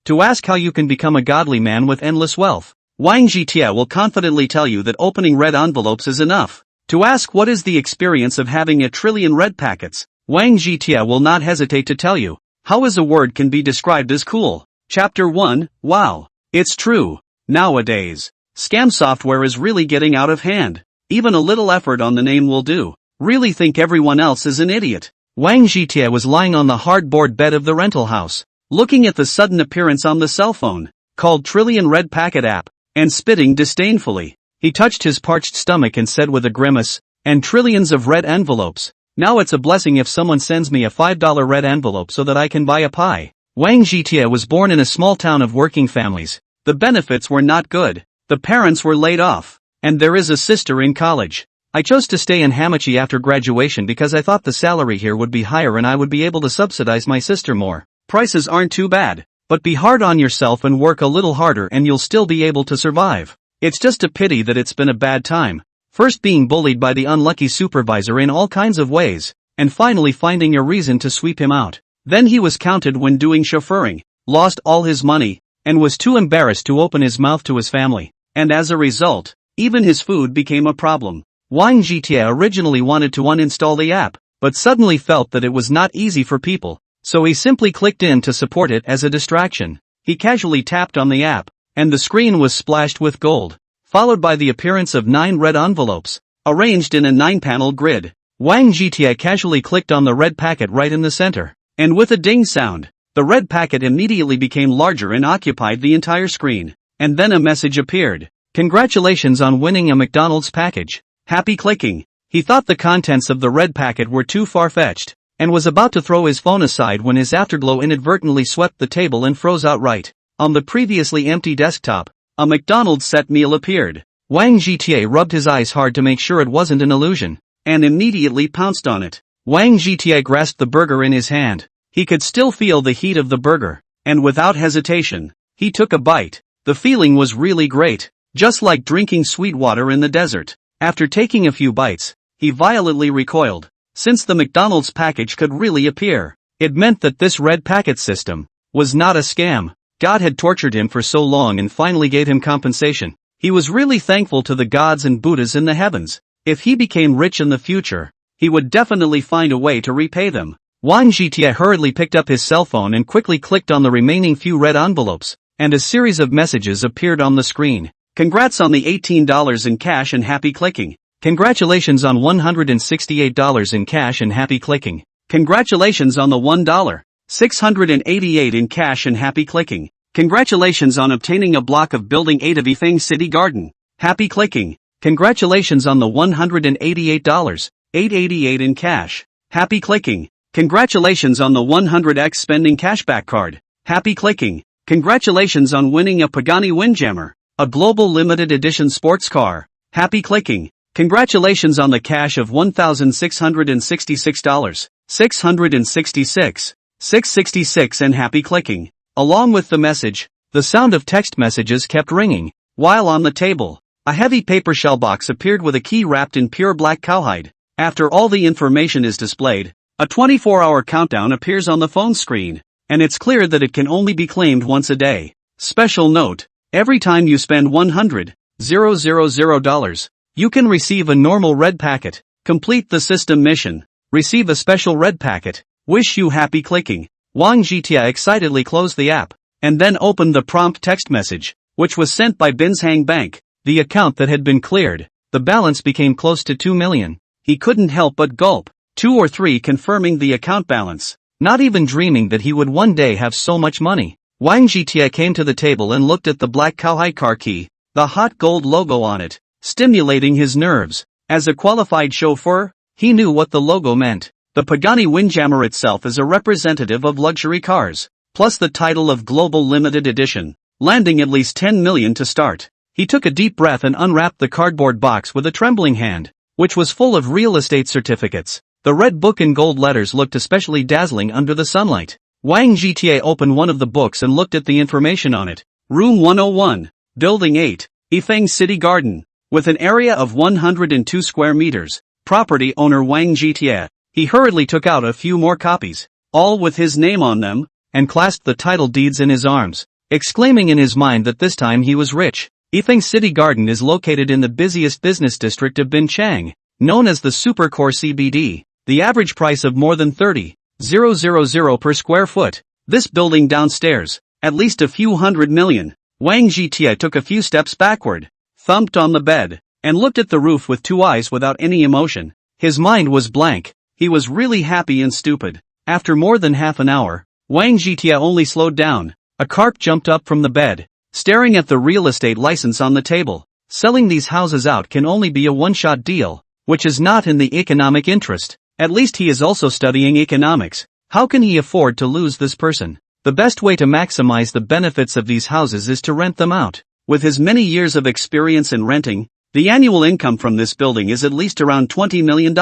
To ask how you can become a godly man with endless wealth, Wang Jitie will confidently tell you that opening red envelopes is enough. To ask what is the experience of having 1 trillion red packets, Wang Jitie will not hesitate to tell you. How is a word can be described as cool? Chapter 1, Wow. It's true. Nowadays, scam software is really getting out of hand. Even a little effort on the name will do. Really think everyone else is an idiot. Wang Jitie was lying on the hardboard bed of the rental house, looking at the sudden appearance on the cell phone, called Trillion Red Packet app, and spitting disdainfully. He touched his parched stomach and said with a grimace, and trillions of red envelopes. Now it's a blessing if someone sends me a $5 red envelope so that I can buy a pie. Wang Jitie was born in a small town of working families. The benefits were not good. The parents were laid off. And there is a sister in college. I chose to stay in Hamachi after graduation because I thought the salary here would be higher and I would be able to subsidize my sister more. Prices aren't too bad. But be hard on yourself and work a little harder and you'll still be able to survive. It's just a pity that it's been a bad time. First being bullied by the unlucky supervisor in all kinds of ways, and finally finding a reason to sweep him out. Then he was counted when doing chauffeuring, lost all his money, and was too embarrassed to open his mouth to his family. And as a result, even his food became a problem. Wang Jitie originally wanted to uninstall the app, but suddenly felt that it was not easy for people, so he simply clicked in to support it as a distraction. He casually tapped on the app, and the screen was splashed with gold, followed by the appearance of 9 red envelopes, arranged in a 9-panel grid. Wang Jitie casually clicked on the red packet right in the center, and with a ding sound, the red packet immediately became larger and occupied the entire screen. And then a message appeared. Congratulations on winning a McDonald's package. Happy clicking. He thought the contents of the red packet were too far-fetched, and was about to throw his phone aside when his afterglow inadvertently swept the table and froze outright. On the previously empty desktop, a McDonald's set meal appeared. Wang Jitie rubbed his eyes hard to make sure it wasn't an illusion, and immediately pounced on it. Wang Jitie grasped the burger in his hand. He could still feel the heat of the burger, and without hesitation, he took a bite. The feeling was really great, just like drinking sweet water in the desert. After taking a few bites, he violently recoiled. Since the McDonald's package could really appear, it meant that this red packet system was not a scam. God had tortured him for so long and finally gave him compensation. He was really thankful to the gods and Buddhas in the heavens. If he became rich in the future, he would definitely find a way to repay them. Wang Jitie hurriedly picked up his cell phone and quickly clicked on the remaining few red envelopes, and a series of messages appeared on the screen. Congrats on the $18 in cash and happy clicking. Congratulations on $168 in cash and happy clicking. Congratulations on the $1,688 in cash and happy clicking. Congratulations on obtaining a block of Building 8 of Yifeng City Garden. Happy clicking. Congratulations on the $188.888 in cash. Happy clicking. Congratulations on the 100x spending cashback card. Happy clicking. Congratulations on winning a Pagani Windjammer, a global limited edition sports car. Happy clicking. Congratulations on the cash of $1,666. $666 and happy clicking. Along with the message, the sound of text messages kept ringing. While on the table, a heavy paper shell box appeared with a key wrapped in pure black cowhide. After all the information is displayed, a 24-hour countdown appears on the phone screen, and it's clear that it can only be claimed once a day. Special note, every time you spend $100,000, you can receive a normal red packet. Complete the system mission. Receive a special red packet. Wish you happy clicking. Wang Jitie excitedly closed the app, and then opened the prompt text message, which was sent by Binshang Bank, the account that had been cleared. The balance became close to 2 million. He couldn't help but gulp. 2 or 3 confirming the account balance, not even dreaming that he would one day have so much money. Wang Jitie came to the table and looked at the black cowhide car key, the hot gold logo on it, stimulating his nerves. As a qualified chauffeur, he knew what the logo meant. The Pagani Windjammer itself is a representative of luxury cars, plus the title of Global Limited Edition, landing at least 10 million to start. He took a deep breath and unwrapped the cardboard box with a trembling hand, which was full of real estate certificates. The red book in gold letters looked especially dazzling under the sunlight. Wang Jitie opened one of the books and looked at the information on it. Room 101, Building 8, Yifeng City Garden, with an area of 102 square meters. Property owner Wang Jitie. He hurriedly took out a few more copies, all with his name on them, and clasped the title deeds in his arms. exclaiming in his mind that this time he was rich. Yifeng City Garden is located in the busiest business district of Binchang, known as the Supercore CBD. The average price of more than 30,000 per square foot. This building downstairs, at least a few hundred million. Wang Zhitie took a few steps backward, thumped on the bed, and looked at the roof with two eyes without any emotion. His mind was blank. He was really happy and stupid. After more than half an hour, Wang Zhitie only slowed down. A carp jumped up from the bed, staring at the real estate license on the table. Selling these houses out can only be a one-shot deal, which is not in the economic interest. At least he is also studying economics. How can he afford to lose this person? The best way to maximize the benefits of these houses is to rent them out. With his many years of experience in renting, the annual income from this building is at least around $20 million.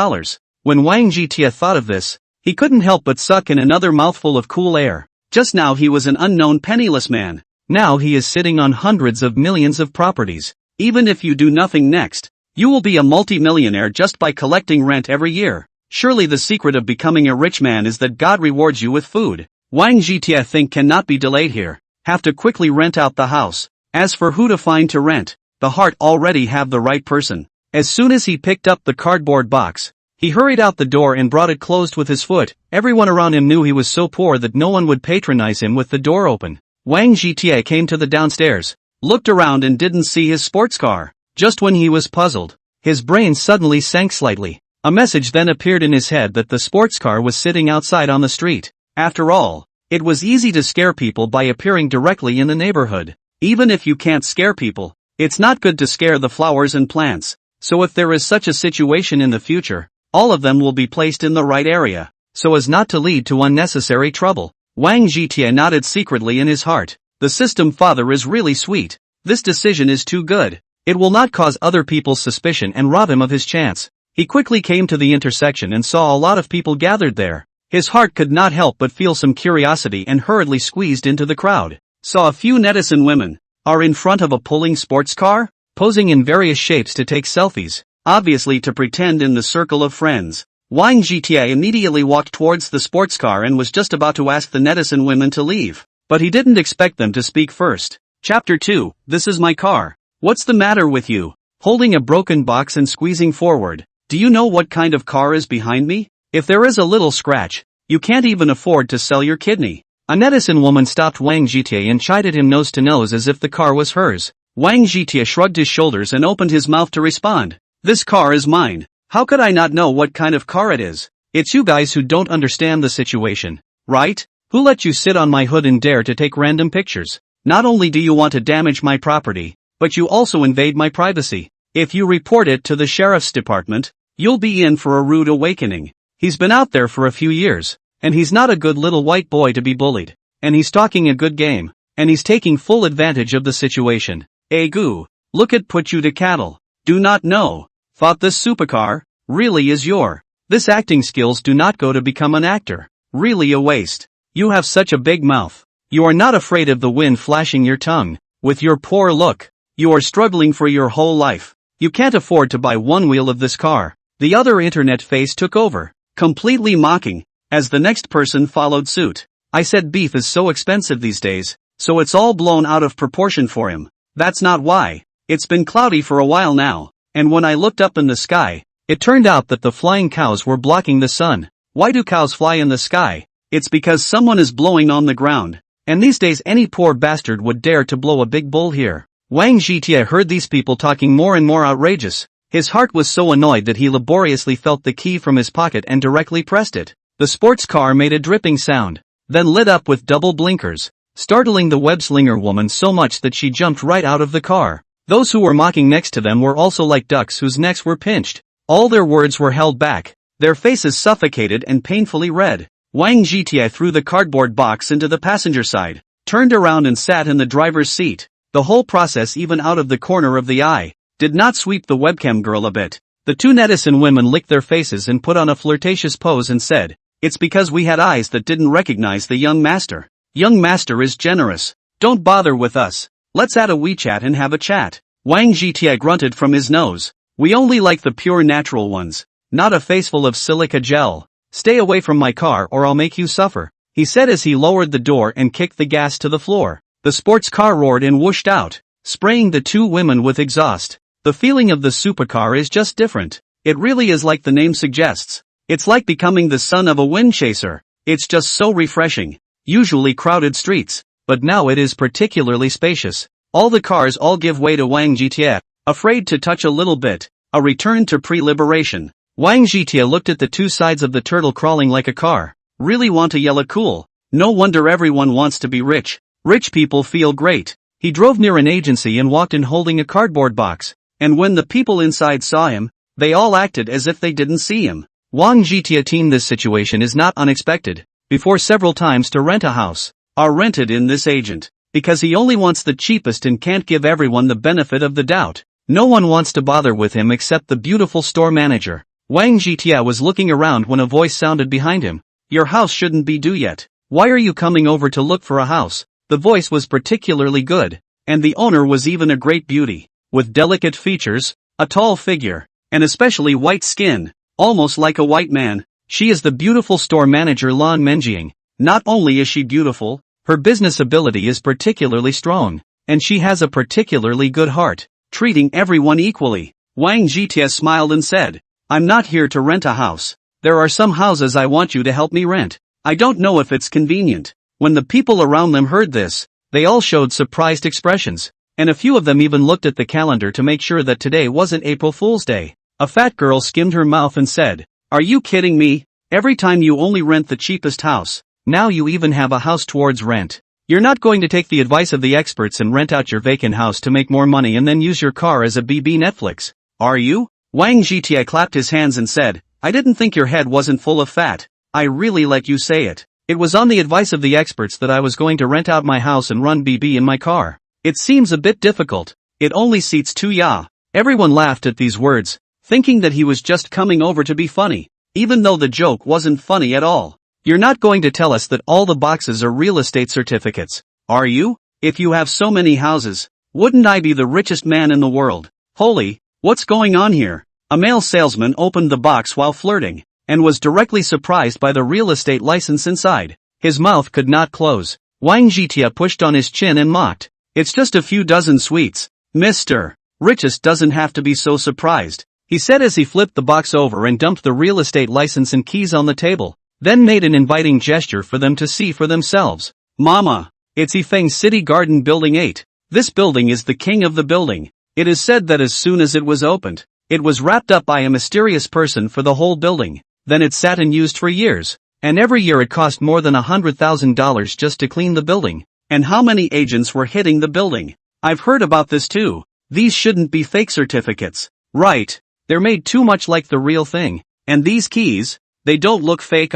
When Wang Zhitie thought of this, he couldn't help but suck in another mouthful of cool air. Just now he was an unknown penniless man. Now he is sitting on hundreds of millions of properties. Even if you do nothing next, you will be a multi-millionaire just by collecting rent every year. Surely the secret of becoming a rich man is that God rewards you with food. Wang Zhitie think cannot be delayed here. Have to quickly rent out the house. As for who to find to rent, the heart already have the right person. As soon as he picked up the cardboard box, he hurried out the door and brought it closed with his foot. Everyone around him knew he was so poor that no one would patronize him with the door open. Wang Zhitie came to the downstairs, looked around and didn't see his sports car. Just when he was puzzled, his brain suddenly sank slightly. A message then appeared in his head that the sports car was sitting outside on the street. After all, it was easy to scare people by appearing directly in the neighborhood. Even if you can't scare people, it's not good to scare the flowers and plants. So if there is such a situation in the future, all of them will be placed in the right area, so as not to lead to unnecessary trouble. Wang Zhitie nodded secretly in his heart. The system father is really sweet. This decision is too good. It will not cause other people's suspicion and rob him of his chance. He quickly came to the intersection and saw a lot of people gathered there. His heart could not help but feel some curiosity and hurriedly squeezed into the crowd. Saw a few netizen women are in front of a pulling sports car, posing in various shapes to take selfies, obviously to pretend in the circle of friends. Wang Zhitie immediately walked towards the sports car and was just about to ask the netizen women to leave, but he didn't expect them to speak first. Chapter 2, This is my car. What's the matter with you? Holding a broken box and squeezing forward. Do you know what kind of car is behind me? If there is a little scratch, you can't even afford to sell your kidney. A netizen woman stopped Wang Zhitie and chided him nose to nose as if the car was hers. Wang Zhitie shrugged his shoulders and opened his mouth to respond. This car is mine. How could I not know what kind of car it is? It's you guys who don't understand the situation, right? Who let you sit on my hood and dare to take random pictures? Not only do you want to damage my property, but you also invade my privacy. If you report it to the sheriff's department, you'll be in for a rude awakening. He's been out there for a few years, and he's not a good little white boy to be bullied. And he's talking a good game, and he's taking full advantage of the situation. Goo, look at put you to cattle. Do not know. Thought this supercar really is your. This acting skills do not go to become an actor. Really a waste. You have such a big mouth. You are not afraid of the wind flashing your tongue. With your poor look, you are struggling for your whole life. You can't afford to buy one wheel of this car. The other internet face took over, completely mocking, as the next person followed suit. I said beef is so expensive these days, so it's all blown out of proportion for him. That's not why. It's been cloudy for a while now, and when I looked up in the sky, it turned out that the flying cows were blocking the sun. Why do cows fly in the sky? It's because someone is blowing on the ground, and these days any poor bastard would dare to blow a big bull here. Wang Zhitie heard these people talking more and more outrageous. His heart was so annoyed that he laboriously felt the key from his pocket and directly pressed it. The sports car made a dripping sound, then lit up with double blinkers, startling the web-slinger woman so much that she jumped right out of the car. Those who were mocking next to them were also like ducks whose necks were pinched. All their words were held back, their faces suffocated and painfully red. Wang Zhitie threw the cardboard box into the passenger side, turned around and sat in the driver's seat. The whole process, even out of the corner of the eye, did not sweep the webcam girl a bit. The two netizen women licked their faces and put on a flirtatious pose and said, "It's because we had eyes that didn't recognize the young master. Young master is generous. Don't bother with us. Let's add a WeChat and have a chat." Wang Zhitie grunted from his nose. "We only like the pure natural ones, not a face full of silica gel. Stay away from my car or I'll make you suffer," he said as he lowered the door and kicked the gas to the floor. The sports car roared and whooshed out, spraying the two women with exhaust. The feeling of the supercar is just different. It really is like the name suggests. It's like becoming the son of a wind chaser. It's just so refreshing. Usually crowded streets, but now it is particularly spacious. All the cars all give way to Wang Jietie, afraid to touch a little bit. A return to pre-liberation. Wang Jietie looked at the two sides of the turtle crawling like a car. Really want to yell a cool. No wonder everyone wants to be rich. Rich people feel great. He drove near an agency and walked in holding a cardboard box. And when the people inside saw him, they all acted as if they didn't see him. Wang Jietie teamed this situation is not unexpected. Before several times to rent a house, are rented in this agent. Because he only wants the cheapest and can't give everyone the benefit of the doubt. No one wants to bother with him except the beautiful store manager. Wang Jietie was looking around when a voice sounded behind him. Your house shouldn't be due yet. Why are you coming over to look for a house? The voice was particularly good. And the owner was even a great beauty. With delicate features, a tall figure, and especially white skin. Almost like a white man. She is the beautiful store manager Lan Menjiang. Not only is she beautiful, her business ability is particularly strong. And she has a particularly good heart, treating everyone equally. Wang Jietie smiled and said, I'm not here to rent a house. There are some houses I want you to help me rent. I don't know if it's convenient. When the people around them heard this, they all showed surprised expressions. And a few of them even looked at the calendar to make sure that today wasn't April Fool's Day. A fat girl skimmed her mouth and said, Are you kidding me? Every time you only rent the cheapest house. Now you even have a house towards rent. You're not going to take the advice of the experts and rent out your vacant house to make more money and then use your car as a BB Netflix. Are you? Wang Jietie clapped his hands and said, I didn't think your head wasn't full of fat. I really let you say it. It was on the advice of the experts that I was going to rent out my house and run BB in my car. It seems a bit difficult. It only seats 2 ya. Everyone laughed at these words, thinking that he was just coming over to be funny, even though the joke wasn't funny at all. You're not going to tell us that all the boxes are real estate certificates, are you? If you have so many houses, wouldn't I be the richest man in the world? Holy, what's going on here? A male salesman opened the box while flirting, and was directly surprised by the real estate license inside. His mouth could not close. Wang Jietie pushed on his chin and mocked. It's just a few dozen sweets. Mr. Richest doesn't have to be so surprised, he said as he flipped the box over and dumped the real estate license and keys on the table, then made an inviting gesture for them to see for themselves. Mama, it's Yifeng City Garden Building 8. This building is the king of the building. It is said that as soon as it was opened, it was wrapped up by a mysterious person for the whole building. Then it sat unused for years, and every year it cost more than $100,000 just to clean the building. And how many agents were hitting the building? I've heard about this too. These shouldn't be fake certificates. Right. They're made too much like the real thing. And these keys, they don't look fake.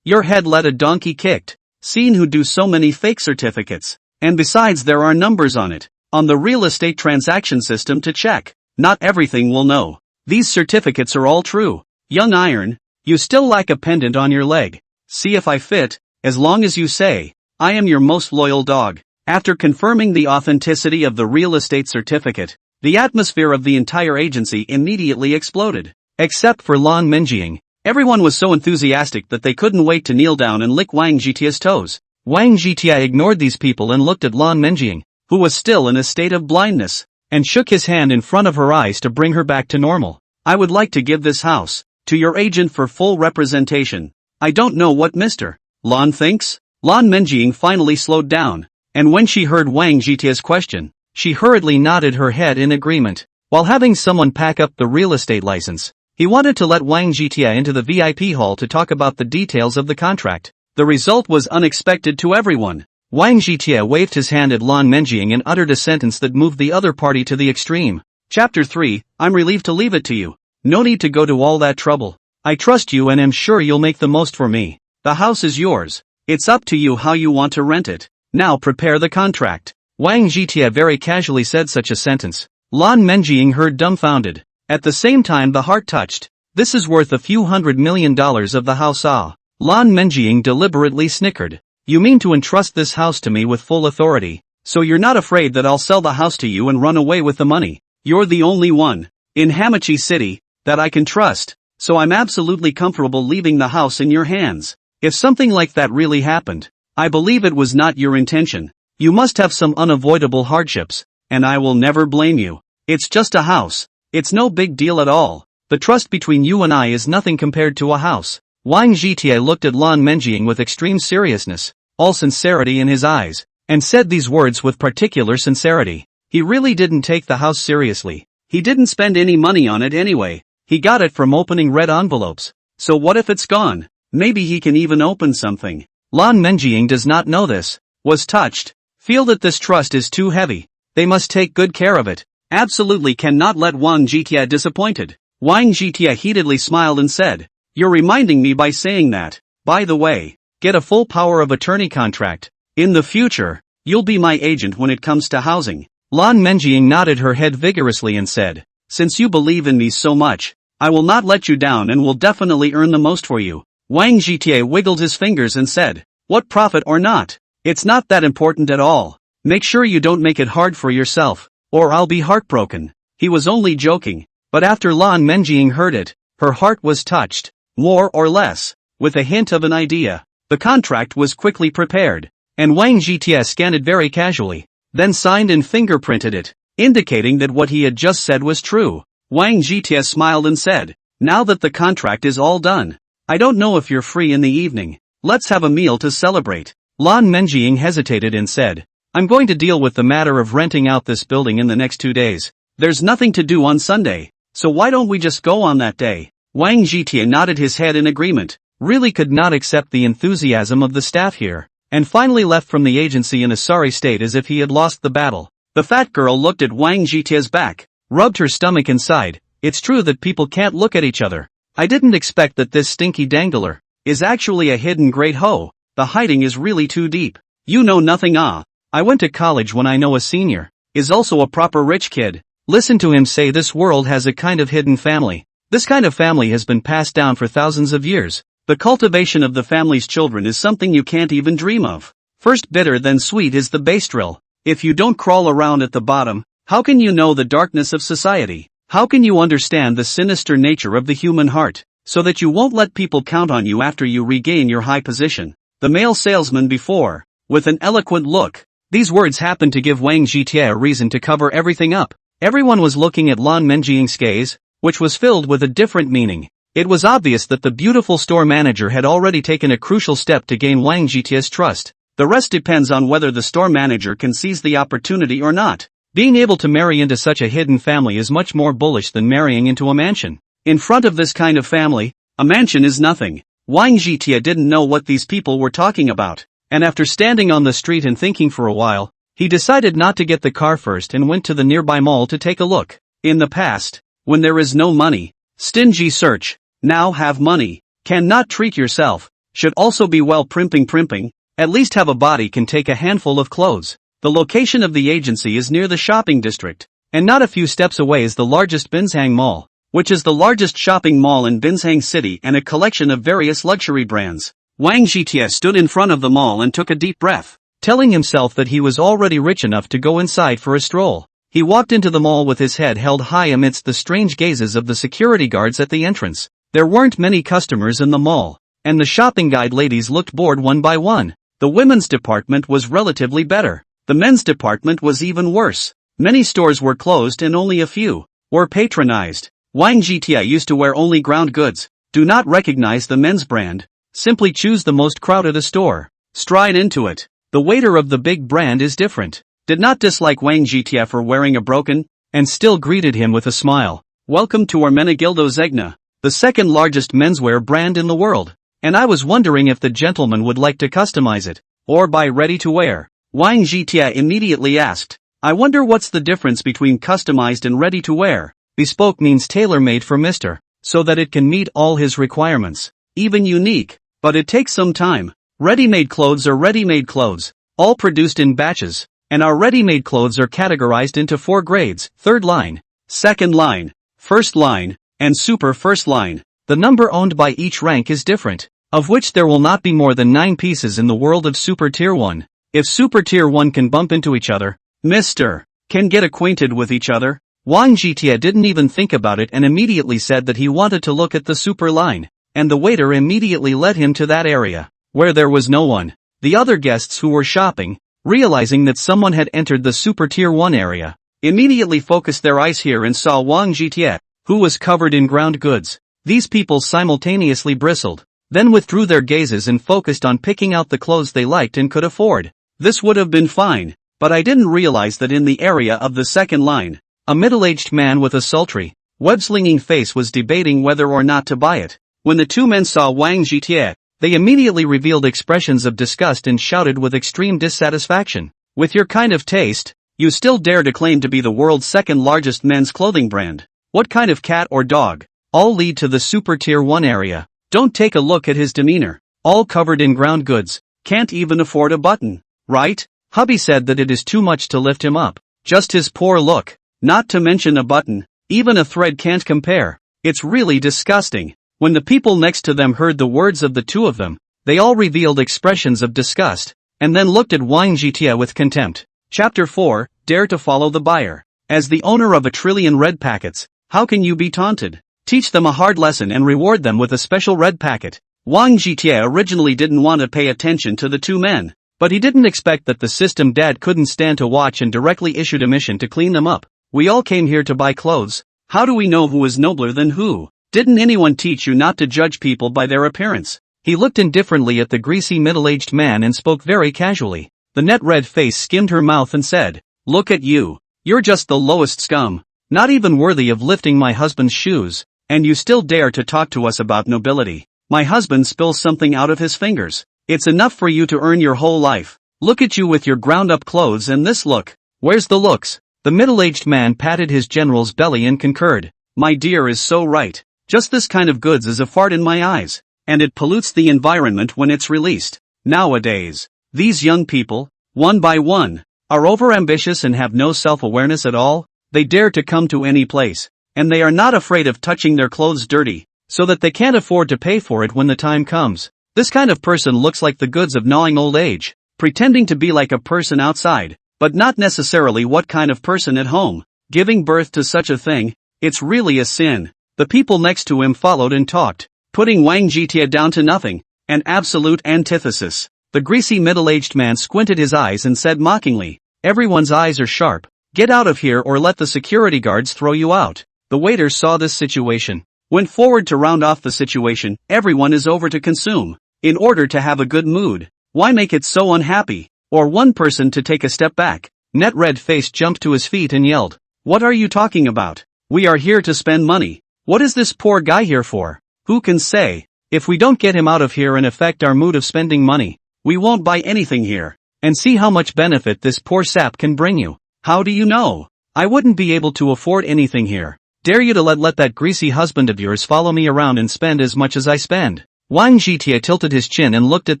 Your head let a donkey kicked. Seen who do so many fake certificates. And besides there are numbers on it, on the real estate transaction system to check. Not everything will know. These certificates are all true. Young iron, you still lack a pendant on your leg. See if I fit, as long as you say, I am your most loyal dog. After confirming the authenticity of the real estate certificate, the atmosphere of the entire agency immediately exploded. Except for Lan Menjiang. Everyone was so enthusiastic that they couldn't wait to kneel down and lick Wang Jietie's toes. Wang Jietie ignored these people and looked at Lan Menjiang, who was still in a state of blindness, and shook his hand in front of her eyes to bring her back to normal. I would like to give this house to your agent for full representation. I don't know what Mr. Lan thinks. Lan Menjiang finally slowed down, and when she heard Wang Jietie's question, she hurriedly nodded her head in agreement. While having someone pack up the real estate license, he wanted to let Wang Jietie into the VIP hall to talk about the details of the contract. The result was unexpected to everyone. Wang Jietie waved his hand at Lan Menjiang and uttered a sentence that moved the other party to the extreme. Chapter 3, I'm relieved to leave it to you. No need to go to all that trouble. I trust you and am sure you'll make the most for me. The house is yours. It's up to you how you want to rent it. Now prepare the contract. Wang Jietie very casually said such a sentence. Lan Menjiang heard dumbfounded. At the same time the heart touched. This is worth a few $100 million of the house. Lan Menjiang deliberately snickered. You mean to entrust this house to me with full authority, so you're not afraid that I'll sell the house to you and run away with the money? You're the only one in Hamachi City that I can trust, so I'm absolutely comfortable leaving the house in your hands. If something like that really happened, I believe it was not your intention. You must have some unavoidable hardships, and I will never blame you. It's just a house. It's no big deal at all. The trust between you and I is nothing compared to a house. Wang Zhitie looked at Lan Menjing with extreme seriousness, all sincerity in his eyes, and said these words with particular sincerity. He really didn't take the house seriously. He didn't spend any money on it anyway. He got it from opening red envelopes. So what if it's gone? Maybe he can even open something. Lan Menjing does not know this. Was touched. Feel that this trust is too heavy. They must take good care of it. Absolutely cannot let Wang Zhitie disappointed. Wang Zhitie heatedly smiled and said, "You're reminding me by saying that. By the way, get a full power of attorney contract. In the future, you'll be my agent when it comes to housing." Lan Menjing nodded her head vigorously and said, "Since you believe in me so much, I will not let you down and will definitely earn the most for you." Wang Zhitie wiggled his fingers and said, "What profit or not? It's not that important at all. Make sure you don't make it hard for yourself, or I'll be heartbroken." He was only joking, but after Lan Menjing heard it, her heart was touched, more or less, with a hint of an idea. The contract was quickly prepared, and Wang Zhitie scanned it very casually, then signed and fingerprinted it, indicating that what he had just said was true. Wang Zhitie smiled and said, "Now that the contract is all done, I don't know if you're free in the evening. Let's have a meal to celebrate." Lan Menjing hesitated and said, "I'm going to deal with the matter of renting out this building in the next 2 days. There's nothing to do on Sunday, so why don't we just go on that day?" Wang Zhitie nodded his head in agreement, really could not accept the enthusiasm of the staff here, and finally left from the agency in a sorry state as if he had lost the battle. The fat girl looked at Wang Zhitie's back, rubbed her stomach and sighed. "It's true that people can't look at each other. I didn't expect that this stinky dangler is actually a hidden great hoe. The hiding is really too deep. You know nothing. I went to college when I know a senior is also a proper rich kid. Listen to him say this world has a kind of hidden family. This kind of family has been passed down for thousands of years. The cultivation of the family's children is something you can't even dream of. First bitter then sweet is the base drill. If you don't crawl around at the bottom, how can you know the darkness of society? How can you understand the sinister nature of the human heart, so that you won't let people count on you after you regain your high position?" The male salesman before, with an eloquent look. These words happened to give Wang Zhitie a reason to cover everything up. Everyone was looking at Lan Menjing's gaze, which was filled with a different meaning. It was obvious that the beautiful store manager had already taken a crucial step to gain Wang Zhitie's trust. The rest depends on whether the store manager can seize the opportunity or not. Being able to marry into such a hidden family is much more bullish than marrying into a mansion. In front of this kind of family, a mansion is nothing. Wang Zhitie didn't know what these people were talking about, and after standing on the street and thinking for a while, he decided not to get the car first and went to the nearby mall to take a look. In the past, when there is no money, stingy search. Now have money. Cannot treat yourself. Should also be well primping. At least have a body can take a handful of clothes. The location of the agency is near the shopping district, and not a few steps away is the largest Binzhang Mall, which is the largest shopping mall in Binzhang City and a collection of various luxury brands. Wang Zhitie stood in front of the mall and took a deep breath, telling himself that he was already rich enough to go inside for a stroll. He walked into the mall with his head held high amidst the strange gazes of the security guards at the entrance. There weren't many customers in the mall, and the shopping guide ladies looked bored one by one. The women's department was relatively better. The men's department was even worse. Many stores were closed and only a few were patronized. Wang Zhitie used to wear only ground goods. Do not recognize the men's brand. Simply choose the most crowded a store. Stride into it. The waiter of the big brand is different. Did not dislike Wang Zhitie for wearing a broken, and still greeted him with a smile. "Welcome to Hermenegildo Zegna, the second largest menswear brand in the world. And I was wondering if the gentleman would like to customize it, or buy ready to wear." Wang Zhitie immediately asked, "I wonder what's the difference between customized and ready to wear?" Bespoke means tailor-made for Mr. so that it can meet all his requirements. Even unique, but it takes some time. Ready-made clothes are ready-made clothes, all produced in batches, and our ready-made clothes are categorized into 4 grades: third line, second line, first line, and super first line. The number owned by each rank is different, of which there will not be more than 9 pieces in the world of Super Tier 1. If Super Tier 1 can bump into each other, Mr. can get acquainted with each other. Wang Zhitie didn't even think about it and immediately said that he wanted to look at the super line, and the waiter immediately led him to that area, where there was no one. The other guests who were shopping realizing that someone had entered the Super Tier 1 area, immediately focused their eyes here and saw Wang Jitie, who was covered in ground goods. These people simultaneously bristled, then withdrew their gazes and focused on picking out the clothes they liked and could afford. This would have been fine, but I didn't realize that in the area of the second line, a middle-aged man with a sultry, web-slinging face was debating whether or not to buy it. When the two men saw Wang Jitie, they immediately revealed expressions of disgust and shouted with extreme dissatisfaction. With your kind of taste, you still dare to claim to be the world's second largest men's clothing brand. What kind of cat or dog? All lead to the Super Tier 1 area. Don't take a look at his demeanor. All covered in ground goods. Can't even afford a button. Right? Hubby said that it is too much to lift him up. Just his poor look. Not to mention a button. Even a thread can't compare. It's really disgusting. When the people next to them heard the words of the two of them, they all revealed expressions of disgust, and then looked at Wang Jitie with contempt. Chapter 4, Dare to Follow the Buyer. As the owner of 1 trillion red packets, how can you be taunted? Teach them a hard lesson and reward them with a special red packet. Wang Jitie originally didn't want to pay attention to the two men, but he didn't expect that the system dad couldn't stand to watch and directly issued a mission to clean them up. We all came here to buy clothes. How do we know who is nobler than who? Didn't anyone teach you not to judge people by their appearance? He looked indifferently at the greasy middle-aged man and spoke very casually. The net red face skimmed her mouth and said, "Look at you. You're just the lowest scum. Not even worthy of lifting my husband's shoes. And you still dare to talk to us about nobility. My husband spills something out of his fingers. It's enough for you to earn your whole life. Look at you with your ground-up clothes and this look. Where's the looks?" The middle-aged man patted his general's belly and concurred. "My dear is so right. Just this kind of goods is a fart in my eyes. And it pollutes the environment when it's released. Nowadays, these young people, one by one, are overambitious and have no self-awareness at all. They dare to come to any place. And they are not afraid of touching their clothes dirty, so that they can't afford to pay for it when the time comes. This kind of person looks like the goods of gnawing old age, pretending to be like a person outside, but not necessarily what kind of person at home. Giving birth to such a thing, it's really a sin." The people next to him followed and talked, putting Wang Jitie down to nothing, an absolute antithesis. The greasy middle-aged man squinted his eyes and said mockingly, "Everyone's eyes are sharp. Get out of here or let the security guards throw you out." The waiter saw this situation, went forward to round off the situation. Everyone is over to consume. In order to have a good mood, why make it so unhappy? Or one person to take a step back. Net red face jumped to his feet and yelled, "What are you talking about? We are here to spend money. What is this poor guy here for? Who can say? If we don't get him out of here and affect our mood of spending money, we won't buy anything here. And see how much benefit this poor sap can bring you. How do you know? I wouldn't be able to afford anything here. Dare you to let that greasy husband of yours follow me around and spend as much as I spend." Wang Jitie tilted his chin and looked at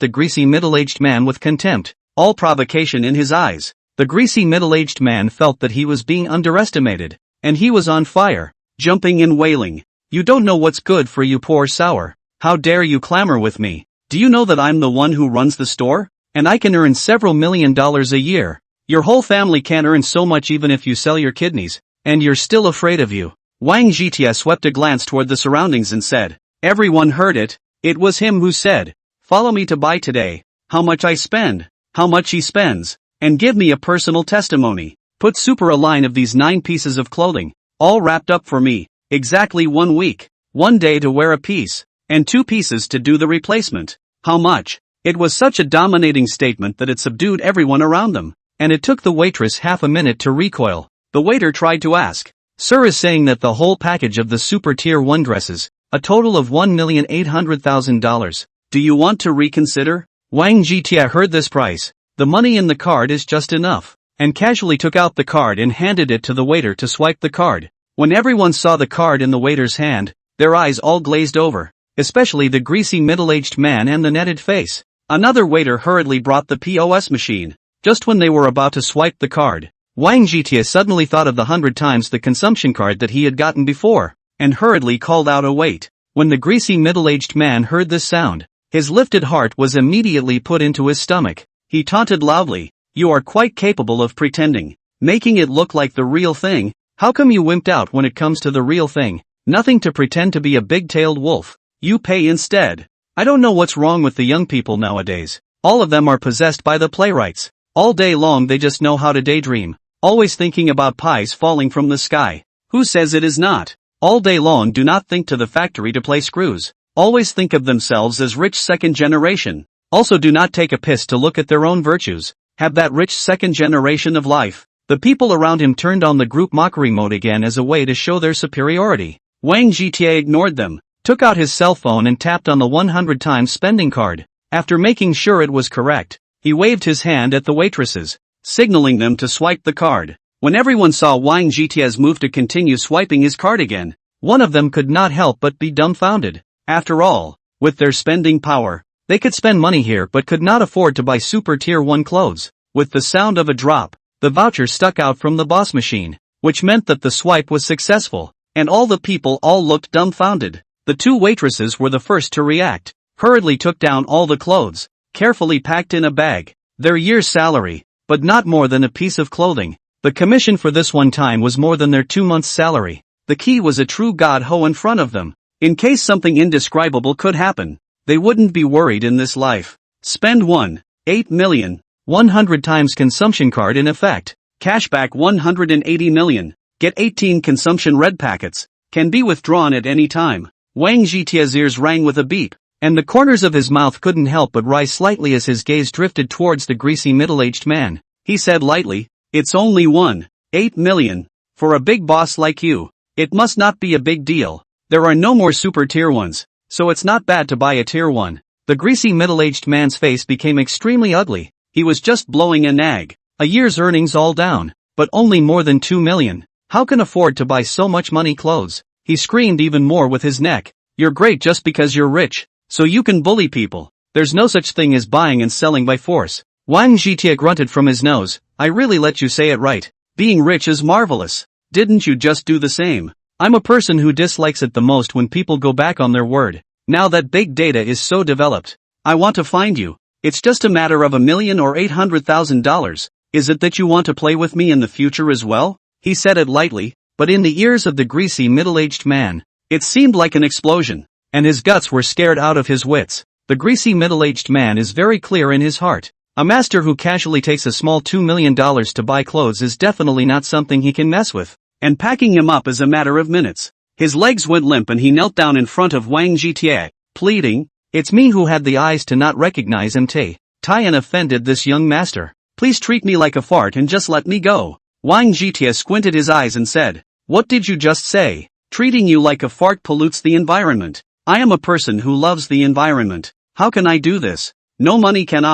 the greasy middle-aged man with contempt, all provocation in his eyes. The greasy middle-aged man felt that he was being underestimated, and he was on fire, jumping and wailing. "You don't know what's good for you, poor sour. How dare you clamor with me? Do you know that I'm the one who runs the store? And I can earn several $1,000,000 a year. Your whole family can't earn so much even if you sell your kidneys, and you're still afraid of you." Wang Jitie swept a glance toward the surroundings and said, "Everyone heard it. It was him who said, 'Follow me to buy today. How much I spend, how much he spends, and give me a personal testimony. Put super a line of these 9 pieces of clothing, all wrapped up for me, exactly 1 week, 1 day to wear a piece, and 2 pieces to do the replacement. How much?'" It was such a dominating statement that it subdued everyone around them, and it took the waitress half a minute to recoil. The waiter tried to ask, "Sir is saying that the whole package of the Super Tier 1 dresses, a total of $1,800,000. Do you want to reconsider?" Wang Jitie heard this price. "The money in the card is just enough," and casually took out the card and handed it to the waiter to swipe the card. When everyone saw the card in the waiter's hand, their eyes all glazed over, especially the greasy middle-aged man and the netted face. Another waiter hurriedly brought the POS machine. Just when they were about to swipe the card, Wang Jitie suddenly thought of the 100 times the consumption card that he had gotten before, and hurriedly called out a wait. When the greasy middle-aged man heard this sound, his lifted heart was immediately put into his stomach. He taunted loudly, "You are quite capable of pretending, making it look like the real thing. How come you wimped out when it comes to the real thing? Nothing to pretend to be a big-tailed wolf. You pay instead." I don't know what's wrong with the young people nowadays. All of them are possessed by the playwrights. All day long they just know how to daydream, always thinking about pies falling from the sky. Who says it is not? All day long do not think to the factory to play screws. Always think of themselves as rich second generation. Also do not take a piss to look at their own virtues. Have that rich second generation of life. The people around him turned on the group mockery mode again as a way to show their superiority. Wang Jietie ignored them, took out his cell phone and tapped on the 100 times spending card. After making sure it was correct, he waved his hand at the waitresses, signaling them to swipe the card. When everyone saw Wang Jietie's move to continue swiping his card again, one of them could not help but be dumbfounded. After all, with their spending power, they could spend money here but could not afford to buy super tier 1 clothes. With the sound of a drop, the voucher stuck out from the boss machine, which meant that the swipe was successful, and all the people all looked dumbfounded. The two waitresses were the first to react, hurriedly took down all the clothes, carefully packed in a bag. Their year's salary, but not more than a piece of clothing. The commission for this one time was more than their 2 months' salary. The key was a true god ho in front of them. In case something indescribable could happen, they wouldn't be worried in this life. Spend 1.8 million, 100 times consumption card in effect. Cashback 180 million. Get 18 consumption red packets. Can be withdrawn at any time. Wang Jietie's ears rang with a beep, and the corners of his mouth couldn't help but rise slightly as his gaze drifted towards the greasy middle-aged man. He said lightly, "It's only 1.8 million. For a big boss like you, it must not be a big deal. There are no more super tier 1s, so it's not bad to buy a tier 1. The greasy middle-aged man's face became extremely ugly. He was just blowing a nag. A year's earnings all down, but only more than 2 million. How can afford to buy so much money clothes? He screamed even more with his neck. You're great just because you're rich, so you can bully people. There's no such thing as buying and selling by force. Wang Jietie grunted from his nose. I really let you say it right. Being rich is marvelous. Didn't you just do the same? I'm a person who dislikes it the most when people go back on their word. Now that big data is so developed, I want to find you. It's just a matter of $1 million or $800,000. Is it that you want to play with me in the future as well? He said it lightly, but in the ears of the greasy middle-aged man, it seemed like an explosion, and his guts were scared out of his wits. The greasy middle-aged man is very clear in his heart. A master who casually takes a small $2 million to buy clothes is definitely not something he can mess with, and packing him up is a matter of minutes. His legs went limp and he knelt down in front of Wang Jietie, pleading, "It's me who had the eyes to not recognize him. Tian offended this young master. Please treat me like a fart and just let me go." Wang Jietie squinted his eyes and said, "What did you just say? Treating you like a fart pollutes the environment. I am a person who loves the environment. How can I do this? No money can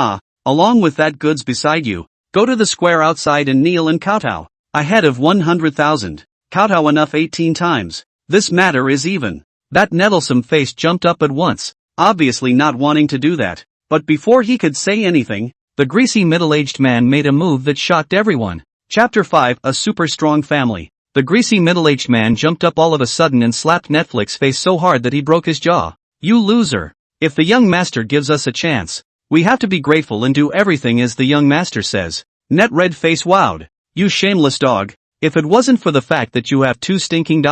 along with that goods beside you. Go to the square outside and kneel and kowtow. Ahead of 100,000. Kowtow enough 18 times. This matter is even." That nettlesome face jumped up at once, obviously not wanting to do that. But before he could say anything, the greasy middle-aged man made a move that shocked everyone. Chapter 5, A Super Strong Family. The greasy middle-aged man jumped up all of a sudden and slapped Netflix's face so hard that he broke his jaw. "You loser. If the young master gives us a chance, we have to be grateful and do everything as the young master says." Net red face wowed. "You shameless dog. If it wasn't for the fact that you have $2 stinking,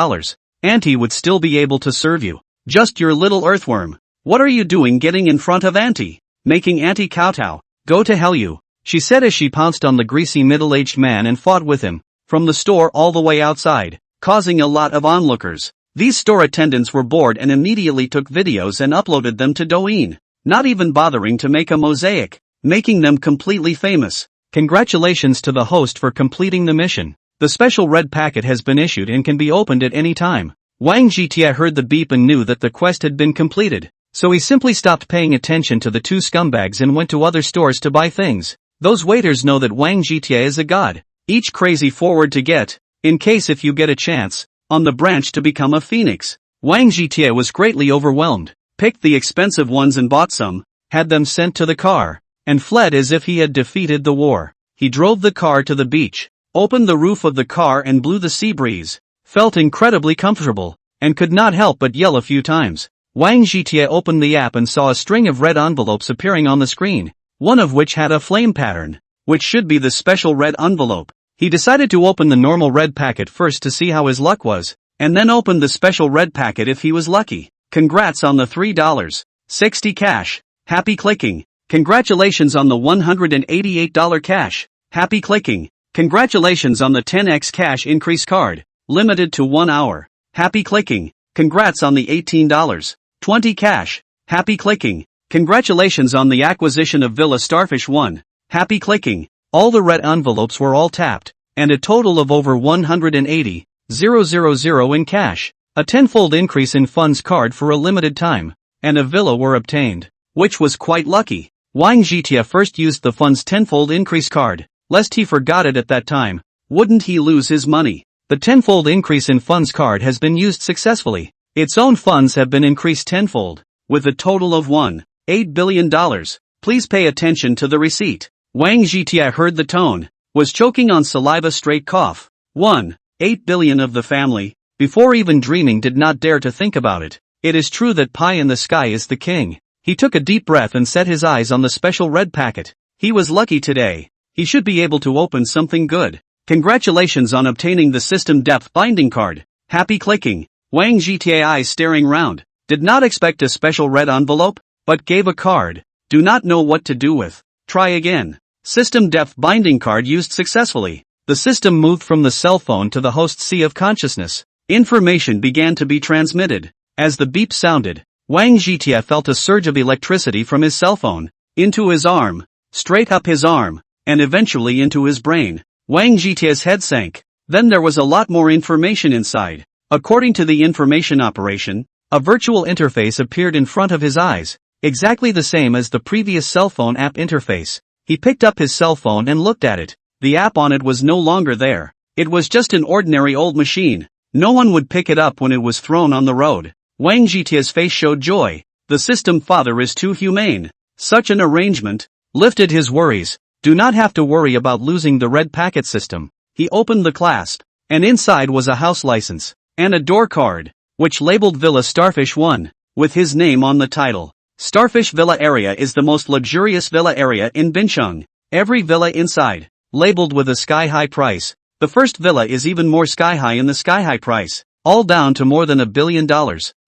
Auntie would still be able to serve you. Just your little earthworm. What are you doing getting in front of Auntie? Making Auntie kowtow? Go to hell you," she said as she pounced on the greasy middle-aged man and fought with him, from the store all the way outside, causing a lot of onlookers. These store attendants were bored and immediately took videos and uploaded them to Douyin, not even bothering to make a mosaic, making them completely famous. Congratulations to the host for completing the mission. The special red packet has been issued and can be opened at any time. Wang Jietie heard the beep and knew that the quest had been completed, so he simply stopped paying attention to the two scumbags and went to other stores to buy things. Those waiters know that Wang Jietie is a god. Each crazy forward to get, in case if you get a chance, on the branch to become a phoenix. Wang Jietie was greatly overwhelmed, picked the expensive ones and bought some, had them sent to the car, and fled as if he had defeated the war. He drove the car to the beach, opened the roof of the car and blew the sea breeze, felt incredibly comfortable, and could not help but yell a few times. Wang Jietie opened the app and saw a string of red envelopes appearing on the screen, one of which had a flame pattern, which should be the special red envelope. He decided to open the normal red packet first to see how his luck was, and then opened the special red packet if he was lucky. Congrats on the $3.60 cash. Happy clicking. Congratulations on the $188 cash. Happy clicking. Congratulations on the 10x cash increase card. Limited to 1 hour. Happy clicking. Congrats on the $18.20 cash. Happy clicking. Congratulations on the acquisition of Villa Starfish 1. Happy clicking. All the red envelopes were all tapped, and a total of over 180,000 in cash. A tenfold increase in funds card for a limited time, and a villa were obtained, which was quite lucky. Wang Jitia first used the funds tenfold increase card, lest he forgot it at that time. Wouldn't he lose his money? The tenfold increase in funds card has been used successfully. Its own funds have been increased tenfold, with a total of $1.8 billion. Please pay attention to the receipt. Wang Jitia heard the tone, was choking on saliva straight cough. 1.8 billion of the family, before even dreaming did not dare to think about it. It is true that pie in the sky is the king. He took a deep breath and set his eyes on the special red packet. He was lucky today. He should be able to open something good. Congratulations on obtaining the system depth binding card. Happy clicking. Wang Jitia eyes staring round. Did not expect a special red envelope, but gave a card. Do not know what to do with. Try again. System depth binding card used successfully. The system moved from the cell phone to the host's sea of consciousness. Information began to be transmitted. As the beep sounded, Wang Jitia felt a surge of electricity from his cell phone, into his arm, straight up his arm, and eventually into his brain. Wang Jitia's head sank. Then there was a lot more information inside. According to the information operation, a virtual interface appeared in front of his eyes, exactly the same as the previous cell phone app interface. He picked up his cell phone and looked at it. The app on it was no longer there. It was just an ordinary old machine. No one would pick it up when it was thrown on the road. Wang Jitia's face showed joy. The system father is too humane. Such an arrangement lifted his worries. Do not have to worry about losing the red packet system. He opened the clasp, and inside was a house license, and a door card, which labeled Villa Starfish 1, with his name on the title. Starfish Villa area is the most luxurious villa area in Bincheng. Every villa inside, labeled with a sky-high price. The first villa is even more sky-high in the sky-high price, all down to more than $1 billion.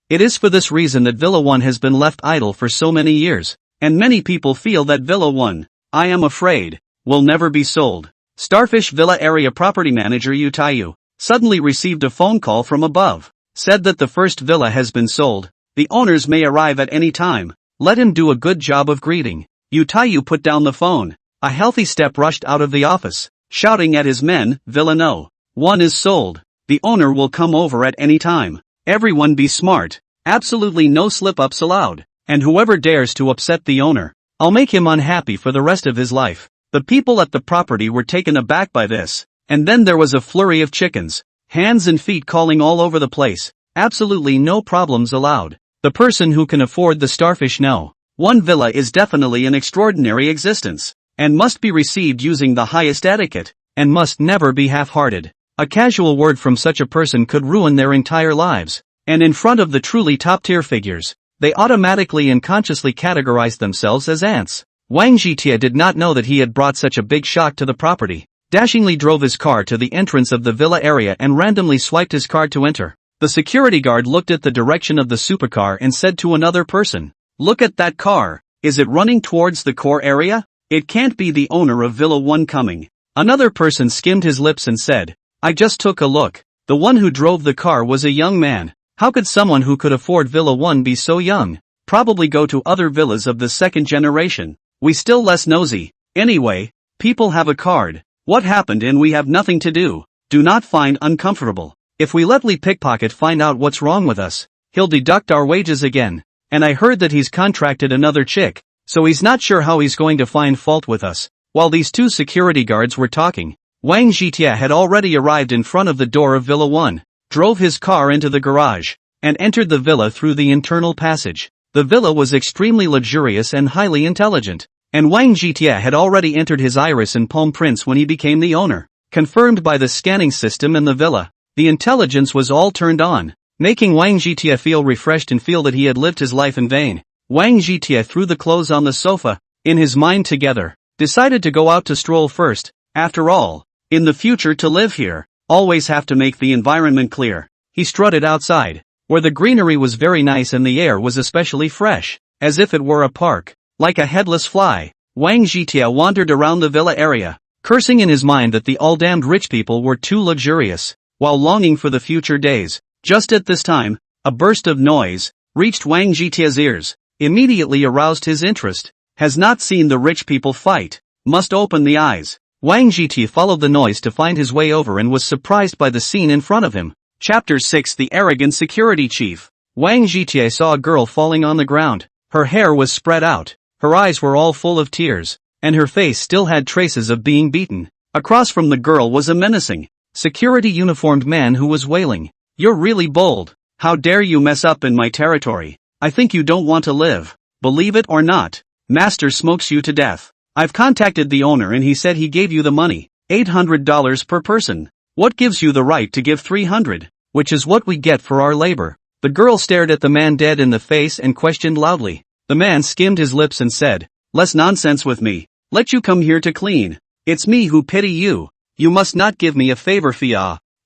It is for this reason that Villa 1 has been left idle for so many years, and many people feel that Villa 1, I am afraid, will never be sold. Starfish Villa area property manager Yu Taiyu suddenly received a phone call from above, said that the first villa has been sold. The owners may arrive at any time. Let him do a good job of greeting. Yu Taiyu put down the phone. A healthy step rushed out of the office, shouting at his men, Villa No. 1 is sold. The owner will come over at any time. Everyone be smart. Absolutely no slip-ups allowed. And whoever dares to upset the owner, I'll make him unhappy for the rest of his life. The people at the property were taken aback by this. And then there was a flurry of chickens, hands and feet calling all over the place. Absolutely no problems allowed. The person who can afford the Starfish No. 1 villa is definitely an extraordinary existence, and must be received using the highest etiquette, and must never be half-hearted. A casual word from such a person could ruin their entire lives, and in front of the truly top-tier figures, they automatically and consciously categorized themselves as ants. Wang Jitia did not know that he had brought such a big shock to the property. Dashingly drove his car to the entrance of the villa area and randomly swiped his card to enter. The security guard looked at the direction of the supercar and said to another person, "Look at that car. Is it running towards the core area? It can't be the owner of Villa 1 coming." Another person skimmed his lips and said, "I just took a look. The one who drove the car was a young man. How could someone who could afford Villa 1 be so young? Probably go to other villas of the second generation. We still less nosy. Anyway, people have a card. What happened and we have nothing to do. Do not find uncomfortable. If we let Lee Pickpocket find out what's wrong with us, he'll deduct our wages again. And I heard that he's contracted another chick, so he's not sure how he's going to find fault with us." While these two security guards were talking, Wang Jitia had already arrived in front of the door of Villa 1, drove his car into the garage, and entered the villa through the internal passage. The villa was extremely luxurious and highly intelligent, and Wang Jitia had already entered his iris and palm prints when he became the owner. Confirmed by the scanning system in the villa, the intelligence was all turned on, making Wang Jitia feel refreshed and feel that he had lived his life in vain. Wang Jitia threw the clothes on the sofa, in his mind together, decided to go out to stroll first. After all, in the future to live here, always have to make the environment clear. He strutted outside, where the greenery was very nice and the air was especially fresh, as if it were a park. Like a headless fly, Wang Zhitia wandered around the villa area, cursing in his mind that the all-damned rich people were too luxurious, while longing for the future days. Just at this time, a burst of noise reached Wang Zhitia's ears, immediately aroused his interest. Has not seen the rich people fight, must open the eyes. Wang Zhitia followed the noise to find his way over and was surprised by the scene in front of him. Chapter 6 The Arrogant Security Chief. Wang Zhitia saw a girl falling on the ground. Her hair was spread out, her eyes were all full of tears, and her face still had traces of being beaten. Across from the girl was a menacing, security-uniformed man who was wailing. "You're really bold. How dare you mess up in my territory? I think you don't want to live. Believe it or not, Master smokes you to death. I've contacted the owner and he said he gave you the money, $800 per person. What gives you the right to give 300, which is what we get for our labor?" The girl stared at the man dead in the face and questioned loudly. The man skimmed his lips and said, "Less nonsense with me. Let you come here to clean. It's me who pity you. You must not give me a favor fee.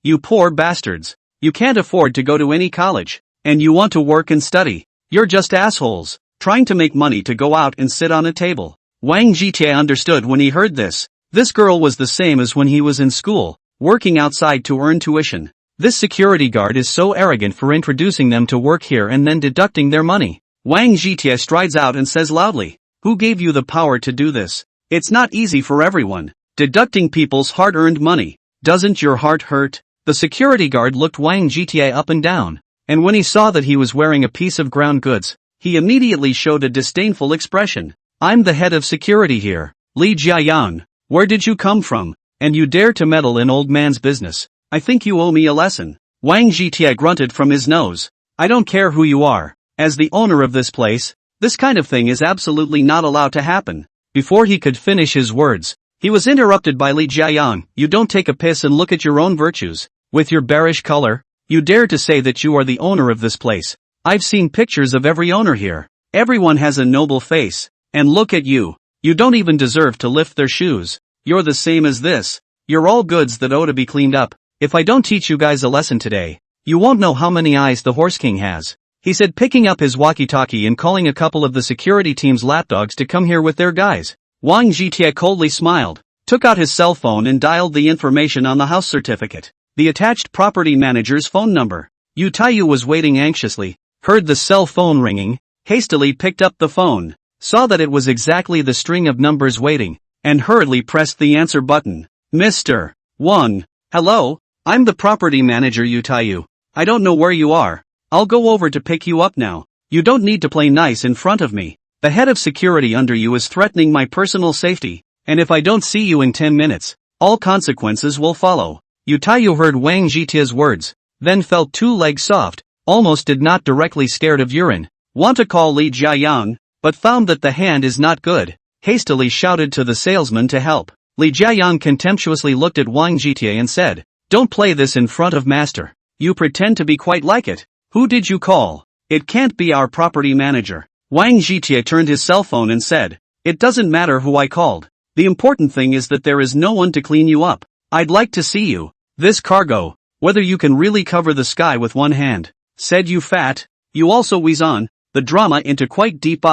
You poor bastards. You can't afford to go to any college, and you want to work and study. You're just assholes, trying to make money to go out and sit on a table." Wang Zhitia understood when he heard this. This girl was the same as when he was in school, working outside to earn tuition. This security guard is so arrogant for introducing them to work here and then deducting their money. Wang Zhitia strides out and says loudly, "Who gave you the power to do this? It's not easy for everyone. Deducting people's hard-earned money. Doesn't your heart hurt?" The security guard looked Wang Zhitia up and down, and when he saw that he was wearing a piece of ground goods, he immediately showed a disdainful expression. "I'm the head of security here, Li Jiayang. Where did you come from? And you dare to meddle in old man's business? I think you owe me a lesson." Wang Zhitia grunted from his nose. "I don't care who you are. As the owner of this place, this kind of thing is absolutely not allowed to happen." Before he could finish his words, he was interrupted by Li Jiayang. "You don't take a piss and look at your own virtues. With your bearish color, you dare to say that you are the owner of this place. I've seen pictures of every owner here. Everyone has a noble face. And look at you. You don't even deserve to lift their shoes. You're the same as this. You're all goods that owe to be cleaned up. If I don't teach you guys a lesson today, you won't know how many eyes the Horse King has," he said, picking up his walkie-talkie and calling a couple of the security team's lapdogs to come here with their guys. Wang Zhitia coldly smiled, took out his cell phone and dialed the information on the house certificate, the attached property manager's phone number. Yu Taiyu was waiting anxiously, heard the cell phone ringing, hastily picked up the phone, saw that it was exactly the string of numbers waiting, and hurriedly pressed the answer button. "Mr. Wang. Hello, I'm the property manager Yu Taiyu. I don't know where you are. I'll go over to pick you up now. You don't need to play nice in front of me. The head of security under you is threatening my personal safety, and if I don't see you in 10 minutes, all consequences will follow." Yu Taiyu heard Wang Zhitia's words, then felt two legs soft, almost did not directly scared of urine. Want to call Li Jiayang, but found that the hand is not good, hastily shouted to the salesman to help. Li Jiayang contemptuously looked at Wang Zhitia and said, "Don't play this in front of master. You pretend to be quite like it. Who did you call? It can't be our property manager." Wang Zhitia turned his cell phone and said, "It doesn't matter who I called. The important thing is that there is no one to clean you up. I'd like to see you. This cargo, whether you can really cover the sky with one hand." Said you fat, you also wheeze on, the drama into quite deep.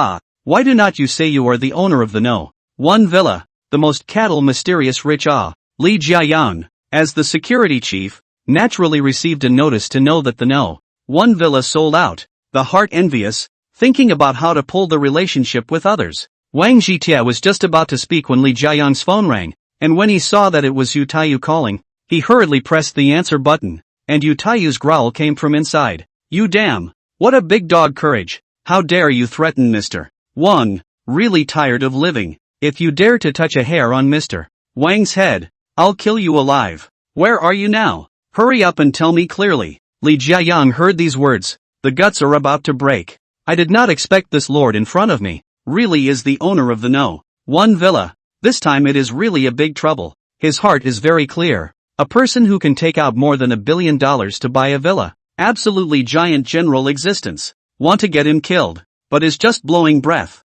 Why do not you say you are the owner of the No. 1 villa, the most cattle mysterious rich Li Jiayang, as the security chief, naturally received a notice to know that the No. 1 villa sold out, the heart envious, thinking about how to pull the relationship with others. Wang Zhitia was just about to speak when Li Jiayang's phone rang, and when he saw that it was Yu Taiyu calling, he hurriedly pressed the answer button, and Yu Taiyu's growl came from inside. "You damn! What a big dog courage! How dare you threaten Mr. Wang? Really tired of living. If you dare to touch a hair on Mr. Wang's head, I'll kill you alive. Where are you now? Hurry up and tell me clearly." Li Jiayang heard these words. The guts are about to break. I did not expect this lord in front of me. Really is the owner of the No. 1 villa. This time it is really a big trouble. His heart is very clear. A person who can take out more than $1 billion to buy a villa. Absolutely giant general existence. Want to get him killed, but is just blowing breath.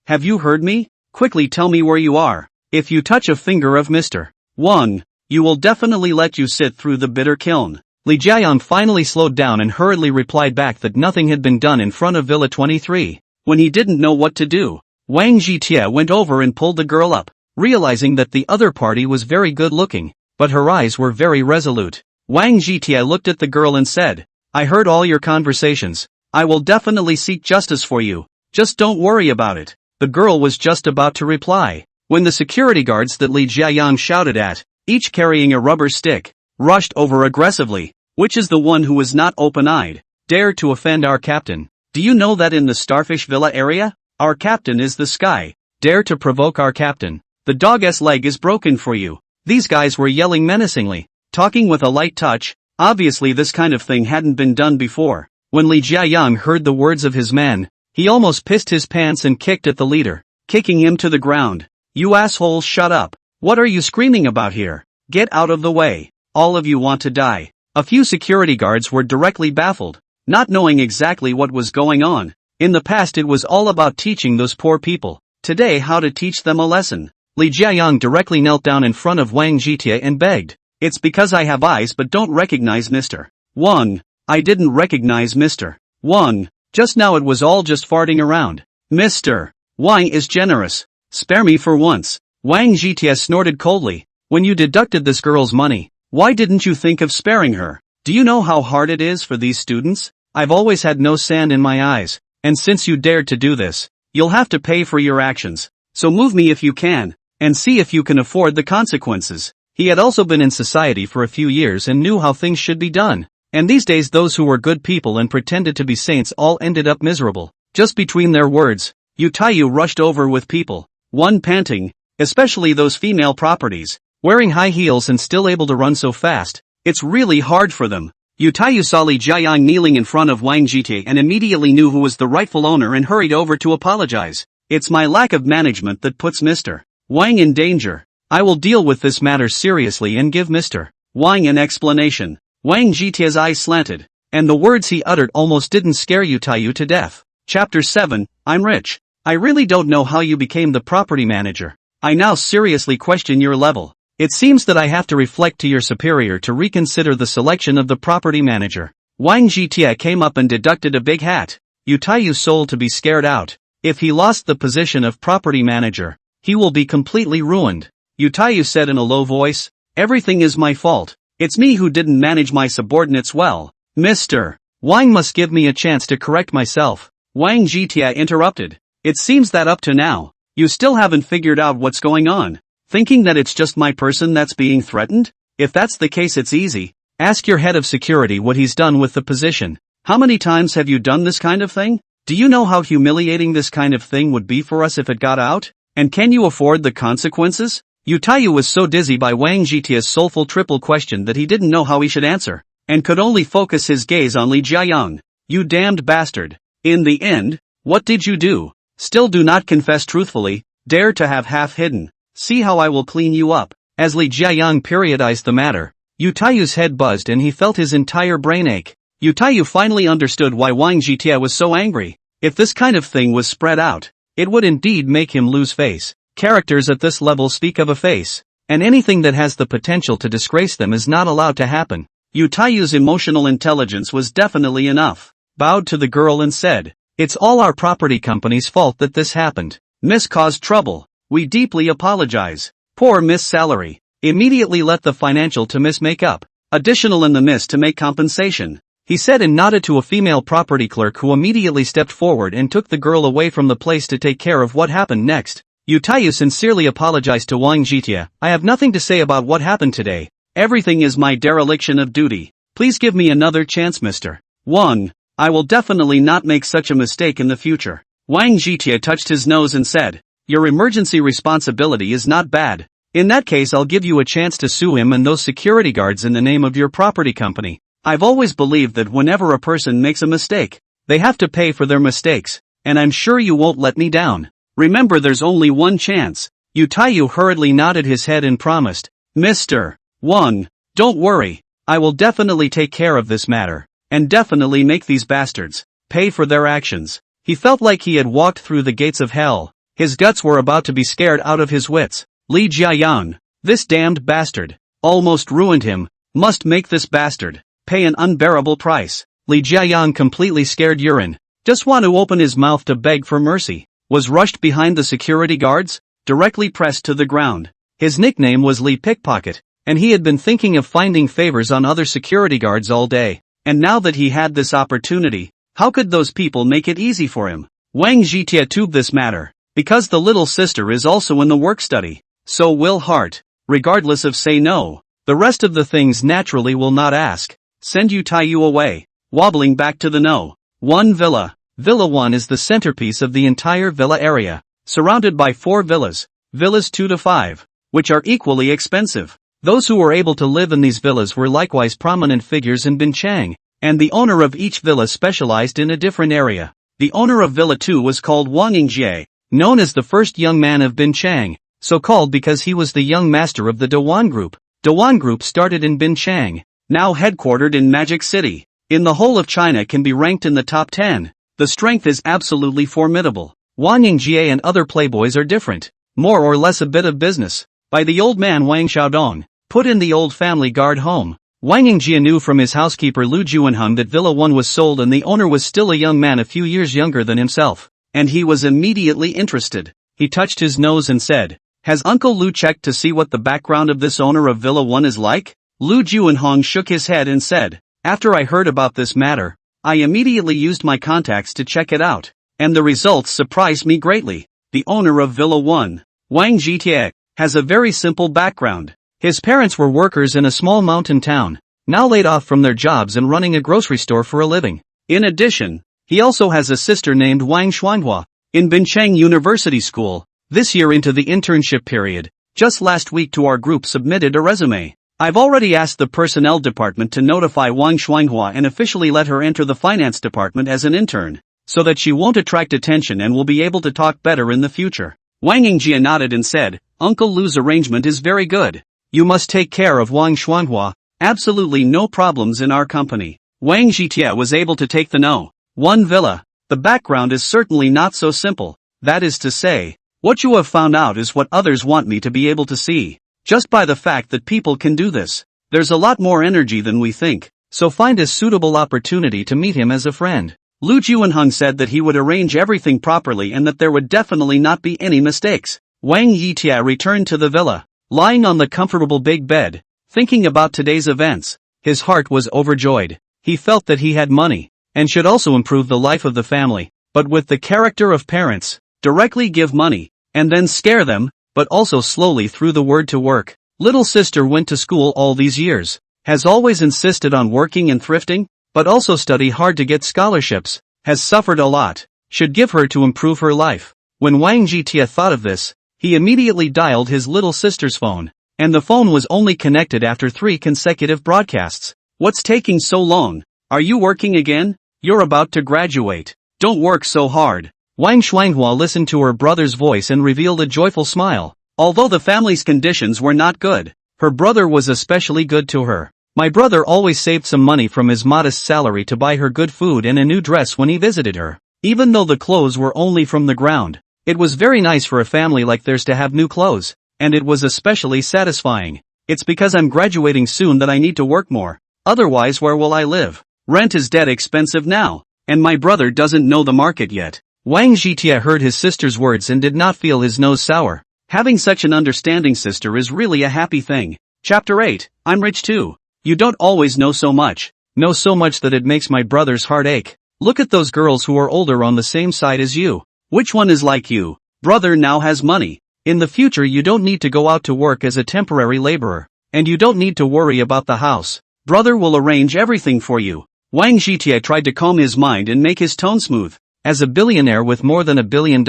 Have you heard me? Quickly tell me where you are. If you touch a finger of Mr. Wang, you will definitely let you sit through the bitter kiln. Li Jiayang finally slowed down and hurriedly replied back that nothing had been done in front of Villa 23. When he didn't know what to do, Wang Jitie went over and pulled the girl up, realizing that the other party was very good looking, but her eyes were very resolute. Wang Jitie looked at the girl and said, I heard all your conversations. I will definitely seek justice for you. Just don't worry about it. The girl was just about to reply, when the security guards that Li Jiayang shouted at, each carrying a rubber stick, rushed over aggressively. Which is the one who is not open-eyed? Dare to offend our captain. Do you know that in the Starfish Villa area, our captain is the sky? Dare to provoke our captain. The dog's leg is broken for you. These guys were yelling menacingly, talking with a light touch. Obviously this kind of thing hadn't been done before. When Li Jiayang heard the words of his men, he almost pissed his pants and kicked at the leader, kicking him to the ground. You assholes, shut up. What are you screaming about here? Get out of the way. All of you want to die. A few security guards were directly baffled, not knowing exactly what was going on. In the past it was all about teaching those poor people. Today how to teach them a lesson. Li Jiayang directly knelt down in front of Wang Jitie and begged. It's because I have eyes but don't recognize Mr. Wang. I didn't recognize Mr. Wang. Just now it was all just farting around. Mr. Wang is generous. Spare me for once. Wang Jitie snorted coldly. When you deducted this girl's money, why didn't you think of sparing her? Do you know how hard it is for these students? I've always had no sand in my eyes, and since you dared to do this, you'll have to pay for your actions. So move me if you can, and see if you can afford the consequences. He had also been in society for a few years and knew how things should be done. And these days those who were good people and pretended to be saints all ended up miserable. Just between their words, Yu Taiyu rushed over with people, one panting, especially those female properties. Wearing high heels and still able to run so fast, it's really hard for them. Yu Taiyu saw Li Jiayang kneeling in front of Wang Jitie and immediately knew who was the rightful owner and hurried over to apologize. It's my lack of management that puts Mr. Wang in danger. I will deal with this matter seriously and give Mr. Wang an explanation. Wang Jitie's eyes slanted, and the words he uttered almost didn't scare Yu Taiyu to death. Chapter 7, I'm rich. I really don't know how you became the property manager. I now seriously question your level. It seems that I have to reflect to your superior to reconsider the selection of the property manager. Wang Jitie came up and deducted a big hat. Yu Taiyu's soul to be scared out. If he lost the position of property manager, he will be completely ruined. Yu Taiyu said in a low voice, everything is my fault. It's me who didn't manage my subordinates well. Mr. Wang must give me a chance to correct myself. Wang Jitie interrupted. It seems that up to now, you still haven't figured out what's going on. Thinking that it's just my person that's being threatened? If that's the case it's easy. Ask your head of security what he's done with the position. How many times have you done this kind of thing? Do you know how humiliating this kind of thing would be for us if it got out? And can you afford the consequences? Yu Taiyu was so dizzy by Wang Jitie's soulful triple question that he didn't know how he should answer, and could only focus his gaze on Li Jiayang. You damned bastard. In the end, what did you do? Still do not confess truthfully, dare to have half hidden. See how I will clean you up. As Li Jiayang periodized the matter, Yu Taiyu's head buzzed and he felt his entire brain ache. Yu Taiyu finally understood why Wang Jitie was so angry. If this kind of thing was spread out, it would indeed make him lose face. Characters at this level speak of a face, and anything that has the potential to disgrace them is not allowed to happen. Yu Taiyu's emotional intelligence was definitely enough. Bowed to the girl and said, it's all our property company's fault that this happened. Miss caused trouble. We deeply apologize. Poor Miss Salary. Immediately let the financial to Miss make up. Additional in the Miss to make compensation. He said and nodded to a female property clerk who immediately stepped forward and took the girl away from the place to take care of what happened next. Yu Taiyu sincerely apologized to Wang Jitie. I have nothing to say about what happened today. Everything is my dereliction of duty. Please give me another chance, Mr. Wang. I will definitely not make such a mistake in the future. Wang Jitie touched his nose and said, your emergency responsibility is not bad. In that case I'll give you a chance to sue him and those security guards in the name of your property company. I've always believed that whenever a person makes a mistake, they have to pay for their mistakes, and I'm sure you won't let me down. Remember there's only one chance. Yu Taiyu hurriedly nodded his head and promised, Mr. Wang, don't worry, I will definitely take care of this matter, and definitely make these bastards pay for their actions. He felt like he had walked through the gates of hell. His guts were about to be scared out of his wits. Li Jiayang, this damned bastard, almost ruined him, must make this bastard pay an unbearable price. Li Jiayang completely scared urine, just want to open his mouth to beg for mercy. was rushed behind the security guards, directly pressed to the ground. His nickname was Lee Pickpocket, and he had been thinking of finding favors on other security guards all day. And now that he had this opportunity, how could those people make it easy for him? Wang Zhitie tubed this matter, because the little sister is also in the work study. So will heart, regardless of say no. The rest of the things naturally will not ask. Send you tie you away. Wobbling back to the no. 1 villa. Villa 1 is the centerpiece of the entire villa area, surrounded by 4 villas, villas 2 to 5, which are equally expensive. Those who were able to live in these villas were likewise prominent figures in Binchang, and the owner of each villa specialized in a different area. The owner of Villa 2 was called Wang Yingjie, known as the first young man of Binchang, so called because he was the young master of the Dewan Group. Dewan Group started in Binchang, now headquartered in Magic City, in the whole of China can be ranked in the top 10. The strength is absolutely formidable. Wang Yingjie and other playboys are different, more or less a bit of business. By the old man Wang Xiaodong, put in the old family guard home. Wang Yingjie knew from his housekeeper Lu Juanheng that Villa 1 was sold and the owner was still a young man a few years younger than himself, and he was immediately interested. He touched his nose and said, "Has Uncle Lu checked to see what the background of this owner of Villa 1 is like?" Lu Juanheng shook his head and said, "After I heard about this matter, I immediately used my contacts to check it out, and the results surprised me greatly. The owner of Villa 1, Wang Zhitie, has a very simple background. His parents were workers in a small mountain town, now laid off from their jobs and running a grocery store for a living. In addition, he also has a sister named Wang Xuanhua, in Binchang University School, this year into the internship period. Just last week to our group submitted a resume. I've already asked the personnel department to notify Wang Xuanhua and officially let her enter the finance department as an intern, so that she won't attract attention and will be able to talk better in the future." Wang Yingjie nodded and said, "Uncle Lu's arrangement is very good. You must take care of Wang Xuanhua, absolutely no problems in our company." Wang Zhitie was able to take the no. 1 villa. The background is certainly not so simple, that is to say, what you have found out is what others want me to be able to see. Just by the fact that people can do this, there's a lot more energy than we think, so find a suitable opportunity to meet him as a friend. Lu Juanheng said that he would arrange everything properly and that there would definitely not be any mistakes. Wang Yitia returned to the villa, lying on the comfortable big bed, thinking about today's events. His heart was overjoyed. He felt that he had money, and should also improve the life of the family, but with the character of parents, directly give money, and then scare them, but also slowly through the word to work. Little sister went to school all these years, has always insisted on working and thrifting, but also study hard to get scholarships, has suffered a lot, should give her to improve her life. When Wang Jitia thought of this, he immediately dialed his little sister's phone, and the phone was only connected after 3 consecutive broadcasts. "What's taking so long? Are you working again? You're about to graduate. Don't work so hard." Wang Xuanhua listened to her brother's voice and revealed a joyful smile. Although the family's conditions were not good, her brother was especially good to her. "My brother always saved some money from his modest salary to buy her good food and a new dress when he visited her. Even though the clothes were only from the ground, it was very nice for a family like theirs to have new clothes, and it was especially satisfying. It's because I'm graduating soon that I need to work more. Otherwise, where will I live? Rent is dead expensive now, and my brother doesn't know the market yet." Wang Jitia heard his sister's words and did not feel his nose sour. Having such an understanding sister is really a happy thing. Chapter 8, I'm rich too. You don't always know so much that it makes my brother's heart ache. Look at those girls who are older on the same side as you. Which one is like you? Brother now has money. In the future you don't need to go out to work as a temporary laborer. And you don't need to worry about the house. Brother will arrange everything for you. Wang Jitia tried to calm his mind and make his tone smooth. As a billionaire with more than $1 billion,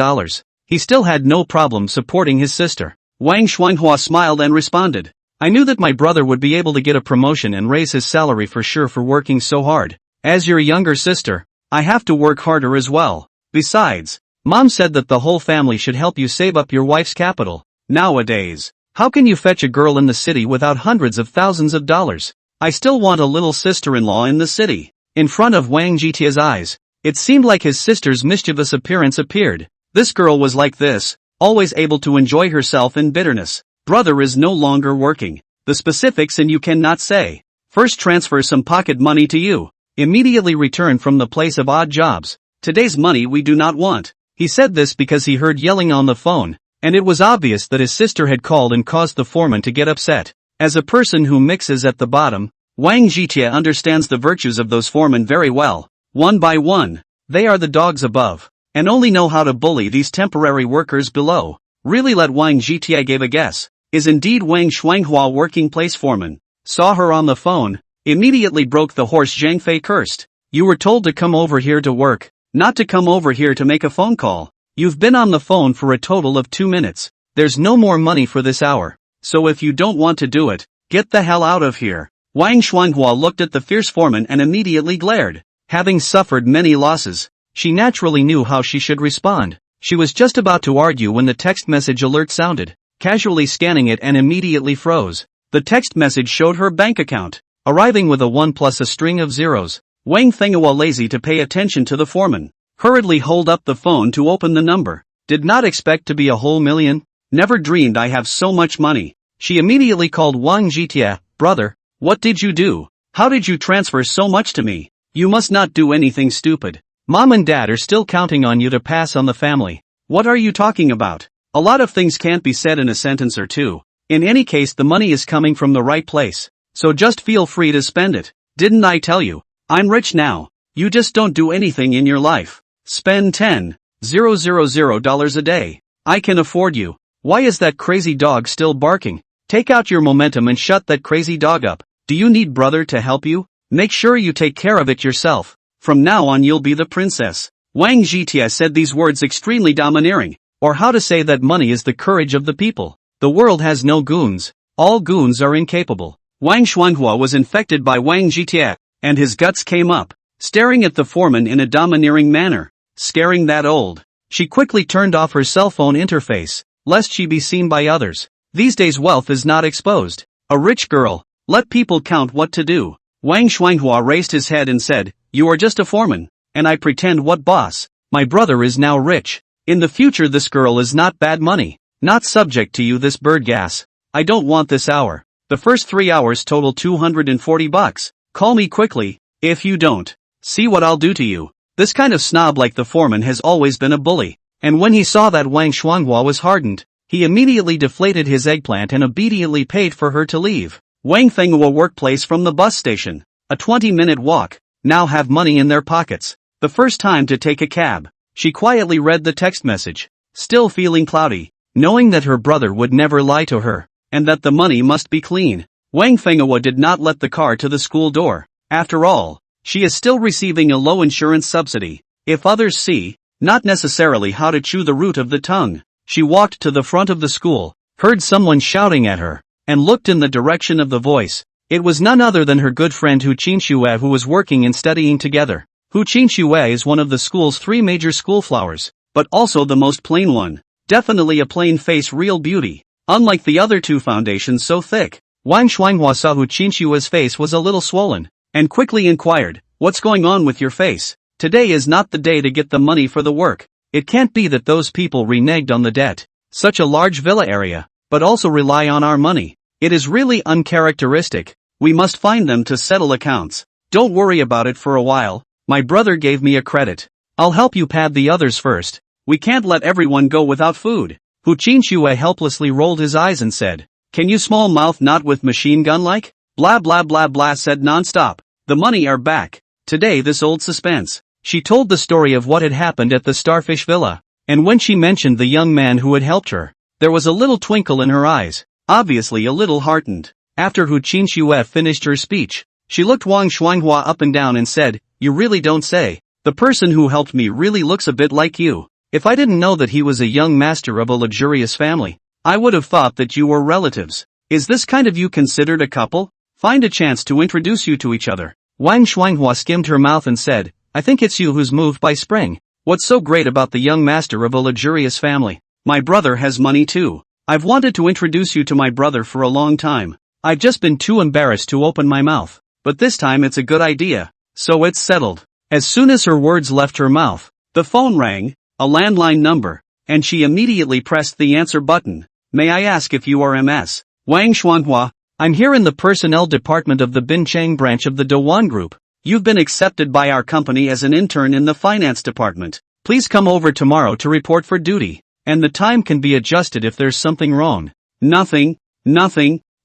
he still had no problem supporting his sister. Wang Xuanhua smiled and responded, "I knew that my brother would be able to get a promotion and raise his salary for sure for working so hard. As your younger sister, I have to work harder as well. Besides, Mom said that the whole family should help you save up your wife's capital. Nowadays, how can you fetch a girl in the city without hundreds of thousands of dollars? I still want a little sister-in-law in the city." In front of Wang Jitia's eyes, it seemed like his sister's mischievous appearance appeared. This girl was like this, always able to enjoy herself in bitterness. Brother is no longer working. The specifics and you cannot say. First transfer some pocket money to you. Immediately return from the place of odd jobs. Today's money we do not want. He said this because he heard yelling on the phone, and it was obvious that his sister had called and caused the foreman to get upset. As a person who mixes at the bottom, Wang Zhitia understands the virtues of those foremen very well. One by one, they are the dogs above, and only know how to bully these temporary workers below. Really let Wang Zhitia give a guess. Is indeed Wang Shuanghua working place foreman. Saw her on the phone, immediately broke the horse. Zhang Fei cursed. You were told to come over here to work, not to come over here to make a phone call. You've been on the phone for a total of 2 minutes. There's no more money for this hour. So if you don't want to do it, get the hell out of here. Wang Shuanghua looked at the fierce foreman and immediately glared. Having suffered many losses, she naturally knew how she should respond. She was just about to argue when the text message alert sounded, casually scanning it and immediately froze. The text message showed her bank account, arriving with a 1 plus a string of zeros. Wang Fenghua, lazy to pay attention to the foreman, hurriedly hold up the phone to open the number. Did not expect to be a whole million. Never dreamed I have so much money. She immediately called Wang Zhitia. Brother, what did you do? How did you transfer so much to me? You must not do anything stupid. Mom and Dad are still counting on you to pass on the family. What are you talking about? A lot of things can't be said in a sentence or two. In any case, the money is coming from the right place, so just feel free to spend it. Didn't I tell you? I'm rich now. You just don't do anything in your life. Spend $10,000 a day. I can afford you. Why is that crazy dog still barking? Take out your momentum and shut that crazy dog up. Do you need brother to help you? Make sure you take care of it yourself. From now on you'll be the princess. Wang Zhitia said these words extremely domineering, or how to say that money is the courage of the people. The world has no goons. All goons are incapable. Wang Shuanghua was infected by Wang Zhitia, and his guts came up, staring at the foreman in a domineering manner, scaring that old. She quickly turned off her cell phone interface, lest she be seen by others. These days wealth is not exposed. A rich girl, let people count what to do. Wang Shuanghua raised his head and said, you are just a foreman, and I pretend what boss. My brother is now rich. In the future this girl is not bad money, not subject to you this bird gas. I don't want this hour. The first 3 hours total $240. Call me quickly, if you don't. See what I'll do to you. This kind of snob like the foreman has always been a bully, and when he saw that Wang Shuanghua was hardened, he immediately deflated his eggplant and obediently paid for her to leave. Wang Fenghua workplace from the bus station. A 20-minute walk. Now have money in their pockets. The first time to take a cab. She quietly read the text message. Still feeling cloudy, knowing that her brother would never lie to her, and that the money must be clean. Wang Fenghua did not let the car to the school door. After all, she is still receiving a low insurance subsidy. If others see, not necessarily how to chew the root of the tongue. She walked to the front of the school, heard someone shouting at her, and looked in the direction of the voice. It was none other than her good friend Hu Qinxue, who was working and studying together. Hu Qinxue is one of the school's 3 major school flowers, but also the most plain one. Definitely a plain face, real beauty. Unlike the other 2 foundations so thick. Wang Shuanghua saw Hu Qinxue's face was a little swollen, and quickly inquired, what's going on with your face? Today is not the day to get the money for the work. It can't be that those people reneged on the debt. Such a large villa area, but also rely on our money. It is really uncharacteristic. We must find them to settle accounts. Don't worry about it for a while. My brother gave me a credit. I'll help you pad the others first. We can't let everyone go without food. Hu Qinxue helplessly rolled his eyes and said, can you small mouth not with machine gun like? Blah blah blah blah said non-stop. The money are back. Today this old suspense. She told the story of what had happened at the Starfish Villa, and when she mentioned the young man who had helped her, there was a little twinkle in her eyes, obviously a little heartened. After Hu Qinxue finished her speech, she looked Wang Shuanghua up and down and said, you really don't say. The person who helped me really looks a bit like you. If I didn't know that he was a young master of a luxurious family, I would have thought that you were relatives. Is this kind of you considered a couple? Find a chance to introduce you to each other. Wang Shuanghua skimmed her mouth and said, I think it's you who's moved by spring. What's so great about the young master of a luxurious family? My brother has money too. I've wanted to introduce you to my brother for a long time. I've just been too embarrassed to open my mouth. But this time it's a good idea. So it's settled. As soon as her words left her mouth, the phone rang, a landline number, and she immediately pressed the answer button. May I ask if you are Ms. Wang Shuanghua? I'm here in the personnel department of the Binchang branch of the Dewan Group. You've been accepted by our company as an intern in the finance department. Please come over tomorrow to report for duty. And the time can be adjusted if there's something wrong. Nothing.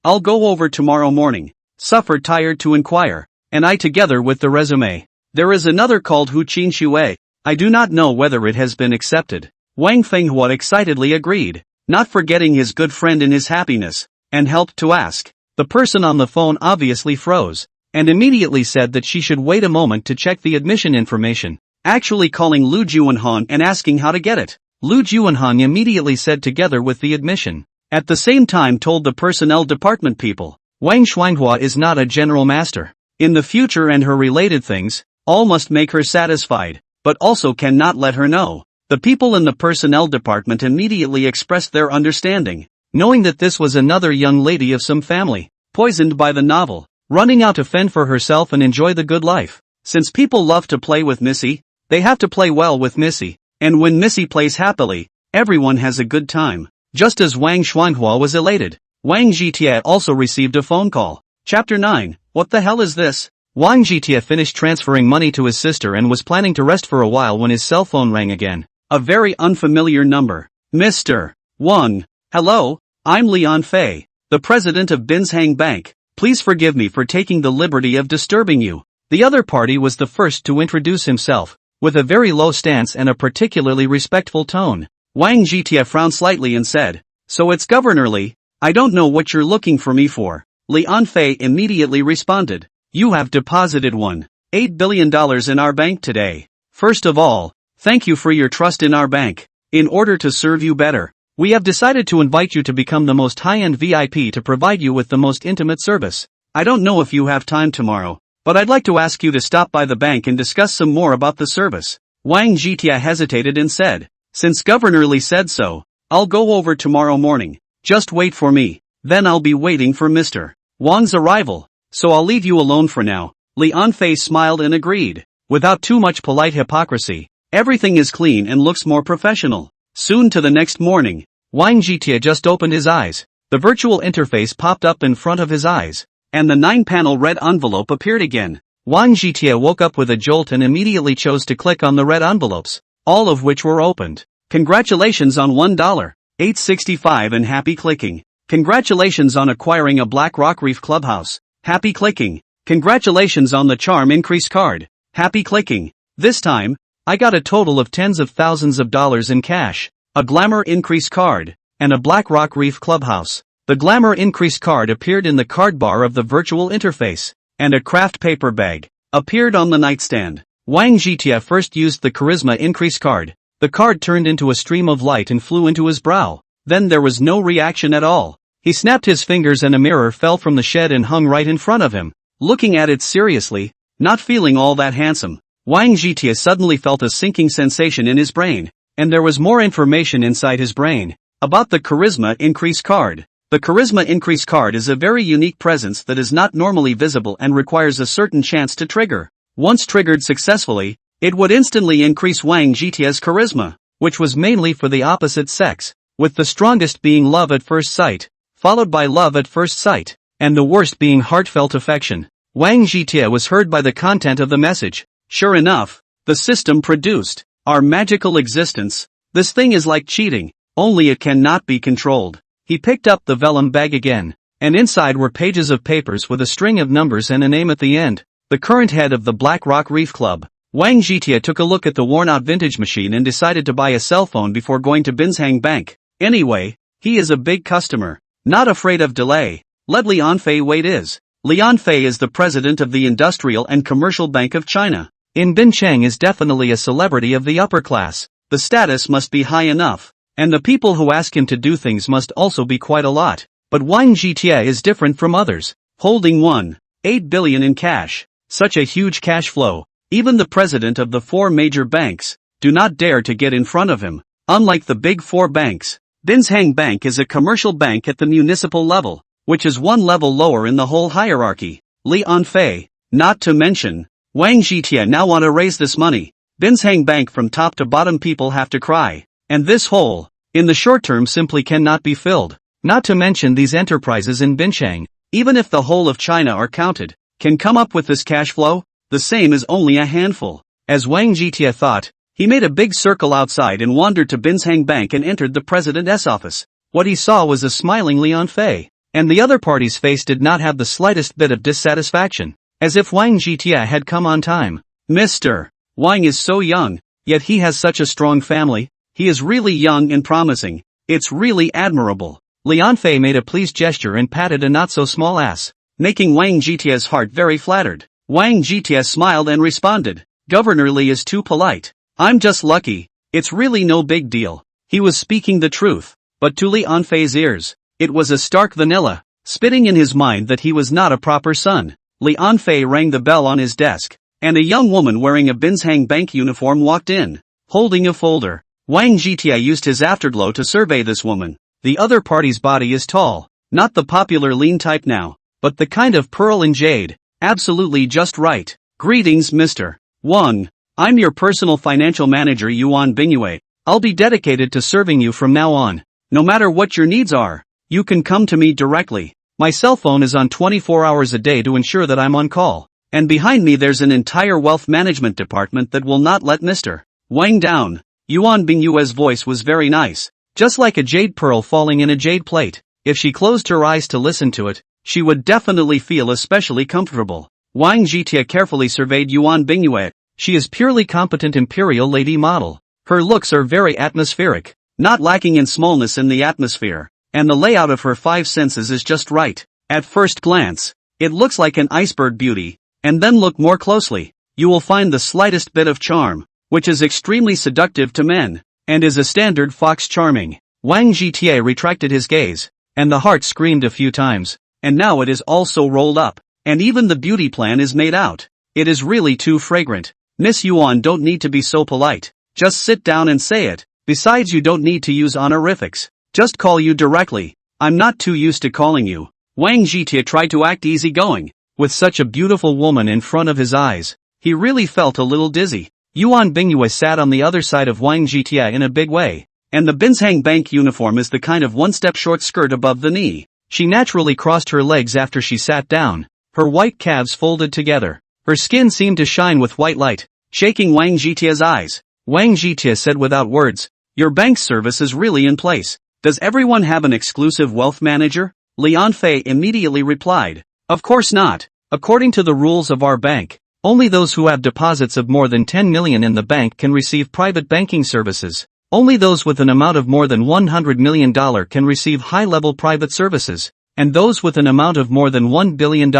I'll go over tomorrow morning. Suffer tired to inquire. And I together with the resume. There is another called Hu Qin Shui. I do not know whether it has been accepted. Wang Fenghua excitedly agreed, not forgetting his good friend in his happiness, and helped to ask. The person on the phone obviously froze, and immediately said that she should wait a moment to check the admission information, actually calling Lu Juanhan and asking how to get it. Lu Juanhan immediately said together with the admission. At the same time told the personnel department people, Wang Xuanhua is not a general master. In the future and her related things, all must make her satisfied, but also cannot let her know. The people in the personnel department immediately expressed their understanding, knowing that this was another young lady of some family, poisoned by the novel, running out to fend for herself and enjoy the good life. Since people love to play with Missy, they have to play well with Missy, and when Missy plays happily, everyone has a good time. Just as Wang Xuanhua was elated, Wang Jitie also received a phone call. Chapter 9, What the hell is this? Wang Jitie finished transferring money to his sister and was planning to rest for a while when his cell phone rang again. A very unfamiliar number. Mr. Wang. Hello, I'm Leon Fei, the president of Binshang Bank. Please forgive me for taking the liberty of disturbing you. The other party was the first to introduce himself, with a very low stance and a particularly respectful tone. Wang Jitie frowned slightly and said, So it's Governor Li, I don't know what you're looking for me for. Leon Fei immediately responded, You have deposited $1.8 billion in our bank today. First of all, thank you for your trust in our bank. In order to serve you better, we have decided to invite you to become the most high-end VIP to provide you with the most intimate service. I don't know if you have time tomorrow, but I'd like to ask you to stop by the bank and discuss some more about the service. Wang Jitie hesitated and said, Since Governor Li said so, I'll go over tomorrow morning. Just wait for me, then I'll be waiting for Mr. Wang's arrival, so I'll leave you alone for now. Leon Fei smiled and agreed, without too much polite hypocrisy. Everything is clean and looks more professional. Soon to the next morning, Wang Jitie just opened his eyes. The virtual interface popped up in front of his eyes, and the 9-panel red envelope appeared again. Wang Jitie woke up with a jolt and immediately chose to click on the red envelopes, all of which were opened. Congratulations on $1.865 and happy clicking. Congratulations on acquiring a Black Rock Reef Clubhouse. Happy clicking. Congratulations on the Charm Increase card. Happy clicking. This time, I got a total of tens of thousands of dollars in cash, a Glamour Increase card, and a Black Rock Reef Clubhouse. The Glamour Increase card appeared in the card bar of the virtual interface, and a craft paper bag appeared on the nightstand. Wang Jitie first used the Charisma Increase card. The card turned into a stream of light and flew into his brow. Then there was no reaction at all. He snapped his fingers and a mirror fell from the shed and hung right in front of him. Looking at it seriously, not feeling all that handsome, Wang Jitie suddenly felt a sinking sensation in his brain, and there was more information inside his brain about the Charisma Increase card. The Charisma Increase card is a very unique presence that is not normally visible and requires a certain chance to trigger. Once triggered successfully, it would instantly increase Wang Jitie's charisma, which was mainly for the opposite sex, with the strongest being love at first sight, followed by love at first sight, and the worst being heartfelt affection. Wang Jitie was heard by the content of the message. Sure enough, the system produced our magical existence. This thing is like cheating, only it cannot be controlled. He picked up the vellum bag again, and inside were pages of papers with a string of numbers and a name at the end. The current head of the Black Rock Reef Club. Wang Jitie took a look at the worn-out vintage machine and decided to buy a cell phone before going to Binshang Bank. Anyway, he is a big customer, not afraid of delay. Let Leon Fei wait is. Leon Fei is the president of the Industrial and Commercial Bank of China. In Binshang is definitely a celebrity of the upper class. The status must be high enough, and the people who ask him to do things must also be quite a lot. But Wang Jitie is different from others, holding $1.8 billion in cash. Such a huge cash flow, even the president of the 4 major banks do not dare to get in front of him. Unlike the big 4 banks, Binshang Bank is a commercial bank at the municipal level, which is one level lower in the whole hierarchy. Leon Fei, not to mention, Wang Jitie now want to raise this money. Binshang Bank from top to bottom people have to cry, and this hole, in the short term simply cannot be filled. Not to mention these enterprises in Binshang, even if the whole of China are counted, can come up with this cash flow. The same is only a handful. As Wang Jitie thought, He made a big circle outside and wandered to Binshang Bank and entered the president's office. What he saw was a smiling Lian Fei, and the other party's face did not have the slightest bit of dissatisfaction, as if Wang Jitia had come on time. Mr. Wang is so young, yet he has such a strong family. He is really young and promising. It's really admirable. Lian Fei made a pleased gesture and patted a not-so-small ass, making Wang Jitia's heart very flattered. Wang Jitia smiled and responded, Governor Li is too polite. I'm just lucky. It's really no big deal. He was speaking the truth, but to Lian Fei's ears, it was a stark vanilla, spitting in his mind that he was not a proper son. Lian Fei rang the bell on his desk, and a young woman wearing a Binshang Bank uniform walked in, holding a folder. Wang Jitia used his afterglow to survey this woman. The other party's body is tall, not the popular lean type now, but the kind of pearl and jade, absolutely just right. Greetings, Mr. Wang. I'm your personal financial manager Yuan Bingyue. I'll be dedicated to serving you from now on. No matter what your needs are, you can come to me directly. My cell phone is on 24 hours a day to ensure that I'm on call. And behind me there's an entire wealth management department that will not let Mr. Wang down. Yuan Bingyue's voice was very nice, just like a jade pearl falling in a jade plate. If she closed her eyes to listen to it, she would definitely feel especially comfortable. Wang Jitia carefully surveyed Yuan Bingyue. She is purely competent imperial lady model. Her looks are very atmospheric, not lacking in smallness in the atmosphere, and the layout of her five senses is just right. At first glance, it looks like an iceberg beauty, and then look more closely, you will find the slightest bit of charm, which is extremely seductive to men, and is a standard fox charming. Wang Jitia retracted his gaze, and the heart screamed a few times, and now it is also rolled up, and even the beauty plan is made out. It is really too fragrant. Miss Yuan don't need to be so polite, just sit down and say it. Besides you don't need to use honorifics, just call you directly. I'm not too used to calling you. Wang Jitia tried to act easygoing. With such a beautiful woman in front of his eyes, he really felt a little dizzy. Yuan Bingyue sat on the other side of Wang Jitia in a big way, and the Binshang Bank uniform is the kind of one-step short skirt above the knee. She naturally crossed her legs after she sat down, her white calves folded together. Her skin seemed to shine with white light, shaking Wang Jitia's eyes. Wang Jitia said without words, Your bank service is really in place. Does everyone have an exclusive wealth manager? Lian Fei immediately replied, Of course not. According to the rules of our bank, only those who have deposits of more than 10 million in the bank can receive private banking services. Only those with an amount of more than $100 million can receive high-level private services, and those with an amount of more than $1 billion,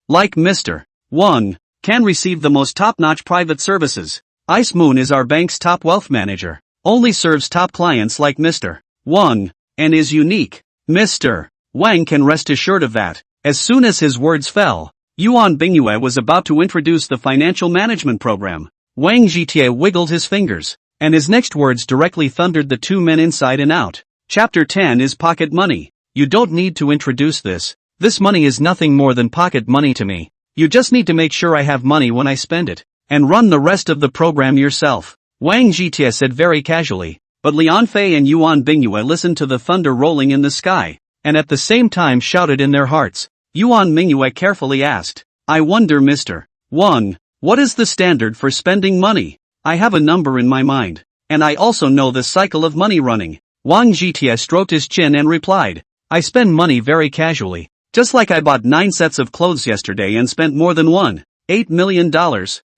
like Mr. Wang, can receive the most top-notch private services. Ice Moon is our bank's top wealth manager, only serves top clients like Mr. Wang, and is unique. Mr. Wang can rest assured of that. As soon as his words fell, Yuan Bingyue was about to introduce the financial management program. Wang Jitia wiggled his fingers, and his next words directly thundered the two men inside and out. Chapter 10 is pocket money. You don't need to introduce this. This money is nothing more than pocket money to me. You just need to make sure I have money when I spend it, and run the rest of the program yourself. Wang Jitia said very casually, but Lian Fei and Yuan Bingyue listened to the thunder rolling in the sky, and at the same time shouted in their hearts. Yuan Bingyue carefully asked, I wonder Mr. Wang, what is the standard for spending money? I have a number in my mind, and I also know the cycle of money running. Wang Jitia stroked his chin and replied, I spend money very casually, just like I bought 9 sets of clothes yesterday and spent more than $8 million,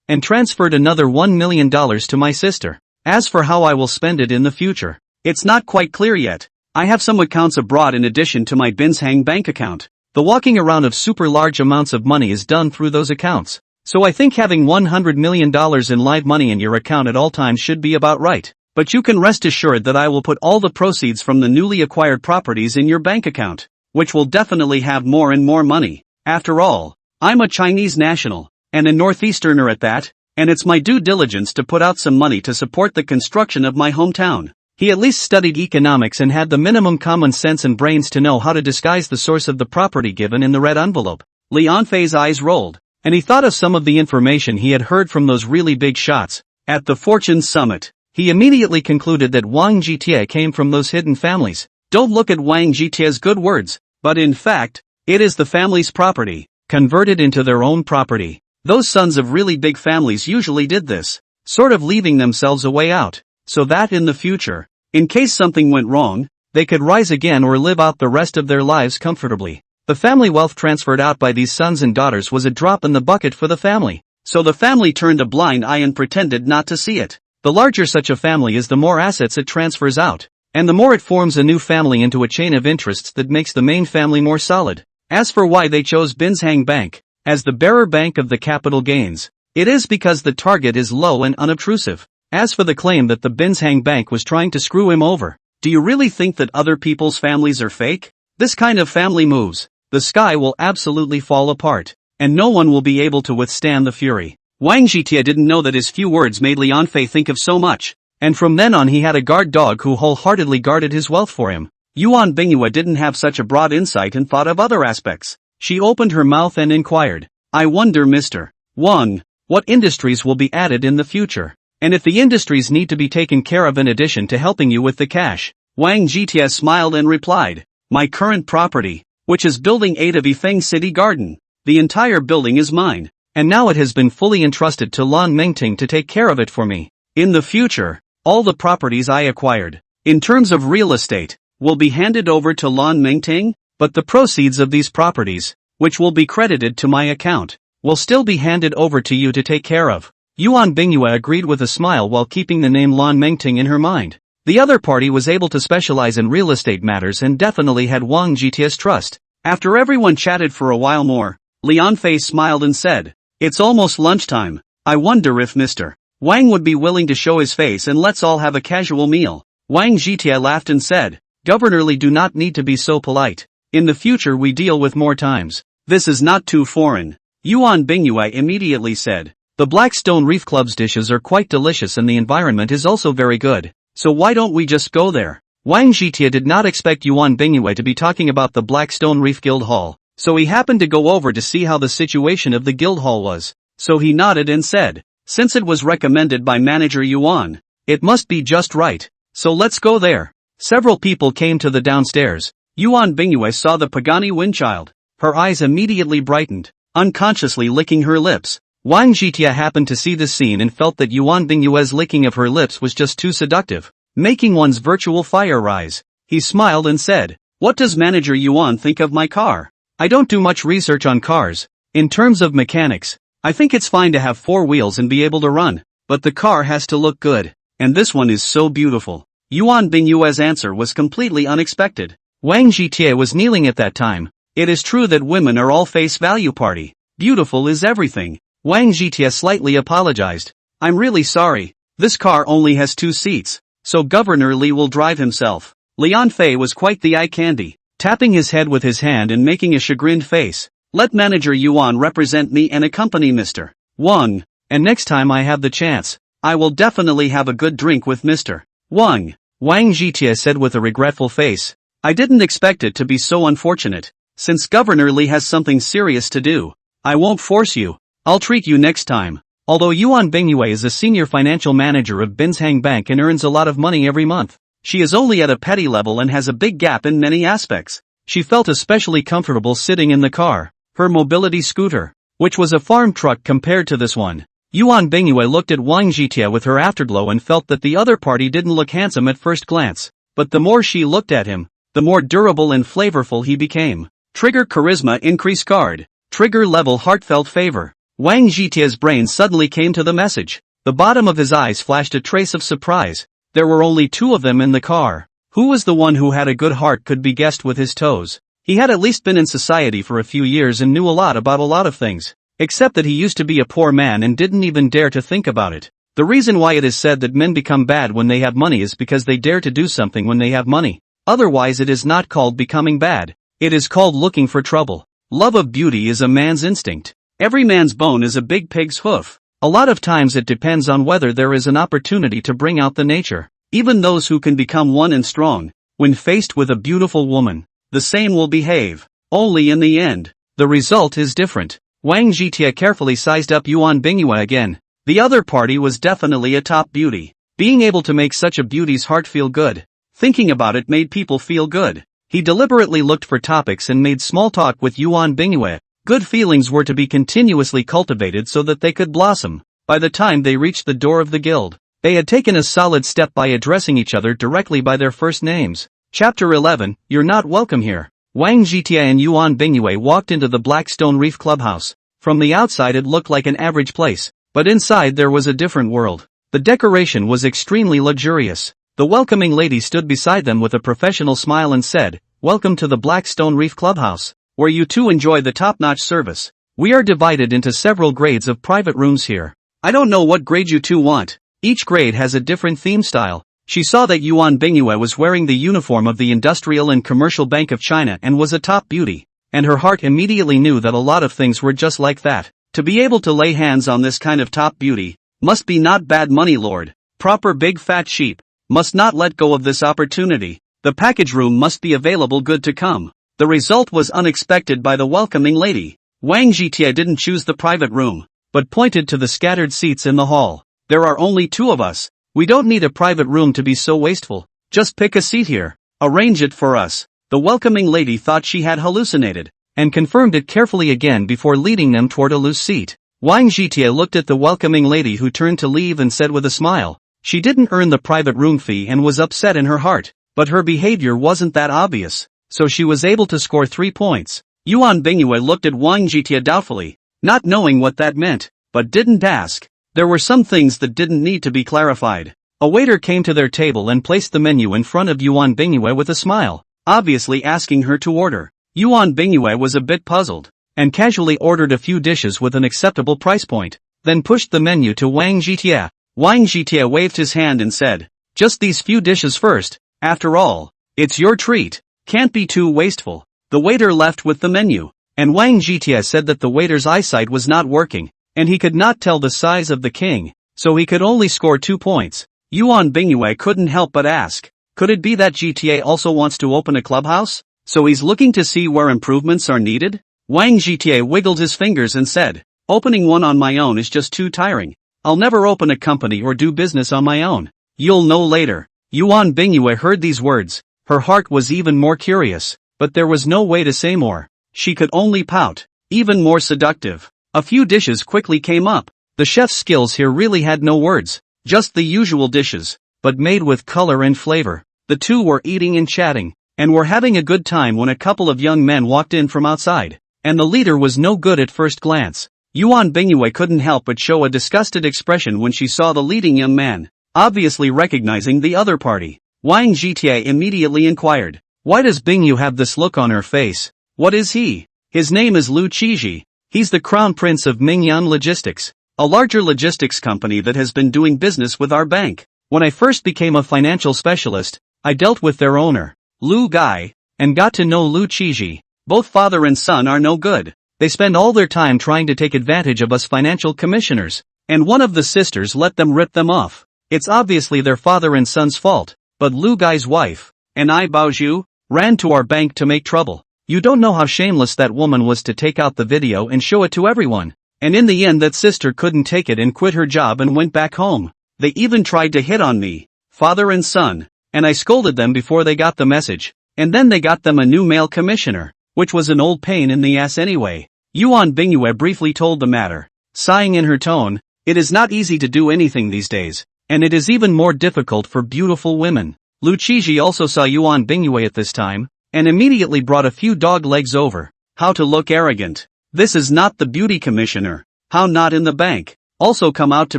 and transferred another $1 million to my sister. As for how I will spend it in the future, it's not quite clear yet. I have some accounts abroad in addition to my Binshang bank account. The walking around of super large amounts of money is done through those accounts. So I think having $100 million in live money in your account at all times should be about right. But you can rest assured that I will put all the proceeds from the newly acquired properties in your bank account, which will definitely have more and more money. After all, I'm a Chinese national, and a Northeasterner at that, and it's my due diligence to put out some money to support the construction of my hometown. He at least studied economics and had the minimum common sense and brains to know how to disguise the source of the property given in the red envelope. Lian Fei's eyes rolled, and he thought of some of the information he had heard from those really big shots at the Fortune Summit. He immediately concluded that Wang Jitia came from those hidden families. Don't look at Wang Jitia's good words, but in fact, it is the family's property, converted into their own property. Those sons of really big families usually did this. sort of leaving themselves a way out, so that in the future, in case something went wrong, they could rise again or live out the rest of their lives comfortably. The family wealth transferred out by these sons and daughters was a drop in the bucket for the family, so the family turned a blind eye and pretended not to see it. The larger such a family is, the more assets it transfers out, and the more it forms a new family into a chain of interests that makes the main family more solid. As for why they chose Binshang Bank as the bearer bank of the capital gains, it is because the target is low and unobtrusive. As for the claim that the Binshang Bank was trying to screw him over, do you really think that other people's families are fake? This kind of family moves, the sky will absolutely fall apart, and no one will be able to withstand the fury. Wang Zhitia didn't know that his few words made Lian Fei think of so much, and from then on he had a guard dog who wholeheartedly guarded his wealth for him. Yuan Bingyue didn't have such a broad insight and thought of other aspects. She opened her mouth and inquired, I wonder, Mr. Wang, what industries will be added in the future? And if the industries need to be taken care of in addition to helping you with the cash? Wang Zhitia smiled and replied, my current property, which is Building 8 of Yifeng City Garden. The entire building is mine, and now it has been fully entrusted to Lan Mengting to take care of it for me. In the future, all the properties I acquired, in terms of real estate, will be handed over to Lan Mengting, but the proceeds of these properties, which will be credited to my account, will still be handed over to you to take care of. Yuan Bingyue agreed with a smile while keeping the name Lan Mengting in her mind. The other party was able to specialize in real estate matters and definitely had Wang Zhitia's trust. After everyone chatted for a while more, Lian Fei smiled and said, it's almost lunchtime. I wonder if Mr. Wang would be willing to show his face and let's all have a casual meal. Wang Zhitia laughed and said, Governor Li do not need to be so polite. In the future we deal with more times. This is not too foreign. Yuan Bingyue immediately said, the Blackstone Reef Club's dishes are quite delicious and the environment is also very good, so why don't we just go there? Wang Zhitia did not expect Yuan Bingyue to be talking about the Blackstone Reef Guild Hall, so he happened to go over to see how the situation of the guild hall was. So he nodded and said, since it was recommended by manager Yuan, it must be just right, so let's go there. Several people came to the downstairs. Yuan Bingyue saw the Pagani Windchild. Her eyes immediately brightened, unconsciously licking her lips. Wang Zhitia happened to see this scene and felt that Yuan Bingyue's licking of her lips was just too seductive, making one's virtual fire rise. He smiled and said, what does manager Yuan think of my car? I don't do much research on cars. In terms of mechanics, I think it's fine to have 4 wheels and be able to run, but the car has to look good, and this one is so beautiful. Yuan Bingyue's answer was completely unexpected. Wang Zhitia was kneeling at that time. It is true that women are all face value party. Beautiful is everything. Wang Zhitia slightly apologized. I'm really sorry. This car only has 2 seats, so Governor Li will drive himself. Lian Fei was quite the eye candy, tapping his head with his hand and making a chagrined face. Let manager Yuan represent me and accompany Mr. Wang, and next time I have the chance, I will definitely have a good drink with Mr. Wang. Wang Zhitia said with a regretful face. I didn't expect it to be so unfortunate. Since Governor Li has something serious to do, I won't force you. I'll treat you next time. Although Yuan Bingyue is a senior financial manager of Binshang Bank and earns a lot of money every month, she is only at a petty level and has a big gap in many aspects. She felt especially comfortable sitting in the car, her mobility scooter, which was a farm truck compared to this one. Yuan Bingyue looked at Wang Zhitia with her afterglow and felt that the other party didn't look handsome at first glance, but the more she looked at him, the more durable and flavorful he became. Trigger charisma increase card. Trigger level heartfelt favor. Wang Zhitia's brain suddenly came to the message. The bottom of his eyes flashed a trace of surprise. There were only 2 of them in the car. Who was the one who had a good heart could be guessed with his toes. He had at least been in society for a few years and knew a lot about a lot of things. Except that he used to be a poor man and didn't even dare to think about it. The reason why it is said that men become bad when they have money is because they dare to do something when they have money. Otherwise it is not called becoming bad. It is called looking for trouble. Love of beauty is a man's instinct. Every man's bone is a big pig's hoof. A lot of times it depends on whether there is an opportunity to bring out the nature. Even those who can become one and strong, when faced with a beautiful woman, the same will behave. Only in the end, the result is different. Wang Zhitia carefully sized up Yuan Bingyue again. The other party was definitely a top beauty. Being able to make such a beauty's heart feel good, thinking about it made people feel good. He deliberately looked for topics and made small talk with Yuan Bingyue. Good feelings were to be continuously cultivated so that they could blossom. By the time they reached the door of the guild, they had taken a solid step by addressing each other directly by their first names. Chapter 11, You're Not Welcome Here. Wang Jitie and Yuan Bingyue walked into the Blackstone Reef clubhouse. From the outside it looked like an average place, but inside there was a different world. The decoration was extremely luxurious. The welcoming lady stood beside them with a professional smile and said, "Welcome to the Blackstone Reef clubhouse, where you too enjoy the top-notch service. We are divided into several grades of private rooms here. I don't know what grade you two want. Each grade has a different theme style." She saw that Yuan Bingyue was wearing the uniform of the Industrial and Commercial Bank of China and was a top beauty, and her heart immediately knew that a lot of things were just like that. To be able to lay hands on this kind of top beauty, must be not bad money, lord. Proper big fat sheep, must not let go of this opportunity. The package room must be available, good to come. The result was unexpected by the welcoming lady. Wang Jitie didn't choose the private room, but pointed to the scattered seats in the hall. There are only two of us. We don't need a private room to be so wasteful. Just pick a seat here. Arrange it for us. The welcoming lady thought she had hallucinated, and confirmed it carefully again before leading them toward a loose seat. Wang Jitie looked at the welcoming lady who turned to leave and said with a smile, she didn't earn the private room fee and was upset in her heart, but her behavior wasn't that obvious, so she was able to score 3 points. Yuan Bingyue looked at Wang Jitie doubtfully, not knowing what that meant, but didn't ask. There were some things that didn't need to be clarified. A waiter came to their table and placed the menu in front of Yuan Bingyue with a smile, obviously asking her to order. Yuan Bingyue was a bit puzzled, and casually ordered a few dishes with an acceptable price point, then pushed the menu to Wang Jitie. Wang Jitie waved his hand and said, "Just these few dishes first, after all, it's your treat, can't be too wasteful." The waiter left with the menu, and Wang Jitie said that the waiter's eyesight was not working, and he could not tell the size of the king, so he could only score 2 points. Yuan Bingyue couldn't help but ask, could it be that GTA also wants to open a clubhouse? So he's looking to see where improvements are needed? Wang Jitie wiggled his fingers and said, opening one on my own is just too tiring. I'll never open a company or do business on my own. You'll know later. Yuan Bingyue heard these words. Her heart was even more curious, but there was no way to say more. She could only pout. Even more seductive. A few dishes quickly came up. The chef's skills here really had no words. Just the usual dishes, but made with color and flavor. The two were eating and chatting, and were having a good time when a couple of young men walked in from outside. And the leader was no good at first glance. Yuan Bingyue couldn't help but show a disgusted expression when she saw the leading young man, obviously recognizing the other party. Wang Jitie immediately inquired, why does Bingyue have this look on her face? What is he? His name is Lu Qizhi. He's the crown prince of Mingyan Logistics, a larger logistics company that has been doing business with our bank. When I first became a financial specialist, I dealt with their owner, Lu Gai, and got to know Lu Qizhi. Both father and son are no good. They spend all their time trying to take advantage of us financial commissioners, and one of the sisters let them rip them off. It's obviously their father and son's fault, but Lu Gai's wife, and I, Baozhu, ran to our bank to make trouble. You don't know how shameless that woman was to take out the video and show it to everyone. And in the end that sister couldn't take it and quit her job and went back home. They even tried to hit on me, father and son, and I scolded them before they got the message. And then they got them a new male commissioner, which was an old pain in the ass anyway. Yuan Bingyue briefly told the matter, sighing in her tone, it is not easy to do anything these days, and it is even more difficult for beautiful women. Lu Qizhi also saw Yuan Bingyue at this time, and immediately brought a few dog legs over. How to look arrogant. This is not the beauty commissioner. How not in the bank. Also come out to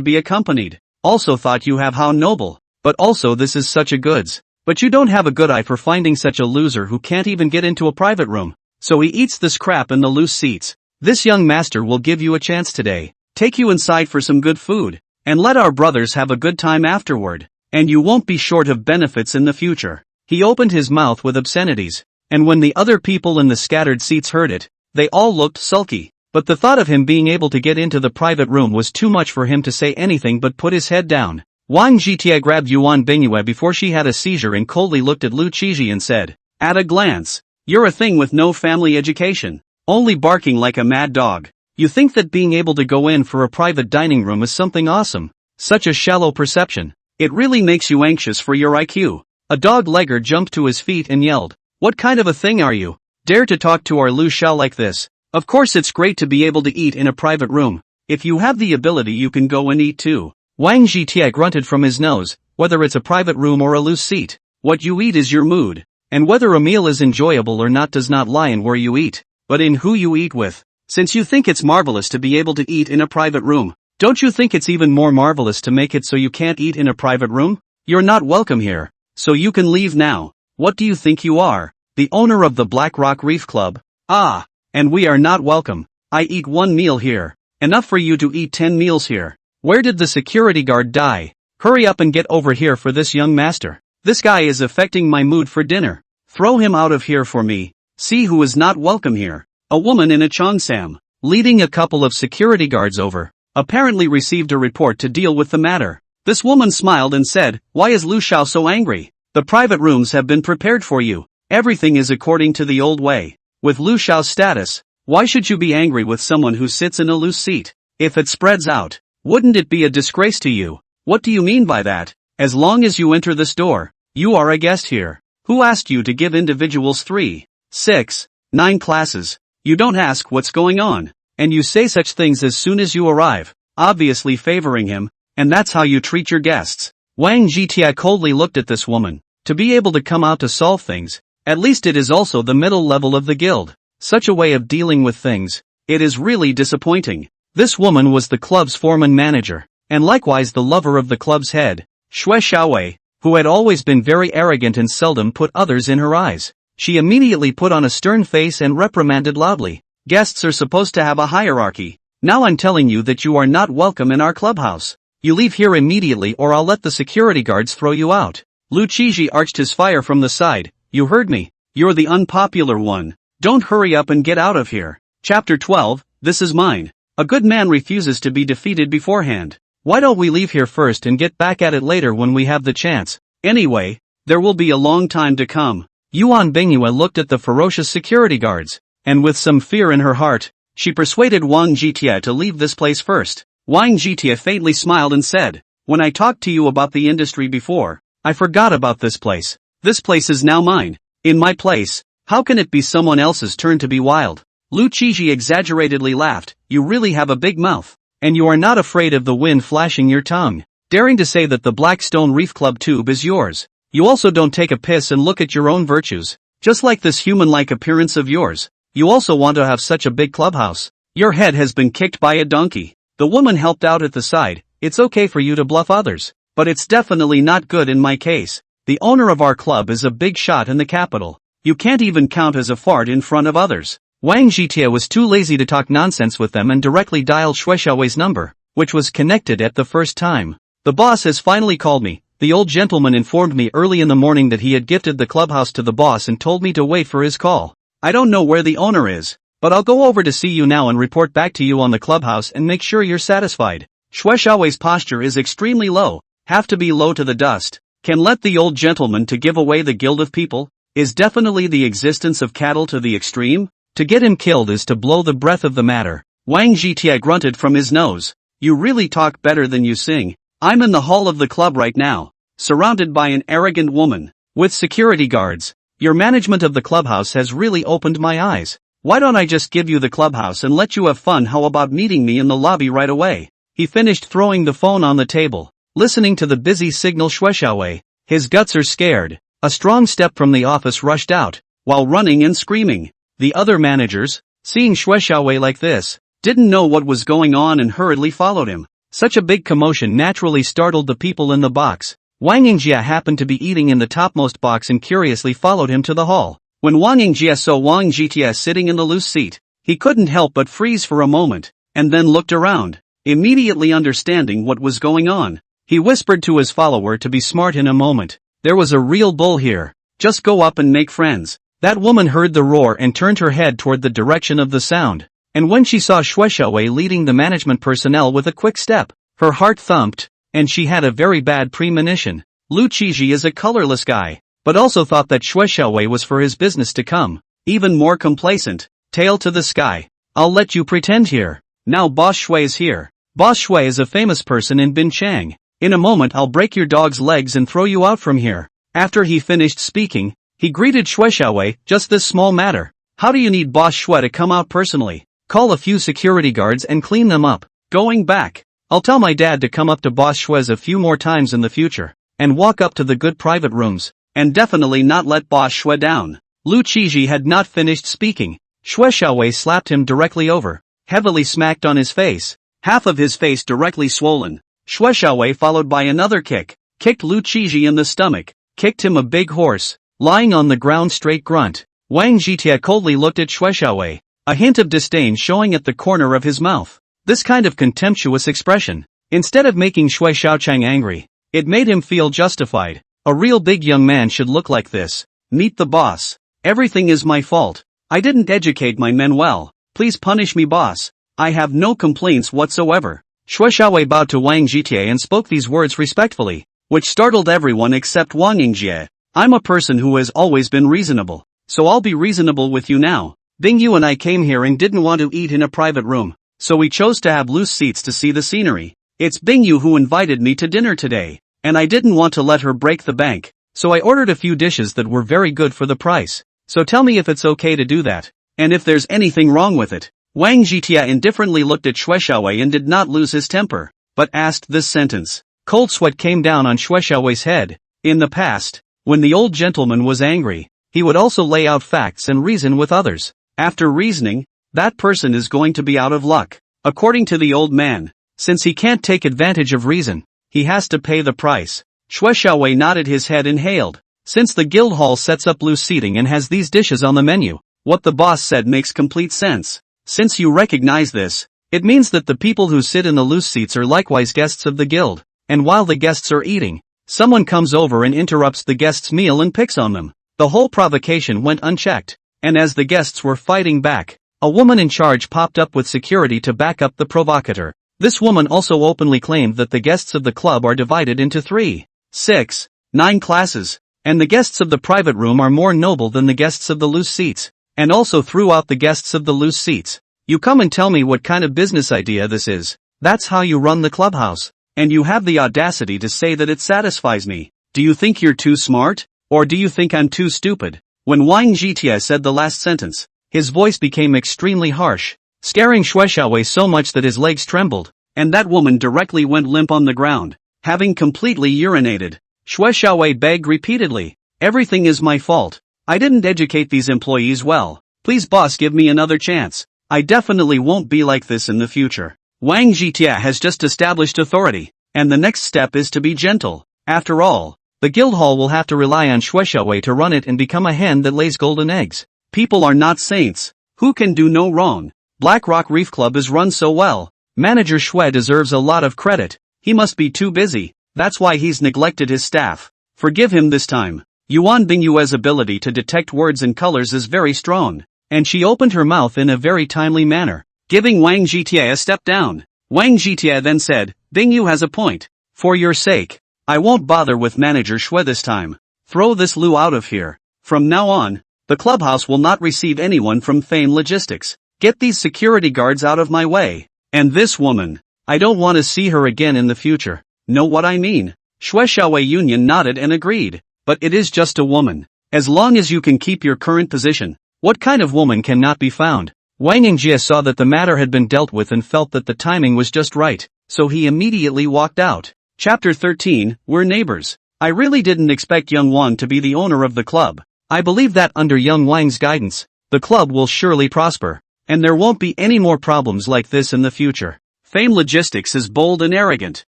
be accompanied. Also thought you have how noble. But also this is such a goods. But you don't have a good eye for finding such a loser who can't even get into a private room. So he eats this crap in the loose seats. This young master will give you a chance today. Take you inside for some good food. And let our brothers have a good time afterward. And you won't be short of benefits in the future. He opened his mouth with obscenities, and when the other people in the scattered seats heard it, they all looked sulky. But the thought of him being able to get into the private room was too much for him to say anything but put his head down. Wang Jitie grabbed Yuan Bingyue before she had a seizure and coldly looked at Lu Qizhi and said, at a glance, you're a thing with no family education, only barking like a mad dog. You think that being able to go in for a private dining room is something awesome. Such a shallow perception. It really makes you anxious for your IQ. A dog-legger jumped to his feet and yelled, what kind of a thing are you? Dare to talk to our Lu Xiao like this? Of course it's great to be able to eat in a private room, If you have the ability you can go and eat too. Wang Zhitie grunted from his nose, whether it's a private room or a loose seat. What you eat is your mood. And whether a meal is enjoyable or not does not lie in where you eat, but in who you eat with. Since you think it's marvelous to be able to eat in a private room, don't you think it's even more marvelous to make it so you can't eat in a private room? You're not welcome here, so you can leave now. What do you think you are? The owner of the Black Rock Reef Club? Ah, and we are not welcome. I eat one meal here. Enough for you to eat 10 meals here. Where did the security guard die? Hurry up and get over here for this young master. This guy is affecting my mood for dinner. Throw him out of here for me. See who is not welcome here. A woman in a cheongsam, leading a couple of security guards over, apparently received a report to deal with the matter. This woman smiled and said, "Why is Lu Xiao so angry? The private rooms have been prepared for you. Everything is according to the old way. With Lu Xiao's status, why should you be angry with someone who sits in a loose seat? If it spreads out, wouldn't it be a disgrace to you?" What do you mean by that? As long as you enter this door, you are a guest here. Who asked you to give individuals 3, 6, 9 classes? You don't ask what's going on, and you say such things as soon as you arrive, obviously favoring him, and that's how you treat your guests. Wang Zhitie coldly looked at this woman. To be able to come out to solve things, at least it is also the middle level of the guild. Such a way of dealing with things, it is really disappointing. This woman was the club's foreman manager, and likewise the lover of the club's head, Xue Xiaowei, who had always been very arrogant and seldom put others in her eyes. She immediately put on a stern face and reprimanded loudly. Guests are supposed to have a hierarchy. Now I'm telling you that you are not welcome in our clubhouse. You leave here immediately or I'll let the security guards throw you out. Lu Qizhi arched his fire from the side. You heard me. You're the unpopular one. Don't hurry up and get out of here. Chapter 12, This is mine. A good man refuses to be defeated beforehand. Why don't we leave here first and get back at it later when we have the chance? Anyway, there will be a long time to come. Yuan Bingyue looked at the ferocious security guards, and with some fear in her heart, she persuaded Wang Zhitie to leave this place first. Wang Zhitie faintly smiled and said, "When I talked to you about the industry before, I forgot about this place. This place is now mine. In my place, how can it be someone else's turn to be wild?" Lu Qizhi exaggeratedly laughed. "You really have a big mouth. And you are not afraid of the wind flashing your tongue, daring to say that the Blackstone Reef Club tube is yours. You also don't take a piss and look at your own virtues, just like this human-like appearance of yours. You also want to have such a big clubhouse. Your head has been kicked by a donkey." The woman helped out at the side. "It's okay for you to bluff others, but it's definitely not good in my case. The owner of our club is a big shot in the capital. You can't even count as a fart in front of others." Wang Zhitie was too lazy to talk nonsense with them and directly dialed Xue Xiaowei's number, which was connected at the first time. "The boss has finally called me. The old gentleman informed me early in the morning that he had gifted the clubhouse to the boss and told me to wait for his call. I don't know where the owner is, but I'll go over to see you now and report back to you on the clubhouse and make sure you're satisfied." Xue Xiaowei's posture is extremely low, have to be low to the dust. Can let the old gentleman to give away the guild of people? Is definitely the existence of cattle to the extreme? To get him killed is to blow the breath of the matter. Wang Zhitie grunted from his nose. "You really talk better than you sing. I'm in the hall of the club right now, surrounded by an arrogant woman, with security guards. Your management of the clubhouse has really opened my eyes. Why don't I just give you the clubhouse and let you have fun? How about meeting me in the lobby right away?" He finished throwing the phone on the table, listening to the busy signal Xue Xiaowei. His guts are scared. A strong step from the office rushed out, while running and screaming. The other managers, seeing Xue Xiaowei like this, didn't know what was going on and hurriedly followed him. Such a big commotion naturally startled the people in the box. Wang Yingjia happened to be eating in the topmost box and curiously followed him to the hall. When Wang Yingjia saw Wang Zhitie sitting in the loose seat, he couldn't help but freeze for a moment, and then looked around, immediately understanding what was going on. He whispered to his follower to be smart in a moment. There was a real bull here. Just go up and make friends. That woman heard the roar and turned her head toward the direction of the sound, and when she saw Xue Xiaowei leading the management personnel with a quick step, her heart thumped, and she had a very bad premonition. Lu Qizhi is a colorless guy, but also thought that Xue Xiaowei was for his business to come. Even more complacent, tail to the sky. "I'll let you pretend here. Now Boss Shui is here. Boss Shui is a famous person in Binchang. In a moment I'll break your dog's legs and throw you out from here." After he finished speaking, he greeted Xue Xiaowei. "Just this small matter. How do you need Boss Shui to come out personally? Call a few security guards and clean them up. Going back. I'll tell my dad to come up to Boss Shue's a few more times in the future, and walk up to the good private rooms, and definitely not let Boss Shue down. Lu Qiji had not finished speaking. Xue Xiaowei slapped him directly over, heavily smacked on his face, half of his face directly swollen. Xue Xiaowei followed by another kick, kicked Lu Qiji in the stomach, kicked him a big horse, lying on the ground straight grunt. Wang Jitie coldly looked at Xue Xiaowei, a hint of disdain showing at the corner of his mouth. This kind of contemptuous expression, instead of making Xue Xiaochang angry, it made him feel justified. A real big young man should look like this. Meet the boss. Everything is my fault. I didn't educate my men well. Please punish me, boss. I have no complaints whatsoever. Xue Xiaowei bowed to Wang Jitie and spoke these words respectfully, which startled everyone except Wang Yingjie. I'm a person who has always been reasonable, so I'll be reasonable with you now. Bing Yu and I came here and didn't want to eat in a private room, so we chose to have loose seats to see the scenery. It's Bing Yu who invited me to dinner today, and I didn't want to let her break the bank, so I ordered a few dishes that were very good for the price. So tell me if it's okay to do that, and if there's anything wrong with it. Wang Jitie indifferently looked at Xue Xiaowei and did not lose his temper, but asked this sentence. Cold sweat came down on Xue Xiaowei's head. In the past, when the old gentleman was angry, he would also lay out facts and reason with others. After reasoning, that person is going to be out of luck. According to the old man, since he can't take advantage of reason, he has to pay the price. Xue Xiaowei nodded his head and hailed. Since the guild hall sets up loose seating and has these dishes on the menu, what the boss said makes complete sense. Since you recognize this, it means that the people who sit in the loose seats are likewise guests of the guild, and while the guests are eating, someone comes over and interrupts the guests' meal and picks on them. The whole provocation went unchecked, and as the guests were fighting back, a woman in charge popped up with security to back up the provocateur. This woman also openly claimed that the guests of the club are divided into 3, 6, 9 classes, and the guests of the private room are more noble than the guests of the loose seats, and also threw out the guests of the loose seats. You come and tell me what kind of business idea this is. That's how you run the clubhouse, and you have the audacity to say that it satisfies me. Do you think you're too smart, or do you think I'm too stupid? When Wang Jitie said the last sentence, his voice became extremely harsh, scaring Xue Xiaowei so much that his legs trembled, and that woman directly went limp on the ground, having completely urinated. Xue Xiaowei begged repeatedly, everything is my fault. I didn't educate these employees well. Please boss, give me another chance. I definitely won't be like this in the future. Wang Jitie has just established authority, and the next step is to be gentle. After all, the guild hall will have to rely on Xue Xiaowei to run it and become a hen that lays golden eggs. People are not saints. Who can do no wrong? Black Rock Reef Club is run so well. Manager Xue deserves a lot of credit. He must be too busy. That's why he's neglected his staff. Forgive him this time. Yuan Bingyue's ability to detect words and colors is very strong, and she opened her mouth in a very timely manner, giving Wang Jitie a step down. Wang Jitie then said, Bingyu has a point. For your sake, I won't bother with Manager Xue this time. Throw this Lu out of here. From now on, the clubhouse will not receive anyone from Fame Logistics. Get these security guards out of my way. And this woman, I don't want to see her again in the future. Know what I mean? Xue Xiaowei Union nodded and agreed. But it is just a woman. As long as you can keep your current position, what kind of woman cannot be found? Wang Yingjie saw that the matter had been dealt with and felt that the timing was just right, so he immediately walked out. Chapter 13, We're Neighbors. I really didn't expect young Wang to be the owner of the club. I believe that under young Wang's guidance, the club will surely prosper, and there won't be any more problems like this in the future. Fame Logistics is bold and arrogant.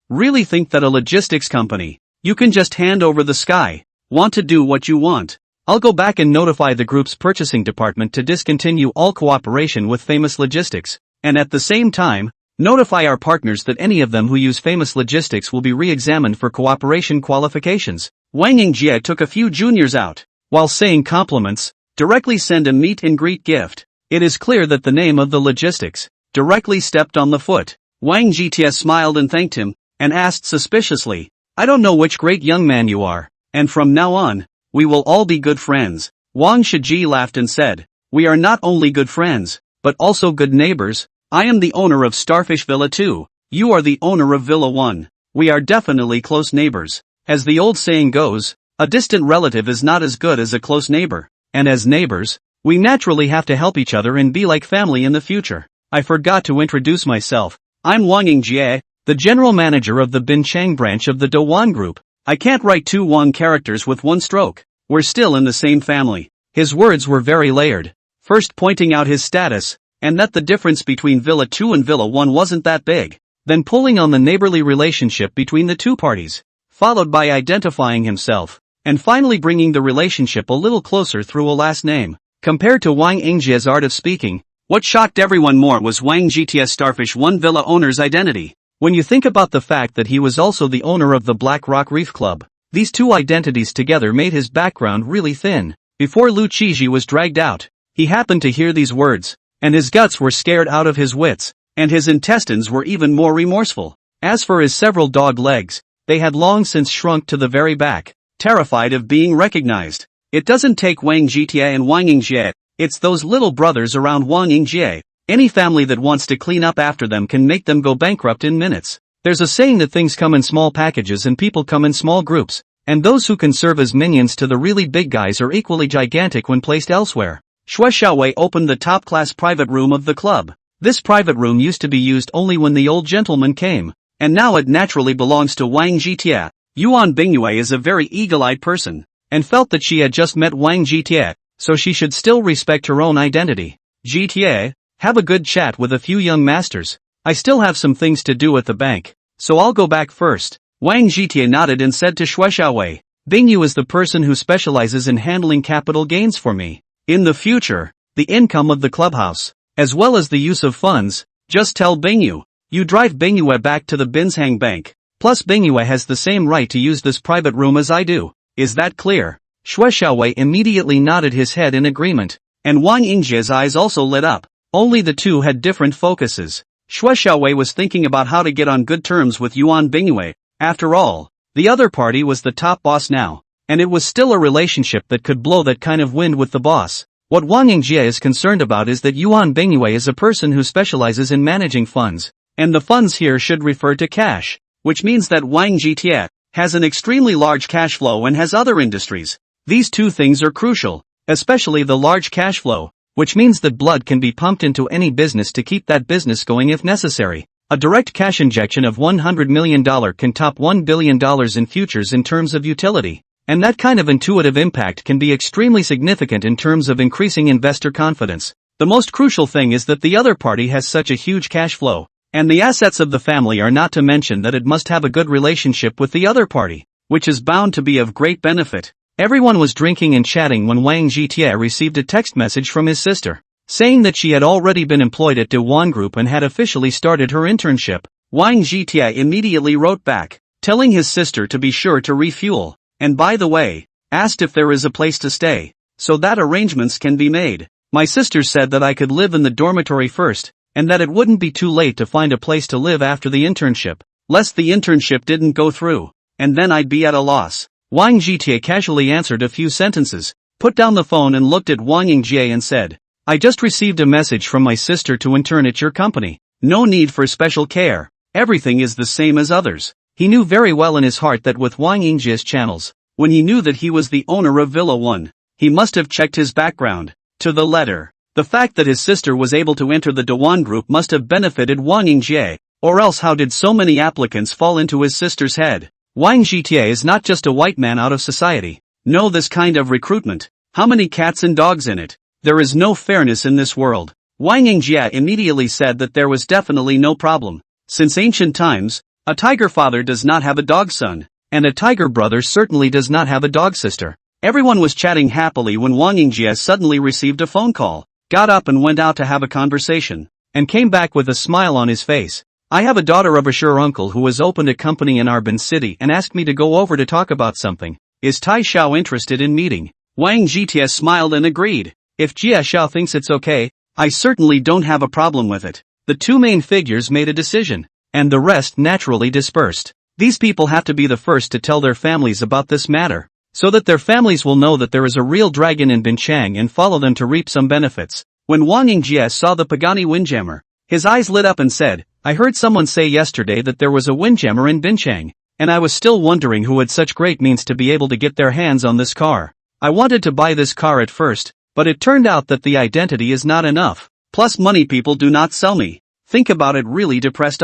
Really think that a logistics company, you can just hand over the sky. Want to do what you want? I'll go back and notify the group's purchasing department to discontinue all cooperation with Famous Logistics, and at the same time, notify our partners that any of them who use Famous Logistics will be re-examined for cooperation qualifications. Wang Yingjie took a few juniors out. While saying compliments, directly send a meet and greet gift. It is clear that the name of the logistics directly stepped on the foot. Wang Jitie smiled and thanked him, and asked suspiciously, I don't know which great young man you are, and from now on, we will all be good friends. Wang Shiji laughed and said, we are not only good friends, but also good neighbors. I am the owner of Starfish Villa 2. You are the owner of Villa 1. We are definitely close neighbors. As the old saying goes, a distant relative is not as good as a close neighbor, and as neighbors, we naturally have to help each other and be like family in the future. I forgot to introduce myself. I'm Wang Yingjie, the general manager of the Binchang branch of the Dowan Group. I can't write two Wang characters with one stroke. We're still in the same family. His words were very layered. First pointing out his status, and that the difference between Villa 2 and Villa 1 wasn't that big. Then pulling on the neighborly relationship between the two parties. Followed by identifying himself. And finally bringing the relationship a little closer through a last name. Compared to Wang Yingjie's art of speaking, what shocked everyone more was Wang GTS Starfish 1 Villa owner's identity. When you think about the fact that he was also the owner of the Black Rock Reef Club, these two identities together made his background really thin. Before Lu Qiji was dragged out, he happened to hear these words, and his guts were scared out of his wits, and his intestines were even more remorseful. As for his several dog legs, they had long since shrunk to the very back, terrified of being recognized. It doesn't take Wang Jietie and Wang Yingjie, it's those little brothers around Wang Yingjie. Any family that wants to clean up after them can make them go bankrupt in minutes. There's a saying that things come in small packages and people come in small groups, and those who can serve as minions to the really big guys are equally gigantic when placed elsewhere. Xue Xiaowei opened the top-class private room of the club. This private room used to be used only when the old gentleman came, and now it naturally belongs to Wang Jitie. Yuan Bingyue is a very eagle-eyed person, and felt that she had just met Wang Jitie, so she should still respect her own identity. Jitie, have a good chat with a few young masters. I still have some things to do at the bank, so I'll go back first. Wang Jitie nodded and said to Xue Xiaowei, Bingyu is the person who specializes in handling capital gains for me. In the future, the income of the clubhouse, as well as the use of funds, just tell Bingyu. You drive Bingyue back to the Binshang Bank. Plus Bingyue has the same right to use this private room as I do. Is that clear? Xue Xiaowei immediately nodded his head in agreement, and Wang Yingjie's eyes also lit up. Only the two had different focuses. Xue Xiaowei was thinking about how to get on good terms with Yuan Bingyue. After all, the other party was the top boss now, and it was still a relationship that could blow that kind of wind with the boss. What Wang Yingjie is concerned about is that Yuan Bingyue is a person who specializes in managing funds, and the funds here should refer to cash, which means that Wang Jitie has an extremely large cash flow and has other industries. These two things are crucial, especially the large cash flow, which means that blood can be pumped into any business to keep that business going if necessary. A direct cash injection of $100 million can top $1 billion in futures in terms of utility, and that kind of intuitive impact can be extremely significant in terms of increasing investor confidence. The most crucial thing is that the other party has such a huge cash flow, and the assets of the family are not to mention that it must have a good relationship with the other party, which is bound to be of great benefit. Everyone was drinking and chatting when Wang Jitie received a text message from his sister, saying that she had already been employed at Dewan Group and had officially started her internship. Wang Jitie immediately wrote back, telling his sister to be sure to refuel, and by the way, asked if there is a place to stay, so that arrangements can be made. My sister said that I could live in the dormitory first, and that it wouldn't be too late to find a place to live after the internship, lest the internship didn't go through, and then I'd be at a loss. Wang Jitie casually answered a few sentences, put down the phone and looked at Wang Yingjie and said, I just received a message from my sister to intern at your company. No need for special care. Everything is the same as others. He knew very well in his heart that with Wang Yingjie's channels, when he knew that he was the owner of Villa 1, he must have checked his background to the letter. The fact that his sister was able to enter the Dewan Group must have benefited Wang Yingjie, or else how did so many applicants fall into his sister's head? Wang Jitie is not just a white man out of society. No, this kind of recruitment. How many cats and dogs in it? There is no fairness in this world. Wang Yingjie immediately said that there was definitely no problem. Since ancient times, a tiger father does not have a dog son, and a tiger brother certainly does not have a dog sister. Everyone was chatting happily when Wang Yingjie suddenly received a phone call, got up and went out to have a conversation, and came back with a smile on his face. I have a daughter of a sure uncle who has opened a company in Arbin City and asked me to go over to talk about something. Is Tai Xiao interested in meeting? Wang Jitie smiled and agreed. If Jia Xiao thinks it's okay, I certainly don't have a problem with it. The two main figures made a decision, and the rest naturally dispersed. These people have to be the first to tell their families about this matter, so that their families will know that there is a real dragon in Binchang and follow them to reap some benefits. When Wang Yingjie saw the Pagani Windjammer, his eyes lit up and said, I heard someone say yesterday that there was a windjammer in Binchang, and I was still wondering who had such great means to be able to get their hands on this car. I wanted to buy this car at first, but it turned out that the identity is not enough. Plus money people do not sell me. Think about it really depressed.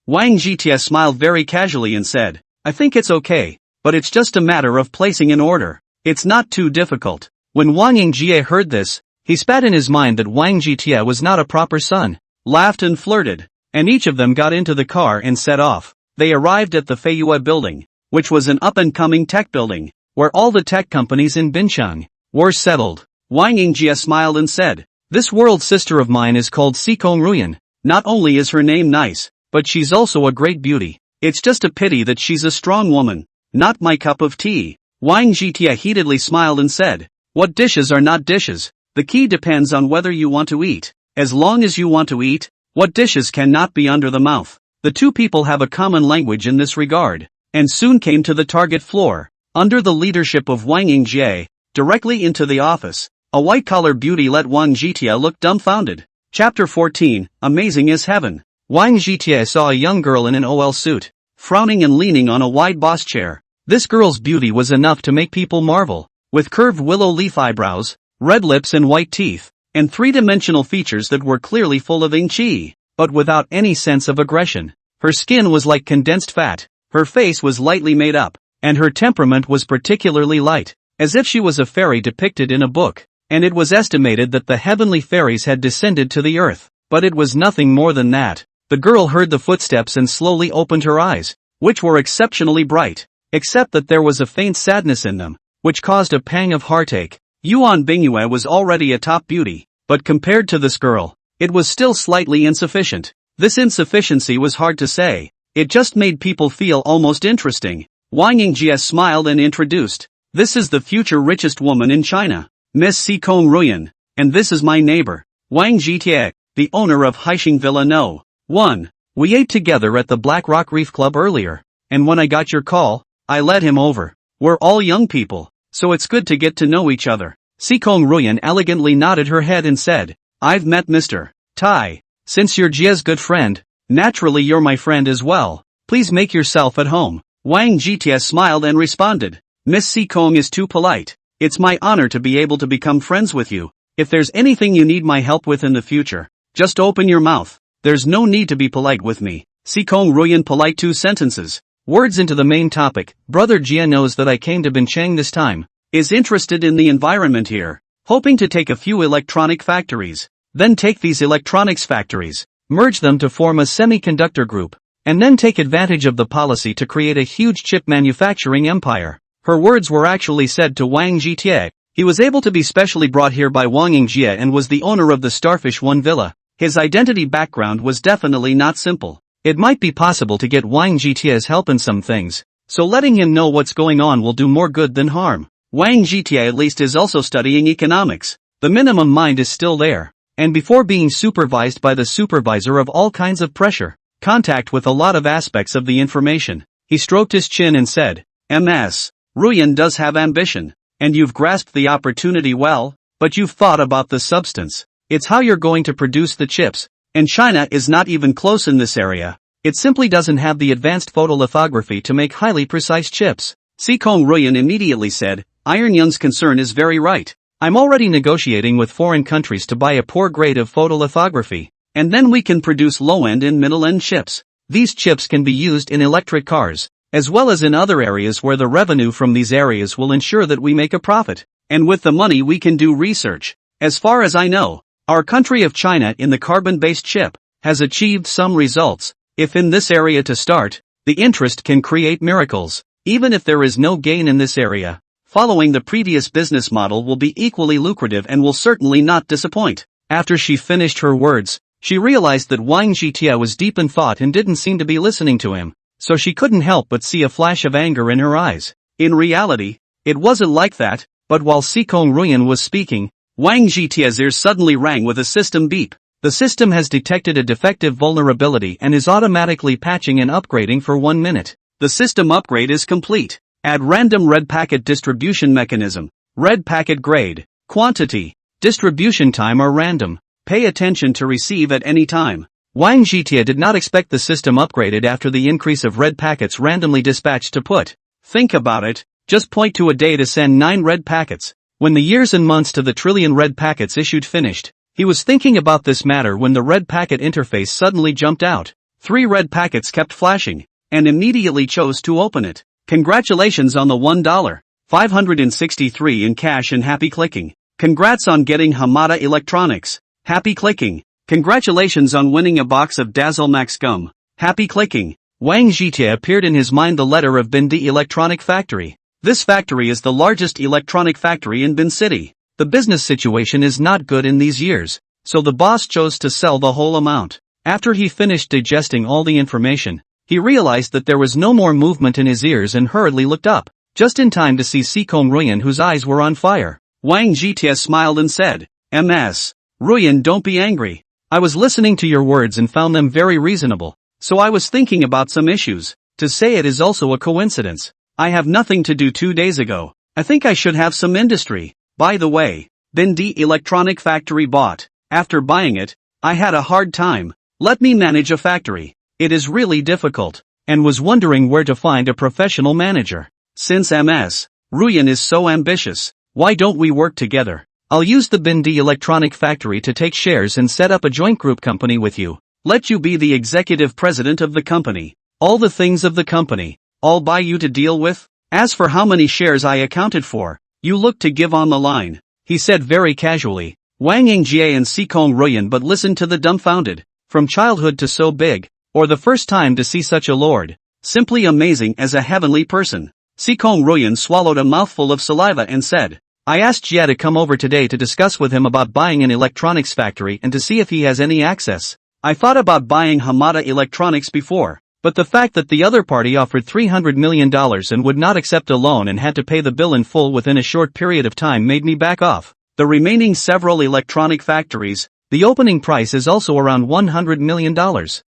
Wang Jitie smiled very casually and said, I think it's okay, but it's just a matter of placing an order. It's not too difficult. When Wang Yingjie heard this, he spat in his mind that Wang Jitie was not a proper son, laughed and flirted, and each of them got into the car and set off. They arrived at the Feiyue building, which was an up-and-coming tech building, where all the tech companies in Bincheng were settled. Wang Yingjie smiled and said, This world sister of mine is called Sikong Ruyan. Not only is her name nice, but she's also a great beauty. It's just a pity that she's a strong woman. Not my cup of tea. Wang Jitie heatedly smiled and said, What dishes are not dishes? The key depends on whether you want to eat. As long as you want to eat, what dishes cannot be under the mouth? The two people have a common language in this regard, and soon came to the target floor. Under the leadership of Wang Yingjie, directly into the office, a white-collar beauty let Wang Jitie look dumbfounded. Chapter 14, Amazing as Heaven. Wang Jitie saw a young girl in an OL suit, frowning and leaning on a wide boss chair. This girl's beauty was enough to make people marvel. With curved willow leaf eyebrows, red lips and white teeth, and three-dimensional features that were clearly full of yin qi, but without any sense of aggression. Her skin was like condensed fat, her face was lightly made up, and her temperament was particularly light, as if she was a fairy depicted in a book. And it was estimated that the heavenly fairies had descended to the earth, but it was nothing more than that. The girl heard the footsteps and slowly opened her eyes, which were exceptionally bright, except that there was a faint sadness in them, which caused a pang of heartache. Yuan Bingyue was already a top beauty, but compared to this girl, it was still slightly insufficient. This insufficiency was hard to say, it just made people feel almost interesting. Wang Yingjie smiled and introduced, This is the future richest woman in China, Miss Sikong Ruyan, and this is my neighbor, Wang Jitie, the owner of Haixing Villa No. 1. We ate together at the Black Rock Reef Club earlier, and when I got your call, I led him over. We're all young people, so it's good to get to know each other. Sikong Ruyan elegantly nodded her head and said, I've met Mr. Tai. Since you're Jie's good friend, naturally you're my friend as well. Please make yourself at home. Wang Jitie smiled and responded, Miss Sikong is too polite. It's my honor to be able to become friends with you. If there's anything you need my help with in the future, just open your mouth. There's no need to be polite with me. Sikong Ruyan polite 2 sentences. Words into the main topic. Brother Jia knows that I came to Bincheng this time. Is interested in the environment here. Hoping to take a few electronic factories. Then take these electronics factories, merge them to form a semiconductor group, and then take advantage of the policy to create a huge chip manufacturing empire. Her words were actually said to Wang Jitie. He was able to be specially brought here by Wang Yingjie and was the owner of the Starfish One Villa. His identity background was definitely not simple. It might be possible to get Wang Jitie's help in some things, so letting him know what's going on will do more good than harm. Wang Jitie at least is also studying economics. The minimum mind is still there, and before being supervised by the supervisor of all kinds of pressure, contact with a lot of aspects of the information, he stroked his chin and said, Ms. Ruyan does have ambition, and you've grasped the opportunity well, but you've thought about the substance. It's how you're going to produce the chips, and China is not even close in this area. It simply doesn't have the advanced photolithography to make highly precise chips. Sikong Ruyan immediately said, Iron Young's concern is very right. I'm already negotiating with foreign countries to buy a poor grade of photolithography, and then we can produce low-end and middle-end chips. These chips can be used in electric cars, as well as in other areas where the revenue from these areas will ensure that we make a profit. And with the money we can do research. As far as I know, our country of China in the carbon-based chip has achieved some results. If in this area to start, the interest can create miracles. Even if there is no gain in this area, following the previous business model will be equally lucrative and will certainly not disappoint. After she finished her words, she realized that Wang Jitie was deep in thought and didn't seem to be listening to him, so she couldn't help but see a flash of anger in her eyes. In reality, it wasn't like that, but while Sikong Ruyan was speaking, Wang Jitie's ears suddenly rang with a system beep. The system has detected a defective vulnerability and is automatically patching and upgrading for 1 minute. The system upgrade is complete. Add random red packet distribution mechanism. Red packet grade, quantity, distribution time are random. Pay attention to receive at any time. Wang Jitie did not expect the system upgraded after the increase of red packets randomly dispatched to put. Think about it, just point to a day to send 9 red packets. When the years and months to the trillion red packets issued finished, He was thinking about this matter when the red packet interface suddenly jumped out. 3 red packets kept flashing, and immediately chose to open it. Congratulations on the $1,563 in cash and happy clicking. Congrats on getting Hamada Electronics. Happy clicking. Congratulations on winning a box of Dazzle Max gum. Happy clicking. Wang Zhitie appeared in his mind the letter of Bindi Electronic Factory. This factory is the largest electronic factory in Bin City. The business situation is not good in these years, so the boss chose to sell the whole amount. After he finished digesting all the information, he realized that there was no more movement in his ears and hurriedly looked up, just in time to see Sikong Ruyan, whose eyes were on fire. Wang Zhitie smiled and said, "Ms. Ruyan, don't be angry. I was listening to your words and found them very reasonable, so I was thinking about some issues. To say it is also a coincidence. I have nothing to do 2 days ago. I think I should have some industry. By the way, Bindi Electronic Factory bought. After buying it, I had a hard time. Let me manage a factory. It is really difficult, and was wondering where to find a professional manager. Since Ms. Ruyan is so ambitious, why don't we work together? I'll use the Bindi Electronic Factory to take shares and set up a joint group company with you. Let you be the executive president of the company. All the things of the company, I'll buy you to deal with. As for how many shares I accounted for, you look to give on the line," he said very casually. Wang Yingjie and Sikong Ruyan but listened to the dumbfounded. From childhood to so big, or the first time to see such a lord. Simply amazing as a heavenly person. Sikong Ruyan swallowed a mouthful of saliva and said, "I asked Jie to come over today to discuss with him about buying an electronics factory and to see if he has any access. I thought about buying Hamada Electronics before, but the fact that the other party offered $300 million and would not accept a loan and had to pay the bill in full within a short period of time made me back off. The remaining several electronic factories, the opening price is also around $100 million.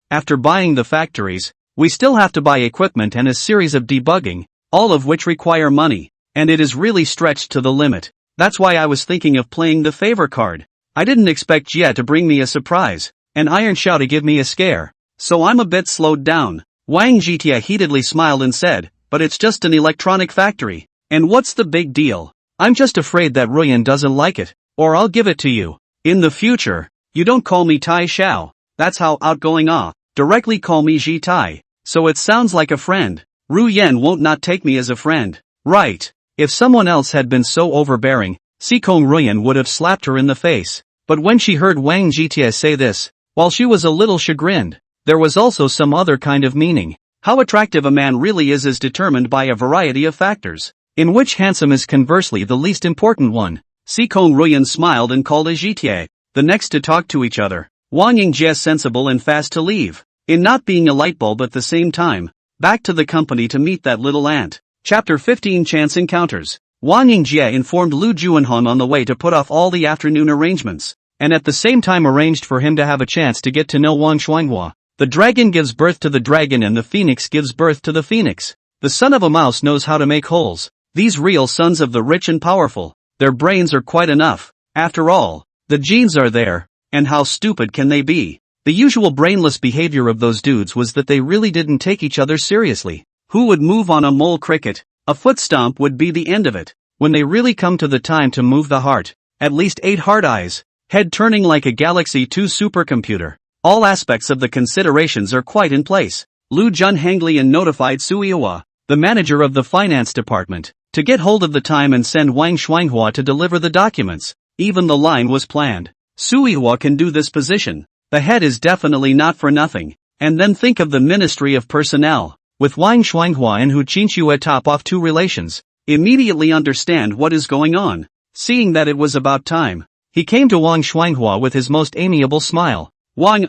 After buying the factories, we still have to buy equipment and a series of debugging, all of which require money, and it is really stretched to the limit. That's why I was thinking of playing the favor card. I didn't expect Jie to bring me a surprise, and Iron Shao to give me a scare. So I'm a bit slowed down." Wang Zhitie heatedly smiled and said, "But it's just an electronic factory. And what's the big deal? I'm just afraid that Ruyan doesn't like it, or I'll give it to you. In the future, you don't call me Tai Xiao. That's how outgoing directly call me Ji Tai. So it sounds like a friend. Ruyan won't not take me as a friend. Right." If someone else had been so overbearing, Sikong Ruyan would have slapped her in the face. But when she heard Wang Zhitie say this, while she was a little chagrined, there was also some other kind of meaning. How attractive a man really is determined by a variety of factors, in which handsome is conversely the least important one. Sikong Ruyan smiled and called a Zhitie, the next to talk to each other. Wang Yingjie sensible and fast to leave, in not being a lightbulb at the same time, back to the company to meet that little ant. Chapter 15 Chance Encounters. Wang Yingjie informed Lu Juanhong on the way to put off all the afternoon arrangements, and at the same time arranged for him to have a chance to get to know Wang Shuanghua. The dragon gives birth to the dragon and the phoenix gives birth to the phoenix. The son of a mouse knows how to make holes. These real sons of the rich and powerful, their brains are quite enough. After all, the genes are there, and how stupid can they be? The usual brainless behavior of those dudes was that they really didn't take each other seriously. Who would move on a mole cricket? A foot stomp would be the end of it. When they really come to the time to move the heart, at least 8 hard eyes, head turning like a Galaxy 2 supercomputer. All aspects of the considerations are quite in place. Lu Junhanglian notified Suiwa, the manager of the finance department, to get hold of the time and send Wang Shuanghua to deliver the documents. Even the line was planned. Suiwa can do this position. The head is definitely not for nothing. And then think of the Ministry of Personnel, with Wang Shuanghua and Hu Qinxue top off 2 relations. Immediately understand what is going on. Seeing that it was about time, he came to Wang Shuanghua with his most amiable smile. Wang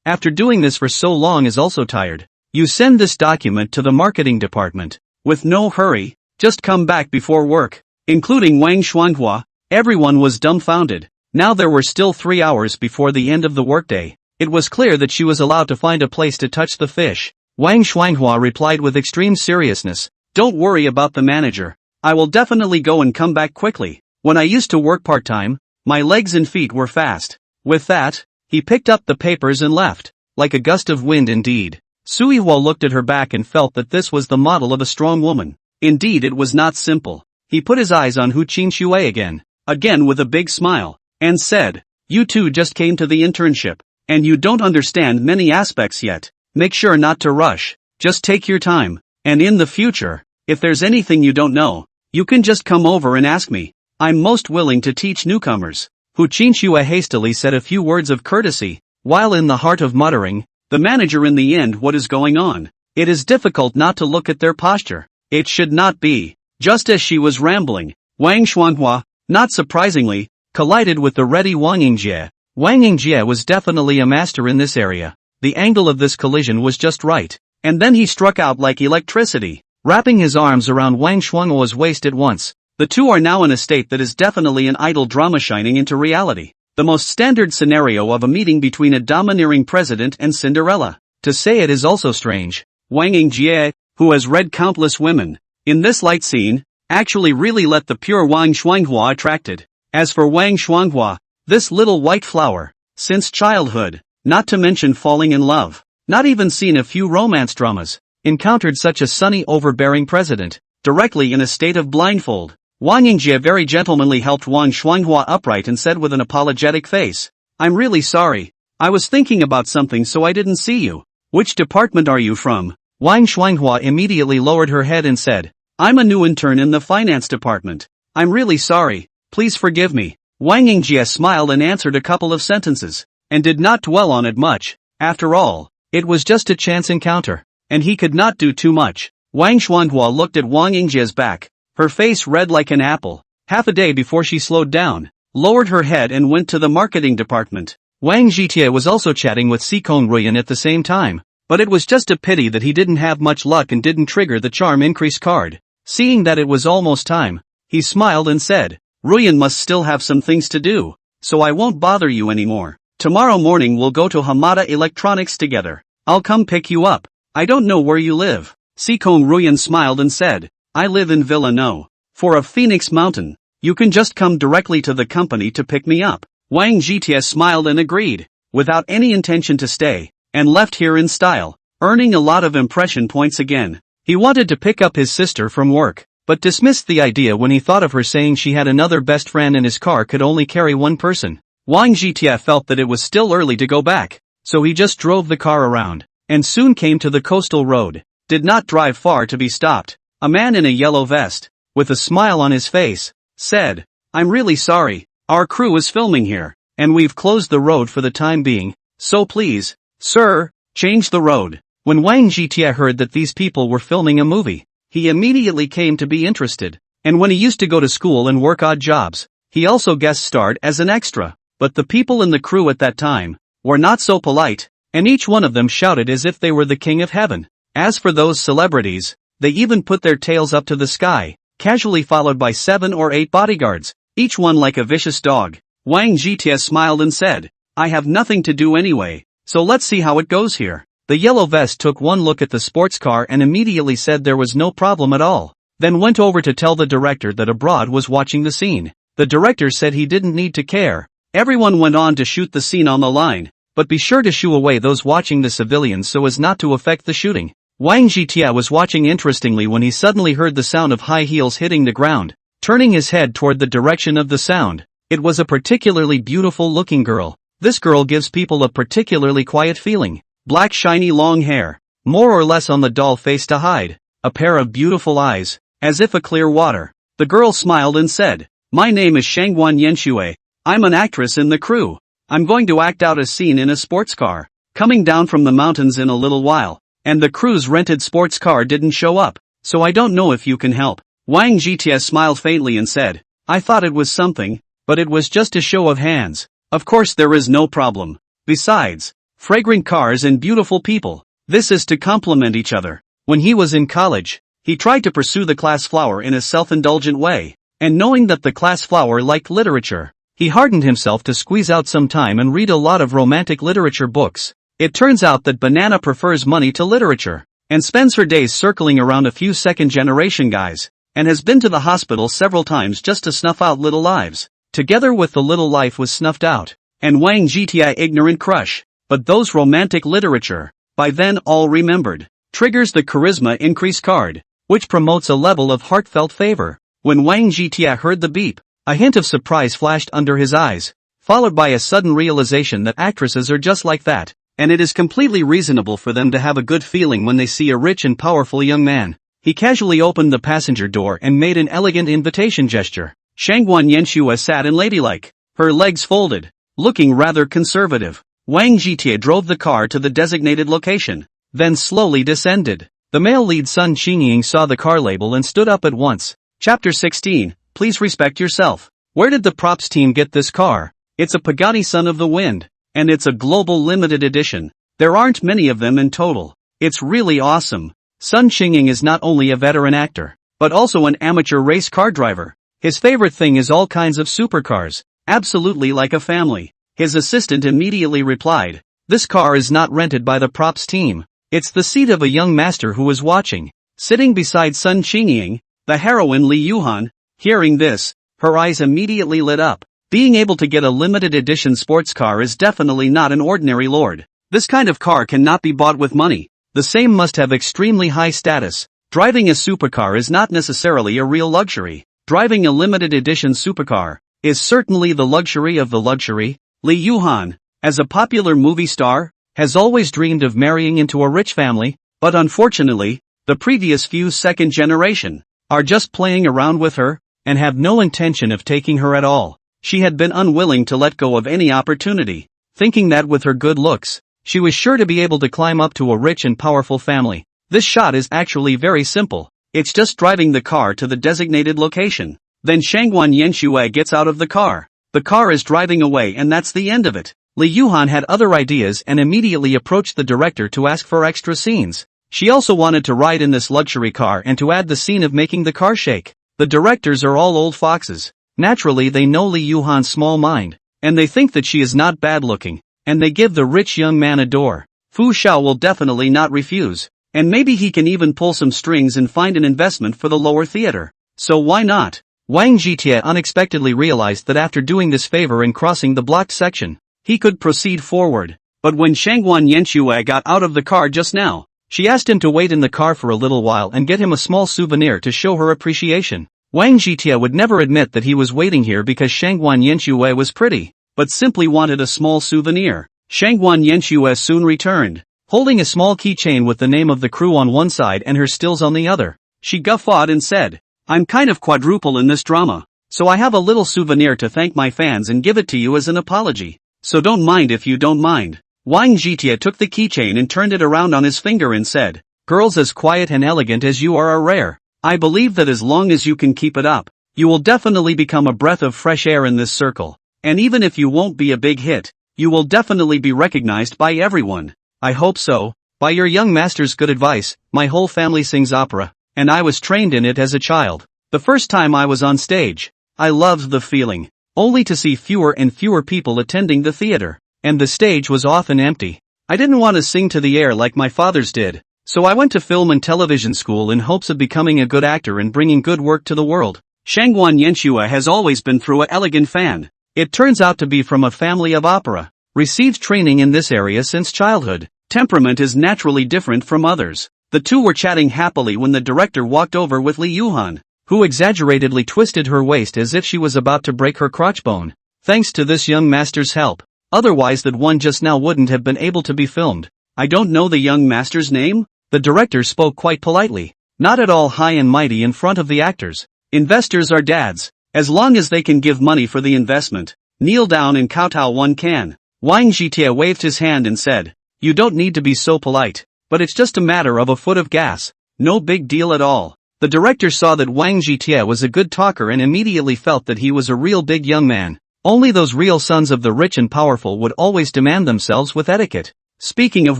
after doing this for so long is also tired. You send this document to the marketing department. With no hurry, just come back before work. Including Wang Shuanghua, everyone was dumbfounded. Now there were still 3 hours before the end of the workday. It was clear that she was allowed to find a place to touch the fish. Wang Shuanghua replied with extreme seriousness, "Don't worry about the manager. I will definitely go and come back quickly. When I used to work part-time, my legs and feet were fast." With that, he picked up the papers and left, like a gust of wind indeed. Suihua looked at her back and felt that this was the model of a strong woman. Indeed it was not simple. He put his eyes on Hu Qinxue again with a big smile, and said, You two just came to the internship, and you don't understand many aspects yet. Make sure not to rush, just take your time, and in the future, if there's anything you don't know, you can just come over and ask me. I'm most willing to teach newcomers. Hu Qinxue hastily said a few words of courtesy, while in the heart of muttering, the manager in the end, what is going on? It is difficult not to look at their posture. It should not be. Just as she was rambling, Wang Xuanhua, not surprisingly, collided with the ready Wang Yingjie. Wang Yingjie was definitely a master in this area. The angle of this collision was just right. And then he struck out like electricity, wrapping his arms around Wang Xuanhua's waist at once. The two are now in a state that is definitely an idle drama shining into reality. The most standard scenario of a meeting between a domineering president and Cinderella. To say it is also strange. Wang Yingjie, who has read countless women, in this light scene, actually really let the pure Wang Xuanhua attracted. As for Wang Xuanhua, this little white flower, since childhood, not to mention falling in love, not even seen a few romance dramas, encountered such a sunny overbearing president, directly in a state of blindfold. Wang Yingjie very gentlemanly helped Wang Xuanhua upright and said with an apologetic face, I'm really sorry. I was thinking about something so I didn't see you. Which department are you from? Wang Xuanhua immediately lowered her head and said, I'm a new intern in the finance department. I'm really sorry. Please forgive me. Wang Yingjie smiled and answered a couple of sentences, and did not dwell on it much. After all, it was just a chance encounter, and he could not do too much. Wang Xuanhua looked at Wang Yingjie's back, her face red like an apple. Half a day before she slowed down, lowered her head and went to the marketing department. Wang Zhitie was also chatting with Sikong Ruyan at the same time, but it was just a pity that he didn't have much luck and didn't trigger the charm increase card. Seeing that it was almost time, he smiled and said, Ruyan must still have some things to do, so I won't bother you anymore. Tomorrow morning we'll go to Hamada Electronics together. I'll come pick you up. I don't know where you live. Sikong Ruyan smiled and said, I live in Villa No. For a Phoenix Mountain, you can just come directly to the company to pick me up. Wang Zhitie smiled and agreed, without any intention to stay, and left here in style, earning a lot of impression points again. He wanted to pick up his sister from work, but dismissed the idea when he thought of her saying she had another best friend and his car could only carry one person. Wang Zhitie felt that it was still early to go back, so he just drove the car around, and soon came to the coastal road. Did not drive far to be stopped. A man in a yellow vest, with a smile on his face, said, I'm really sorry, our crew is filming here, and we've closed the road for the time being, so please, sir, change the road. When Wang Zhitie heard that these people were filming a movie, he immediately came to be interested, and when he used to go to school and work odd jobs, he also guest starred as an extra, but the people in the crew at that time were not so polite, and each one of them shouted as if they were the king of heaven. As for those celebrities, they even put their tails up to the sky, casually followed by 7 or 8 bodyguards, each one like a vicious dog. Wang Zhitie smiled and said, I have nothing to do anyway, so let's see how it goes here. The yellow vest took one look at the sports car and immediately said there was no problem at all, then went over to tell the director that abroad was watching the scene. The director said he didn't need to care. Everyone went on to shoot the scene on the line, but be sure to shoo away those watching the civilians so as not to affect the shooting. Wang Zhitie was watching interestingly when he suddenly heard the sound of high heels hitting the ground. Turning his head toward the direction of the sound, it was a particularly beautiful-looking girl. This girl gives people a particularly quiet feeling. Black shiny long hair, more or less on the doll face to hide, a pair of beautiful eyes, as if a clear water. The girl smiled and said, My name is Shangguan Yanxue. I'm an actress in the crew. I'm going to act out a scene in a sports car, coming down from the mountains in a little while. And the crew's rented sports car didn't show up, so I don't know if you can help. Wang Zhitie smiled faintly and said, I thought it was something, but it was just a show of hands. Of course there is no problem. Besides, fragrant cars and beautiful people, this is to complement each other. When he was in college, he tried to pursue the class flower in a self-indulgent way, and knowing that the class flower liked literature, he hardened himself to squeeze out some time and read a lot of romantic literature books. It turns out that Banana prefers money to literature, and spends her days circling around a few second-generation guys, and has been to the hospital several times just to snuff out little lives. Together with the little life was snuffed out, and Wang Zhitie ignorant crush, but those romantic literature, by then all remembered, triggers the charisma increase card, which promotes a level of heartfelt favor. When Wang Zhitie heard the beep, a hint of surprise flashed under his eyes, followed by a sudden realization that actresses are just like that, and it is completely reasonable for them to have a good feeling when they see a rich and powerful young man. He casually opened the passenger door and made an elegant invitation gesture. Shangguan Yanxue sat in ladylike, her legs folded, looking rather conservative. Wang Jitie drove the car to the designated location, then slowly descended. The male lead Sun Qingying saw the car label and stood up at once. Chapter 16, Please respect yourself. Where did the props team get this car? It's a Pagani Son of the Wind, and it's a global limited edition. There aren't many of them in total. It's really awesome. Sun Qingying is not only a veteran actor, but also an amateur race car driver. His favorite thing is all kinds of supercars, absolutely like a family. His assistant immediately replied, "This car is not rented by the props team. It's the seat of a young master who is watching." Sitting beside Sun Qingying, the heroine Li Yuhan, hearing this, her eyes immediately lit up. Being able to get a limited edition sports car is definitely not an ordinary lord. This kind of car cannot be bought with money. The same must have extremely high status. Driving a supercar is not necessarily a real luxury. Driving a limited edition supercar is certainly the luxury of the luxury. Li Yuhan, as a popular movie star, has always dreamed of marrying into a rich family, but unfortunately, the previous few second generation are just playing around with her, and have no intention of taking her at all. She had been unwilling to let go of any opportunity, thinking that with her good looks, she was sure to be able to climb up to a rich and powerful family. This shot is actually very simple. It's just driving the car to the designated location. Then Shangguan Yanxue gets out of the car. The car is driving away and that's the end of it. Li Yuhan had other ideas and immediately approached the director to ask for extra scenes. She also wanted to ride in this luxury car and to add the scene of making the car shake. The directors are all old foxes. Naturally they know Li Yuhan's small mind, and they think that she is not bad looking, and they give the rich young man a door. Fu Xiao will definitely not refuse, and maybe he can even pull some strings and find an investment for the lower theater. So why not? Wang Jitie unexpectedly realized that after doing this favor and crossing the blocked section, he could proceed forward. But when Shangguan Yanxue got out of the car just now, she asked him to wait in the car for a little while and get him a small souvenir to show her appreciation. Wang Jitie would never admit that he was waiting here because Shangguan Yanxue was pretty, but simply wanted a small souvenir. Shangguan Yanxue soon returned, holding a small keychain with the name of the crew on one side and her stills on the other. She guffawed and said, "I'm kind of quadruple in this drama, so I have a little souvenir to thank my fans and give it to you as an apology. So don't mind if you don't mind." Wang Jitie took the keychain and turned it around on his finger and said, "Girls as quiet and elegant as you are rare. I believe that as long as you can keep it up, you will definitely become a breath of fresh air in this circle. And even if you won't be a big hit, you will definitely be recognized by everyone. I hope so. By your young master's good advice, my whole family sings opera, and I was trained in it as a child. The first time I was on stage, I loved the feeling, only to see fewer and fewer people attending the theater, and the stage was often empty. I didn't want to sing to the air like my fathers did, so I went to film and television school in hopes of becoming a good actor and bringing good work to the world." Shangguan Yanxue has always been through an elegant fan. It turns out to be from a family of opera, received training in this area since childhood. Temperament is naturally different from others. The two were chatting happily when the director walked over with Li Yuhan, who exaggeratedly twisted her waist as if she was about to break her crotch bone. Thanks to this young master's help. Otherwise that one just now wouldn't have been able to be filmed. "I don't know the young master's name?" The director spoke quite politely, not at all high and mighty in front of the actors. Investors are dads. As long as they can give money for the investment, kneel down and kowtow one can. Wang Jitie waved his hand and said, "You don't need to be so polite, but it's just a matter of a foot of gas. No big deal at all." The director saw that Wang Jitie was a good talker and immediately felt that he was a real big young man. Only those real sons of the rich and powerful would always demand themselves with etiquette. Speaking of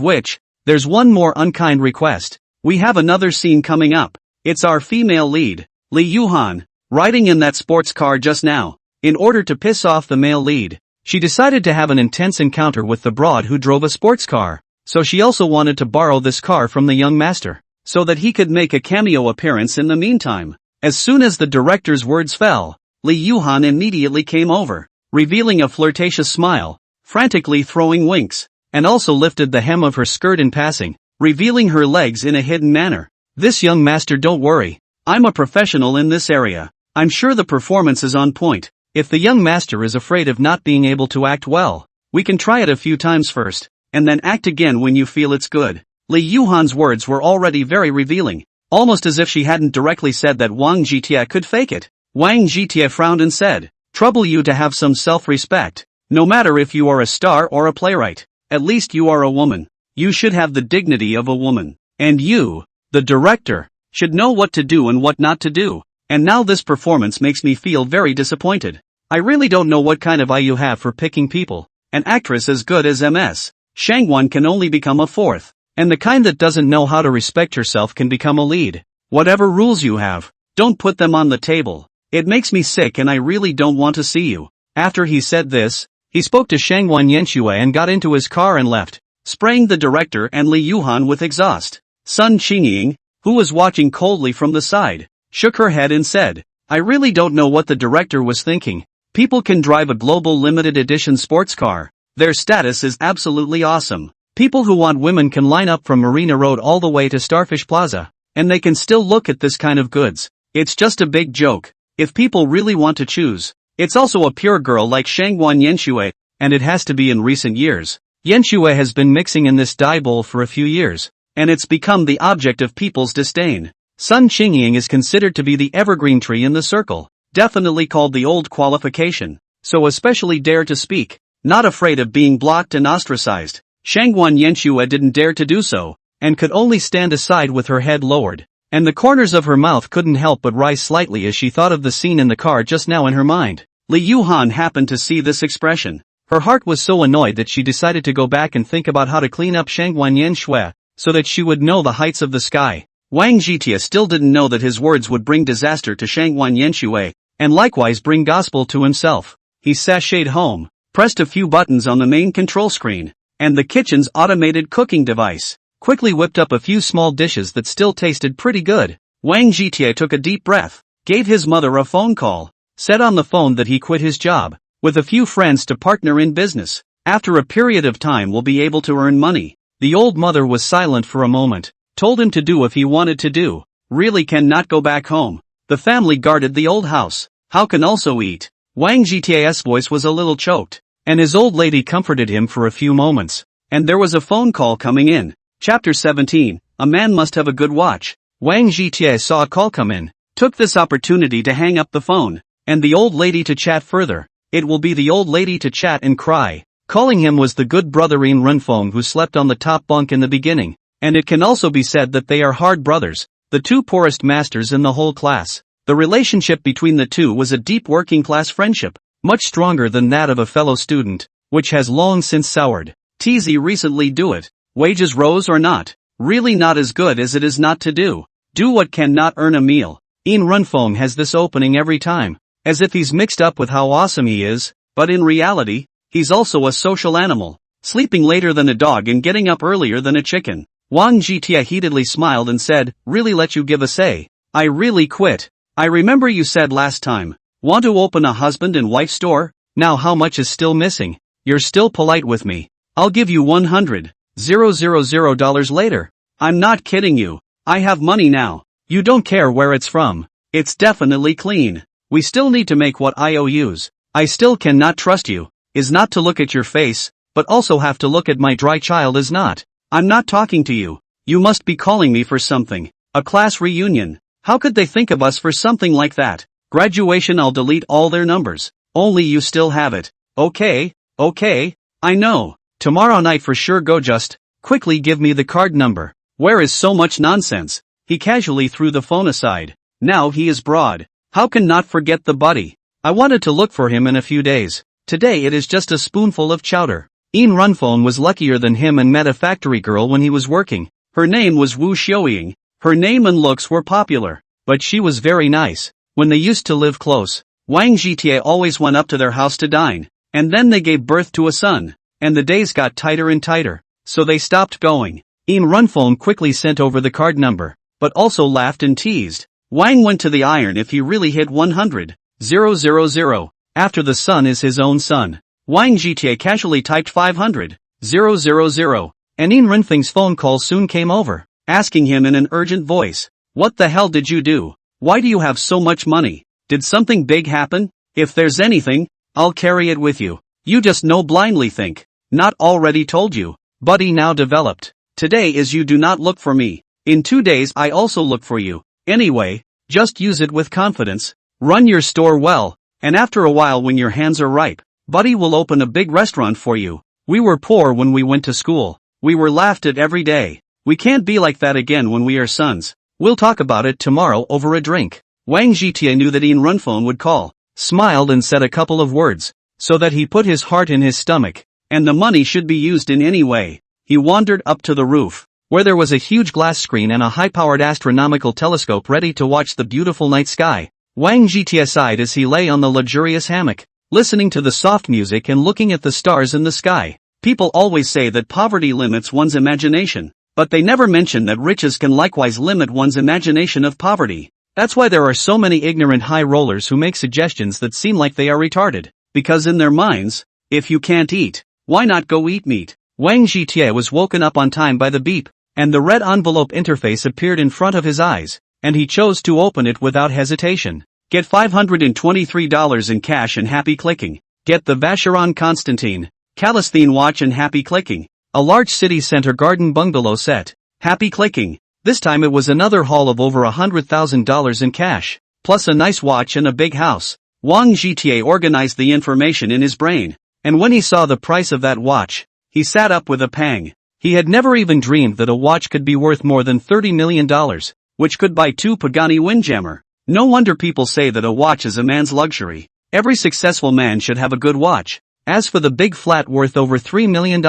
which, there's one more unkind request. We have another scene coming up. It's our female lead, Li Yuhan, riding in that sports car just now. In order to piss off the male lead, she decided to have an intense encounter with the broad who drove a sports car. So she also wanted to borrow this car from the young master, so that he could make a cameo appearance in the meantime. As soon as the director's words fell, Li Yuhan immediately came over, revealing a flirtatious smile, frantically throwing winks, and also lifted the hem of her skirt in passing, revealing her legs in a hidden manner. "This young master, don't worry. I'm a professional in this area. I'm sure the performance is on point. If the young master is afraid of not being able to act well, we can try it a few times first, and then act again when you feel it's good. Li Yuhan's words were already very revealing, almost as if she hadn't directly said that Wang Jitie could fake it. Wang Jitie frowned and said, "Trouble you to have some self-respect. No matter if you are a star or a playwright, at least you are a woman. You should have the dignity of a woman. And you, the director, should know what to do and what not to do. And now this performance makes me feel very disappointed. I really don't know what kind of eye you have for picking people. An actress as good as MS Shangwan can only become a fourth. And the kind that doesn't know how to respect herself can become a lead. Whatever rules you have, don't put them on the table. It makes me sick and I really don't want to see you." After he said this, he spoke to Shangwan Yanxue and got into his car and left, spraying the director and Li Yuhan with exhaust. Sun Qingying, who was watching coldly from the side, shook her head and said, "I really don't know what the director was thinking. People can drive a global limited edition sports car. Their status is absolutely awesome. People who want women can line up from Marina Road all the way to Starfish Plaza, and they can still look at this kind of goods. It's just a big joke. If people really want to choose, it's also a pure girl like Shangwan Yanxue, and it has to be in recent years. Yanxue has been mixing in this dye bowl for a few years, and it's become the object of people's disdain. Sun Qingying is considered to be the evergreen tree in the circle, definitely called the old qualification, so especially dare to speak, not afraid of being blocked and ostracized. Shangwan Yanxue didn't dare to do so, and could only stand aside with her head lowered, and the corners of her mouth couldn't help but rise slightly as she thought of the scene in the car just now in her mind. Li Yuhan happened to see this expression. Her heart was so annoyed that she decided to go back and think about how to clean up Shangwan Yanxue, so that she would know the heights of the sky. Wang Jitie still didn't know that his words would bring disaster to Shangwan Yanxue, and likewise bring gospel to himself. He sashayed home, pressed a few buttons on the main control screen, and the kitchen's automated cooking device, quickly whipped up a few small dishes that still tasted pretty good. Wang Jitie took a deep breath, gave his mother a phone call, said on the phone that he quit his job, with a few friends to partner in business. After a period of time will be able to earn money. The old mother was silent for a moment, told him to do if he wanted to do, really cannot go back home. The family guarded the old house, how can also eat. Wang Jitie's voice was a little choked, and his old lady comforted him for a few moments, and there was a phone call coming in. Chapter 17, A Man Must Have a Good Watch. Wang Jitie saw a call come in, took this opportunity to hang up the phone, and the old lady to chat further. It will be the old lady to chat and cry. Calling him was the good brother In Runfeng who slept on the top bunk in the beginning, and it can also be said that they are hard brothers, the two poorest masters in the whole class. The relationship between the two was a deep working class friendship, much stronger than that of a fellow student, which has long since soured. TZ recently do it. Wages rose or not? Really not as good as it is not to do. Do what cannot earn a meal. In Runfeng has this opening every time, as if he's mixed up with how awesome he is, but in reality, he's also a social animal, sleeping later than a dog and getting up earlier than a chicken. Wang Jitie heatedly smiled and said, "Really let you give a say. I really quit. I remember you said last time, want to open a husband and wife store? Now how much is still missing? You're still polite with me. I'll give you $100,000 later. I'm not kidding you. I have money now. You don't care where it's from. It's definitely clean. We still need to make what IOUs. I still cannot trust you. Is not to look at your face, but also have to look at my dry child is not. I'm not talking to you. You must be calling me for something. A class reunion. How could they think of us for something like that? Graduation, I'll delete all their numbers. Only you still have it. Okay, I know. Tomorrow night for sure go just. Quickly give me the card number. Where is so much nonsense?" He casually threw the phone aside. Now he is broad. How can not forget the buddy? I wanted to look for him in a few days. Today it is just a spoonful of chowder. In Runfeng was luckier than him and met a factory girl when he was working. Her name was Wu Xiaoying. Her name and looks were popular, but she was very nice. When they used to live close, Wang Jitie always went up to their house to dine, and then they gave birth to a son, and the days got tighter and tighter, so they stopped going. In Runfeng quickly sent over the card number, but also laughed and teased. Wang went to the iron if he really hit 100,000. After the son is his own son. Wang Jitie casually typed 500,000, and In Runfeng's phone call soon came over, asking him in an urgent voice, "What the hell did you do? Why do you have so much money? Did something big happen?" If there's anything, I'll carry it with you. You just know blindly think. Not already told you. Buddy now developed. Today is you do not look for me. In 2 days I also look for you. Anyway, just use it with confidence. Run your store well, and after a while when your hands are ripe, Buddy will open a big restaurant for you. We were poor when we went to school. We were laughed at every day. We can't be like that again when we are sons. We'll talk about it tomorrow over a drink. Wang Zhitie knew that Ian Runphone would call, smiled and said a couple of words, so that he put his heart in his stomach, and the money should be used in any way. He wandered up to the roof, where there was a huge glass screen and a high-powered astronomical telescope ready to watch the beautiful night sky. Wang Zhitie sighed as he lay on the luxurious hammock, listening to the soft music and looking at the stars in the sky. People always say that poverty limits one's imagination, but they never mention that riches can likewise limit one's imagination of poverty. That's why there are so many ignorant high rollers who make suggestions that seem like they are retarded, because in their minds, if you can't eat, why not go eat meat? Wang Zhitie was woken up on time by the beep, and the red envelope interface appeared in front of his eyes, and he chose to open it without hesitation. Get $523 in cash and happy clicking. Get the Vacheron Constantine Calistine watch and happy clicking. A large city center garden bungalow set. Happy clicking. This time it was another haul of over $100,000 in cash, plus a nice watch and a big house. Wang Zhitie organized the information in his brain, and when he saw the price of that watch, he sat up with a pang. He had never even dreamed that a watch could be worth more than $30 million, which could buy 2 Pagani Windjammer. No wonder people say that a watch is a man's luxury. Every successful man should have a good watch. As for the big flat worth over $3 million,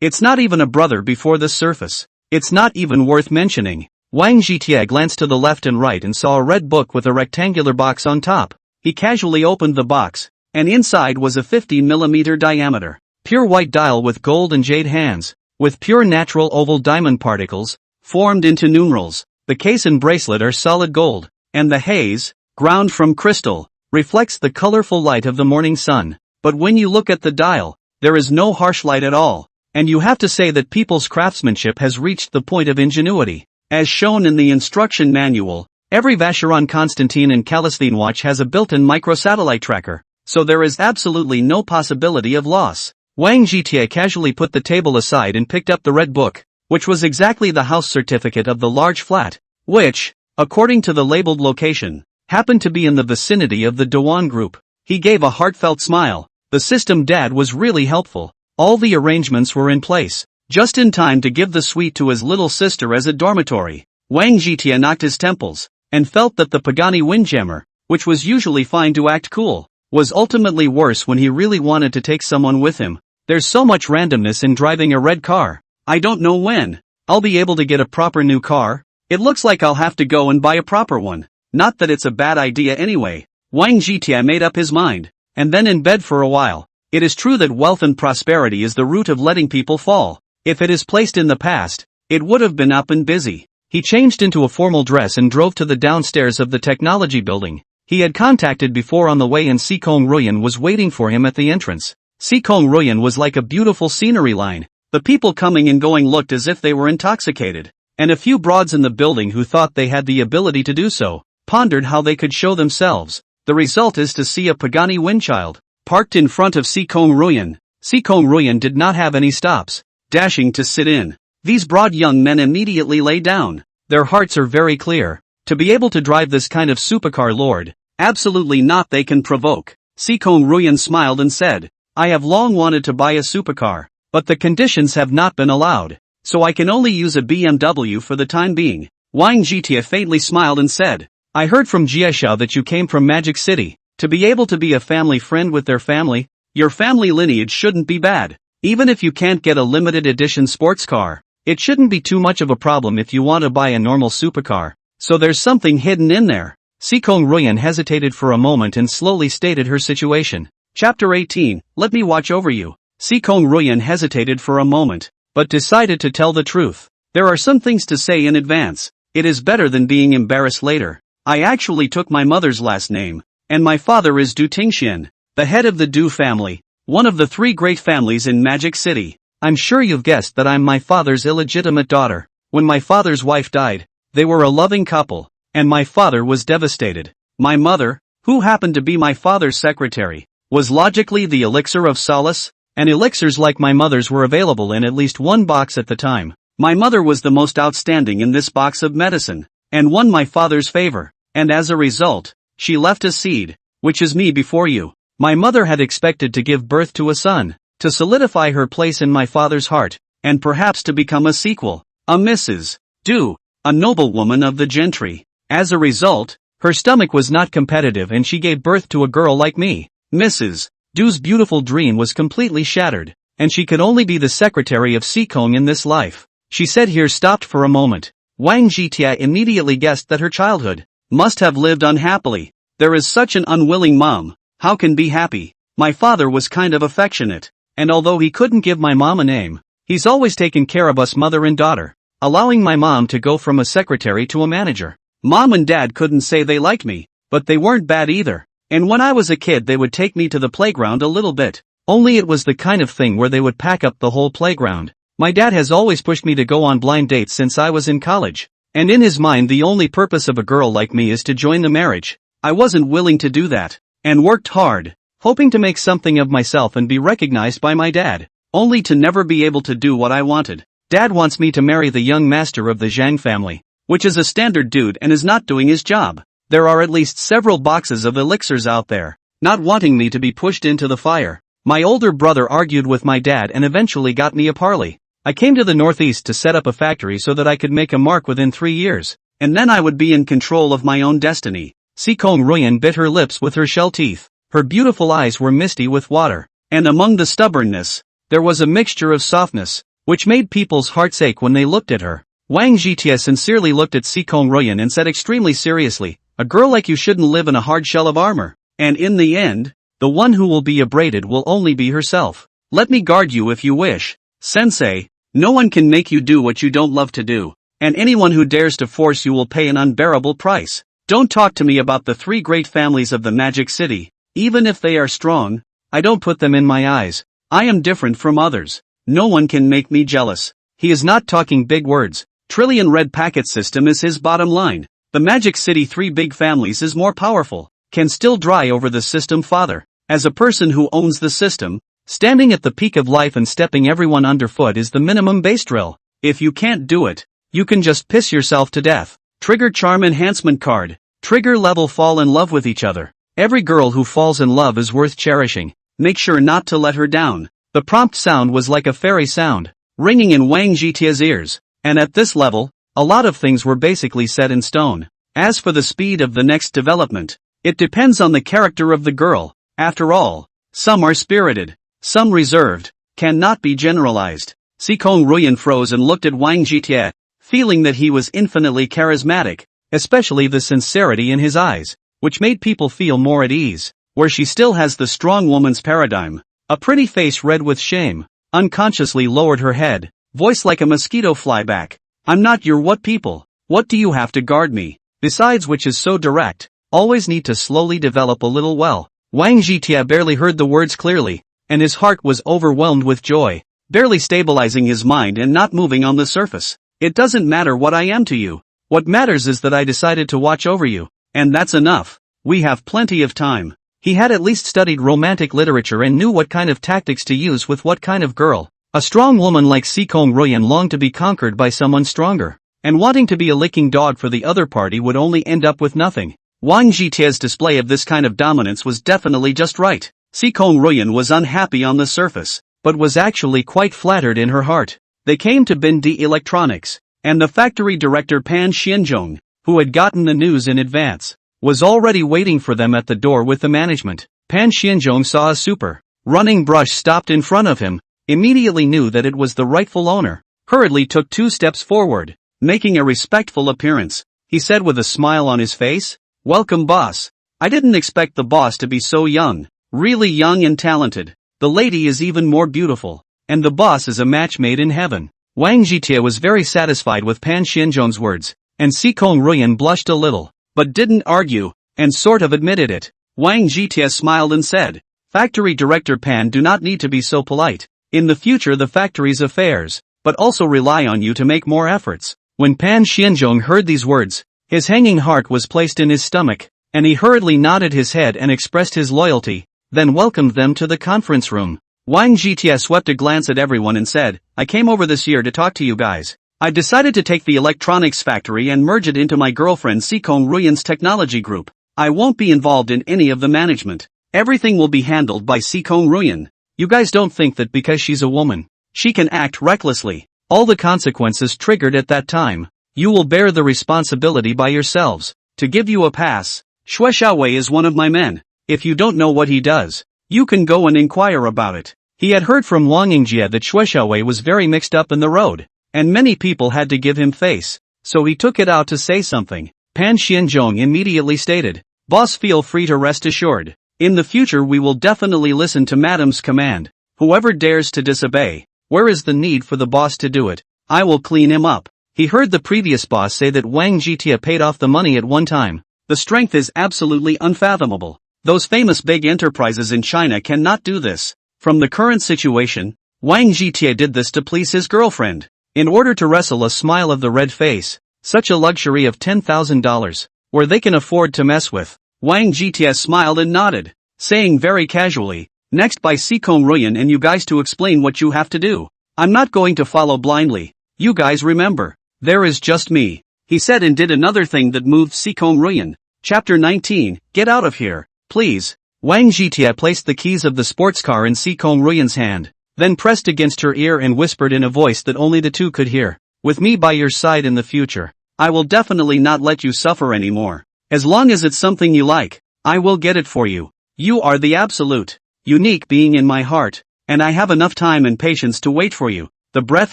it's not even a brother before the surface. It's not even worth mentioning. Wang Zhitie glanced to the left and right and saw a red book with a rectangular box on top. He casually opened the box, and inside was a 50mm diameter, pure white dial with gold and jade hands, with pure natural oval diamond particles, formed into numerals. The case and bracelet are solid gold, and the haze, ground from crystal, reflects the colorful light of the morning sun. But when you look at the dial, there is no harsh light at all, and you have to say that people's craftsmanship has reached the point of ingenuity. As shown in the instruction manual, every Vacheron Constantine and Calistine watch has a built-in microsatellite tracker, so there is absolutely no possibility of loss. Wang Zhitie casually put the table aside and picked up the red book, which was exactly the house certificate of the large flat, which, according to the labeled location, happened to be in the vicinity of the Dewan Group. He gave a heartfelt smile. The system dad was really helpful. All the arrangements were in place, just in time to give the suite to his little sister as a dormitory. Wang Zhitie knocked his temples, and felt that the Pagani Windjammer, which was usually fine to act cool, was ultimately worse when he really wanted to take someone with him. There's so much randomness in driving a red car. I don't know when I'll be able to get a proper new car. It looks like I'll have to go and buy a proper one. Not that it's a bad idea anyway. Wang Zhitie made up his mind, and then in bed for a while. It is true that wealth and prosperity is the root of letting people fall. If it is placed in the past, it would have been up and busy. He changed into a formal dress and drove to the downstairs of the technology building. He had contacted before on the way, and Sikong Ruyan was waiting for him at the entrance. Sikong Ruyan was like a beautiful scenery line. The people coming and going looked as if they were intoxicated, and a few broads in the building who thought they had the ability to do so, pondered how they could show themselves. The result is to see a Pagani Windchild, parked in front of Sikong Ruyan. Sikong Ruyan did not have any stops, dashing to sit in. These broad young men immediately lay down. Their hearts are very clear. To be able to drive this kind of supercar, lord, absolutely not, they can provoke. Sikong Ruyan smiled and said, I have long wanted to buy a supercar, but the conditions have not been allowed, so I can only use a BMW for the time being. Wang Zhitie faintly smiled and said, I heard from Jieshao that you came from Magic City. To be able to be a family friend with their family, your family lineage shouldn't be bad. Even if you can't get a limited edition sports car, it shouldn't be too much of a problem if you want to buy a normal supercar. So there's something hidden in there. Sikong Ruyan hesitated for a moment and slowly stated her situation. Chapter 18, Let me watch over you. Sikong Ruyan hesitated for a moment, but decided to tell the truth. There are some things to say in advance. It is better than being embarrassed later. I actually took my mother's last name, and my father is Du Tingxian, the head of the Du family, one of the 3 great families in Magic City. I'm sure you've guessed that I'm my father's illegitimate daughter. When my father's wife died, they were a loving couple, and my father was devastated. My mother, Who happened to be my father's secretary? Was logically the elixir of solace? And elixirs like my mother's were available in at least one box at the time. My mother was the most outstanding in this box of medicine, and won my father's favor, and as a result, she left a seed, which is me before you. My mother had expected to give birth to a son, to solidify her place in my father's heart, and perhaps to become a sequel, a Mrs. Do, a noblewoman of the gentry. As a result, her stomach was not competitive and she gave birth to a girl like me. Mrs. Do's beautiful dream was completely shattered, and she could only be the secretary of Seekong in this life. She said here stopped for a moment. Wang Jitia immediately guessed that her childhood must have lived unhappily. There is such an unwilling mom, how can be happy? My father was kind of affectionate, and although he couldn't give my mom a name, he's always taken care of us mother and daughter, allowing my mom to go from a secretary to a manager. Mom and dad couldn't say they liked me, but they weren't bad either. And when I was a kid they would take me to the playground a little bit, only it was the kind of thing where they would pack up the whole playground. My dad has always pushed me to go on blind dates since I was in college, and in his mind the only purpose of a girl like me is to join the marriage. I wasn't willing to do that, and worked hard, hoping to make something of myself and be recognized by my dad, only to never be able to do what I wanted. Dad wants me to marry the young master of the Zhang family, which is a standard dude and is not doing his job. There are at least several boxes of elixirs out there, not wanting me to be pushed into the fire. My older brother argued with my dad and eventually got me a parley. I came to the Northeast to set up a factory so that I could make a mark within 3 years, and then I would be in control of my own destiny. Seekong Ruyan bit her lips with her shell teeth. Her beautiful eyes were misty with water, and among the stubbornness, there was a mixture of softness, which made people's hearts ache when they looked at her. Wang Jitia sincerely looked at Seekong Ruyan and said extremely seriously, "A girl like you shouldn't live in a hard shell of armor, and in the end, the one who will be abraded will only be herself. Let me guard you if you wish. Sensei, no one can make you do what you don't love to do, and anyone who dares to force you will pay an unbearable price. Don't talk to me about the 3 great families of the Magic City, even if they are strong, I don't put them in my eyes. I am different from others. No one can make me jealous." He is not talking big words. Trillion red packet system is his bottom line. The Magic City 3 big families is more powerful, can still dry over the system father. As a person who owns the system, standing at the peak of life and stepping everyone underfoot is the minimum base drill. If you can't do it, you can just piss yourself to death. Trigger charm enhancement card. Trigger level fall in love with each other. Every girl who falls in love is worth cherishing. Make sure not to let her down. The prompt sound was like a fairy sound, ringing in Wang Jitia's ears, and at this level, a lot of things were basically set in stone. As for the speed of the next development, it depends on the character of the girl. After all, some are spirited, some reserved, cannot be generalized. Seekong Ruyan froze and looked at Wang Jitia, feeling that he was infinitely charismatic, especially the sincerity in his eyes, which made people feel more at ease. Where she still has the strong woman's paradigm, a pretty face red with shame, unconsciously lowered her head, voice like a mosquito flyback. "I'm not your what people, what do you have to guard me? Besides which is so direct, always need to slowly develop a little well." Wang Jitia barely heard the words clearly, and his heart was overwhelmed with joy, barely stabilizing his mind and not moving on the surface. "It doesn't matter what I am to you. What matters is that I decided to watch over you, and that's enough. We have plenty of time." He had at least studied romantic literature and knew what kind of tactics to use with what kind of girl. A strong woman like Seekong Ruyan longed to be conquered by someone stronger, and wanting to be a licking dog for the other party would only end up with nothing. Wang Jitia's display of this kind of dominance was definitely just right. Seekong Ruyan was unhappy on the surface, but was actually quite flattered in her heart. They came to Bindi Electronics, and the factory director Pan Xianzhong, who had gotten the news in advance, was already waiting for them at the door with the management. Pan Xianzhong saw a super running brush stopped in front of him, immediately knew that it was the rightful owner, hurriedly took 2 steps forward, making a respectful appearance. He said with a smile on his face, "Welcome boss. I didn't expect the boss to be so young, really young and talented. The lady is even more beautiful, and the boss is a match made in heaven." Wang Jitia was very satisfied with Pan Xianzhong's words, and Seekong Ruyan blushed a little, but didn't argue, and sort of admitted it. Wang Jitia smiled and said, "Factory Director Pan, do not need to be so polite. In the future the factory's affairs, but also rely on you to make more efforts." When Pan Xianzhong heard these words, his hanging heart was placed in his stomach, and he hurriedly nodded his head and expressed his loyalty, then welcomed them to the conference room. Wang Jitie swept a glance at everyone and said, I came over this year to talk to you guys. I decided to take the electronics factory and merge it into my girlfriend Sikong Ruyan's technology group. I won't be involved in any of the management. Everything will be handled by Sikong Ruyan. You guys don't think that because she's a woman, she can act recklessly. All the consequences triggered at that time. You will bear the responsibility by yourselves. To give you a pass, Xue Xiaowei is one of my men. If you don't know what he does, you can go and inquire about it. He had heard from Wang Yingjie that Xue Xiaowei was very mixed up in the road, and many people had to give him face, so he took it out to say something. Pan Xianzhong immediately stated, Boss, feel free to rest assured. In the future we will definitely listen to Madam's command. Whoever dares to disobey, where is the need for the boss to do it? I will clean him up. He heard the previous boss say that Wang Jitie paid off the money at one time. The strength is absolutely unfathomable. Those famous big enterprises in China cannot do this. From the current situation, Wang Jitie did this to please his girlfriend. In order to wrestle a smile of the red face, such a luxury of $10,000, where they can afford to mess with. Wang Jitie smiled and nodded, saying very casually, next by Sikong Ruyan and you guys to explain what you have to do. I'm not going to follow blindly. You guys remember, there is just me. He said and did another thing that moved Sikong Ruyan. Chapter 19, Get out of here, please. Wang Jitie placed the keys of the sports car in Sikong Ruyan's hand, then pressed against her ear and whispered in a voice that only the two could hear. With me by your side in the future, I will definitely not let you suffer anymore. As long as it's something you like, I will get it for you. You are the absolute, unique being in my heart, and I have enough time and patience to wait for you. The breath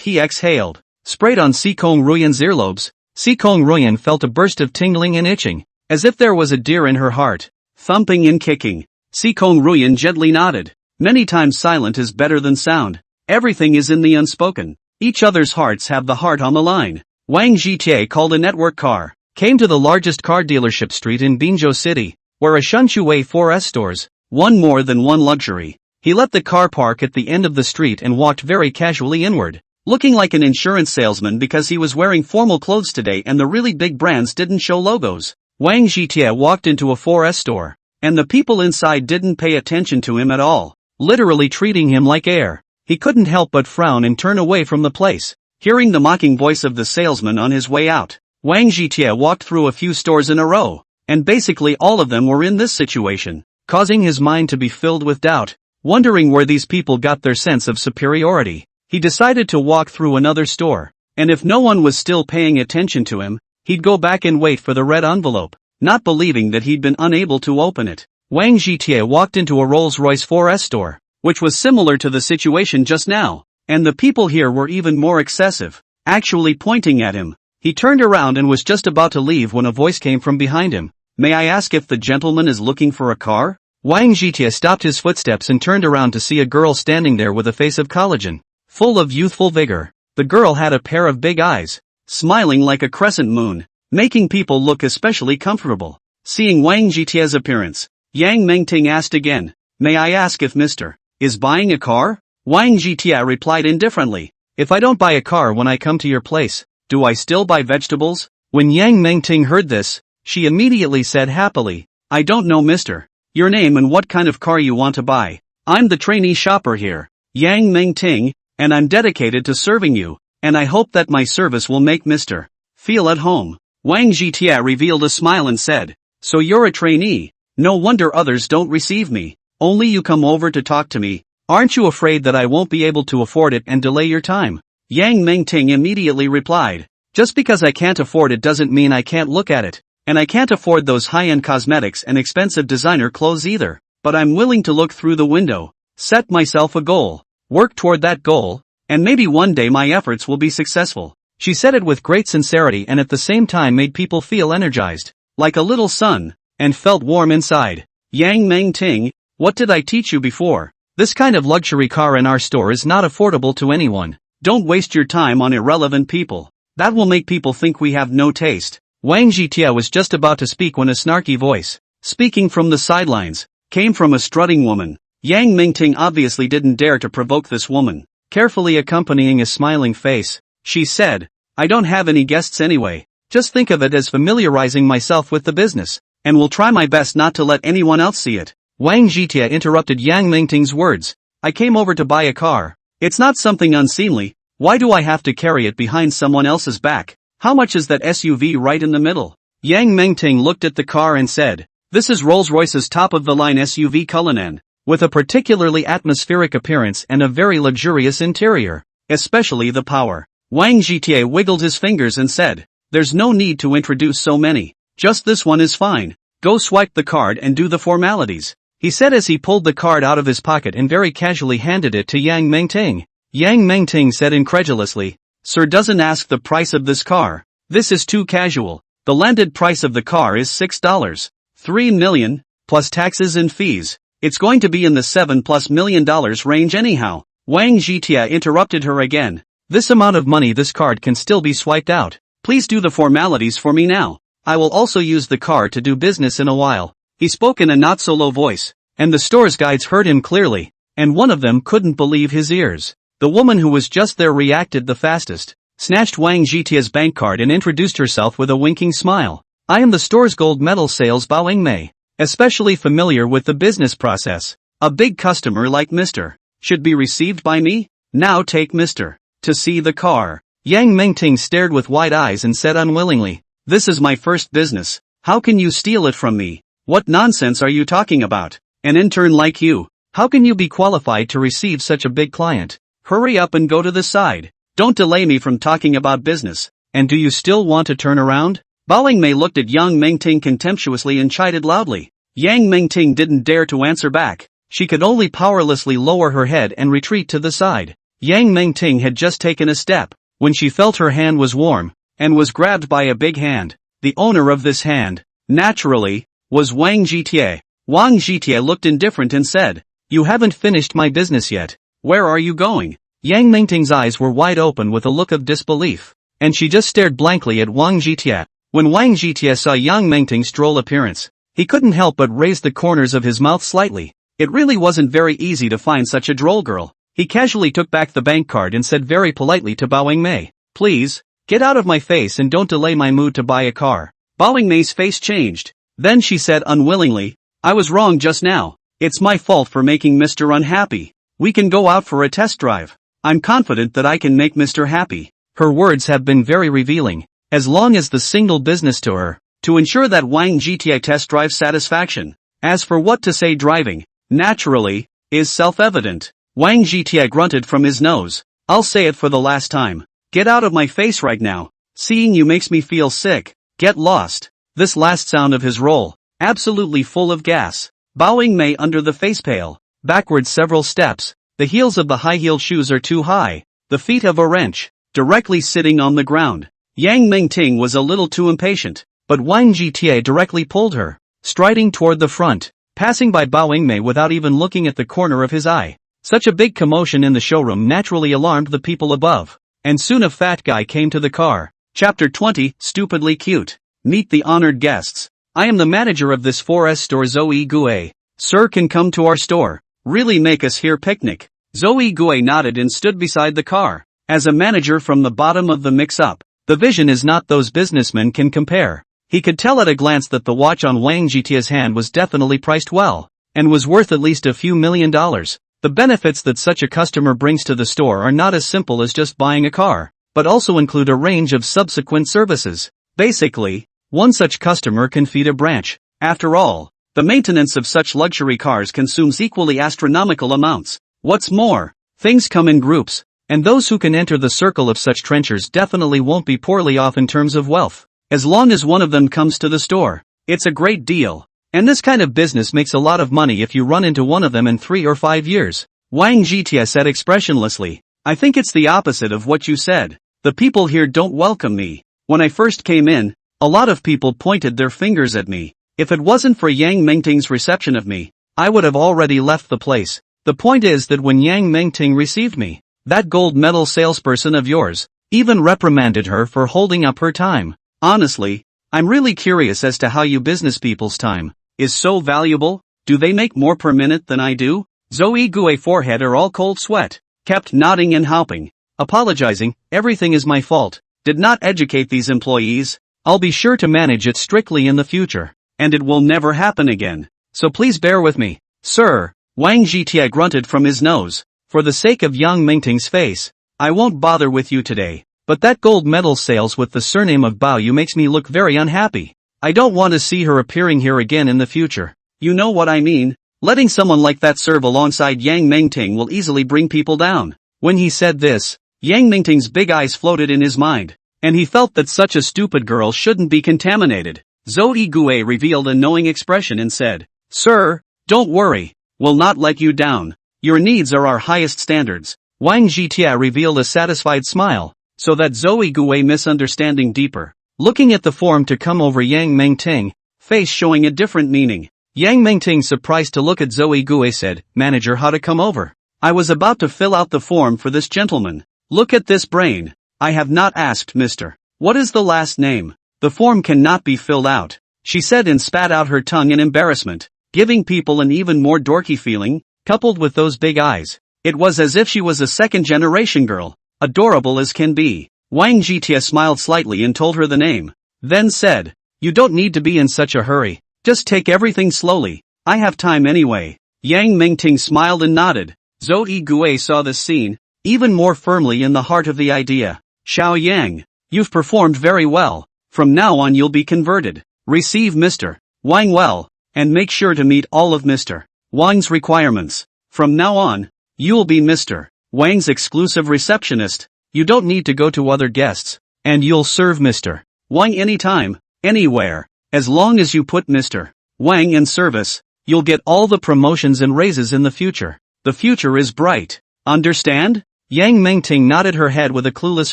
he exhaled sprayed on Sikong Ruyan's earlobes. Sikong Ruyan felt a burst of tingling and itching, as if there was a deer in her heart, thumping and kicking. Sikong Ruyan gently nodded. Many times silent is better than sound. Everything is in the unspoken. Each other's hearts have the heart on the line. Wang Jitie called a network car, came to the largest car dealership street in Binzhou City, where a Shunshuwei 4S stores, one more than one luxury. He let the car park at the end of the street and walked very casually inward, looking like an insurance salesman because he was wearing formal clothes today and the really big brands didn't show logos. Wang Jitie walked into a 4S store, and the people inside didn't pay attention to him at all, literally treating him like air. He couldn't help but frown and turn away from the place, hearing the mocking voice of the salesman on his way out. Wang Jitie walked through a few stores in a row, and basically all of them were in this situation, causing his mind to be filled with doubt, wondering where these people got their sense of superiority. He decided to walk through another store, and if no one was still paying attention to him, he'd go back and wait for the red envelope, not believing that he'd been unable to open it. Wang Jitie walked into a Rolls-Royce 4S store, which was similar to the situation just now, and the people here were even more excessive, actually pointing at him. He turned around and was just about to leave when a voice came from behind him. May I ask if the gentleman is looking for a car? Wang Jitie stopped his footsteps and turned around to see a girl standing there with a face of collagen, full of youthful vigor. The girl had a pair of big eyes, smiling like a crescent moon, making people look especially comfortable. Seeing Wang Jitie's appearance, Yang Mengting asked again, may I ask if Mr. is buying a car? Wang Jitie replied indifferently, if I don't buy a car when I come to your place, do I still buy vegetables? When Yang Mengting heard this, she immediately said happily, I don't know mister. Your name and what kind of car you want to buy. I'm the trainee shopper here, Yang Mengting, and I'm dedicated to serving you, and I hope that my service will make Mr. feel at home. Wang Jitie revealed a smile and said, so you're a trainee, no wonder others don't receive me, only you come over to talk to me. Aren't you afraid that I won't be able to afford it and delay your time? Yang Mengting immediately replied, just because I can't afford it doesn't mean I can't look at it, and I can't afford those high-end cosmetics and expensive designer clothes either, but I'm willing to look through the window, set myself a goal, work toward that goal, and maybe one day my efforts will be successful. She said it with great sincerity and at the same time made people feel energized, like a little sun, and felt warm inside. Yang Mengting, what did I teach you before? This kind of luxury car in our store is not affordable to anyone. Don't waste your time on irrelevant people. That will make people think we have no taste. Wang Jitie was just about to speak when a snarky voice, speaking from the sidelines, came from a strutting woman. Yang Mengting obviously didn't dare to provoke this woman. Carefully accompanying a smiling face, she said, I don't have any guests anyway. Just think of it as familiarizing myself with the business. and will try my best not to let anyone else see it. Wang Jitie interrupted Yang Mingting's words. I came over to buy a car. It's not something unseemly. Why do I have to carry it behind someone else's back? How much is that SUV right in the middle? Yang Mingting looked at the car and said, this is Rolls-Royce's top-of-the-line SUV Cullinan, with a particularly atmospheric appearance and a very luxurious interior, especially the power. Wang Jitie wiggled his fingers and said, there's no need to introduce so many. Just this one is fine. Go swipe the card and do the formalities, he said as he pulled the card out of his pocket and very casually handed it to Yang Mingting. Yang Mingting said incredulously, sir doesn't ask the price of this car. This is too casual. The landed price of the car is $6. 3 million, plus taxes and fees. It's going to be in the $7+ million range anyhow. Wang Jitie interrupted her again. This amount of money, this card can still be swiped out. Please do the formalities for me now. I will also use the card to do business in a while. He spoke in a not so low voice, and the store's guides heard him clearly, and one of them couldn't believe his ears. The woman who was just there reacted the fastest, snatched Wang Jitie's bank card and introduced herself with a winking smile. I am the store's gold medal sales Bao Mei, especially familiar with the business process. A big customer like Mr. should be received by me. Now take Mr. to see the car. Yang Mingting stared with wide eyes and said unwillingly, this is my first business. How can you steal it from me? What nonsense are you talking about? An intern like you, how can you be qualified to receive such a big client? Hurry up and go to the side. Don't delay me from talking about business. And do you still want to turn around? Bao Mei looked at Yang Mingting contemptuously and chided loudly. Yang Mingting didn't dare to answer back. She could only powerlessly lower her head and retreat to the side. Yang Mingting had just taken a step, when she felt her hand was warm, and was grabbed by a big hand. The owner of this hand, naturally, was Wang Jitie. Wang Jitie looked indifferent and said, you haven't finished my business yet. Where are you going? Yang Mingting's eyes were wide open with a look of disbelief, and she just stared blankly at Wang Jitie. When Wang Jitie saw Yang Mingting's droll appearance, he couldn't help but raise the corners of his mouth slightly. It really wasn't very easy to find such a droll girl. He casually took back the bank card and said very politely to Bao Mei, please, get out of my face and don't delay my mood to buy a car. Bao Mei's face changed. Then she said unwillingly, I was wrong just now. It's my fault for making Mr. unhappy. We can go out for a test drive. I'm confident that I can make Mr. happy. Her words have been very revealing. As long as the single business to her, to ensure that Wang Jitie test drive satisfaction. As for what to say driving, naturally, is self-evident. Wang Jitie grunted from his nose. I'll say it for the last time. Get out of my face right now. Seeing you makes me feel sick. Get lost. This last sound of his roll, absolutely full of gas. Bowing Mei under the face pale, backwards several steps. The heels of the high-heeled shoes are too high. The feet have a wrench, directly sitting on the ground. Yang Mingting was a little too impatient, but Wang Jitie directly pulled her, striding toward the front, passing by Bao Mei without even looking at the corner of his eye. Such a big commotion in the showroom naturally alarmed the people above, and soon a fat guy came to the car. Chapter 20, Stupidly Cute. Meet the honored guests. I am the manager of this 4S store Zoe Gue. Sir can come to our store. Really make us here picnic. Zoe Gue nodded and stood beside the car. As a manager from the bottom of the mix-up, the vision is not those businessmen can compare. He could tell at a glance that the watch on Wang Jitie's hand was definitely priced well, and was worth at least a few $1 million. The benefits that such a customer brings to the store are not as simple as just buying a car, but also include a range of subsequent services. Basically, one such customer can feed a branch. After all, the maintenance of such luxury cars consumes equally astronomical amounts. What's more, things come in groups, and those who can enter the circle of such trenchers definitely won't be poorly off in terms of wealth. As long as one of them comes to the store, it's a great deal. And this kind of business makes a lot of money if you run into one of them in 3 or 5 years. Wang Jitie said expressionlessly, I think it's the opposite of what you said. The people here don't welcome me. When I first came in, a lot of people pointed their fingers at me. If it wasn't for Yang Mingting's reception of me, I would have already left the place. The point is that when Yang Mingting received me, that gold medal salesperson of yours even reprimanded her for holding up her time. Honestly, I'm really curious as to how you business people's time is so valuable. Do they make more per minute than I do? Zoe Gue's forehead are all cold sweat, kept nodding and hopping, apologizing, everything is my fault, did not educate these employees, I'll be sure to manage it strictly in the future. and it will never happen again. So please bear with me. Sir, Wang Zhitie grunted from his nose. For the sake of Yang Mingting's face, I won't bother with you today. But that gold medal sales with the surname of Bao Yu makes me look very unhappy. I don't want to see her appearing here again in the future. You know what I mean? Letting someone like that serve alongside Yang Mingting will easily bring people down. When he said this, Yang Mingting's big eyes floated in his mind, and he felt that such a stupid girl shouldn't be contaminated. Zhou Yigui revealed a knowing expression and said, Sir, don't worry, we'll not let you down. Your needs are our highest standards. Wang Zhitie revealed a satisfied smile, so that Zhou Yigui misunderstanding deeper. Looking at the form to come over Yang Mingting, face showing a different meaning. Yang Mingting, surprised to look at Zhou Yigui, said, Manager, how to come over? I was about to fill out the form for this gentleman. Look at this brain. I have not asked Mr. What is the last name? The form cannot be filled out, she said and spat out her tongue in embarrassment, giving people an even more dorky feeling, coupled with those big eyes. It was as if she was a second-generation girl, adorable as can be. Wang Zhitie smiled slightly and told her the name, then said, You don't need to be in such a hurry, just take everything slowly, I have time anyway. Yang Mingting smiled and nodded. Zhou Yigui saw this scene, even more firmly in the heart of the idea. Xiao Yang, you've performed very well, from now on you'll be converted. Receive Mr. Wang well, and make sure to meet all of Mr. Wang's requirements. From now on, you'll be Mr. Wang's exclusive receptionist. You don't need to go to other guests, and you'll serve Mr. Wang anytime, anywhere. As long as you put Mr. Wang in service, you'll get all the promotions and raises in the future. The future is bright. Understand? Yang Mingting nodded her head with a clueless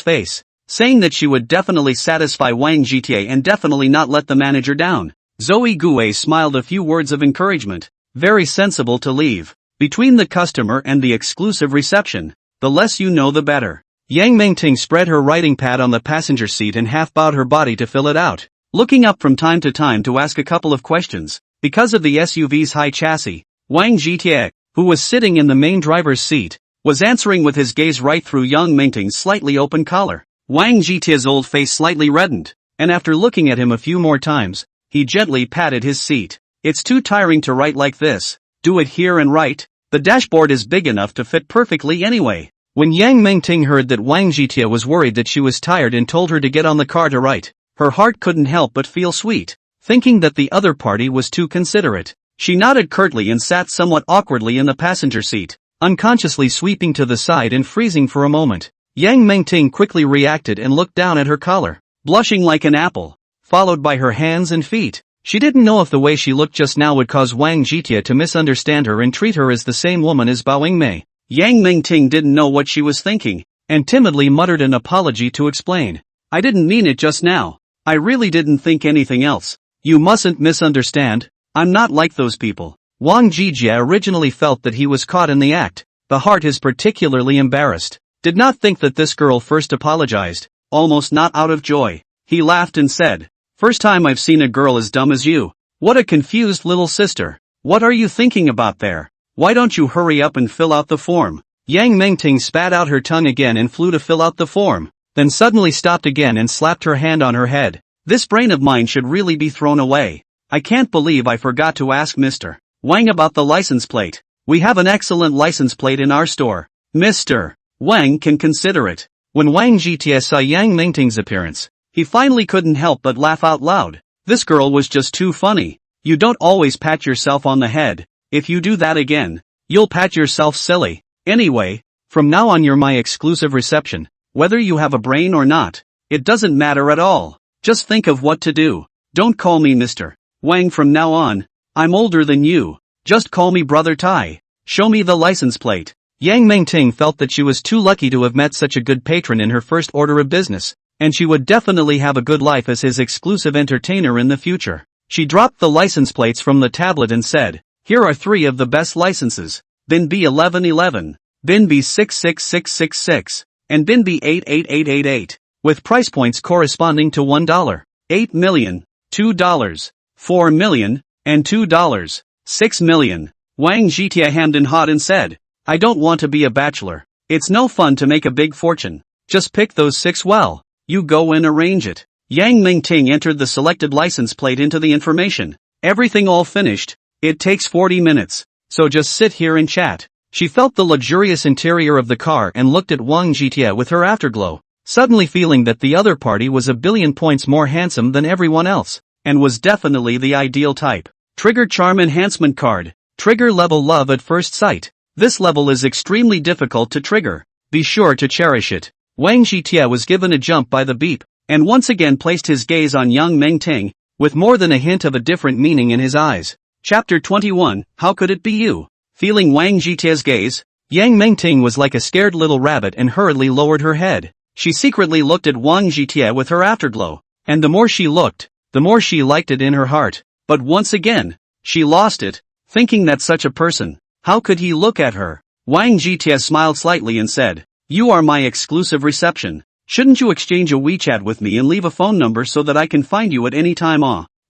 face, saying that she would definitely satisfy Wang Zhitie and definitely not let the manager down. Zhou Yigui smiled a few words of encouragement. Very sensible to leave. Between the customer and the exclusive reception, the less you know the better. Yang Mingting spread her writing pad on the passenger seat and half bowed her body to fill it out, looking up from time to time to ask a couple of questions. Because of the SUV's high chassis, Wang Zhitie, who was sitting in the main driver's seat, was answering with his gaze right through Yang Mingting's slightly open collar. Wang Zhitie's old face slightly reddened, and after looking at him a few more times, he gently patted his seat. It's too tiring to write like this. Do it here and write. The dashboard is big enough to fit perfectly anyway. When Yang Mingting heard that Wang Zhitie was worried that she was tired and told her to get on the car to write, her heart couldn't help but feel sweet, thinking that the other party was too considerate. She nodded curtly and sat somewhat awkwardly in the passenger seat, unconsciously sweeping to the side and freezing for a moment. Yang Mingting quickly reacted and looked down at her collar, blushing like an apple, followed by her hands and feet. She didn't know if the way she looked just now would cause Wang Zhitie to misunderstand her and treat her as the same woman as Bao Yingmei. Yang Mingting didn't know what she was thinking, and timidly muttered an apology to explain. I didn't mean it just now. I really didn't think anything else. You mustn't misunderstand. I'm not like those people. Wang Zhitie originally felt that he was caught in the act. The heart is particularly embarrassed. Did not think that this girl first apologized, almost not out of joy. He laughed and said, First time I've seen a girl as dumb as you. What a confused little sister. What are you thinking about there? Why don't you hurry up and fill out the form? Yang Mingting spat out her tongue again and flew to fill out the form, then suddenly stopped again and slapped her hand on her head. This brain of mine should really be thrown away. I can't believe I forgot to ask Mr. Wang about the license plate. We have an excellent license plate in our store. Mr. Wang can consider it. When Wang Zhitie saw Yang Mingting's appearance, he finally couldn't help but laugh out loud. This girl was just too funny. You don't always pat yourself on the head. If you do that again, you'll pat yourself silly. Anyway, from now on you're my exclusive reception. Whether you have a brain or not, it doesn't matter at all. Just think of what to do. Don't call me Mr. Wang from now on. I'm older than you. Just call me Brother Tai. Show me the license plate. Yang Mingting felt that she was too lucky to have met such a good patron in her first order of business, and she would definitely have a good life as his exclusive entertainer in the future. She dropped the license plates from the tablet and said, Here are 3 of the best licenses. Bin B1111, Bin B66666, and Bin B88888, with price points corresponding to $1, $8 million, $2, $4 million, and $2, $6 million. Wang Zhitie hemmed and hawed and said, I don't want to be a bachelor. It's no fun to make a big fortune. Just pick those 6 well. You go and arrange it. Yang Mingting entered the selected license plate into the information, Everything all finished? It takes 40 minutes. So just sit here and chat. She felt the luxurious interior of the car and looked at Wang Jitie with her afterglow, suddenly feeling that the other party was a billion points more handsome than everyone else, and was definitely the ideal type. Trigger Charm Enhancement Card. Trigger Level Love at First Sight. This level is extremely difficult to trigger. Be sure to cherish it. Wang Jitie was given a jump by the beep, and once again placed his gaze on young Meng Ting, with more than a hint of a different meaning in his eyes. Chapter 21, How Could It Be You? Feeling Wang Jitie's gaze, Yang Mengting was like a scared little rabbit and hurriedly lowered her head. She secretly looked at Wang Jitie with her afterglow, and the more she looked, the more she liked it in her heart. But once again, she lost it, thinking that such a person, how could he look at her? Wang Jitie smiled slightly and said, "You are my exclusive reception. Shouldn't you exchange a WeChat with me and leave a phone number so that I can find you at any time?"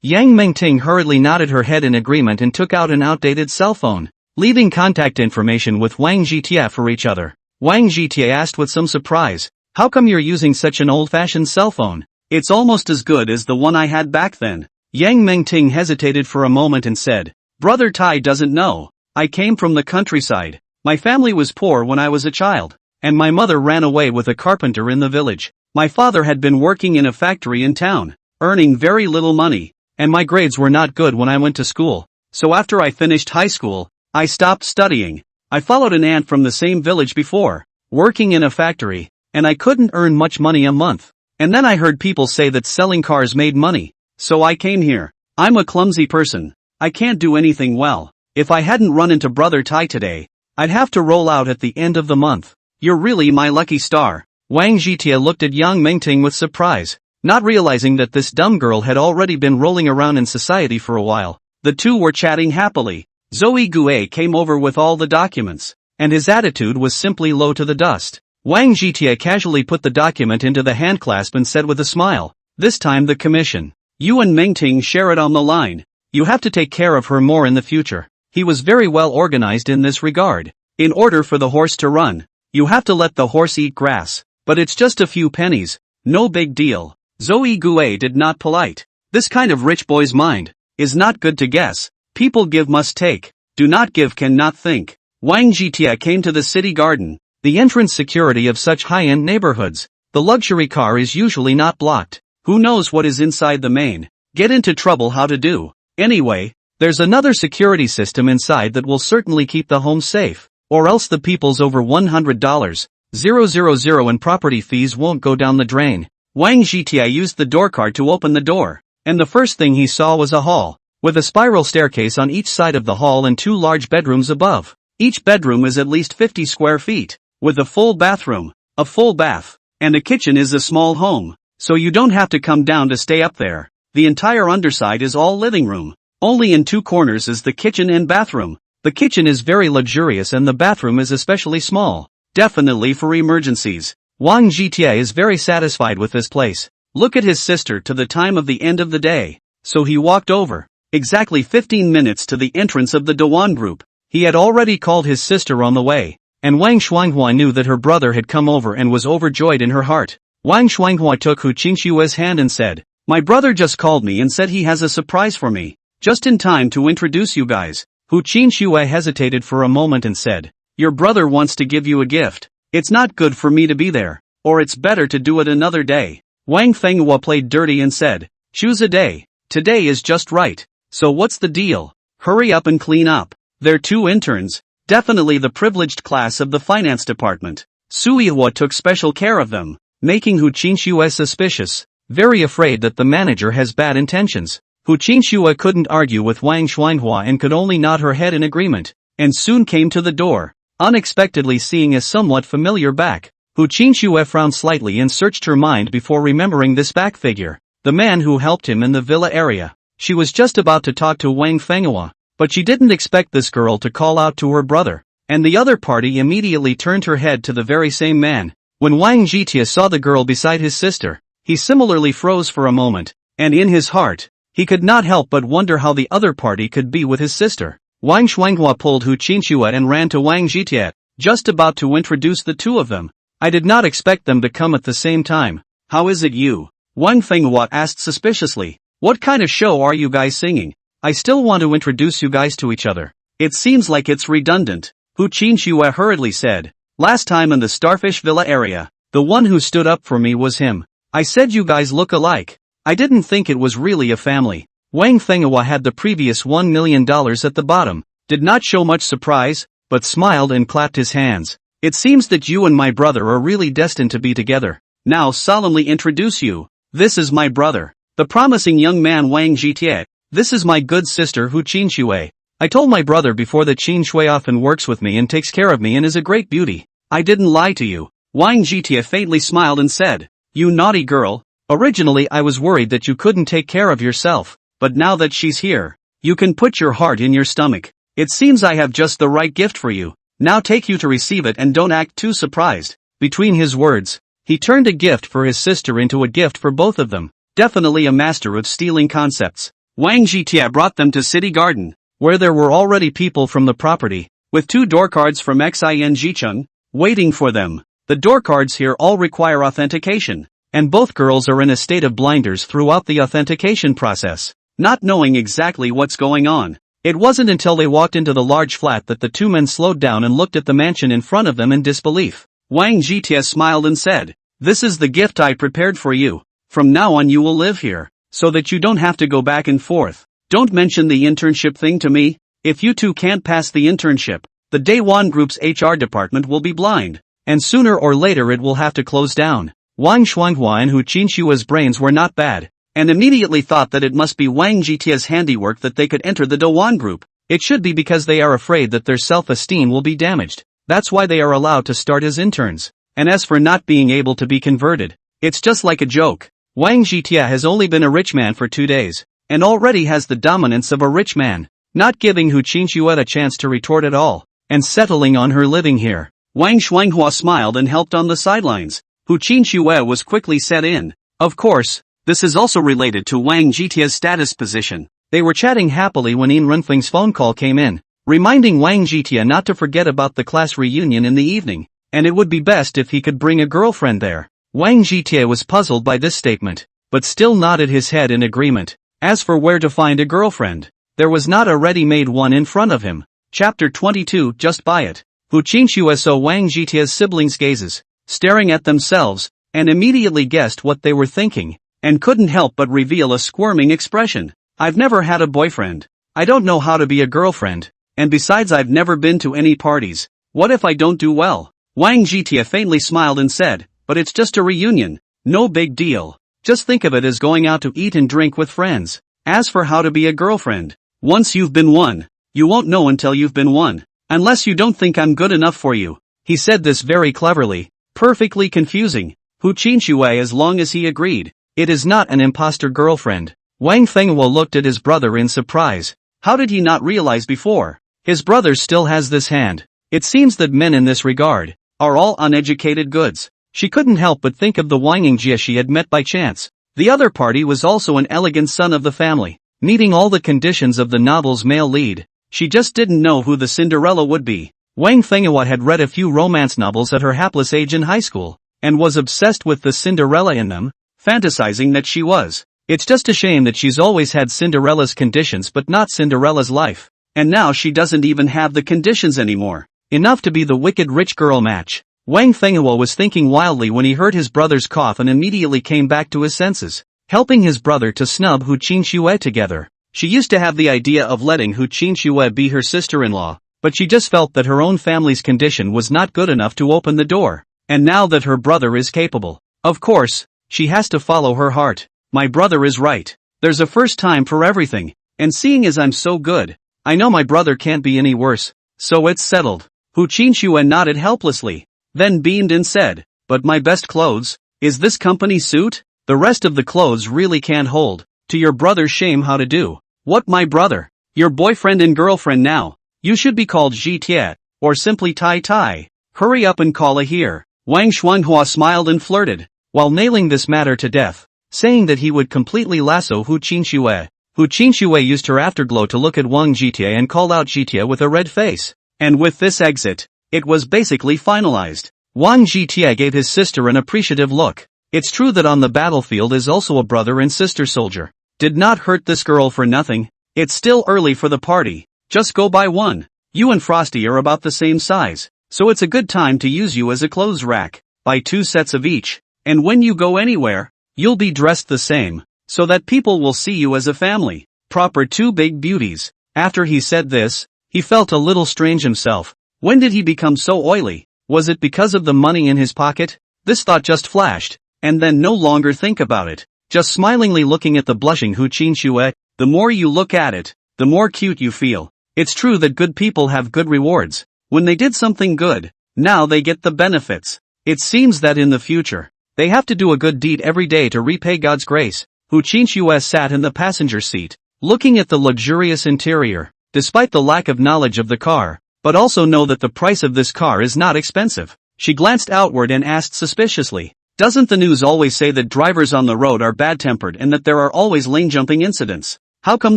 Yang Mengting hurriedly nodded her head in agreement and took out an outdated cell phone, leaving contact information with Wang Jitie for each other. Wang Jitie asked with some surprise, "How come you're using such an old-fashioned cell phone? It's almost as good as the one I had back then." Yang Mengting hesitated for a moment and said, "Brother Tai doesn't know. I came from the countryside. My family was poor when I was a child, and my mother ran away with a carpenter in the village. My father had been working in a factory in town, earning very little money, and my grades were not good when I went to school. So after I finished high school, I stopped studying. I followed an aunt from the same village before, working in a factory, and I couldn't earn much money a month. And then I heard people say that selling cars made money. So I came here. I'm a clumsy person. I can't do anything well. If I hadn't run into Brother Tai today, I'd have to roll out at the end of the month. You're really my lucky star." Wang Jitie looked at Yang Mengting with surprise, not realizing that this dumb girl had already been rolling around in society for a while. The two were chatting happily. Zoe Gue came over with all the documents, and his attitude was simply low to the dust. Wang Jitie casually put the document into the handclasp and said with a smile, "This time the commission. You and Mengting share it on the line. You have to take care of her more in the future." He was very well organized in this regard. In order for the horse to run, you have to let the horse eat grass, but it's just a few pennies, no big deal. Zoe Gue did not polite. This kind of rich boy's mind is not good to guess. People give must take, do not give cannot think. Wang Jitie came to the city garden, the entrance security of such high-end neighborhoods. The luxury car is usually not blocked. Who knows what is inside the main? Get into trouble how to do. Anyway, there's another security system inside that will certainly keep the home safe, or else the people's over $100,000 in property fees won't go down the drain. Wang Jitie used the door card to open the door, and the first thing he saw was a hall, with a spiral staircase on each side of the hall and two large bedrooms above. Each bedroom is at least 50 square feet, with a full bathroom, a full bath, and a kitchen is a small home, so you don't have to come down to stay up there. The entire underside is all living room. Only in two corners is the kitchen and bathroom. The kitchen is very luxurious and the bathroom is especially small, definitely for emergencies. Wang Jitie is very satisfied with this place. Look at his sister to the time of the end of the day. So he walked over, exactly 15 minutes to the entrance of the Dewan group. He had already called his sister on the way, and Wang Shuanghua knew that her brother had come over and was overjoyed in her heart. Wang Shuanghua took Hu Qingshue's hand and said, "My brother just called me and said he has a surprise for me, just in time to introduce you guys." Hu Qingxue hesitated for a moment and said, "Your brother wants to give you a gift. It's not good for me to be there, or it's better to do it another day." Wang Fenghua played dirty and said, "Choose a day. Today is just right. So what's the deal? Hurry up and clean up." They're two interns, definitely the privileged class of the finance department. Suihua took special care of them, making Hu Qingxue suspicious, very afraid that the manager has bad intentions. Hu Qingxue couldn't argue with Wang Shuanghua and could only nod her head in agreement, and soon came to the door, unexpectedly seeing a somewhat familiar back. Hu Qingxue frowned slightly and searched her mind before remembering this back figure, the man who helped him in the villa area. She was just about to talk to Wang Fenghua, but she didn't expect this girl to call out to her brother, and the other party immediately turned her head to the very same man. When Wang Jitie saw the girl beside his sister, he similarly froze for a moment, and in his heart, he could not help but wonder how the other party could be with his sister. Wang Shuanghua pulled Hu Qingxue and ran to Wang Jitie, just about to introduce the two of them. "I did not expect them to come at the same time. How is it you?" Wang Fenghua asked suspiciously. "What kind of show are you guys singing?" I still want to introduce you guys to each other. It seems like it's redundant, Hu Qinxue hurriedly said. Last time in the Starfish Villa area, the one who stood up for me was him. I said you guys look alike. I didn't think it was really a family. Wang Fenghua had the previous $1 million at the bottom, did not show much surprise, but smiled and clapped his hands. It seems that you and my brother are really destined to be together. Now solemnly introduce you. This is my brother, the promising young man Wang Zhitie. This is my good sister Hu Qinxue. I told my brother before that Qinxue often works with me and takes care of me and is a great beauty. I didn't lie to you. Wang Zhitie faintly smiled and said, you naughty girl. Originally I was worried that you couldn't take care of yourself, but now that she's here, you can put your heart in your stomach. It seems I have just the right gift for you. Now take you to receive it and don't act too surprised. Between his words, he turned a gift for his sister into a gift for both of them. Definitely a master of stealing concepts. Wang Zhitie brought them to City Garden, where there were already people from the property, with 2 door cards from Xin Jicheng, waiting for them. The door cards here all require authentication, and both girls are in a state of blinders throughout the authentication process, not knowing exactly what's going on. It wasn't until they walked into the large flat that the 2 men slowed down and looked at the mansion in front of them in disbelief. Wang Zhitie smiled and said, this is the gift I prepared for you. From now on you will live here, so that you don't have to go back and forth. Don't mention the internship thing to me. If you 2 can't pass the internship, the Daewon Group's HR department will be blind, and sooner or later it will have to close down. Wang Shuanghua and Hu Qinshue's brains were not bad, and immediately thought that it must be Wang Zhitie's handiwork that they could enter the Daewon Group. It should be because they are afraid that their self-esteem will be damaged. That's why they are allowed to start as interns. And as for not being able to be converted, it's just like a joke. Wang Zhitie has only been a rich man for 2 days, and already has the dominance of a rich man, not giving Hu Qinshue a chance to retort at all, and settling on her living here. Wang Shuanghua smiled and helped on the sidelines. Hu Qinshue was quickly set in. Of course, this is also related to Wang Zhitie's status position. They were chatting happily when Yin Renfeng's phone call came in, reminding Wang Zhitie not to forget about the class reunion in the evening, and it would be best if he could bring a girlfriend there. Wang Zhitie was puzzled by this statement, but still nodded his head in agreement. As for where to find a girlfriend, there was not a ready-made one in front of him. Chapter 22. Just buy it. Hu Qinshue saw Wang Zhitie's siblings' gazes, staring at themselves, and immediately guessed what they were thinking, and couldn't help but reveal a squirming expression. I've never had a boyfriend. I don't know how to be a girlfriend, and besides I've never been to any parties. What if I don't do well? Wang Zhitie faintly smiled and said, but it's just a reunion. No big deal. Just think of it as going out to eat and drink with friends. As for how to be a girlfriend, once you've been one, you won't know until you've been one. Unless you don't think I'm good enough for you. He said this very cleverly, perfectly confusing Hu Qinshue as long as he agreed. It is not an imposter girlfriend. Wang Fenghua looked at his brother in surprise. How did he not realize before? His brother still has this hand. It seems that men in this regard are all uneducated goods. She couldn't help but think of the Wang Yingjie she had met by chance. The other party was also an elegant son of the family, meeting all the conditions of the novel's male lead. She just didn't know who the Cinderella would be. Wang Fenghua had read a few romance novels at her hapless age in high school, and was obsessed with the Cinderella in them, fantasizing that she was. It's just a shame that she's always had Cinderella's conditions but not Cinderella's life. And now she doesn't even have the conditions anymore. Enough to be the wicked rich girl match. Wang Fenghua was thinking wildly when he heard his brother's cough and immediately came back to his senses, helping his brother to snub Hu Qinshue together. She used to have the idea of letting Hu Qinshue be her sister-in-law, but she just felt that her own family's condition was not good enough to open the door. And now that her brother is capable, of course, she has to follow her heart. My brother is right. There's a first time for everything, and seeing as I'm so good, I know my brother can't be any worse, so it's settled. Hu Qinshue nodded helplessly, then beamed and said, but my best clothes, is this company suit? The rest of the clothes really can't hold. To your brother's shame how to do. What my brother? Your boyfriend and girlfriend now. You should be called Zhitie, or simply Tai Tai. Hurry up and call a here. Wang Shuanghua smiled and flirted, while nailing this matter to death, saying that he would completely lasso Hu Qinshue. Hu Qinshue used her afterglow to look at Wang Zhitie and called out Zhitie with a red face. And with this exit, it was basically finalized. Wang Zhitie gave his sister an appreciative look. It's true that on the battlefield is also a brother and sister soldier. Did not hurt this girl for nothing. It's still early for the party. Just go buy one. You and Frosty are about the same size, so it's a good time to use you as a clothes rack. Buy 2 sets of each, and when you go anywhere, you'll be dressed the same, so that people will see you as a family. Proper 2 big beauties. After he said this, he felt a little strange himself. When did he become so oily? Was it because of the money in his pocket? This thought just flashed, and then no longer think about it. Just smilingly looking at the blushing Hu Qinxue. The more you look at it, the more cute you feel. It's true that good people have good rewards. When they did something good, now they get the benefits. It seems that in the future, they have to do a good deed every day to repay God's grace. Hu Qinxue sat in the passenger seat, looking at the luxurious interior, despite the lack of knowledge of the car, but also know that the price of this car is not expensive. She glanced outward and asked suspiciously, "Doesn't the news always say that drivers on the road are bad-tempered and that there are always lane-jumping incidents? How come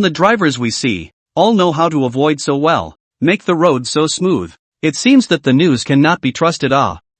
the drivers we see all know how to avoid so well, make the road so smooth? It seems that the news cannot be trusted."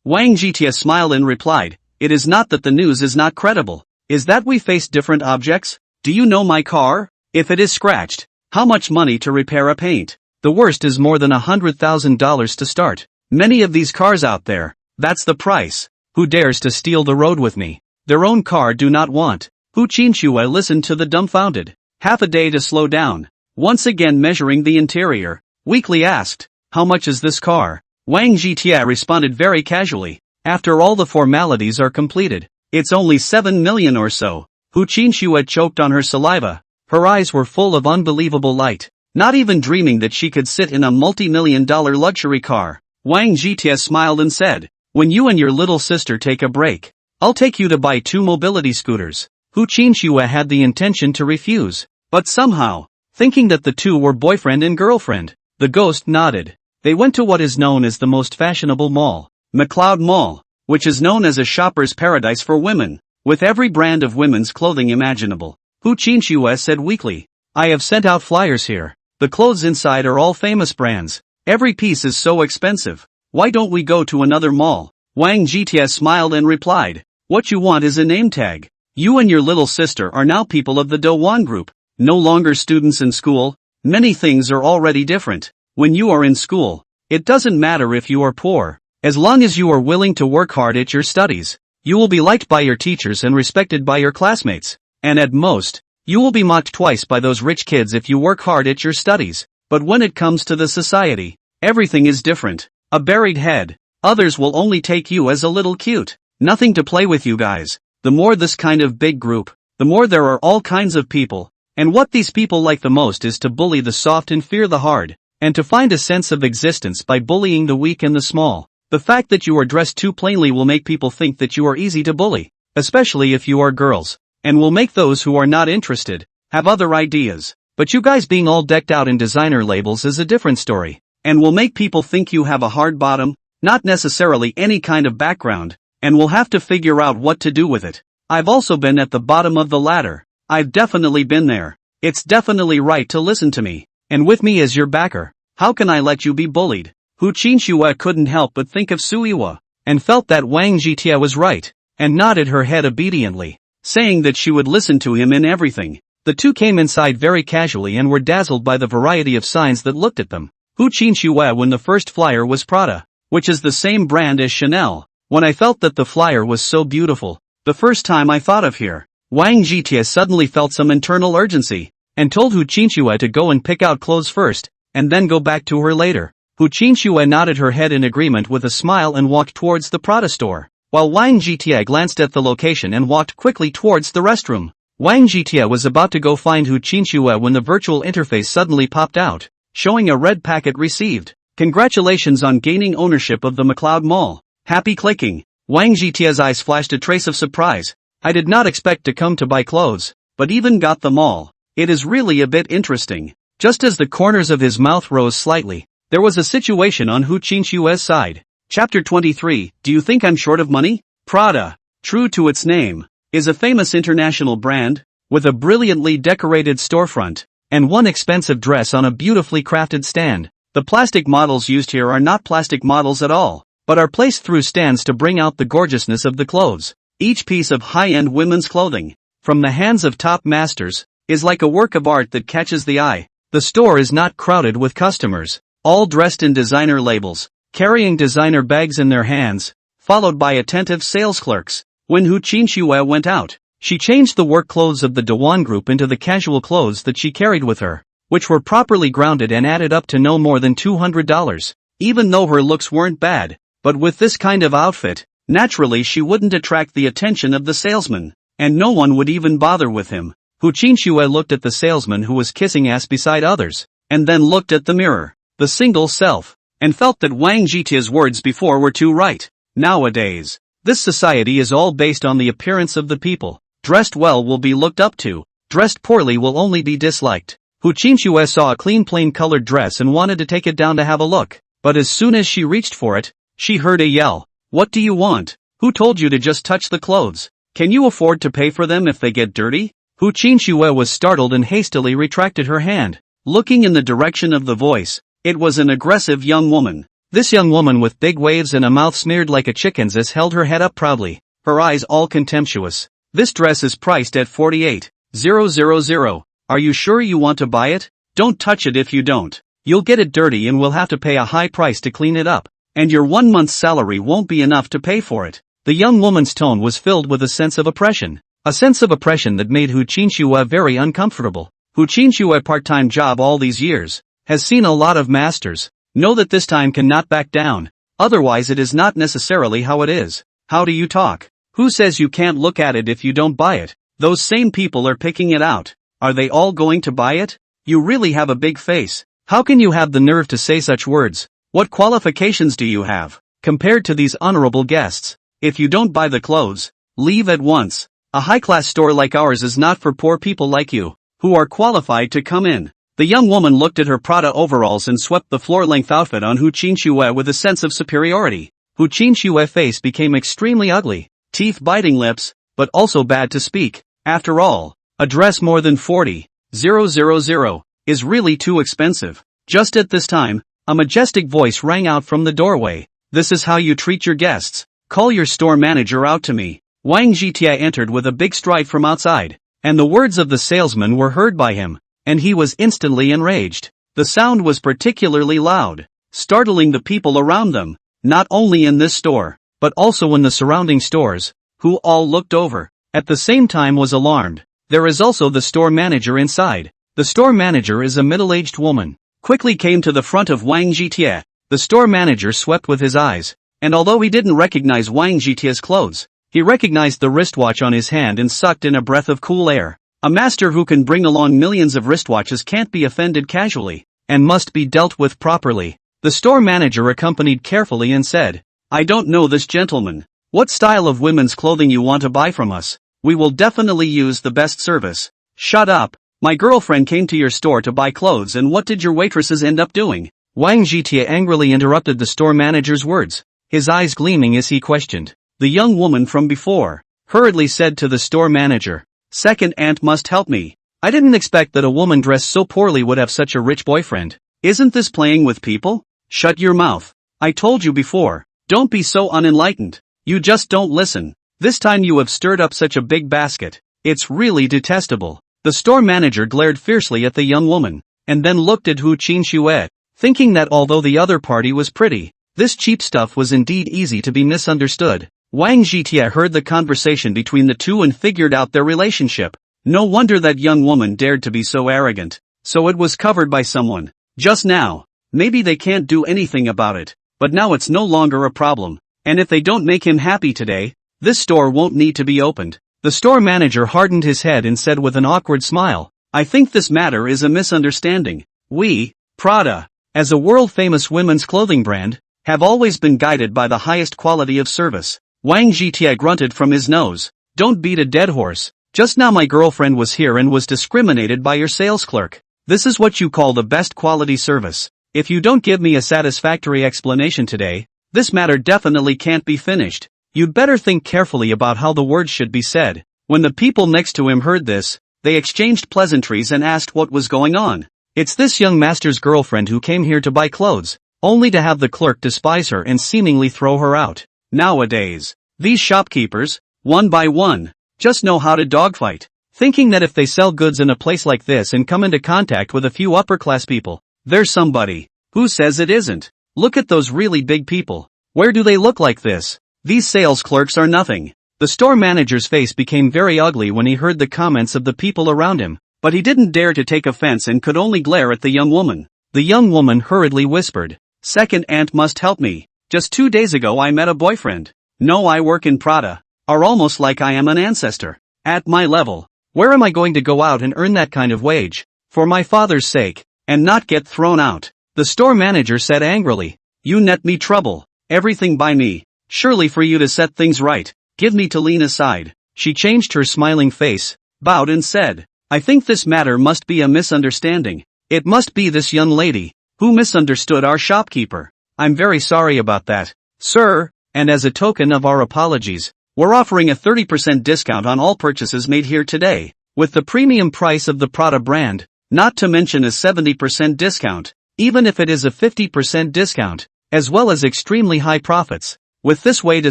Wang Jitie smiled and replied, "It is not that the news is not credible. Is that we face different objects? Do you know my car? If it is scratched, how much money to repair a paint? The worst is more than $100,000 to start. Many of these cars out there, that's the price. Who dares to steal the road with me? Their own car do not want." Hu Qinxue listened to the dumbfounded. Half a day to slow down. Once again measuring the interior, weakly asked, "How much is this car?" Wang Jitie responded very casually, "After all the formalities are completed, it's only 7 million or so." Hu Qinxue choked on her saliva. Her eyes were full of unbelievable light, not even dreaming that she could sit in a multi-million-dollar luxury car. Wang Jitie smiled and said, "When you and your little sister take a break, I'll take you to buy 2 mobility scooters." Hu Qinxue had the intention to refuse, but somehow, thinking that the two were boyfriend and girlfriend, the ghost nodded. They went to what is known as the most fashionable mall, McLeod Mall, which is known as a shopper's paradise for women, with every brand of women's clothing imaginable. Hu Qinxue said weakly, "I have sent out flyers here. The clothes inside are all famous brands. Every piece is so expensive. Why don't we go to another mall?" Wang Jitie smiled and replied, "What you want is a name tag. You and your little sister are now people of the Douwan group, no longer students in school. Many things are already different. When you are in school, it doesn't matter if you are poor. As long as you are willing to work hard at your studies, you will be liked by your teachers and respected by your classmates. And at most, you will be mocked twice by those rich kids if you work hard at your studies. But when it comes to the society, everything is different. A buried head. Others will only take you as a little cute. Nothing to play with, you guys. The more this kind of big group, the more there are all kinds of people. And what these people like the most is to bully the soft and fear the hard, and to find a sense of existence by bullying the weak and the small. The fact that you are dressed too plainly will make people think that you are easy to bully, especially if you are girls, and will make those who are not interested have other ideas. But you guys being all decked out in designer labels is a different story, and will make people think you have a hard bottom, not necessarily any kind of background, and will have to figure out what to do with it. I've also been at the bottom of the ladder. I've definitely been there. It's definitely right to listen to me, and with me as your backer, how can I let you be bullied?" Hu Qinxue couldn't help but think of Suiwa, and felt that Wang Jitie was right, and nodded her head obediently, saying that she would listen to him in everything. The two came inside very casually and were dazzled by the variety of signs that looked at them. Hu Qinxue, when the first flyer was Prada, which is the same brand as Chanel. When I felt that the flyer was so beautiful, the first time I thought of here. Wang Jitie suddenly felt some internal urgency, and told Hu Qinxue to go and pick out clothes first, and then go back to her later. Hu Qinxue nodded her head in agreement with a smile and walked towards the Prada store, while Wang Jitie glanced at the location and walked quickly towards the restroom. Wang Jitie was about to go find Hu Qinxue when the virtual interface suddenly popped out, showing a red packet received. "Congratulations on gaining ownership of the McLeod Mall." Happy clicking. Wang Jitie's eyes flashed a trace of surprise. "I did not expect to come to buy clothes, but even got them all. It is really a bit interesting." Just as the corners of his mouth rose slightly, there was a situation on Hu Qinxue's side. Chapter 23, Do you think I'm short of money? Prada, true to its name, is a famous international brand, with a brilliantly decorated storefront, and one expensive dress on a beautifully crafted stand. The plastic models used here are not plastic models at all, but are placed through stands to bring out the gorgeousness of the clothes. Each piece of high-end women's clothing, from the hands of top masters, is like a work of art that catches the eye. The store is not crowded with customers, all dressed in designer labels, carrying designer bags in their hands, followed by attentive sales clerks. When Hu Qinxue went out, she changed the work clothes of the Dewan group into the casual clothes that she carried with her, which were properly grounded and added up to no more than $200. Even though her looks weren't bad, but with this kind of outfit, naturally she wouldn't attract the attention of the salesman, and no one would even bother with him. Hu Qinxue looked at the salesman who was kissing ass beside others, and then looked at the mirror, the single self, and felt that Wang Jitia's words before were too right. Nowadays, this society is all based on the appearance of the people. Dressed well will be looked up to, dressed poorly will only be disliked. Hu Qinxue saw a clean plain colored dress and wanted to take it down to have a look, but as soon as she reached for it, she heard a yell. What do you want? Who told you to just touch the clothes? Can you afford to pay for them if they get dirty? Hu Qinxue was startled and hastily retracted her hand. Looking in the direction of the voice, it was an aggressive young woman. This young woman with big waves and a mouth smeared like a chicken's ass held her head up proudly, her eyes all contemptuous. This dress is priced at 48,000. Are you sure you want to buy it? Don't touch it if you don't. You'll get it dirty and will have to pay a high price to clean it up, and your 1 month's salary won't be enough to pay for it. The young woman's tone was filled with a sense of oppression that made Hu Qinxue very uncomfortable. Hu Qinxue part-time job all these years, has seen a lot of masters, know that this time cannot back down, otherwise it is not necessarily how it is. How do you talk? Who says you can't look at it if you don't buy it? Those same people are picking it out. Are they all going to buy it? You really have a big face. How can you have the nerve to say such words? What qualifications do you have, compared to these honorable guests? If you don't buy the clothes, leave at once. A high-class store like ours is not for poor people like you, who are qualified to come in. The young woman looked at her Prada overalls and swept the floor-length outfit on Hu Qinxue with a sense of superiority. Hu Qinxue's face became extremely ugly, teeth-biting lips, but also bad to speak. After all, a dress more than 40,000 is really too expensive. Just at this time, a majestic voice rang out from the doorway. This is how you treat your guests. Call your store manager out to me. Wang Jitia entered with a big stride from outside, and the words of the salesman were heard by him, and he was instantly enraged. The sound was particularly loud, startling the people around them, not only in this store, but also in the surrounding stores, who all looked over. At the same time was alarmed. There is also the store manager inside. The store manager is a middle-aged woman. Quickly came to the front of Wang Jitia. The store manager swept with his eyes, and although he didn't recognize Wang Jitia's clothes, he recognized the wristwatch on his hand and sucked in a breath of cool air. A master who can bring along millions of wristwatches can't be offended casually, and must be dealt with properly. The store manager accompanied carefully and said, I don't know this gentleman. What style of women's clothing you want to buy from us? We will definitely use the best service. Shut up. My girlfriend came to your store to buy clothes, and what did your waitresses end up doing? Wang Jitia angrily interrupted the store manager's words, his eyes gleaming as he questioned. The young woman from before hurriedly said to the store manager, Second aunt must help me. I didn't expect that a woman dressed so poorly would have such a rich boyfriend. Isn't this playing with people? Shut your mouth. I told you before, don't be so unenlightened. You just don't listen. This time you have stirred up such a big basket. It's really detestable. The store manager glared fiercely at the young woman, and then looked at Hu Qinxue, thinking that although the other party was pretty, this cheap stuff was indeed easy to be misunderstood. Wang Jitia heard the conversation between the two and figured out their relationship. No wonder that young woman dared to be so arrogant. So it was covered by someone. Just now. Maybe they can't do anything about it, but now it's no longer a problem. And if they don't make him happy today, this store won't need to be opened. The store manager hardened his head and said with an awkward smile, I think this matter is a misunderstanding. We, Prada, as a world-famous women's clothing brand, have always been guided by the highest quality of service. Wang Jitia grunted from his nose. Don't beat a dead horse. Just now my girlfriend was here and was discriminated by your sales clerk. This is what you call the best quality service. If you don't give me a satisfactory explanation today, this matter definitely can't be finished. You'd better think carefully about how the words should be said. When the people next to him heard this, they exchanged pleasantries and asked what was going on. It's this young master's girlfriend who came here to buy clothes, only to have the clerk despise her and seemingly throw her out. Nowadays, these shopkeepers, one by one, just know how to dogfight. thinking that if they sell goods in a place like this and come into contact with a few upper-class people, they're somebody. Who says it isn't? Look at those really big people. Where do they look like this? These sales clerks are nothing. The store manager's face became very ugly when he heard the comments of the people around him, but he didn't dare to take offense and could only glare at the young woman. The young woman hurriedly whispered, "Second aunt must help me. Just 2 days ago I met a boyfriend. No, I work in Prada. Are almost like I am an ancestor. At my level. Where am I going to go out and earn that kind of wage? For my father's sake, and not get thrown out." The store manager said angrily, "You net me trouble. Everything by me. Surely for you to set things right, give me to lean aside." She changed her smiling face, bowed and said, "I think this matter must be a misunderstanding. It must be this young lady, who misunderstood our shopkeeper. I'm very sorry about that, sir, and as a token of our apologies, we're offering a 30% discount on all purchases made here today, with the premium price of the Prada brand, not to mention a 70% discount, even if it is a 50% discount, as well as extremely high profits. With this way to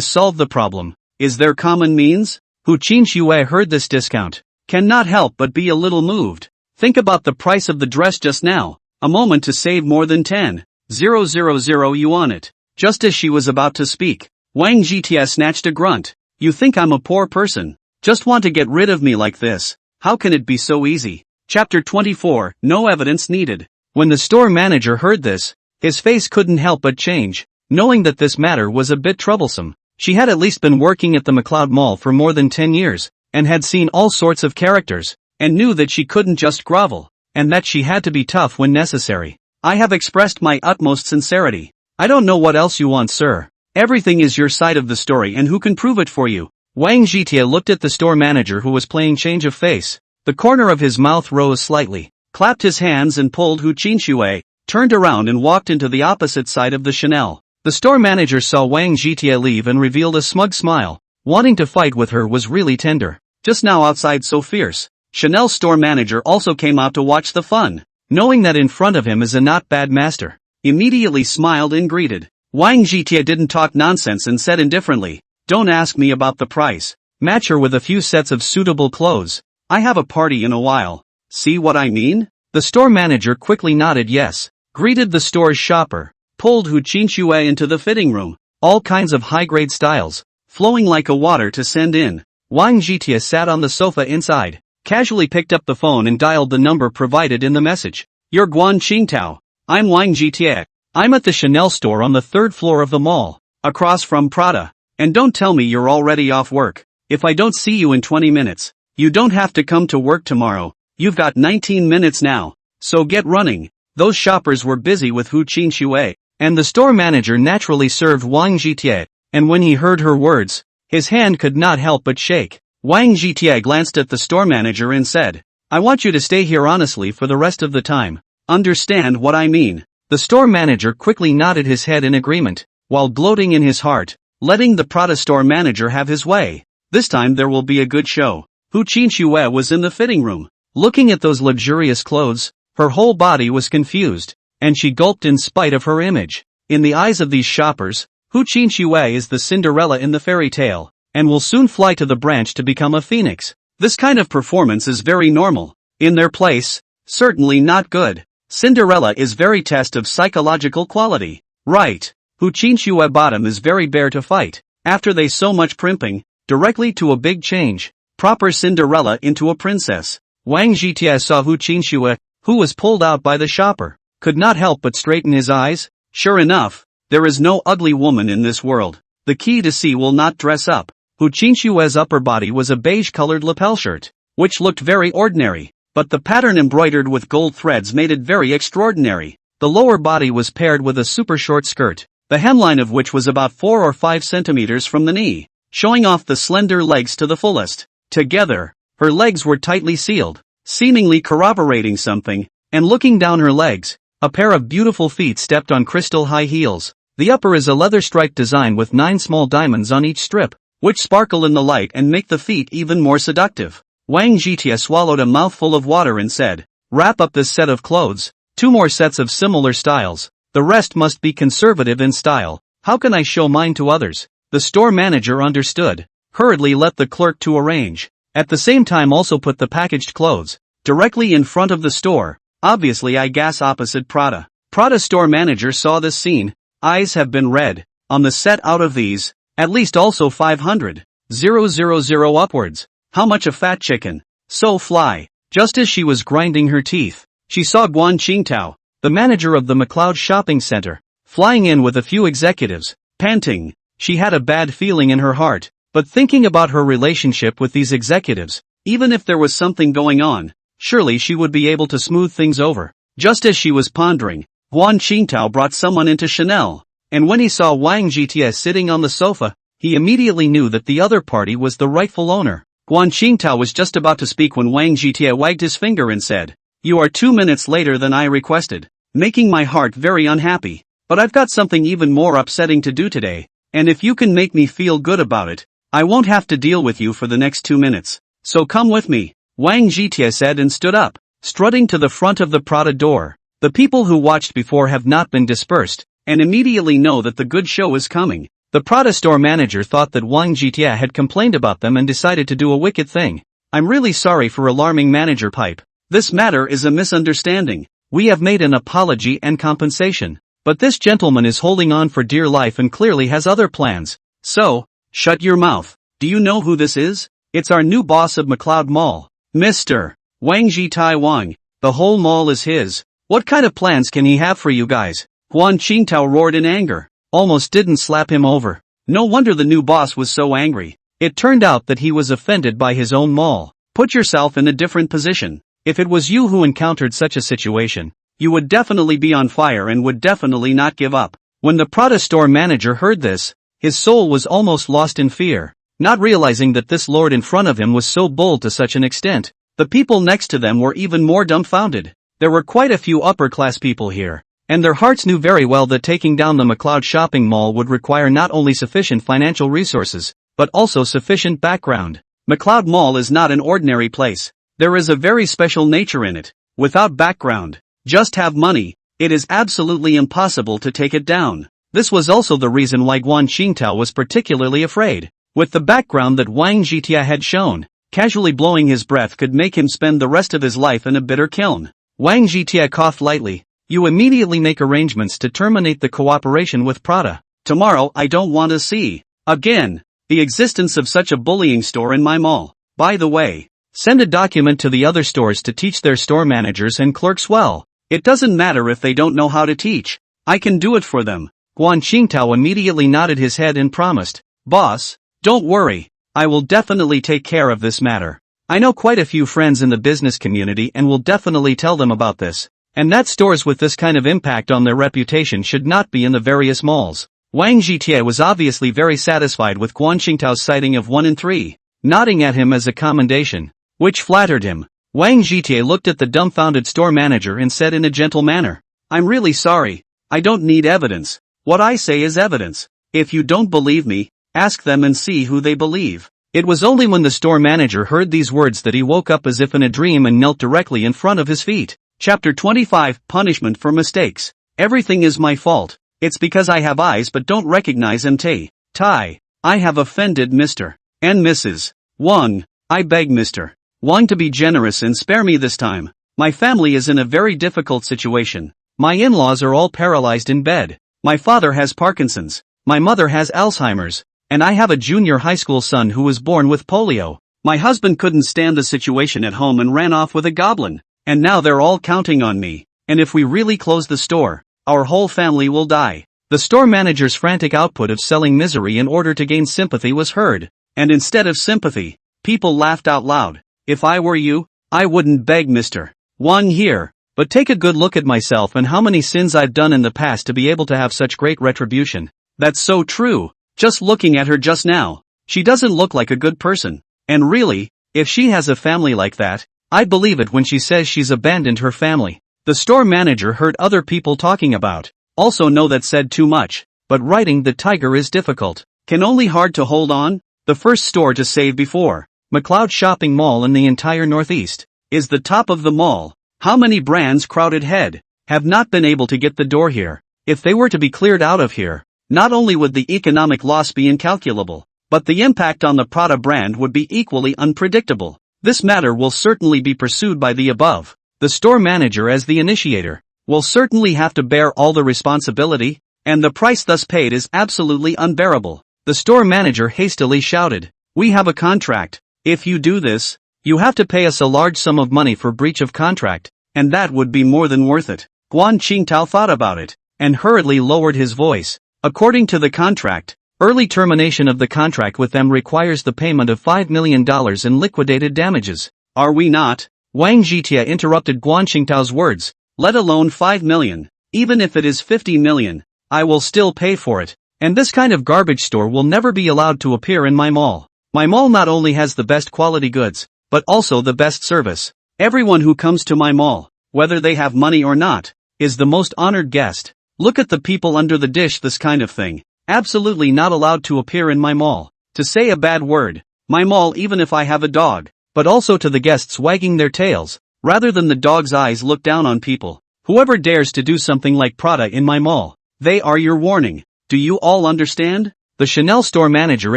solve the problem, is there common means?" Hu Qinxue heard this discount, cannot help but be a little moved. Think about the price of the dress just now, a moment to save more than 10,000 yuan it. Just as she was about to speak, Wang Zhitie snatched a grunt. "You think I'm a poor person? Just want to get rid of me like this? How can it be so easy?" Chapter 24, No Evidence Needed. When the store manager heard this, his face couldn't help but change, knowing that this matter was a bit troublesome. She had at least been working at the McLeod Mall for more than 10 years, and had seen all sorts of characters, and knew that she couldn't just grovel, and that she had to be tough when necessary. "I have expressed my utmost sincerity. I don't know what else you want, sir. Everything is your side of the story and who can prove it for you?" Wang Zhitie looked at the store manager who was playing change of face. The corner of his mouth rose slightly, clapped his hands and pulled Hu Qinxue, turned around and walked into the opposite side of the Chanel. The store manager saw Wang Zhitie leave and revealed a smug smile. Wanting to fight with her was really tender. Just now outside so fierce. Chanel store manager also came out to watch the fun, knowing that in front of him is a not bad master. Immediately smiled and greeted. Wang Zhitie didn't talk nonsense and said indifferently, "Don't ask me about the price. Match her with a few sets of suitable clothes. I have a party in a while. See what I mean?" The store manager quickly nodded yes, greeted the store's shopper, pulled Hu Qinxue into the fitting room, all kinds of high-grade styles, flowing like a water to send in. Wang Zhitie sat on the sofa inside, casually picked up the phone and dialed the number provided in the message. "You're Guan Qingtao. I'm Wang Zhitie. I'm at the Chanel store on the 3rd floor of the mall, across from Prada. And don't tell me you're already off work. If I don't see you in 20 minutes, you don't have to come to work tomorrow. You've got 19 minutes now, so get running." Those shoppers were busy with Hu Qinxue, and the store manager naturally served Wang Zhitie, and when he heard her words, his hand could not help but shake. Wang Zhitie glanced at the store manager and said, "I want you to stay here honestly for the rest of the time. Understand what I mean?" The store manager quickly nodded his head in agreement, while gloating in his heart, letting the Prada store manager have his way. This time there will be a good show. Hu Qinxue was in the fitting room, looking at those luxurious clothes. Her whole body was confused, and she gulped in spite of her image. In the eyes of these shoppers, Hu Qinxue is the Cinderella in the fairy tale, and will soon fly to the branch to become a phoenix. This kind of performance is very normal. In their place, certainly not good. Cinderella is very test of psychological quality. Right. Hu Qinxue bottom is very bare to fight. After they so much primping, directly to a big change. Proper Cinderella into a princess. Wang Zhitie saw Hu Qinxue, who was pulled out by the shopper, could not help but straighten his eyes. Sure enough, there is no ugly woman in this world. The key to see will not dress up. Hu Qinxue's upper body was a beige-colored lapel shirt, which looked very ordinary, but the pattern embroidered with gold threads made it very extraordinary. The lower body was paired with a super short skirt, the hemline of which was about 4 or 5 centimeters from the knee, showing off the slender legs to the fullest. Together, her legs were tightly sealed, seemingly corroborating something, and looking down her legs, a pair of beautiful feet stepped on crystal high heels. The upper is a leather-striped design with 9 small diamonds on each strip, which sparkle in the light and make the feet even more seductive. Wang Zhitie swallowed a mouthful of water and said, "Wrap up this set of clothes, 2 more sets of similar styles. The rest must be conservative in style. How can I show mine to others?" The store manager understood, hurriedly let the clerk to arrange. At the same time also put the packaged clothes directly in front of the store. Obviously I guess opposite Prada. Prada store manager saw this scene. Eyes have been red. On the set out of these, at least also 500,000 upwards. How much a fat chicken? So fly. Just as she was grinding her teeth, she saw Guan Qingtao, the manager of the McLeod shopping center, flying in with a few executives, panting. She had a bad feeling in her heart, but thinking about her relationship with these executives, even if there was something going on, surely she would be able to smooth things over. Just as she was pondering, Guan Qingtao brought someone into Chanel, and when he saw Wang Jietie sitting on the sofa, he immediately knew that the other party was the rightful owner. Guan Qingtao was just about to speak when Wang Jietie wagged his finger and said, "You are 2 minutes later than I requested, making my heart very unhappy, but I've got something even more upsetting to do today, and if you can make me feel good about it, I won't have to deal with you for the next 2 minutes. So come with me," Wang Jietie said and stood up, strutting to the front of the Prada door. The people who watched before have not been dispersed, and immediately know that the good show is coming. The Prada store manager thought that Wang Jietie had complained about them and decided to do a wicked thing. "I'm really sorry for alarming manager Pipe. This matter is a misunderstanding. We have made an apology and compensation. But this gentleman is holding on for dear life and clearly has other plans. So, shut your mouth. Do you know who this is? It's our new boss of McLeod Mall. Mr. Wang Jietie Wang. The whole mall is his. What kind of plans can he have for you guys?" Guan Qingtao roared in anger. Almost didn't slap him over. No wonder the new boss was so angry. It turned out that he was offended by his own mall. Put yourself in a different position. If it was you who encountered such a situation, you would definitely be on fire and would definitely not give up. When the Prada store manager heard this, his soul was almost lost in fear, not realizing that this lord in front of him was so bold to such an extent. The people next to them were even more dumbfounded. There were quite a few upper-class people here, and their hearts knew very well that taking down the McLeod shopping mall would require not only sufficient financial resources, but also sufficient background. McLeod Mall is not an ordinary place. There is a very special nature in it. Without background, just have money, it is absolutely impossible to take it down. This was also the reason why Guan Qingtao was particularly afraid. With the background that Wang Jietie had shown, casually blowing his breath could make him spend the rest of his life in a bitter kiln. Wang Jietie coughed lightly. "You immediately make arrangements to terminate the cooperation with Prada. Tomorrow I don't want to see, again, the existence of such a bullying store in my mall. By the way, send a document to the other stores to teach their store managers and clerks well. It doesn't matter if they don't know how to teach. I can do it for them." Guan Qingtao immediately nodded his head and promised, "Boss, don't worry, I will definitely take care of this matter. I know quite a few friends in the business community and will definitely tell them about this. And that stores with this kind of impact on their reputation should not be in the various malls." Wang Jietie was obviously very satisfied with Guan Qingtao's citing of 1 in 3, nodding at him as a commendation, which flattered him. Wang Jietie looked at the dumbfounded store manager and said in a gentle manner, "I'm really sorry, I don't need evidence. What I say is evidence. If you don't believe me, ask them and see who they believe." It was only when the store manager heard these words that he woke up as if in a dream and knelt directly in front of his feet. Chapter 25, Punishment for Mistakes. "Everything is my fault. It's because I have eyes but don't recognize MT. Tai. I have offended Mr. and Mrs. Wang. I beg Mr. Wang to be generous and spare me this time. My family is in a very difficult situation. My in-laws are all paralyzed in bed. My father has Parkinson's. My mother has Alzheimer's. And I have a junior high school son who was born with polio. My husband couldn't stand the situation at home and ran off with a goblin. And now they're all counting on me. And if we really close the store, our whole family will die." The store manager's frantic output of selling misery in order to gain sympathy was heard. And instead of sympathy, people laughed out loud. "If I were you, I wouldn't beg Mr. Wang here. But take a good look at myself and how many sins I've done in the past to be able to have such great retribution." That's so true. Just looking at her just now, she doesn't look like a good person. And really, if she has a family like that, I believe it when she says she's abandoned her family. The store manager heard other people talking about, also know that said too much, but riding the tiger is difficult. Can only hard to hold on. The first store to save before McLeod shopping mall in the entire Northeast is the top of the mall. How many brands crowded head have not been able to get the door here? If they were to be cleared out of here, not only would the economic loss be incalculable, but the impact on the Prada brand would be equally unpredictable. This matter will certainly be pursued by the above. The store manager, as the initiator, will certainly have to bear all the responsibility, and the price thus paid is absolutely unbearable. The store manager hastily shouted, "We have a contract. If you do this, you have to pay us a large sum of money for breach of contract, and that would be more than worth it." Guan Qingtao thought about it, and hurriedly lowered his voice. "According to the contract, early termination of the contract with them requires the payment of $5 million in liquidated damages. Are we not?" Wang Zhitia interrupted Guan Qingtao's words. "Let alone 5 million. Even if it is 50 million, I will still pay for it. And this kind of garbage store will never be allowed to appear in my mall. My mall not only has the best quality goods, but also the best service. Everyone who comes to my mall, whether they have money or not, is the most honored guest. Look at the people under the dish. This kind of thing, absolutely not allowed to appear in my mall. To say a bad word, my mall, even if I have a dog, but also to the guests wagging their tails, rather than the dog's eyes look down on people. Whoever dares to do something like Prada in my mall, they are your warning. Do you all understand?" The Chanel store manager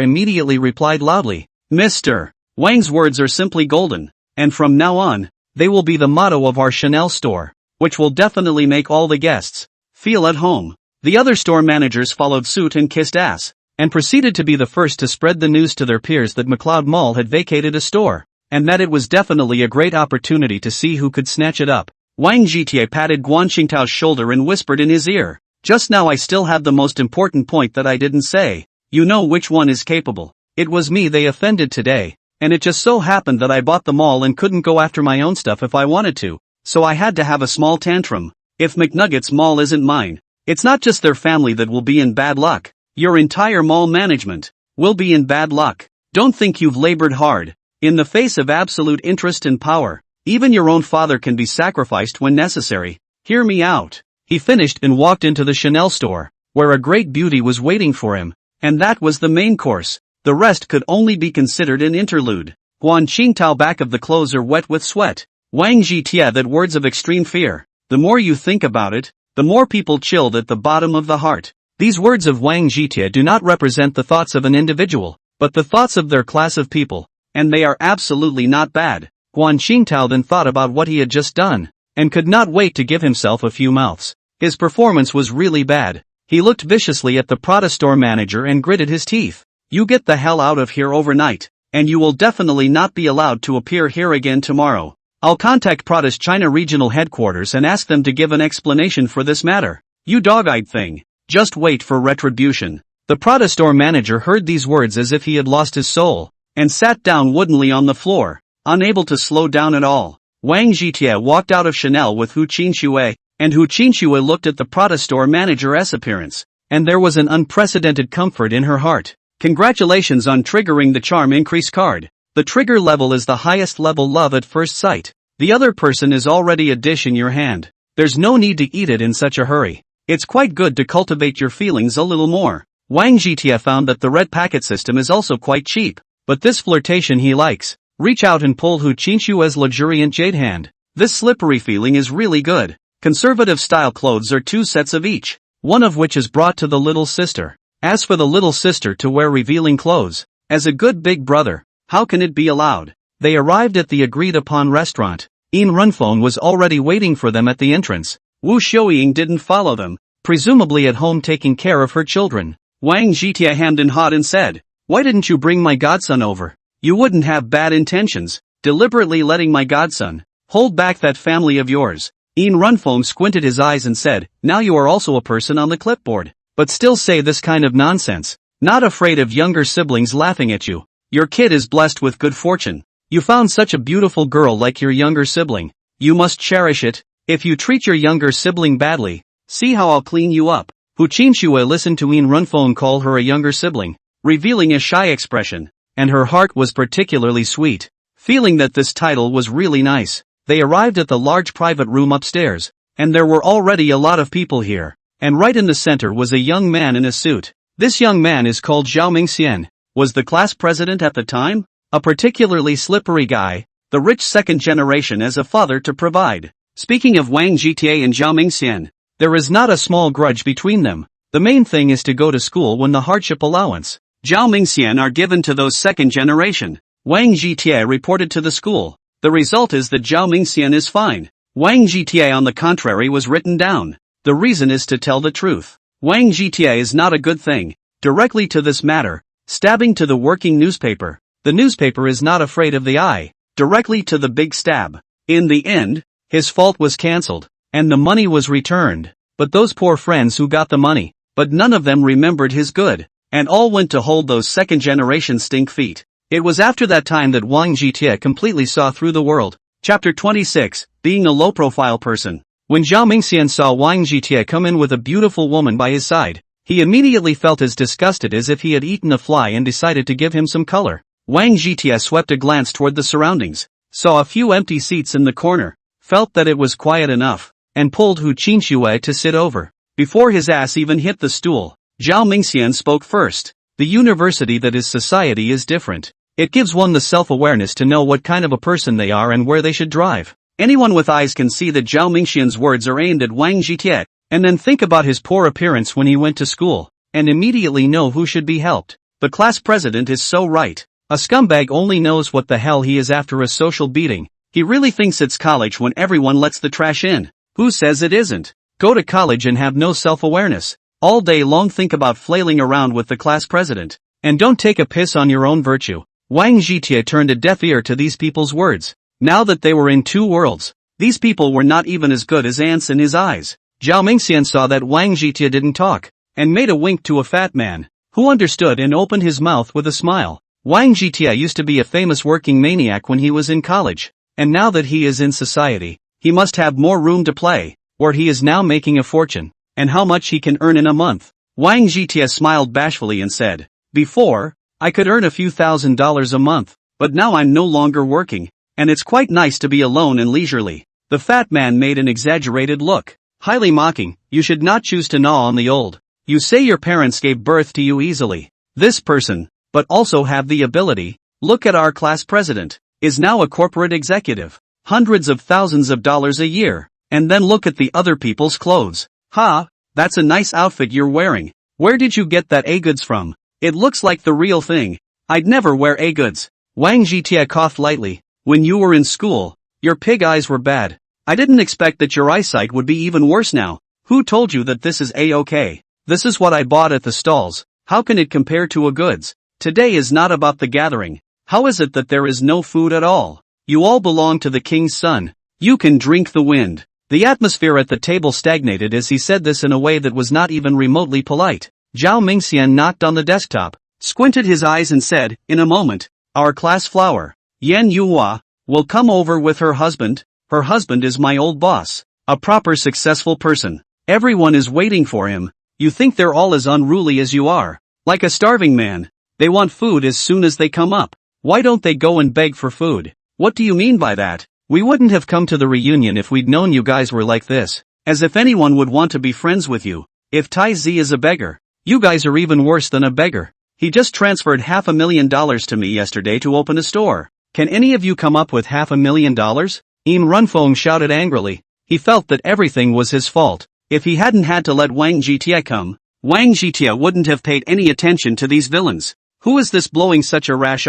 immediately replied loudly, "Mr. Wang's words are simply golden, and from now on, they will be the motto of our Chanel store, which will definitely make all the guests feel at home." The other store managers followed suit and kissed ass, and proceeded to be the first to spread the news to their peers that McLeod Mall had vacated a store, and that it was definitely a great opportunity to see who could snatch it up. Wang Zhitia patted Guan Qingtao's shoulder and whispered in his ear, "Just now I still have the most important point that I didn't say. You know which one is capable. It was me they offended today, and it just so happened that I bought the mall and couldn't go after my own stuff if I wanted to, so I had to have a small tantrum. If McNugget's mall isn't mine, it's not just their family that will be in bad luck. Your entire mall management will be in bad luck. Don't think you've labored hard. In the face of absolute interest and power, even your own father can be sacrificed when necessary. Hear me out." He finished and walked into the Chanel store, where a great beauty was waiting for him, and that was the main course. The rest could only be considered an interlude. Guan Qingtao, back of the clothes are wet with sweat. Wang Zhitia, that words of extreme fear. The more you think about it, the more people chilled at the bottom of the heart. These words of Wang Zhitia do not represent the thoughts of an individual, but the thoughts of their class of people, and they are absolutely not bad. Guan Qingtao then thought about what he had just done, and could not wait to give himself a few mouths. His performance was really bad. He looked viciously at the Prada store manager and gritted his teeth. "You get the hell out of here overnight, and you will definitely not be allowed to appear here again tomorrow. I'll contact Prada's China regional headquarters and ask them to give an explanation for this matter. You dog-eyed thing. Just wait for retribution." The Prada store manager heard these words as if he had lost his soul, and sat down woodenly on the floor, unable to slow down at all. Wang Zhitia walked out of Chanel with Hu Qinxue, and Hu Qinxue looked at the Prada store manager's appearance, and there was an unprecedented comfort in her heart. "Congratulations on triggering the charm increase card. The trigger level is the highest level, love at first sight. The other person is already a dish in your hand. There's no need to eat it in such a hurry. It's quite good to cultivate your feelings a little more." Wang Zhitia found that the red packet system is also quite cheap, but this flirtation he likes. Reach out and pull Hu Qinshue's luxuriant jade hand. This slippery feeling is really good. Conservative style clothes are 2 sets of each, one of which is brought to the little sister. As for the little sister to wear revealing clothes, as a good big brother, how can it be allowed? They arrived at the agreed upon restaurant. Yin Runfeng was already waiting for them at the entrance. Wu Xiuying didn't follow them, presumably at home taking care of her children. Wang Zhitia hemmed and hawed and said, "Why didn't you bring my godson over? You wouldn't have bad intentions, deliberately letting my godson hold back that family of yours." Yin Runfeng squinted his eyes and said, "Now you are also a person on the clipboard, but still say this kind of nonsense. Not afraid of younger siblings laughing at you. Your kid is blessed with good fortune. You found such a beautiful girl like your younger sibling. You must cherish it. If you treat your younger sibling badly, see how I'll clean you up." Hu Qinxue listened to Yin Runfeng call her a younger sibling, revealing a shy expression, and her heart was particularly sweet, feeling that this title was really nice. They arrived at the large private room upstairs, and there were already a lot of people here, and right in the center was a young man in a suit. This young man is called Zhao Mingxian, was the class president at the time, a particularly slippery guy, the rich second generation as a father to provide. Speaking of Wang Zhitia and Zhao Mingxian, there is not a small grudge between them. The main thing is to go to school when the hardship allowance. Zhao Mingxian are given to those second generation. Wang Zhitie reported to the school. The result is that Zhao Mingxian is fine. Wang Zhitie on the contrary was written down. The reason is to tell the truth. Wang Zhitie is not a good thing. Directly to this matter, stabbing to the working newspaper. The newspaper is not afraid of the eye. Directly to the big stab. In the end, his fault was cancelled, and the money was returned. But those poor friends who got the money, but none of them remembered his good, and all went to hold those second generation stink feet. It was after that time that Wang Zhitie completely saw through the world. Chapter 26, Being a Low-Profile Person. When Zhao Mingxian saw Wang Zhitie come in with a beautiful woman by his side, he immediately felt as disgusted as if he had eaten a fly and decided to give him some color. Wang Zhitie swept a glance toward the surroundings, saw a few empty seats in the corner, felt that it was quiet enough, and pulled Hu Qinxue to sit over. Before his ass even hit the stool, Zhao Mingxian spoke first. The university that is society is different. It gives one the self-awareness to know what kind of a person they are and where they should drive. Anyone with eyes can see that Zhao Mingxian's words are aimed at Wang Zhitie, and then think about his poor appearance when he went to school, and immediately know who should be helped. The class president is so right. A scumbag only knows what the hell he is after a social beating. He really thinks it's college when everyone lets the trash in. Who says it isn't? Go to college and have no self-awareness. All day long think about flailing around with the class president. And don't take a piss on your own virtue. Wang Zhitie turned a deaf ear to these people's words. Now that they were in two worlds, these people were not even as good as ants in his eyes. Zhao Mingxian saw that Wang Zhitie didn't talk, and made a wink to a fat man, who understood and opened his mouth with a smile. Wang Zhitie used to be a famous working maniac when he was in college, and now that he is in society, he must have more room to play, or he is now making a fortune, and how much he can earn in a month. Wang Zhitie smiled bashfully and said, "Before, I could earn a few $1,000s a month, but now I'm no longer working, and it's quite nice to be alone and leisurely." The fat man made an exaggerated look, highly mocking. "You should not choose to gnaw on the old. You say your parents gave birth to you easily. This person, but also have the ability, look at our class president, is now a corporate executive, hundreds of thousands of dollars a year, and then look at the other people's clothes. Ha, that's a nice outfit you're wearing. Where did you get that A-goods from? It looks like the real thing. I'd never wear A-goods." Wang Zhitie coughed lightly. "When you were in school, your pig eyes were bad. I didn't expect that your eyesight would be even worse now. Who told you that this is A-okay? This is what I bought at the stalls. How can it compare to a goods? Today is not about the gathering. How is it that there is no food at all? You all belong to the king's son. You can drink the wind." The atmosphere at the table stagnated as he said this in a way that was not even remotely polite. Zhao Mingxian knocked on the desktop, squinted his eyes and said, "In a moment, our class flower, Yan Yuhua, will come over with her husband. Her husband is my old boss, a proper successful person. Everyone is waiting for him. You think they're all as unruly as you are, like a starving man. They want food as soon as they come up. Why don't they go and beg for food?" "What do you mean by that? We wouldn't have come to the reunion if we'd known you guys were like this. As if anyone would want to be friends with you. If Tai Zi is a beggar, you guys are even worse than a beggar. He just transferred $500,000 to me yesterday to open a store. Can any of you come up with $500,000? Im Runfeng shouted angrily. He felt that everything was his fault. If he hadn't had to let Wang Zhitie come, Wang Zhitie wouldn't have paid any attention to these villains. Who is this blowing such a rash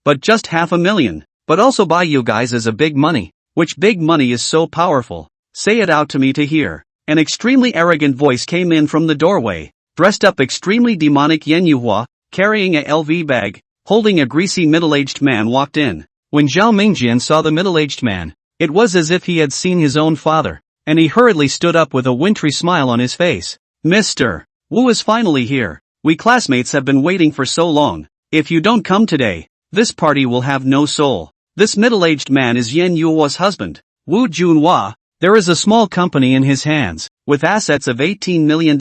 but just $500,000. But also by you guys is a big money. Which big money is so powerful? Say it out to me to hear." An extremely arrogant voice came in from the doorway. Dressed up extremely demonic Yan Yuhua, carrying a LV bag, holding a greasy middle-aged man walked in. When Zhao Mingxian saw the middle-aged man, it was as if he had seen his own father, and he hurriedly stood up with a wintry smile on his face. "Mr. Wu is finally here. We classmates have been waiting for so long. If you don't come today, this party will have no soul." This middle-aged man is Yan Yuhua's husband, Wu Junhua. There is a small company in his hands, with assets of $18 million.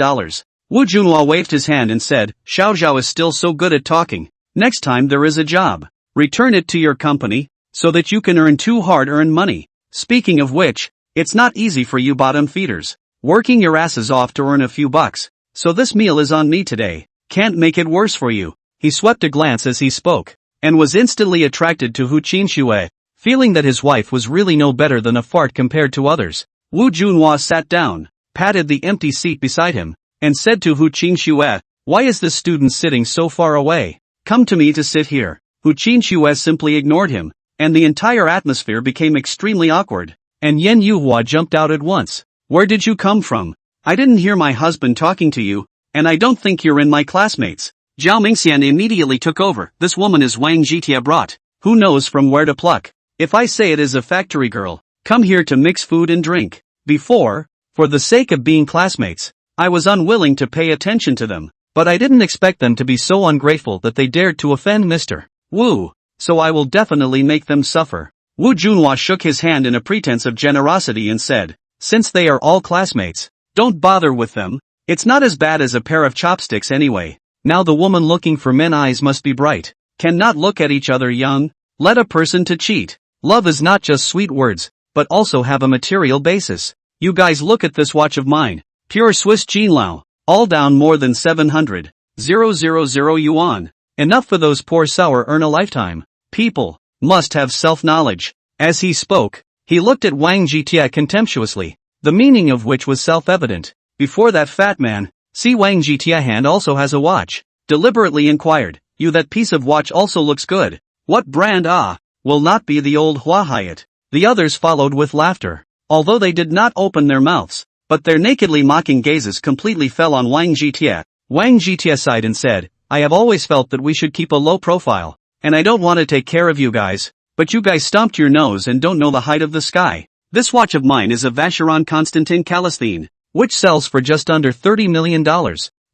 Wu Junhua waved his hand and said, "Xiao Zhao is still so good at talking. Next time there is a job, return it to your company, so that you can earn too hard-earned money. Speaking of which, it's not easy for you bottom feeders, working your asses off to earn a few bucks. So this meal is on me today. Can't make it worse for you." He swept a glance as he spoke, and was instantly attracted to Hu Qinxue, feeling that his wife was really no better than a fart compared to others. Wu Junhua sat down, patted the empty seat beside him, and said to Hu Qinxue, "Why is this student sitting so far away? come to me to sit here. Hu Qinxue simply ignored him, and the entire atmosphere became extremely awkward. And Yen Yuhua jumped out at once. Where did you come from? I didn't hear my husband talking to you, and I don't think you're in my classmates. Zhao Mingxian immediately took over. This woman is Wang Jitie brought. Who knows from where to pluck? If I say it is a factory girl, come here to mix food and drink. Before, for the sake of being classmates, I was unwilling to pay attention to them, but I didn't expect them to be so ungrateful that they dared to offend Mr. Wu, so I will definitely make them suffer. Wu Junhua shook his hand in a pretense of generosity and said, since they are all classmates, don't bother with them, it's not as bad as a pair of chopsticks anyway. Now the woman looking for men eyes must be bright, cannot look at each other young, let a person to cheat. Love is not just sweet words, but also have a material basis. You guys look at this watch of mine, pure Swiss Jinlao, all down more than 700,000 yuan. Enough for those poor sour earn a lifetime. People must have self-knowledge. As he spoke, he looked at Wang Jitie contemptuously, the meaning of which was self-evident. Before that fat man, see Wang Jitie hand also has a watch. Deliberately inquired, you that piece of watch also looks good. What brand? Will not be the old Hua Hyatt. The others followed with laughter, although they did not open their mouths, but their nakedly mocking gazes completely fell on Wang Jitie. Wang Jitie sighed and said, I have always felt that we should keep a low profile, and I don't want to take care of you guys, but you guys stomped your nose and don't know the height of the sky. This watch of mine is a Vacheron Constantin Calistine, which sells for just under $30 million,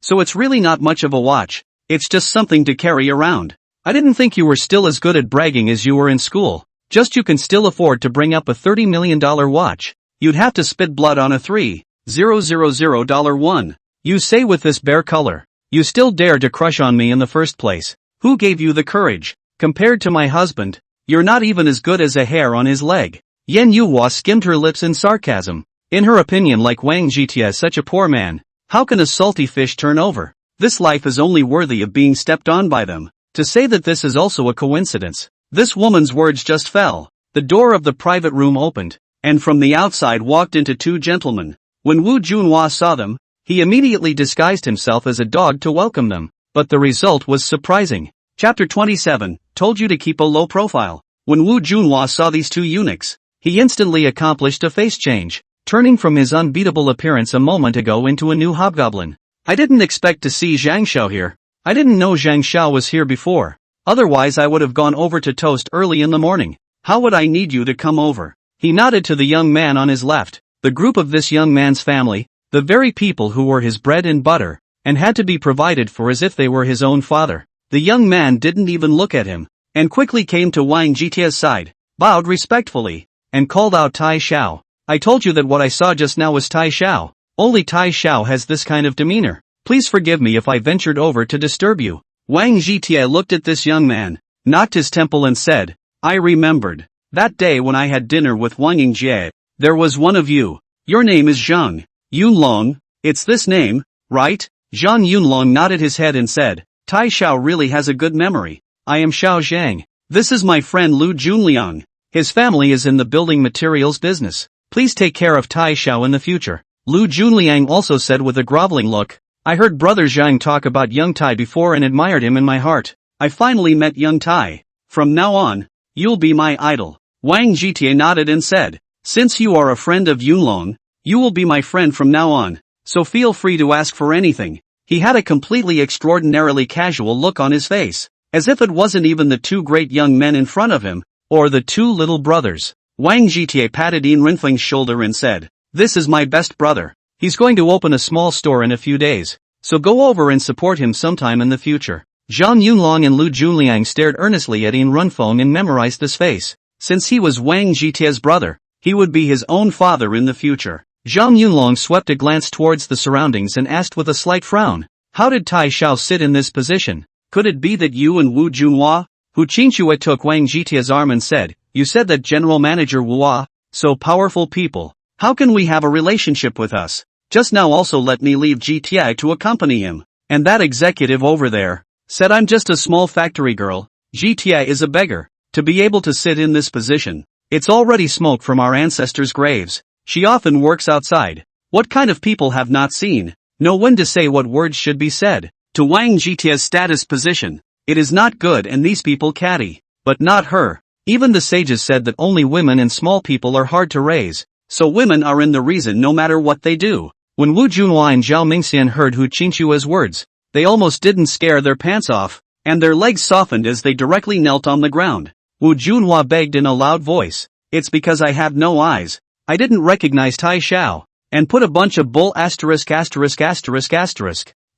so it's really not much of a watch, it's just something to carry around. I didn't think you were still as good at bragging as you were in school, just you can still afford to bring up a $30 million watch. You'd have to spit blood on a $3,000 one. You say with this bare color, you still dare to crush on me in the first place. Who gave you the courage? Compared to my husband, you're not even as good as a hair on his leg. Yen Yuhua skimmed her lips in sarcasm. In her opinion, like Wang Jitie is such a poor man, how can a salty fish turn over? This life is only worthy of being stepped on by them. To say that this is also a coincidence. This woman's words just fell. The door of the private room opened, and from the outside walked into two gentlemen. When Wu Junhua saw them, he immediately disguised himself as a dog to welcome them, but the result was surprising. Chapter 27, told you to keep a low profile. When Wu Junhua saw these two eunuchs, he instantly accomplished a face change, turning from his unbeatable appearance a moment ago into a new hobgoblin. I didn't expect to see Zhang Shao here. I didn't know Zhang Shao was here before. Otherwise I would have gone over to toast early in the morning. How would I need you to come over? He nodded to the young man on his left, the group of this young man's family, the very people who were his bread and butter, and had to be provided for as if they were his own father. The young man didn't even look at him, and quickly came to Wang Jitie's side, bowed respectfully, and called out Tai Xiao. I told you that what I saw just now was Tai Xiao. Only Tai Xiao has this kind of demeanor. Please forgive me if I ventured over to disturb you. Wang Jitie looked at this young man, knocked his temple and said, I remembered. That day when I had dinner with Wang Yingjie, there was one of you. Your name is Zhang Yunlong. It's this name, right? Zhang Yunlong nodded his head and said, Tai Xiao really has a good memory. I am Xiao Zhang. This is my friend Lu Junliang. His family is in the building materials business. Please take care of Tai Xiao in the future. Lu Junliang also said with a groveling look, I heard brother Zhang talk about young Tai before and admired him in my heart. I finally met young Tai. From now on, you'll be my idol. Wang Jitie nodded and said, since you are a friend of Yunlong, you will be my friend from now on, so feel free to ask for anything. He had a completely extraordinarily casual look on his face, as if it wasn't even the two great young men in front of him, or the two little brothers. Wang Jitie patted Yin Renfeng's shoulder and said, this is my best brother. He's going to open a small store in a few days, so go over and support him sometime in the future. Zhang Yunlong and Lu Junliang stared earnestly at Yin Renfeng and memorized this face. Since he was Wang Jitie's brother, he would be his own father in the future. Zhang Yunlong swept a glance towards the surroundings and asked with a slight frown, how did Tai Xiao sit in this position? Could it be that you and Wu Junhua? Hu Qinxue took Wang Jitie's arm and said, you said that General Manager Wu, so powerful people. How can we have a relationship with us? Just now also let me leave Jitie to accompany him. And that executive over there said I'm just a small factory girl. Jitie is a beggar. To be able to sit in this position, it's already smoke from our ancestors' graves. She often works outside. What kind of people have not seen? Know when to say what words should be said. To Wang Jitie's status position, It is not good and these people catty. But not her. Even the sages said that only women and small people are hard to raise. So women are in the reason no matter what they do. When Wu Junhua and Zhao Mingxian heard Hu Qingqua's words, they almost didn't scare their pants off, and their legs softened as they directly knelt on the ground. Wu Junhua begged in a loud voice, "It's because I have no eyes. I didn't recognize Tai Xiao." And put a bunch of bull *********.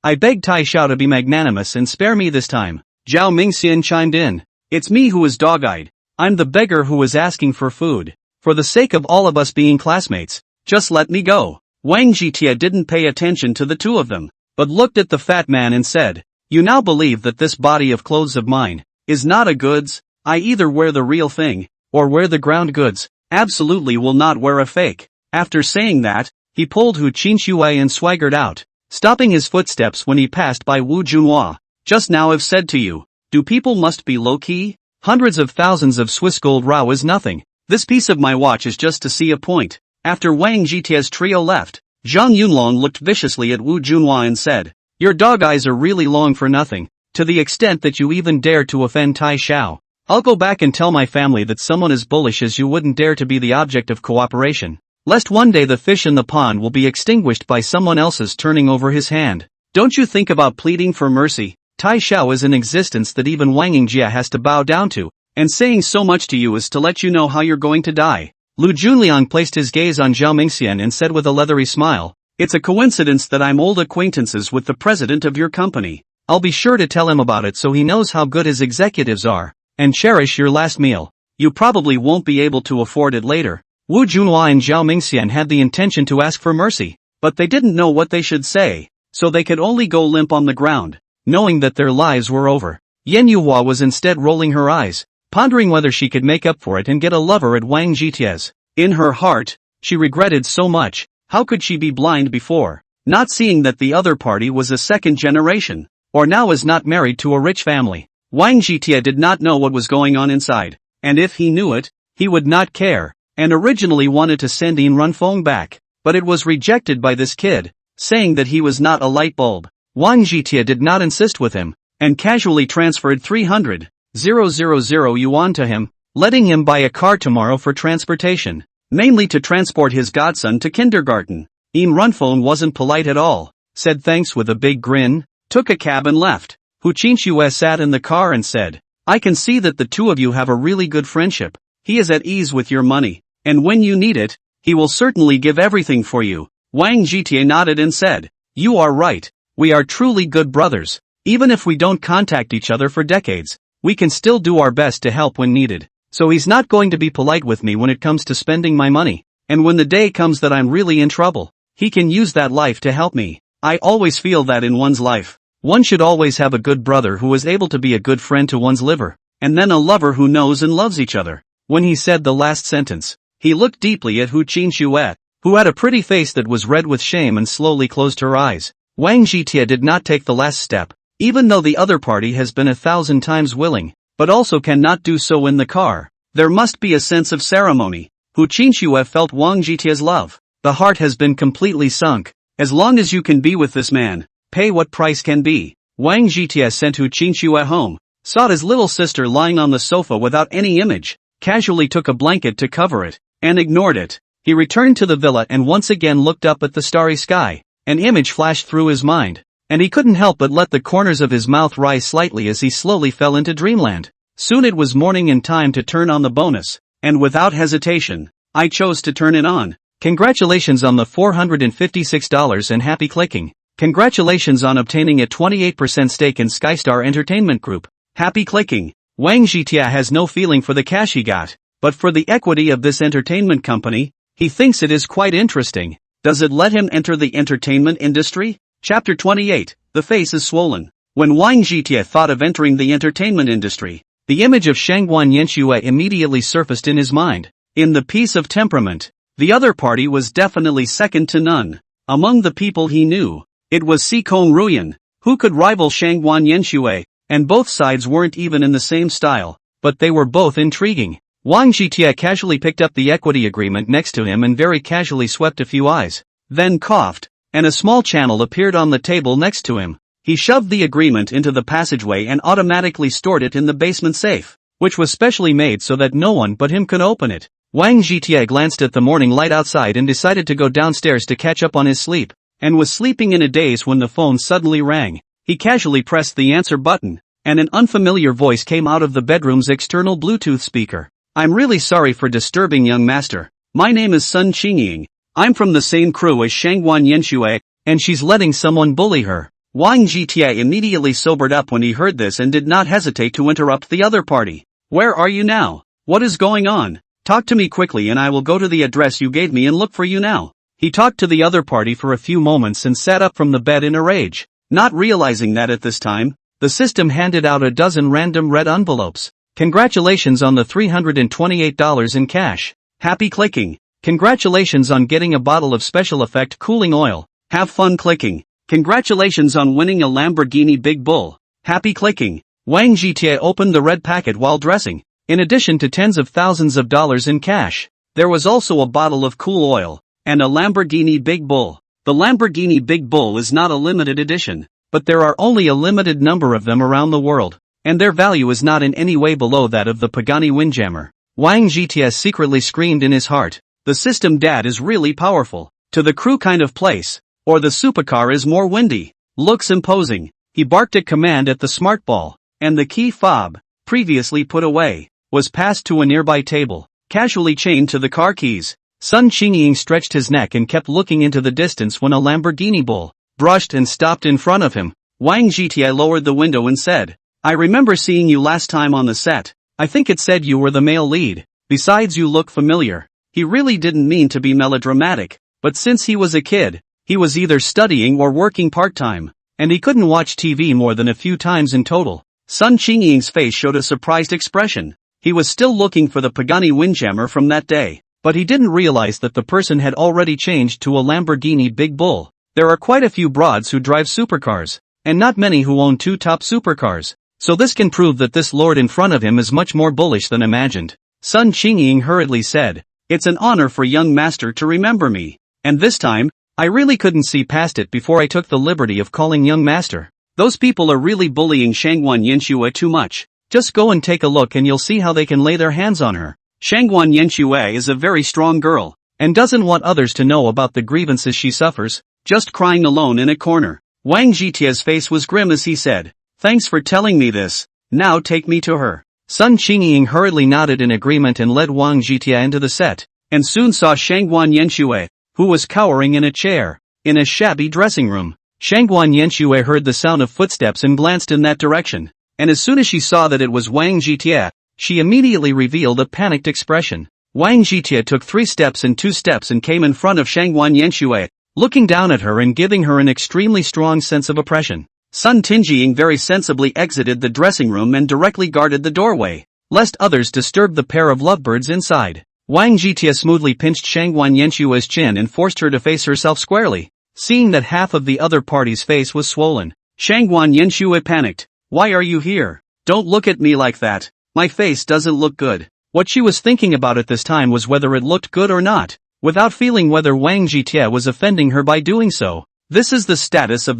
I beg Tai Xiao to be magnanimous and spare me this time. Zhao Mingxian chimed in. It's me who is dog-eyed. I'm the beggar who is asking for food. For the sake of all of us being classmates, just let me go. Wang Jitie didn't pay attention to the two of them, but looked at the fat man and said, "You now believe that this body of clothes of mine is not a goods? I either wear the real thing, or wear the ground goods, absolutely will not wear a fake." After saying that, he pulled Hu Qingque and swaggered out, stopping his footsteps when he passed by Wu Junhua. "Just now I've said to you, do people must be low-key? Hundreds of thousands of Swiss gold rao is nothing. This piece of my watch is just to see a point." After Wang Jitie's trio left, Zhang Yunlong looked viciously at Wu Junhua and said, "Your dog eyes are really long for nothing, to the extent that you even dare to offend Tai Xiao. I'll go back and tell my family that someone as bullish as you wouldn't dare to be the object of cooperation, lest one day the fish in the pond will be extinguished by someone else's turning over his hand. Don't you think about pleading for mercy? Tai Xiao is an existence that even Wang Yingjia has to bow down to, and saying so much to you is to let you know how you're going to die." Lu Junliang placed his gaze on Zhao Mingxian and said with a leathery smile, "It's a coincidence that I'm old acquaintances with the president of your company. I'll be sure to tell him about it so he knows how good his executives are, and cherish your last meal. You probably won't be able to afford it later." Wu Junhua and Zhao Mingxian had the intention to ask for mercy, but they didn't know what they should say, so they could only go limp on the ground, knowing that their lives were over. Yen Yuhua was instead rolling her eyes, pondering whether she could make up for it and get a lover at Wang Jitie's. In her heart, she regretted so much. How could she be blind before, not seeing that the other party was a second generation, or now is not married to a rich family? Wang Jitie did not know what was going on inside, and if he knew it, he would not care, and originally wanted to send Yin Runfeng back, but it was rejected by this kid, saying that he was not a light bulb. Wang Jitie did not insist with him, and casually transferred 300,000 yuan to him, letting him buy a car tomorrow for transportation, mainly to transport his godson to kindergarten. Yin Runfeng wasn't polite at all, said thanks with a big grin, took a cab and left. Hu Qingque sat in the car and said, "I can see that the two of you have a really good friendship. He is at ease with your money, and when you need it, he will certainly give everything for you." Wang Jitie nodded and said, "You are right, we are truly good brothers. Even if we don't contact each other for decades, we can still do our best to help when needed. So he's not going to be polite with me when it comes to spending my money, and when the day comes that I'm really in trouble, he can use that life to help me. I always feel that in one's life, one should always have a good brother who is able to be a good friend to one's liver, and then a lover who knows and loves each other." When he said the last sentence, he looked deeply at Hu Qingque, who had a pretty face that was red with shame and slowly closed her eyes. Wang Jitie did not take the last step, even though the other party has been 1,000 times willing, but also cannot do so in the car. There must be a sense of ceremony. Hu Qingque felt Wang Jitie's love. The heart has been completely sunk. As long as you can be with this man, pay what price can be. Wang Jitie sent Hu Qingque home, saw his little sister lying on the sofa without any image, casually took a blanket to cover it, and ignored it. He returned to the villa and once again looked up at the starry sky. An image flashed through his mind, and he couldn't help but let the corners of his mouth rise slightly as he slowly fell into dreamland. Soon it was morning and time to turn on the bonus, and without hesitation, I chose to turn it on. Congratulations on the $456 and happy clicking. Congratulations on obtaining a 28% stake in Skystar Entertainment Group. Happy clicking. Wang Jitie has no feeling for the cash he got, but for the equity of this entertainment company, he thinks it is quite interesting. Does it let him enter the entertainment industry? Chapter 28, The Face is Swollen. When Wang Jitie thought of entering the entertainment industry, the image of Shangguan Yanxue immediately surfaced in his mind. In the piece of temperament, the other party was definitely second to none. Among the people he knew, it was Sikong Ruyan, who could rival Shangguan Yanxue, and both sides weren't even in the same style, but they were both intriguing. Wang Jitie casually picked up the equity agreement next to him and very casually swept a few eyes, then coughed, and a small channel appeared on the table next to him. He shoved the agreement into the passageway and automatically stored it in the basement safe, which was specially made so that no one but him could open it. Wang Zhitie glanced at the morning light outside and decided to go downstairs to catch up on his sleep, and was sleeping in a daze when the phone suddenly rang. He casually pressed the answer button, and an unfamiliar voice came out of the bedroom's external Bluetooth speaker. "I'm really sorry for disturbing, young master. My name is Sun Qingying. I'm from the same crew as Shangguan Yanxue, and she's letting someone bully her." Wang Zhitie immediately sobered up when he heard this and did not hesitate to interrupt the other party. "Where are you now? What is going on? Talk to me quickly and I will go to the address you gave me and look for you now." He talked to the other party for a few moments and sat up from the bed in a rage, not realizing that at this time, the system handed out a dozen random red envelopes. "Congratulations on the $328 in cash. Happy clicking. Congratulations on getting a bottle of special effect cooling oil. Have fun clicking. Congratulations on winning a Lamborghini Big Bull. Happy clicking." Wang Zhitie opened the red packet while dressing. In addition to tens of thousands of dollars in cash, there was also a bottle of cool oil, and a Lamborghini Big Bull. The Lamborghini Big Bull is not a limited edition, but there are only a limited number of them around the world, and their value is not in any way below that of the Pagani Windjammer. Wang Zhitie secretly screamed in his heart, "The system dad is really powerful. To the crew kind of place. Or the supercar is more windy. Looks imposing." He barked a command at the smart ball, and the key fob, previously put away, was passed to a nearby table, casually chained to the car keys. Sun Qingying stretched his neck and kept looking into the distance when a Lamborghini Bull brushed and stopped in front of him. Wang Zhitie lowered the window and said, "I remember seeing you last time on the set. I think it said you were the male lead. Besides, you look familiar." He really didn't mean to be melodramatic, but since he was a kid, he was either studying or working part-time, and he couldn't watch TV more than a few times in total. Sun Qingying's face showed a surprised expression. He was still looking for the Pagani Windjammer from that day, but he didn't realize that the person had already changed to a Lamborghini Big Bull. There are quite a few broads who drive supercars, and not many who own two top supercars, so this can prove that this lord in front of him is much more bullish than imagined. Sun Qingying hurriedly said, "It's an honor for young master to remember me, and this time, I really couldn't see past it before I took the liberty of calling young master. Those people are really bullying Shangguan Yanxue too much. Just go and take a look and you'll see how they can lay their hands on her. Shangguan Yanxue is a very strong girl, and doesn't want others to know about the grievances she suffers, just crying alone in a corner." Wang Zhitie's face was grim as he said, "Thanks for telling me this. Now take me to her." Sun Qingying hurriedly nodded in agreement and led Wang Zhitie into the set, and soon saw Shangguan Yanxue, who was cowering in a chair, in a shabby dressing room. Shangguan Yanxue heard the sound of footsteps and glanced in that direction, and as soon as she saw that it was Wang Zhitie, she immediately revealed a panicked expression. Wang Zhitie took 3 steps and 2 steps and came in front of Shangguan Yanxue, looking down at her and giving her an extremely strong sense of oppression. Sun Qingying very sensibly exited the dressing room and directly guarded the doorway, lest others disturb the pair of lovebirds inside. Wang Zhitie smoothly pinched Shangguan Yanxue's chin and forced her to face herself squarely, seeing that half of the other party's face was swollen. Shangguan Yanxue panicked. "Why are you here? Don't look at me like that. My face doesn't look good." What she was thinking about at this time was whether it looked good or not, without feeling whether Wang Zhitie was offending her by doing so. This is the status of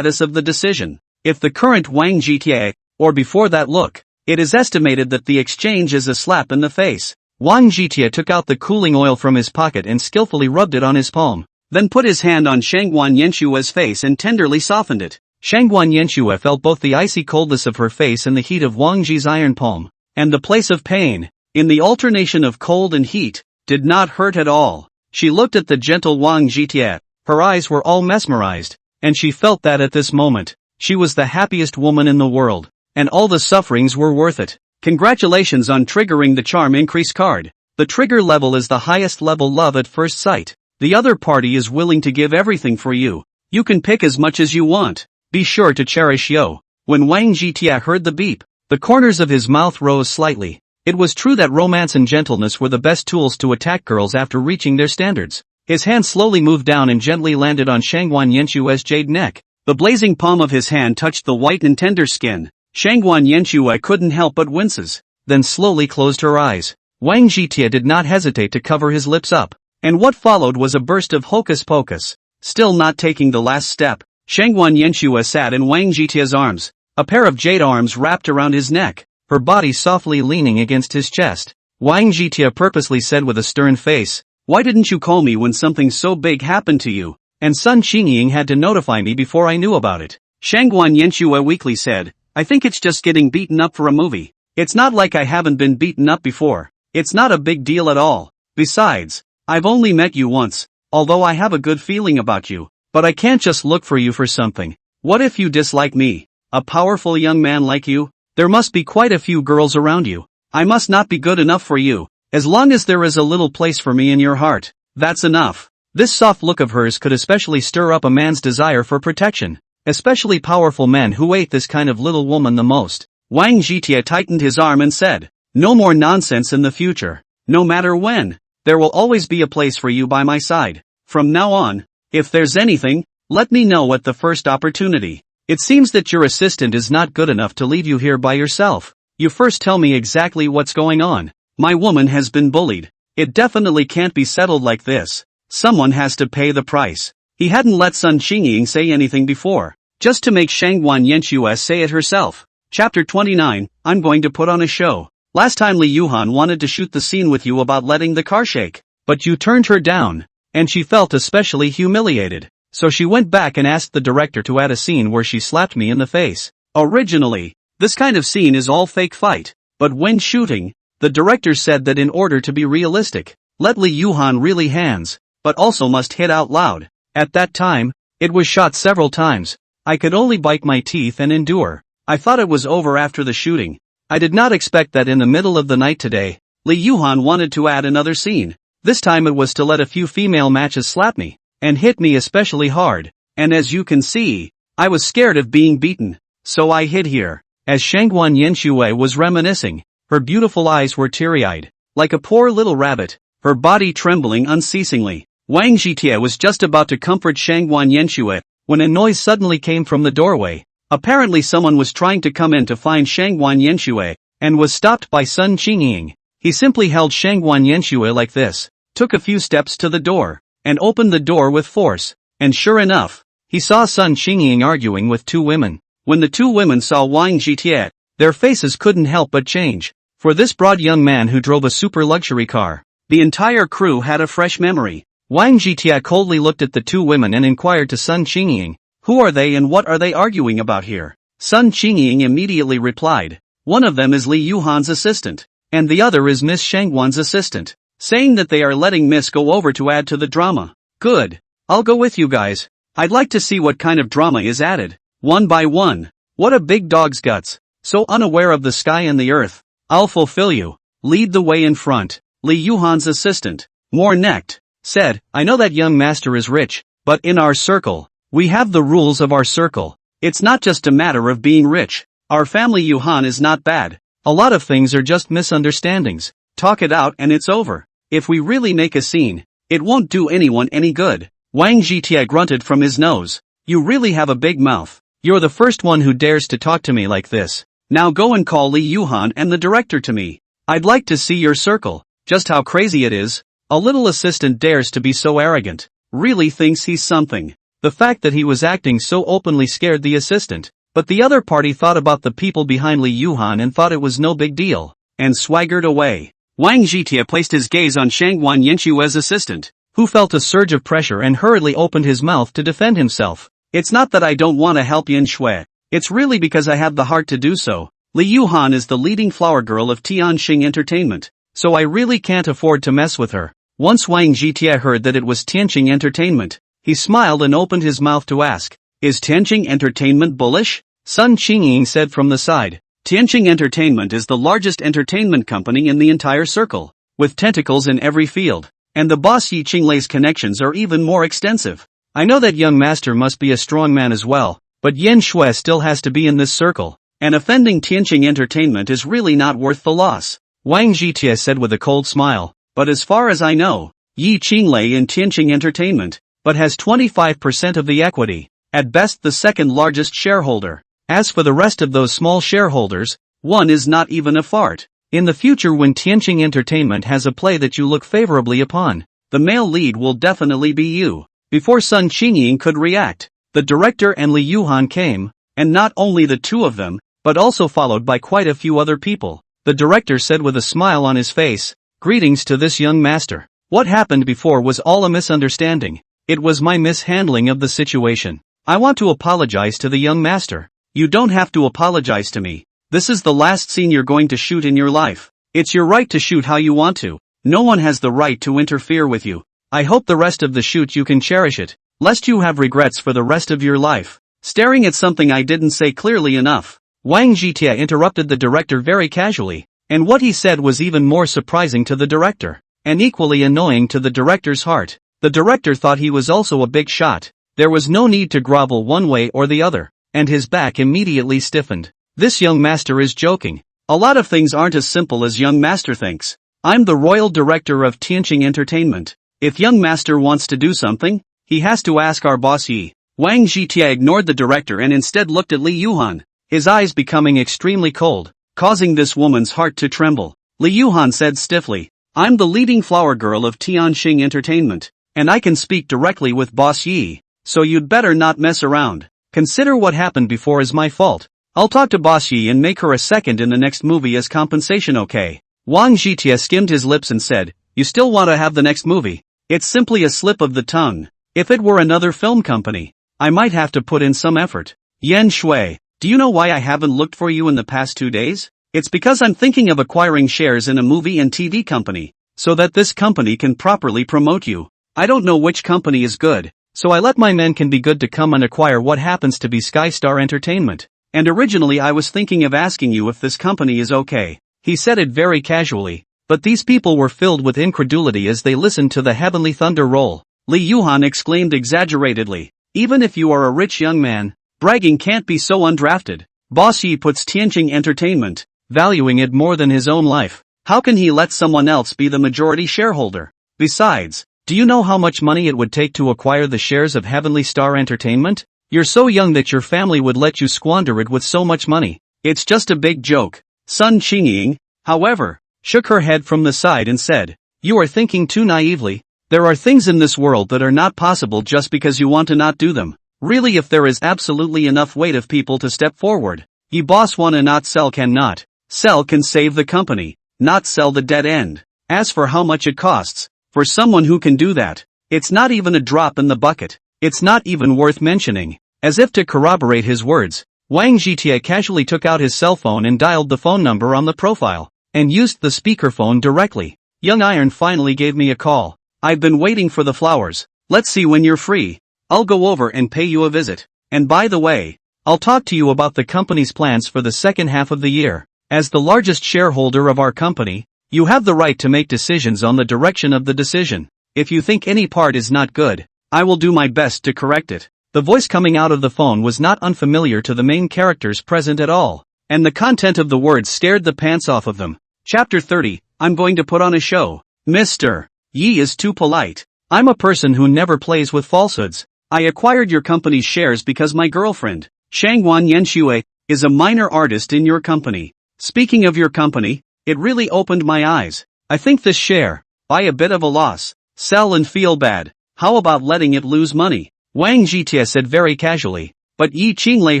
the decision. If the current Wang Zhitie, or before that look, it is estimated that the exchange is a slap in the face. Wang Zhitie took out the cooling oil from his pocket and skillfully rubbed it on his palm, then put his hand on Shangguan Yanxue's face and tenderly softened it. Shangguan Yanxue felt both the icy coldness of her face and the heat of Wang Zhi's iron palm, and the place of pain, in the alternation of cold and heat, did not hurt at all. She looked at the gentle Wang Zhitie, her eyes were all mesmerized, and she felt that at this moment, she was the happiest woman in the world, and all the sufferings were worth it. Congratulations on triggering the charm increase card. The trigger level is the highest level love at first sight. The other party is willing to give everything for you. You can pick as much as you want. Be sure to cherish yo. When Wang Zhitie heard the beep, the corners of his mouth rose slightly. It was true that romance and gentleness were the best tools to attack girls after reaching their standards. His hand slowly moved down and gently landed on Shangguan Yanxue's jade neck. The blazing palm of his hand touched the white and tender skin. Shangguan Yanxue couldn't help but winces, then slowly closed her eyes. Wang Zhitie did not hesitate to cover his lips up, and what followed was a burst of hocus pocus. Still not taking the last step, Shangguan Yanshua sat in Wang Jitia's arms, a pair of jade arms wrapped around his neck, her body softly leaning against his chest. Wang Jitia purposely said with a stern face, "Why didn't you call me when something so big happened to you? And Sun Qingying had to notify me before I knew about it." Shangguan Yanshua weakly said, "I think it's just getting beaten up for a movie. It's not like I haven't been beaten up before. It's not a big deal at all. Besides, I've only met you once, although I have a good feeling about you. But I can't just look for you for something. What if you dislike me? A powerful young man like you? There must be quite a few girls around you. I must not be good enough for you. As long as there is a little place for me in your heart, that's enough." This soft look of hers could especially stir up a man's desire for protection, especially powerful men who hate this kind of little woman the most. Wang Jitia tightened his arm and said, "No more nonsense in the future. No matter when, there will always be a place for you by my side. From now on, if there's anything, let me know at the first opportunity. It seems that your assistant is not good enough to leave you here by yourself. You first tell me exactly what's going on. My woman has been bullied. It definitely can't be settled like this. Someone has to pay the price." He hadn't let Sun Qingying say anything before, just to make Shangguan Yanshua say it herself. Chapter 29, I'm going to put on a show. Last time Li Yuhan wanted to shoot the scene with you about letting the car shake, but you turned her down, and she felt especially humiliated. So she went back and asked the director to add a scene where she slapped me in the face. Originally, this kind of scene is all fake fight, but when shooting, the director said that in order to be realistic, let Li Yuhan really hands, but also must hit out loud. At that time, it was shot several times. I could only bite my teeth and endure. I thought it was over after the shooting. I did not expect that in the middle of the night today, Li Yuhan wanted to add another scene. This time it was to let a few female matches slap me, and hit me especially hard. And as you can see, I was scared of being beaten, so I hid here. As Shangguan Yanshue was reminiscing, her beautiful eyes were teary-eyed, like a poor little rabbit, her body trembling unceasingly. Wang Jitia was just about to comfort Shangguan Yanshue, when a noise suddenly came from the doorway. Apparently someone was trying to come in to find Shangguan Yanshue, and was stopped by Sun Qingying. He simply held Shangguan Yanshue like this, took a few steps to the door, and opened the door with force. And sure enough, he saw Sun Qingying arguing with two women. When the two women saw Wang Jitia, their faces couldn't help but change. For this broad young man who drove a super luxury car, the entire crew had a fresh memory. Wang Jitia coldly looked at the two women and inquired to Sun Qingying, "Who are they and what are they arguing about here?" Sun Qingying immediately replied, "One of them is Li Yuhan's assistant, and the other is Miss Shangguan's assistant, saying that they are letting Miss go over to add to the drama." "Good. I'll go with you guys. I'd like to see what kind of drama is added. One by one. What a big dog's guts. So unaware of the sky and the earth. I'll fulfill you. Lead the way in front." Li Yuhan's assistant, more necked, said, "I know that young master is rich, but in our circle, we have the rules of our circle. It's not just a matter of being rich. Our family Yuhan is not bad. A lot of things are just misunderstandings. Talk it out and it's over. If we really make a scene, it won't do anyone any good." Wang Jitia grunted from his nose. "You really have a big mouth. You're the first one who dares to talk to me like this. Now go and call Li Yuhan and the director to me. I'd like to see your circle, just how crazy it is. A little assistant dares to be so arrogant, really thinks he's something." The fact that he was acting so openly scared the assistant, but the other party thought about the people behind Li Yuhan and thought it was no big deal, and swaggered away. Wang Jitia placed his gaze on Shangguan Yanshue's assistant, who felt a surge of pressure and hurriedly opened his mouth to defend himself. "It's not that I don't want to help Yanshue. It's really because I have the heart to do so. Li Yuhan is the leading flower girl of Tianxing Entertainment, so I really can't afford to mess with her." Once Wang Jitia heard that it was Tianxing Entertainment, he smiled and opened his mouth to ask, "Is Tianxing Entertainment bullish?" Sun Qingying said from the side, "Tianxing Entertainment is the largest entertainment company in the entire circle, with tentacles in every field, and the boss Yi Qinglei's connections are even more extensive. I know that young master must be a strong man as well, but Yan Shui still has to be in this circle, and offending Tianxing Entertainment is really not worth the loss." Wang Jitia said with a cold smile, "But as far as I know, Yi Qinglei in Tianxing Entertainment, but has 25% of the equity, at best the second largest shareholder. As for the rest of those small shareholders, one is not even a fart. In the future when Tianxing Entertainment has a play that you look favorably upon, the male lead will definitely be you." Before Sun Qingying could react, the director and Li Yuhan came, and not only the two of them, but also followed by quite a few other people. The director said with a smile on his face, "Greetings to this young master. What happened before was all a misunderstanding. It was my mishandling of the situation. I want to apologize to the young master." "You don't have to apologize to me. This is the last scene you're going to shoot in your life. It's your right to shoot how you want to. No one has the right to interfere with you. I hope the rest of the shoot you can cherish it, lest you have regrets for the rest of your life." Staring at something I didn't say clearly enough, Wang Jitie interrupted the director very casually, and what he said was even more surprising to the director, and equally annoying to the director's heart. The director thought he was also a big shot. There was no need to grovel one way or the other, and his back immediately stiffened. This young master is joking. A lot of things aren't as simple as young master thinks. I'm the royal director of Tianqing Entertainment. If young master wants to do something, he has to ask our boss Yi. Wang Jitie ignored the director and instead looked at Li Yuhan, his eyes becoming extremely cold, causing this woman's heart to tremble. Li Yuhan said stiffly, "I'm the leading flower girl of Tianqing Entertainment, and I can speak directly with boss Yi, so you'd better not mess around. Consider what happened before as my fault. I'll talk to boss Yi and make her a second in the next movie as compensation, okay?" Wang Jitie skimmed his lips and said, "You still want to have the next movie? It's simply a slip of the tongue. If it were another film company, I might have to put in some effort." "Yan Shui, do you know why I haven't looked for you in the past 2 days? It's because I'm thinking of acquiring shares in a movie and TV company, so that this company can properly promote you. I don't know which company is good, so I let my men can be good to come and acquire what happens to be Skystar Entertainment. And originally I was thinking of asking you if this company is okay." He said it very casually, but these people were filled with incredulity as they listened to the heavenly thunder roll. Li Yuhan exclaimed exaggeratedly, "Even if you are a rich young man, bragging can't be so undrafted. Boss Yi puts Tianqing Entertainment, valuing it more than his own life. How can he let someone else be the majority shareholder? Besides, do you know how much money it would take to acquire the shares of Heavenly Star Entertainment? You're so young that your family would let you squander it with so much money. It's just a big joke." Sun Qingying, however, shook her head from the side and said, "You are thinking too naively. There are things in this world that are not possible just because you want to not do them. Really, if there is absolutely enough weight of people to step forward, ye boss wanna not sell cannot. Sell can save the company, not sell the dead end. As for how much it costs, for someone who can do that, it's not even a drop in the bucket. It's not even worth mentioning." As if to corroborate his words, Wang Jitie casually took out his cell phone and dialed the phone number on the profile, and used the speakerphone directly. "Young Iron finally gave me a call. I've been waiting for the flowers. Let's see when you're free. I'll go over and pay you a visit. And by the way, I'll talk to you about the company's plans for the second half of the year. As the largest shareholder of our company, you have the right to make decisions on the direction of the decision. If you think any part is not good, I will do my best to correct it." The voice coming out of the phone was not unfamiliar to the main characters present at all, and the content of the words scared the pants off of them. Chapter 30, I'm going to put on a show. Mr. Yi is too polite. I'm a person who never plays with falsehoods. I acquired your company's shares because my girlfriend, Shangwan Yanxue, is a minor artist in your company. Speaking of your company, it really opened my eyes. I think this share, by a bit of a loss, sell and feel bad. How about letting it lose money? Wang Jitie said very casually, but Yi Qinglei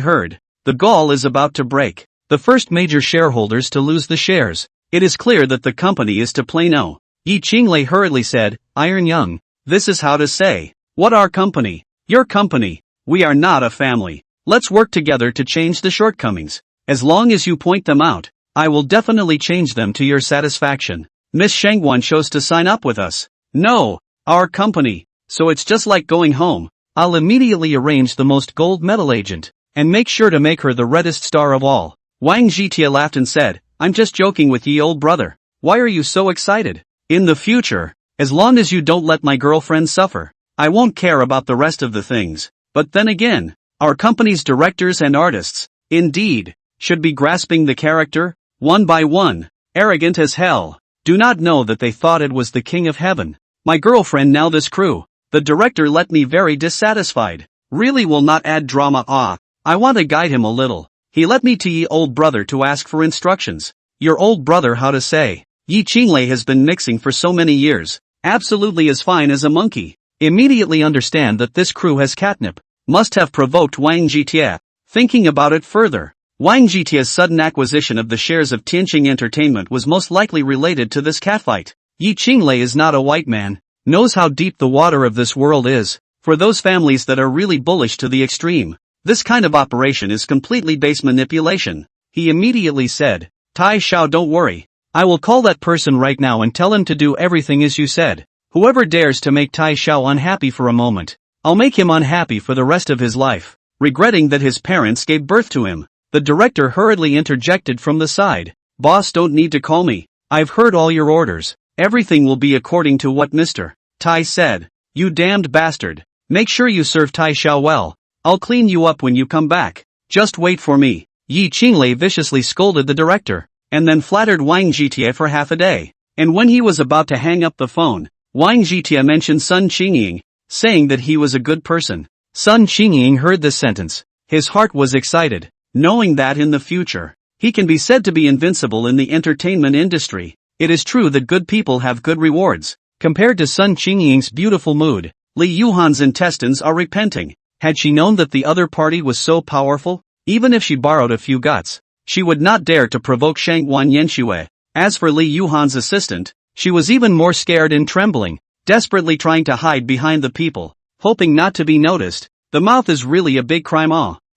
heard. The gall is about to break. The first major shareholders to lose the shares. It is clear that the company is to play no. Yi Qinglei hurriedly said, "Iron Young, this is how to say. What our company? Your company. We are not a family. Let's work together to change the shortcomings. As long as you point them out, I will definitely change them to your satisfaction. Miss Shangwan chose to sign up with us. No, our company. So it's just like going home. I'll immediately arrange the most gold medal agent, and make sure to make her the reddest star of all." Wang Jitie laughed and said, "I'm just joking with ye old brother. Why are you so excited? In the future, as long as you don't let my girlfriend suffer, I won't care about the rest of the things. But then again, our company's directors and artists, indeed, should be grasping the character, one by one, arrogant as hell. Do not know that they thought it was the king of heaven. My girlfriend now this crew. The director let me very dissatisfied. Really will not add drama. I want to guide him a little. He let me to ye old brother to ask for instructions. Your old brother how to say. Yi Qinglei has been mixing for so many years. Absolutely as fine as a monkey. Immediately understand that this crew has catnip. must have provoked Wang Jitie. Thinking about it further, Wang Jitie's sudden acquisition of the shares of Tianqing Entertainment was most likely related to this catfight. Yi Qinglei is not a white man, knows how deep the water of this world is. For those families that are really bullish to the extreme, this kind of operation is completely base manipulation. He immediately said, Tai Xiao, don't worry. I will call that person right now and tell him to do everything as you said. Whoever dares to make Tai Xiao unhappy for a moment, I'll make him unhappy for the rest of his life. Regretting that his parents gave birth to him, the director hurriedly interjected from the side. Boss, don't need to call me. I've heard all your orders. Everything will be according to what Mr. Tai said. You damned bastard. Make sure you serve Tai Xiao well. I'll clean you up when you come back. Just wait for me. Yi Qinglei viciously scolded the director, and then flattered Wang Jitie for half a day. And when he was about to hang up the phone, Wang Jitie mentioned Sun Qingying, saying that he was a good person. Sun Qingying heard this sentence. His heart was excited, knowing that in the future, he can be said to be invincible in the entertainment industry. It is true that good people have good rewards. Compared to Sun Qingying's beautiful mood, Li Yuhan's intestines are repenting. Had she known that the other party was so powerful, even if she borrowed a few guts, she would not dare to provoke Shangguan Yanxue. As for Li Yuhan's assistant, she was even more scared and trembling, desperately trying to hide behind the people, hoping not to be noticed. The mouth is really a big crime.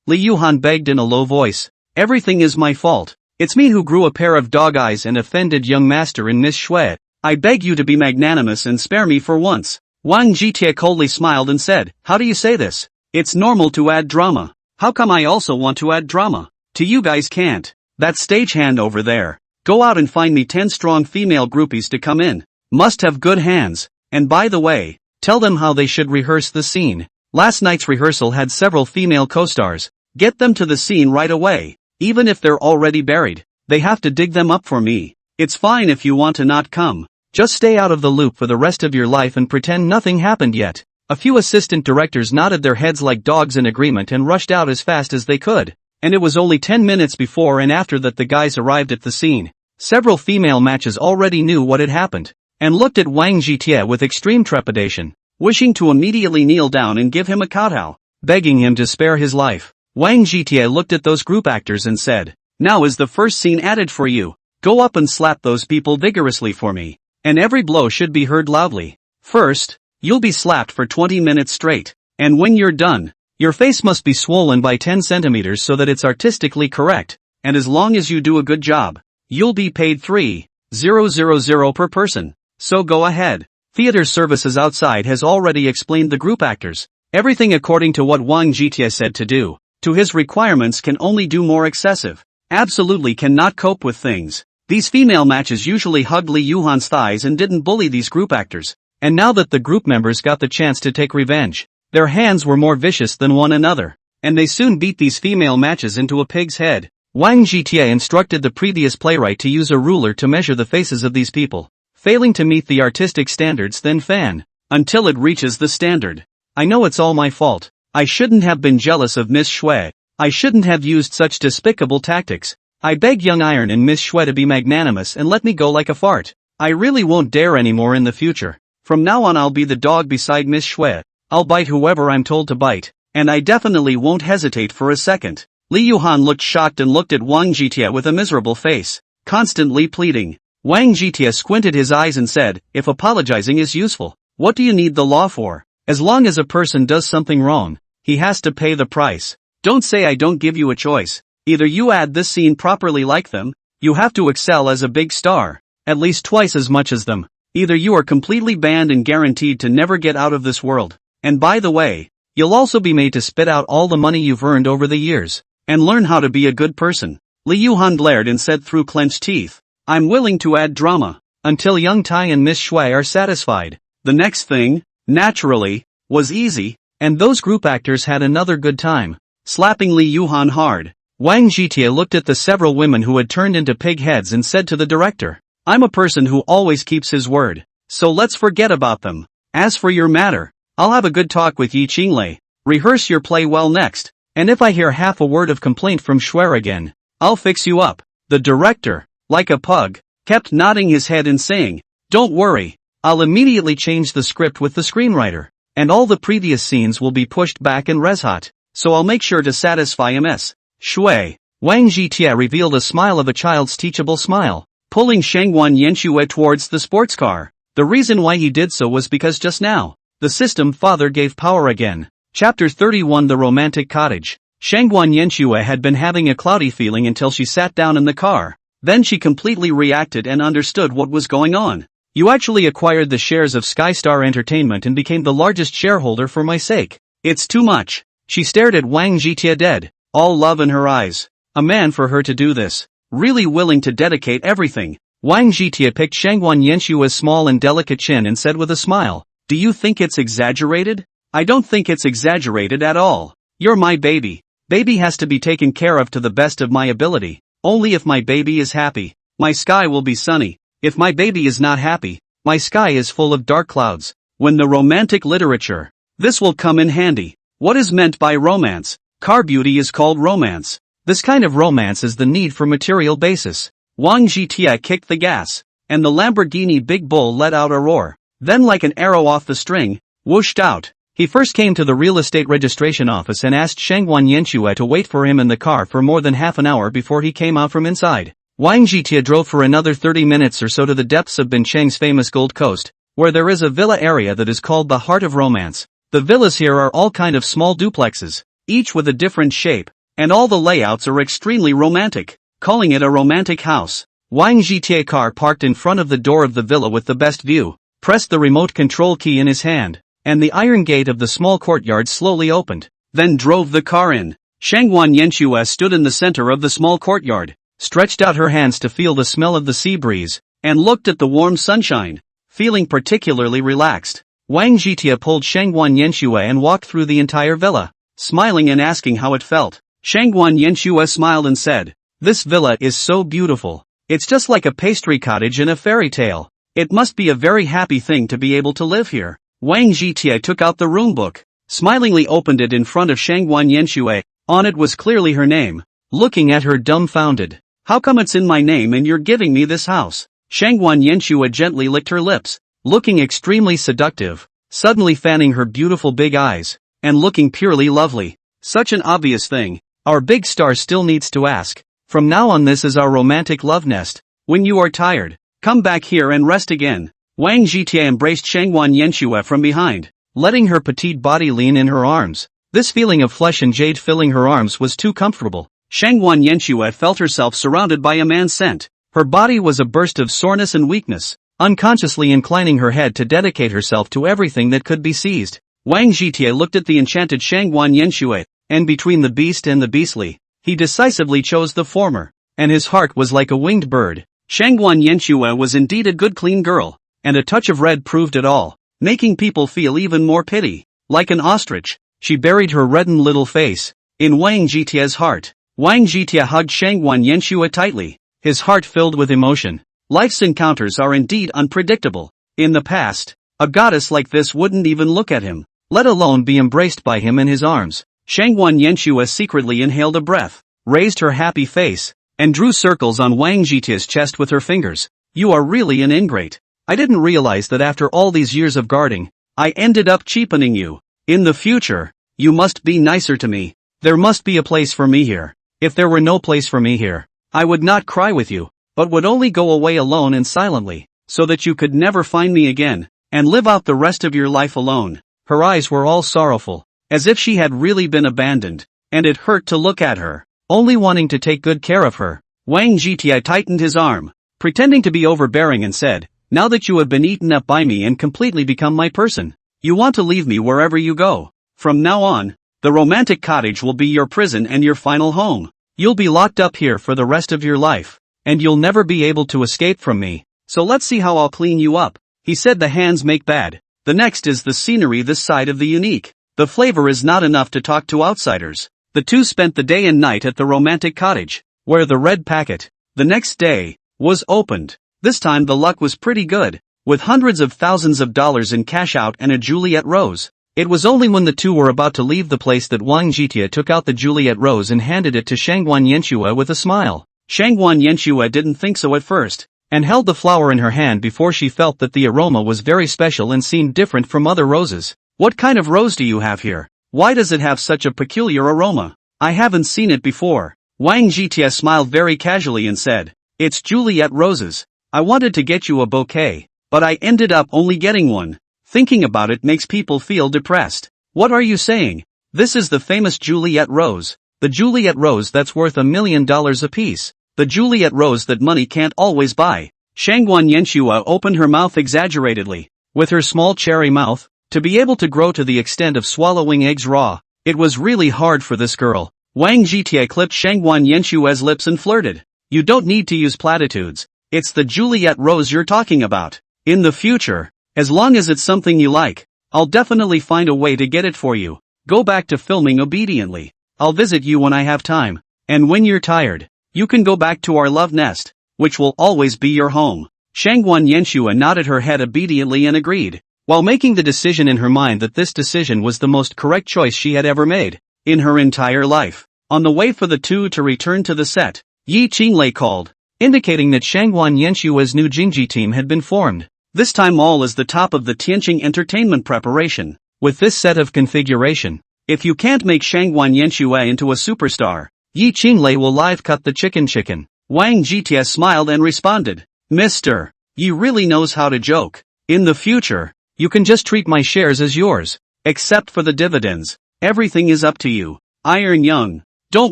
Li Yuhan begged in a low voice. Everything is my fault. It's me who grew a pair of dog eyes and offended young master and Miss Shui. I beg you to be magnanimous and spare me for once. Wang Jitie coldly smiled and said, how do you say this? It's normal to add drama. How come I also want to add drama? To you guys can't. That stagehand over there. Go out and find me 10 strong female groupies to come in. Must have good hands. And by the way, tell them how they should rehearse the scene. Last night's rehearsal had several female co-stars. Get them to the scene right away. Even if they're already buried, they have to dig them up for me. It's fine if you want to not come. Just stay out of the loop for the rest of your life and pretend nothing happened yet. A few assistant directors nodded their heads like dogs in agreement and rushed out as fast as they could. And it was only 10 minutes before and after that the guys arrived at the scene. Several female matches already knew what had happened, and looked at Wang Jitie with extreme trepidation, wishing to immediately kneel down and give him a kowtow, begging him to spare his life. Wang Jitie looked at those group actors and said, now is the first scene added for you. Go up and slap those people vigorously for me. And every blow should be heard loudly. First, you'll be slapped for 20 minutes straight. And when you're done, your face must be swollen by 10 centimeters so that it's artistically correct. And as long as you do a good job, you'll be paid 3,000 per person. So go ahead. Theater services outside has already explained the group actors. Everything according to what Wang Jitie said to do. To his requirements can only do more excessive. Absolutely cannot cope with things. These female matches usually hugged Li Yuhan's thighs and didn't bully these group actors. And now that the group members got the chance to take revenge, their hands were more vicious than one another. And they soon beat these female matches into a pig's head. Wang Jitie instructed the previous playwright to use a ruler to measure the faces of these people. Failing to meet the artistic standards, then fan until it reaches the standard. I know it's all my fault. I shouldn't have been jealous of Miss Shui. I shouldn't have used such despicable tactics. I beg Young Iron and Miss Shui to be magnanimous and let me go like a fart. I really won't dare anymore in the future. From now on I'll be the dog beside Miss Shui. I'll bite whoever I'm told to bite. And I definitely won't hesitate for a second. Li Yuhan looked shocked and looked at Wang Jitie with a miserable face, constantly pleading. Wang Jitie squinted his eyes and said, if apologizing is useful, what do you need the law for? As long as a person does something wrong, he has to pay the price. Don't say I don't give you a choice. Either you add this scene properly like them, you have to excel as a big star, at least twice as much as them. Either you are completely banned and guaranteed to never get out of this world. And by the way, you'll also be made to spit out all the money you've earned over the years, and learn how to be a good person. Li Yuhan glared and said through clenched teeth, I'm willing to add drama, until Young Tai and Miss Shui are satisfied. The next thing, naturally, was easy, and those group actors had another good time, slapping Li Yuhan hard. Wang Jitie looked at the several women who had turned into pig heads and said to the director, I'm a person who always keeps his word, so let's forget about them. As for your matter, I'll have a good talk with Yi Qinglei, rehearse your play well next, and if I hear half a word of complaint from Shui again, I'll fix you up. The director, like a pug, kept nodding his head and saying, don't worry, I'll immediately change the script with the screenwriter. and all the previous scenes will be pushed back and res hot, so I'll make sure to satisfy Ms. Shui. Wang Zhitie revealed a smile of a child's teachable smile, pulling Shangguan Yanxue towards the sports car. The reason why he did so was because just now, the system father gave power again. Chapter 31 The Romantic Cottage. Shangguan Yanxue had been having a cloudy feeling until she sat down in the car. Then she completely reacted and understood what was going on. You actually acquired the shares of Skystar Entertainment and became the largest shareholder for my sake. It's too much. She stared at Wang Zhitie dead, all love in her eyes. A man for her to do this. Really willing to dedicate everything. Wang Zhitie picked Shangguan Yanshua's small and delicate chin and said with a smile, "Do you think it's exaggerated?" "I don't think it's exaggerated at all. You're my baby. Baby has to be taken care of to the best of my ability. Only if my baby is happy, my sky will be sunny. If my baby is not happy, my sky is full of dark clouds." When the romantic literature. This will come in handy. What is meant by romance? Car beauty is called romance. This kind of romance is the need for material basis. Wang Zhitie kicked the gas, and the Lamborghini Big Bull let out a roar. Then like an arrow off the string, whooshed out. He first came to the real estate registration office and asked Shangguan Yanxue to wait for him in the car for more than half an hour before he came out from inside. Wang Zhitie drove for another 30 minutes or so to the depths of Bincheng's famous Gold Coast, where there is a villa area that is called the Heart of Romance. The villas here are all kind of small duplexes, each with a different shape, and all the layouts are extremely romantic, calling it a romantic house. Wang Zhitie car parked in front of the door of the villa with the best view, pressed the remote control key in his hand, and the iron gate of the small courtyard slowly opened, then drove the car in. Shangguan Yanxue stood in the center of the small courtyard, stretched out her hands to feel the smell of the sea breeze, and looked at the warm sunshine, feeling particularly relaxed. Wang Zhitie pulled Shangguan Yanxue and walked through the entire villa, smiling and asking how it felt. Shangguan Yanxue smiled and said, "This villa is so beautiful. It's just like a pastry cottage in a fairy tale. It must be a very happy thing to be able to live here." Wang Zhitie took out the room book, smilingly opened it in front of Shangguan Yanxue. On it was clearly her name. Looking at her dumbfounded. "How come it's in my name and you're giving me this house?" Shangguan Yanxue gently licked her lips, looking extremely seductive, suddenly fanning her beautiful big eyes, and looking purely lovely. Such an obvious thing. Our big star still needs to ask. From now on this is our romantic love nest. When you are tired, come back here and rest again. Wang Zhitie embraced Shangguan Yanxue from behind, letting her petite body lean in her arms. This feeling of flesh and jade filling her arms was too comfortable. Shangguan Yanxue felt herself surrounded by a man's scent. Her body was a burst of soreness and weakness, unconsciously inclining her head to dedicate herself to everything that could be seized. Wang Zhitie looked at the enchanted Shangguan Yanxue, and between the beast and the beastly, he decisively chose the former, and his heart was like a winged bird. Shangguan Yanxue was indeed a good clean girl, and a touch of red proved it all, making people feel even more pity. Like an ostrich, she buried her reddened little face in Wang Zhitie's heart. Wang Zhitie hugged Shangguan Yanxue tightly, his heart filled with emotion. Life's encounters are indeed unpredictable. In the past, a goddess like this wouldn't even look at him, let alone be embraced by him in his arms. Shangguan Yanxue secretly inhaled a breath, raised her happy face, and drew circles on Wang Zhitie's chest with her fingers. "You are really an ingrate. I didn't realize that after all these years of guarding, I ended up cheapening you. In the future, you must be nicer to me. There must be a place for me here. If there were no place for me here, I would not cry with you, but would only go away alone and silently, so that you could never find me again, and live out the rest of your life alone." Her eyes were all sorrowful, as if she had really been abandoned, and it hurt to look at her, only wanting to take good care of her. Wang Zhitie tightened his arm, pretending to be overbearing and said, "Now that you have been eaten up by me and completely become my person, you want to leave me wherever you go. From now on, the romantic cottage will be your prison and your final home. You'll be locked up here for the rest of your life, and you'll never be able to escape from me. So let's see how I'll clean you up." He said the hands make bad. The next is the scenery this side of the unique. The flavor is not enough to talk to outsiders. The two spent the day and night at the romantic cottage, where the red packet, the next day, was opened. This time the luck was pretty good, with hundreds of thousands of dollars in cash out and a Juliet rose. It was only when the two were about to leave the place that Wang Zhitie took out the Juliet rose and handed it to Shangguan Yanxue with a smile. Shangguan Yanxue didn't think so at first, and held the flower in her hand before she felt that the aroma was very special and seemed different from other roses. What kind of rose do you have here? Why does it have such a peculiar aroma? I haven't seen it before. Wang Zhitie smiled very casually and said, It's Juliet roses. I wanted to get you a bouquet, but I ended up only getting one. Thinking about it makes people feel depressed. What are you saying? This is the famous Juliet rose. The Juliet rose that's worth $1 million apiece. The Juliet rose that money can't always buy. Shangguan Yanxue opened her mouth exaggeratedly. With her small cherry mouth, to be able to grow to the extent of swallowing eggs raw, it was really hard for this girl. Wang Zhitie clipped Shangguan Yanxue's lips and flirted. You don't need to use platitudes. It's the Juliet rose you're talking about. In the future, as long as it's something you like, I'll definitely find a way to get it for you. Go back to filming obediently. I'll visit you when I have time. And when you're tired, you can go back to our love nest, which will always be your home. Shangguan Yanxue nodded her head obediently and agreed, while making the decision in her mind that this decision was the most correct choice she had ever made in her entire life. On the way for the two to return to the set, Yi Qinglei called, indicating that Shangguan Yanshua's new Jingji team had been formed. This time all is the top of the Tianqing entertainment preparation. With this set of configuration, if you can't make Shangguan Yanxue into a superstar, Yi Qinglei will live cut the chicken. Wang Zhitie smiled and responded, Mr. Yi really knows how to joke. In the future, you can just treat my shares as yours. Except for the dividends. Everything is up to you. Iron Young. Don't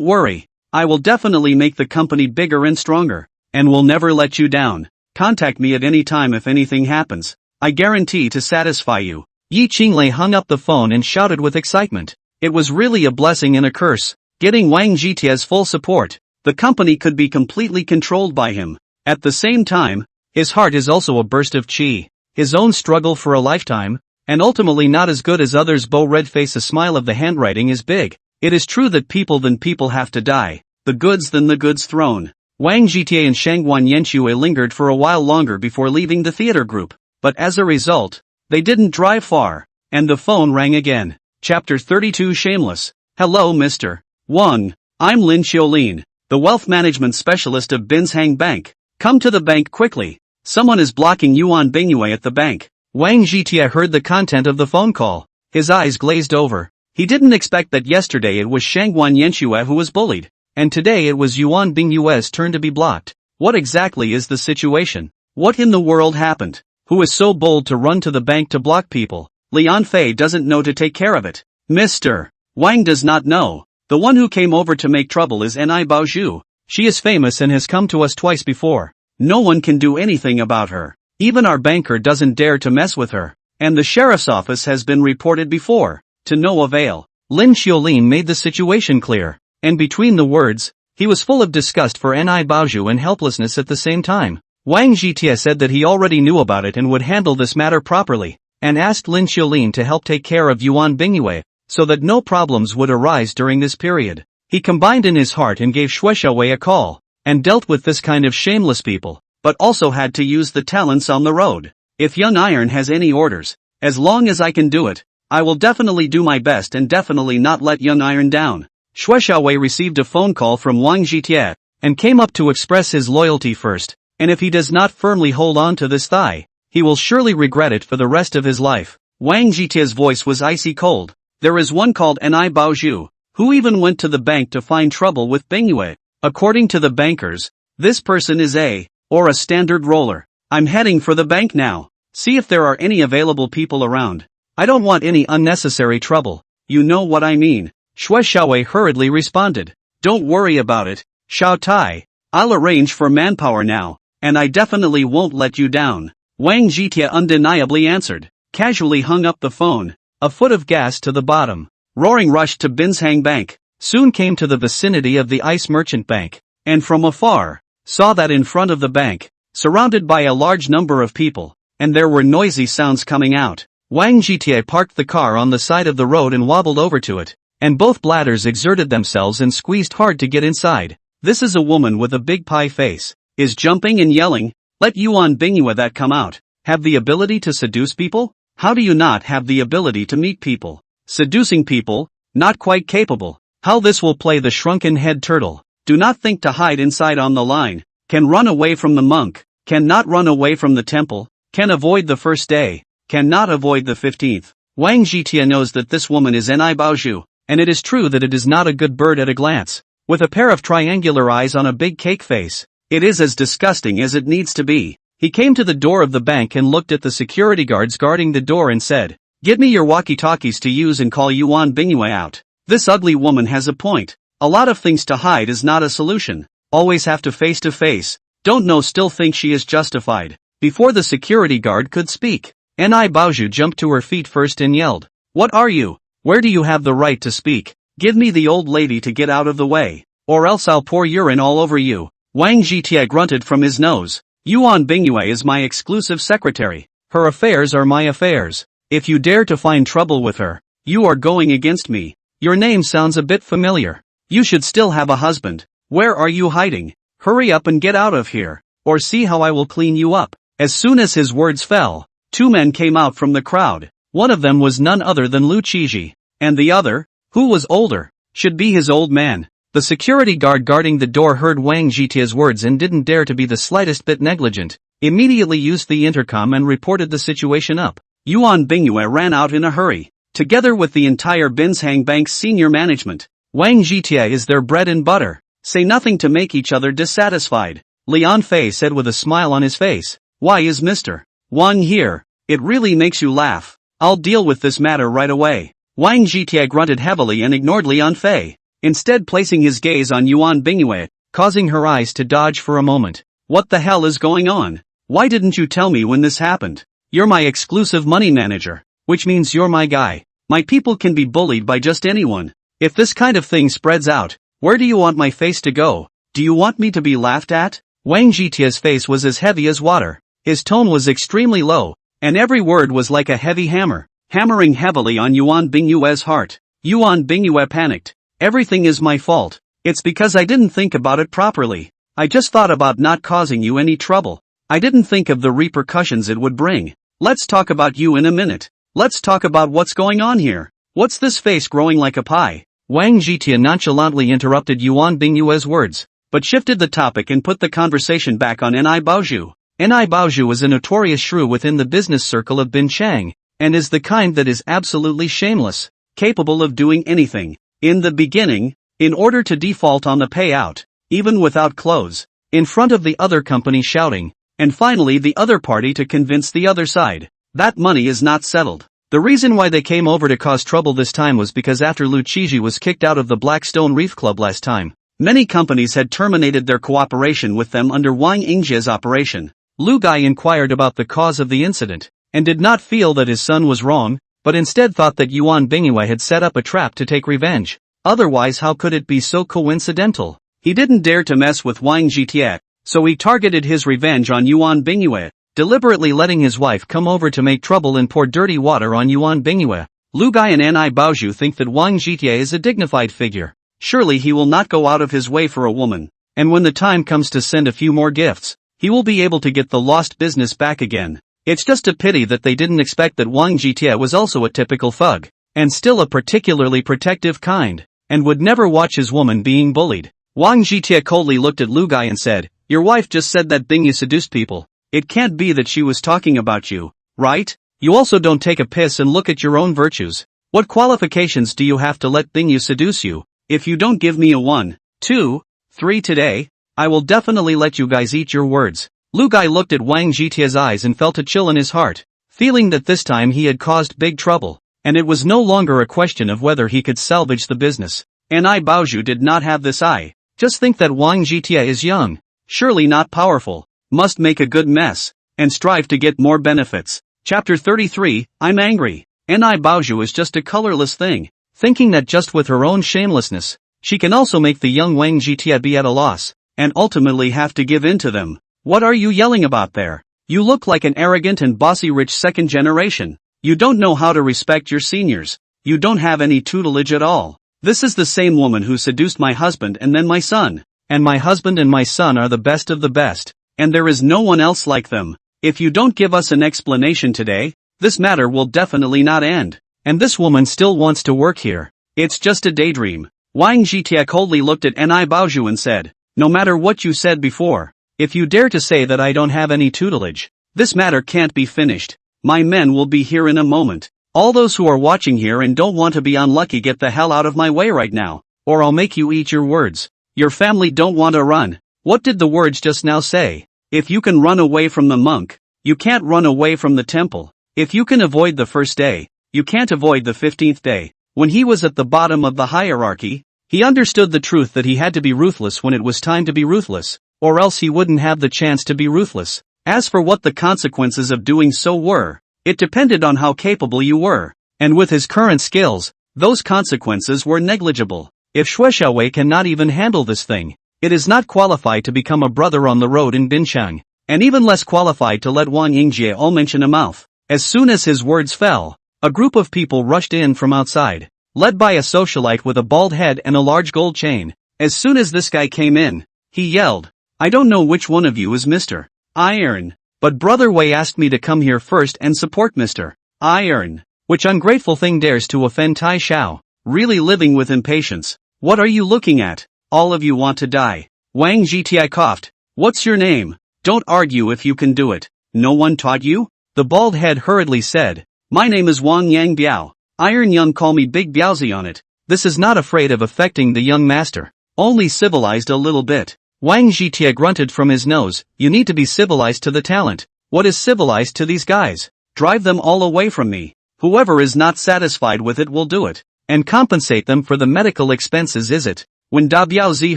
worry. I will definitely make the company bigger and stronger, and will never let you down. Contact me at any time if anything happens. I guarantee to satisfy you. Yi Qinglei hung up the phone and shouted with excitement. It was really a blessing and a curse. Getting Wang Zhitie's full support, the company could be completely controlled by him. At the same time, his heart is also a burst of qi. His own struggle for a lifetime, and ultimately not as good as others. Bo Red Face, a smile of the handwriting is big. It is true that people have to die. The goods than the goods thrown. Wang Zhitie and Shangguan Yanxue lingered for a while longer before leaving the theater group, but as a result, they didn't drive far, and the phone rang again. Chapter 32 Shameless. Hello Mr. Wang, I'm Lin Xiaolin, the wealth management specialist of Binshang Bank. Come to the bank quickly. Someone is blocking Yuan Bingyue at the bank. Wang Zhitie heard the content of the phone call. His eyes glazed over. He didn't expect that yesterday it was Shangguan Yanxue who was bullied, and today it was Yuan Bingyue's turn to be blocked. What exactly is the situation? What in the world happened? Who is so bold to run to the bank to block people? Lian Fei doesn't know to take care of it. Mr. Wang does not know. The one who came over to make trouble is Ni Baozhu. She is famous and has come to us twice before. No one can do anything about her. Even our banker doesn't dare to mess with her. And the sheriff's office has been reported before. To no avail. Lin Xiaolin made the situation clear. And between the words, he was full of disgust for Ni Baozhu and helplessness at the same time. Wang Zhitie said that he already knew about it and would handle this matter properly, and asked Lin Xiaolin to help take care of Yuan Bingyue, so that no problems would arise during this period. He combined in his heart and gave Shuexiaowei a call, and dealt with this kind of shameless people, but also had to use the talents on the road. If Young Iron has any orders, as long as I can do it, I will definitely do my best and definitely not let Young Iron down. Shuexiaowei received a phone call from Wang Zhitie, and came up to express his loyalty first, and if he does not firmly hold on to this thigh, he will surely regret it for the rest of his life. Wang Zhitie's voice was icy cold. There is one called Ni Baozhu, who even went to the bank to find trouble with Bingyue. According to the bankers, this person is a standard roller. I'm heading for the bank now. See if there are any available people around. I don't want any unnecessary trouble. You know what I mean. Shuexiaowei hurriedly responded. Don't worry about it, Xiao Tai. I'll arrange for manpower now, and I definitely won't let you down. Wang Zhitie undeniably answered, casually hung up the phone. A foot of gas to the bottom. Roaring rushed to Binshang Bank, soon came to the vicinity of the Ice Merchant Bank, and from afar, saw that in front of the bank, surrounded by a large number of people, and there were noisy sounds coming out. Wang Zhitie parked the car on the side of the road and wobbled over to it, and both bladders exerted themselves and squeezed hard to get inside. This is a woman with a big pie face, is jumping and yelling, let Yuan Bingyue that come out, have the ability to seduce people? How do you not have the ability to meet people? Seducing people, not quite capable. How this will play the shrunken head turtle. Do not think to hide inside on the line. Can run away from the monk. Can not run away from the temple. Can avoid the first day. Cannot avoid the 15th. Wang Jitie knows that this woman is Ni Baozhu, and it is true that it is not a good bird at a glance. With a pair of triangular eyes on a big cake face, it is as disgusting as it needs to be. He came to the door of the bank and looked at the security guards guarding the door and said, "Get me your walkie-talkies to use and call Yuan Bingyue out. This ugly woman has a point. A lot of things to hide is not a solution. Always have to face. Don't know, still think she is justified." Before the security guard could speak, Ni Baozhu jumped to her feet first and yelled, "What are you? Where do you have the right to speak? Give me the old lady to get out of the way, or else I'll pour urine all over you." Wang Jitie grunted from his nose. "Yuan Bingyue is my exclusive secretary. Her affairs are my affairs. If you dare to find trouble with her, you are going against me. Your name sounds a bit familiar. You should still have a husband. Where are you hiding? Hurry up and get out of here, or see how I will clean you up." As soon as his words fell, two men came out from the crowd. One of them was none other than Lu Qiji, and the other, who was older, should be his old man. The security guard guarding the door heard Wang Jitie's words and didn't dare to be the slightest bit negligent. Immediately used the intercom and reported the situation up. Yuan Bingyue ran out in a hurry, together with the entire Binshang Bank's senior management. Wang Jitie is their bread and butter. Say nothing to make each other dissatisfied. Lian Fei said with a smile on his face. "Why is Mr. Wang here? It really makes you laugh. I'll deal with this matter right away." Wang Jitie grunted heavily and ignored Lian Fei, instead placing his gaze on Yuan Bingyue, causing her eyes to dodge for a moment. "What the hell is going on? Why didn't you tell me when this happened? You're my exclusive money manager, which means you're my guy. My people can be bullied by just anyone. If this kind of thing spreads out, where do you want my face to go? Do you want me to be laughed at?" Wang Jitie's face was as heavy as water. His tone was extremely low, and every word was like a heavy hammer, hammering heavily on Yuan Bingyue's heart. Yuan Bingyue panicked. "Everything is my fault. It's because I didn't think about it properly. I just thought about not causing you any trouble. I didn't think of the repercussions it would bring. Let's talk about you in a minute. Let's talk about what's going on here. What's this face growing like a pie?" Wang Jitie nonchalantly interrupted Yuan Bingyue's words, but shifted the topic and put the conversation back on Ni Baozhu. Ni Baozhu is a notorious shrew within the business circle of Binchang, and is the kind that is absolutely shameless, capable of doing anything. In the beginning, in order to default on the payout, even without close, in front of the other company shouting, and finally the other party to convince the other side that money is not settled. The reason why they came over to cause trouble this time was because after Lu Qiji was kicked out of the Blackstone Reef Club last time, many companies had terminated their cooperation with them under Wang Yingjie's operation. Lu Gai inquired about the cause of the incident, and did not feel that his son was wrong, but instead thought that Yuan Bingyue had set up a trap to take revenge. Otherwise, how could it be so coincidental? He didn't dare to mess with Wang Jitie, so he targeted his revenge on Yuan Bingyue, deliberately letting his wife come over to make trouble and pour dirty water on Yuan Bingyue. Lu Gai and Ni Baozhu think that Wang Jitie is a dignified figure. Surely he will not go out of his way for a woman, and when the time comes to send a few more gifts, he will be able to get the lost business back again. It's just a pity that they didn't expect that Wang Jitie was also a typical thug, and still a particularly protective kind, and would never watch his woman being bullied. Wang Jitie coldly looked at Lu Gai and said, "Your wife just said that Bingyu seduced people. It can't be that she was talking about you, right? You also don't take a piss and look at your own virtues. What qualifications do you have to let Bingyu seduce you? If you don't give me a 1, 2, 3 today, I will definitely let you guys eat your words." Lu Gai looked at Wang Jitie's eyes and felt a chill in his heart, feeling that this time he had caused big trouble, and it was no longer a question of whether he could salvage the business. Ni Baozhu did not have this eye. Just think that Wang Jitie is young, surely not powerful, must make a good mess, and strive to get more benefits. Chapter 33, I'm angry. Ni Baozhu is just a colorless thing, thinking that just with her own shamelessness, she can also make the young Wang Jitie be at a loss, and ultimately have to give in to them. What are you yelling about there? You look like an arrogant and bossy rich second generation. You don't know how to respect your seniors. You don't have any tutelage at all. This is the same woman who seduced my husband and then my son. And my husband and my son are the best of the best, and there is no one else like them. If you don't give us an explanation today, this matter will definitely not end. And this woman still wants to work here. It's just a daydream. Wang Jitie coldly looked at Ni Baozhu and said, "No matter what you said before, if you dare to say that I don't have any tutelage, this matter can't be finished. My men will be here in a moment." All those who are watching here and don't want to be unlucky, get the hell out of my way right now, or I'll make you eat your words. Your family don't want to run. What did the words just now say? If you can run away from the monk, you can't run away from the temple. If you can avoid the first day, you can't avoid the 15th day. When he was at the bottom of the hierarchy, he understood the truth that he had to be ruthless when it was time to be ruthless, or else he wouldn't have the chance to be ruthless. As for what the consequences of doing so were, it depended on how capable you were, and with his current skills, those consequences were negligible. If Shuexiaowei cannot even handle this thing, it is not qualified to become a brother on the road in Binchang, and even less qualified to let Wang Yingjie all mention a mouth. As soon as his words fell, a group of people rushed in from outside, led by a socialite with a bald head and a large gold chain. As soon as this guy came in, he yelled, "I don't know which one of you is Mr. Iron, but Brother Wei asked me to come here first and support Mr. Iron. Which ungrateful thing dares to offend Tai Xiao? Really living with impatience. What are you looking at? All of you want to die." Wang Zhiti coughed. "What's your name? Don't argue if you can do it. No one taught you?" The bald head hurriedly said, "My name is Wang Yang Biao. Iron Young call me Big Biaozi on it." This is not afraid of affecting the young master. Only civilized a little bit. Wang Zhiti grunted from his nose, "You need to be civilized to the talent. What is civilized to these guys? Drive them all away from me. Whoever is not satisfied with it will do it, and compensate them for the medical expenses, is it?" When Da Biaozi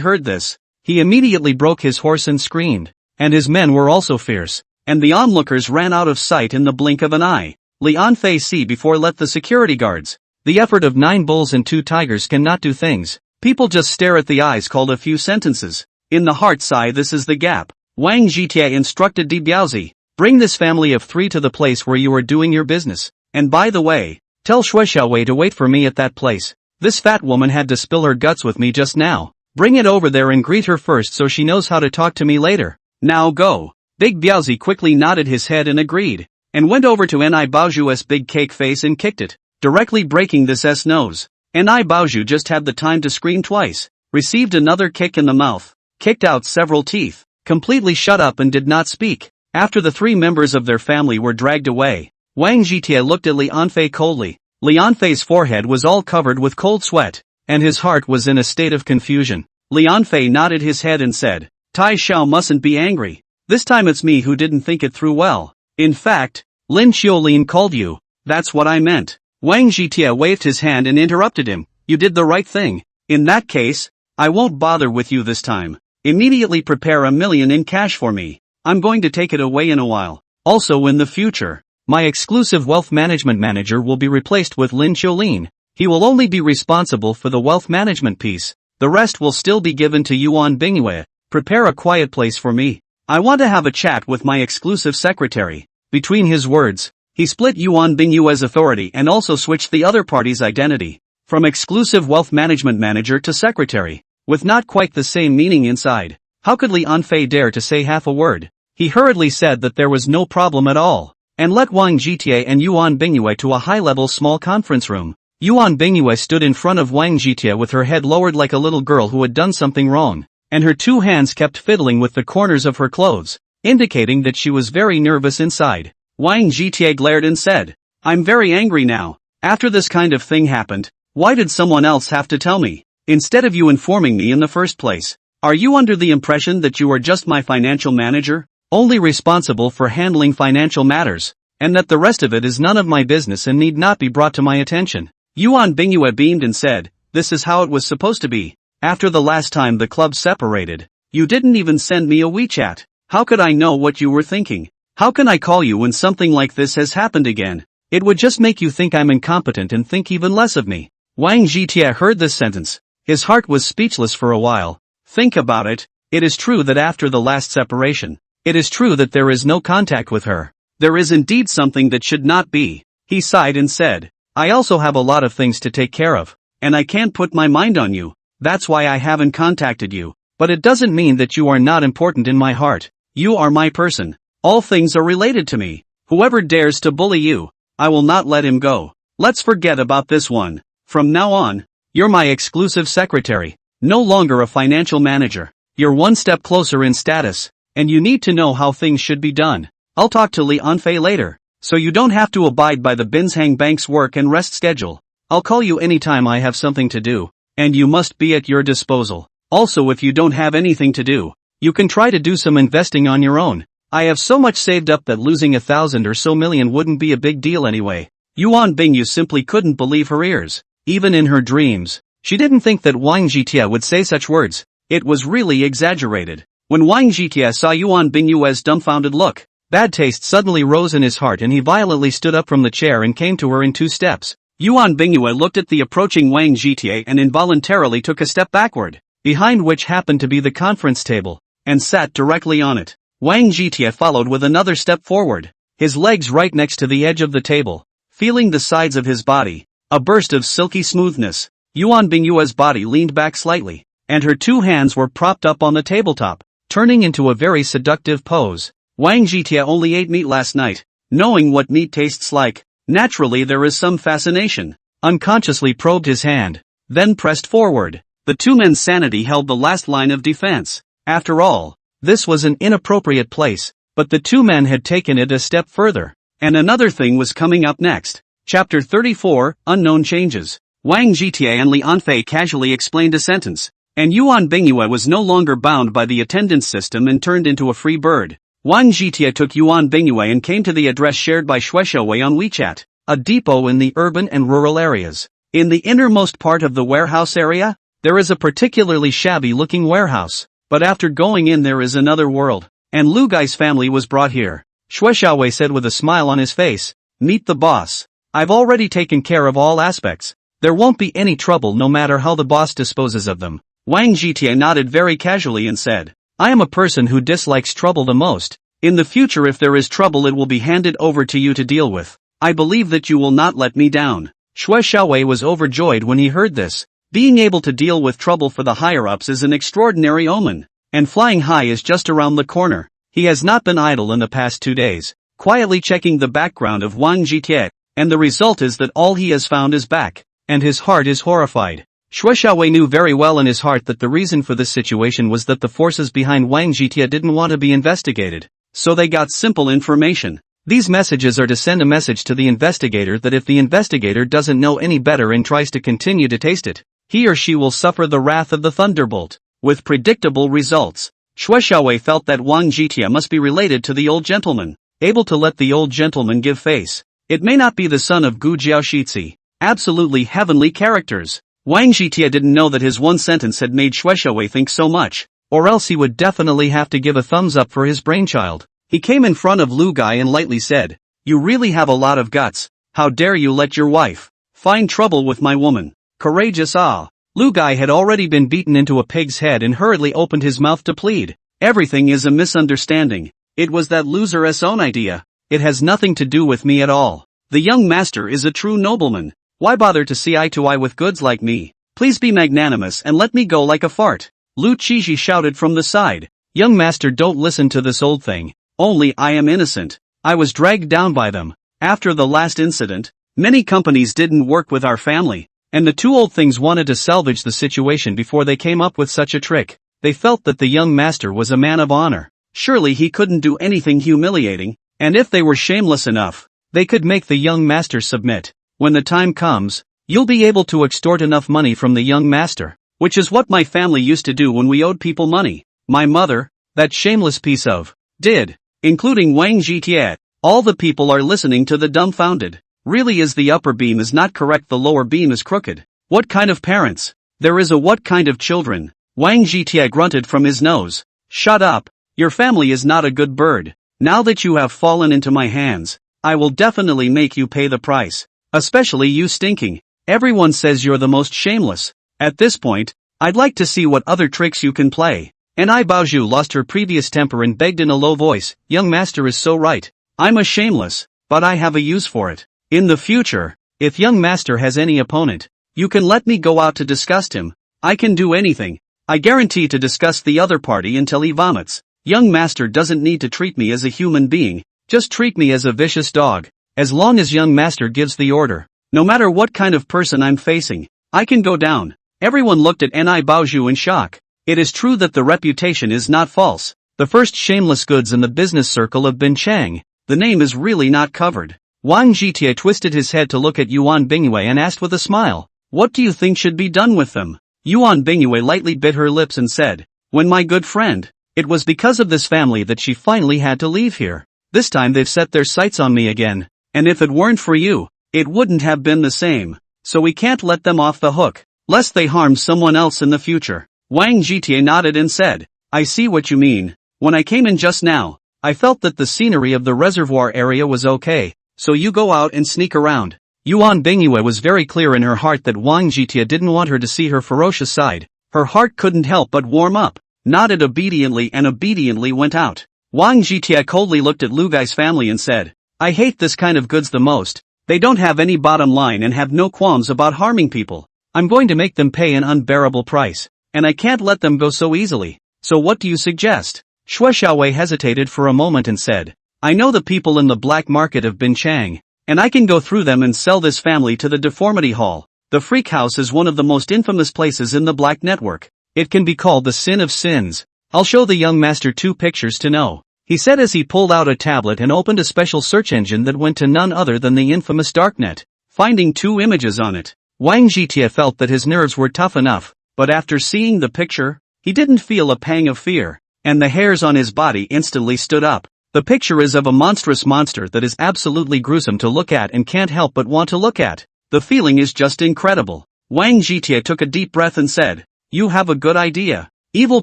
heard this, he immediately broke his horse and screamed, and his men were also fierce, and the onlookers ran out of sight in the blink of an eye. Li Anfei see before let the security guards. The effort of 9 bulls and 2 tigers cannot do things. People just stare at the eyes called a few sentences. In the heart sigh, this is the gap. Wang Zhiti instructed Di Biaozi, "Bring this family of 3 to the place where you are doing your business. And by the way, tell Shuexiaowei to wait for me at that place. This fat woman had to spill her guts with me just now. Bring it over there and greet her first so she knows how to talk to me later. Now go." Big Biaozi quickly nodded his head and agreed, and went over to Ni Baoju's big cake face and kicked it, directly breaking this S nose. Ni Baoju just had the time to scream twice, received another kick in the mouth, kicked out several teeth, completely shut up and did not speak. After the 3 members of their family were dragged away, Wang Zhiti looked at Li Anfei coldly. Li Anfei's forehead was all covered with cold sweat, and his heart was in a state of confusion. Li Anfei nodded his head and said, "Tai Xiao mustn't be angry. This time it's me who didn't think it through well. In fact, Lin Qiulin called you. That's what I meant." Wang Zhiti waved his hand and interrupted him. "You did the right thing. In that case, I won't bother with you this time. Immediately prepare $1 million in cash for me. I'm going to take it away in a while. Also in the future, my exclusive wealth management manager will be replaced with Lin Qiulin. He will only be responsible for the wealth management piece. The rest will still be given to Yuan Bingyue. Prepare a quiet place for me. I want to have a chat with my exclusive secretary." Between his words, he split Yuan Bingyue's authority and also switched the other party's identity, from exclusive wealth management manager to secretary, with not quite the same meaning inside. How could Li Anfei dare to say half a word? He hurriedly said that there was no problem at all, and led Wang Zhiti and Yuan Bingyue to a high-level small conference room. Yuan Bingyue stood in front of Wang Zhiti with her head lowered like a little girl who had done something wrong, and her 2 hands kept fiddling with the corners of her clothes, indicating that she was very nervous inside. Wang Zhiti glared and said, "I'm very angry now. After this kind of thing happened, why did someone else have to tell me, instead of you informing me in the first place? Are you under the impression that you are just my financial manager, only responsible for handling financial matters, and that the rest of it is none of my business and need not be brought to my attention?" Yuan Bingyue beamed and said, "This is how it was supposed to be. After the last time the club separated, you didn't even send me a WeChat. How could I know what you were thinking? How can I call you when something like this has happened again? It would just make you think I'm incompetent and think even less of me." Wang Zhiti heard this sentence. His heart was speechless for a while. Think about it. It is true that after the last separation, it is true that there is no contact with her. There is indeed something that should not be. He sighed and said, "I also have a lot of things to take care of, and I can't put my mind on you. That's why I haven't contacted you. But it doesn't mean that you are not important in my heart. You are my person. All things are related to me. Whoever dares to bully you, I will not let him go. Let's forget about this one. From now on, you're my exclusive secretary. No longer a financial manager. You're one step closer in status, and you need to know how things should be done. I'll talk to Li Anfei later." so you don't have to abide by the Binshang Bank's work and rest schedule. I'll call you anytime I have something to do, and you must be at your disposal. Also, if you don't have anything to do, you can try to do some investing on your own. I have so much saved up that losing 1,000 or so million wouldn't be a big deal anyway. Yuan Bingyu simply couldn't believe her ears. Even in her dreams, she didn't think that Wang Jitie would say such words. It was really exaggerated. When Wang Jitie saw Yuan Bingyu's dumbfounded look, bad taste suddenly rose in his heart and he violently stood up from the chair and came to her in 2 steps. Yuan Bingyue looked at the approaching Wang Jitie and involuntarily took a step backward, behind which happened to be the conference table, and sat directly on it. Wang Jitie followed with another step forward, his legs right next to the edge of the table, feeling the sides of his body, a burst of silky smoothness. Yuan Bingyue's body leaned back slightly, and her 2 hands were propped up on the tabletop, turning into a very seductive pose. Wang Jitie only ate meat last night, knowing what meat tastes like. Naturally there is some fascination. Unconsciously probed his hand, then pressed forward. The 2 men's sanity held the last line of defense. After all, this was an inappropriate place, but the 2 men had taken it a step further. And another thing was coming up next. Chapter 34, Unknown Changes. Wang Jitie and Li Anfei casually explained a sentence, and Yuan Bingyue was no longer bound by the attendance system and turned into a free bird. Wang Jitie took Yuan Bingyue and came to the address shared by Shuexiaowei on WeChat, a depot in the urban and rural areas. In the innermost part of the warehouse area, there is a particularly shabby-looking warehouse, but after going in there is another world, and Lu Gai's family was brought here. Shuexiaowei said with a smile on his face, "Meet the boss. I've already taken care of all aspects. There won't be any trouble no matter how the boss disposes of them." Wang Jitie nodded very casually and said, "I am a person who dislikes trouble the most. In the future if there is trouble it will be handed over to you to deal with. I believe that you will not let me down." Shuexiaowei was overjoyed when he heard this. Being able to deal with trouble for the higher-ups is an extraordinary omen, and flying high is just around the corner. He has not been idle in the past 2 days, quietly checking the background of Wang Jitie, and the result is that all he has found is back, and his heart is horrified. Shuexiaowei knew very well in his heart that the reason for this situation was that the forces behind Wang Jitie didn't want to be investigated, so they got simple information. These messages are to send a message to the investigator that if the investigator doesn't know any better and tries to continue to taste it, he or she will suffer the wrath of the thunderbolt, with predictable results. Shuexiaowei felt that Wang Jitie must be related to the old gentleman, able to let the old gentleman give face. It may not be the son of Gu Jiaoxizi. Absolutely heavenly characters. Wang Jitie didn't know that his one sentence had made Shuexiaowei think so much, or else he would definitely have to give a thumbs up for his brainchild. He came in front of Lu Gai and lightly said, "You really have a lot of guts. How dare you let your wife find trouble with my woman? Courageous ah." Lu Gai had already been beaten into a pig's head and hurriedly opened his mouth to plead. "Everything is a misunderstanding. It was that loser's own idea. It has nothing to do with me at all. The young master is a true nobleman. Why bother to see eye to eye with goods like me? Please be magnanimous and let me go like a fart." Lu Qiji shouted from the side. "Young master, don't listen to this old thing. Only I am innocent. I was dragged down by them. After the last incident, many companies didn't work with our family, and the 2 old things wanted to salvage the situation before they came up with such a trick. They felt that the young master was a man of honor. Surely he couldn't do anything humiliating, and if they were shameless enough, they could make the young master submit. When the time comes, you'll be able to extort enough money from the young master, which is what my family used to do when we owed people money. My mother, that shameless piece of, did, including Wang Jitie. All the people are listening to the dumbfounded. Really is the upper beam is not correct, the lower beam is crooked. What kind of parents? There is a what kind of children? Wang Jitie grunted from his nose. Shut up. Your family is not a good bird. Now that you have fallen into my hands, I will definitely make you pay the price. Especially you stinking. Everyone says you're the most shameless. At this point, I'd like to see what other tricks you can play. And Baozhu lost her previous temper and begged in a low voice, "Young master is so right. I'm a shameless, but I have a use for it. In the future, if young master has any opponent, you can let me go out to disgust him. I can do anything. I guarantee to disgust the other party until he vomits. Young master doesn't need to treat me as a human being, just treat me as a vicious dog. As long as young master gives the order, no matter what kind of person I'm facing, I can go down." Everyone looked at Baozhu in shock. It is true that the reputation is not false. The first shameless goods in the business circle of Binchang. the name is really not covered. Wang Jitie twisted his head to look at Yuan Bingyue and asked with a smile, what do you think should be done with them? Yuan Bingyue lightly bit her lips and said, when my good friend, it was because of this family that she finally had to leave here. This time they've set their sights on me again, and if it weren't for you, it wouldn't have been the same. So we can't let them off the hook, lest they harm someone else in the future. Wang Jitie nodded and said, I see what you mean. When I came in just now, I felt that the scenery of the reservoir area was okay, so you go out and sneak around. Yuan Bingyue was very clear in her heart that Wang Jitie didn't want her to see her ferocious side. Her heart couldn't help but warm up, nodded obediently and obediently went out. Wang Jitie coldly looked at Lu Gai's family and said, I hate this kind of goods the most. They don't have any bottom line and have no qualms about harming people. I'm going to make them pay an unbearable price, and I can't let them go so easily. So what do you suggest? Shui Xiaowei hesitated for a moment and said, I know the people in the black market have been Chang, and I can go through them and sell this family to the Deformity Hall. The Freak House is one of the most infamous places in the Black Network. It can be called the Sin of Sins. I'll show the young master 2 pictures to know, he said as he pulled out a tablet and opened a special search engine that went to none other than the infamous Darknet, finding 2 images on it. Wang Jitie felt that his nerves were tough enough, but after seeing the picture, he didn't feel a pang of fear, and the hairs on his body instantly stood up. The picture is of a monstrous monster that is absolutely gruesome to look at and can't help but want to look at. The feeling is just incredible. Wang Jitie took a deep breath and said, you have a good idea. Evil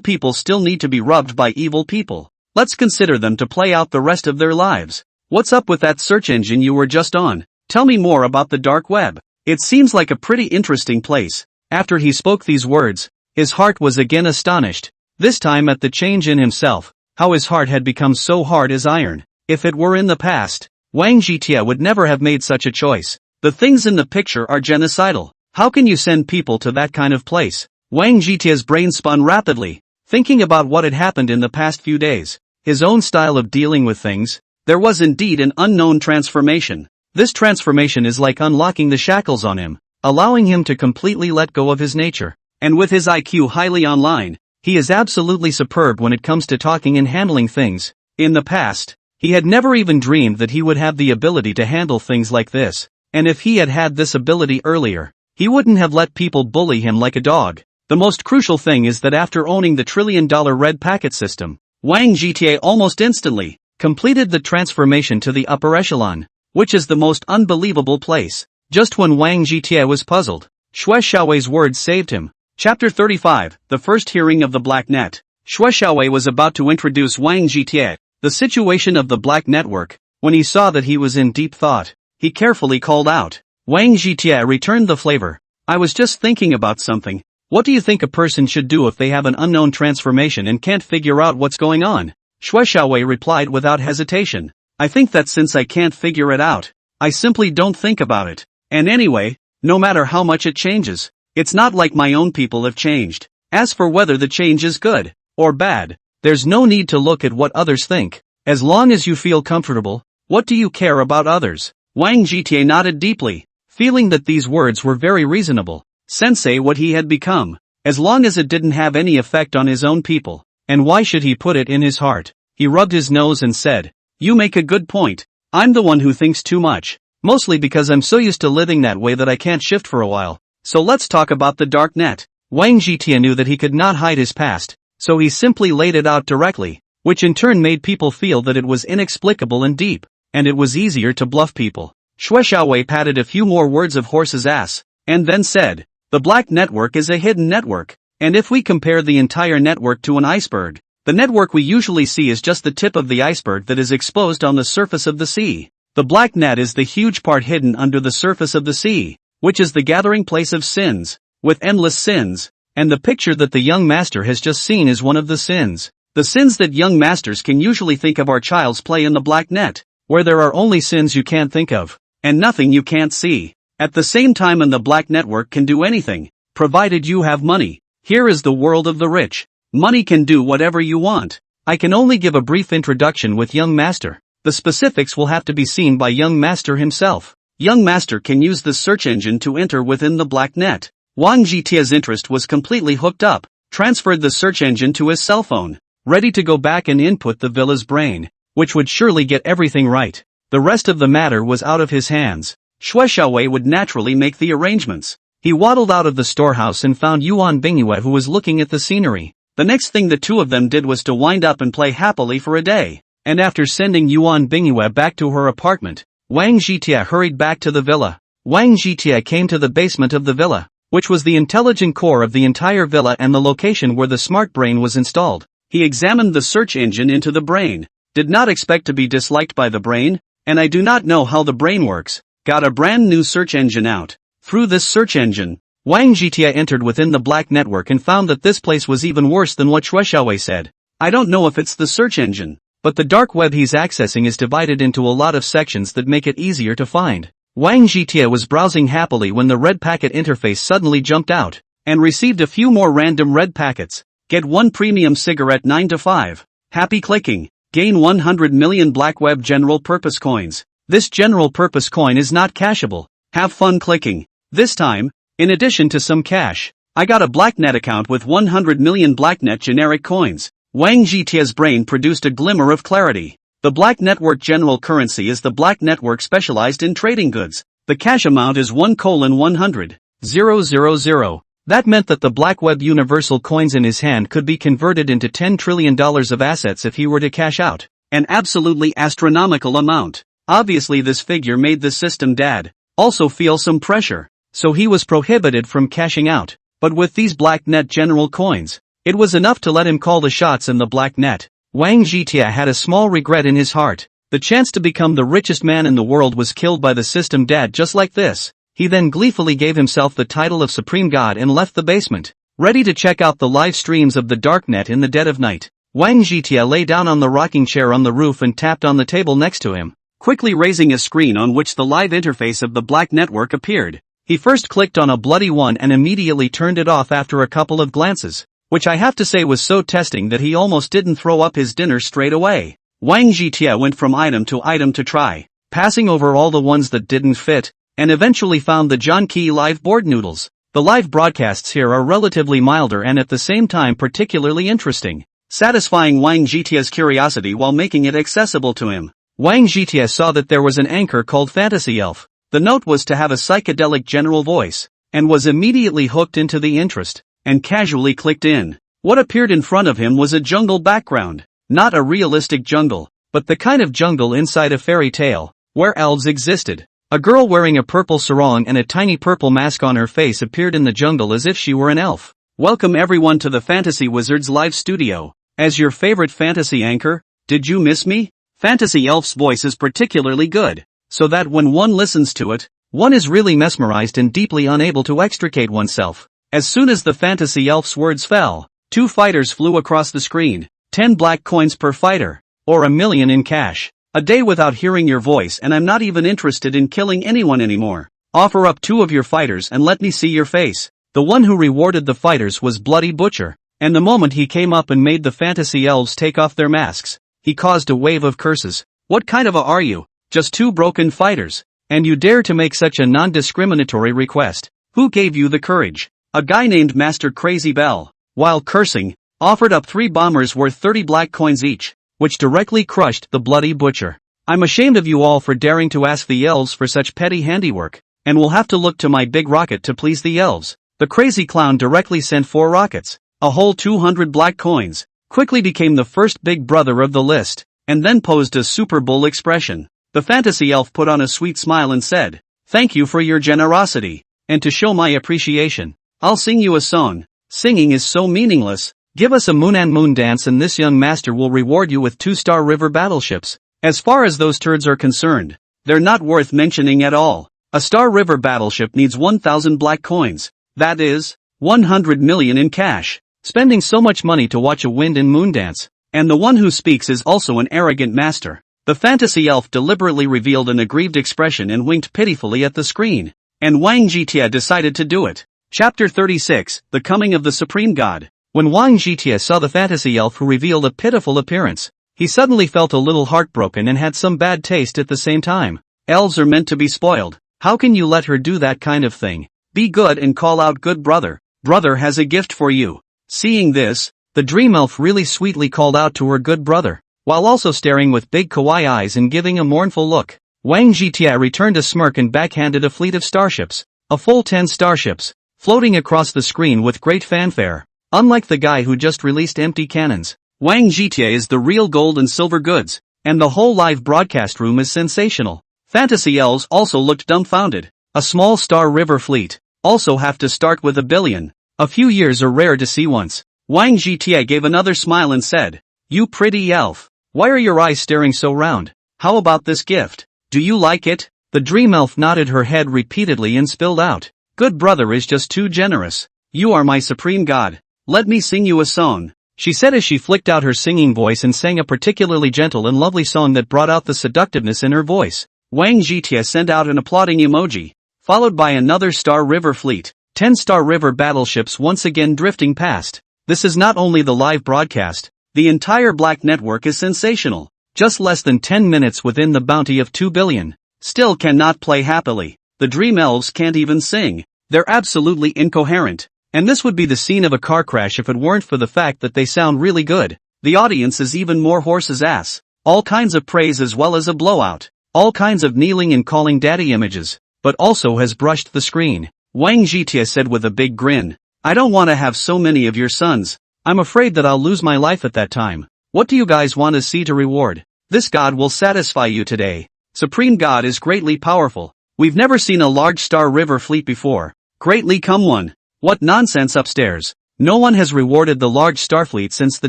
people still need to be rubbed by evil people. Let's consider them to play out the rest of their lives. What's up with that search engine you were just on? Tell me more about the dark web. It seems like a pretty interesting place. After he spoke these words, his heart was again astonished, this time at the change in himself, how his heart had become so hard as iron. If it were in the past, Wang Jitie would never have made such a choice. The things in the picture are genocidal. How can you send people to that kind of place? Wang Jitie's brain spun rapidly, thinking about what had happened in the past few days. His own style of dealing with things. There was indeed an unknown transformation. This transformation is like unlocking the shackles on him, allowing him to completely let go of his nature. And with his IQ highly online, he is absolutely superb when it comes to talking and handling things. In the past, he had never even dreamed that he would have the ability to handle things like this. And if he had had this ability earlier, he wouldn't have let people bully him like a dog. The most crucial thing is that after owning the $1 trillion red packet system, Wang Jitie almost instantly completed the transformation to the upper echelon, which is the most unbelievable place. Just when Wang Jitie was puzzled, Shui Xiaowei's words saved him. Chapter 35, The First Hearing of the Black Net. Shui Xiaowei was about to introduce Wang Jitie, the situation of the Black Network, when he saw that he was in deep thought. He carefully called out. Wang Jitie returned the flavor. I was just thinking about something. What do you think a person should do if they have an unknown transformation and can't figure out what's going on? Shui Xiaowei replied without hesitation. I think that since I can't figure it out, I simply don't think about it. And anyway, no matter how much it changes, it's not like my own people have changed. As for whether the change is good or bad, there's no need to look at what others think. As long as you feel comfortable, what do you care about others? Wang Jitie nodded deeply, feeling that these words were very reasonable. Sensei what he had become, as long as it didn't have any effect on his own people, and why should he put it in his heart? He rubbed his nose and said, you make a good point. I'm the one who thinks too much, mostly because I'm so used to living that way that I can't shift for a while. So let's talk about the dark net. Wang Jitie knew that he could not hide his past, so he simply laid it out directly, which in turn made people feel that it was inexplicable and deep, and it was easier to bluff people. Shui Xiaowei patted a few more words of horse's ass, and then said, the Black Network is a hidden network, and if we compare the entire network to an iceberg, the network we usually see is just the tip of the iceberg that is exposed on the surface of the sea. The Black Net is the huge part hidden under the surface of the sea, which is the gathering place of sins, with endless sins, and the picture that the young master has just seen is one of the sins. The sins that young masters can usually think of are child's play in the Black Net, where there are only sins you can't think of, and nothing you can't see. At the same time, and the Black Network can do anything, provided you have money. Here is the world of the rich. Money can do whatever you want. I can only give a brief introduction with young master. The specifics will have to be seen by young master himself. Young master can use the search engine to enter within the Black Net. Wang Jitie's interest was completely hooked up, transferred the search engine to his cell phone, ready to go back and input the villa's brain, which would surely get everything right. The rest of the matter was out of his hands. Shuexiaowei would naturally make the arrangements. He waddled out of the storehouse and found Yuan Bingyue, who was looking at the scenery. The next thing the two of them did was to wind up and play happily for a day. And after sending Yuan Bingyue back to her apartment, Wang Zhitie hurried back to the villa. Wang Zhitie came to the basement of the villa, which was the intelligent core of the entire villa and the location where the smart brain was installed. He examined the search engine into the brain. Did not expect to be disliked by the brain, and I do not know how the brain works. Got a brand new search engine out. Through this search engine, Wang Zhitie entered within the black network and found that this place was even worse than what Shuexiaowei said. I don't know if it's the search engine, but the dark web he's accessing is divided into a lot of sections that make it easier to find. Wang Zhitie was browsing happily when the red packet interface suddenly jumped out, and received a few more random red packets. Get 1 premium cigarette 9 to 5. Happy clicking. Gain 100 million black web general purpose coins. This general purpose coin is not cashable. Have fun clicking. This time, in addition to some cash, I got a blacknet account with 100 million blacknet generic coins. Wang Zhitie's brain produced a glimmer of clarity. The black network general currency is the black network specialized in trading goods. The cash amount is 1:100,000. That meant that the black web universal coins in his hand could be converted into $10 trillion of assets if he were to cash out. An absolutely astronomical amount. Obviously this figure made the system dad also feel some pressure, so he was prohibited from cashing out. But with these black net general coins, it was enough to let him call the shots in the black net. Wang Zhitie had a small regret in his heart. The chance to become the richest man in the world was killed by the system dad just like this. He then gleefully gave himself the title of Supreme God and left the basement, ready to check out the live streams of the darknet in the dead of night. Wang Zhitie lay down on the rocking chair on the roof and tapped on the table next to him, quickly raising a screen on which the live interface of the black network appeared. He first clicked on a bloody 1 and immediately turned it off after a couple of glances, which I have to say was so testing that he almost didn't throw up his dinner straight away. Wang Zhitie went from item to try, passing over all the ones that didn't fit, and eventually found the John Key live board noodles. The live broadcasts here are relatively milder and at the same time particularly interesting, satisfying Wang Zhitie's curiosity while making it accessible to him. Wang Zhitie saw that there was an anchor called Fantasy Elf. The note was to have a psychedelic general voice, and was immediately hooked into the interest, and casually clicked in. What appeared in front of him was a jungle background. Not a realistic jungle, but the kind of jungle inside a fairy tale, where elves existed. A girl wearing a purple sarong and a tiny purple mask on her face appeared in the jungle as if she were an elf. Welcome everyone to the Fantasy Wizards live studio. As your favorite fantasy anchor, did you miss me? Fantasy Elf's voice is particularly good, so that when one listens to it, one is really mesmerized and deeply unable to extricate oneself. As soon as the Fantasy Elf's words fell, 2 fighters flew across the screen, 10 black coins per fighter, or 1 million in cash. A day without hearing your voice and I'm not even interested in killing anyone anymore. Offer up 2 of your fighters and let me see your face. The one who rewarded the fighters was Bloody Butcher, and the moment he came up and made the Fantasy Elves take off their masks, he caused a wave of curses. What kind of a are you? Just 2 broken fighters, and you dare to make such a non-discriminatory request? Who gave you the courage? A guy named Master Crazy Bell, while cursing, offered up 3 bombers worth 30 black coins each, which directly crushed the Bloody Butcher. I'm ashamed of you all for daring to ask the elves for such petty handiwork, and will have to look to my big rocket to please the elves. The crazy clown directly sent 4 rockets, a whole 200 black coins, quickly became the first big brother of the list, and then posed a Super Bowl expression. The Fantasy Elf put on a sweet smile and said, "Thank you for your generosity, and to show my appreciation, I'll sing you a song. Singing is so meaningless. Give us a moon and moon dance and this young master will reward you with 2-star river battleships. As far as those turds are concerned, they're not worth mentioning at all. A star river battleship needs 1,000 black coins. That is, 100 million in cash. Spending so much money to watch a wind and moon dance. And the one who speaks is also an arrogant master." The Fantasy Elf deliberately revealed an aggrieved expression and winked pitifully at the screen. And Wang Zhitie decided to do it. Chapter 36, The Coming of the Supreme God. When Wang Zhitie saw the Fantasy Elf who revealed a pitiful appearance, he suddenly felt a little heartbroken and had some bad taste at the same time. Elves are meant to be spoiled. How can you let her do that kind of thing? Be good and call out good brother. Brother has a gift for you. Seeing this, the dream elf really sweetly called out to her good brother. while also staring with big kawaii eyes and giving a mournful look. Wang Zhitia returned a smirk and backhanded a fleet of starships, a full 10 starships, floating across the screen with great fanfare. Unlike the guy who just released empty cannons, Wang Zhitia is the real gold and silver goods, and the whole live broadcast room is sensational. Fantasy elves also looked dumbfounded. A small star river fleet, also have to start with 1 billion. A few years are rare to see once. Wang Zhitia gave another smile and said, "You pretty elf. Why are your eyes staring so round? How about this gift? Do you like it?" The dream elf nodded her head repeatedly and spilled out, "Good brother is just too generous. You are my supreme god. Let me sing you a song," she said as she flicked out her singing voice and sang a particularly gentle and lovely song that brought out the seductiveness in her voice. Wang Zhitia sent out an applauding emoji, followed by another Star River fleet, 10 Star River battleships once again drifting past. This is not only the live broadcast, the entire Black Network is sensational. Just less than 10 minutes within the bounty of 2 billion. Still cannot play happily. The dream elves can't even sing. They're absolutely incoherent. And this would be the scene of a car crash if it weren't for the fact that they sound really good. The audience is even more horse's ass. All kinds of praise as well as a blowout. All kinds of kneeling and calling daddy images. But also has brushed the screen. Wang Zhitia said with a big grin, "I don't want to have so many of your sons. I'm afraid that I'll lose my life at that time. What do you guys want to see to reward? This god will satisfy you today. Supreme God is greatly powerful. We've never seen a large Star River fleet before. Greatly come one. What nonsense upstairs. No one has rewarded the large Starfleet since the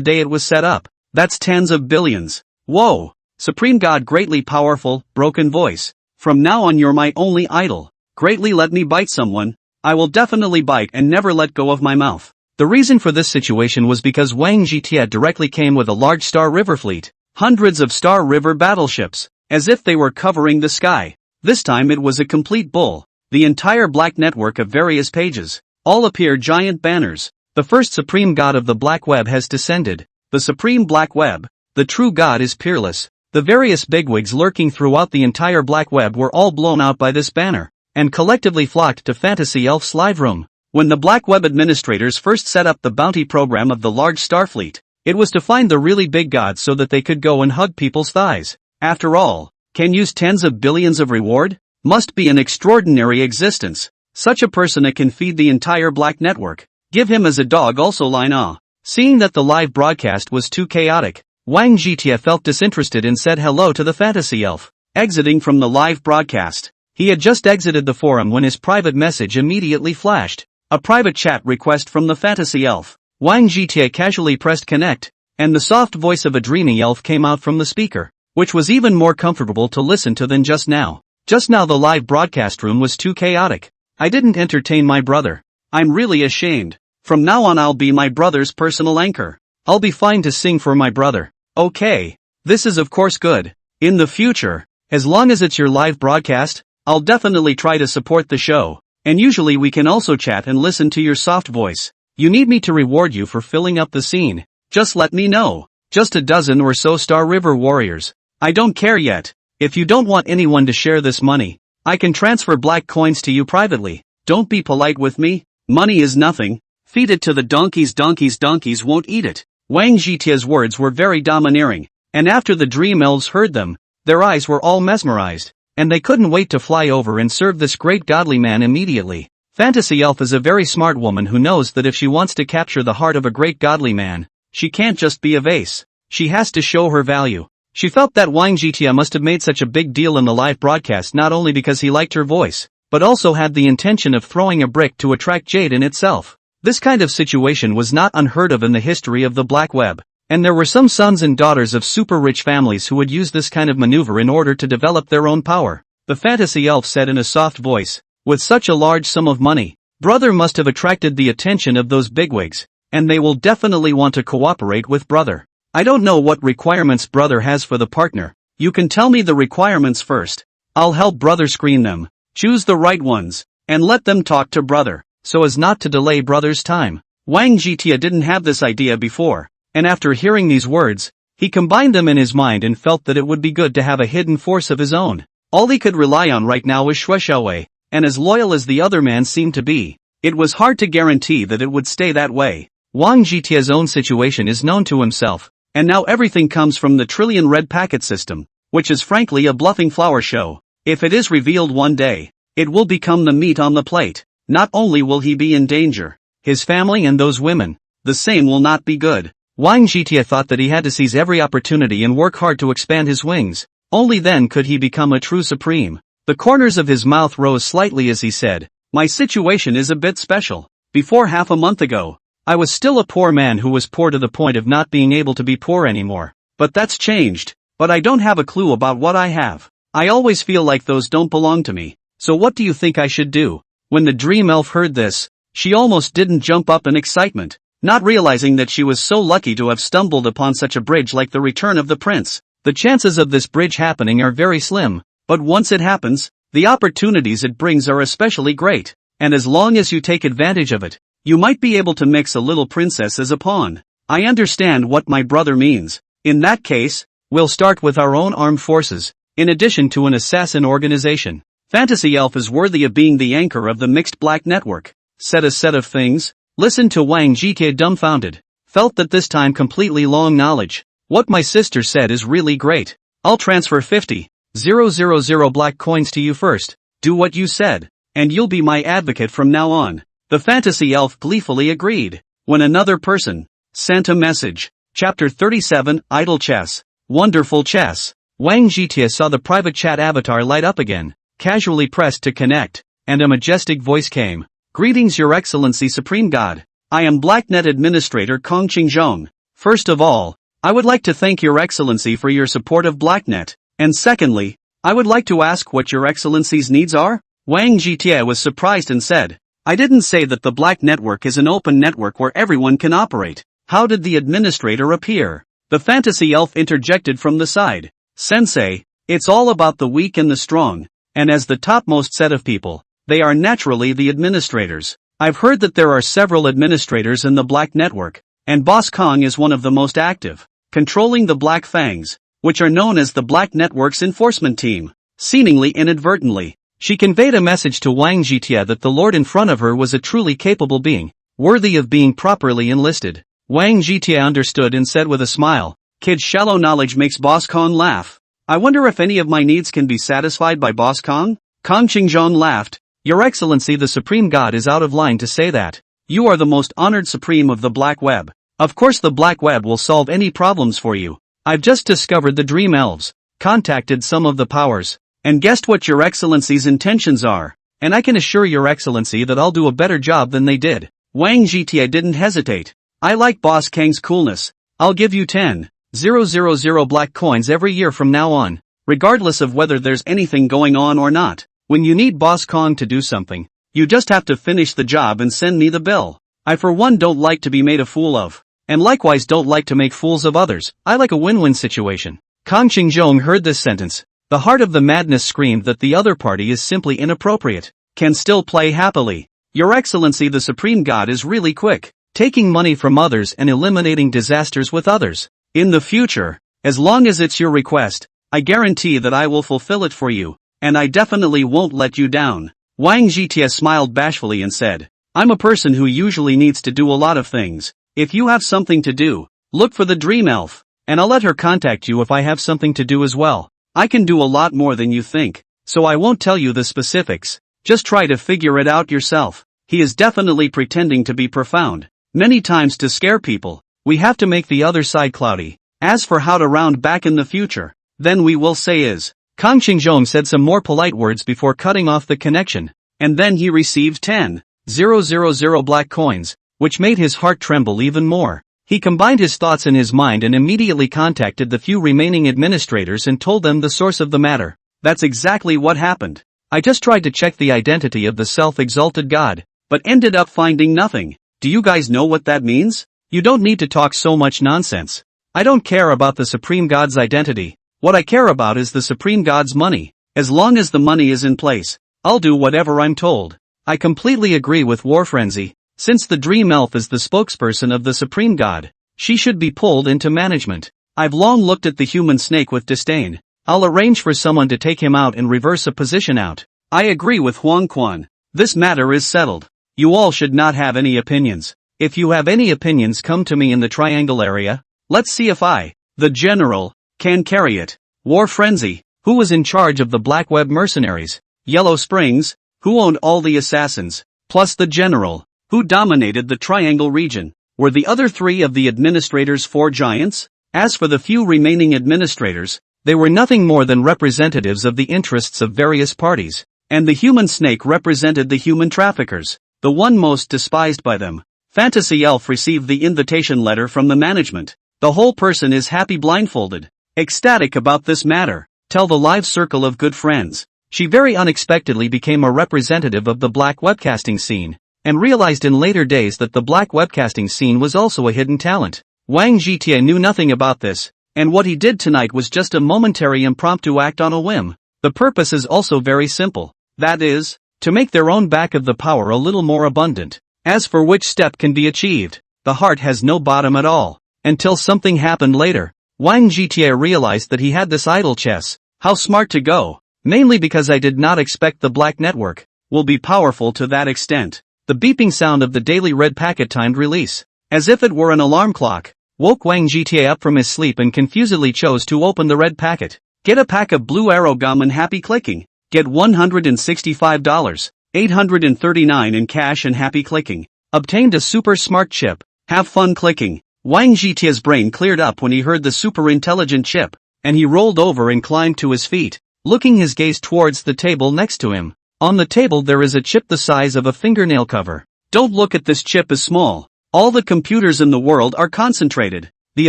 day it was set up. That's tens of billions. Whoa. Supreme God greatly powerful, broken voice. From now on you're my only idol. Greatly let me bite someone. I will definitely bite and never let go of my mouth." The reason for this situation was because Wang Zhitia directly came with a large Star River fleet. Hundreds of Star River battleships, as if they were covering the sky. This time it was a complete bull. The entire Black Network of various pages. All appear giant banners. The first supreme god of the Black Web has descended. The supreme Black Web. The true god is peerless. The various bigwigs lurking throughout the entire Black Web were all blown out by this banner, and collectively flocked to Fantasy Elf's live room. When the Black Web administrators first set up the bounty program of the large Starfleet, it was to find the really big gods so that they could go and hug people's thighs. After all, can use tens of billions of reward? Must be an extraordinary existence. Such a person can feed the entire Black Network. Give him as a dog also line ah. Seeing that the live broadcast was too chaotic, Wang Zhitia felt disinterested and said hello to the Fantasy Elf. Exiting from the live broadcast, he had just exited the forum when his private message immediately flashed. A private chat request from the Fantasy Elf. Wang Zhitia casually pressed connect, and the soft voice of a dreamy elf came out from the speaker, which was even more comfortable to listen to than just now. Just now the live broadcast room was too chaotic. I didn't entertain my brother. I'm really ashamed. From now on I'll be my brother's personal anchor. I'll be fine to sing for my brother. Okay. This is of course good. In the future, as long as it's your live broadcast, I'll definitely try to support the show. And usually we can also chat and listen to your soft voice. You need me to reward you for filling up the scene. Just let me know. Just a dozen or so Star River warriors. I don't care yet. If you don't want anyone to share this money, I can transfer black coins to you privately. Don't be polite with me. Money is nothing. Feed it to the donkeys. Donkeys won't eat it. Wang Zhitia's words were very domineering, and after the dream elves heard them, their eyes were all mesmerized, and they couldn't wait to fly over and serve this great godly man immediately. Fantasy Elf is a very smart woman who knows that if she wants to capture the heart of a great godly man, she can't just be a vase. She has to show her value. She felt that Wang Zhitia must have made such a big deal in the live broadcast not only because he liked her voice, but also had the intention of throwing a brick to attract jade in itself. This kind of situation was not unheard of in the history of the Black Web, and there were some sons and daughters of super rich families who would use this kind of maneuver in order to develop their own power. The Fantasy Elf said in a soft voice, with such a large sum of money, brother must have attracted the attention of those bigwigs, and they will definitely want to cooperate with brother. I don't know what requirements brother has for the partner. You can tell me the requirements first. I'll help brother screen them, choose the right ones, and let them talk to brother, so as not to delay brother's time. Wang Zhitia didn't have this idea before, and after hearing these words, he combined them in his mind and felt that it would be good to have a hidden force of his own. All he could rely on right now was Shuexiaowei, and as loyal as the other man seemed to be, it was hard to guarantee that it would stay that way. Wang Zhitia's own situation is known to himself, And now everything comes from the trillion red packet system, which is frankly a bluffing flower show. If it is revealed one day, it will become the meat on the plate. Not only will he be in danger, his family and those women, the same will not be good. Wang Zhitie thought that he had to seize every opportunity and work hard to expand his wings. Only then could he become a true supreme. The corners of his mouth rose slightly as he said, "My situation is a bit special. Before half a month ago, I was still a poor man who was poor to the point of not being able to be poor anymore. But that's changed. But I don't have a clue about what I have. I always feel like those don't belong to me. So what do you think I should do?" When the dream elf heard this, she almost didn't jump up in excitement, not realizing that she was so lucky to have stumbled upon such a bridge like the return of the prince. The chances of this bridge happening are very slim, but once it happens, the opportunities it brings are especially great, and as long as you take advantage of it, you might be able to mix a little princess as a pawn. I understand what my brother means. In that case, we'll start with our own armed forces, in addition to an assassin organization. Fantasy Elf is worthy of being the anchor of the mixed black network. Said a set of things, listened to Wang Zhitie dumbfounded, felt that this time completely long knowledge. What my sister said is really great. I'll transfer 50,000 black coins to you first, do what you said, and you'll be my advocate from now on. The fantasy elf gleefully agreed. When another person sent a message. Chapter 37, Idle Chess. Wonderful chess. Wang Zhitie saw the private chat avatar light up again, casually pressed to connect, and a majestic voice came. "Greetings Your Excellency Supreme God. I am BlackNet Administrator Kong Qingzhong. First of all, I would like to thank Your Excellency for your support of BlackNet, and secondly, I would like to ask what Your Excellency's needs are?" Wang Zhitie was surprised and said, "I didn't say that the Black Network is an open network where everyone can operate. How did the administrator appear?" The fantasy elf interjected from the side. "Sensei, it's all about the weak and the strong, and as the topmost set of people, they are naturally the administrators. I've heard that there are several administrators in the Black Network, and Boss Kong is one of the most active, controlling the Black Fangs, which are known as the Black Network's enforcement team." Seemingly inadvertently, she conveyed a message to Wang Zhitie that the lord in front of her was a truly capable being, worthy of being properly enlisted. Wang Zhitie understood and said with a smile, "Kid's shallow knowledge makes Boss Kong laugh. I wonder if any of my needs can be satisfied by Boss Kong?" Kong Qingzhong laughed. "Your Excellency the Supreme God is out of line to say that. You are the most honored supreme of the Black Web. Of course the Black Web will solve any problems for you. I've just discovered the Dream Elves, contacted some of the powers, and guessed what Your Excellency's intentions are, and I can assure Your Excellency that I'll do a better job than they did." Wang Zhitie didn't hesitate. "I like Boss Kang's coolness. I'll give you 10,000 black coins every year from now on, regardless of whether there's anything going on or not. When you need Boss Kong to do something, you just have to finish the job and send me the bill. I for one don't like to be made a fool of, and likewise don't like to make fools of others. I like a win-win situation." Kong Qingzhong heard this sentence. The heart of the madness screamed that the other party is simply inappropriate, can still play happily. Your Excellency the Supreme God is really quick, taking money from others and eliminating disasters with others. In the future, as long as it's your request, I guarantee that I will fulfill it for you, and I definitely won't let you down. Wang Zhitie smiled bashfully and said, I'm a person who usually needs to do a lot of things. If you have something to do, look for the Dream Elf, and I'll let her contact you if I have something to do as well. I can do a lot more than you think, so I won't tell you the specifics. Just try to figure it out yourself. He is definitely pretending to be profound, many times to scare people. We have to make the other side cloudy. As for how to round back in the future, then we will say is. Kong Qingzhong said some more polite words before cutting off the connection, and then he received 10,000 black coins, which made his heart tremble even more. He combined his thoughts in his mind and immediately contacted the few remaining administrators and told them the source of the matter. That's exactly what happened. I just tried to check the identity of the self-exalted god, but ended up finding nothing. Do you guys know what that means? You don't need to talk so much nonsense. I don't care about the Supreme God's identity. What I care about is the Supreme God's money. As long as the money is in place, I'll do whatever I'm told. I completely agree with War Frenzy. Since the Dream Elf is the spokesperson of the Supreme God, she should be pulled into management. I've long looked at the human snake with disdain. I'll arrange for someone to take him out and reverse a position out. I agree with Huang Quan. This matter is settled. You all should not have any opinions. If you have any opinions, come to me in the triangle area. Let's see if I, the general, can carry it. War Frenzy, who was in charge of the Black Web mercenaries? Yellow Springs, who owned all the assassins, plus the general, who dominated the Triangle region? Were the other three of the administrators four giants? As for the few remaining administrators, they were nothing more than representatives of the interests of various parties, and the human snake represented the human traffickers, the one most despised by them. Fantasy Elf received the invitation letter from the management. The whole person is happy blindfolded, ecstatic about this matter. Tell the live circle of good friends. She very unexpectedly became a representative of the black webcasting scene, and realized in later days that the black webcasting scene was also a hidden talent. Wang Zhitie knew nothing about this, and what he did tonight was just a momentary impromptu act on a whim. The purpose is also very simple, that is, to make their own back of the power a little more abundant. As for which step can be achieved, the heart has no bottom at all. Until something happened later, Wang Zhitie realized that he had this idle chess. How smart to go. Mainly because I did not expect the black network will be powerful to that extent. The beeping sound of the daily red packet timed release, as if it were an alarm clock, woke Wang Zhitie up from his sleep and confusedly chose to open the red packet. Get a pack of blue arrow gum and happy clicking. Get $165.839 in cash and happy clicking. Obtained a super smart chip. Have fun clicking. Wang Zhitie's brain cleared up when he heard the super intelligent chip, and he rolled over and climbed to his feet, looking his gaze towards the table next to him. On the table there is a chip the size of a fingernail cover. Don't look at this chip as small. All the computers in the world are concentrated. The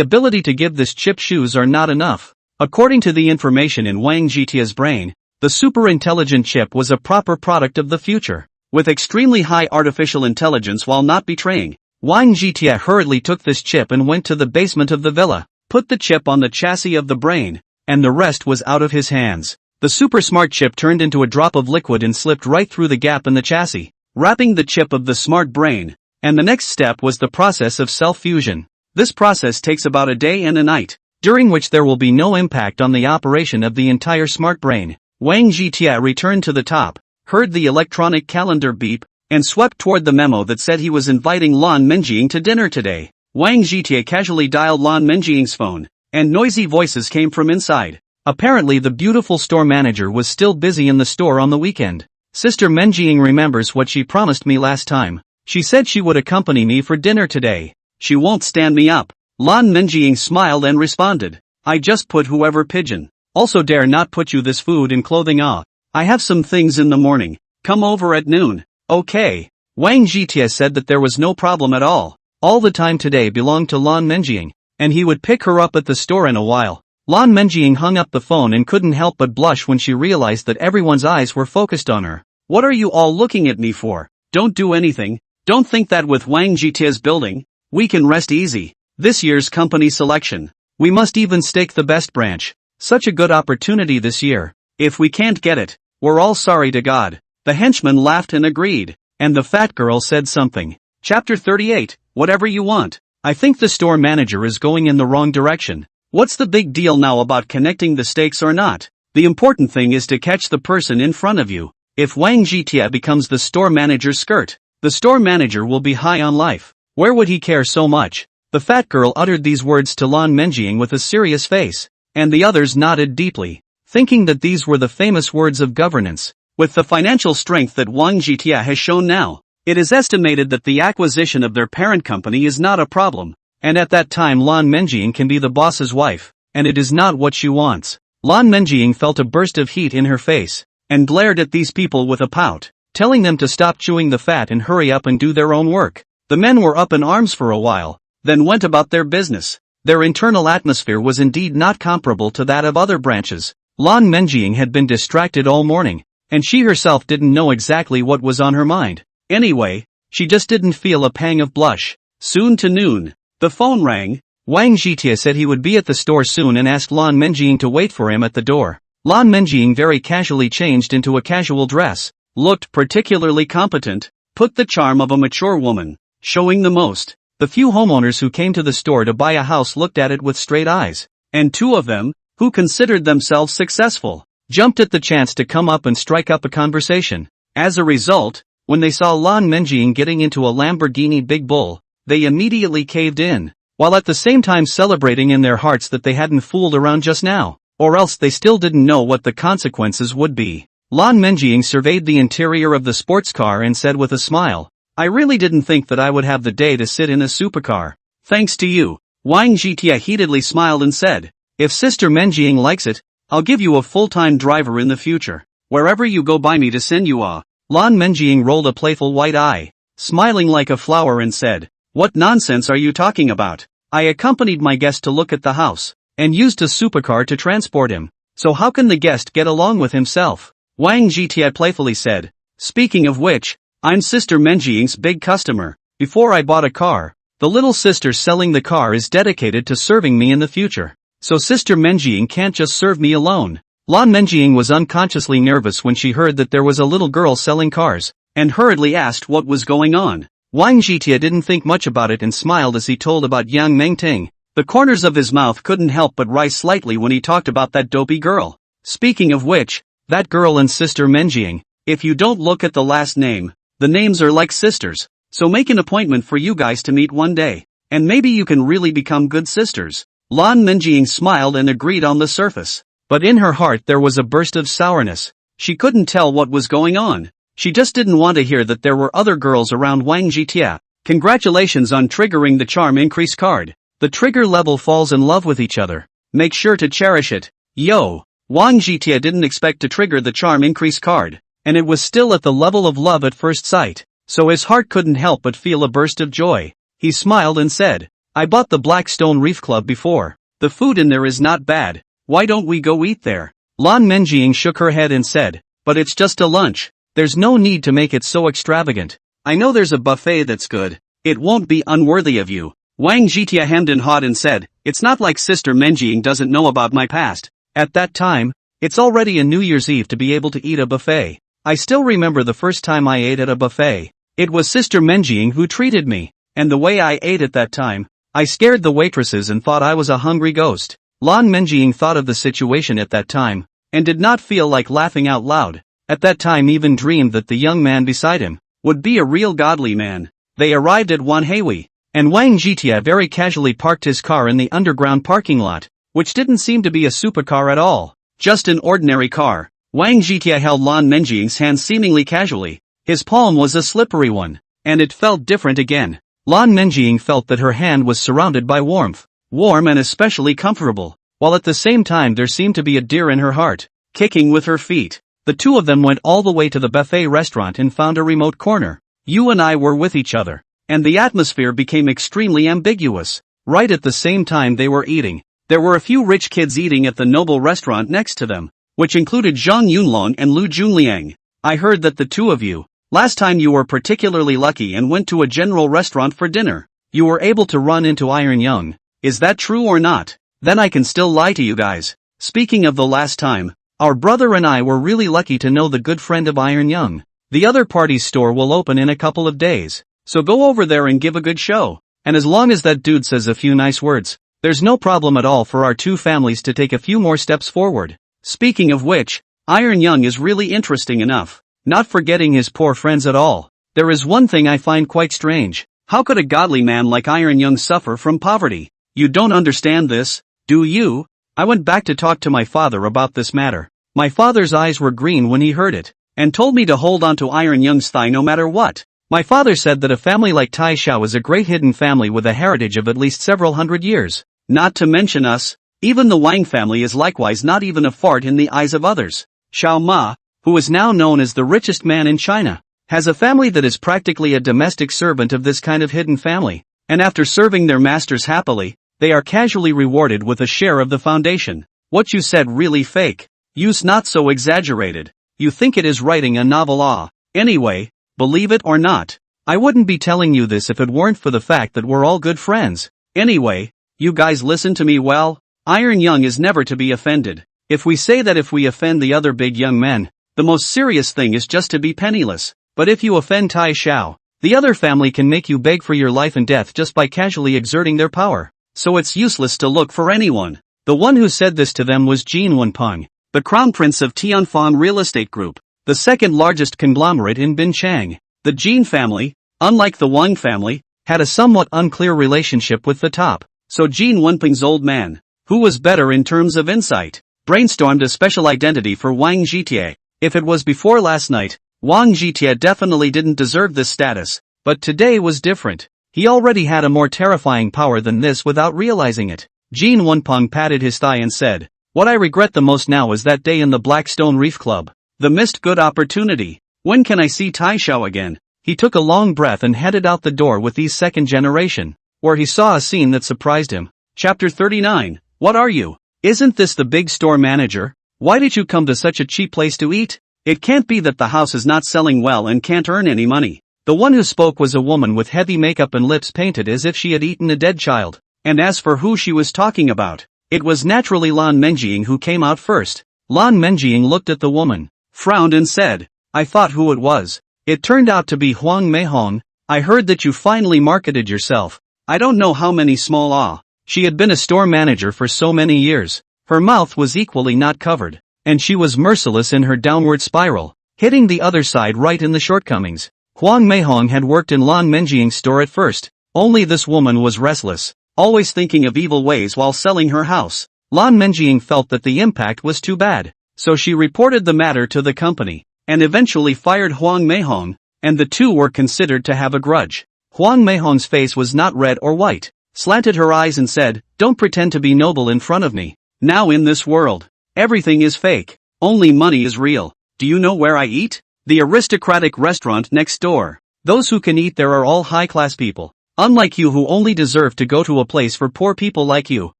ability to give this chip shoes are not enough. According to the information in Wang Zhitie's brain, the super intelligent chip was a proper product of the future, with extremely high artificial intelligence while not betraying. Wang Zhitie hurriedly took this chip and went to the basement of the villa, put the chip on the chassis of the brain, and the rest was out of his hands. The super smart chip turned into a drop of liquid and slipped right through the gap in the chassis, wrapping the chip of the smart brain, and the next step was the process of self-fusion. This process takes about a day and a night, during which there will be no impact on the operation of the entire smart brain. Wang Zhitie returned to the top, heard the electronic calendar beep, and swept toward the memo that said he was inviting Lan Menjing to dinner today. Wang Zhitie casually dialed Lan Menjing's phone, and noisy voices came from inside. Apparently the beautiful store manager was still busy in the store on the weekend. Sister Menjing remembers what she promised me last time. She said she would accompany me for dinner today. She won't stand me up. Lan Menjing smiled and responded. I just put whoever pigeon. Also dare not put you this food and clothing off. I have some things in the morning. Come over at noon. Okay. Wang Zhitie said that there was no problem at all. All the time today belonged to Lan Menjing, and he would pick her up at the store in a while. Lan Menjing hung up the phone and couldn't help but blush when she realized that everyone's eyes were focused on her. What are you all looking at me for? Don't do anything. Don't think that with Wang Zhitie's building, we can rest easy. This year's company selection. We must even stake the best branch. Such a good opportunity this year. If we can't get it, we're all sorry to God. The henchman laughed and agreed, and the fat girl said something. Chapter 38, whatever you want. I think the store manager is going in the wrong direction. What's the big deal now about connecting the stakes or not? The important thing is to catch the person in front of you. If Wang Zhitie becomes the store manager's skirt, the store manager will be high on life. Where would he care so much? The fat girl uttered these words to Lan Menjing with a serious face, and the others nodded deeply, thinking that these were the famous words of governance. With the financial strength that Wang Zhitie has shown now, it is estimated that the acquisition of their parent company is not a problem. And at that time Lan Menjing can be the boss's wife, and it is not what she wants. Lan Menjing felt a burst of heat in her face, and glared at these people with a pout, telling them to stop chewing the fat and hurry up and do their own work. The men were up in arms for a while, then went about their business. Their internal atmosphere was indeed not comparable to that of other branches. Lan Menjing had been distracted all morning, and she herself didn't know exactly what was on her mind. Anyway, she just didn't feel a pang of blush. Soon to noon. The phone rang. Wang Zhitie said he would be at the store soon and asked Lan Menjing to wait for him at the door. Lan Menjing very casually changed into a casual dress, looked particularly competent, put the charm of a mature woman, showing the most. The few homeowners who came to the store to buy a house looked at it with straight eyes, and two of them, who considered themselves successful, jumped at the chance to come up and strike up a conversation. As a result, when they saw Lan Menjing getting into a Lamborghini Big Bull, they immediately caved in. while at the same time celebrating in their hearts that they hadn't fooled around just now, or else they still didn't know what the consequences would be. Lan Menjing surveyed the interior of the sports car and said with a smile, I really didn't think that I would have the day to sit in a supercar. Thanks to you. Wang Jitia heatedly smiled and said, if Sister Menjing likes it, I'll give you a full-time driver in the future. Wherever you go buy me to send you a. Lan Menjing rolled a playful white eye, smiling like a flower and said, what nonsense are you talking about? I accompanied my guest to look at the house, and used a supercar to transport him. So how can the guest get along with himself? Wang Jitia playfully said, speaking of which, I'm Sister Menjing's big customer. Before I bought a car, the little sister selling the car is dedicated to serving me in the future. So Sister Menjing can't just serve me alone. Lan Menjing was unconsciously nervous when she heard that there was a little girl selling cars, and hurriedly asked what was going on. Wang Jitia didn't think much about it and smiled as he told about Yang Mengting. The corners of his mouth couldn't help but rise slightly when he talked about that dopey girl. Speaking of which, that girl and Sister Menjing, if you don't look at the last name, the names are like sisters, so make an appointment for you guys to meet one day, and maybe you can really become good sisters. Lan Menjing smiled and agreed on the surface, but in her heart there was a burst of sourness. She couldn't tell what was going on. She just didn't want to hear that there were other girls around Wang Jitia. Congratulations on triggering the charm increase card. The trigger level falls in love with each other. Make sure to cherish it. Yo! Wang Jitia didn't expect to trigger the charm increase card, and it was still at the level of love at first sight, so his heart couldn't help but feel a burst of joy. He smiled and said, I bought the Blackstone Reef Club before. The food in there is not bad. Why don't we go eat there? Lan Menjing shook her head and said, but it's just a lunch. There's no need to make it so extravagant. I know there's a buffet that's good. It won't be unworthy of you. Wang Jitia hemmed and hawed and said, it's not like Sister Menjing doesn't know about my past. At that time, it's already a New Year's Eve to be able to eat a buffet. I still remember the first time I ate at a buffet. It was Sister Menjing who treated me, and the way I ate at that time, I scared the waitresses and thought I was a hungry ghost. Lan Menjing thought of the situation at that time, and did not feel like laughing out loud. At that time even dreamed that the young man beside him would be a real godly man. They arrived at Wanhui, and Wang Jitia very casually parked his car in the underground parking lot, which didn't seem to be a supercar at all, just an ordinary car. Wang Jitia held Lan Menjing's hand seemingly casually. His palm was a slippery one, and it felt different again. Lan Menjing felt that her hand was surrounded by warmth, warm and especially comfortable, while at the same time there seemed to be a deer in her heart, kicking with her feet. The two of them went all the way to the buffet restaurant and found a remote corner. You and I were with each other, and the atmosphere became extremely ambiguous. Right at the same time they were eating, there were a few rich kids eating at the noble restaurant next to them, which included Zhang Yunlong and Lu Junliang. I heard that the two of you, last time you were particularly lucky and went to a general restaurant for dinner. You were able to run into Iron Young. Is that true or not? Then I can still lie to you guys. Speaking of the last time, our brother and I were really lucky to know the good friend of Iron Young. The other party's store will open in a couple of days, so go over there and give a good show. And as long as that dude says a few nice words, there's no problem at all for our two families to take a few more steps forward. Speaking of which, Iron Young is really interesting enough, not forgetting his poor friends at all. There is one thing I find quite strange. How could a godly man like Iron Young suffer from poverty? You don't understand this, do you? I went back to talk to my father about this matter. My father's eyes were green when he heard it, and told me to hold on to Iron Young's thigh no matter what. My father said that a family like Tai Xiao is a great hidden family with a heritage of at least several hundred years. Not to mention us, even the Wang family is likewise not even a fart in the eyes of others. Xiao Ma, who is now known as the richest man in China, has a family that is practically a domestic servant of this kind of hidden family, and after serving their masters happily, they are casually rewarded with a share of the foundation. What you said really fake. You's not so exaggerated. You think it is writing a novel. Anyway, believe it or not, I wouldn't be telling you this if it weren't for the fact that we're all good friends. Anyway, you guys listen to me well. Iron Young is never to be offended. If we say that if we offend the other big young men, the most serious thing is just to be penniless. But if you offend Tai Xiao, the other family can make you beg for your life and death just by casually exerting their power. So it's useless to look for anyone. The one who said this to them was Jin Wenpeng, the crown prince of Tianfang Real Estate Group, the second largest conglomerate in Binchang. The Jin family, unlike the Wang family, had a somewhat unclear relationship with the top. So Jean Wenping's old man, who was better in terms of insight, brainstormed a special identity for Wang Zhitie. If it was before last night, Wang Zhitie definitely didn't deserve this status, but today was different. He already had a more terrifying power than this without realizing it. Jean Wenping patted his thigh and said, "What I regret the most now is that day in the Blackstone Reef Club. The missed good opportunity. When can I see Tai Xiao again?" He took a long breath and headed out the door with these second generation, where he saw a scene that surprised him. Chapter 39, What are you? Isn't this the big store manager? Why did you come to such a cheap place to eat? It can't be that the house is not selling well and can't earn any money. The one who spoke was a woman with heavy makeup and lips painted as if she had eaten a dead child. And as for who she was talking about, it was naturally Lan Menjing who came out first. Lan Menjing looked at the woman, frowned and said, "I thought who it was. It turned out to be Huang Meihong. I heard that you finally marketed yourself. I don't know how many small She had been a store manager for so many years. Her mouth was equally not covered, and she was merciless in her downward spiral, hitting the other side right in the shortcomings. Huang Meihong had worked in Lan Menjing's store at first, only this woman was restless, always thinking of evil ways while selling her house. Lan Menjing felt that the impact was too bad, so she reported the matter to the company, and eventually fired Huang Meihong, and the two were considered to have a grudge. Huang Meihong's face was not red or white, slanted her eyes and said, "Don't pretend to be noble in front of me. Now in this world, everything is fake, only money is real. Do you know where I eat? The aristocratic restaurant next door. Those who can eat there are all high-class people, unlike you who only deserve to go to a place for poor people like you.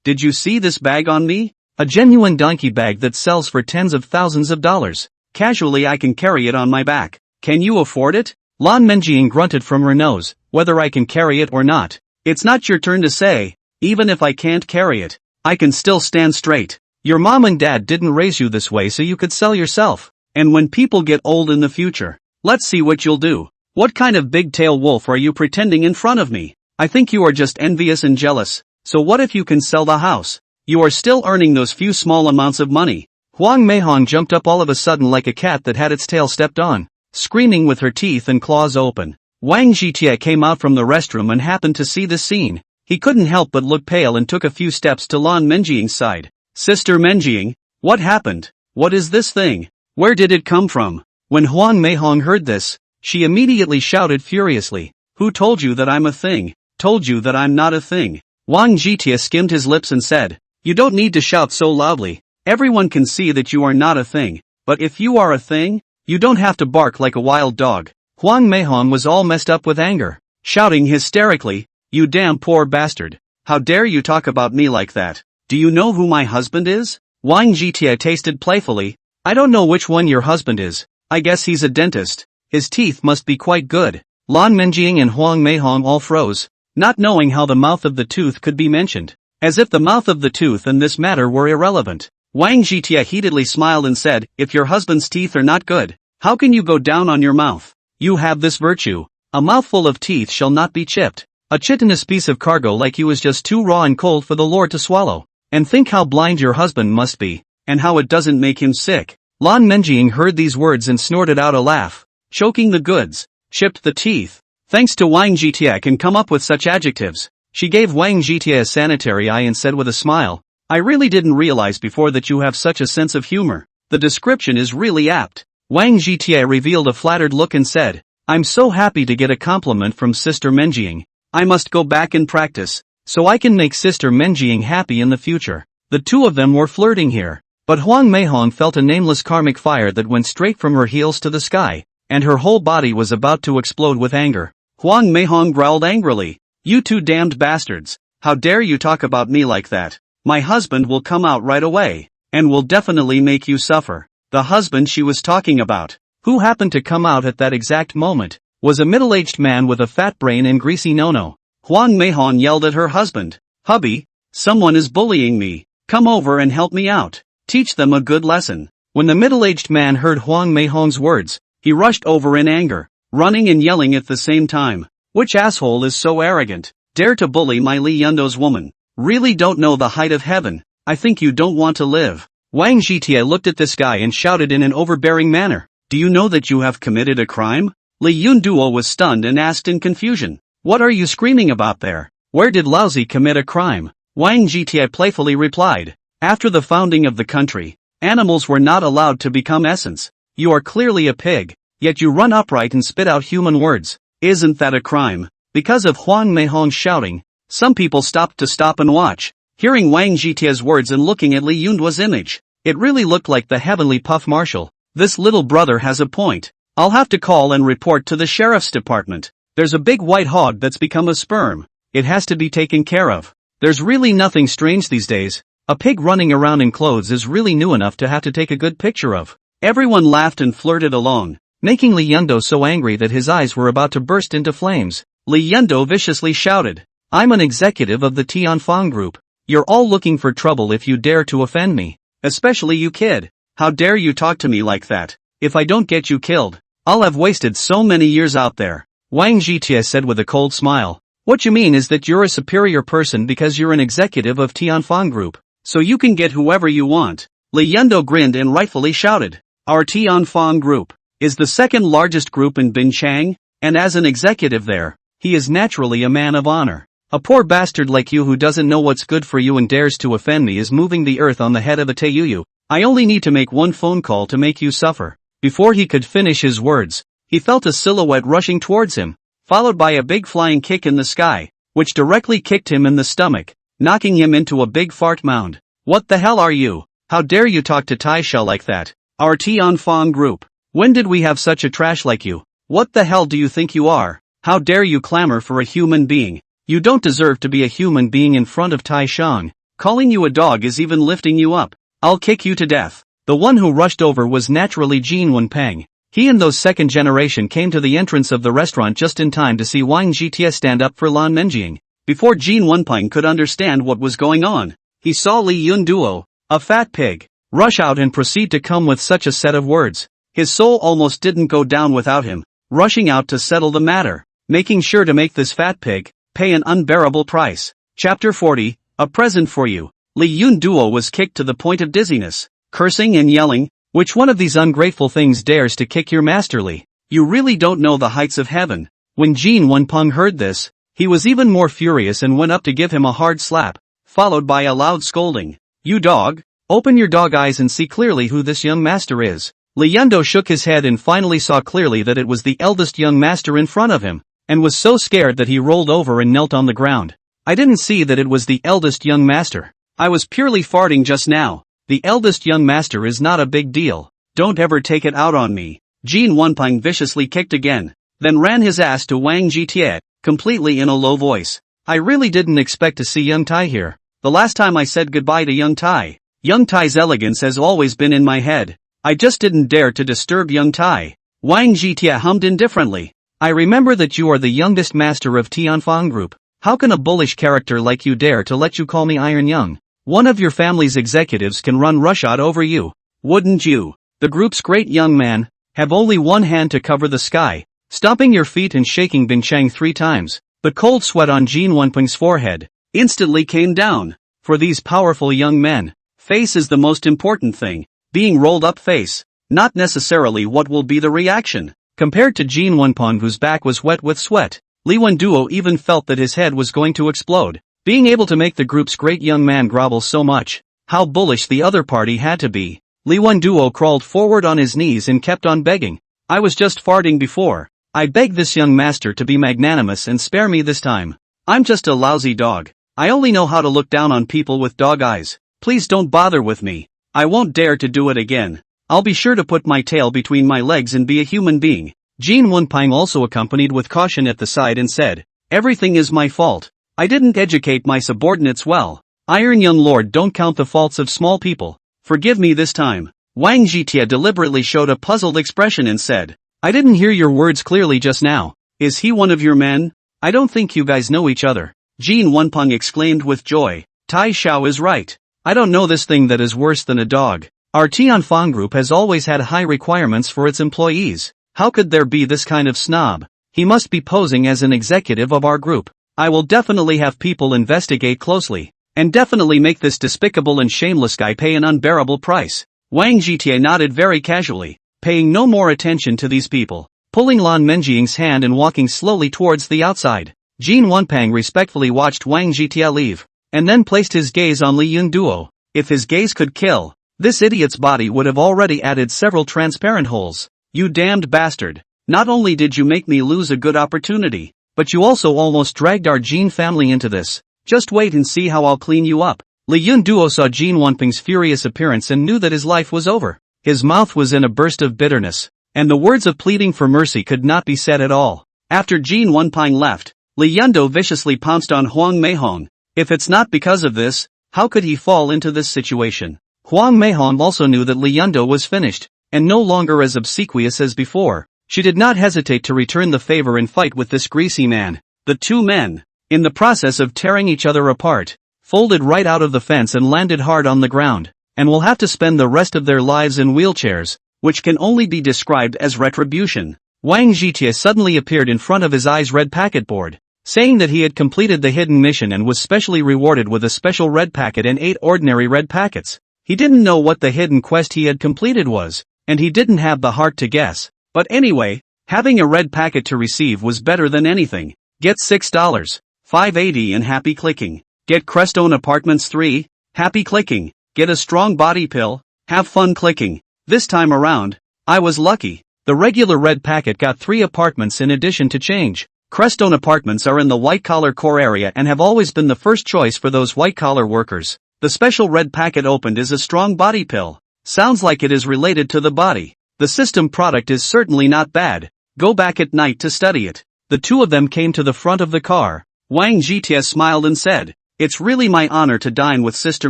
Did you see this bag on me? A genuine donkey bag that sells for tens of thousands of dollars. Casually I can carry it on my back. Can you afford it?" Lan Menjing grunted from her nose, "Whether I can carry it or not, it's not your turn to say. Even if I can't carry it, I can still stand straight. Your mom and dad didn't raise you this way so you could sell yourself. And when people get old in the future, let's see what you'll do. What kind of big-tail wolf are you pretending in front of me? I think you are just envious and jealous. So what if you can sell the house? You are still earning those few small amounts of money." Huang Meihong jumped up all of a sudden like a cat that had its tail stepped on, screaming with her teeth and claws open. Wang Zhitie came out from the restroom and happened to see this scene. He couldn't help but look pale and took a few steps to Lan Menjing's side. "Sister Menjing, what happened? What is this thing? Where did it come from?" When Huang Meihong heard this, she immediately shouted furiously, "Who told you that I'm a thing? Told you that I'm not a thing?" Wang Zhitie skimmed his lips and said, "You don't need to shout so loudly. Everyone can see that you are not a thing. But if you are a thing, you don't have to bark like a wild dog." Huang Meihong was all messed up with anger, shouting hysterically, "You damn poor bastard. How dare you talk about me like that? Do you know who my husband is?" Wang Zhitie tasted playfully, "I don't know which one your husband is. I guess he's a dentist. His teeth must be quite good." Lan Menjing and Huang Meihong all froze, not knowing how the mouth of the tooth could be mentioned, as if the mouth of the tooth and this matter were irrelevant. Wang Zhitie heatedly smiled and said, "If your husband's teeth are not good, how can you go down on your mouth? You have this virtue. A mouthful of teeth shall not be chipped. A chitinous piece of cargo like you is just too raw and cold for the Lord to swallow. And think how blind your husband must be, and how it doesn't make him sick." Lan Menjing heard these words and snorted out a laugh, choking the goods, chipped the teeth. Thanks to Wang Zhitie I can come up with such adjectives. She gave Wang Zhitie a sanitary eye and said with a smile, "I really didn't realize before that you have such a sense of humor. The description is really apt." Wang Zhitie revealed a flattered look and said, "I'm so happy to get a compliment from Sister Menjing. I must go back and practice, so I can make Sister Menjing happy in the future." The two of them were flirting here, but Huang Meihong felt a nameless karmic fire that went straight from her heels to the sky, and her whole body was about to explode with anger. Huang Meihong growled angrily, "You two damned bastards, how dare you talk about me like that? My husband will come out right away, and will definitely make you suffer." The husband she was talking about, who happened to come out at that exact moment, was a middle-aged man with a fat brain and greasy no-no. Huang Meihong yelled at her husband, "Hubby, someone is bullying me. Come over and help me out. Teach them a good lesson." When the middle-aged man heard Huang Meihong's words, he rushed over in anger, running and yelling at the same time. "Which asshole is so arrogant? Dare to bully my Li Yundo's woman? Really don't know the height of heaven. I think you don't want to live." Wang Zhitie looked at this guy and shouted in an overbearing manner, "Do you know that you have committed a crime?" Li Yunduo was stunned and asked in confusion, What are you screaming about there? Where did Laozi commit a crime? Wang Jietie playfully replied. After the founding of the country, animals were not allowed to become essence. You are clearly a pig, yet you run upright and spit out human words. Isn't that a crime? Because of Huang Meihong's shouting, some people stopped to stop and watch. Hearing Wang Jietie's words and looking at Li Yunduo's image, it really looked like the heavenly puff marshal. This little brother has a point. I'll have to call and report to the sheriff's department. There's a big white hog that's become a sperm. It has to be taken care of. There's really nothing strange these days. A pig running around in clothes is really new enough to have to take a good picture of. Everyone laughed and flirted along, making Li Yunduo so angry that his eyes were about to burst into flames. Li Yunduo viciously shouted, I'm an executive of the Tianfang Group. You're all looking for trouble if you dare to offend me. Especially you, kid. How dare you talk to me like that? If I don't get you killed, I'll have wasted so many years out there. Wang Jietie said with a cold smile. What you mean is that you're a superior person because you're an executive of Tianfang Group, so you can get whoever you want. Li Yunduo grinned and rightfully shouted. Our Tianfang Group is the second largest group in Binchang, and as an executive there, he is naturally a man of honor. A poor bastard like you who doesn't know what's good for you and dares to offend me is moving the earth on the head of a Taiyuyu. I only need to make one phone call to make you suffer. Before he could finish his words, he felt a silhouette rushing towards him, followed by a big flying kick in the sky, which directly kicked him in the stomach, knocking him into a big fart mound. What the hell are you? How dare you talk to Taisha like that? Our Tianfang Group. When did we have such a trash like you? What the hell do you think you are? How dare you clamor for a human being? You don't deserve to be a human being in front of Tai Shang. Calling you a dog is even lifting you up. I'll kick you to death. The one who rushed over was naturally Jin Wenpeng. He and those second generation came to the entrance of the restaurant just in time to see Wang Jietie stand up for Lan Menjing. Before Jin Wenpeng could understand what was going on, he saw Li Yunduo, a fat pig, rush out and proceed to come with such a set of words. His soul almost didn't go down without him, rushing out to settle the matter, making sure to make this fat pig pay an unbearable price. Chapter 40, A Present for You. Li Yunduo was kicked to the point of dizziness, cursing and yelling. Which one of these ungrateful things dares to kick your masterly? You really don't know the heights of heaven. When Jin Wenpeng heard this, he was even more furious and went up to give him a hard slap, followed by a loud scolding. You dog, open your dog eyes and see clearly who this young master is. Li Yunduo shook his head and finally saw clearly that it was the eldest young master in front of him, and was so scared that he rolled over and knelt on the ground. I didn't see that it was the eldest young master. I was purely farting just now. The eldest young master is not a big deal. Don't ever take it out on me. Jin Wenpeng viciously kicked again, then ran his ass to Wang Jietie, completely in a low voice. I really didn't expect to see young Tai here. The last time I said goodbye to young Tai's elegance has always been in my head. I just didn't dare to disturb young Tai. Wang Jietie hummed indifferently. I remember that you are the youngest master of Tianfang Group. How can a bullish character like you dare to let you call me Iron Young? One of your family's executives can run roughshod over you. Wouldn't you? The group's great young man, have only one hand to cover the sky, stomping your feet and shaking Binchang 3 times. The cold sweat on Jin Wenpeng's forehead instantly came down. For these powerful young men, face is the most important thing. Being rolled up face, not necessarily what will be the reaction. Compared to Jin Wenpeng whose back was wet with sweat, Li Wenduo even felt that his head was going to explode. Being able to make the group's great young man grovel so much, how bullish the other party had to be. Li Wenduo crawled forward on his knees and kept on begging. I was just farting before. I beg this young master to be magnanimous and spare me this time. I'm just a lousy dog. I only know how to look down on people with dog eyes. Please don't bother with me. I won't dare to do it again. I'll be sure to put my tail between my legs and be a human being. Jin Wenpeng also accompanied with caution at the side and said, everything is my fault. I didn't educate my subordinates well. Iron Young Lord, don't count the faults of small people. Forgive me this time. Wang Jietie deliberately showed a puzzled expression and said, I didn't hear your words clearly just now. Is he one of your men? I don't think you guys know each other. Jin Wenpeng exclaimed with joy. Tai Xiao is right. I don't know this thing that is worse than a dog. Our Tianfang Group has always had high requirements for its employees. How could there be this kind of snob? He must be posing as an executive of our group. I will definitely have people investigate closely, and definitely make this despicable and shameless guy pay an unbearable price. Wang Jietie nodded very casually, paying no more attention to these people, pulling Lan Menjing's hand and walking slowly towards the outside. Jin Wonpang respectfully watched Wang Zhitia leave, and then placed his gaze on Li Yun Duo. If his gaze could kill, this idiot's body would have already added several transparent holes. You damned bastard. Not only did you make me lose a good opportunity, but you also almost dragged our Jin family into this. Just wait and see how I'll clean you up. Li Yun Duo saw Jin Wonping's furious appearance and knew that his life was over. His mouth was in a burst of bitterness, and the words of pleading for mercy could not be said at all. After Jin Wonping left, Li Yundo viciously pounced on Huang Meihong. If it's not because of this, how could he fall into this situation? Huang Meihong also knew that Li Yundo was finished, and no longer as obsequious as before. She did not hesitate to return the favor and fight with this greasy man. The two men, in the process of tearing each other apart, folded right out of the fence and landed hard on the ground, and will have to spend the rest of their lives in wheelchairs, which can only be described as retribution. Wang Zhitia suddenly appeared in front of his eyes red packet board, saying that he had completed the hidden mission and was specially rewarded with a special red packet and 8 ordinary red packets. He didn't know what the hidden quest he had completed was, and he didn't have the heart to guess. But anyway, having a red packet to receive was better than anything. Get $6.580 and happy clicking. Get Crestone Apartments 3, happy clicking. Get a strong body pill, have fun clicking. This time around, I was lucky. The regular red packet got 3 apartments in addition to change. Crestone Apartments are in the white-collar core area and have always been the first choice for those white-collar workers. The special red packet opened is a strong body pill. Sounds like it is related to the body. The system product is certainly not bad. Go back at night to study it. The two of them came to the front of the car. Wang Zhitia smiled and said, "It's really my honor to dine with Sister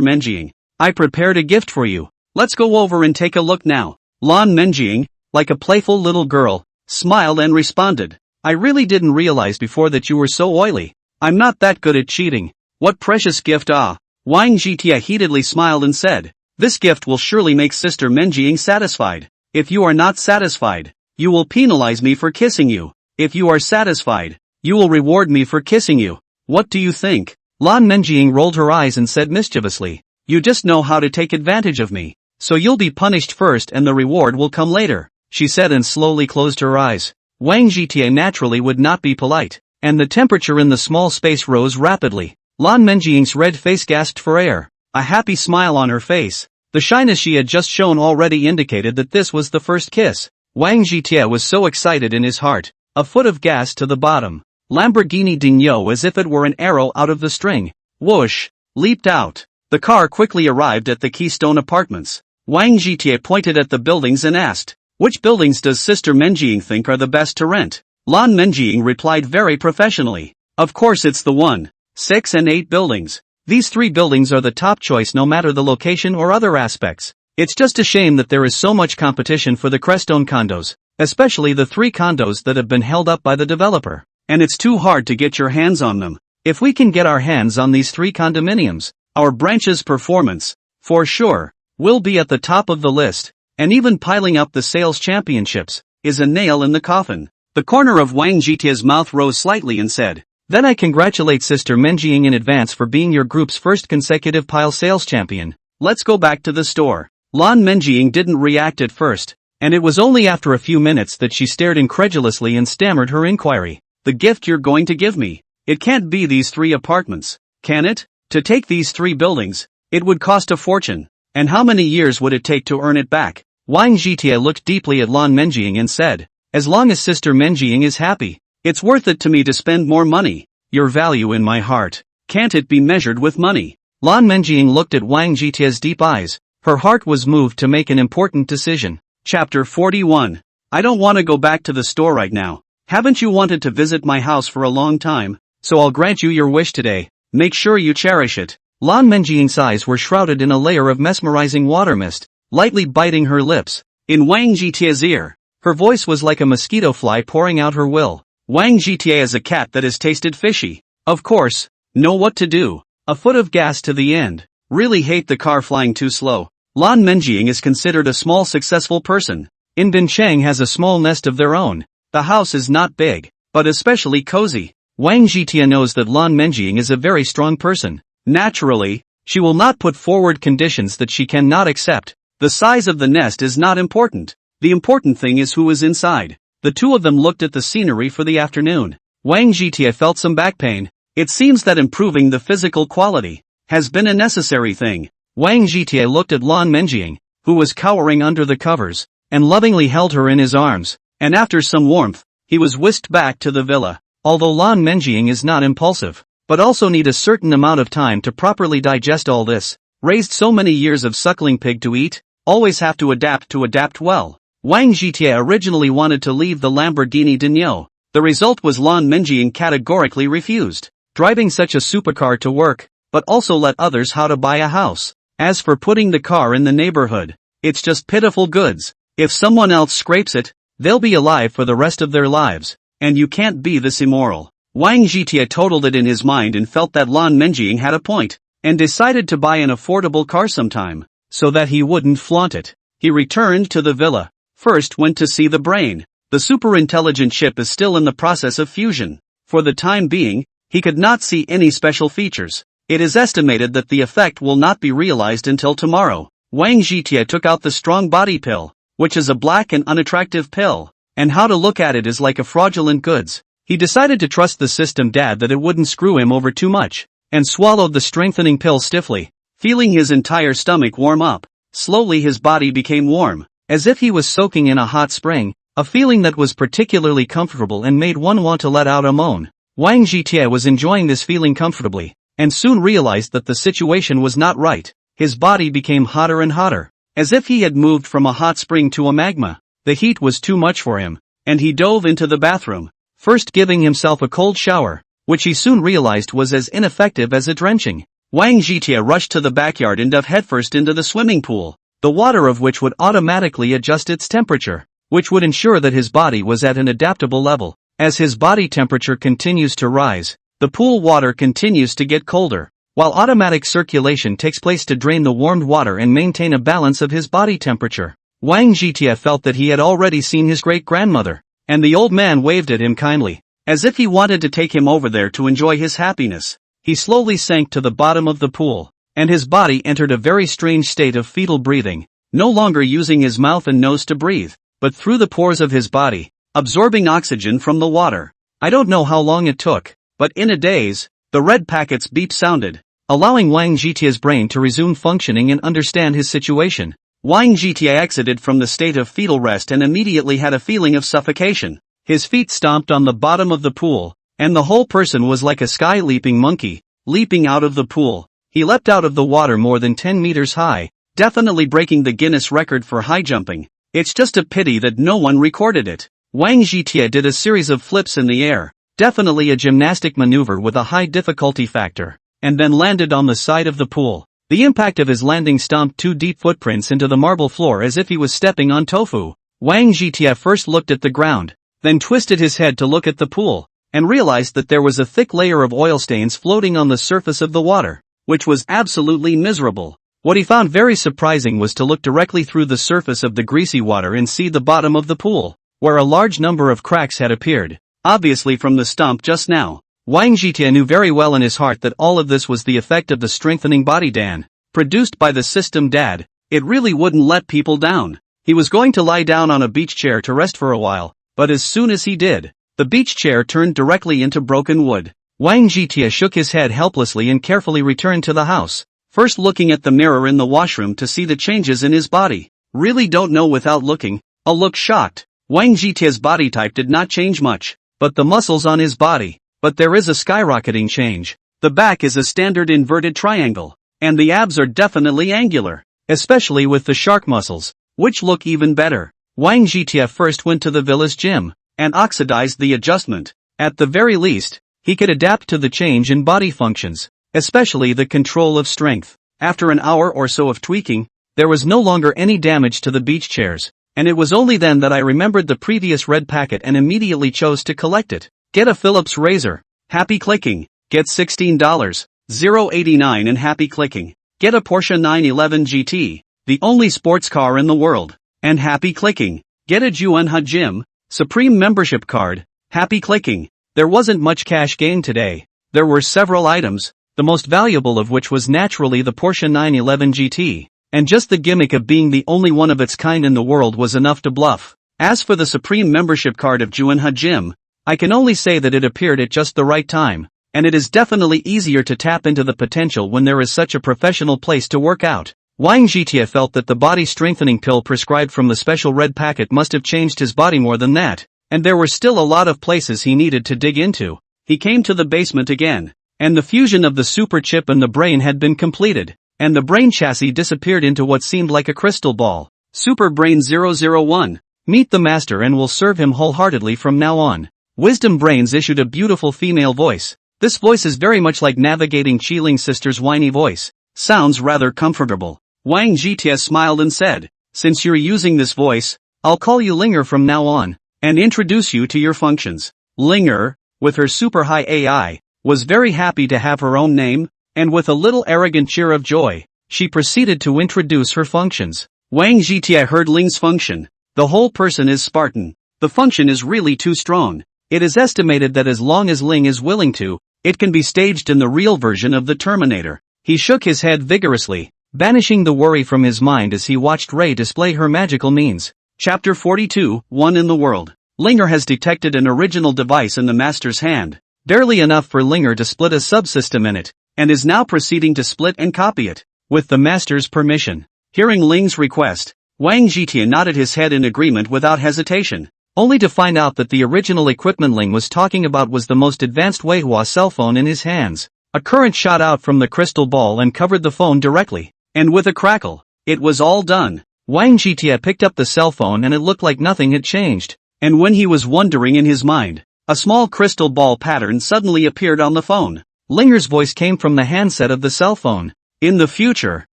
Menjing. I prepared a gift for you. Let's go over and take a look now." Lan Menjing, like a playful little girl, smiled and responded, "I really didn't realize before that you were so oily. I'm not that good at cheating. What precious gift ah." Wang Zhitia heatedly smiled and said, "This gift will surely make Sister Menjing satisfied. If you are not satisfied, you will penalize me for kissing you. If you are satisfied, you will reward me for kissing you. What do you think?" Lan Menjing rolled her eyes and said mischievously, "You just know how to take advantage of me. So you'll be punished first and the reward will come later," she said and slowly closed her eyes. Wang Zhitia naturally would not be polite, and the temperature in the small space rose rapidly. Lan Menjing's red face gasped for air, a happy smile on her face. The shyness she had just shown already indicated that this was the first kiss. Wang Zhitia was so excited in his heart, a foot of gas to the bottom. Lamborghini Digno as if it were an arrow out of the string. Whoosh! Leaped out. The car quickly arrived at the Keystone Apartments. Wang Zhitia pointed at the buildings and asked, "Which buildings does Sister Menjing think are the best to rent?" Lan Menjing replied very professionally, "Of course it's the 1, 6 and 8 buildings. These 3 buildings are the top choice no matter the location or other aspects. It's just a shame that there is so much competition for the Crestone condos, especially the 3 condos that have been held up by the developer, and it's too hard to get your hands on them. If we can get our hands on these 3 condominiums, our branch's performance, for sure, will be at the top of the list, and even piling up the sales championships is a nail in the coffin." The corner of Wang Zhitia's mouth rose slightly and said, "Then I congratulate Sister Menjing in advance for being your group's first consecutive pile sales champion. Let's go back to the store." Lan Menjing didn't react at first, and it was only after a few minutes that she stared incredulously and stammered her inquiry. "The gift you're going to give me? It can't be these 3 apartments, can it? To take these 3 buildings, it would cost a fortune. And how many years would it take to earn it back?" Wang Zhitia looked deeply at Lan Menjing and said, "As long as Sister Menjing is happy, it's worth it to me to spend more money. Your value in my heart, can't it be measured with money?" Lan Menjing looked at Wang Zhitia's deep eyes. Her heart was moved to make an important decision. Chapter 41. I don't want to go back to the store right now. Haven't you wanted to visit my house for a long time? So I'll grant you your wish today. Make sure you cherish it. Lan Menjing's eyes were shrouded in a layer of mesmerizing water mist, lightly biting her lips. In Wang Zhitia's ear, her voice was like a mosquito fly pouring out her will. Wang Zhitia is a cat that has tasted fishy. Of course, know what to do. A foot of gas to the end. Really hate the car flying too slow. Lan Menjing is considered a small successful person. In Binchang has a small nest of their own. The house is not big, but especially cozy. Wang Zhitia knows that Lan Menjing is a very strong person. Naturally, she will not put forward conditions that she cannot accept. The size of the nest is not important. The important thing is who is inside. The two of them looked at the scenery for the afternoon. Wang Zhitie felt some back pain. It seems that improving the physical quality has been a necessary thing. Wang Zhitie looked at Lan Menjiang, who was cowering under the covers, and lovingly held her in his arms, and after some warmth, he was whisked back to the villa. Although Lan Menjiang is not impulsive, but also need a certain amount of time to properly digest all this, raised so many years of suckling pig to eat, always have to adapt well. Wang Zhitie originally wanted to leave the Lamborghini Dinho. The result was Lan Menjiang categorically refused driving such a supercar to work, but also let others how to buy a house. As for putting the car in the neighborhood, it's just pitiful goods. If someone else scrapes it, they'll be alive for the rest of their lives, and you can't be this immoral. Wang Zhitie totaled it in his mind and felt that Lan Menjiang had a point, and decided to buy an affordable car sometime, so that he wouldn't flaunt it. He returned to the villa. First went to see the brain. The super-intelligent chip is still in the process of fusion. For the time being, he could not see any special features. It is estimated that the effect will not be realized until tomorrow. Wang Zhitie took out the strong body pill, which is a black and unattractive pill, and how to look at it is like a fraudulent goods. He decided to trust the system dad that it wouldn't screw him over too much, and swallowed the strengthening pill stiffly, feeling his entire stomach warm up. Slowly his body became warm, as if he was soaking in a hot spring, a feeling that was particularly comfortable and made one want to let out a moan. Wang Zhitie was enjoying this feeling comfortably, and soon realized that the situation was not right. His body became hotter and hotter, as if he had moved from a hot spring to a magma. The heat was too much for him, and he dove into the bathroom, first giving himself a cold shower, which he soon realized was as ineffective as a drenching. Wang Zhitie rushed to the backyard and dove headfirst into the swimming pool, the water of which would automatically adjust its temperature, which would ensure that his body was at an adaptable level. As his body temperature continues to rise, the pool water continues to get colder, while automatic circulation takes place to drain the warmed water and maintain a balance of his body temperature. Wang Zhitie felt that he had already seen his great-grandmother, and the old man waved at him kindly, as if he wanted to take him over there to enjoy his happiness. He slowly sank to the bottom of the pool, and his body entered a very strange state of fetal breathing, no longer using his mouth and nose to breathe, but through the pores of his body, absorbing oxygen from the water. I don't know how long it took, but in a daze, the red packet's beep sounded, allowing Wang Zhitie's brain to resume functioning and understand his situation. Wang Zhitie exited from the state of fetal rest and immediately had a feeling of suffocation. His feet stomped on the bottom of the pool, and the whole person was like a sky-leaping monkey, leaping out of the pool. He leapt out of the water more than 10 meters high, definitely breaking the Guinness record for high jumping. It's just a pity that no one recorded it. Wang Zhitie did a series of flips in the air, definitely a gymnastic maneuver with a high difficulty factor, and then landed on the side of the pool. The impact of his landing stomped 2 deep footprints into the marble floor as if he was stepping on tofu. Wang Zhitie first looked at the ground, then twisted his head to look at the pool, and realized that there was a thick layer of oil stains floating on the surface of the water, which was absolutely miserable. What he found very surprising was to look directly through the surface of the greasy water and see the bottom of the pool, where a large number of cracks had appeared, obviously from the stomp just now. Wang Zhitie knew very well in his heart that all of this was the effect of the strengthening body Dan, produced by the system dad. It really wouldn't let people down. He was going to lie down on a beach chair to rest for a while, but as soon as he did, the beach chair turned directly into broken wood. Wang Zhitie shook his head helplessly and carefully returned to the house, first looking at the mirror in the washroom to see the changes in his body. Really don't know without looking. I'll look shocked. Wang Zhitie's body type did not change much, but the muscles on his body. But there is a skyrocketing change. The back is a standard inverted triangle, and the abs are definitely angular, especially with the shark muscles, which look even better. Wang Zhitie first went to the villa's gym, and oxidized the adjustment. At the very least, he could adapt to the change in body functions, especially the control of strength. After an hour or so of tweaking, there was no longer any damage to the beach chairs, and it was only then that I remembered the previous red packet and immediately chose to collect it. Get a Phillips razor. Happy clicking. Get $16.89 and happy clicking. Get a Porsche 911 GT, the only sports car in the world, and happy clicking. Get a Juanha Gym Supreme membership card. Happy clicking. There wasn't much cash gain today. There were several items, the most valuable of which was naturally the Porsche 911 GT, and just the gimmick of being the only one of its kind in the world was enough to bluff. As for the Supreme membership card of Juanha Gym, I can only say that it appeared at just the right time, and it is definitely easier to tap into the potential when there is such a professional place to work out. Wang Jitie felt that the body strengthening pill prescribed from the special red packet must have changed his body more than that, and there were still a lot of places he needed to dig into. He came to the basement again, and the fusion of the super chip and the brain had been completed, and the brain chassis disappeared into what seemed like a crystal ball. Super Brain 001. Meet the master and will serve him wholeheartedly from now on. Wisdom Brains issued a beautiful female voice. This voice is very much like navigating Qiling sister's whiny voice. Sounds rather comfortable. Wang Jitie smiled and said, since you're using this voice, I'll call you Linger from now on, and introduce you to your functions. Linger, with her super high AI, was very happy to have her own name, and with a little arrogant cheer of joy, she proceeded to introduce her functions. Wang Jitie heard Ling's function. The whole person is Spartan. The function is really too strong. It is estimated that as long as Ling is willing to, it can be staged in the real version of the Terminator. He shook his head vigorously, banishing the worry from his mind as he watched Ray display her magical means. Chapter 42, One in the World. Linger has detected an original device in the master's hand, barely enough for Linger to split a subsystem in it, and is now proceeding to split and copy it, with the master's permission. Hearing Ling's request, Wang Jitie nodded his head in agreement without hesitation, only to find out that the original equipment Ling was talking about was the most advanced manhwa cell phone in his hands. A current shot out from the crystal ball and covered the phone directly, and with a crackle, it was all done. Wang Jitie picked up the cell phone and it looked like nothing had changed, and when he was wondering in his mind, a small crystal ball pattern suddenly appeared on the phone. Linger's voice came from the handset of the cell phone. In the future,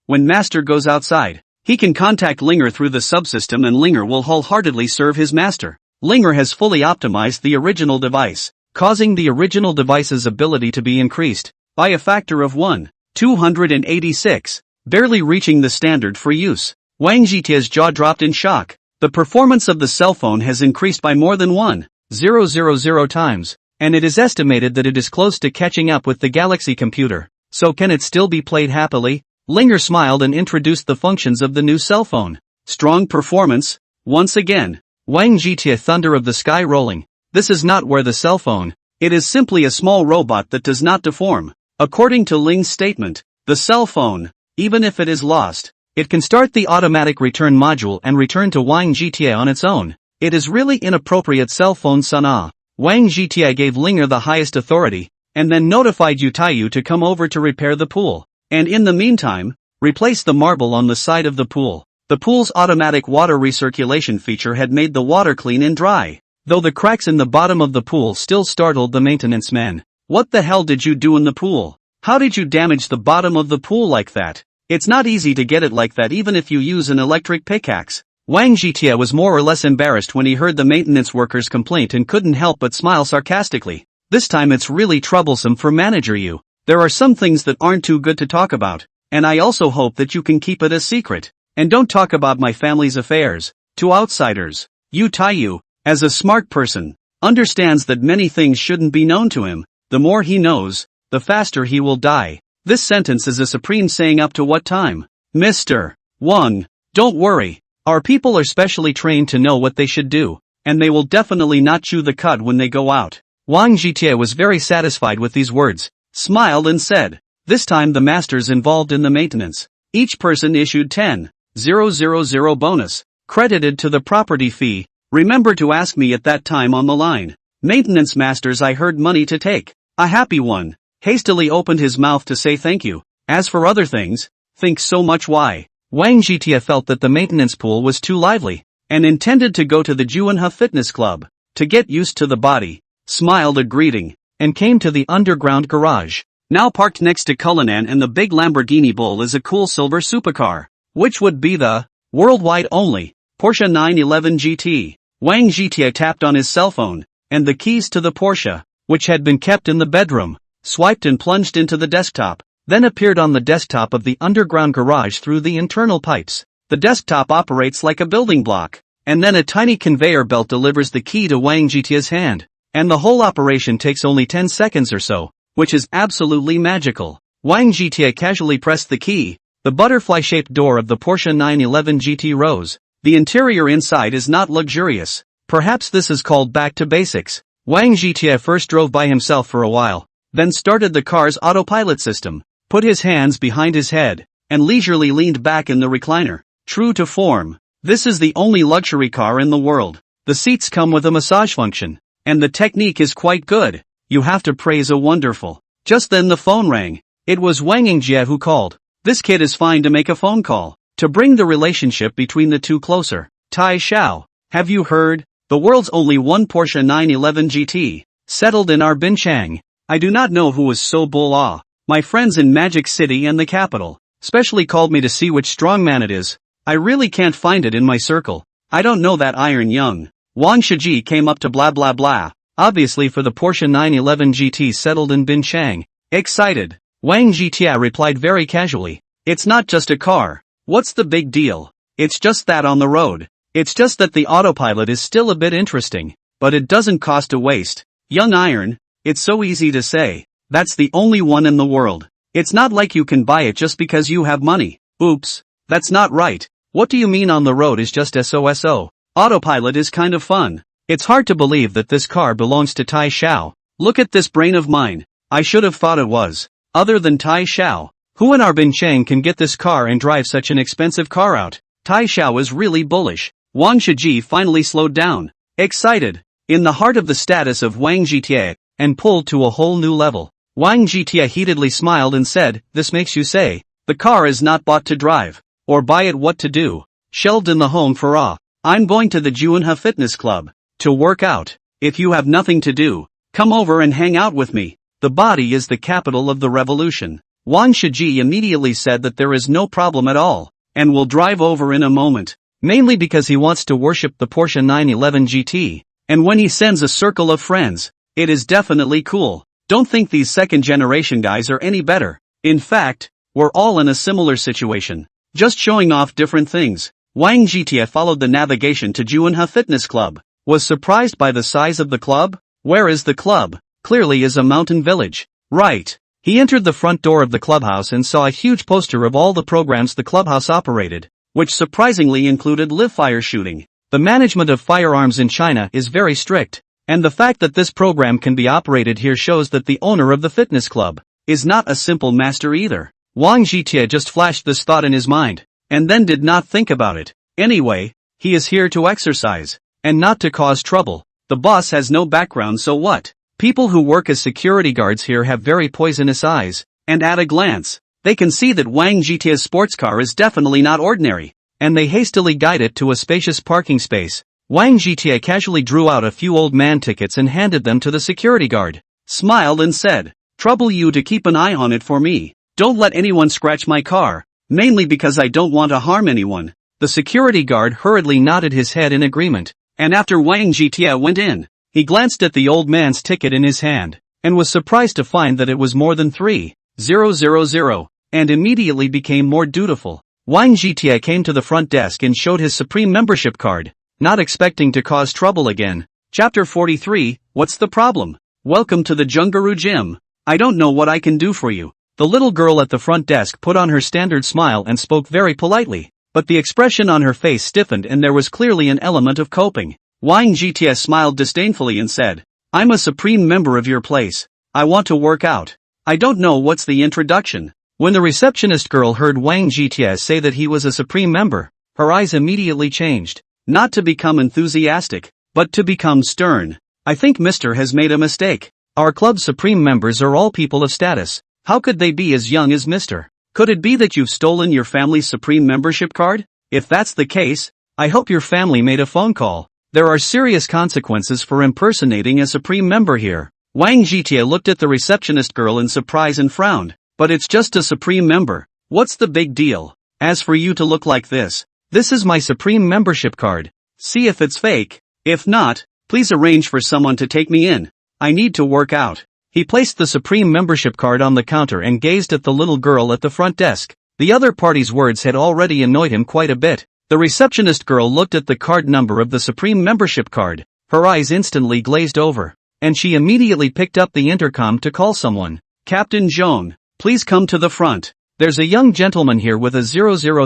when Master goes outside, he can contact Linger through the subsystem and Linger will wholeheartedly serve his master. Linger has fully optimized the original device, causing the original device's ability to be increased by a factor of 1,286, barely reaching the standard for use. Wang Jitie's jaw dropped in shock. The performance of the cell phone has increased by more than 1,000 times, and it is estimated that it is close to catching up with the Galaxy computer. So can it still be played happily? Linger smiled and introduced the functions of the new cell phone. Strong performance, once again. Wang Jitie, thunder of the sky rolling. This is not where the cell phone. It is simply a small robot that does not deform. According to Ling's statement, the cell phone, even if it is lost, it can start the automatic return module and return to Wang Jitie on its own. It is really inappropriate cell phone sana. Wang Jitie gave Linger the highest authority, and then notified Yutayu to come over to repair the pool. And in the meantime, replace the marble on the side of the pool. The pool's automatic water recirculation feature had made the water clean and dry, though the cracks in the bottom of the pool still startled the maintenance men. What the hell did you do in the pool? How did you damage the bottom of the pool like that? It's not easy to get it like that even if you use an electric pickaxe. Wang Jitie was more or less embarrassed when he heard the maintenance worker's complaint and couldn't help but smile sarcastically. This time it's really troublesome for Manager Yu. There are some things that aren't too good to talk about, and I also hope that you can keep it a secret. And don't talk about my family's affairs to outsiders. Yutayu, as a smart person, understands that many things shouldn't be known to him. The more he knows, the faster he will die. This sentence is a supreme saying up to what time? Mr. Wang, don't worry. Our people are specially trained to know what they should do, and they will definitely not chew the cud when they go out. Wang Jitie was very satisfied with these words, smiled and said, this time the masters involved in the maintenance. Each person issued 10,000 bonus, credited to the property fee. Remember to ask me at that time on the line. Maintenance masters, I heard money to take. A happy one hastily opened his mouth to say thank you. As for other things, think so much why. Wang Jitie felt that the maintenance pool was too lively, and intended to go to the Juanha Fitness Club, to get used to the body, smiled a greeting, and came to the underground garage. Now parked next to Cullinan and the big Lamborghini Bull is a cool silver supercar, which would be the worldwide only Porsche 911 GT. Wang Jitie tapped on his cell phone, and the keys to the Porsche, which had been kept in the bedroom, swiped and plunged into the desktop, then appeared on the desktop of the underground garage through the internal pipes. The desktop operates like a building block, and then a tiny conveyor belt delivers the key to Wang Jitie's hand, and the whole operation takes only 10 seconds or so, which is absolutely magical. Wang Jitie casually pressed the key. The butterfly-shaped door of the Porsche 911 GT rose. The interior inside is not luxurious. Perhaps this is called back to basics. Wang Zhitie first drove by himself for a while, then started the car's autopilot system, put his hands behind his head, and leisurely leaned back in the recliner. True to form, this is the only luxury car in the world. The seats come with a massage function, and the technique is quite good. You have to praise a wonderful. Just then the phone rang. It was Wang Yingjie who called. This kid is fine to make a phone call, to bring the relationship between the two closer. Tai Xiao, have you heard? The world's only one Porsche 911 GT, settled in our Binchang. I do not know who was so bull. My friends in Magic City and the capital, specially called me to see which strongman it is. I really can't find it in my circle. I don't know that Iron Young. Wang Shiji came up to blah blah blah, obviously for the Porsche 911 GT settled in Binchang. Excited, Wang Zhitie replied very casually. It's not just a car. What's the big deal? It's just that on the road. It's just that the autopilot is still a bit interesting, but it doesn't cost a waste. Young Iron, it's so easy to say. That's the only one in the world. It's not like you can buy it just because you have money. Oops, that's not right. What do you mean on the road is just SOSO? Autopilot is kind of fun. It's hard to believe that this car belongs to Tai Xiao. Look at this brain of mine. I should have thought it was. Other than Tai Xiao, who in our Binchang can get this car and drive such an expensive car out? Tai Xiao is really bullish. Wang Shiji finally slowed down. Excited. In the heart of the status of Wang Zhitie, and pulled to a whole new level. Wang Zhitie heatedly smiled and said, this makes you say, the car is not bought to drive, or buy it what to do. Shelved in the home for I'm going to the Juanha Fitness Club, to work out. If you have nothing to do, come over and hang out with me. The body is the capital of the revolution. Wang Shiji immediately said that there is no problem at all, and will drive over in a moment. Mainly because he wants to worship the Porsche 911 GT, and when he sends a circle of friends, it is definitely cool. Don't think these second-generation guys are any better. In fact, we're all in a similar situation. Just showing off different things. Wang Zhitie followed the navigation to Juanha Fitness Club. Was surprised by the size of the club? Where is the club? Clearly is a mountain village. Right. He entered the front door of the clubhouse and saw a huge poster of all the programs the clubhouse operated, which surprisingly included live fire shooting. The management of firearms in China is very strict, and the fact that this program can be operated here shows that the owner of the fitness club is not a simple master either. Wang Zhitie just flashed this thought in his mind, and then did not think about it. Anyway, he is here to exercise, and not to cause trouble. The boss has no background, so what? People who work as security guards here have very poisonous eyes, and at a glance, they can see that Wang Zhitie's sports car is definitely not ordinary, and they hastily guide it to a spacious parking space. Wang Zhitie casually drew out a few old man tickets and handed them to the security guard, smiled and said, trouble you to keep an eye on it for me. Don't let anyone scratch my car, mainly because I don't want to harm anyone. The security guard hurriedly nodded his head in agreement, and after Wang Zhitie went in, he glanced at the old man's ticket in his hand, and was surprised to find that it was more than 3,000, and immediately became more dutiful. Wang Zhitie came to the front desk and showed his Supreme membership card, not expecting to cause trouble again. Chapter 43, What's the problem? Welcome to the Jungaru Gym. I don't know what I can do for you. The little girl at the front desk put on her standard smile and spoke very politely, but the expression on her face stiffened and there was clearly an element of coping. Wang Zhitie smiled disdainfully and said, I'm a Supreme member of your place. I want to work out. I don't know what's the introduction. When the receptionist girl heard Wang Zhitie say that he was a Supreme member, her eyes immediately changed. Not to become enthusiastic, but to become stern. I think Mr. has made a mistake. Our club's Supreme members are all people of status. How could they be as young as Mr.? Could it be that you've stolen your family's Supreme membership card? If that's the case, I hope your family made a phone call. There are serious consequences for impersonating a Supreme member here. Wang Zhitie looked at the receptionist girl in surprise and frowned. But it's just a Supreme member. What's the big deal? As for you to look like this is my Supreme membership card. See if it's fake. If not, please arrange for someone to take me in. I need to work out. He placed the Supreme membership card on the counter and gazed at the little girl at the front desk. The other party's words had already annoyed him quite a bit. The receptionist girl looked at the card number of the Supreme membership card. Her eyes instantly glazed over, and she immediately picked up the intercom to call someone. Captain Zhong, please come to the front. There's a young gentleman here with a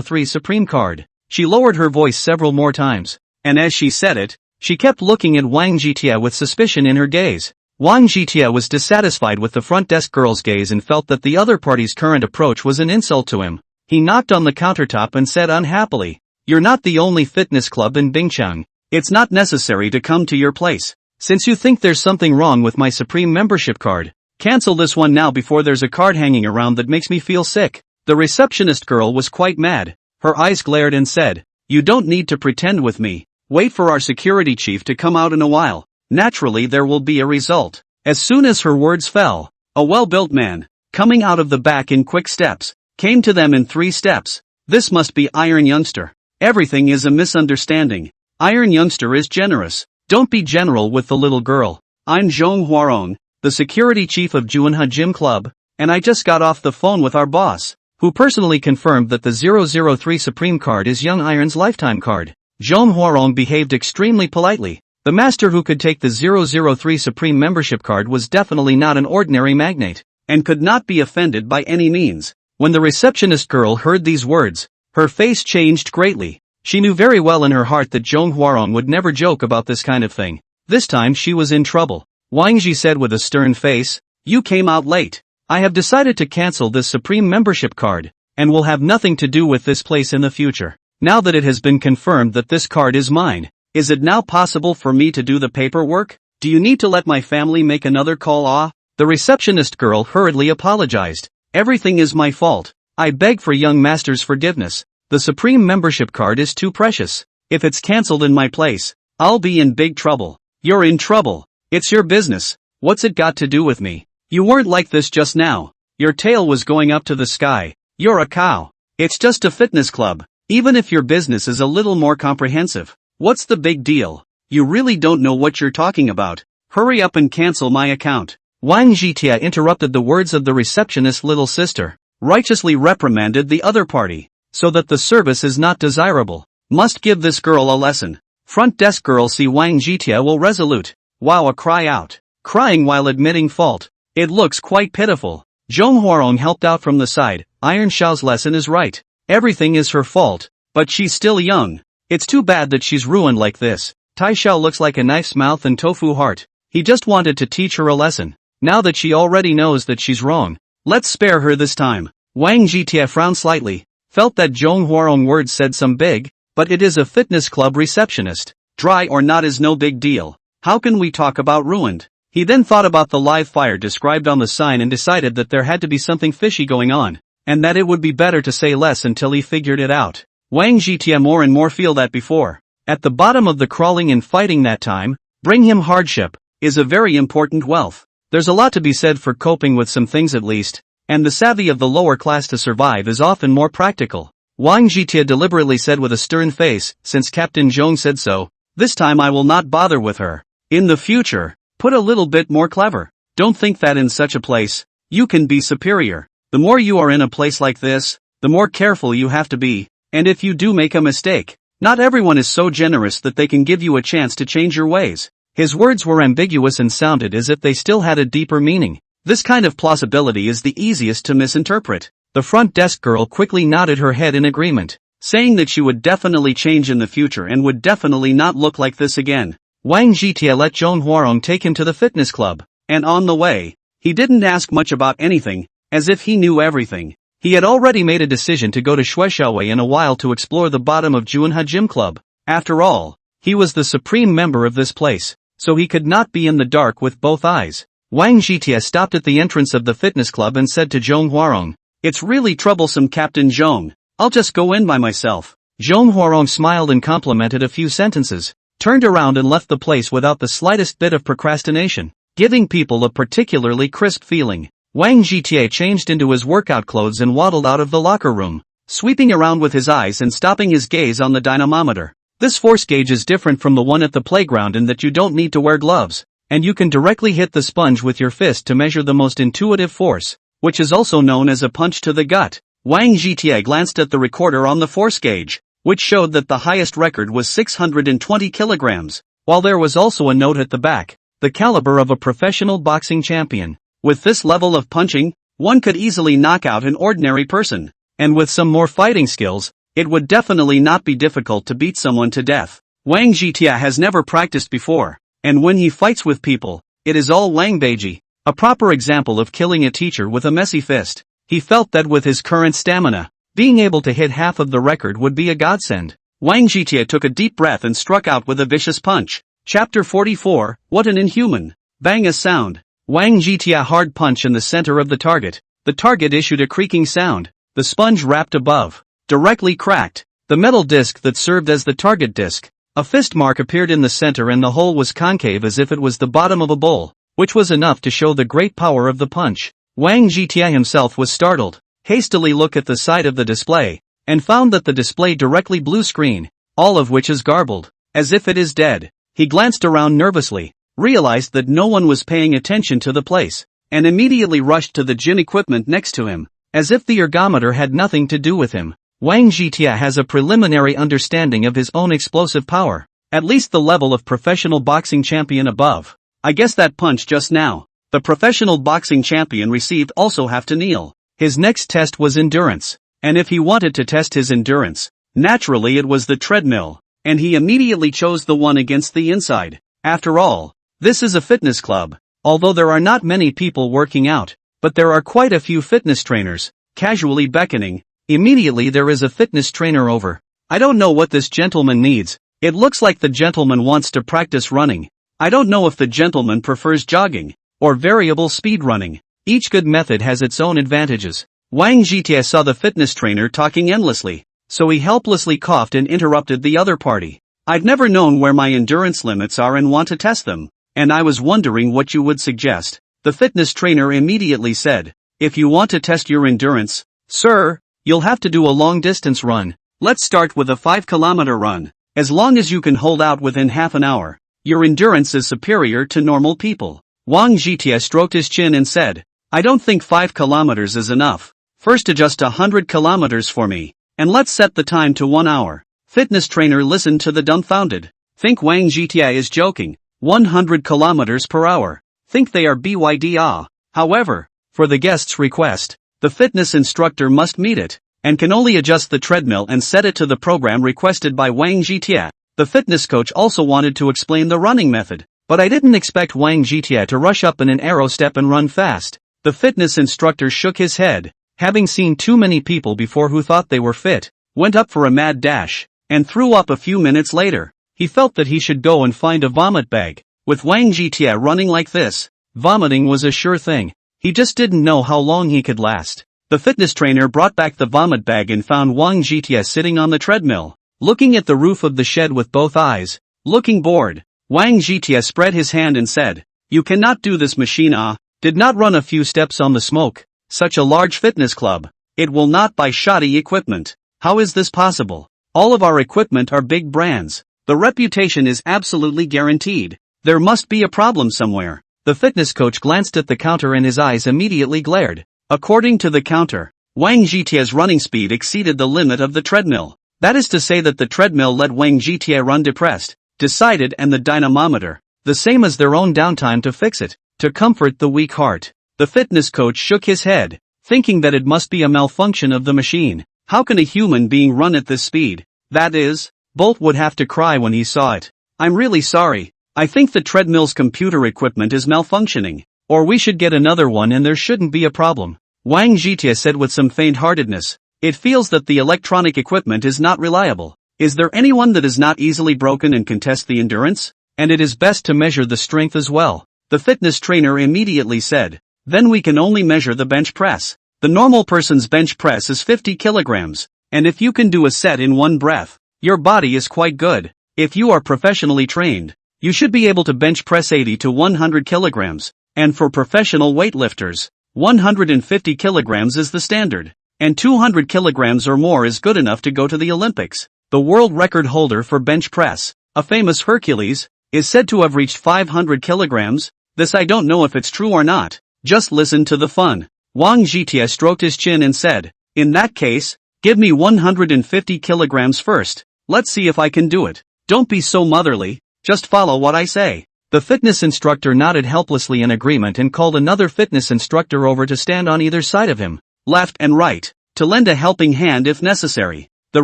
003 Supreme card. She lowered her voice several more times, and as she said it, She kept looking at Wang Jitie with suspicion in her gaze. Wang Jitie was dissatisfied with the front desk girl's gaze and felt that the other party's current approach was an insult to him. He knocked on the countertop and said unhappily, "You're not the only fitness club in Bingcheng. It's not necessary to come to your place. Since you think there's something wrong with my Supreme membership card, cancel this one now before there's a card hanging around that makes me feel sick." The receptionist girl was quite mad. Her eyes glared and said, "You don't need to pretend with me. Wait for our security chief to come out in a while. Naturally there will be a result." As soon as her words fell, a well-built man, coming out of the back in quick steps, came to them in 3 steps. This must be Iron Youngster. Everything is a misunderstanding. Iron Youngster is generous. Don't be general with the little girl. I'm Zhong Huarong, the security chief of Juanhe Gym Club, and I just got off the phone with our boss, who personally confirmed that the 003 Supreme card is Young Iron's lifetime card. Zhong Huarong behaved extremely politely. The master who could take the 003 Supreme membership card was definitely not an ordinary magnate, and could not be offended by any means. When the receptionist girl heard these words, her face changed greatly. She knew very well in her heart that Zhong Huarong would never joke about this kind of thing. This time she was in trouble. Wang Ji said with a stern face, "You came out late. I have decided to cancel this Supreme membership card, and will have nothing to do with this place in the future. Now that it has been confirmed that this card is mine, is it now possible for me to do the paperwork? Do you need to let my family make another call?" The receptionist girl hurriedly apologized. "Everything is my fault. I beg for young master's forgiveness. The Supreme membership card is too precious. If it's cancelled in my place, I'll be in big trouble." "You're in trouble. It's your business. What's it got to do with me? You weren't like this just now. Your tail was going up to the sky. You're a cow. It's just a fitness club. Even if your business is a little more comprehensive, what's the big deal? You really don't know what you're talking about. Hurry up and cancel my account." Wang Jitie interrupted the words of the receptionist's little sister, righteously reprimanded the other party, so that the service is not desirable. Must give this girl a lesson. Front desk girl see Wang Jitie will resolute. Wow, a cry out. Crying while admitting fault. It looks quite pitiful. Zhong Huarong helped out from the side. Iron Xiao's lesson is right. Everything is her fault, but she's still young. It's too bad that she's ruined like this. Tai Xiao looks like a knife's mouth and tofu heart. He just wanted to teach her a lesson. Now that she already knows that she's wrong, let's spare her this time. Wang Jitie frowned slightly, felt that Zhong Huarong words said some big, but it is a fitness club receptionist. Dry or not is no big deal. How can we talk about ruined? He then thought about the live fire described on the sign and decided that there had to be something fishy going on, and that it would be better to say less until he figured it out. Wang Jitie more and more feel that before. At the bottom of the crawling and fighting that time, bring him hardship, is a very important wealth. There's a lot to be said for coping with some things at least, and the savvy of the lower class to survive is often more practical. Wang Jitie deliberately said with a stern face, "Since Captain Zhong said so, this time I will not bother with her. In the future, put a little bit more clever. Don't think that in such a place, you can be superior. The more you are in a place like this, the more careful you have to be, and if you do make a mistake, not everyone is so generous that they can give you a chance to change your ways." His words were ambiguous and sounded as if they still had a deeper meaning. This kind of plausibility is the easiest to misinterpret. The front desk girl quickly nodded her head in agreement, saying that she would definitely change in the future and would definitely not look like this again. Wang Jitie let Zhong Huarong take him to the fitness club, and on the way, he didn't ask much about anything, as if he knew everything. He had already made a decision to go to Shuexiaowei in a while to explore the bottom of Juanhe Gym Club. After all, he was the supreme member of this place, so he could not be in the dark with both eyes. Wang Jitie stopped at the entrance of the fitness club and said to Zhong Huarong, "It's really troublesome, Captain Zhong. I'll just go in by myself." Zhong Huarong smiled and complimented a few sentences, turned around and left the place without the slightest bit of procrastination, giving people a particularly crisp feeling. Wang Jitie changed into his workout clothes and waddled out of the locker room, sweeping around with his eyes and stopping his gaze on the dynamometer. This force gauge is different from the one at the playground in that you don't need to wear gloves, and you can directly hit the sponge with your fist to measure the most intuitive force, which is also known as a punch to the gut. Wang Jitie glanced at the recorder on the force gauge, which showed that the highest record was 620 kilograms, while there was also a note at the back, the caliber of a professional boxing champion. With this level of punching, one could easily knock out an ordinary person, and with some more fighting skills, it would definitely not be difficult to beat someone to death. Wang Jitia has never practiced before, and when he fights with people, it is all Wangbaiji, a proper example of killing a teacher with a messy fist. He felt that with his current stamina, being able to hit half of the record would be a godsend. Wang Jitia took a deep breath and struck out with a vicious punch. Chapter 44, What an Inhuman. Bang a sound. Wang Jitia hard punch in the center of the target. The target issued a creaking sound. The sponge wrapped above directly cracked the metal disc that served as the target disc. A fist mark appeared in the center and the hole was concave as if it was the bottom of a bowl, which was enough to show the great power of the punch. Wang Jitia himself was startled, hastily looked at the side of the display, and found that the display directly blue screen, all of which is garbled, as if it is dead. He glanced around nervously, realized that no one was paying attention to the place, and immediately rushed to the gym equipment next to him, as if the ergometer had nothing to do with him. Wang Jitia has a preliminary understanding of his own explosive power, at least the level of professional boxing champion above. I guess that punch just now, the professional boxing champion received also have to kneel. His next test was endurance, and if he wanted to test his endurance, naturally it was the treadmill, and he immediately chose the one against the inside. After all, this is a fitness club, although there are not many people working out, but there are quite a few fitness trainers, casually beckoning. Immediately there is a fitness trainer over. I don't know what this gentleman needs. It looks like the gentleman wants to practice running. I don't know if the gentleman prefers jogging or variable speed running. Each good method has its own advantages. Wang Jitia saw the fitness trainer talking endlessly, so he helplessly coughed and interrupted the other party. I've never known where my endurance limits are and want to test them, and I was wondering what you would suggest. The fitness trainer immediately said, if you want to test your endurance, sir, you'll have to do a long-distance run. Let's start with a 5-kilometer run. As long as you can hold out within half an hour, your endurance is superior to normal people. Wang Jitia stroked his chin and said, I don't think 5 kilometers is enough. First adjust 100 kilometers for me, and let's set the time to 1 hour. Fitness trainer listened to the dumbfounded. Think Wang Jitia is joking. 100 kilometers per hour. Think they are BYD. However, for the guest's request, the fitness instructor must meet it, and can only adjust the treadmill and set it to the program requested by Wang Jitia. The fitness coach also wanted to explain the running method, but I didn't expect Wang Jitia to rush up in an arrow step and run fast. The fitness instructor shook his head, having seen too many people before who thought they were fit, went up for a mad dash, and threw up a few minutes later. He felt that he should go and find a vomit bag. With Wang Jitia running like this, vomiting was a sure thing. He just didn't know how long he could last. The fitness trainer brought back the vomit bag and found Wang Jitia sitting on the treadmill, looking at the roof of the shed with both eyes, looking bored. Wang Jitia spread his hand and said, you cannot do this machine. Did not run a few steps on the smoke. Such a large fitness club. It will not buy shoddy equipment. How is this possible? All of our equipment are big brands. The reputation is absolutely guaranteed. There must be a problem somewhere. The fitness coach glanced at the counter and his eyes immediately glared. According to the counter, Wang Jitia's running speed exceeded the limit of the treadmill. That is to say that the treadmill let Wang Jitia run depressed, decided, and the dynamometer, the same as their own downtime to fix it, to comfort the weak heart. The fitness coach shook his head, thinking that it must be a malfunction of the machine. How can a human being run at this speed? That is, Bolt would have to cry when he saw it. I'm really sorry. I think the treadmill's computer equipment is malfunctioning, or we should get another one and there shouldn't be a problem. Wang Jitia said with some faint-heartedness. It feels that the electronic equipment is not reliable. Is there anyone that is not easily broken and can test the endurance? And it is best to measure the strength as well. The fitness trainer immediately said. Then we can only measure the bench press. The normal person's bench press is 50 kilograms, and if you can do a set in one breath, your body is quite good. If you are professionally trained, you should be able to bench press 80 to 100 kilograms, and for professional weightlifters, 150 kilograms is the standard, and 200 kilograms or more is good enough to go to the Olympics. The world record holder for bench press, a famous Hercules, is said to have reached 500 kilograms. This I don't know if it's true or not, just listen to the fun. Wang Jitia stroked his chin and said, in that case, give me 150 kilograms first, let's see if I can do it. Don't be so motherly, just follow what I say. The fitness instructor nodded helplessly in agreement and called another fitness instructor over to stand on either side of him, left and right, to lend a helping hand if necessary. The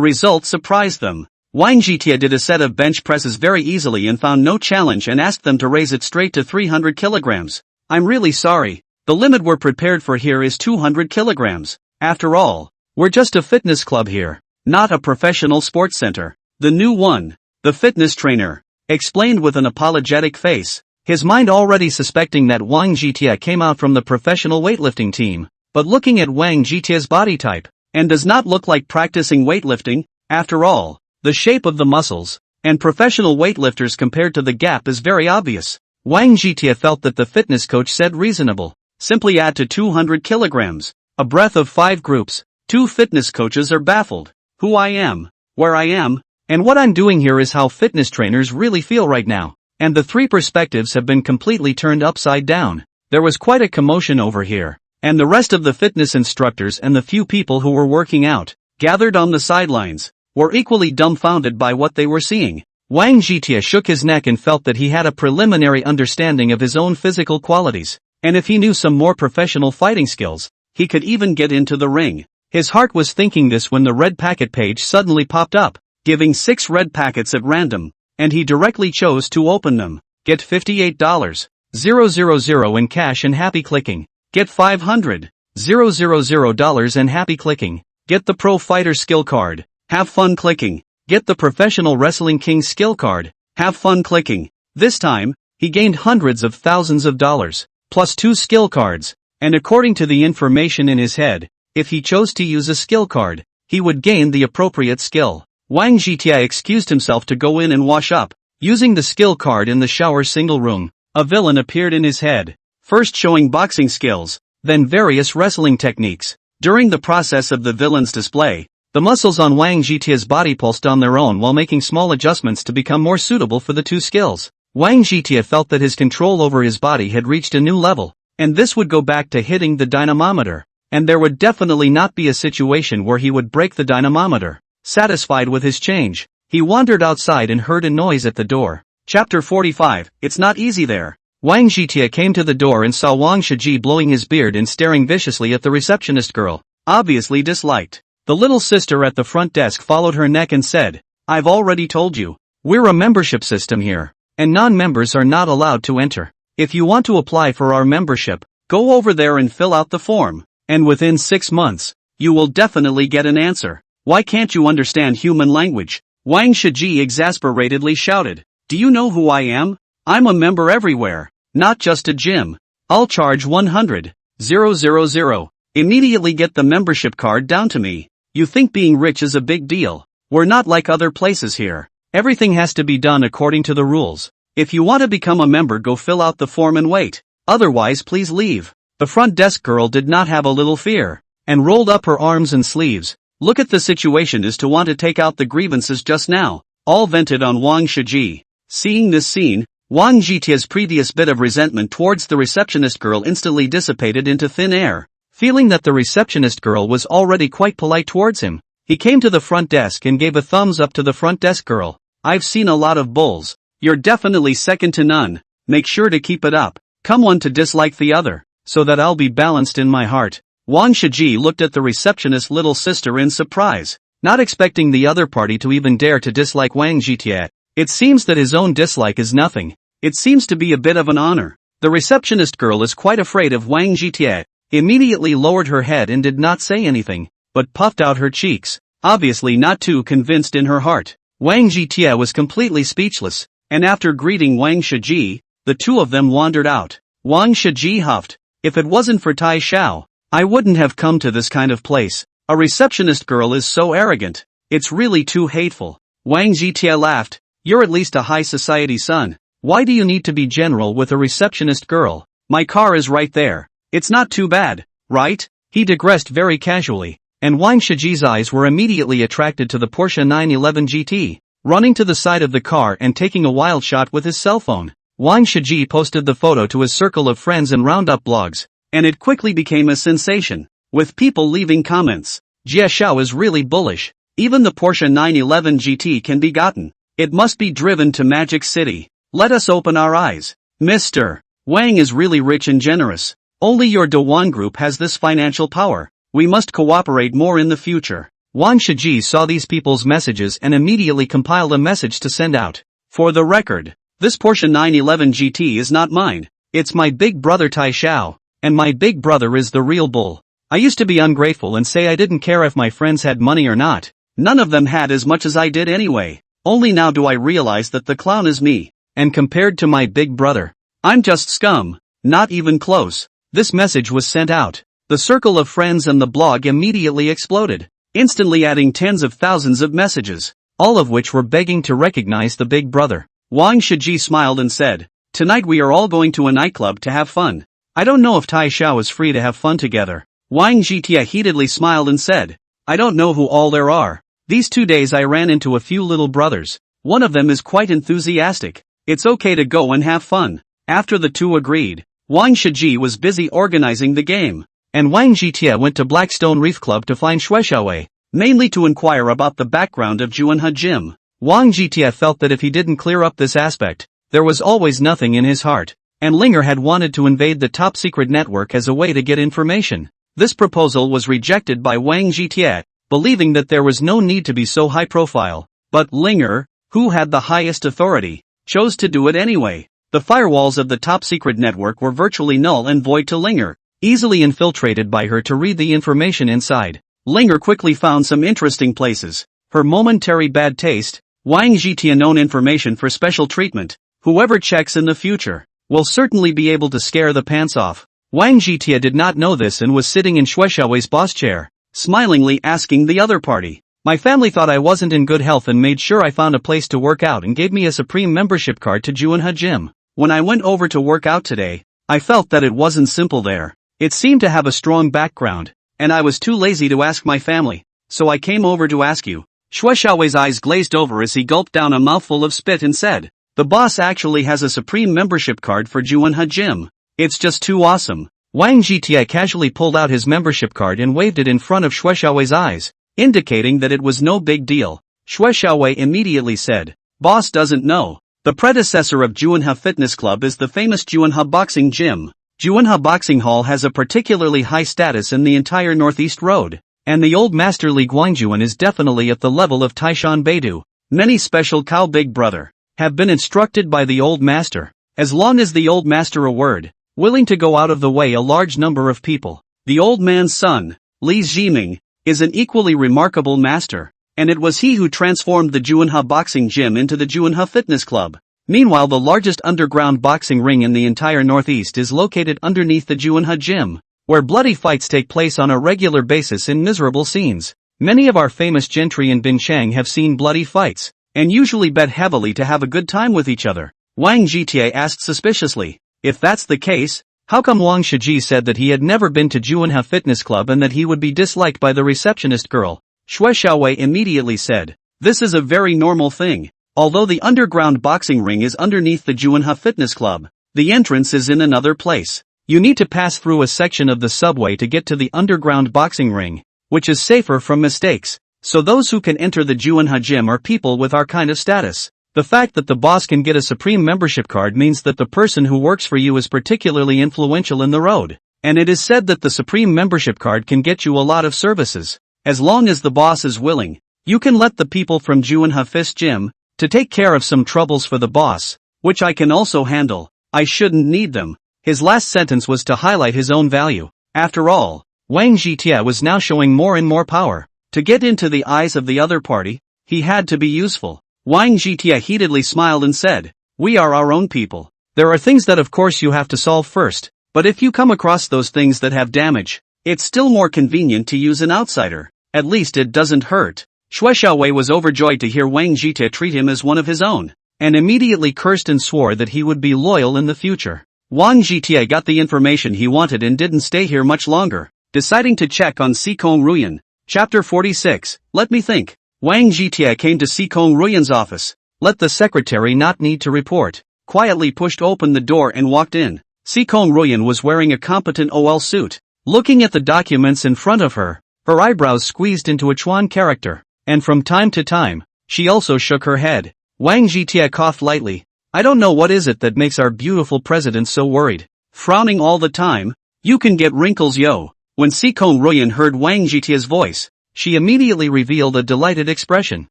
result surprised them. Wang Jitie did a set of bench presses very easily and found no challenge and asked them to raise it straight to 300 kilograms. I'm really sorry. The limit we're prepared for here is 200 kilograms. After all, we're just a fitness club here, not a professional sports center. The new one, the fitness trainer, explained with an apologetic face, his mind already suspecting that Wang Jitie came out from the professional weightlifting team. But looking at Wang Jitie's body type, and does not look like practicing weightlifting. After all, the shape of the muscles, and professional weightlifters compared to the gap is very obvious. Wang Jitie felt that the fitness coach said reasonable. Simply add to 200 kilograms. A breath of 5 groups. 2 fitness coaches are baffled. Who I am, where I am, and what I'm doing here is how fitness trainers really feel right now. And the 3 perspectives have been completely turned upside down. There was quite a commotion over here. And the rest of the fitness instructors and the few people who were working out, gathered on the sidelines, were equally dumbfounded by what they were seeing. Wang Jitie shook his neck and felt that he had a preliminary understanding of his own physical qualities. And if he knew some more professional fighting skills, he could even get into the ring. His heart was thinking this when the red packet page suddenly popped up, giving 6 red packets at random, and he directly chose to open them. Get $58,000 in cash and happy clicking. Get $500,000 and happy clicking. Get the Pro Fighter skill card. Have fun clicking. Get the Professional Wrestling King skill card. Have fun clicking. This time, he gained hundreds of thousands of dollars, plus 2 skill cards, and according to the information in his head, if he chose to use a skill card, he would gain the appropriate skill. Wang Jitie excused himself to go in and wash up. Using the skill card in the shower single room, a villain appeared in his head, first showing boxing skills, then various wrestling techniques. During the process of the villain's display, the muscles on Wang Jitie's body pulsed on their own while making small adjustments to become more suitable for the 2 skills. Wang Jitie felt that his control over his body had reached a new level, and this would go back to hitting the dynamometer, and there would definitely not be a situation where he would break the dynamometer. Satisfied with his change, he wandered outside and heard a noise at the door. Chapter 45, It's Not Easy There. Wang Jitie came to the door and saw Wang Shiji blowing his beard and staring viciously at the receptionist girl, obviously disliked. The little sister at the front desk followed her neck and said, I've already told you, we're a membership system here, and non-members are not allowed to enter. If you want to apply for our membership, go over there and fill out the form, and within 6 months, you will definitely get an answer. Why can't you understand human language? Wang Shiji exasperatedly shouted. Do you know who I am? I'm a member everywhere, not just a gym. I'll charge 100,000. Immediately get the membership card down to me. You think being rich is a big deal? We're not like other places here. Everything has to be done according to the rules. If you want to become a member, go fill out the form and wait. Otherwise, please leave. The front desk girl did not have a little fear, and rolled up her arms and sleeves. Look at the situation is to want to take out the grievances just now, all vented on Wang Shiji. Seeing this scene, Wang Jitie's previous bit of resentment towards the receptionist girl instantly dissipated into thin air. Feeling that the receptionist girl was already quite polite towards him, he came to the front desk and gave a thumbs up to the front desk girl. I've seen a lot of bulls. You're definitely second to none. Make sure to keep it up. Come one to dislike the other, so that I'll be balanced in my heart. Wang Shiji looked at the receptionist's little sister in surprise, not expecting the other party to even dare to dislike Wang Jitie. It seems that his own dislike is nothing. It seems to be a bit of an honor. The receptionist girl is quite afraid of Wang Jitie, immediately lowered her head and did not say anything, but puffed out her cheeks, obviously not too convinced in her heart. Wang Jitie was completely speechless, and after greeting Wang Shiji, the two of them wandered out. Wang Shiji huffed. If it wasn't for Tai Xiao, I wouldn't have come to this kind of place. A receptionist girl is so arrogant. It's really too hateful. Wang Jitie laughed. You're at least a high society son. Why do you need to be general with a receptionist girl? My car is right there. It's not too bad, right? He digressed very casually, and Wang Shiji's eyes were immediately attracted to the Porsche 911 GT. Running to the side of the car and taking a wild shot with his cell phone, Wang Shiji posted the photo to his circle of friends and roundup blogs, and it quickly became a sensation, with people leaving comments. Jie Xiao is really bullish. Even the Porsche 911 GT can be gotten. It must be driven to Magic City. Let us open our eyes. Mr. Wang is really rich and generous. Only your Dewan Group has this financial power. We must cooperate more in the future. Wang Shiji saw these people's messages and immediately compiled a message to send out. For the record, this Porsche 911 GT is not mine. It's my big brother Tai Xiao, and my big brother is the real bull. I used to be ungrateful and say I didn't care if my friends had money or not. None of them had as much as I did anyway. Only now do I realize that the clown is me, and compared to my big brother, I'm just scum, not even close. This message was sent out. The circle of friends and the blog immediately exploded, instantly adding tens of thousands of messages, all of which were begging to recognize the big brother. Wang Shiji smiled and said, "Tonight we are all going to a nightclub to have fun. I don't know if Tai Xiao is free to have fun together." Wang Jitia heatedly smiled and said, "I don't know who all there are. These 2 days I ran into a few little brothers. One of them is quite enthusiastic. It's okay to go and have fun." After the two agreed, Wang Shiji was busy organizing the game, and Wang Jitia went to Blackstone Reef Club to find Shui Xiaowei, mainly to inquire about the background of Juanha Jim. Wang Jitia felt that if he didn't clear up this aspect, there was always nothing in his heart, and Linger had wanted to invade the top-secret network as a way to get information. This proposal was rejected by Wang Jitia, believing that there was no need to be so high-profile, but Linger, who had the highest authority, chose to do it anyway. The firewalls of the top-secret network were virtually null and void to Linger, easily infiltrated by her to read the information inside. Linger quickly found some interesting places. Her momentary bad taste, Wang Jitia known information for special treatment. Whoever checks in the future will certainly be able to scare the pants off. Wang Jitia did not know this and was sitting in Shui Xiaowei's boss chair, smilingly asking the other party. "My family thought I wasn't in good health and made sure I found a place to work out and gave me a Supreme membership card to Juanha Gym. When I went over to work out today, I felt that it wasn't simple there. It seemed to have a strong background, and I was too lazy to ask my family, so I came over to ask you." Shui Xiaowei's eyes glazed over as he gulped down a mouthful of spit and said, "The boss actually has a Supreme membership card for Juanha Gym. It's just too awesome." Wang Jitia casually pulled out his membership card and waved it in front of Shui Xiaowei's eyes, indicating that it was no big deal. Shui Xiaowei immediately said, "Boss doesn't know. The predecessor of Juanha Fitness Club is the famous Juanha Boxing Gym. Juanha Boxing Hall has a particularly high status in the entire Northeast Road, and the old master Li Guangjuan is definitely at the level of Taishan Beidou. Many special Cao Big Brother have been instructed by the old master, as long as the old master a word, willing to go out of the way a large number of people. The old man's son, Li Zhiming, is an equally remarkable master, and it was he who transformed the Juanha Boxing Gym into the Juanha Fitness Club. Meanwhile, the largest underground boxing ring in the entire Northeast is located underneath the Juanha Gym, where bloody fights take place on a regular basis in miserable scenes. Many of our famous gentry in Binchang have seen bloody fights, and usually bet heavily to have a good time with each other." Wang Jitia asked suspiciously, "If that's the case, how come Wang Shiji said that he had never been to Juanha Fitness Club and that he would be disliked by the receptionist girl?" Shui Xiaowei immediately said, "This is a very normal thing. Although the underground boxing ring is underneath the Juanha Fitness Club, the entrance is in another place. You need to pass through a section of the subway to get to the underground boxing ring, which is safer from mistakes. So those who can enter the Juanha Gym are people with our kind of status. The fact that the boss can get a Supreme membership card means that the person who works for you is particularly influential in the road, and it is said that the Supreme membership card can get you a lot of services. As long as the boss is willing, you can let the people from Juanha Fist Gym to take care of some troubles for the boss, which I can also handle. I shouldn't need them." His last sentence was to highlight his own value. After all, Wang Jitia was now showing more and more power. To get into the eyes of the other party, he had to be useful. Wang Jitia heatedly smiled and said, "We are our own people. There are things that of course you have to solve first, but if you come across those things that have damage, it's still more convenient to use an outsider. At least it doesn't hurt." Shui Xiaowei was overjoyed to hear Wang Jitia treat him as one of his own, and immediately cursed and swore that he would be loyal in the future. Wang Jitia got the information he wanted and didn't stay here much longer, deciding to check on Sikong Ruyan. Chapter 46, Let Me Think. Wang Jitia came to Sikong Ruyan's office. Let the secretary not need to report. Quietly pushed open the door and walked in. Sikong Ruyan was wearing a competent OL suit. Looking at the documents in front of her, her eyebrows squeezed into a Chuan character, and from time to time, she also shook her head. Wang Jitia coughed lightly. "I don't know what is it that makes our beautiful president so worried. Frowning all the time. You can get wrinkles, yo." When Sikong Ruyan heard Wang Jitia's voice, she immediately revealed a delighted expression,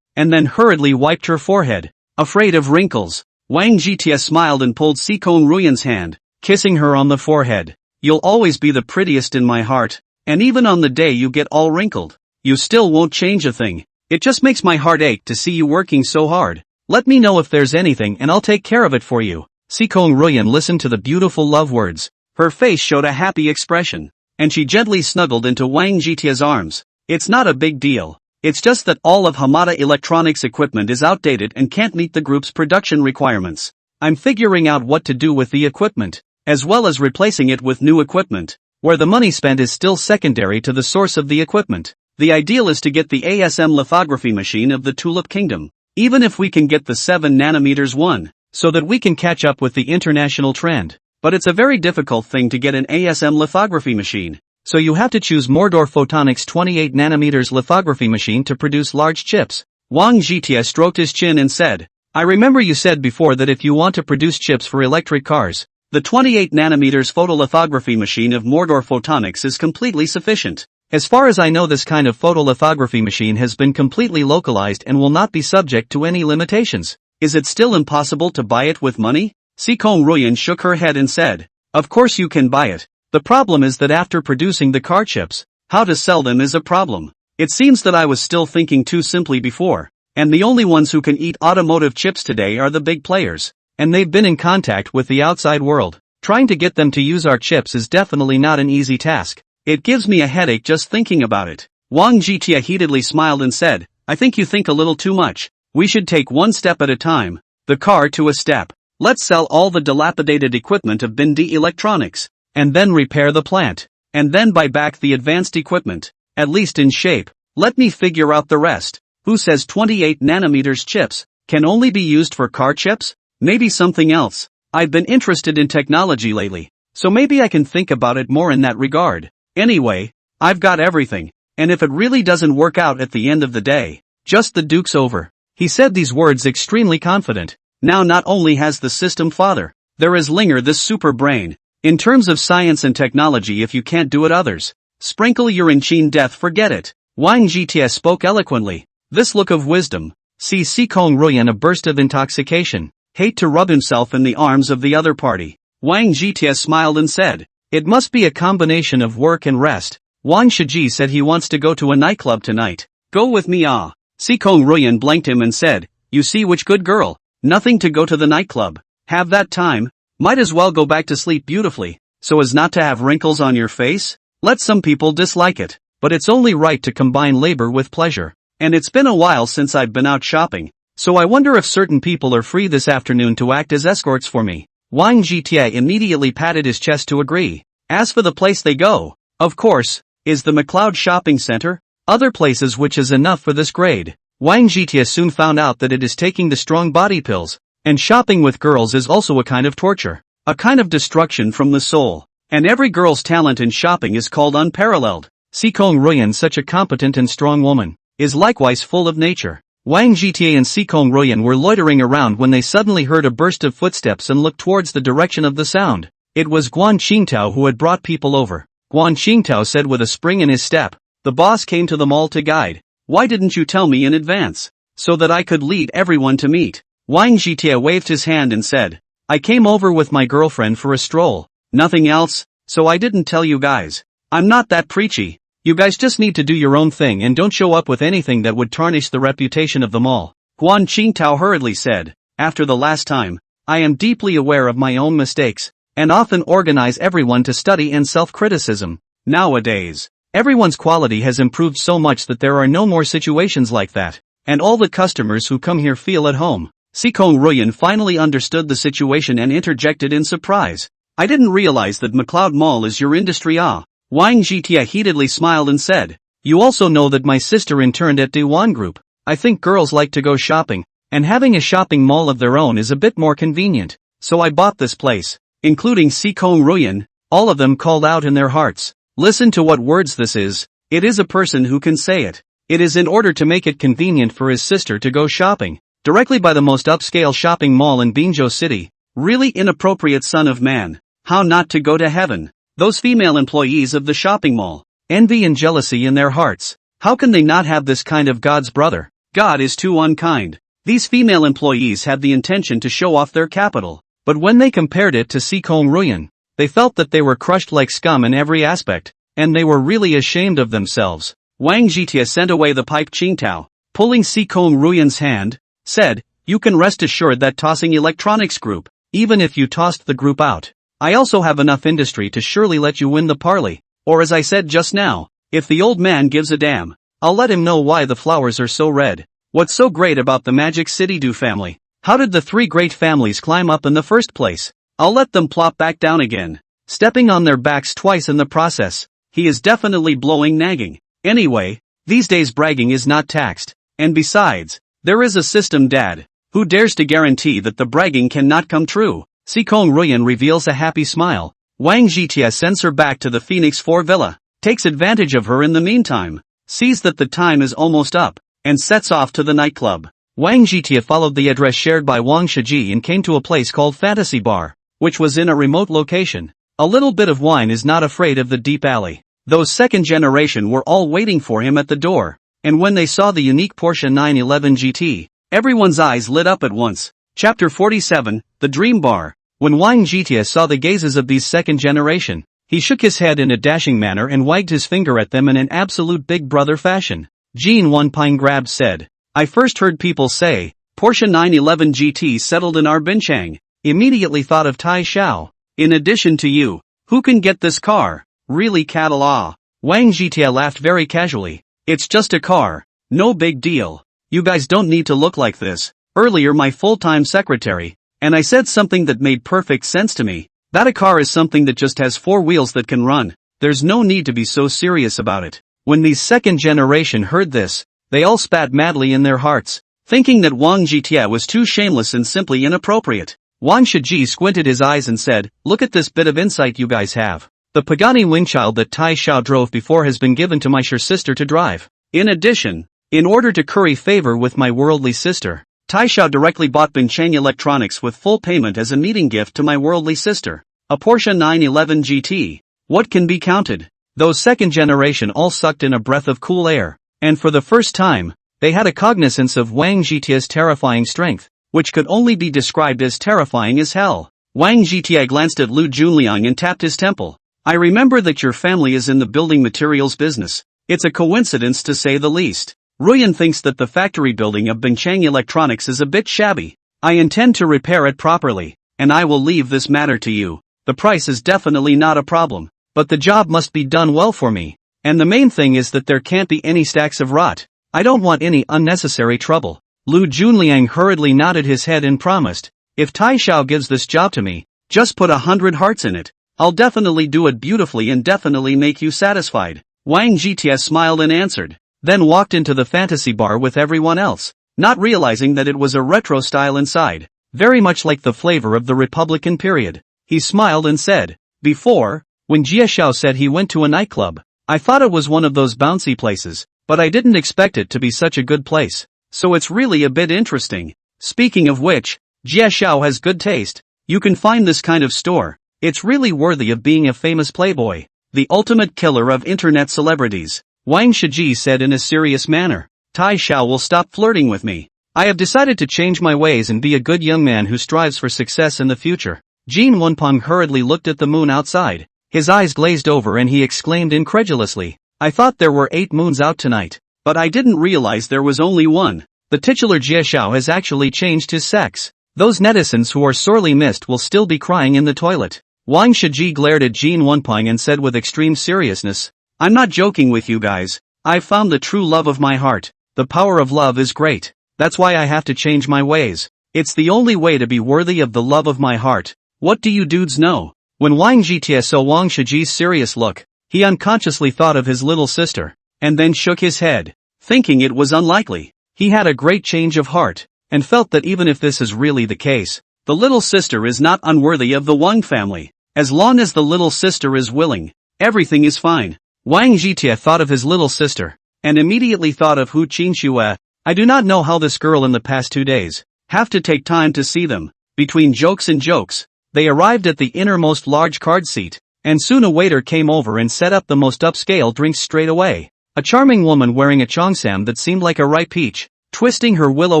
and then hurriedly wiped her forehead. Afraid of wrinkles, Wang Jitie smiled and pulled Sikong Ruyan's hand, kissing her on the forehead. You'll always be the prettiest in my heart, and even on the day you get all wrinkled, you still won't change a thing. It just makes my heart ache to see you working so hard. Let me know if there's anything and I'll take care of it for you. Sikong Ruyan listened to the beautiful love words. Her face showed a happy expression, and she gently snuggled into Wang Jitie's arms. It's not a big deal. It's just that all of Hamada Electronics equipment is outdated and can't meet the group's production requirements. I'm figuring out what to do with the equipment, as well as replacing it with new equipment, where the money spent is still secondary to the source of the equipment. The ideal is to get the ASM lithography machine of the Tulip Kingdom, even if we can get the 7 nanometers one, so that we can catch up with the international trend. But it's a very difficult thing to get an ASM lithography machine, so you have to choose Mordor Photonics 28 nanometers lithography machine to produce large chips. Wang Jitie stroked his chin and said, I remember you said before that if you want to produce chips for electric cars, the 28 nanometers photolithography machine of Mordor Photonics is completely sufficient. As far as I know, this kind of photolithography machine has been completely localized and will not be subject to any limitations. Is it still impossible to buy it with money? Sikong Ruyan shook her head and said, Of course you can buy it. The problem is that after producing the car chips, how to sell them is a problem. It seems that I was still thinking too simply before, and the only ones who can eat automotive chips today are the big players. And they've been in contact with the outside world. Trying to get them to use our chips is definitely not an easy task. It gives me a headache just thinking about it. Wang Jitie heatedly smiled and said, I think you think a little too much. We should take one step at a time, the car to a step. Let's sell all the dilapidated equipment of Bindi Electronics, and then repair the plant, and then buy back the advanced equipment, at least in shape. Let me figure out the rest. Who says 28 nanometers chips can only be used for car chips? Maybe something else. I've been interested in technology lately, so maybe I can think about it more in that regard. Anyway, I've got everything, and if it really doesn't work out at the end of the day, just the duke's over. He said these words extremely confident. Now not only has the system father, there is Linger, this super brain. In terms of science and technology, if you can't do it, others sprinkle your in death, forget it. Wang Jitie spoke eloquently. This look of wisdom. See Sikong Ruyan a burst of intoxication. Hate to rub himself in the arms of the other party. Wang Jitie smiled and said, It must be a combination of work and rest. Wang Shiji said he wants to go to a nightclub tonight. Go with me, ah. Sikong Ruyan blanked him and said, You see which good girl. Nothing to go to the nightclub. Have that time. Might as well go back to sleep beautifully, so as not to have wrinkles on your face. Let some people dislike it, but it's only right to combine labor with pleasure. And it's been a while since I've been out shopping. So I wonder if certain people are free this afternoon to act as escorts for me. Wang Jitie immediately patted his chest to agree. As for the place they go, of course, is the McLeod Shopping Center. Other places which is enough for this grade. Wang Jitie soon found out that it is taking the strong body pills, and shopping with girls is also a kind of torture, a kind of destruction from the soul. And every girl's talent in shopping is called unparalleled. Sikong Ruyan, such a competent and strong woman, is likewise full of nature. Wang Jitie and Sikong Ruyan were loitering around when they suddenly heard a burst of footsteps and looked towards the direction of the sound. It was Guan Qingtao who had brought people over. Guan Qingtao said with a spring in his step, The boss came to the mall to guide. Why didn't you tell me in advance? So that I could lead everyone to meet. Wang Jitie waved his hand and said, I came over with my girlfriend for a stroll. Nothing else, so I didn't tell you guys. I'm not that preachy. You guys just need to do your own thing and don't show up with anything that would tarnish the reputation of the mall. Guan Qingtao hurriedly said, After the last time, I am deeply aware of my own mistakes, and often organize everyone to study and self-criticism. Nowadays, everyone's quality has improved so much that there are no more situations like that, and all the customers who come here feel at home. Sikong Ruyan finally understood the situation and interjected in surprise. I didn't realize that McLeod Mall is your industry, ah. Wang Jitie heatedly smiled and said, You also know that my sister interned at Dewan Group. I think girls like to go shopping, and having a shopping mall of their own is a bit more convenient. So I bought this place, including Sikong Ruyan. All of them called out in their hearts. Listen to what words this is. It is a person who can say it. It is in order to make it convenient for his sister to go shopping, directly by the most upscale shopping mall in Binzhou City. Really inappropriate, son of man. How not to go to heaven. Those female employees of the shopping mall, envy and jealousy in their hearts. How can they not have this kind of God's brother? God is too unkind. These female employees had the intention to show off their capital, but when they compared it to Sikong Ruyan, they felt that they were crushed like scum in every aspect, and they were really ashamed of themselves. Wang Jitia sent away the pipe Qingtao, pulling Sikong Ruyan's hand, said, "You can rest assured that tossing electronics group, even if you tossed the group out, I also have enough industry to surely let you win the parley, or as I said just now, if the old man gives a damn, I'll let him know why the flowers are so red. What's so great about the Magic City Do family? How did the three great families climb up in the first place? I'll let them plop back down again, stepping on their backs twice in the process. He is definitely blowing nagging. Anyway, these days bragging is not taxed, and besides, there is a system dad, who dares to guarantee that the bragging cannot come true." Sikong Ruyan reveals a happy smile. Wang Jitia sends her back to the Phoenix 4 villa, takes advantage of her in the meantime, sees that the time is almost up, and sets off to the nightclub. Wang Jitia followed the address shared by Wang Shiji and came to a place called Fantasy Bar, which was in a remote location. A little bit of wine is not afraid of the deep alley. Those second generation were all waiting for him at the door, and when they saw the unique Porsche 911 GT, everyone's eyes lit up at once. Chapter 47, The Dream Bar. When Wang Jitia saw the gazes of these second generation, he shook his head in a dashing manner and wagged his finger at them in an absolute big brother fashion. Jean Wanping grabbed said, "I first heard people say, Porsche 911 GT settled in our Binchang. Immediately thought of Tai Xiao. In addition to you, who can get this car? Really cattle ah." Wang Jitia laughed very casually. "It's just a car. No big deal. You guys don't need to look like this. Earlier my full-time secretary, and I said something that made perfect sense to me. That a car is something that just has four wheels that can run. There's no need to be so serious about it." When these second generation heard this, they all spat madly in their hearts, thinking that Wang Jitia was too shameless and simply inappropriate. Wang Shiji squinted his eyes and said, "Look at this bit of insight you guys have. The Pagani Wingchild that Tai Xiao drove before has been given to my sure sister to drive. In addition, in order to curry favor with my worldly sister, Tai Xiao directly bought Binchang Electronics with full payment as a meeting gift to my worldly sister. A Porsche 911 GT. What can be counted?" Those second generation all sucked in a breath of cool air, and for the first time, they had a cognizance of Wang Jitia's terrifying strength, which could only be described as terrifying as hell. Wang Jitia glanced at Lu Junliang and tapped his temple. "I remember that your family is in the building materials business. It's a coincidence to say the least. Ruyan thinks that the factory building of Binchang Electronics is a bit shabby. I intend to repair it properly, and I will leave this matter to you. The price is definitely not a problem, but the job must be done well for me. And the main thing is that there can't be any stacks of rot. I don't want any unnecessary trouble." Lu Junliang hurriedly nodded his head and promised, "If Tai Xiao gives this job to me, just put 100 hearts in it. I'll definitely do it beautifully and definitely make you satisfied." Wang Jitia smiled and answered, then walked into the fantasy bar with everyone else, not realizing that it was a retro style inside, very much like the flavor of the Republican period. He smiled and said, "Before, when Jia Xiao said he went to a nightclub, I thought it was one of those bouncy places, but I didn't expect it to be such a good place. So it's really a bit interesting. Speaking of which, Jia Xiao has good taste. You can find this kind of store. It's really worthy of being a famous playboy. The ultimate killer of internet celebrities." Wang Shiji said in a serious manner, "Tai Xiao will stop flirting with me. I have decided to change my ways and be a good young man who strives for success in the future." Jean Wenpeng hurriedly looked at the moon outside. His eyes glazed over and he exclaimed incredulously, "I thought there were 8 moons out tonight, but I didn't realize there was only one. The titular Jia Xiao has actually changed his sex. Those netizens who are sorely missed will still be crying in the toilet." Wang Shiji glared at Jean Wenpeng and said with extreme seriousness, "I'm not joking with you guys. I've found the true love of my heart. The power of love is great. That's why I have to change my ways. It's the only way to be worthy of the love of my heart. What do you dudes know?" When Wang Jitia saw Wang Shiji's serious look, he unconsciously thought of his little sister, and then shook his head, thinking it was unlikely. He had a great change of heart, and felt that even if this is really the case, the little sister is not unworthy of the Wang family. As long as the little sister is willing, everything is fine. Wang Jitia thought of his little sister, and immediately thought of Hu Qingxue. I do not know how this girl in the past 2 days. Have to take time to see them. Between jokes and jokes, they arrived at the innermost large card seat, and soon a waiter came over and set up the most upscale drinks straight away. A charming woman wearing a cheongsam that seemed like a ripe peach, twisting her willow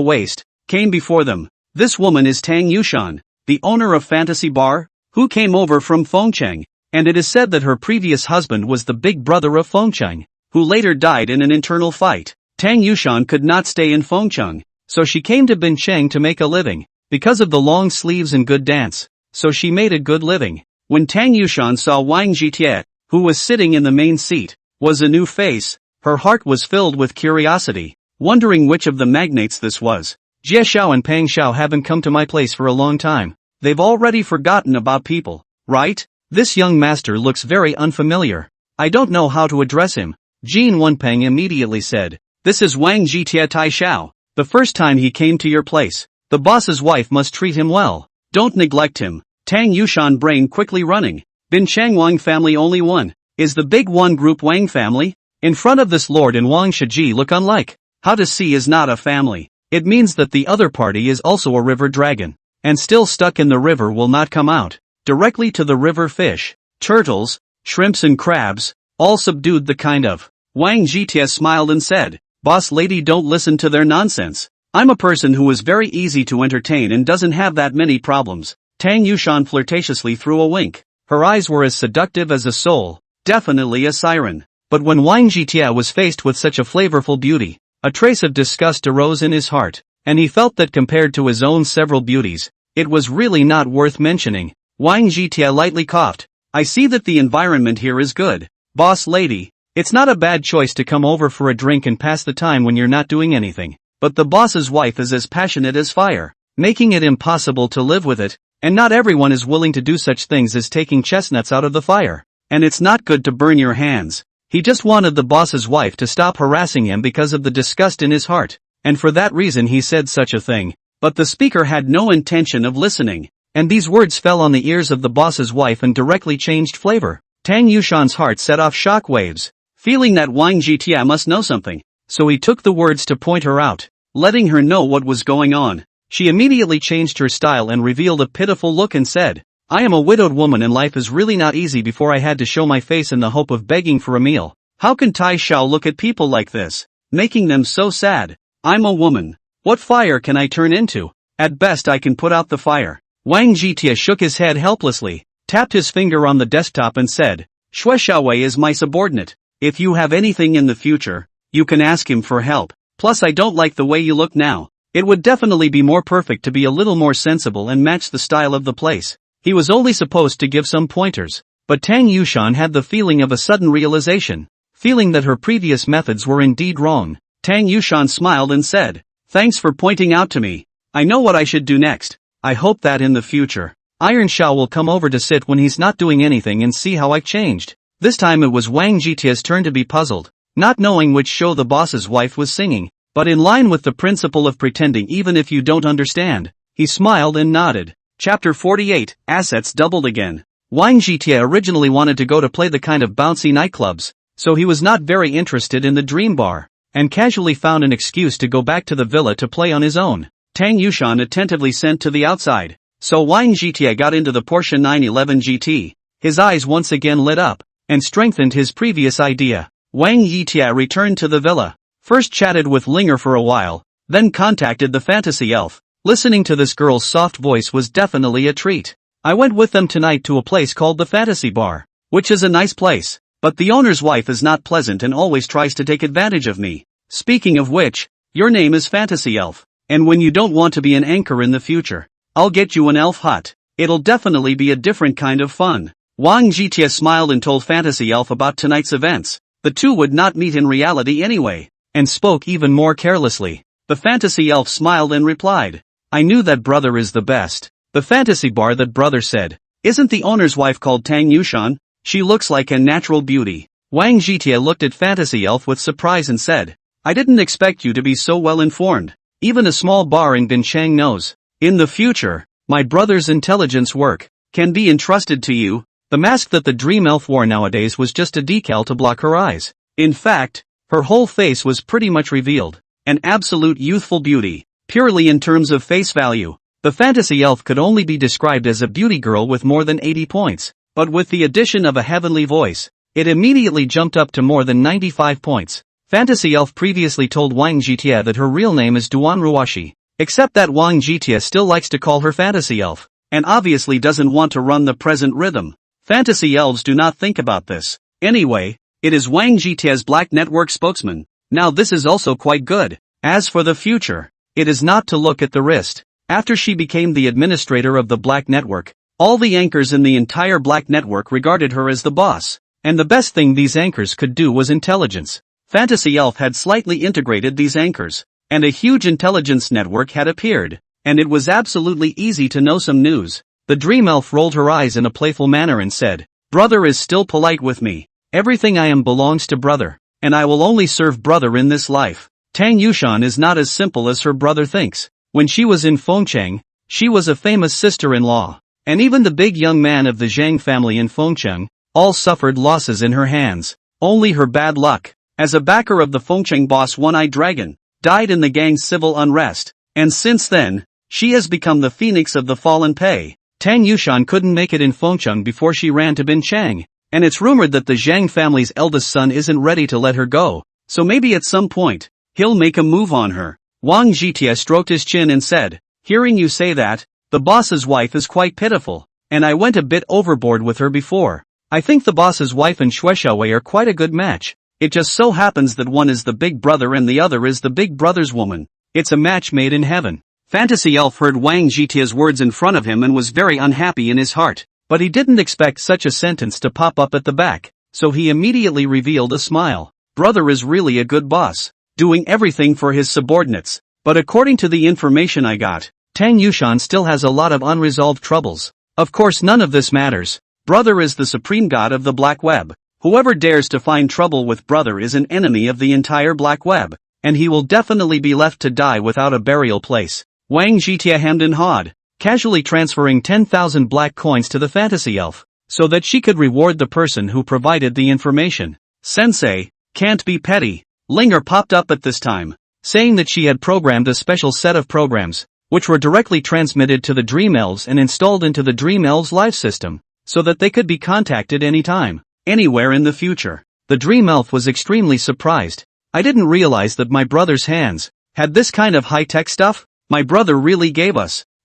waist, came before them. This woman is Tang Yushan, the owner of Fantasy Bar, who came over from Fengcheng, and it is said that her previous husband was the big brother of Fengcheng, who later died in an internal fight. Tang Yushan could not stay in Fengcheng, so she came to Bincheng to make a living, because of the long sleeves and good dance, so she made a good living. When Tang Yushan saw Wang Jitie, who was sitting in the main seat, was a new face, her heart was filled with curiosity, wondering which of the magnates this was. Jie Xiao and Pang Xiao haven't come to my place for a long time. They've already forgotten about people, right? This young master looks very unfamiliar. I don't know how to address him. Jin Wenpeng immediately said, "This is Wang Jitie Tai Xiao. The first time he came to your place, the boss's wife must treat him well. Don't neglect him." Tang Yushan brain quickly running. Bin Chang Wang family only one. Is the big one group Wang family? In front of this lord and Wang Shiji look unlike. How to see is not a family. It means that the other party is also a river dragon, and still stuck in the river will not come out. Directly to the river fish, turtles, shrimps and crabs, all subdued the kind of. Wang Jitie smiled and said, "Boss lady, don't listen to their nonsense. I'm a person who is very easy to entertain and doesn't have that many problems." Tang Yushan flirtatiously threw a wink. Her eyes were as seductive as a soul, definitely a siren. But when Wang Jitie was faced with such a flavorful beauty, a trace of disgust arose in his heart, and he felt that compared to his own several beauties, it was really not worth mentioning. Wang Jitie lightly coughed. "I see that the environment here is good. Boss lady, it's not a bad choice to come over for a drink and pass the time when you're not doing anything, but the boss's wife is as passionate as fire, making it impossible to live with it, and not everyone is willing to do such things as taking chestnuts out of the fire, and it's not good to burn your hands." He just wanted the boss's wife to stop harassing him because of the disgust in his heart, and for that reason he said such a thing. But the speaker had no intention of listening, and these words fell on the ears of the boss's wife and directly changed flavor. Tang Yushan's heart set off shock waves, feeling that Wang Jitie must know something, so he took the words to point her out, letting her know what was going on. She immediately changed her style and revealed a pitiful look and said, "I am a widowed woman and life is really not easy. Before I had to show my face in the hope of begging for a meal. How can Tai Xiao look at people like this, making them so sad? I'm a woman. What fire can I turn into? At best I can put out the fire." Wang Jitie shook his head helplessly, tapped his finger on the desktop and said, "Shui Xiaowei is my subordinate. If you have anything in the future, you can ask him for help. Plus I don't like the way you look now. It would definitely be more perfect to be a little more sensible and match the style of the place." He was only supposed to give some pointers, but Tang Yushan had the feeling of a sudden realization, feeling that her previous methods were indeed wrong. Tang Yushan smiled and said, "Thanks for pointing out to me. I know what I should do next. I hope that in the future, Iron Shao will come over to sit when he's not doing anything and see how I've changed." This time it was Wang Jitie's turn to be puzzled, not knowing which show the boss's wife was singing, but in line with the principle of pretending even if you don't understand, he smiled and nodded. Chapter 48, Assets doubled again. Wang Jitie originally wanted to go to play the kind of bouncy nightclubs, so he was not very interested in the dream bar, and casually found an excuse to go back to the villa to play on his own. Tang Yushan attentively sent to the outside, so Wang Jitie got into the Porsche 911 GT. His eyes once again lit up, and strengthened his previous idea. Wang Jitie returned to the villa, first chatted with Linger for a while, then contacted the fantasy elf. Listening to this girl's soft voice was definitely a treat. "I went with them tonight to a place called the Fantasy Bar, which is a nice place, but the owner's wife is not pleasant and always tries to take advantage of me. Speaking of which, your name is Fantasy Elf, and when you don't want to be an anchor in the future, I'll get you an elf hut. It'll definitely be a different kind of fun." Wang Jitie smiled and told Fantasy Elf about tonight's events. The two would not meet in reality anyway, and spoke even more carelessly. The Fantasy Elf smiled and replied, "I knew that brother is the best." The fantasy bar, that brother said. "Isn't the owner's wife called Tang Yushan? She looks like a natural beauty." Wang Jitie looked at Fantasy Elf with surprise and said, "I didn't expect you to be so well informed. Even a small bar in Bincheng knows. In the future, my brother's intelligence work can be entrusted to you." The mask that the dream elf wore nowadays was just a decal to block her eyes. In fact, her whole face was pretty much revealed. An absolute youthful beauty. Purely in terms of face value, the fantasy elf could only be described as a beauty girl with more than 80 points, but with the addition of a heavenly voice, It immediately jumped up to more than 95 points. Fantasy Elf previously told Wang Jitie that her real name is Duan Ruashi, except that Wang Jitie still likes to call her Fantasy Elf, and obviously doesn't want to run the present rhythm. Fantasy elves do not think about this. Anyway, it is Wang Jitie's Black Network spokesman. Now this is also quite good. As for the future, it is not to look at the wrist. After she became the administrator of the Black Network, all the anchors in the entire Black Network regarded her as the boss. And the best thing these anchors could do was intelligence. Fantasy Elf had slightly integrated these anchors, and a huge intelligence network had appeared, and it was absolutely easy to know some news. The Dream Elf rolled her eyes in a playful manner and said, "Brother is still polite with me. Everything I am belongs to brother, and I will only serve brother in this life." Tang Yushan is not as simple as her brother thinks. When she was in Fengcheng, she was a famous sister-in-law, and even the big young man of the Zhang family in Fengcheng, all suffered losses in her hands. Only her bad luck, as a backer of the Fengcheng boss One-Eyed Dragon, died in the gang's civil unrest, and since then, she has become the phoenix of the fallen Pei. Tang Yushan couldn't make it in Fengcheng before she ran to Binchang, and it's rumored that the Zhang family's eldest son isn't ready to let her go, so maybe at some point, he'll make a move on her. Wang Jitie stroked his chin and said, "Hearing you say that, the boss's wife is quite pitiful, and I went a bit overboard with her before. I think the boss's wife and Shuexiaowei are quite a good match. It just so happens that one is the big brother and the other is the big brother's woman. It's a match made in heaven." Fantasy Elf heard Wang Jitie's words in front of him and was very unhappy in his heart, but he didn't expect such a sentence to pop up at the back, so he immediately revealed a smile. Brother is really a good boss, doing everything for his subordinates, but according to the information I got, Tang Yushan still has a lot of unresolved troubles. Of course none of this matters. Brother is the supreme god of the black web. Whoever dares to find trouble with brother is an enemy of the entire black web, and he will definitely be left to die without a burial place. Wang Jitie hemmed and hawed, casually transferring 10,000 black coins to the Fantasy Elf, so that she could reward the person who provided the information. "Sensei, can't be petty." Linger popped up at this time, saying that she had programmed a special set of programs, which were directly transmitted to the Dream Elves and installed into the Dream Elves' life system, so that they could be contacted anytime, anywhere in the future. The Dream Elf was extremely surprised. "I didn't realize that my brother's hands had this kind of high-tech stuff. My brother really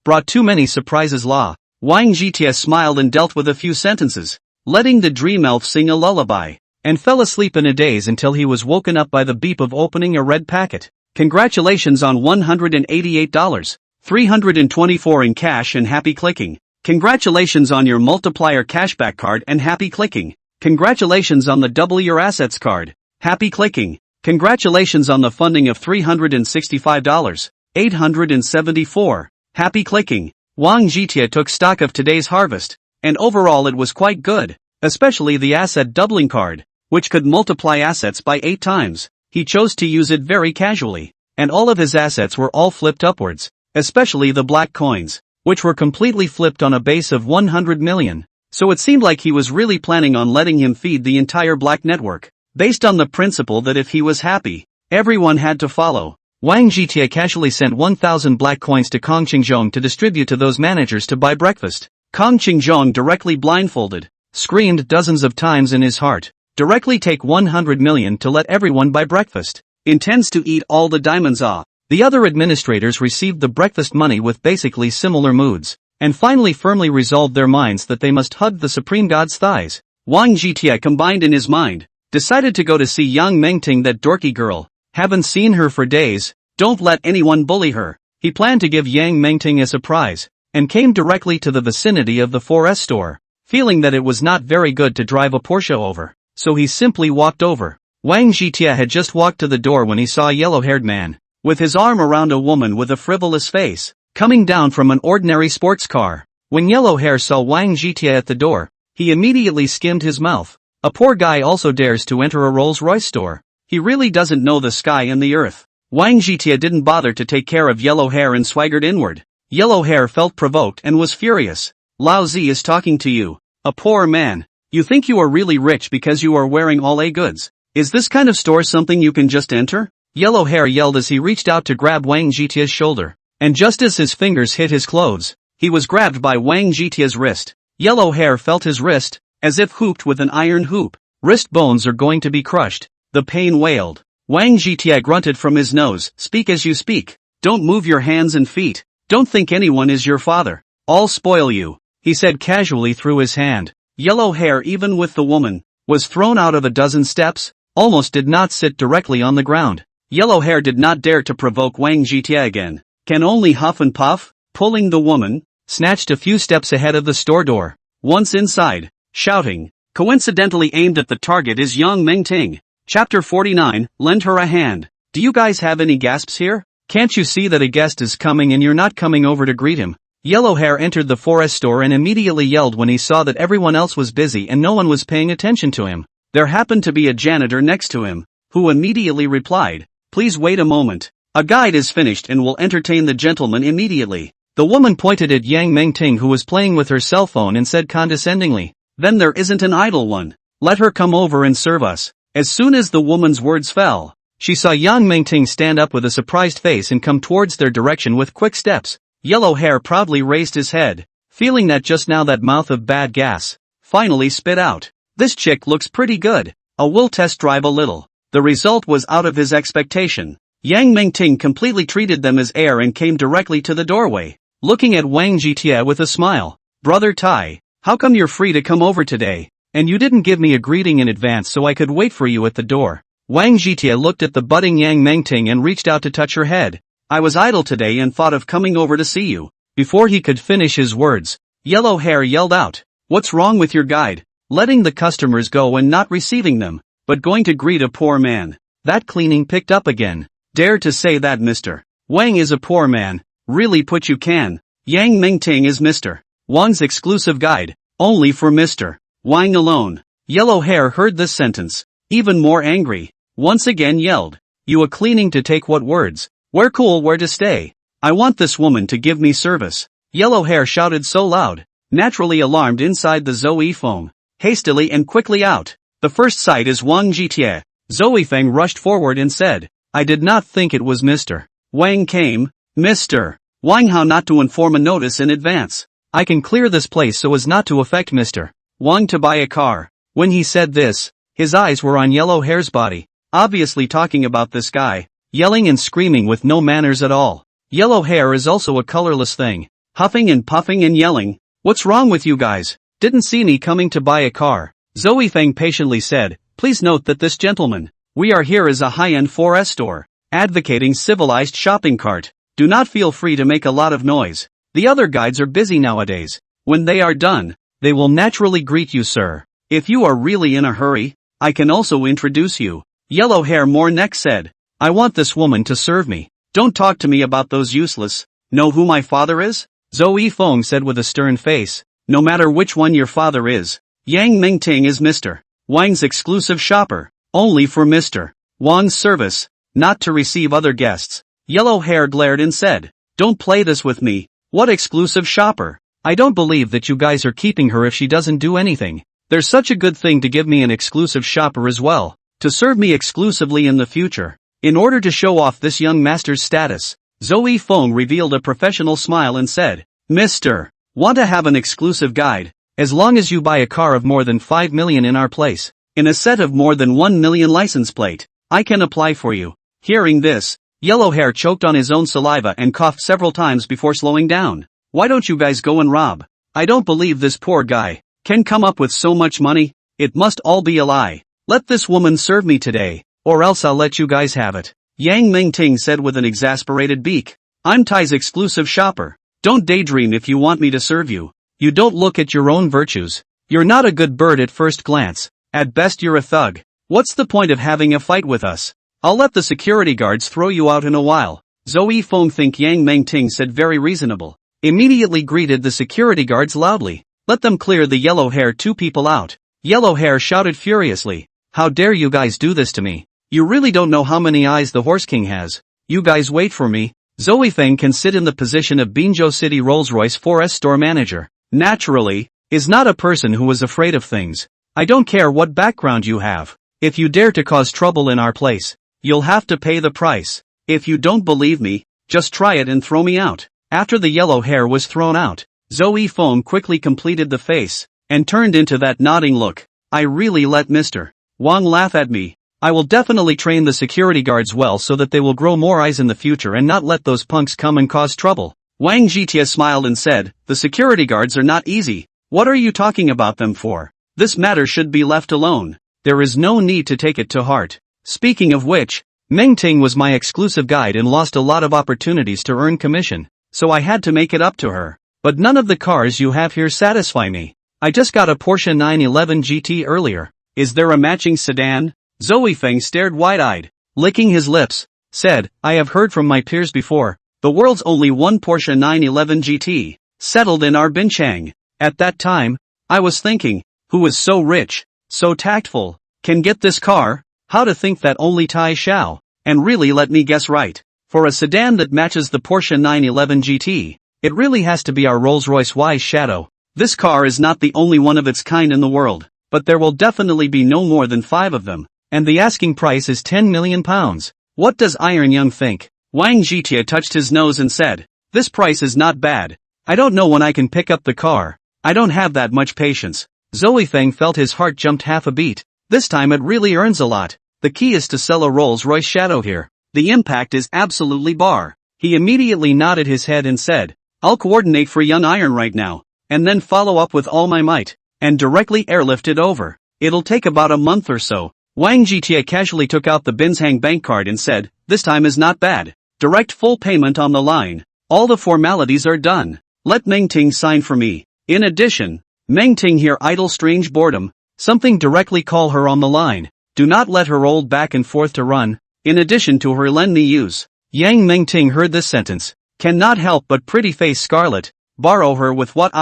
brought too many surprises." Wang Jitie smiled and dealt with a few sentences, letting the Dream Elf sing a lullaby, and fell asleep in a daze until he was woken up by the beep of opening a red packet. "Congratulations on $188, 324 in cash and happy clicking. Congratulations on your multiplier cashback card and happy clicking. Congratulations on the double your assets card. Happy clicking. Congratulations on the funding of $365, 874. Happy clicking." Wang Jitie took stock of today's harvest, and overall it was quite good, especially the asset doubling card, which could multiply assets by 8 times. He chose to use it very casually, and all of his assets were all flipped upwards, especially the black coins, which were completely flipped on a base of 100 million. So it seemed like he was really planning on letting him feed the entire black network, based on the principle that if he was happy, everyone had to follow. Wang Jitie casually sent 1,000 black coins to Kong Qingzhong to distribute to those managers to buy breakfast. Kong Qingzhong, directly blindfolded, screamed dozens of times in his heart, "Directly take 100 million to let everyone buy breakfast. Intends to eat all the diamonds." The other administrators received the breakfast money with basically similar moods, and finally firmly resolved their minds that they must hug the Supreme God's thighs. Wang Jitie combined in his mind, decided to go to see Yang Mengting, that dorky girl. Haven't seen her for days, don't let anyone bully her. He planned to give Yang Mengting a surprise, and came directly to the vicinity of the 4S store, feeling that it was not very good to drive a Porsche over, so he simply walked over. Wang Jitie had just walked to the door when he saw a yellow-haired man, with his arm around a woman with a frivolous face, coming down from an ordinary sports car. When Yellow Hair saw Wang Jitie at the door, he immediately skimmed his mouth. A poor guy also dares to enter a Rolls-Royce store. He really doesn't know the sky and the earth. Wang Jitie didn't bother to take care of Yellow Hair and swaggered inward. Yellow Hair felt provoked and was furious. "Lao Zi is talking to you, a poor man. You think you are really rich because you are wearing all A goods? Is this kind of store something you can just enter?" Yellow Hair yelled as he reached out to grab Wang Jitie's shoulder, and just as his fingers hit his clothes, he was grabbed by Wang Jitie's wrist. Yellow Hair felt his wrist, as if hooped with an iron hoop. Wrist bones are going to be crushed. The pain wailed. Wang Zhitia grunted from his nose, speak as you speak. Don't move your hands and feet. Don't think anyone is your father. I'll spoil you, he said casually through his hand. Yellow hair, even with the woman, was thrown out of a dozen steps, almost did not sit directly on the ground. Yellow hair did not dare to provoke Wang Zhitia again. Can only huff and puff, pulling the woman, snatched a few steps ahead of the store door. Once inside, shouting, coincidentally aimed at the target is young Mengting. Chapter 49, lend her a hand. Do you guys have any gasps here? Can't you see that a guest is coming and you're not coming over to greet him? Yellow hair entered the forest store and immediately yelled when he saw that everyone else was busy and no one was paying attention to him. There happened to be a janitor next to him, who immediately replied, please wait a moment. A guide is finished and will entertain the gentleman immediately. The woman pointed at Yang Mengting who was playing with her cell phone and said condescendingly, then there isn't an idle one. Let her come over and serve us. As soon as the woman's words fell, she saw Yang Mengting stand up with a surprised face and come towards their direction with quick steps. Yellow hair proudly raised his head, feeling that just now that mouth of bad gas finally spit out. This chick looks pretty good. We'll test drive a little. The result was out of his expectation. Yang Mengting completely treated them as air and came directly to the doorway, looking at Wang Zhitia with a smile. Brother Tai, how come you're free to come over today? And you didn't give me a greeting in advance so I could wait for you at the door. Wang Zhitia looked at the budding Yang Mengting and reached out to touch her head. I was idle today and thought of coming over to see you. Before he could finish his words, Yellow hair yelled out, what's wrong with your guide? Letting the customers go and not receiving them, but going to greet a poor man. That cleaning picked up again. Dare to say that Mr. Wang is a poor man. Really put you can. Yang Mengting is Mr. Wang's exclusive guide, only for Mr. Wang alone. Yellow hair heard this sentence, even more angry, once again yelled, you a cleaning to take what words? Where cool where to stay? I want this woman to give me service. Yellow hair shouted so loud, naturally alarmed inside the Zoe Feng, hastily and quickly out. The first sight is Wang Zhitia. Zoe Feng rushed forward and said, I did not think it was Mr. Wang came. Mr. Wang, how not to inform a notice in advance? I can clear this place so as not to affect Mr. Wang to buy a car. When he said this, his eyes were on Yellow hair's body, obviously talking about this guy, yelling and screaming with no manners at all. Yellow hair is also a colorless thing, huffing and puffing and yelling. What's wrong with you guys? Didn't see me coming to buy a car. Zoe Feng patiently said, please note that this gentleman, we are here as a high-end 4S store, advocating civilized shopping cart. Do not feel free to make a lot of noise. The other guides are busy nowadays. When they are done, they will naturally greet you, sir. If you are really in a hurry, I can also introduce you. Yellow hair more next said, I want this woman to serve me. Don't talk to me about those useless. Know who my father is? Zoe Feng said with a stern face, no matter which one your father is. Yang Mengting is Mr. Wang's exclusive shopper, only for Mr. Wang's service, not to receive other guests. Yellow hair glared and said, don't play this with me. What exclusive shopper? I don't believe that you guys are keeping her if she doesn't do anything. There's such a good thing to give me an exclusive shopper as well, to serve me exclusively in the future. In order to show off this young master's status, Zoe Feng revealed a professional smile and said, Mr. Want to have an exclusive guide? As long as you buy a car of more than 5 million in our place, in a set of more than 1 million license plate, I can apply for you. Hearing this, Yellow hair choked on his own saliva and coughed several times before slowing down. Why don't you guys go and rob? I don't believe this poor guy can come up with so much money. It must all be a lie. Let this woman serve me today, or else I'll let you guys have it. Yang Mengting said with an exasperated beak. I'm Tai's exclusive shopper. Don't daydream if you want me to serve you. You don't look at your own virtues. You're not a good bird at first glance. At best you're a thug. What's the point of having a fight with us? I'll let the security guards throw you out in a while. Zoe Feng think Yang Mengting said very reasonable. Immediately greeted the security guards loudly. Let them clear the yellow hair 2 people out. Yellow hair shouted furiously. How dare you guys do this to me? You really don't know how many eyes the Horse King has. You guys wait for me. Zoe Feng can sit in the position of Binzhou City Rolls-Royce 4S store manager. Naturally, is not a person who is afraid of things. I don't care what background you have. If you dare to cause trouble in our place, you'll have to pay the price. If you don't believe me, just try it and throw me out. After the yellow hair was thrown out, Zoe Feng quickly completed the face, and turned into that nodding look. I really let Mr. Wang laugh at me. I will definitely train the security guards well so that they will grow more eyes in the future and not let those punks come and cause trouble. Wang Zhitia smiled and said, the security guards are not easy. What are you talking about them for? This matter should be left alone. There is no need to take it to heart. Speaking of which, Meng Ting was my exclusive guide and lost a lot of opportunities to earn commission, so I had to make it up to her. But none of the cars you have here satisfy me. I just got a Porsche 911 GT earlier. Is there a matching sedan? Zoe Feng stared wide-eyed, licking his lips, said, I have heard from my peers before, the world's only one Porsche 911 GT, settled in our Binchang. At that time, I was thinking, who is so rich, so tactful, can get this car? How to think that only Tai Xiao, and really let me guess right. For a sedan that matches the Porsche 911 GT, it really has to be our Rolls-Royce Wise Shadow. This car is not the only one of its kind in the world, but there will definitely be no more than 5 of them. And the asking price is 10 million pounds. What does Iron Young think? Wang Zhitia touched his nose and said, this price is not bad. I don't know when I can pick up the car. I don't have that much patience. Zoe Feng felt his heart jumped half a beat. This time it really earns a lot. The key is to sell a Rolls-Royce Shadow here. The impact is absolutely bar. He immediately nodded his head and said, I'll coordinate for Young Iron right now, and then follow up with all my might, and directly airlift it over. It'll take about a month or so. Wang Zhitia casually took out the Binshang bank card and said, this time is not bad. Direct full payment on the line. All the formalities are done. Let Meng Ting sign for me. In addition, Meng Ting here idle strange boredom. Something directly call her on the line. Do not let her old back and forth to run. In addition to her lend me use. Yang Meng Ting heard this sentence. Cannot help but pretty face scarlet. Borrow her with what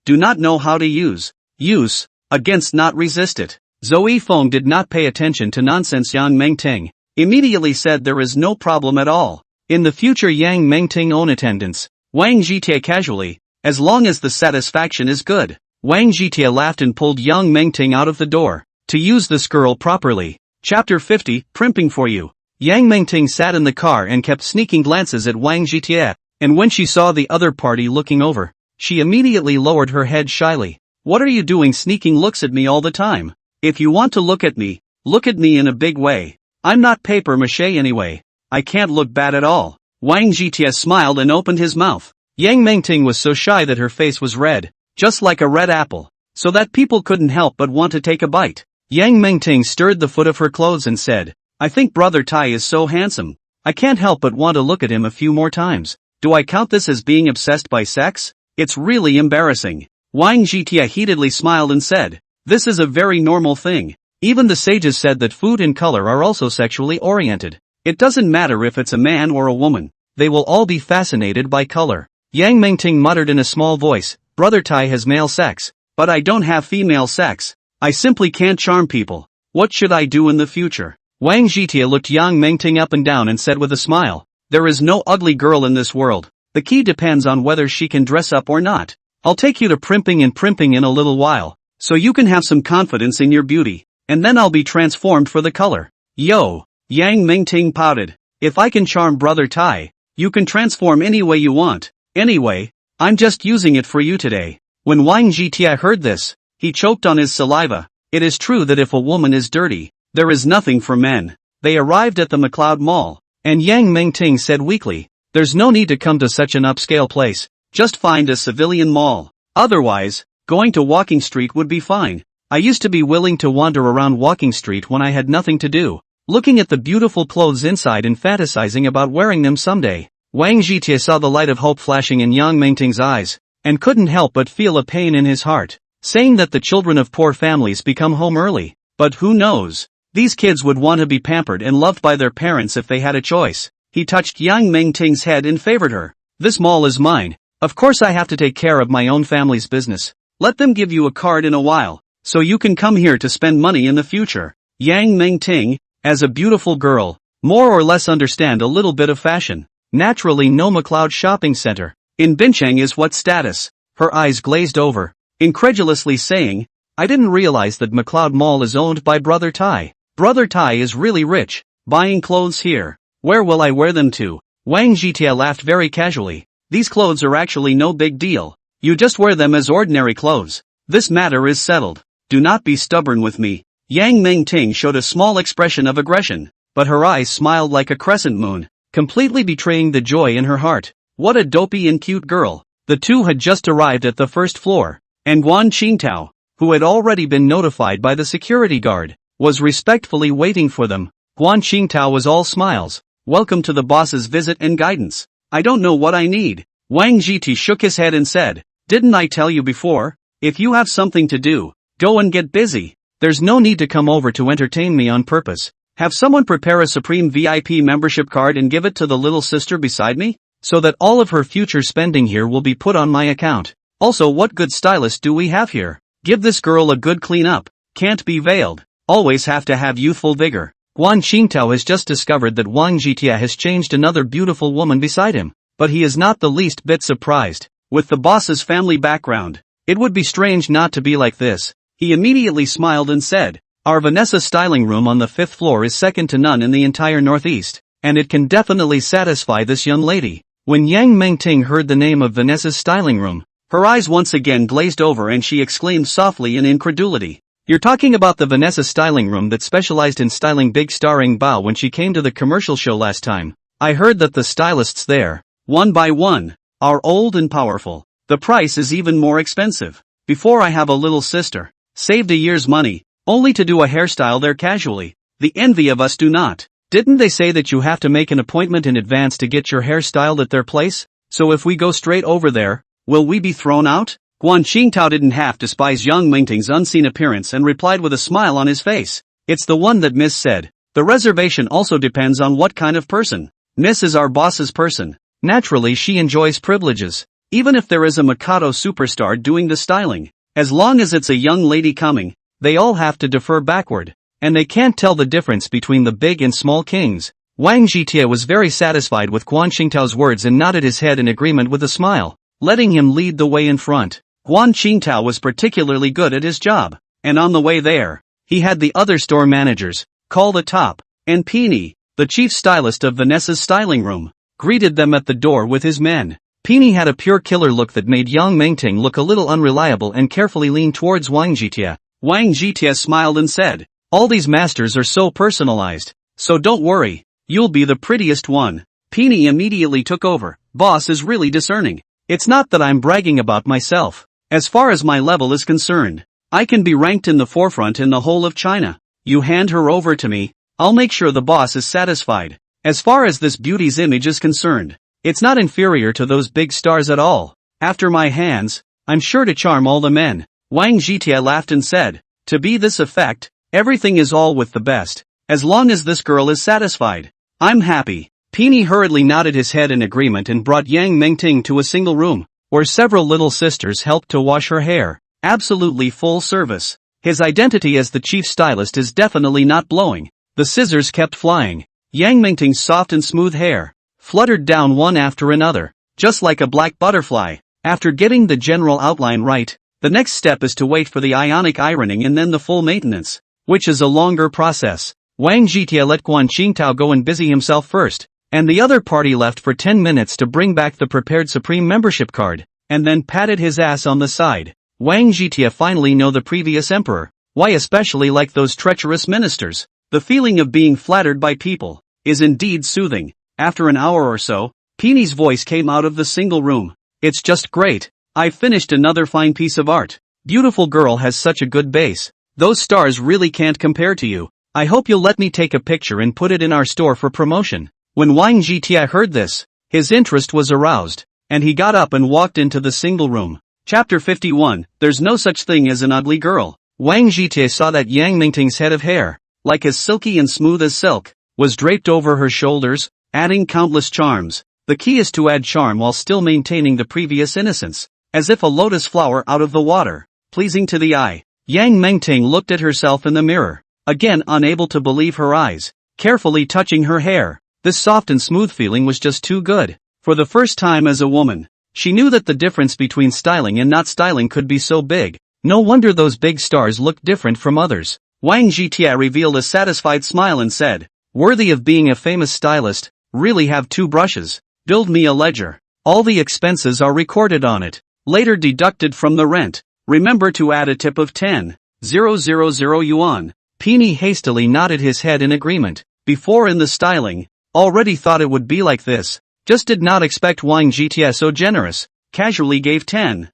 do not know how to use. Use, against not resist it. Zoe Feng did not pay attention to nonsense. Yang Mengting immediately said there is no problem at all. In the future Yang Mengting own attendance. Wang Zhitia casually, as long as the satisfaction is good. Wang Zhitia laughed and pulled Yang Mengting out of the door. To use this girl properly. Chapter 50, Primping for you. Yang Mengting sat in the car and kept sneaking glances at Wang Zhitia, and when she saw the other party looking over, she immediately lowered her head shyly. What are you doing sneaking looks at me all the time? If you want to look at me in a big way. I'm not paper mache anyway. I can't look bad at all. Wang Zhitia smiled and opened his mouth. Yang Mengting was so shy that her face was red, just like a red apple, so that people couldn't help but want to take a bite. Yang Mengting stirred the foot of her clothes and said, I think Brother Tai is so handsome. I can't help but want to look at him a few more times. Do I count this as being obsessed by sex? It's really embarrassing. Wang Zhitia heatedly smiled and said, this is a very normal thing. Even the sages said that food and color are also sexually oriented. It doesn't matter if it's a man or a woman. They will all be fascinated by color. Yang Mengting muttered in a small voice, Brother Tai has male sex, but I don't have female sex. I simply can't charm people. What should I do in the future? Wang Zhitia looked Yang Mengting up and down and said with a smile, there is no ugly girl in this world. The key depends on whether she can dress up or not. I'll take you to primping in a little while. So you can have some confidence in your beauty, and then I'll be transformed for the color. Yo, Yang Mengting pouted. If I can charm Brother Tai, you can transform any way you want. Anyway, I'm just using it for you today. When Wang Zhitia heard this, he choked on his saliva. It is true that if a woman is dirty, there is nothing for men. They arrived at the McLeod Mall, and Yang Mengting said weakly, there's no need to come to such an upscale place. Just find a civilian mall. Otherwise, going to Walking Street would be fine. I used to be willing to wander around Walking Street when I had nothing to do, looking at the beautiful clothes inside and fantasizing about wearing them someday. Wang Zhitia saw the light of hope flashing in Yang Mengting's eyes, and couldn't help but feel a pain in his heart, saying that the children of poor families become home early. But who knows? These kids would want to be pampered and loved by their parents if they had a choice. He touched Yang Mengting's head and favored her. This mall is mine. Of course I have to take care of my own family's business. Let them give you a card in a while, so you can come here to spend money in the future. Yang Mengting, as a beautiful girl, more or less understand a little bit of fashion. Naturally no McLeod shopping center in Binchang is what status. Her eyes glazed over, incredulously saying, I didn't realize that McLeod Mall is owned by Brother Tai. Brother Tai is really rich, buying clothes here. Where will I wear them to? Wang Zhitia laughed very casually. These clothes are actually no big deal. You just wear them as ordinary clothes. This matter is settled. do not be stubborn with me. Yang Mingting showed a small expression of aggression, but her eyes smiled like a crescent moon, completely betraying the joy in her heart. What a dopey and cute girl. The two had just arrived at the first floor, and Guan Qingtao, who had already been notified by the security guard, was respectfully waiting for them. Guan Qingtao was all smiles. Welcome to the boss's visit and guidance. I don't know what I need. Wang Zhiti shook his head and said, didn't I tell you before? If you have something to do, go and get busy. There's no need to come over to entertain me on purpose. Have someone prepare a Supreme VIP membership card and give it to the little sister beside me, so that all of her future spending here will be put on my account. Also, what good stylist do we have here? Give this girl a good clean up. Can't be veiled. Always have to have youthful vigor. Guan Qingtao has just discovered that Wang Zhitia has changed another beautiful woman beside him, but he is not the least bit surprised. With the boss's family background, it would be strange not to be like this. He immediately smiled and said, our Vanessa styling room on the 5th floor is second to none in the entire Northeast, and it can definitely satisfy this young lady. When Yang Mingting heard the name of Vanessa's styling room, her eyes once again glazed over and she exclaimed softly in incredulity. You're talking about the Vanessa styling room that specialized in styling big starring Bao when she came to the commercial show last time. I heard that the stylists there, one by one, are old and powerful. The price is even more expensive. Before I have a little sister, saved a year's money, only to do a hairstyle there casually. The envy of us do not. Didn't they say that you have to make an appointment in advance to get your hair styled at their place? So if we go straight over there, will we be thrown out? Guan Qingtao didn't half despise Yang Mingting's unseen appearance and replied with a smile on his face. It's the one that Miss said. The reservation also depends on what kind of person. Miss is our boss's person. Naturally she enjoys privileges. Even if there is a Mikado superstar doing the styling, as long as it's a young lady coming, they all have to defer backward, and they can't tell the difference between the big and small kings. Wang Zhitia was very satisfied with Guan Qingtao's words and nodded his head in agreement with a smile, letting him lead the way in front. Guan Qingtao was particularly good at his job, and on the way there, he had the other store managers, call the top, and Peony, the chief stylist of Vanessa's styling room, greeted them at the door with his men. Peony had a pure killer look that made Yang Mingting look a little unreliable and carefully leaned towards Wang Zhitia. Wang Zhitia smiled and said, all these masters are so personalized, so don't worry, you'll be the prettiest one. Peony immediately took over. Boss is really discerning. It's not that I'm bragging about myself. As far as my level is concerned, I can be ranked in the forefront in the whole of China. You hand her over to me, I'll make sure the boss is satisfied. As far as this beauty's image is concerned, it's not inferior to those big stars at all. After my hands, I'm sure to charm all the men. Wang Zhitia laughed and said, to be this effect, everything is all with the best. As long as this girl is satisfied, I'm happy. Peony hurriedly nodded his head in agreement and brought Yang Mingting to a single room, where several little sisters helped to wash her hair. Absolutely full service. His identity as the chief stylist is definitely not blowing. The scissors kept flying. Yang Mingting's soft and smooth hair fluttered down one after another, just like a black butterfly. After getting the general outline right, the next step is to wait for the ionic ironing and then the full maintenance, which is a longer process. Wang Zhitia let Guan Qingtao go and busy himself first, and the other party left for 10 minutes to bring back the prepared Supreme membership card, and then patted his ass on the side. Wang Zhitia finally know the previous emperor. Why especially like those treacherous ministers? The feeling of being flattered by people is indeed soothing. After an hour or so, Peony's voice came out of the single room. It's just great. I've finished another fine piece of art. Beautiful girl has such a good base. Those stars really can't compare to you. I hope you'll let me take a picture and put it in our store for promotion. When Wang Zhitia heard this, his interest was aroused, and he got up and walked into the single room. Chapter 51, There's no such thing as an ugly girl. Wang Zhitia saw that Yang Mingting's head of hair, like as silky and smooth as silk, was draped over her shoulders, adding countless charms. The key is to add charm while still maintaining the previous innocence, as if a lotus flower out of the water, pleasing to the eye. Yang Mingting looked at herself in the mirror, again unable to believe her eyes, carefully touching her hair. This soft and smooth feeling was just too good. For the first time as a woman, she knew that the difference between styling and not styling could be so big. No wonder those big stars looked different from others. Wang Zhitia revealed a satisfied smile and said, worthy of being a famous stylist, really have 2 brushes. Build me a ledger. All the expenses are recorded on it, later deducted from the rent. Remember to add a tip of 10. 000 yuan. Peony hastily nodded his head in agreement. Before in the styling, already thought it would be like this. Just did not expect Wang Jietie so generous. Casually gave 10,000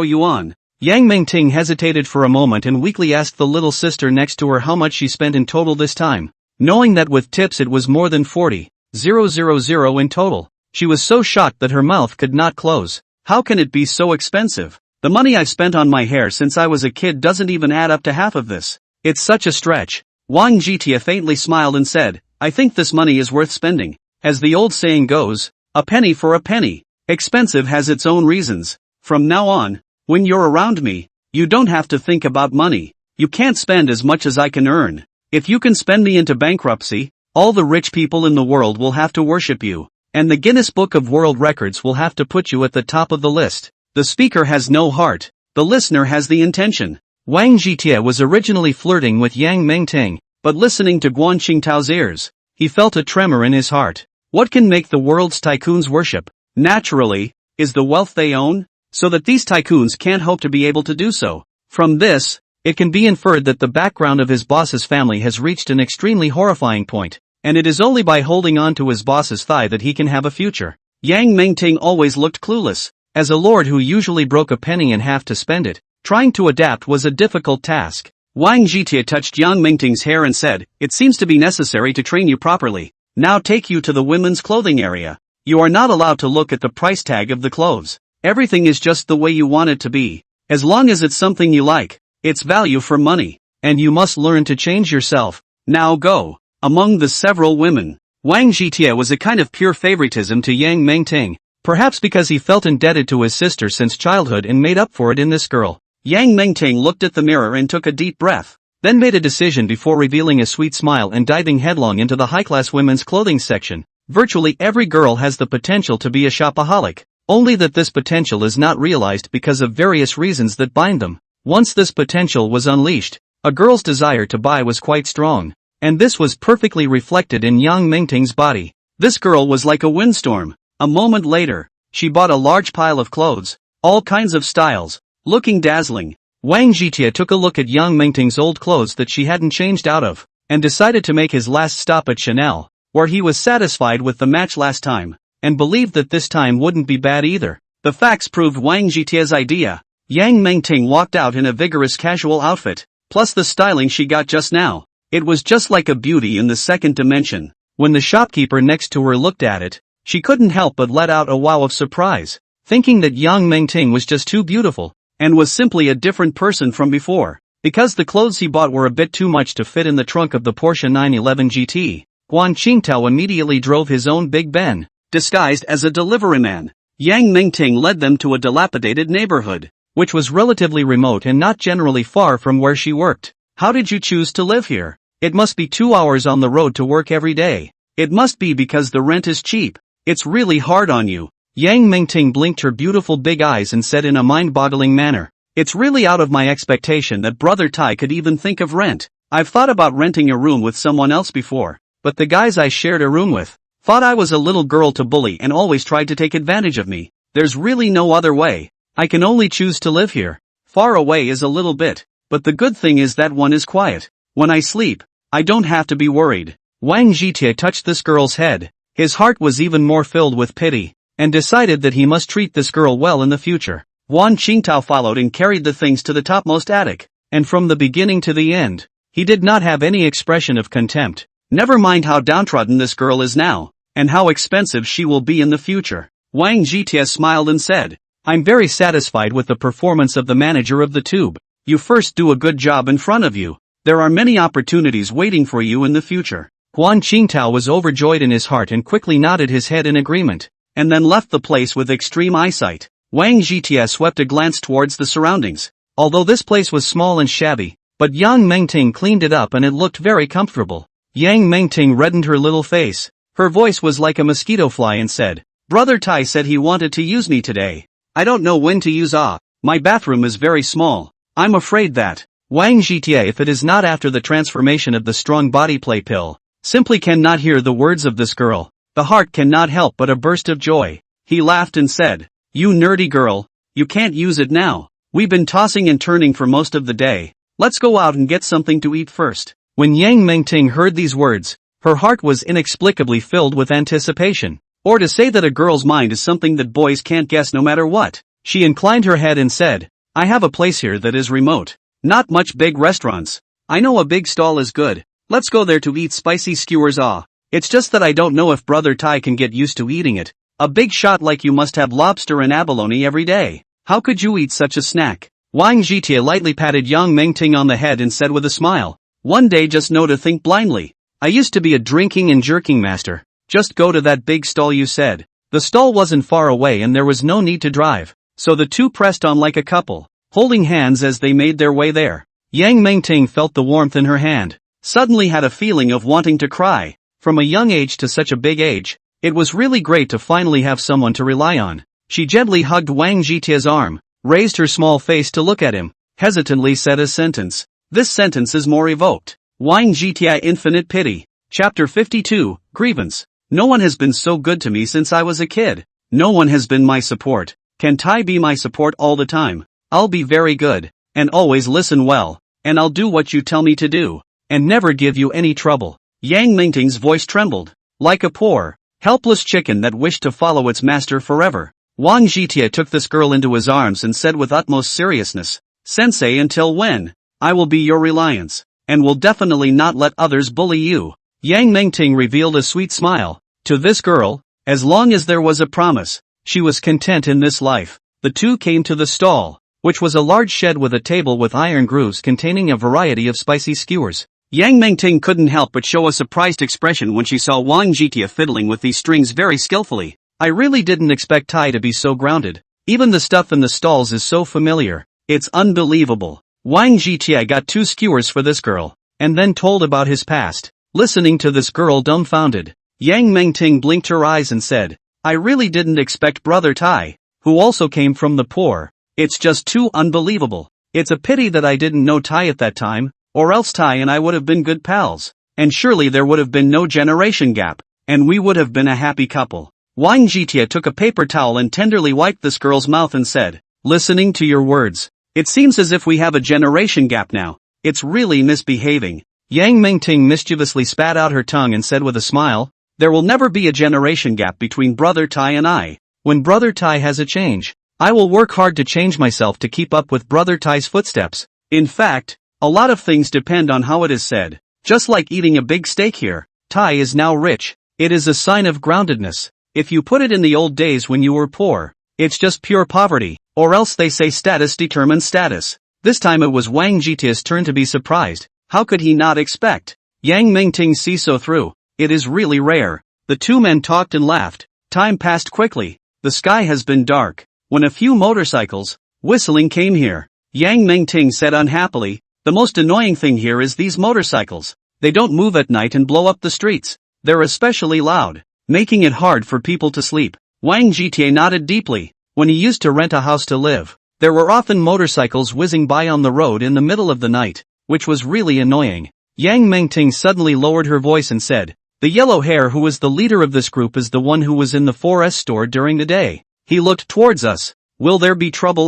yuan. Yang Mingting hesitated for a moment and weakly asked the little sister next to her how much she spent in total this time. Knowing that with tips it was more than 40,000 in total, she was so shocked that her mouth could not close. How can it be so expensive? The money I've spent on my hair since I was a kid doesn't even add up to half of this. It's such a stretch. Wang Jietie faintly smiled and said, I think this money is worth spending. As the old saying goes, a penny for a penny. Expensive has its own reasons. From now on, when you're around me, you don't have to think about money. You can't spend as much as I can earn. If you can spend me into bankruptcy, all the rich people in the world will have to worship you, and the Guinness Book of World Records will have to put you at the top of the list. The speaker has no heart. The listener has the intention. Wang Jietie was originally flirting with Yang Mingting, but listening to Guan Qingtao's ears, he felt a tremor in his heart. What can make the world's tycoons worship? Naturally, is the wealth they own, so that these tycoons can't hope to be able to do so. From this, it can be inferred that the background of his boss's family has reached an extremely horrifying point, and it is only by holding on to his boss's thigh that he can have a future. Yang Mingting always looked clueless. As a lord who usually broke a penny in half to spend it, trying to adapt was a difficult task. Wang Jietie touched Yang Mingting's hair and said, it seems to be necessary to train you properly. Now take you to the women's clothing area. You are not allowed to look at the price tag of the clothes. Everything is just the way you want it to be. As long as it's something you like, it's value for money. And you must learn to change yourself. Now go. Among the several women, Wang Jietie was a kind of pure favoritism to Yang Mingting, perhaps because he felt indebted to his sister since childhood and made up for it in this girl. Yang Mingting looked at the mirror and took a deep breath, then made a decision before revealing a sweet smile and diving headlong into the high-class women's clothing section. Virtually every girl has the potential to be a shopaholic, only that this potential is not realized because of various reasons that bind them. Once this potential was unleashed, a girl's desire to buy was quite strong, and this was perfectly reflected in Yang Mingting's body. This girl was like a windstorm. A moment later, she bought a large pile of clothes, all kinds of styles, looking dazzling. Wang Jietie took a look at Yang Mingting's old clothes that she hadn't changed out of, and decided to make his last stop at Chanel, where he was satisfied with the match last time, and believed that this time wouldn't be bad either. The facts proved Wang Jietie's idea. Yang Mingting walked out in a vigorous casual outfit, plus the styling she got just now. It was just like a beauty in the second dimension. When the shopkeeper next to her looked at it, she couldn't help but let out a wow of surprise, thinking that Yang Mingting was just too beautiful, and was simply a different person from before. Because the clothes he bought were a bit too much to fit in the trunk of the Porsche 911 GT, Guan Qingtao immediately drove his own Big Ben, disguised as a deliveryman. Yang Mingting led them to a dilapidated neighborhood, which was relatively remote and not generally far from where she worked. How did you choose to live here? It must be 2 hours on the road to work every day. It must be because the rent is cheap. It's really hard on you. Yang Mingting blinked her beautiful big eyes and said in a mind-boggling manner, it's really out of my expectation that Brother Tai could even think of rent. I've thought about renting a room with someone else before, but the guys I shared a room with thought I was a little girl to bully and always tried to take advantage of me. There's really no other way. I can only choose to live here. Far away is a little bit, but the good thing is that one is quiet. When I sleep, I don't have to be worried. Wang Jietie touched this girl's head. His heart was even more filled with pity, and decided that he must treat this girl well in the future. Guan Qingtao followed and carried the things to the topmost attic, and from the beginning to the end, he did not have any expression of contempt. Never mind how downtrodden this girl is now, and how expensive she will be in the future. Wang Jietie smiled and said, I'm very satisfied with the performance of the manager of the tube. You first do a good job in front of you. There are many opportunities waiting for you in the future. Guan Qingtao was overjoyed in his heart and quickly nodded his head in agreement, and then left the place with extreme eyesight. Wang Jietie swept a glance towards the surroundings. Although this place was small and shabby, but Yang Mingting cleaned it up and it looked very comfortable. Yang Mingting reddened her little face. Her voice was like a mosquito fly and said, Brother Tai said he wanted to use me today. I don't know when to use my bathroom is very small. I'm afraid that Wang Jietie, if it is not after the transformation of the strong body play pill, simply cannot hear the words of this girl. The heart cannot help but a burst of joy. He laughed and said, You nerdy girl, you can't use it now. We've been tossing and turning for most of the day. Let's go out and get something to eat first. When Yang Mengting heard these words, her heart was inexplicably filled with anticipation. Or to say that a girl's mind is something that boys can't guess no matter what. She inclined her head and said, I have a place here that is remote. Not much big restaurants. I know a big stall is good. Let's go there to eat spicy skewers. It's just that I don't know if Brother Tai can get used to eating it. A big shot like you must have lobster and abalone every day. How could you eat such a snack? Wang Jitie lightly patted Yang Mengting on the head and said with a smile, one day just know to think blindly. I used to be a drinking and jerking master. Just go to that big stall you said. The stall wasn't far away and there was no need to drive. So the two pressed on like a couple, holding hands as they made their way there. Yang Mengting felt the warmth in her hand. Suddenly had a feeling of wanting to cry. From a young age to such a big age, it was really great to finally have someone to rely on. She gently hugged Wang Jitia's arm, raised her small face to look at him, hesitantly said a sentence. This sentence is more evoked. Wang Jitia Infinite Pity. Chapter 52, Grievance. No one has been so good to me since I was a kid. No one has been my support. Can Tai be my support all the time? I'll be very good, and always listen well, and I'll do what you tell me to do, and never give you any trouble. Yang Mengting's voice trembled, like a poor, helpless chicken that wished to follow its master forever. Wang Jitia took this girl into his arms and said with utmost seriousness, Sensei, until when? I will be your reliance, and will definitely not let others bully you. Yang Mengting revealed a sweet smile. To this girl, as long as there was a promise, she was content in this life. The two came to the stall, which was a large shed with a table with iron grooves containing a variety of spicy skewers. Yang Mengting couldn't help but show a surprised expression when she saw Wang Jitia fiddling with these strings very skillfully. I really didn't expect Tai to be so grounded. Even the stuff in the stalls is so familiar. It's unbelievable. Wang Jitia got 2 skewers for this girl, and then told about his past. Listening to this girl dumbfounded, Yang Mengting blinked her eyes and said, I really didn't expect Brother Tai, who also came from the poor. It's just too unbelievable. It's a pity that I didn't know Tai at that time, or else Tai and I would have been good pals. And surely there would have been no generation gap, and we would have been a happy couple. Wang Jitia took a paper towel and tenderly wiped this girl's mouth and said, listening to your words, it seems as if we have a generation gap now. It's really misbehaving. Yang Mengting mischievously spat out her tongue and said with a smile, there will never be a generation gap between Brother Tai and I. When Brother Tai has a change, I will work hard to change myself to keep up with Brother Tai's footsteps. In fact, a lot of things depend on how it is said. Just like eating a big steak here, Tai is now rich. It is a sign of groundedness. If you put it in the old days when you were poor, it's just pure poverty, or else they say status determines status. This time it was Wang Jitia's turn to be surprised. How could he not expect? Yang Mengting see so through. It is really rare. The two men talked and laughed. Time passed quickly. The sky has been dark. When a few motorcycles, whistling came here. Yang Mengting said unhappily, the most annoying thing here is these motorcycles. They don't move at night and blow up the streets. They're especially loud, making it hard for people to sleep. Wang Jitie nodded deeply. When he used to rent a house to live, there were often motorcycles whizzing by on the road in the middle of the night, which was really annoying. Yang Mengting suddenly lowered her voice and said, the yellow hair who is the leader of this group is the one who was in the 4S store during the day. He looked towards us. Will there be trouble?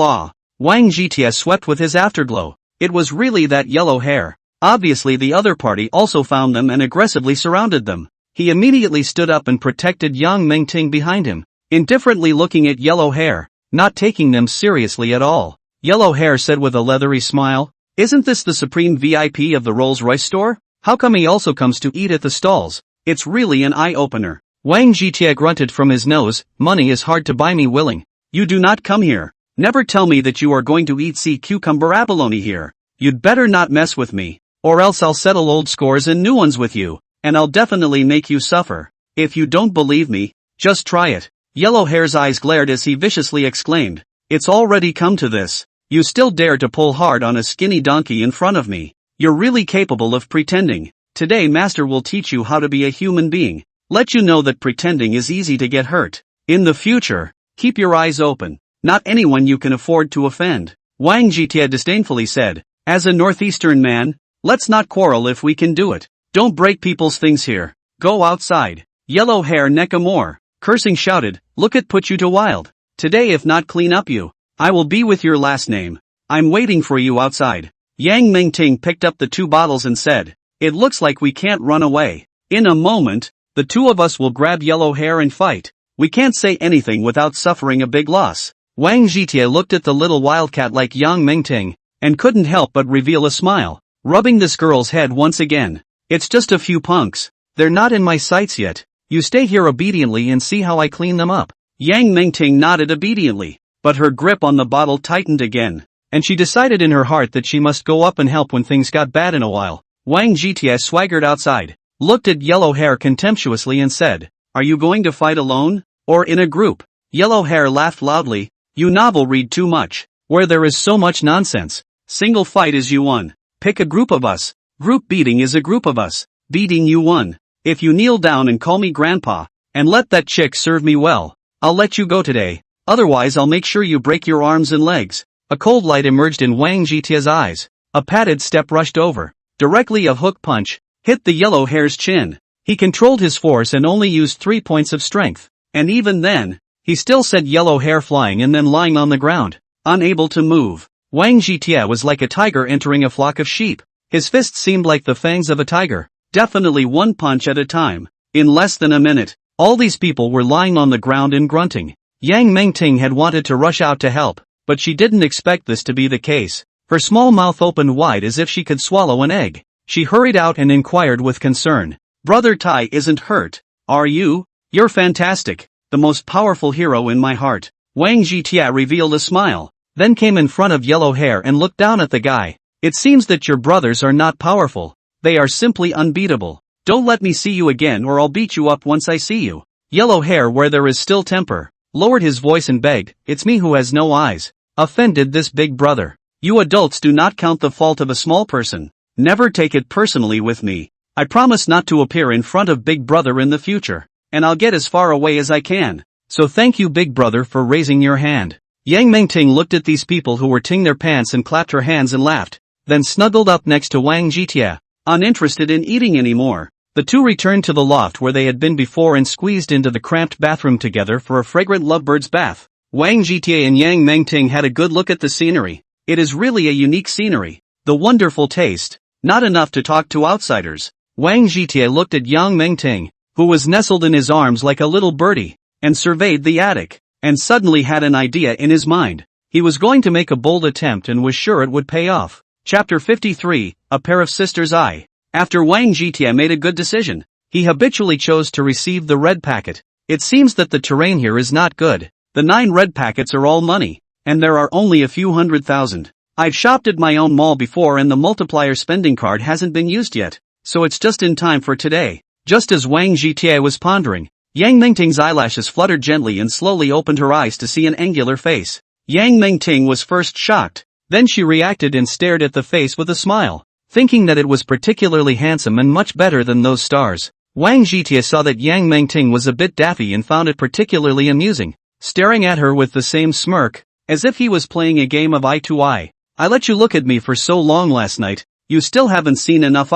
Wang Jitie swept with his afterglow. It was really that yellow hair. Obviously the other party also found them and aggressively surrounded them. He immediately stood up and protected Yang Mengting behind him, indifferently looking at yellow hair, not taking them seriously at all. Yellow hair said with a leathery smile, isn't this the supreme VIP of the Rolls-Royce store? How come he also comes to eat at the stalls? It's really an eye-opener. Wang Jitie grunted from his nose, money is hard to buy me willing. You do not come here. Never tell me that you are going to eat sea cucumber abalone here. You'd better not mess with me, or else I'll settle old scores and new ones with you, and I'll definitely make you suffer. If you don't believe me, just try it. Yellow hair's eyes glared as he viciously exclaimed, it's already come to this. You still dare to pull hard on a skinny donkey in front of me. You're really capable of pretending. Today Master will teach you how to be a human being. Let you know that pretending is easy to get hurt. In the future, keep your eyes open. Not anyone you can afford to offend. Wang Jitie disdainfully said, as a northeastern man, let's not quarrel if we can do it. Don't break people's things here. Go outside. Yellow hair Neckamore, cursing shouted, look at put you to wild. Today if not clean up you, I will be with your last name. I'm waiting for you outside. Yang Mingting picked up the 2 bottles and said, it looks like we can't run away. In a moment, the 2 of us will grab yellow hair and fight. We can't say anything without suffering a big loss. Wang Zhitie looked at the little wildcat like Yang Mingting, and couldn't help but reveal a smile, rubbing this girl's head once again. It's just a few punks. They're not in my sights yet. You stay here obediently and see how I clean them up. Yang Mingting nodded obediently, but her grip on the bottle tightened again, and she decided in her heart that she must go up and help when things got bad in a while. Wang Zhitie swaggered outside, looked at Yellow Hair contemptuously and said, are you going to fight alone, or in a group? Yellow Hair laughed loudly, you novel read too much, where there is so much nonsense. Single fight is you won. Pick a group of us. Group beating is a group of us. Beating you won. If you kneel down and call me grandpa, and let that chick serve me well, I'll let you go today, otherwise I'll make sure you break your arms and legs. A cold light emerged in Wang Zhitie's eyes. A padded step rushed over. Directly a hook punch, hit the Yellow Hair's chin. He controlled his force and only used 3 points of strength. And even then, he still sent Yellow Hair flying and then lying on the ground, unable to move. Wang Zhitie was like a tiger entering a flock of sheep. His fists seemed like the fangs of a tiger. Definitely 1 punch at a time. In less than a minute, all these people were lying on the ground and grunting. Yang Mingting had wanted to rush out to help, but she didn't expect this to be the case. Her small mouth opened wide as if she could swallow an egg. She hurried out and inquired with concern. Brother Tai isn't hurt, are you? You're fantastic, the most powerful hero in my heart. Wang Zhitie revealed a smile, then came in front of Yellow Hair and looked down at the guy. It seems that your brothers are not powerful. They are simply unbeatable. Don't let me see you again or I'll beat you up once I see you. Yellow Hair, where there is still temper, lowered his voice and begged, it's me who has no eyes. Offended this big brother. You adults do not count the fault of a small person. Never take it personally with me. I promise not to appear in front of Big Brother in the future, and I'll get as far away as I can. So thank you Big Brother for raising your hand. Yang Mingting looked at these people who were ting their pants and clapped her hands and laughed, then snuggled up next to Wang Zhitie. Uninterested in eating anymore, the 2 returned to the loft where they had been before and squeezed into the cramped bathroom together for a fragrant lovebird's bath. Wang Zhitie and Yang Mingting had a good look at the scenery. It is really a unique scenery. The wonderful taste, not enough to talk to outsiders. Wang Zhitie looked at Yang Mingting, who was nestled in his arms like a little birdie, and surveyed the attic, and suddenly had an idea in his mind. He was going to make a bold attempt and was sure it would pay off. Chapter 53, A Pair of Sisters. After Wang Zhitie made a good decision, he habitually chose to receive the red packet. It seems that the terrain here is not good. The 9 red packets are all money, and there are only a few 100,000. I've shopped at my own mall before and the multiplier spending card hasn't been used yet, so it's just in time for today. Just as Wang Zhitie was pondering, Yang Mingting's eyelashes fluttered gently and slowly opened her eyes to see an angular face. Yang Mingting was first shocked. Then she reacted and stared at the face with a smile, thinking that it was particularly handsome and much better than those stars. Wang Zhitie saw that Yang Mingting was a bit daffy and found it particularly amusing, staring at her with the same smirk, as if he was playing a game of eye to eye. I let you look at me for so long last night, you still haven't seen enough.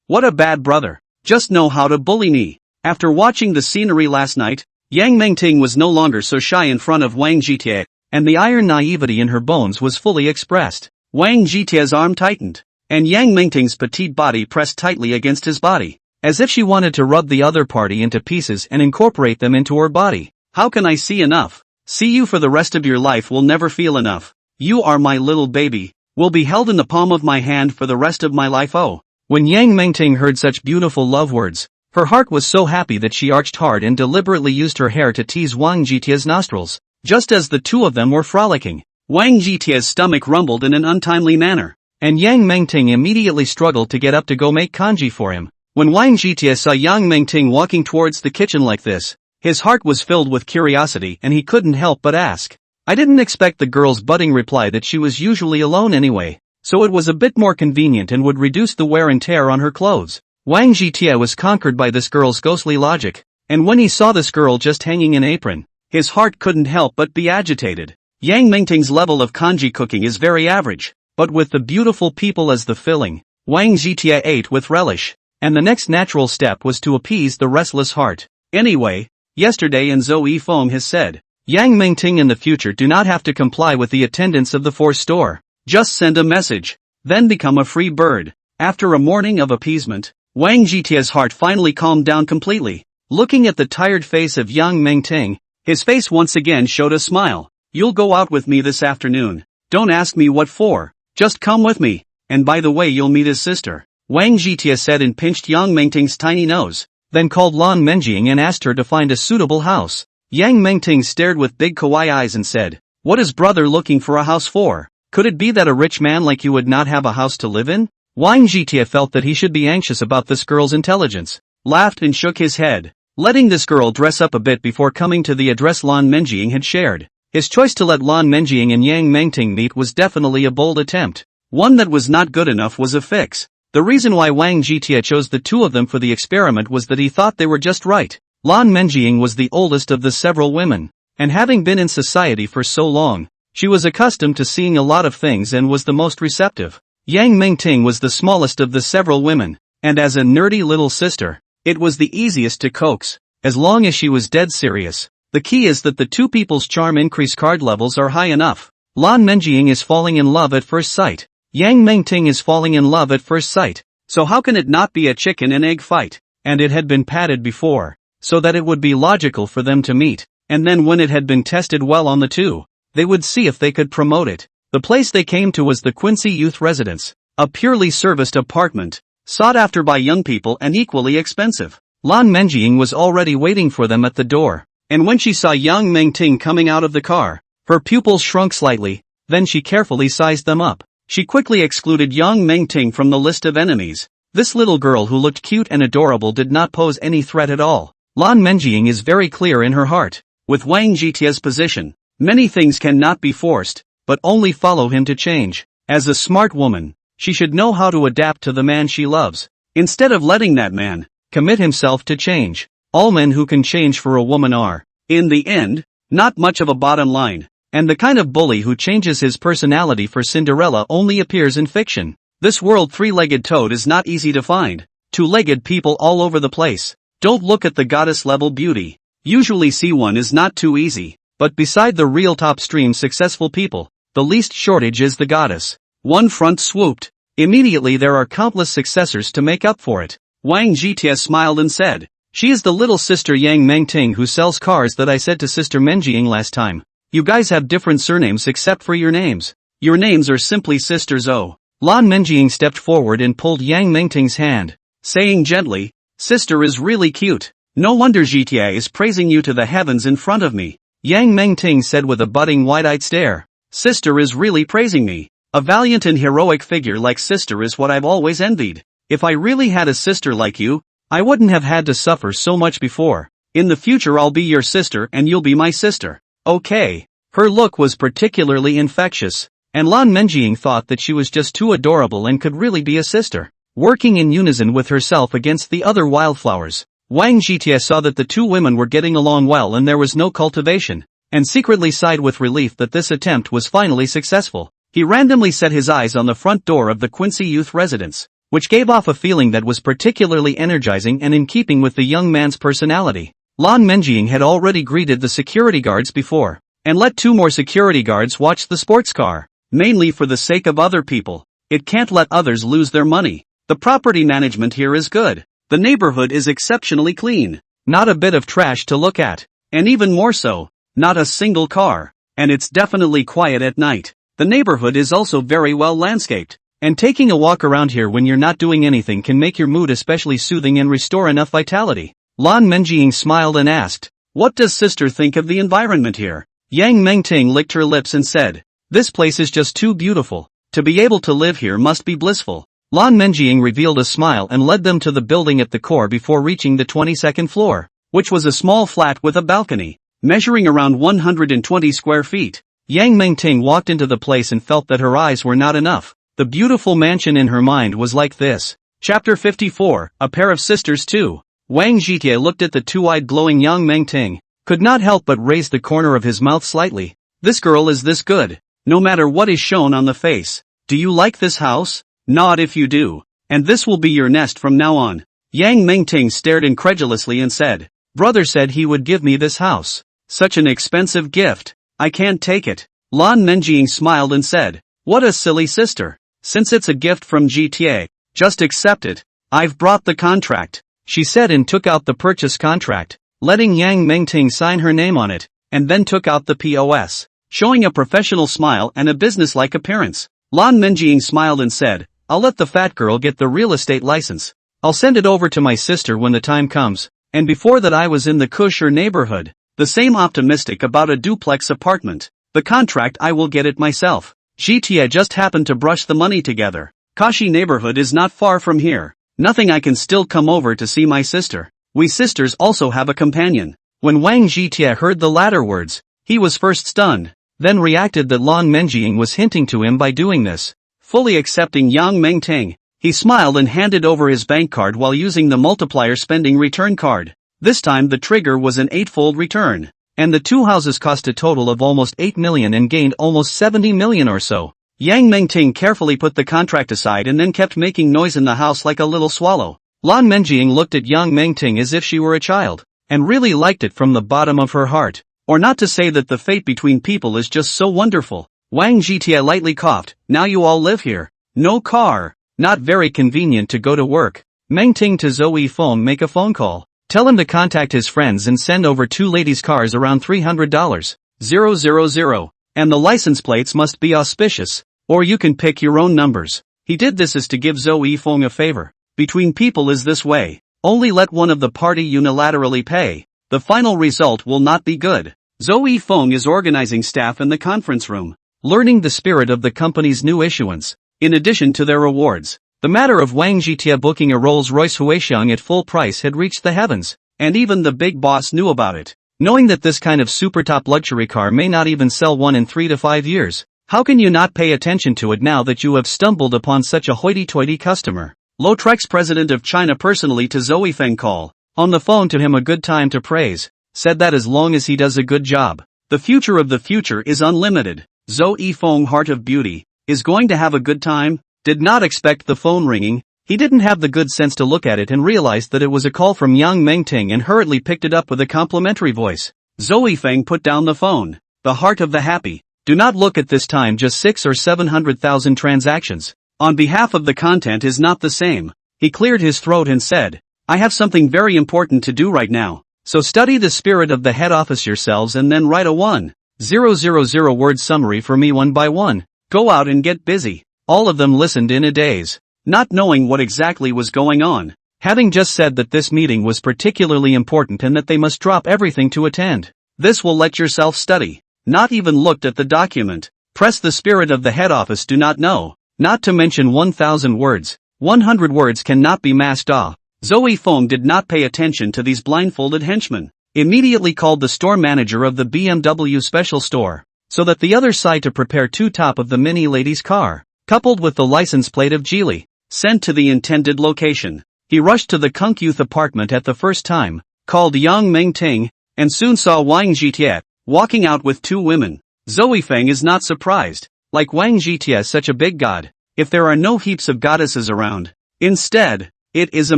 What a bad brother. Just know how to bully me. After watching the scenery last night, Yang Mingting was no longer so shy in front of Wang Zhitie, and the iron naivety in her bones was fully expressed. Wang Zhitie's arm tightened, and Yang Mingting's petite body pressed tightly against his body, as if she wanted to rub the other party into pieces and incorporate them into her body. How can I see enough? See you for the rest of your life will never feel enough. You are my little baby, will be held in the palm of my hand for the rest of my life. Oh. When Yang Mingting heard such beautiful love words, her heart was so happy that she arched hard and deliberately used her hair to tease Wang Zhitie's nostrils. Just as the 2 of them were frolicking, Wang Zhitie's stomach rumbled in an untimely manner, and Yang Mingting immediately struggled to get up to go make kanji for him. When Wang Zhitie saw Yang Mingting walking towards the kitchen like this, his heart was filled with curiosity and he couldn't help but ask. I didn't expect the girl's budding reply that she was usually alone anyway, so it was a bit more convenient and would reduce the wear and tear on her clothes. Wang Zhitie was conquered by this girl's ghostly logic, and when he saw this girl just hanging an apron, his heart couldn't help but be agitated. Yang Mingting's level of kanji cooking is very average, but with the beautiful people as the filling, Wang Zhitie ate with relish, and the next natural step was to appease the restless heart. Anyway, yesterday and Zoe Feng has said, Yang Mingting in the future do not have to comply with the attendants of the 4 store. Just send a message. Then become a free bird. After a morning of appeasement, Wang Jitia's heart finally calmed down completely. Looking at the tired face of Yang Mengting, his face once again showed a smile. You'll go out with me this afternoon. Don't ask me what for. Just come with me. And by the way, you'll meet his sister. Wang Jitia said and pinched Yang Mengting's tiny nose, then called Lan Menjing and asked her to find a suitable house. Yang Mengting stared with big kawaii eyes and said, "What is brother looking for a house for? Could it be that a rich man like you would not have a house to live in?" Wang Jitia felt that he should be anxious about this girl's intelligence, laughed and shook his head, letting this girl dress up a bit before coming to the address Lan Menjing had shared. His choice to let Lan Menjing and Yang Mengting meet was definitely a bold attempt. One that was not good enough was a fix. The reason why Wang Jitia chose the two of them for the experiment was that he thought they were just right. Lan Menjing was the oldest of the several women, and having been in society for so long, she was accustomed to seeing a lot of things and was the most receptive. Yang Mengting was the smallest of the several women, and as a nerdy little sister, it was the easiest to coax, as long as she was dead serious. The key is that the two people's charm increase card levels are high enough. Lan Menjing is falling in love at first sight. Yang Mengting is falling in love at first sight, so how can it not be a chicken and egg fight? And it had been padded before, so that it would be logical for them to meet, and then when it had been tested well on the two, they would see if they could promote it. The place they came to was the Quincy Youth Residence, a purely serviced apartment, sought after by young people and equally expensive. Lan Menjing was already waiting for them at the door, and when she saw Yang Mengting coming out of the car, her pupils shrunk slightly, then she carefully sized them up. She quickly excluded Yang Mengting from the list of enemies. This little girl who looked cute and adorable did not pose any threat at all. Lan Menjing is very clear in her heart. With Wang Jitia's position, many things cannot be forced, but only follow him to change. As a smart woman, she should know how to adapt to the man she loves, instead of letting that man commit himself to change. All men who can change for a woman are, in the end, not much of a bottom line. And the kind of bully who changes his personality for Cinderella only appears in fiction. This world three-legged toad is not easy to find. Two-legged people all over the place. Don't look at the goddess-level beauty. Usually see one is not too easy, but beside the real top-stream successful people, the least shortage is the goddess. One front swooped. Immediately there are countless successors to make up for it. Wang Jitia smiled and said, "She is the little sister Yang Mengting who sells cars that I said to Sister Menjing last time. You guys have different surnames except for your names. Your names are simply sisters." Oh. Lan Menjing stepped forward and pulled Yang Mengting's hand, saying gently, "Sister is really cute. No wonder GTA is praising you to the heavens in front of me." Yang Mengting said with a budding wide-eyed stare, "Sister is really praising me. A valiant and heroic figure like sister is what I've always envied. If I really had a sister like you, I wouldn't have had to suffer so much before. In the future I'll be your sister and you'll be my sister. Okay." Her look was particularly infectious, and Lan Menjing thought that she was just too adorable and could really be a sister. Working in unison with herself against the other wildflowers, Wang Jitia saw that the two women were getting along well and there was no cultivation, and secretly sighed with relief that this attempt was finally successful. He randomly set his eyes on the front door of the Quincy Youth Residence, which gave off a feeling that was particularly energizing and in keeping with the young man's personality. Lan Menjing had already greeted the security guards before, and let two more security guards watch the sports car, mainly for the sake of other people. It can't let others lose their money. The property management here is good. The neighborhood is exceptionally clean. Not a bit of trash to look at. And even more so, not a single car. And it's definitely quiet at night. The neighborhood is also very well landscaped. And taking a walk around here when you're not doing anything can make your mood especially soothing and restore enough vitality. Lan Menjing smiled and asked, "What does sister think of the environment here?" Yang Mengting licked her lips and said, "This place is just too beautiful. To be able to live here must be blissful." Lan Menjing revealed a smile and led them to the building at the core before reaching the 22nd floor, which was a small flat with a balcony, measuring around 120 square feet. Yang Mengting walked into the place and felt that her eyes were not enough. The beautiful mansion in her mind was like this. Chapter 54, A Pair of Sisters 2. Wang Jitia looked at the two-eyed glowing Yang Mengting, could not help but raise the corner of his mouth slightly. This girl is this good, no matter what is shown on the face. Do you like this house? Nod if you do, and this will be your nest from now on. Yang Mengting stared incredulously and said, "Brother said he would give me this house. Such an expensive gift. I can't take it." Lan Menjing smiled and said, What a silly sister. Since it's a gift from GTA, just accept it. I've brought the contract, she said and took out the purchase contract, letting Yang Mengting sign her name on it, and then took out the POS, showing a professional smile and a businesslike appearance. Lan Menjing smiled and said, I'll let the fat girl get the real estate license. I'll send it over to my sister when the time comes, and before that I was in the Kusher neighborhood, the same optimistic about a duplex apartment. The contract I will get it myself. GTA just happened to brush the money together. Kashi neighborhood is not far from here. Nothing I can still come over to see my sister. We sisters also have a companion. When Wang Zhitia heard the latter words, he was first stunned, then reacted that Lan Menjing was hinting to him by doing this. Fully accepting Yang Mengting, he smiled and handed over his bank card while using the multiplier spending return card. This time the trigger was an 8-fold return, and the two houses cost a total of almost 8 million and gained almost 70 million or so. Yang Mengting carefully put the contract aside and then kept making noise in the house like a little swallow. Lan Menjing looked at Yang Mengting as if she were a child, and really liked it from the bottom of her heart. Or not to say that the fate between people is just so wonderful. Wang Zhitia lightly coughed. Now you all live here. No car. Not very convenient to go to work. Mengting to Zoe Feng make a phone call. Tell him to contact his friends and send over 2 ladies' cars around $300. 000. And the license plates must be auspicious, or you can pick your own numbers. He did this as to give Zoe Feng a favor. Between people is this way. Only let one of the party unilaterally pay. The final result will not be good. Zoe Feng is organizing staff in the conference room, learning the spirit of the company's new issuance, in addition to their rewards. The matter of Wang Zhitia booking a Rolls-Royce Huixiang at full price had reached the heavens, and even the big boss knew about it. Knowing that this kind of super-top luxury car may not even sell one in 3 to 5 years, how can you not pay attention to it now that you have stumbled upon such a hoity-toity customer? Lautrec's president of China personally to Zoe Feng call, on the phone to him a good time to praise, said that as long as he does a good job, the future of the future is unlimited. Zoe Feng, heart of beauty, is going to have a good time. Did not expect the phone ringing. He didn't have the good sense to look at it and realized that it was a call from Yang Mengting and hurriedly picked it up with a complimentary voice. Zoe Feng put down the phone. The heart of the happy. Do not look at this time just 6 or 700,000 transactions. On behalf of the content is not the same. He cleared his throat and said, I have something very important to do right now. So study the spirit of the head office yourselves and then write a 1,000 word summary for me one by one. Go out and get busy. All of them listened in a daze, not knowing what exactly was going on, having just said that this meeting was particularly important and that they must drop everything to attend. This will let yourself study. Not even looked at the document. Press the spirit of the head office do not know. Not to mention 1,000 words. 100 words cannot be masked off. Zoe Feng did not pay attention to these blindfolded henchmen. Immediately called the store manager of the BMW special store, so that the other side to prepare 2 top of the mini lady's car, coupled with the license plate of Geely, sent to the intended location. He rushed to the Kunk Youth apartment at the first time, called Yang Mengting, and soon saw Wang Zhitia walking out with 2 women. Zoe Feng is not surprised. Like Wang Zhitia, such a big god, if there are no heaps of goddesses around. Instead, it is a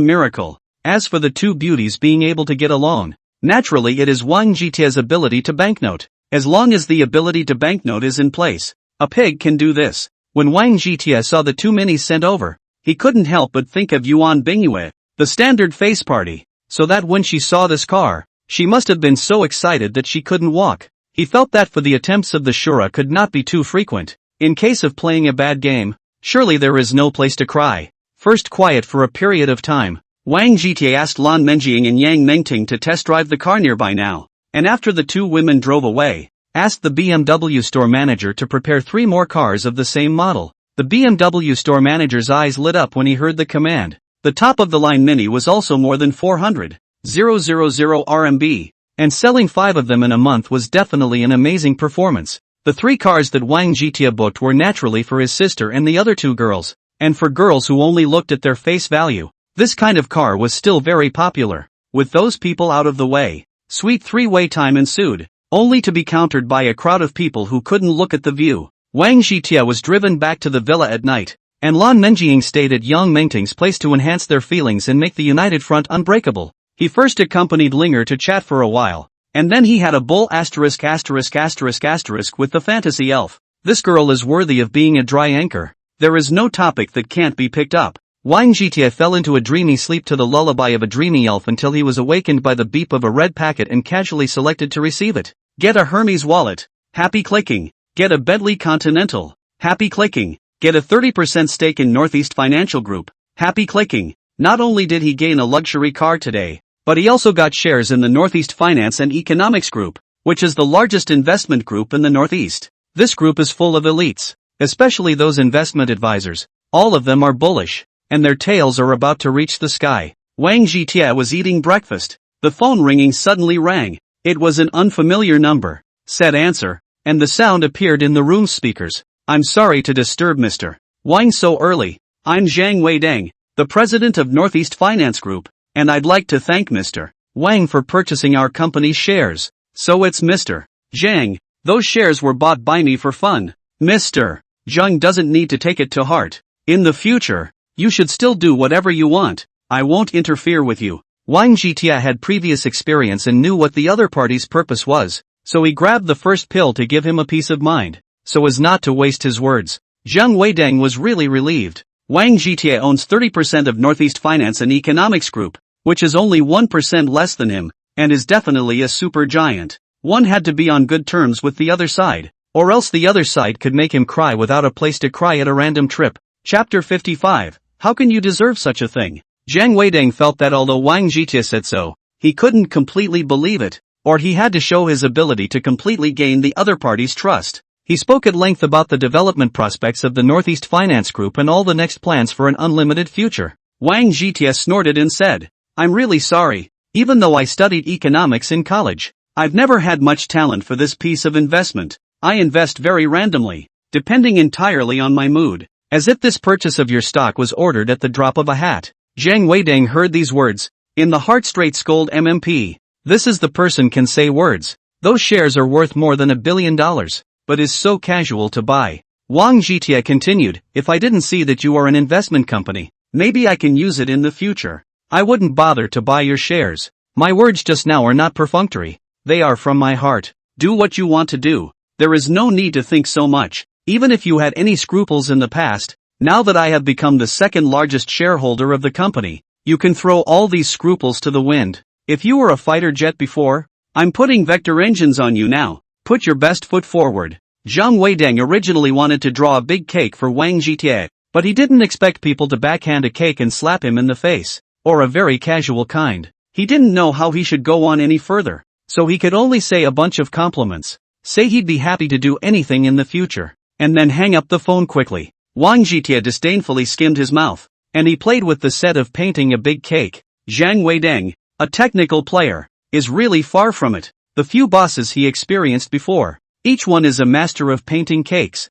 miracle. As for the 2 beauties being able to get along, naturally it is Wang Zhitia's ability to banknote. As long as the ability to banknote is in place, a pig can do this. When Wang Zhitia saw the 2 minis sent over, he couldn't help but think of Yuan Bingyue, the standard face party, so that when she saw this car, she must have been so excited that she couldn't walk. He felt that for the attempts of the Shura could not be too frequent. In case of playing a bad game, surely there is no place to cry. First quiet for a period of time, Wang Zhitia asked Lan Menjing and Yang Mengting to test drive the car nearby now, and after the 2 women drove away, asked the BMW store manager to prepare 3 more cars of the same model. The BMW store manager's eyes lit up when he heard the command. The top-of-the-line Mini was also more than 400,000 RMB, and selling 5 of them in a month was definitely an amazing performance. The 3 cars that Wang Zhitia booked were naturally for his sister and the other 2 girls, and for girls who only looked at their face value. This kind of car was still very popular. With those people out of the way, sweet 3-way time ensued, only to be countered by a crowd of people who couldn't look at the view. Wang Zhitia was driven back to the villa at night, and Lan Menjing stayed at Yang Mengting's place to enhance their feelings and make the united front unbreakable. He first accompanied Linger to chat for a while, and then he had a bull **** with the fantasy elf. This girl is worthy of being a dry anchor. There is no topic that can't be picked up. Wang Zhitie fell into a dreamy sleep to the lullaby of a dreamy elf until he was awakened by the beep of a red packet and casually selected to receive it. Get a Hermes wallet. Happy clicking. Get a Bentley Continental. Happy clicking. Get a 30% stake in Northeast Financial Group. Happy clicking. Not only did he gain a luxury car today, but he also got shares in the Northeast Finance and Economics Group, which is the largest investment group in the Northeast. This group is full of elites, especially those investment advisors. All of them are bullish, and their tails are about to reach the sky. Wang Zhitie was eating breakfast. The phone ringing suddenly rang. It was an unfamiliar number. Said answer, and the sound appeared in the room's speakers. I'm sorry to disturb Mr. Wang so early. I'm Zhang Weideng, the president of Northeast Finance Group, and I'd like to thank Mr. Wang for purchasing our company's shares. So it's Mr. Zhang. Those shares were bought by me for fun. Mr. Zhang doesn't need to take it to heart. In the future, you should still do whatever you want. I won't interfere with you. Wang Zhitie had previous experience and knew what the other party's purpose was, so he grabbed the first pill to give him a peace of mind, so as not to waste his words. Zhang Weideng was really relieved. Wang Zhitie owns 30% of Northeast Finance and Economics Group, which is only 1% less than him, and is definitely a super giant. One had to be on good terms with the other side, or else the other side could make him cry without a place to cry at a random trip. Chapter 55. How can you deserve such a thing? Zhang Weideng felt that although Wang Zhitie said so, he couldn't completely believe it, or he had to show his ability to completely gain the other party's trust. He spoke at length about the development prospects of the Northeast Finance Group and all the next plans for an unlimited future. Wang Zhitie snorted and said, I'm really sorry. Even though I studied economics in college, I've never had much talent for this piece of investment. I invest very randomly, depending entirely on my mood, as if this purchase of your stock was ordered at the drop of a hat. Zhang Weideng heard these words. In the heart straight scold MMP. This is the person can say words. Those shares are worth more than $1 billion. But is so casual to buy. Wang Zhitie continued, if I didn't see that you are an investment company, maybe I can use it in the future. I wouldn't bother to buy your shares. My words just now are not perfunctory. They are from my heart. Do what you want to do. There is no need to think so much. Even if you had any scruples in the past, now that I have become the second largest shareholder of the company, you can throw all these scruples to the wind. If you were a fighter jet before, I'm putting vector engines on you now. Put your best foot forward. Zhang Weideng originally wanted to draw a big cake for Wang Zhitie, but he didn't expect people to backhand a cake and slap him in the face, or a very casual kind. He didn't know how he should go on any further, so he could only say a bunch of compliments, say he'd be happy to do anything in the future, and then hang up the phone quickly. Wang Zhitie disdainfully skimmed his mouth, and he played with the set of painting a big cake. Zhang Weideng, a technical player, is really far from it. The few bosses he experienced before, each one is a master of painting cakes,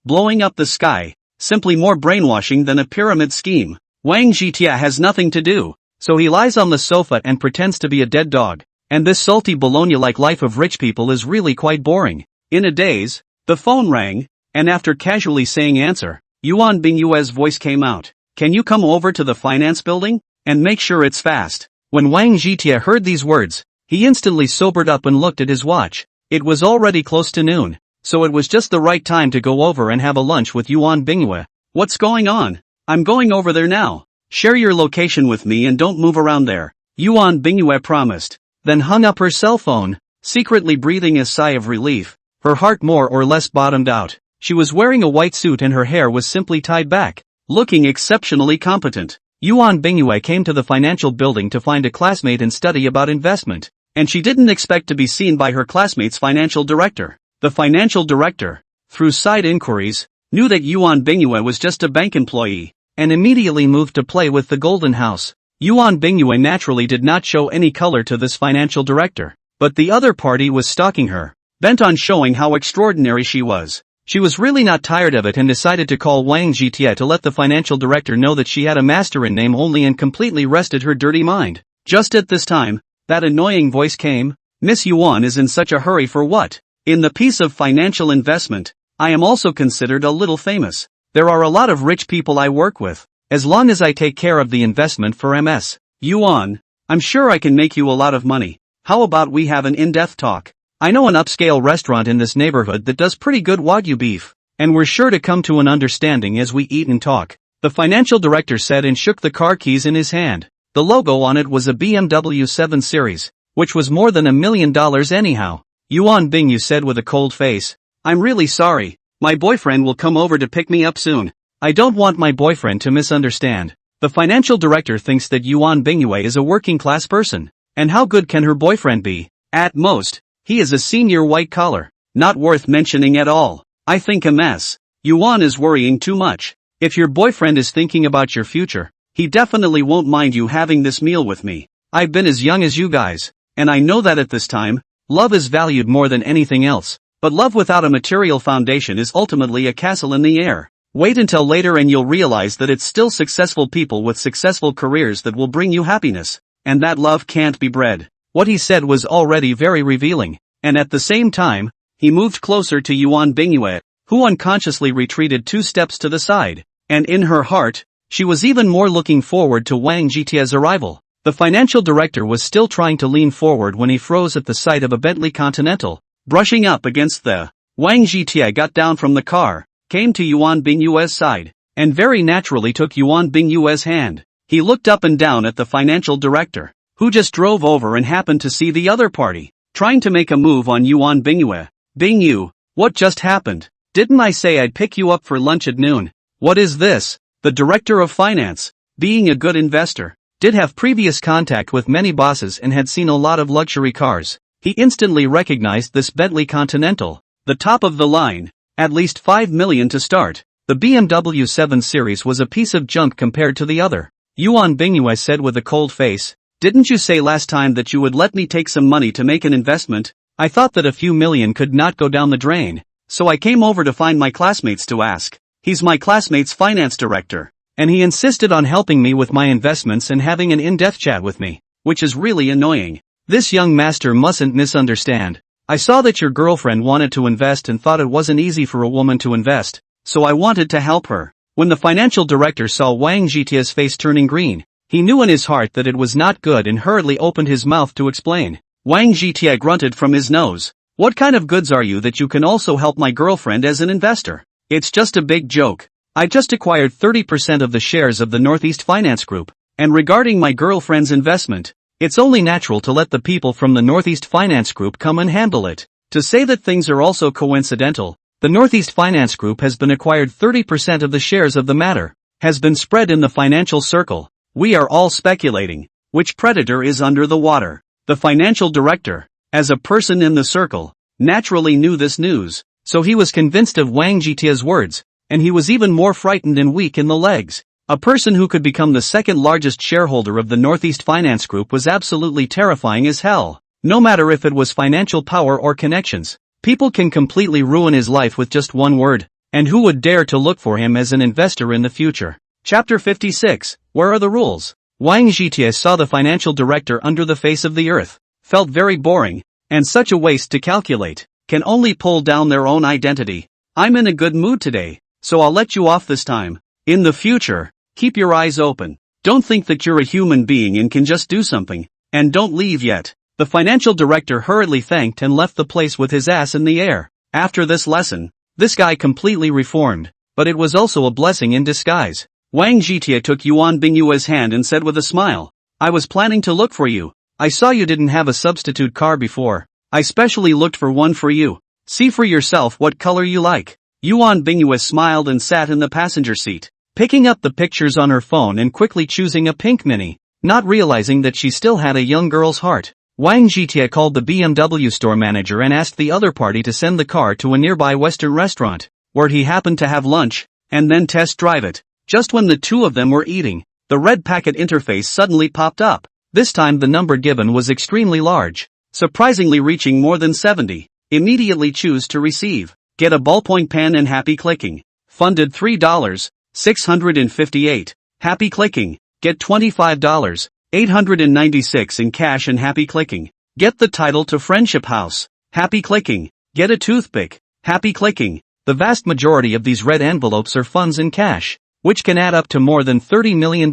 blowing up the sky, simply more brainwashing than a pyramid scheme. Wang Zhitie has nothing to do, so he lies on the sofa and pretends to be a dead dog, and this salty Bologna-like life of rich people is really quite boring. In a daze, the phone rang, and after casually saying answer, Yuan Bingyue's voice came out. Can you come over to the finance building? And make sure it's fast. When Wang Zhitie heard these words, he instantly sobered up and looked at his watch. It was already close to noon, so it was just the right time to go over and have a lunch with Yuan Bingyue. What's going on? I'm going over there now. Share your location with me and don't move around there. Yuan Bingyue promised, then hung up her cell phone, secretly breathing a sigh of relief. Her heart more or less bottomed out. She was wearing a white suit and her hair was simply tied back, looking exceptionally competent. Yuan Bingyue came to the financial building to find a classmate and study about investment, and she didn't expect to be seen by her classmate's financial director. The financial director, through side inquiries, knew that Yuan Bingyue was just a bank employee, and immediately moved to play with the Golden House. Yuan Bingyue naturally did not show any color to this financial director, but the other party was stalking her, bent on showing how extraordinary she was. She was really not tired of it and decided to call Wang Zhitie to let the financial director know that she had a master in name only and completely rested her dirty mind. Just at this time, that annoying voice came. Miss Yuan is in such a hurry for what? In the piece of financial investment, I am also considered a little famous. There are a lot of rich people I work with. As long as I take care of the investment for Ms. Yuan, I'm sure I can make you a lot of money. How about we have an in-depth talk? I know an upscale restaurant in this neighborhood that does pretty good Wagyu beef, and we're sure to come to an understanding as we eat and talk," the financial director said and shook the car keys in his hand. The logo on it was a BMW 7 Series, which was more than $1 million anyhow. Yuan Bingyu said with a cold face, "I'm really sorry. My boyfriend will come over to pick me up soon. I don't want my boyfriend to misunderstand." The financial director thinks that Yuan Bingyu is a working-class person. And how good can her boyfriend be? At most, he is a senior white-collar. Not worth mentioning at all. I think a mess. Yuan is worrying too much. If your boyfriend is thinking about your future, he definitely won't mind you having this meal with me. I've been as young as you guys, and I know that at this time, love is valued more than anything else. But love without a material foundation is ultimately a castle in the air. Wait until later and you'll realize that it's still successful people with successful careers that will bring you happiness. And that love can't be bred. What he said was already very revealing. And at the same time, he moved closer to Yuan Bingyu, who unconsciously retreated 2 steps to the side. And in her heart, she was even more looking forward to Wang Jitia's arrival. The financial director was still trying to lean forward when he froze at the sight of a Bentley Continental, brushing up against the. Wang Jitia got down from the car, came to Yuan Bingyue's side, and very naturally took Yuan Bingyue's hand. He looked up and down at the financial director, who just drove over and happened to see the other party, trying to make a move on Yuan Bingyue. "Bingyu, what just happened? Didn't I say I'd pick you up for lunch at noon? What is this?" The director of finance, being a good investor, did have previous contact with many bosses and had seen a lot of luxury cars. He instantly recognized this Bentley Continental, the top of the line, at least 5 million to start. The BMW 7 Series was a piece of junk compared to the other. Yuan Bingyue said with a cold face, "Didn't you say last time that you would let me take some money to make an investment? I thought that a few million could not go down the drain, so I came over to find my classmates to ask. He's my classmate's finance director, and he insisted on helping me with my investments and having an in-depth chat with me, which is really annoying. This young master mustn't misunderstand. I saw that your girlfriend wanted to invest and thought it wasn't easy for a woman to invest, so I wanted to help her." When the financial director saw Wang Jitia's face turning green, he knew in his heart that it was not good and hurriedly opened his mouth to explain. Wang Jitia grunted from his nose. "What kind of goods are you that you can also help my girlfriend as an investor? It's just a big joke. I just acquired 30% of the shares of the Northeast Finance Group, and regarding my girlfriend's investment, it's only natural to let the people from the Northeast Finance Group come and handle it. To say that things are also coincidental, the Northeast Finance Group has been acquired 30% of the shares of the matter, has been spread in the financial circle. We are all speculating, which predator is under the water." The financial director, as a person in the circle, naturally knew this news, so he was convinced of Wang Jitia's words, and he was even more frightened and weak in the legs. A person who could become the second largest shareholder of the Northeast Finance Group was absolutely terrifying as hell. No matter if it was financial power or connections, people can completely ruin his life with just one word, and who would dare to look for him as an investor in the future? Chapter 56, Where are the rules? Wang Jitia saw the financial director under the face of the earth, felt very boring, and such a waste to calculate, can only pull down their own identity. I'm in a good mood today, so I'll let you off this time. In the future, keep your eyes open. Don't think that you're a human being and can just do something, and don't leave yet. The financial director hurriedly thanked and left the place with his ass in the air. After this lesson, this guy completely reformed, but it was also a blessing in disguise. Wang Jitia took Yuan Bingyue's hand and said with a smile, I was planning to look for you. I saw you didn't have a substitute car before. I specially looked for one for you. See for yourself what color you like. Yuan Bingyue smiled and sat in the passenger seat, picking up the pictures on her phone and quickly choosing a pink Mini, not realizing that she still had a young girl's heart. Wang Jitia called the BMW store manager and asked the other party to send the car to a nearby Western restaurant, where he happened to have lunch, and then test drive it. Just when the two of them were eating, the red packet interface suddenly popped up. This time the number given was extremely large, surprisingly reaching more than 70. Immediately choose to receive. Get a ballpoint pen and happy clicking. Funded $3, 658. Happy clicking. Get $25, 896 in cash and happy clicking. Get the title to Friendship House. Happy clicking. Get a toothpick. Happy clicking. The vast majority of these red envelopes are funds in cash, which can add up to more than $30 million.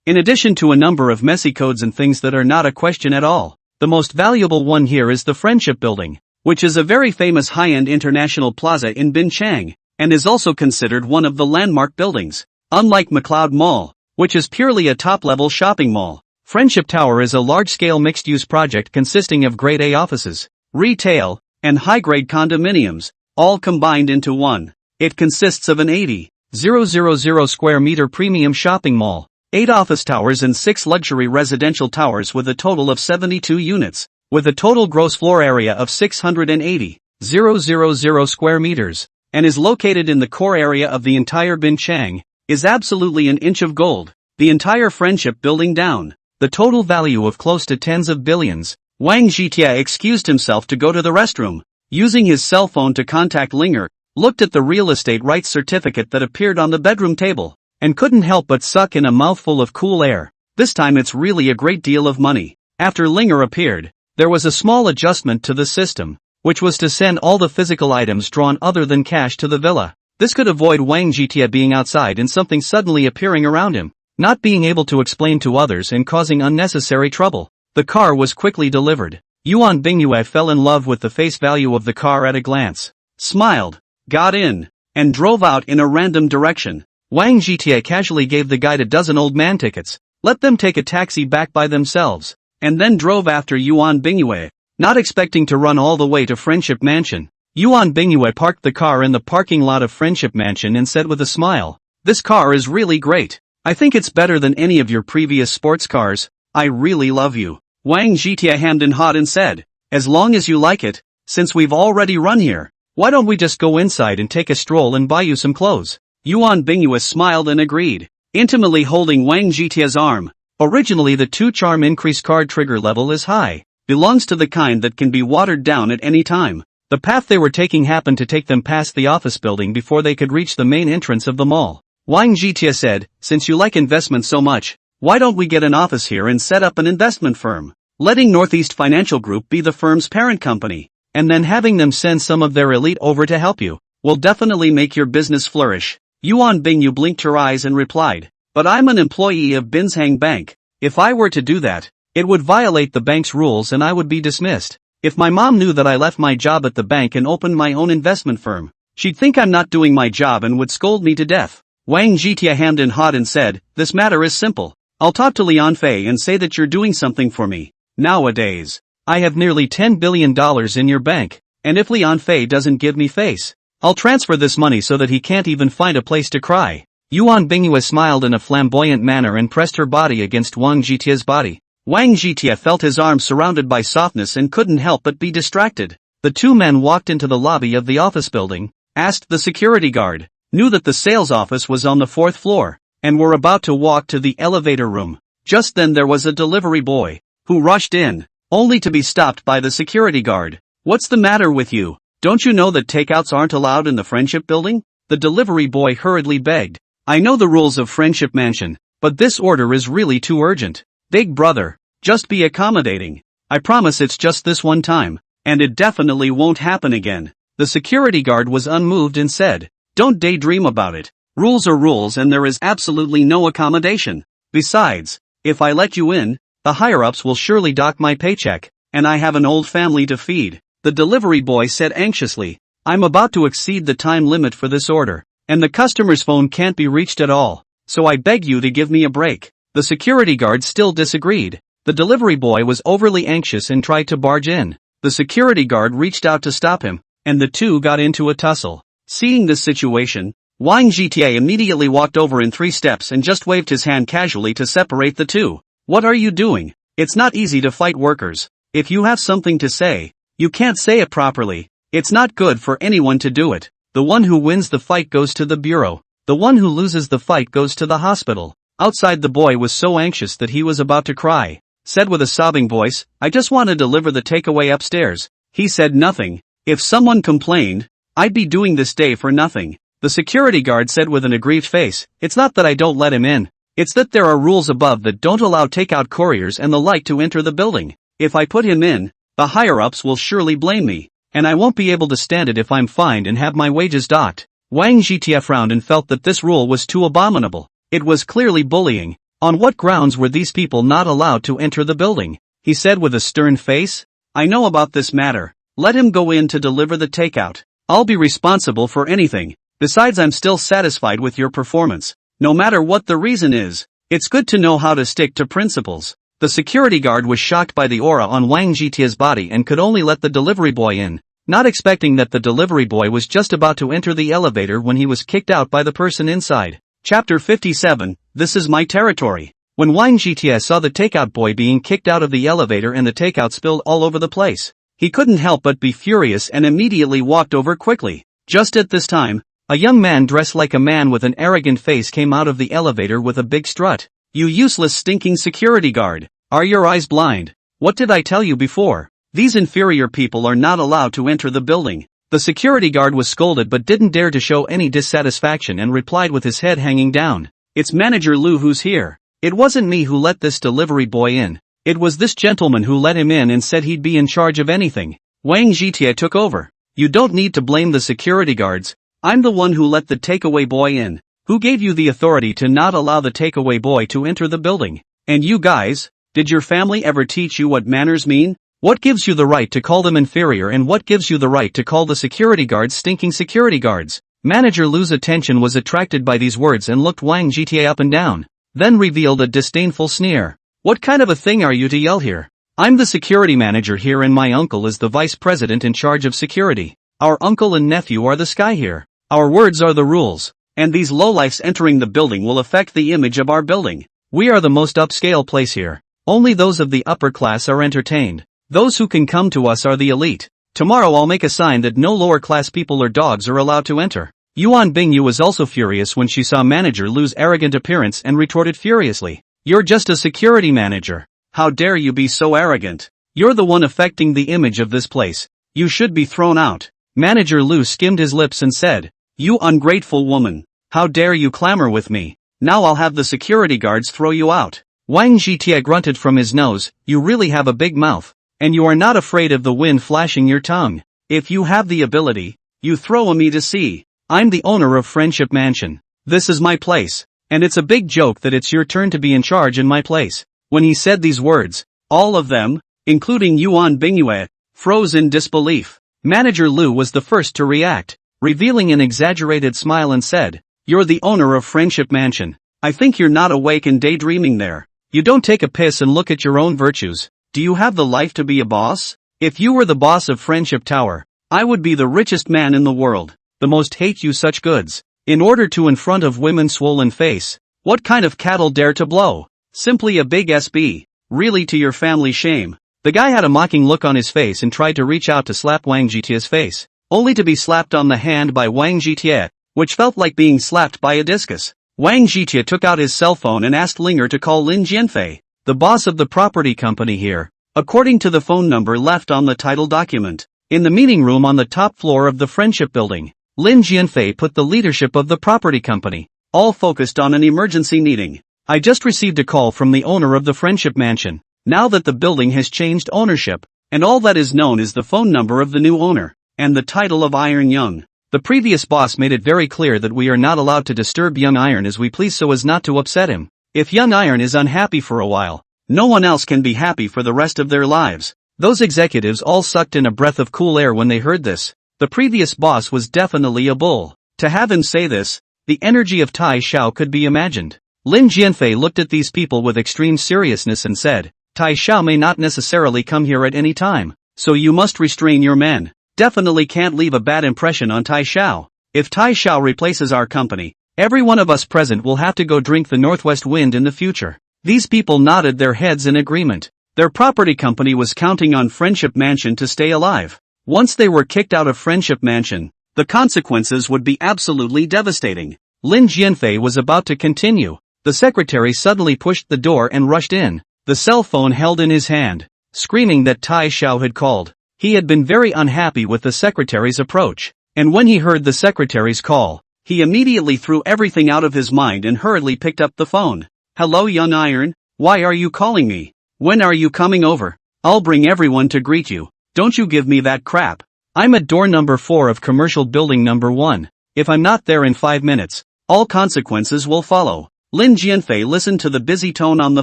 In addition to a number of messy codes and things that are not a question at all. The most valuable one here is the friendship building. which is a very famous high-end international plaza in Binchang, and is also considered one of the landmark buildings. Unlike McLeod Mall, which is purely a top-level shopping mall, Friendship Tower is a large-scale mixed-use project consisting of Grade A offices, retail, and high-grade condominiums, all combined into one. It consists of an 80,000 square meter premium shopping mall, 8 office towers and 6 luxury residential towers with a total of 72 units, with a total gross floor area of 680,000 square meters, and is located in the core area of the entire Binchang, is absolutely an inch of gold. The entire Friendship building down, the total value of close to tens of billions. Wang Zhitia excused himself to go to the restroom, using his cell phone to contact Linger, looked at the real estate rights certificate that appeared on the bedroom table, and couldn't help but suck in a mouthful of cool air. This time it's really a great deal of money. After Linger appeared, there was a small adjustment to the system, which was to send all the physical items drawn other than cash to the villa. This could avoid Wang Zhitia being outside and something suddenly appearing around him, not being able to explain to others and causing unnecessary trouble. The car was quickly delivered. Yuan Bingyue fell in love with the face value of the car at a glance, smiled, got in, and drove out in a random direction. Wang Zhitia casually gave the guide a dozen old man tickets, let them take a taxi back by themselves, and then drove after Yuan Bingyue, not expecting to run all the way to Friendship Mansion. Yuan Bingyue parked the car in the parking lot of Friendship Mansion and said with a smile, "This car is really great. I think it's better than any of your previous sports cars. I really love you." Wang Zhitia hemmed and hawed and said, "As long as you like it, since we've already run here, why don't we just go inside and take a stroll and buy you some clothes?" Yuan Bingyue smiled and agreed, intimately holding Wang Zhitia's arm. Originally the 2-charm increase card trigger level is high, belongs to the kind that can be watered down at any time. The path they were taking happened to take them past the office building before they could reach the main entrance of the mall. Wang Zhitia said, "Since you like investment so much, why don't we get an office here and set up an investment firm, letting Northeast Financial Group be the firm's parent company, and then having them send some of their elite over to help you, will definitely make your business flourish." Yuan Bingyu blinked her eyes and replied, "But I'm an employee of Binshang Bank. If I were to do that, it would violate the bank's rules and I would be dismissed. If my mom knew that I left my job at the bank and opened my own investment firm, she'd think I'm not doing my job and would scold me to death." Wang Zhitia hemmed and hawed and said, "This matter is simple. I'll talk to Lian Fei and say that you're doing something for me. Nowadays, I have nearly $10 billion in your bank, and if Lian Fei doesn't give me face, I'll transfer this money so that he can't even find a place to cry." Yuan Bingyue smiled in a flamboyant manner and pressed her body against Wang Zhitia's body. Wang Zhitia felt his arms surrounded by softness and couldn't help but be distracted. The two men walked into the lobby of the office building, asked the security guard, knew that the sales office was on the 4th floor, and were about to walk to the elevator room. Just then there was a delivery boy, who rushed in, only to be stopped by the security guard. "What's the matter with you? Don't you know that takeouts aren't allowed in the Friendship building?" The delivery boy hurriedly begged. "I know the rules of Friendship Mansion, but this order is really too urgent. Big brother, just be accommodating. I promise it's just this one time, and it definitely won't happen again." The security guard was unmoved and said, "Don't daydream about it. Rules are rules and there is absolutely no accommodation. Besides, if I let you in, the higher-ups will surely dock my paycheck, and I have an old family to feed." The delivery boy said anxiously, "I'm about to exceed the time limit for this order, and the customer's phone can't be reached at all, so I beg you to give me a break." The security guard still disagreed. The delivery boy was overly anxious and tried to barge in. The security guard reached out to stop him, and the two got into a tussle. Seeing this situation, Wang Zhitia immediately walked over in 3 steps and just waved his hand casually to separate the two. "What are you doing? It's not easy to fight workers. If you have something to say, you can't say it properly. It's not good for anyone to do it. The one who wins the fight goes to the bureau. The one who loses the fight goes to the hospital." Outside, the boy was so anxious that he was about to cry. Said with a sobbing voice, "I just want to deliver the takeaway upstairs." He said nothing. "If someone complained, I'd be doing this day for nothing." The security guard said with an aggrieved face, "It's not that I don't let him in. It's that there are rules above that don't allow takeout couriers and the like to enter the building. If I put him in, the higher-ups will surely blame me, and I won't be able to stand it if I'm fined and have my wages docked." Wang Zhitia frowned and felt that this rule was too abominable. It was clearly bullying. On what grounds were these people not allowed to enter the building? He said with a stern face, "I know about this matter. Let him go in to deliver the takeout. I'll be responsible for anything. Besides, I'm still satisfied with your performance. No matter what the reason is, it's good to know how to stick to principles. The security guard was shocked by the aura on Wang Jitia's body and could only let the delivery boy in, not expecting that the delivery boy was just about to enter the elevator when he was kicked out by the person inside. Chapter 57, This is my territory. When Wang Jitia saw the takeout boy being kicked out of the elevator and the takeout spilled all over the place, he couldn't help but be furious and immediately walked over quickly. Just at this time, a young man dressed like a man with an arrogant face came out of the elevator with a big strut. You useless stinking security guard. Are your eyes blind? What did I tell you before? These inferior people are not allowed to enter the building. The security guard was scolded but didn't dare to show any dissatisfaction and replied with his head hanging down. It's Manager Lu who's here. It wasn't me who let this delivery boy in. It was this gentleman who let him in and said he'd be in charge of anything. Wang Jitia took over. You don't need to blame the security guards. I'm the one who let the takeaway boy in. Who gave you the authority to not allow the takeaway boy to enter the building? And you guys, did your family ever teach you what manners mean? What gives you the right to call them inferior and what gives you the right to call the security guards stinking security guards? Manager Lu's attention was attracted by these words and looked Wang Jitia up and down, then revealed a disdainful sneer. What kind of a thing are you to yell here? I'm the security manager here and my uncle is the vice president in charge of security. Our uncle and nephew are the sky here. Our words are the rules. And these lowlifes entering the building will affect the image of our building. We are the most upscale place here. Only those of the upper class are entertained. Those who can come to us are the elite. Tomorrow I'll make a sign that no lower class people or dogs are allowed to enter. Yuan Bingyu was also furious when she saw Manager Lu's arrogant appearance and retorted furiously. You're just a security manager. How dare you be so arrogant? You're the one affecting the image of this place. You should be thrown out. Manager Lu skimmed his lips and said, You ungrateful woman. How dare you clamor with me? Now I'll have the security guards throw you out. Wang Jitia grunted from his nose, You really have a big mouth. And you are not afraid of the wind flashing your tongue. If you have the ability, you throw me to see. I'm the owner of Friendship Mansion. This is my place. And it's a big joke that it's your turn to be in charge in my place. When he said these words, all of them, including Yuan Bingyue, froze in disbelief. Manager Lu was the first to react, revealing an exaggerated smile and said, You're the owner of Friendship Mansion. I think you're not awake and daydreaming there. You don't take a piss and look at your own virtues. Do you have the life to be a boss? If you were the boss of Friendship Tower, I would be the richest man in the world. The most hate you such goods. In order to in front of women's swollen face. What kind of cattle dare to blow? Simply a big SB. Really to your family shame. The guy had a mocking look on his face and tried to reach out to slap Wang Jitia's face. Only to be slapped on the hand by Wang Jitia, which felt like being slapped by a discus. Wang Jitia took out his cell phone and asked Linger to call Lin Jianfei, the boss of the property company here, according to the phone number left on the title document. In the meeting room on the top floor of the Friendship Building, Lin Jianfei put the leadership of the property company, all focused on an emergency meeting. I just received a call from the owner of the Friendship Mansion, now that the building has changed ownership, and all that is known is the phone number of the new owner, and the title of Iron Young. The previous boss made it very clear that we are not allowed to disturb Young Iron as we please so as not to upset him. If Young Iron is unhappy for a while, no one else can be happy for the rest of their lives. Those executives all sucked in a breath of cool air when they heard this. The previous boss was definitely a bull. To have him say this, the energy of Tai Xiao could be imagined. Lin Jianfei looked at these people with extreme seriousness and said, Tai Xiao may not necessarily come here at any time, so you must restrain your men. Definitely can't leave a bad impression on Tai Xiao. If Tai Xiao replaces our company, every one of us present will have to go drink the northwest wind in the future. These people nodded their heads in agreement. Their property company was counting on Friendship Mansion to stay alive. Once they were kicked out of Friendship Mansion, the consequences would be absolutely devastating. Lin Jianfei was about to continue. The secretary suddenly pushed the door and rushed in, the cell phone held in his hand, screaming that Tai Xiao had called. He had been very unhappy with the secretary's approach, and when he heard the secretary's call, he immediately threw everything out of his mind and hurriedly picked up the phone. Hello Young Iron, why are you calling me? When are you coming over? I'll bring everyone to greet you. Don't you give me that crap. I'm at door number 4 of commercial building number 1. If I'm not there in 5 minutes, all consequences will follow. Lin Jianfei listened to the busy tone on the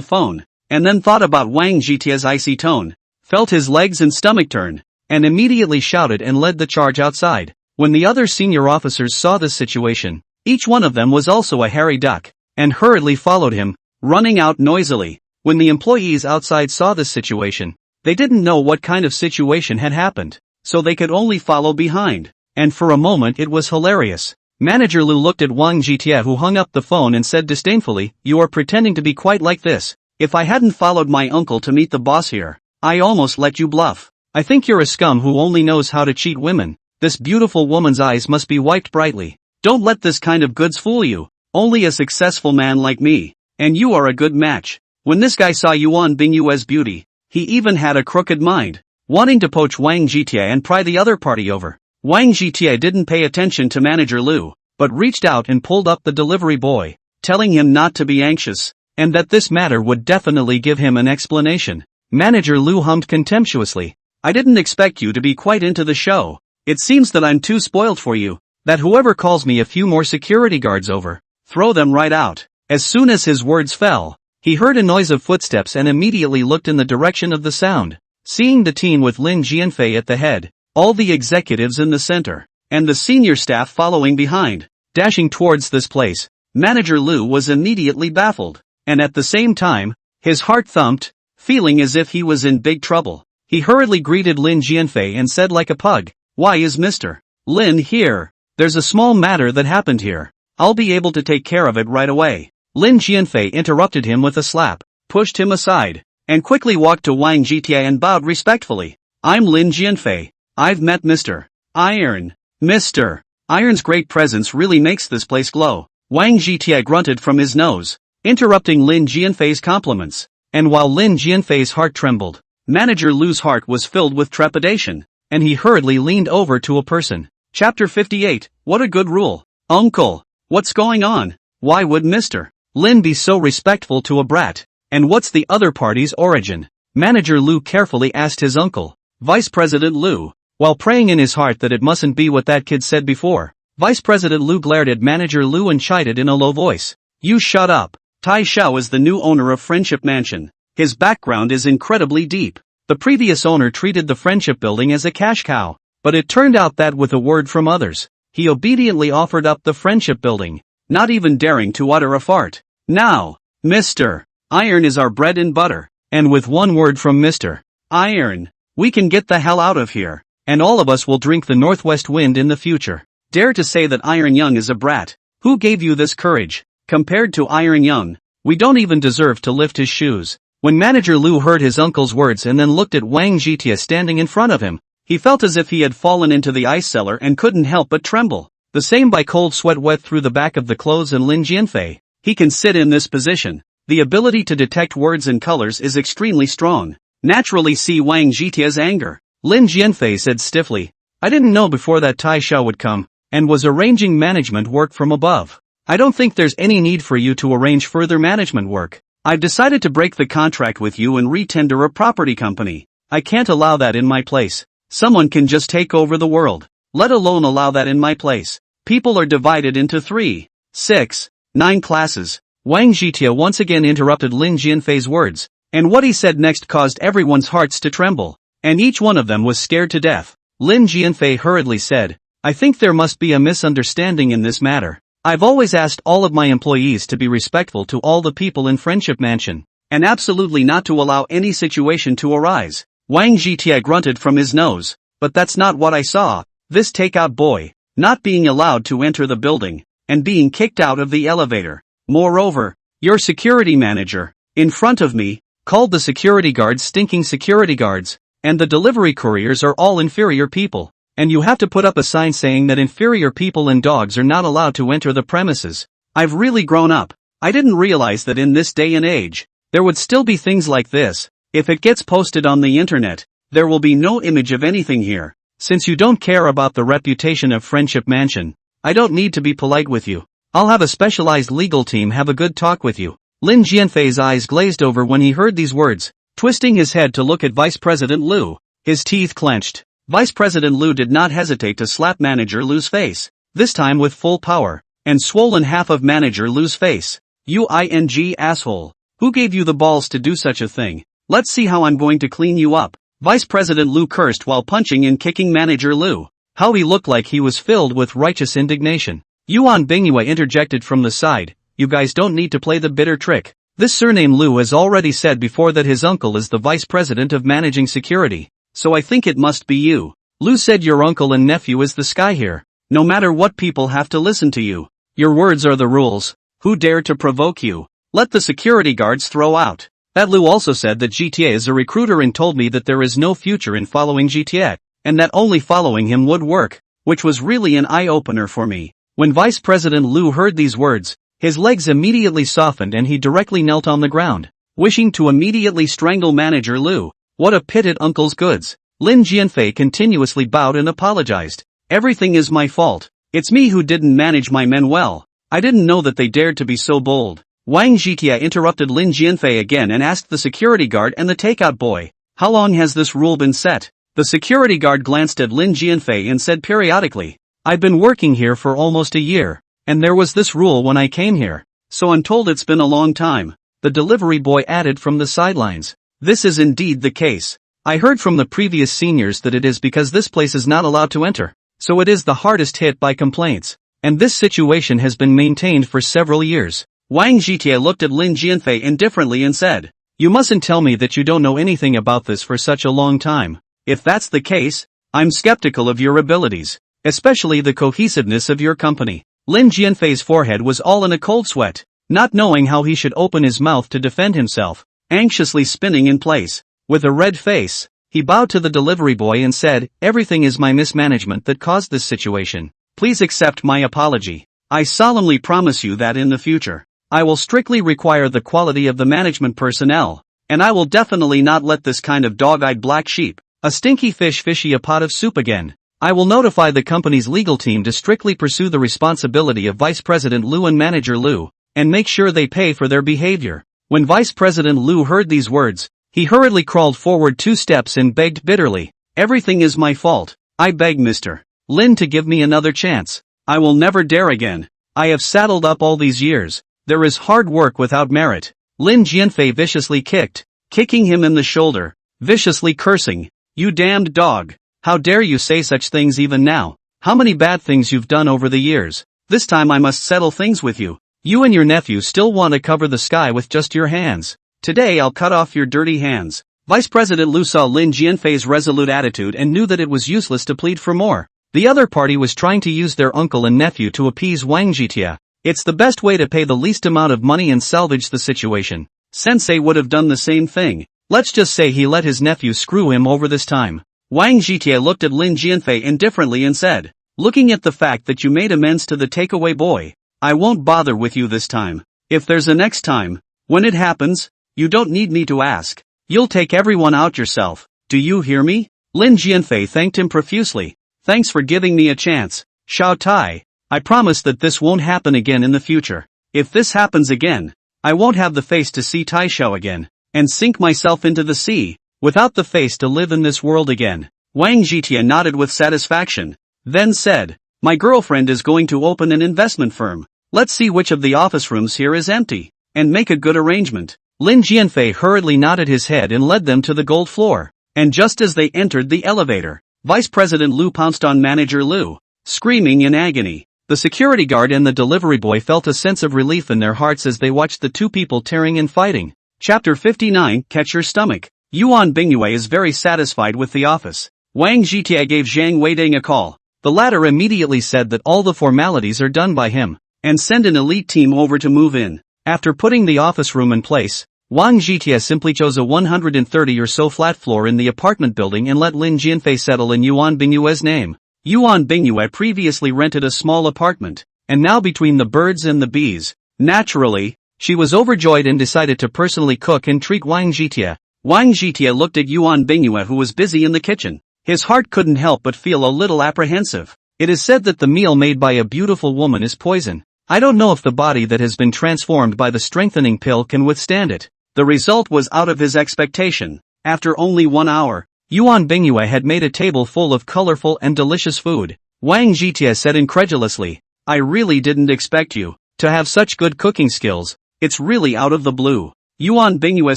phone, and then thought about Wang Jitia's icy tone, felt his legs and stomach turn. and immediately shouted and led the charge outside. When the other senior officers saw this situation, each one of them was also a hairy duck, and hurriedly followed him, running out noisily. When the employees outside saw this situation, they didn't know what kind of situation had happened, so they could only follow behind. And for a moment it was hilarious. Manager Lu looked at Wang Jitie, who hung up the phone, and said disdainfully, "You are pretending to be quite like this. If I hadn't followed my uncle to meet the boss here, I almost let you bluff. I think you're a scum who only knows how to cheat women. This beautiful woman's eyes must be wiped brightly. Don't let this kind of goods fool you. Only a successful man like me, and you are a good match." When this guy saw Yuan Bingyue's beauty, he even had a crooked mind, wanting to poach Wang Jitie and pry the other party over. Wang Jitie didn't pay attention to Manager Lu, but reached out and pulled up the delivery boy, telling him not to be anxious, and that this matter would definitely give him an explanation. Manager Lu hummed contemptuously, "I didn't expect you to be quite into the show. It seems that I'm too spoiled for you, that whoever calls me a few more security guards over, throw them right out." As soon as his words fell, he heard a noise of footsteps and immediately looked in the direction of the sound. Seeing the team with Lin Jianfei at the head, all the executives in the center, and the senior staff following behind, dashing towards this place, Manager Lu was immediately baffled, and at the same time, his heart thumped, feeling as if he was in big trouble. He hurriedly greeted Lin Jianfei and said like a pug, "Why is Mr. Lin here? There's a small matter that happened here. I'll be able to take care of it right away." Lin Jianfei interrupted him with a slap, pushed him aside, and quickly walked to Wang Jitie and bowed respectfully. "I'm Lin Jianfei. I've met Mr. Iron. Mr. Iron's great presence really makes this place glow." Wang Jitie grunted from his nose, interrupting Lin Jianfei's compliments, and while Lin Jianfei's heart trembled, Manager Lu's heart was filled with trepidation, and he hurriedly leaned over to a person. Chapter 58, What a Good Rule. "Uncle, what's going on? Why would Mr. Lin be so respectful to a brat? And what's the other party's origin?" Manager Lu carefully asked his uncle, Vice President Lu, while praying in his heart that it mustn't be what that kid said before. Vice President Lu glared at Manager Lu and chided in a low voice, "You shut up. Tai Xiao is the new owner of Friendship Mansion. His background is incredibly deep. The previous owner treated the Friendship Building as a cash cow, but it turned out that with a word from others, he obediently offered up the Friendship Building, not even daring to utter a fart. Now, Mr. Iron is our bread and butter, and with one word from Mr. Iron, we can get the hell out of here, and all of us will drink the northwest wind in the future. Dare to say that Iron Young is a brat? Who gave you this courage? Compared to Iron Young, we don't even deserve to lift his shoes." When Manager Lu heard his uncle's words and then looked at Wang Jitie standing in front of him, he felt as if he had fallen into the ice cellar and couldn't help but tremble. The same by cold sweat wet through the back of the clothes and Lin Jianfei. He can sit in this position. The ability to detect words and colors is extremely strong. Naturally see Wang Jitie's anger. Lin Jianfei said stiffly, "I didn't know before that Tai Xiao would come, and was arranging management work from above. I don't think there's any need for you to arrange further management work. I've decided to break the contract with you and re-tender a property company. I can't allow that in my place. Someone can just take over the world, let alone allow that in my place. People are divided into 3, 6, 9 classes." Wang Jitie once again interrupted Lin Jianfei's words, and what he said next caused everyone's hearts to tremble, and each one of them was scared to death. Lin Jianfei hurriedly said, "I think there must be a misunderstanding in this matter. I've always asked all of my employees to be respectful to all the people in Friendship Mansion, and absolutely not to allow any situation to arise." Wang Jitie grunted from his nose, "But that's not what I saw. This takeout boy, not being allowed to enter the building, and being kicked out of the elevator. Moreover, your security manager, in front of me, called the security guards stinking security guards, and the delivery couriers are all inferior people. And you have to put up a sign saying that inferior people and dogs are not allowed to enter the premises. I've really grown up. I didn't realize that in this day and age, there would still be things like this. If it gets posted on the internet, there will be no image of anything here. Since you don't care about the reputation of Friendship Mansion, I don't need to be polite with you. I'll have a specialized legal team have a good talk with you." Lin Jianfei's eyes glazed over when he heard these words, twisting his head to look at Vice President Lu. His teeth clenched. Vice President Lu did not hesitate to slap Manager Lu's face, this time with full power, and swollen half of Manager Lu's face. "You asshole. Who gave you the balls to do such a thing? Let's see how I'm going to clean you up." Vice President Lu cursed while punching and kicking Manager Lu. How he looked like he was filled with righteous indignation. Yuan Bingyue interjected from the side, "You guys don't need to play the bitter trick. This surname Lu has already said before that his uncle is the vice president of managing security. So I think it must be you. Lu said your uncle and nephew is the sky here. No matter what, people have to listen to you. Your words are the rules. Who dared to provoke you? Let the security guards throw out." That Lu also said that GTA is a recruiter and told me that there is no future in following GTA, and that only following him would work, which was really an eye-opener for me. When Vice President Lu heard these words, his legs immediately softened and he directly knelt on the ground, wishing to immediately strangle Manager Lu. What a pit at Uncle's goods. Lin Jianfei continuously bowed and apologized. "Everything is my fault. It's me who didn't manage my men well. I didn't know that they dared to be so bold." Wang Jitia interrupted Lin Jianfei again and asked the security guard and the takeout boy, "How long has this rule been set?" The security guard glanced at Lin Jianfei and said periodically, "I've been working here for almost a year, and there was this rule when I came here, so I'm told it's been a long time." The delivery boy added from the sidelines, "This is indeed the case. I heard from the previous seniors that it is because this place is not allowed to enter, so it is the hardest hit by complaints, and this situation has been maintained for several years." Wang Jitia looked at Lin Jianfei indifferently and said, "You mustn't tell me that you don't know anything about this for such a long time. If that's the case, I'm skeptical of your abilities, especially the cohesiveness of your company." Lin Jianfei's forehead was all in a cold sweat, not knowing how he should open his mouth to defend himself, anxiously spinning in place. With a red face, he bowed to the delivery boy and said, "Everything is my mismanagement that caused this situation. Please accept my apology. I solemnly promise you that in the future, I will strictly require the quality of the management personnel, and I will definitely not let this kind of dog-eyed black sheep, a stinky fish fishy a pot of soup again. I will notify the company's legal team to strictly pursue the responsibility of Vice President Lu and Manager Lu, and make sure they pay for their behavior." When Vice President Lu heard these words, he hurriedly crawled forward 2 steps and begged bitterly, "Everything is my fault. I beg Mr. Lin to give me another chance. I will never dare again. I have saddled up all these years. There is hard work without merit." Lin Jianfei viciously kicking him in the shoulder, viciously cursing, "You damned dog. How dare you say such things even now? How many bad things you've done over the years. This time I must settle things with you. You and your nephew still want to cover the sky with just your hands. Today I'll cut off your dirty hands." Vice President Lu saw Lin Jianfei's resolute attitude and knew that it was useless to plead for more. The other party was trying to use their uncle and nephew to appease Wang Jitia. It's the best way to pay the least amount of money and salvage the situation. Sensei would have done the same thing. Let's just say he let his nephew screw him over this time. Wang Jitia looked at Lin Jianfei indifferently and said, "Looking at the fact that you made amends to the takeaway boy, I won't bother with you this time. If there's a next time, when it happens, you don't need me to ask. You'll take everyone out yourself. Do you hear me?" Lin Jianfei thanked him profusely. "Thanks for giving me a chance, Xiao Tai. I promise that this won't happen again in the future. If this happens again, I won't have the face to see Tai Xiao again, and sink myself into the sea, without the face to live in this world again." Wang Jitia nodded with satisfaction, then said, "My girlfriend is going to open an investment firm. Let's see which of the office rooms here is empty, and make a good arrangement." Lin Jianfei hurriedly nodded his head and led them to the gold floor, and just as they entered the elevator, Vice President Lu pounced on Manager Lu, screaming in agony. The security guard and the delivery boy felt a sense of relief in their hearts as they watched the two people tearing and fighting. Chapter 59, Catch Your Stomach. Yuan Bingyue is very satisfied with the office. Wang Jitia gave Zhang Weiding a call. The latter immediately said that all the formalities are done by him, and send an elite team over to move in. After putting the office room in place, Wang Jitia simply chose a 130 or so flat floor in the apartment building and let Lin Jianfei settle in Yuan Bingyue's name. Yuan Bingyue previously rented a small apartment, and now between the birds and the bees, naturally, she was overjoyed and decided to personally cook and treat Wang Jitia. Wang Jitia looked at Yuan Bingyue, who was busy in the kitchen. His heart couldn't help but feel a little apprehensive. It is said that the meal made by a beautiful woman is poison. I don't know if the body that has been transformed by the strengthening pill can withstand it. The result was out of his expectation. After only 1 hour, Yuan Bingyue had made a table full of colorful and delicious food. Wang Jitia said incredulously, "I really didn't expect you to have such good cooking skills. It's really out of the blue." Yuan Bingyue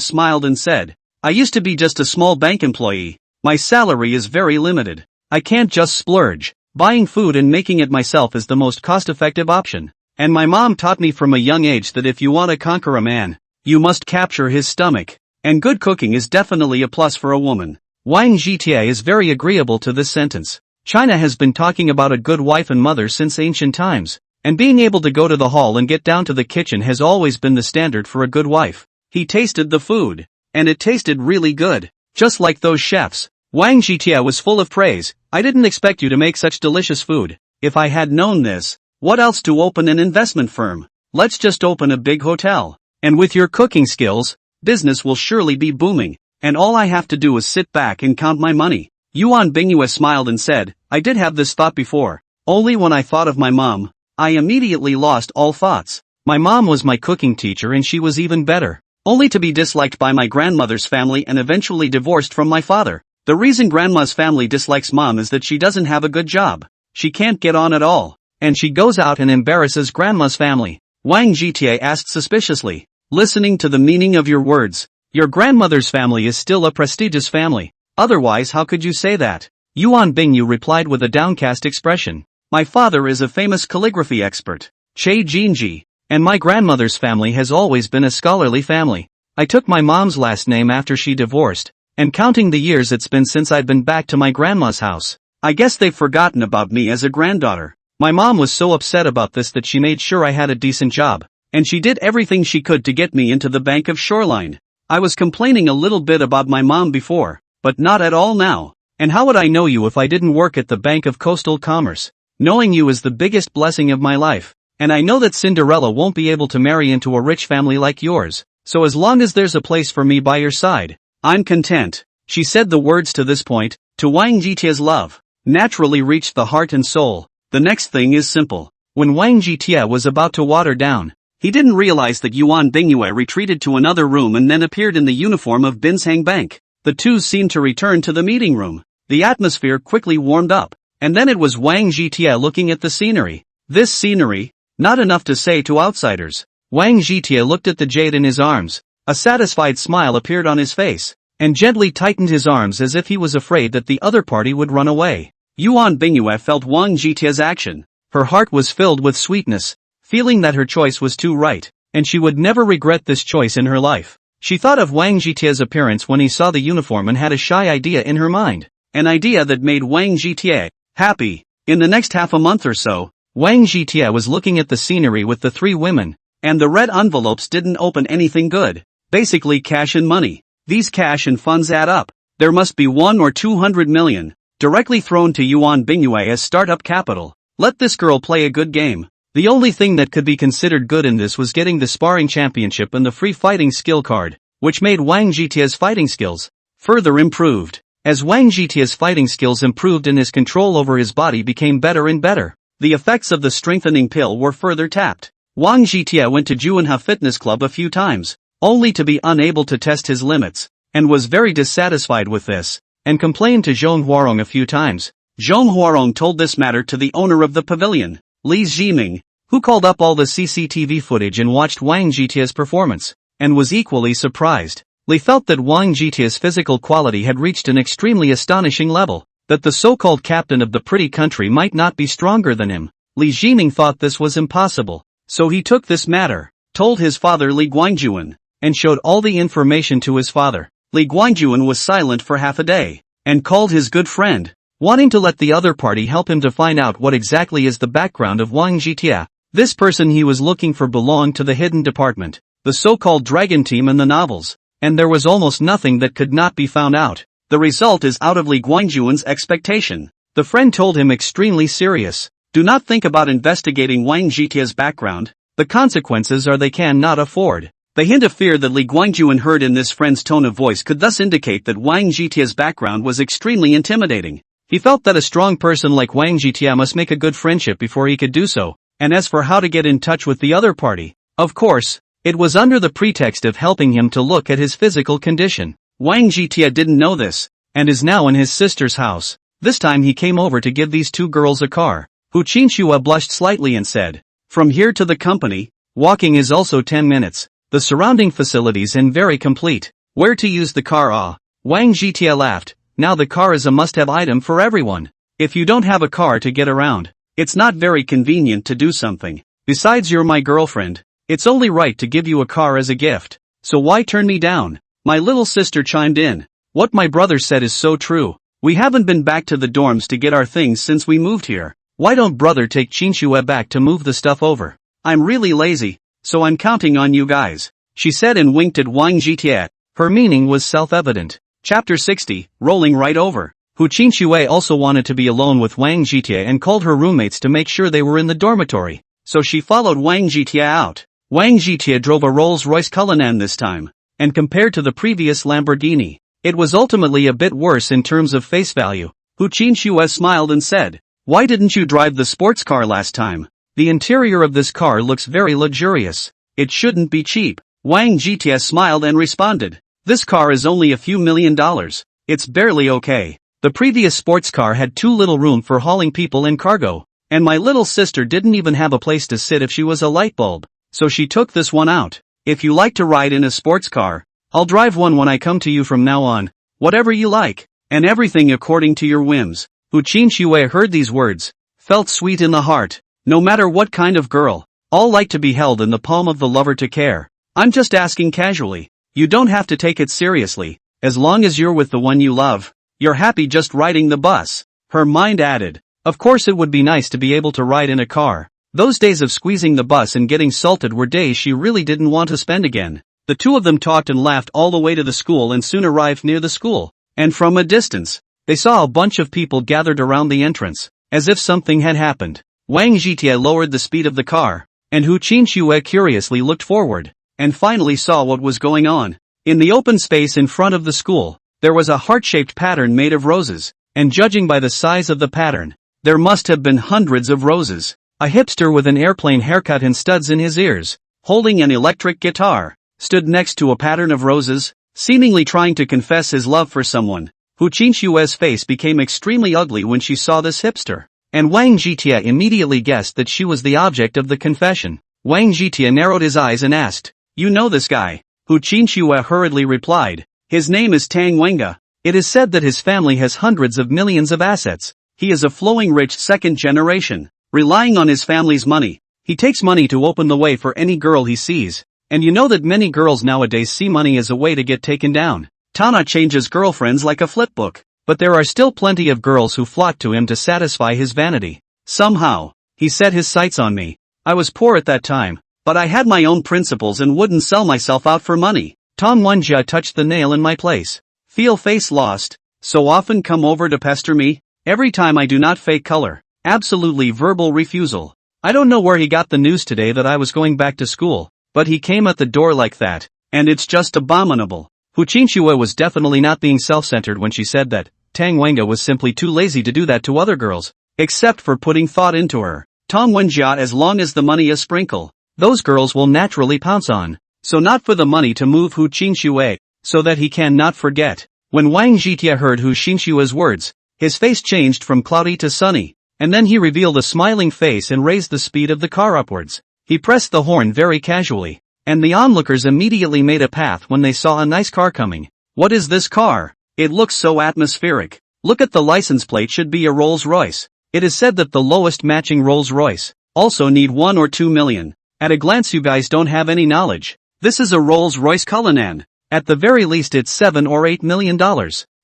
smiled and said, "I used to be just a small bank employee, My salary is very limited. I can't just splurge. Buying food and making it myself is the most cost-effective option. And my mom taught me from a young age that if you want to conquer a man, you must capture his stomach. And good cooking is definitely a plus for a woman. Wang Zhitia is very agreeable to this sentence. China has been talking about a good wife and mother since ancient times, and being able to go to the hall and get down to the kitchen has always been the standard for a good wife. He tasted the food, and it tasted really good, just like those chefs. Wang Zhitia was full of praise. I didn't expect you to make such delicious food. If I had known this, what else to open an investment firm? Let's just open a big hotel. And with your cooking skills, business will surely be booming, and all I have to do is sit back and count my money. Yuan Bingyue smiled and said, I did have this thought before. Only when I thought of my mom, I immediately lost all thoughts. My mom was my cooking teacher and she was even better. Only to be disliked by my grandmother's family and eventually divorced from my father. The reason grandma's family dislikes mom is that she doesn't have a good job. She can't get on at all. And she goes out and embarrasses grandma's family. Wang Zhitia asked suspiciously, listening to the meaning of your words. Your grandmother's family is still a prestigious family. Otherwise how could you say that? Yuan Bingyu replied with a downcast expression. My father is a famous calligraphy expert, Che Jinji, and my grandmother's family has always been a scholarly family. I took my mom's last name after she divorced, and counting the years it's been since I've been back to my grandma's house, I guess they've forgotten about me as a granddaughter. My mom was so upset about this that she made sure I had a decent job, and she did everything she could to get me into the Bank of Shoreline. I was complaining a little bit about my mom before, but not at all now. And how would I know you if I didn't work at the Bank of Coastal Commerce? Knowing you is the biggest blessing of my life, and I know that Cinderella won't be able to marry into a rich family like yours, so as long as there's a place for me by your side, I'm content. She said the words to this point, to Wang Zhitia's love, naturally reached the heart and soul. The next thing is simple. When Wang Zhitia was about to water down, he didn't realize that Yuan Bingyue retreated to another room and then appeared in the uniform of Binsang Bank. The two seemed to return to the meeting room. The atmosphere quickly warmed up, and then it was Wang Zhitia looking at the scenery. This scenery, not enough to say to outsiders. Wang Zhitia looked at the jade in his arms. A satisfied smile appeared on his face, and gently tightened his arms as if he was afraid that the other party would run away. Yuan Bingyue felt Wang Zhitia's action. Her heart was filled with sweetness, feeling that her choice was too right, and she would never regret this choice in her life. She thought of Wang Zhitia's appearance when he saw the uniform and had a shy idea in her mind. An idea that made Wang Zhitia happy. In the next half a month or so, Wang Zhitia was looking at the scenery with the three women, and the red envelopes didn't open anything good. Basically cash and money. These cash and funds add up. There must be 1 or 200 million. Directly thrown to Yuan Bingyue as startup capital. Let this girl play a good game. The only thing that could be considered good in this was getting the sparring championship and the free fighting skill card, which made Wang Zhitia's fighting skills further improved. As Wang Zhitia's fighting skills improved and his control over his body became better and better, the effects of the strengthening pill were further tapped. Wang Zhitia went to Juanha Fitness Club a few times, only to be unable to test his limits, and was very dissatisfied with this, and complained to Zhong Huarong a few times. Zhong Huarong told this matter to the owner of the pavilion, Li Zhiming, who called up all the CCTV footage and watched Wang Zhitia's performance, and was equally surprised. Li felt that Wang Zhitia's physical quality had reached an extremely astonishing level, that the so-called captain of the pretty country might not be stronger than him. Li Zhiming thought this was impossible, so he took this matter, told his father Li Guangjuan, and showed all the information to his father. Li Guangjuan was silent for half a day, and called his good friend, wanting to let the other party help him to find out what exactly is the background of Wang Zhitia. This person he was looking for belonged to the hidden department, the so-called dragon team in the novels, and there was almost nothing that could not be found out. The result is out of Li Guangjuan's expectation. The friend told him extremely serious, do not think about investigating Wang Zhitia's background, the consequences are they cannot afford. The hint of fear that Li Guangjuan heard in this friend's tone of voice could thus indicate that Wang Zhitia's background was extremely intimidating. He felt that a strong person like Wang Zhitia must make a good friendship before he could do so, and as for how to get in touch with the other party, of course, it was under the pretext of helping him to look at his physical condition. Wang Zhitia didn't know this, and is now in his sister's house. This time he came over to give these two girls a car. Hu Qinxua blushed slightly and said, from here to the company, walking is also 10 minutes. The surrounding facilities and very complete. Where to use the car? Wang Zhitia laughed. Now the car is a must-have item for everyone. If you don't have a car to get around, it's not very convenient to do something. Besides, you're my girlfriend. It's only right to give you a car as a gift. So why turn me down? My little sister chimed in. What my brother said is so true. We haven't been back to the dorms to get our things since we moved here. Why don't brother take Chinchue back to move the stuff over? I'm really lazy, so I'm counting on you guys, she said and winked at Wang Jietie. Her meaning was self-evident. Chapter 60, rolling right over. Hu Chinchue also wanted to be alone with Wang Jietie and called her roommates to make sure they were in the dormitory, so she followed Wang Jietie out. Wang Jietie drove a Rolls-Royce Cullinan this time, and compared to the previous Lamborghini, it was ultimately a bit worse in terms of face value. Hu Chinchue smiled and said, "Why didn't you drive the sports car last time? The interior of this car looks very luxurious. It shouldn't be cheap." Wang Jietie smiled and responded, "This car is only a few $1,000,000. It's barely okay. The previous sports car had too little room for hauling people and cargo, and my little sister didn't even have a place to sit if she was a light bulb, so she took this one out. If you like to ride in a sports car, I'll drive one when I come to you from now on. Whatever you like, and everything according to your whims." Hu Chinchue heard these words, felt sweet in the heart. No matter what kind of girl, all like to be held in the palm of the lover to care. I'm just asking casually. You don't have to take it seriously, as long as you're with the one you love. You're happy just riding the bus. Her mind added, of course it would be nice to be able to ride in a car. Those days of squeezing the bus and getting salted were days she really didn't want to spend again. The two of them talked and laughed all the way to the school and soon arrived near the school, and from a distance, they saw a bunch of people gathered around the entrance, as if something had happened. Wang Jietie lowered the speed of the car, and Hu Chinchue curiously looked forward, and finally saw what was going on. In the open space in front of the school, there was a heart-shaped pattern made of roses, and judging by the size of the pattern, there must have been hundreds of roses. A hipster with an airplane haircut and studs in his ears, holding an electric guitar, stood next to a pattern of roses, seemingly trying to confess his love for someone. Hu Chinchue's face became extremely ugly when she saw this hipster, and Wang Jietie immediately guessed that she was the object of the confession. Wang Jietie narrowed his eyes and asked, "You know this guy?" Hu Chinchue hurriedly replied, "His name is Tang Wenga. It is said that his family has hundreds of millions of assets. He is a flowing rich second generation, relying on his family's money. He takes money to open the way for any girl he sees. And you know that many girls nowadays see money as a way to get taken down. Tana changes girlfriends like a flipbook, but there are still plenty of girls who flock to him to satisfy his vanity. Somehow, he set his sights on me. I was poor at that time, but I had my own principles and wouldn't sell myself out for money. Tong Wenjia touched the nail in my place. Feel face lost. So often come over to pester me? Every time I do not fake color. Absolutely verbal refusal. I don't know where he got the news today that I was going back to school. But he came at the door like that, and it's just abominable. Hu Chinchue was definitely not being self-centered when she said that. Tang Wenga was simply too lazy to do that to other girls, except for putting thought into her. Tong Wenjia, as long as the money is sprinkle, those girls will naturally pounce on. So not for the money to move Hu Chinchue, so that he can not forget. When Wang Jietie heard Hu Chinchue's words, his face changed from cloudy to sunny, and then he revealed a smiling face and raised the speed of the car upwards. He pressed the horn very casually, and the onlookers immediately made a path when they saw a nice car coming. What is this car? It looks so atmospheric. Look at the license plate, should be a Rolls-Royce. It is said that the lowest matching Rolls-Royce also need 1 or 2 million. At a glance you guys don't have any knowledge. This is a Rolls-Royce Cullinan. At the very least it's $7 or $8 million.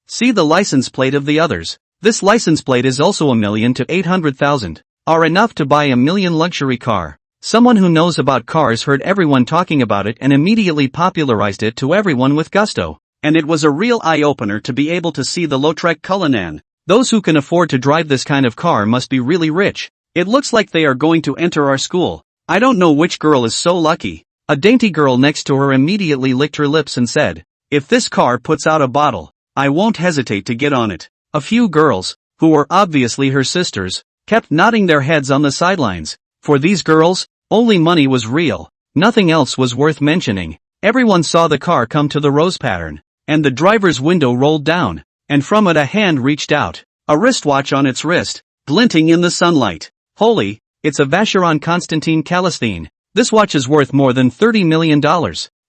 See the license plate of the others. This license plate is also $1 million to 800,000. Are enough to buy a $1 million luxury car. Someone who knows about cars heard everyone talking about it and immediately popularized it to everyone with gusto. And it was a real eye-opener to be able to see the Lautrec Cullinan. Those who can afford to drive this kind of car must be really rich. It looks like they are going to enter our school. I don't know which girl is so lucky. A dainty girl next to her immediately licked her lips and said, "If this car puts out a bottle, I won't hesitate to get on it." A few girls, who were obviously her sisters, kept nodding their heads on the sidelines. For these girls, only money was real. Nothing else was worth mentioning. Everyone saw the car come to the rose pattern, and the driver's window rolled down, and from it a hand reached out, a wristwatch on its wrist, glinting in the sunlight. Holy, it's a Vacheron Constantin Calistine. This watch is worth more than $30 million.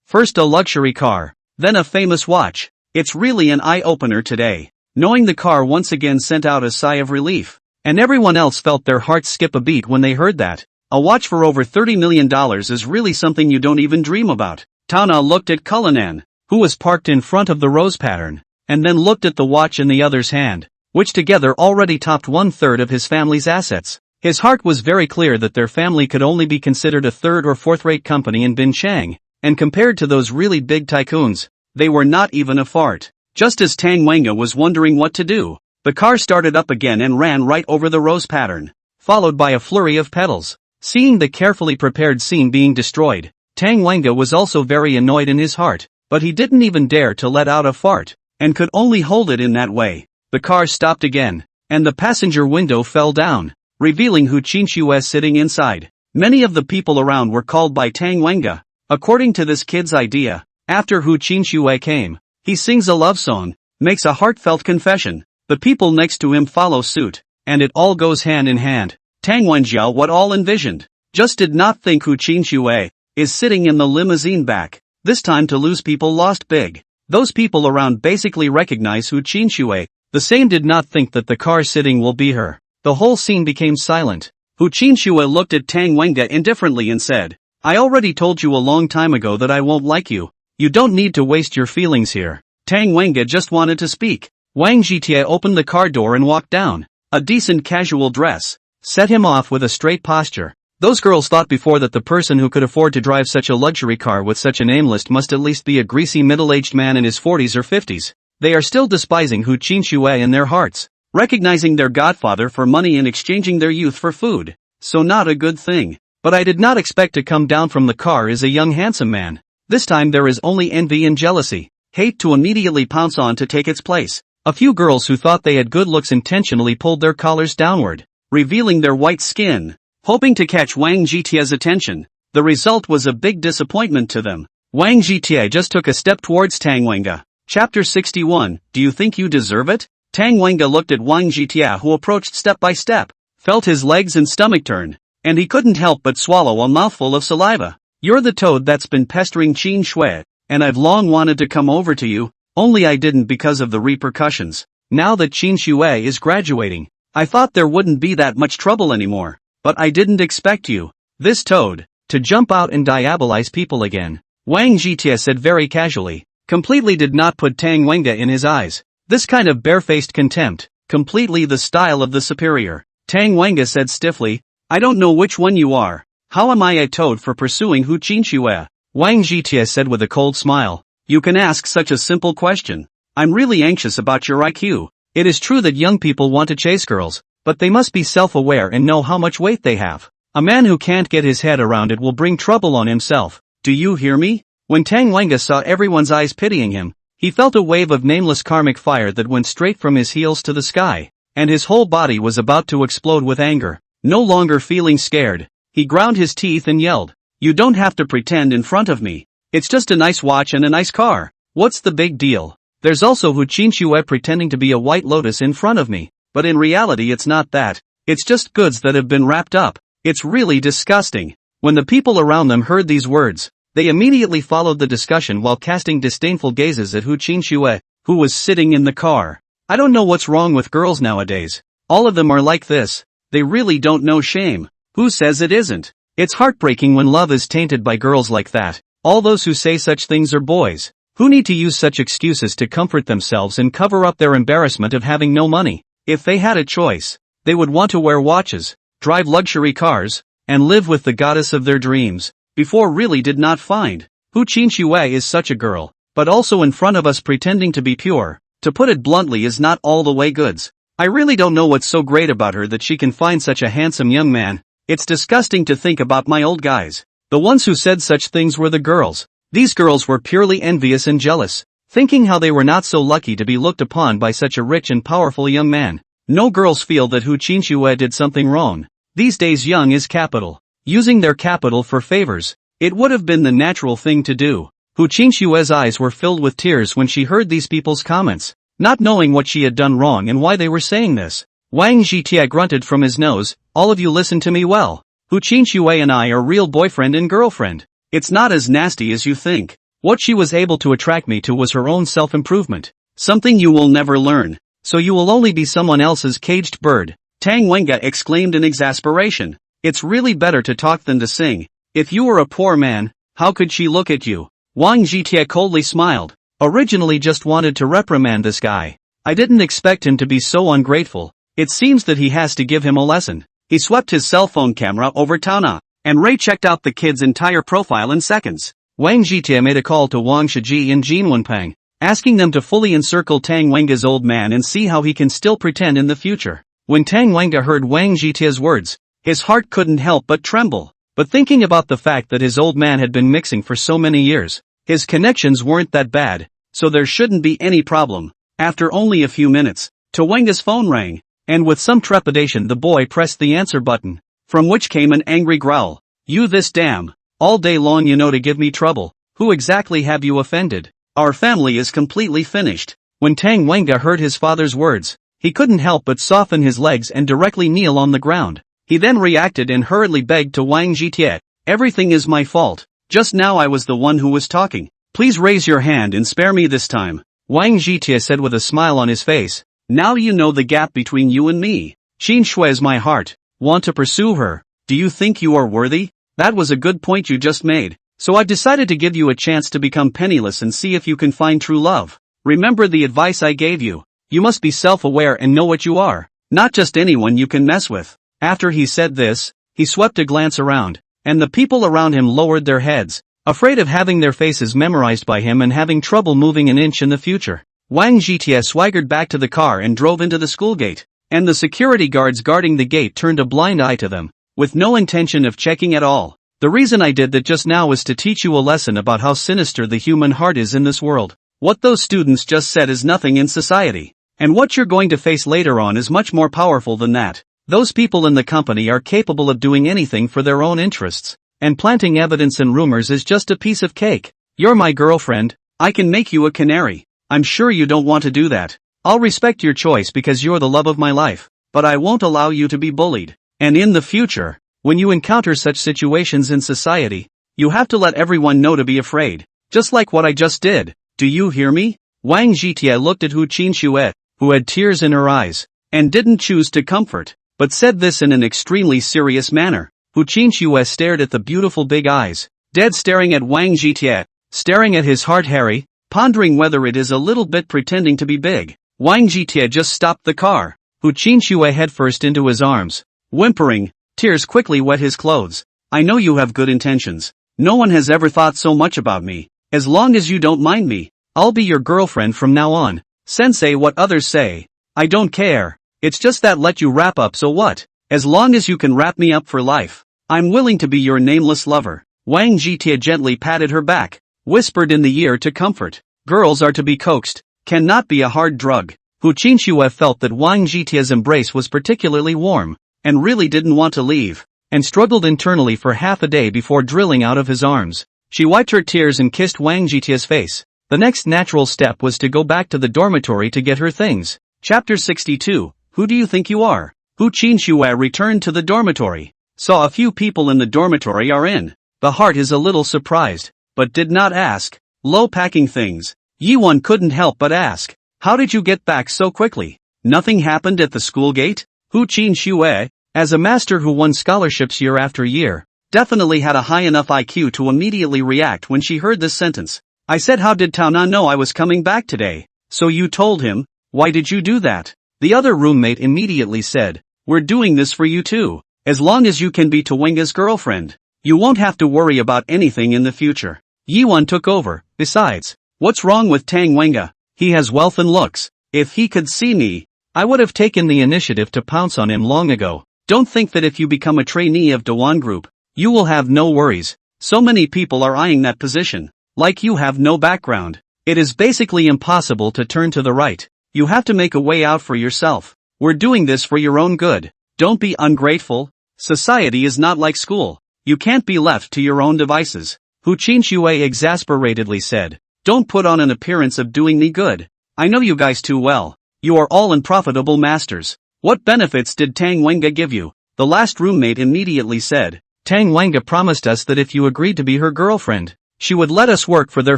First a luxury car, then a famous watch. It's really an eye-opener today. Knowing the car once again sent out a sigh of relief. And everyone else felt their hearts skip a beat when they heard that. A watch for over $30 million is really something you don't even dream about. Tana looked at Cullinan, who was parked in front of the rose pattern, and then looked at the watch in the other's hand, which together already topped 1/3 of his family's assets. His heart was very clear that their family could only be considered a third or fourth-rate company in Binchang, and compared to those really big tycoons, they were not even a fart. Just as Tang Wenga was wondering what to do, the car started up again and ran right over the rose pattern, followed by a flurry of petals. Seeing the carefully prepared scene being destroyed, Tang Wenga was also very annoyed in his heart, but he didn't even dare to let out a fart, and could only hold it in that way. The car stopped again, and the passenger window fell down, revealing Hu Qinxue sitting inside. Many of the people around were called by Tang Wenga. According to this kid's idea, after Hu Qinxue came, he sings a love song, makes a heartfelt confession. The people next to him follow suit, and it all goes hand in hand. Tang Wenjiao what all envisioned, just did not think Hu Qinxue is sitting in the limousine back. This time to lose people lost big. Those people around basically recognize Hu Qinxue. The same did not think that the car sitting will be her. The whole scene became silent. Hu Qinxue looked at Tang Wenga indifferently and said, I already told you a long time ago that I won't like you. You don't need to waste your feelings here. Tang Wenga just wanted to speak. Wang Jitie opened the car door and walked down. A decent casual dress set him off with a straight posture. Those girls thought before that the person who could afford to drive such a luxury car with such a name list must at least be a greasy middle-aged man in his 40s or 50s. They are still despising Hu Qinxue in their hearts, recognizing their godfather for money and exchanging their youth for food. So not a good thing. But I did not expect to come down from the car is a young handsome man. This time there is only envy and jealousy, hate to immediately pounce on to take its place. A few girls who thought they had good looks intentionally pulled their collars downward, revealing their white skin, hoping to catch Wang Jitie's attention. The result was a big disappointment to them. Wang Jitie just took a step towards Tang Wenga. Chapter 61, Do you think you deserve it? Tang Wenga looked at Wang Jitie who approached step by step, felt his legs and stomach turn, and he couldn't help but swallow a mouthful of saliva. You're the toad that's been pestering Qin Shui, and I've long wanted to come over to you, only I didn't because of the repercussions. Now that Qin Shui is graduating, I thought there wouldn't be that much trouble anymore. But I didn't expect you, this toad, to jump out and diabolize people again. Wang Jitie said very casually, completely did not put Tang Wenga in his eyes. This kind of barefaced contempt, completely the style of the superior. Tang Wenga said stiffly, I don't know which one you are. How am I a toad for pursuing Hu Qinxue? Wang Jitie said with a cold smile, you can ask such a simple question. I'm really anxious about your IQ. It is true that young people want to chase girls, but they must be self-aware and know how much weight they have. A man who can't get his head around it will bring trouble on himself. Do you hear me? When Tang Wenga saw everyone's eyes pitying him, he felt a wave of nameless karmic fire that went straight from his heels to the sky, and his whole body was about to explode with anger. No longer feeling scared, he ground his teeth and yelled, you don't have to pretend in front of me. It's just a nice watch and a nice car. What's the big deal? There's also Hu Qinxue pretending to be a white lotus in front of me. But in reality it's not that, it's just goods that have been wrapped up. It's really disgusting. When the people around them heard these words, they immediately followed the discussion while casting disdainful gazes at Hu Qinxue, who was sitting in the car. I don't know what's wrong with girls nowadays. All of them are like this. They really don't know shame. Who says it isn't? It's heartbreaking when love is tainted by girls like that. All those who say such things are boys, who need to use such excuses to comfort themselves and cover up their embarrassment of having no money. If they had a choice, they would want to wear watches, drive luxury cars, and live with the goddess of their dreams. Before really did not find. Hu Qinxue is such a girl, but also in front of us pretending to be pure. To put it bluntly is not all the way goods. I really don't know what's so great about her that she can find such a handsome young man. It's disgusting to think about my old guys. The ones who said such things were the girls. These girls were purely envious and jealous, thinking how they were not so lucky to be looked upon by such a rich and powerful young man. No girls feel that Hu Qinxue did something wrong. These days young is capital. Using their capital for favors. It would have been the natural thing to do. Hu Qinxue's eyes were filled with tears when she heard these people's comments, not knowing what she had done wrong and why they were saying this. Wang Jitie grunted from his nose, all of you listen to me well. Hu Qinxue and I are real boyfriend and girlfriend. It's not as nasty as you think. What she was able to attract me to was her own self-improvement. Something you will never learn. so you will only be someone else's caged bird. Tang Wenga exclaimed in exasperation. It's really better to talk than to sing. If you were a poor man, how could she look at you? Wang Jitie coldly smiled. Originally just wanted to reprimand this guy. I didn't expect him to be so ungrateful. It seems that he has to give him a lesson. He swept his cell phone camera over Taona, and Ray checked out the kid's entire profile in seconds. Wang Jitie made a call to Wang Shiji and Jin Wenpeng, asking them to fully encircle Tang Wenga's old man and see how he can still pretend in the future. When Tang Wenga heard Wang Jitie's words, his heart couldn't help but tremble. But thinking about the fact that his old man had been mixing for so many years, his connections weren't that bad, so there shouldn't be any problem. After only a few minutes, Wenga's phone rang, and with some trepidation the boy pressed the answer button, from which came an angry growl. You this damn, all day long you know to give me trouble, who exactly have you offended? Our family is completely finished. When Tang Wenga heard his father's words, he couldn't help but soften his legs and directly kneel on the ground. He then reacted and hurriedly begged to Wang Jitie. Everything is my fault. Just now I was the one who was talking. Please raise your hand and spare me this time. Wang Jitie said with a smile on his face. Now you know the gap between you and me. Xin Shui is my heart. Want to pursue her? Do you think you are worthy? That was a good point you just made. So I've decided to give you a chance to become penniless and see if you can find true love. Remember the advice I gave you. You must be self-aware and know what you are. Not just anyone you can mess with. After he said this, he swept a glance around, and the people around him lowered their heads, afraid of having their faces memorized by him and having trouble moving an inch in the future. Wang Jitie swaggered back to the car and drove into the school gate, and the security guards guarding the gate turned a blind eye to them, with no intention of checking at all. The reason I did that just now was to teach you a lesson about how sinister the human heart is in this world. What those students just said is nothing in society. And what you're going to face later on is much more powerful than that. Those people in the company are capable of doing anything for their own interests, and planting evidence and rumors is just a piece of cake. You're my girlfriend, I can make you a canary. I'm sure you don't want to do that. I'll respect your choice because you're the love of my life, but I won't allow you to be bullied. And in the future, when you encounter such situations in society, you have to let everyone know to be afraid, just like what I just did. Do you hear me? Wang Jitie looked at Hu Qinxue, who had tears in her eyes, and didn't choose to comfort, but said this in an extremely serious manner. Hu Qinxue stared at the beautiful big eyes, dead staring at Wang Jitie, staring at his heart Harry, pondering whether it is a little bit pretending to be big. Wang Jitie just stopped the car, Hu Qinxue headfirst into his arms, whimpering, tears quickly wet his clothes. I know you have good intentions. No one has ever thought so much about me. As long as you don't mind me, I'll be your girlfriend from now on. Sensei, what others say, I don't care. It's just that let you wrap up, so what? As long as you can wrap me up for life, I'm willing to be your nameless lover. Wang Jitie gently patted her back, whispered in the ear to comfort. Girls are to be coaxed, cannot be a hard drug. Hu Qinxue felt that Wang Jitie's embrace was particularly warm, and really didn't want to leave, and struggled internally for half a day before drilling out of his arms. She wiped her tears and kissed Wang Jitie's face. The next natural step was to go back to the dormitory to get her things. Chapter 62, Who do you think you are? Hu Qinxue returned to the dormitory, saw a few people in the dormitory are in. The heart is a little surprised, but did not ask. Low packing things. Yiwan couldn't help but ask, how did you get back so quickly? Nothing happened at the school gate? Hu Qinxue, as a master who won scholarships year after year, definitely had a high enough IQ to immediately react when she heard this sentence. I said, how did Taona know I was coming back today? So you told him? Why did you do that? The other roommate immediately said, we're doing this for you too. As long as you can be Wenga's girlfriend, you won't have to worry about anything in the future. Yiwan took over. Besides, what's wrong with Tang Wenga? He has wealth and looks. If he could see me, I would have taken the initiative to pounce on him long ago. Don't think that if you become a trainee of Dewan Group, you will have no worries. So many people are eyeing that position. Like you have no background. It is basically impossible to turn to the right. You have to make a way out for yourself. We're doing this for your own good. Don't be ungrateful. Society is not like school. You can't be left to your own devices. Hu Qinxue exasperatedly said, don't put on an appearance of doing me good. I know you guys too well. You are all unprofitable masters. What benefits did Tang Wenga give you? The last roommate immediately said, Tang Wenga promised us that if you agreed to be her girlfriend, she would let us work for their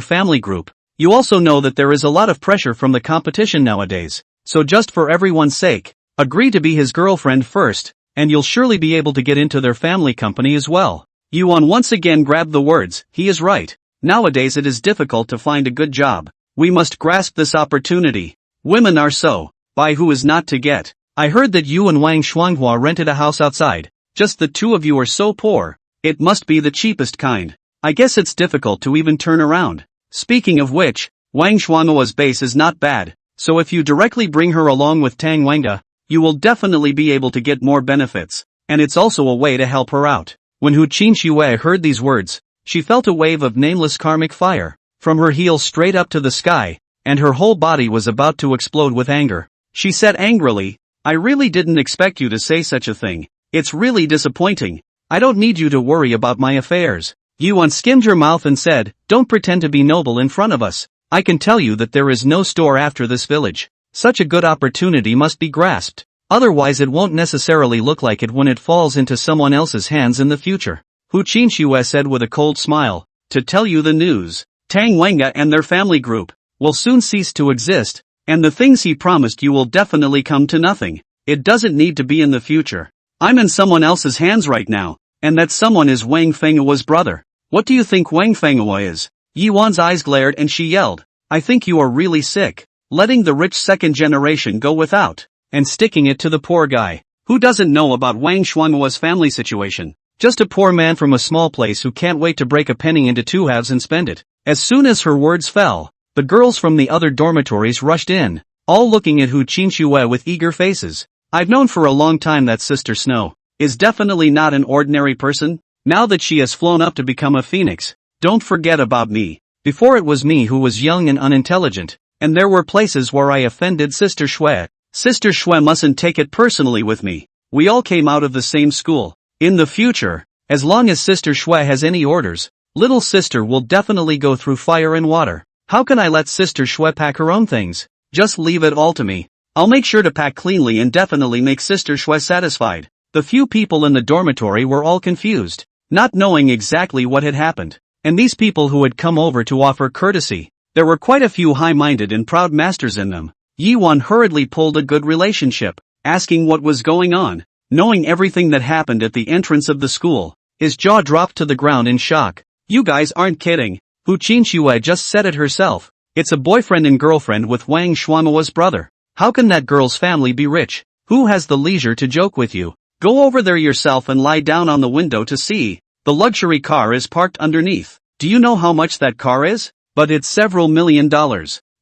family group. You also know that there is a lot of pressure from the competition nowadays, so just for everyone's sake, agree to be his girlfriend first, and you'll surely be able to get into their family company as well. Yuan once again grabbed the words. He is right. Nowadays it is difficult to find a good job. We must grasp this opportunity. Women are so. By who is not to get. I heard that you and Wang Shuanghua rented a house outside. Just the two of you are so poor. It must be the cheapest kind. I guess it's difficult to even turn around. Speaking of which, Wang Shuanghua's base is not bad, so if you directly bring her along with Tang Wanga, you will definitely be able to get more benefits, and it's also a way to help her out. When Hu Qinxue heard these words, she felt a wave of nameless karmic fire, from her heels straight up to the sky, and her whole body was about to explode with anger. She said angrily, I really didn't expect you to say such a thing. It's really disappointing. I don't need you to worry about my affairs. Yuan skimmed her mouth and said, don't pretend to be noble in front of us. I can tell you that there is no store after this village. Such a good opportunity must be grasped. Otherwise it won't necessarily look like it when it falls into someone else's hands in the future. Hu Qinxue said with a cold smile, to tell you the news, Tang Wenga and their family group will soon cease to exist, and the things he promised you will definitely come to nothing. It doesn't need to be in the future. I'm in someone else's hands right now, and that someone is Wang Fenghua's brother. What do you think Wang Fenghua is? Yuan's eyes glared and she yelled, I think you are really sick, letting the rich second generation go without, and sticking it to the poor guy. Who doesn't know about Wang Shuanghua's family situation? Just a poor man from a small place who can't wait to break a penny into two halves and spend it. As soon as her words fell, the girls from the other dormitories rushed in, all looking at Hu Qinxue with eager faces. I've known for a long time that Sister Snow is definitely not an ordinary person. Now that she has flown up to become a phoenix, don't forget about me. Before it was me who was young and unintelligent, and there were places where I offended Sister Shui. Sister Shui mustn't take it personally with me. We all came out of the same school. In the future, as long as Sister Shui has any orders, little sister will definitely go through fire and water. How can I let Sister Shui pack her own things? Just leave it all to me. I'll make sure to pack cleanly and definitely make Sister Shui satisfied. The few people in the dormitory were all confused, not knowing exactly what had happened. And these people who had come over to offer courtesy, there were quite a few high-minded and proud masters in them. Yuan hurriedly pulled a good relationship, asking what was going on. Knowing everything that happened at the entrance of the school, his jaw dropped to the ground in shock. You guys aren't kidding. Hu Qinxue just said it herself. It's a boyfriend and girlfriend with Wang Shuanghua's brother. How can that girl's family be rich? Who has the leisure to joke with you? Go over there yourself and lie down on the window to see. The luxury car is parked underneath. Do you know how much that car is? But it's several $1 million.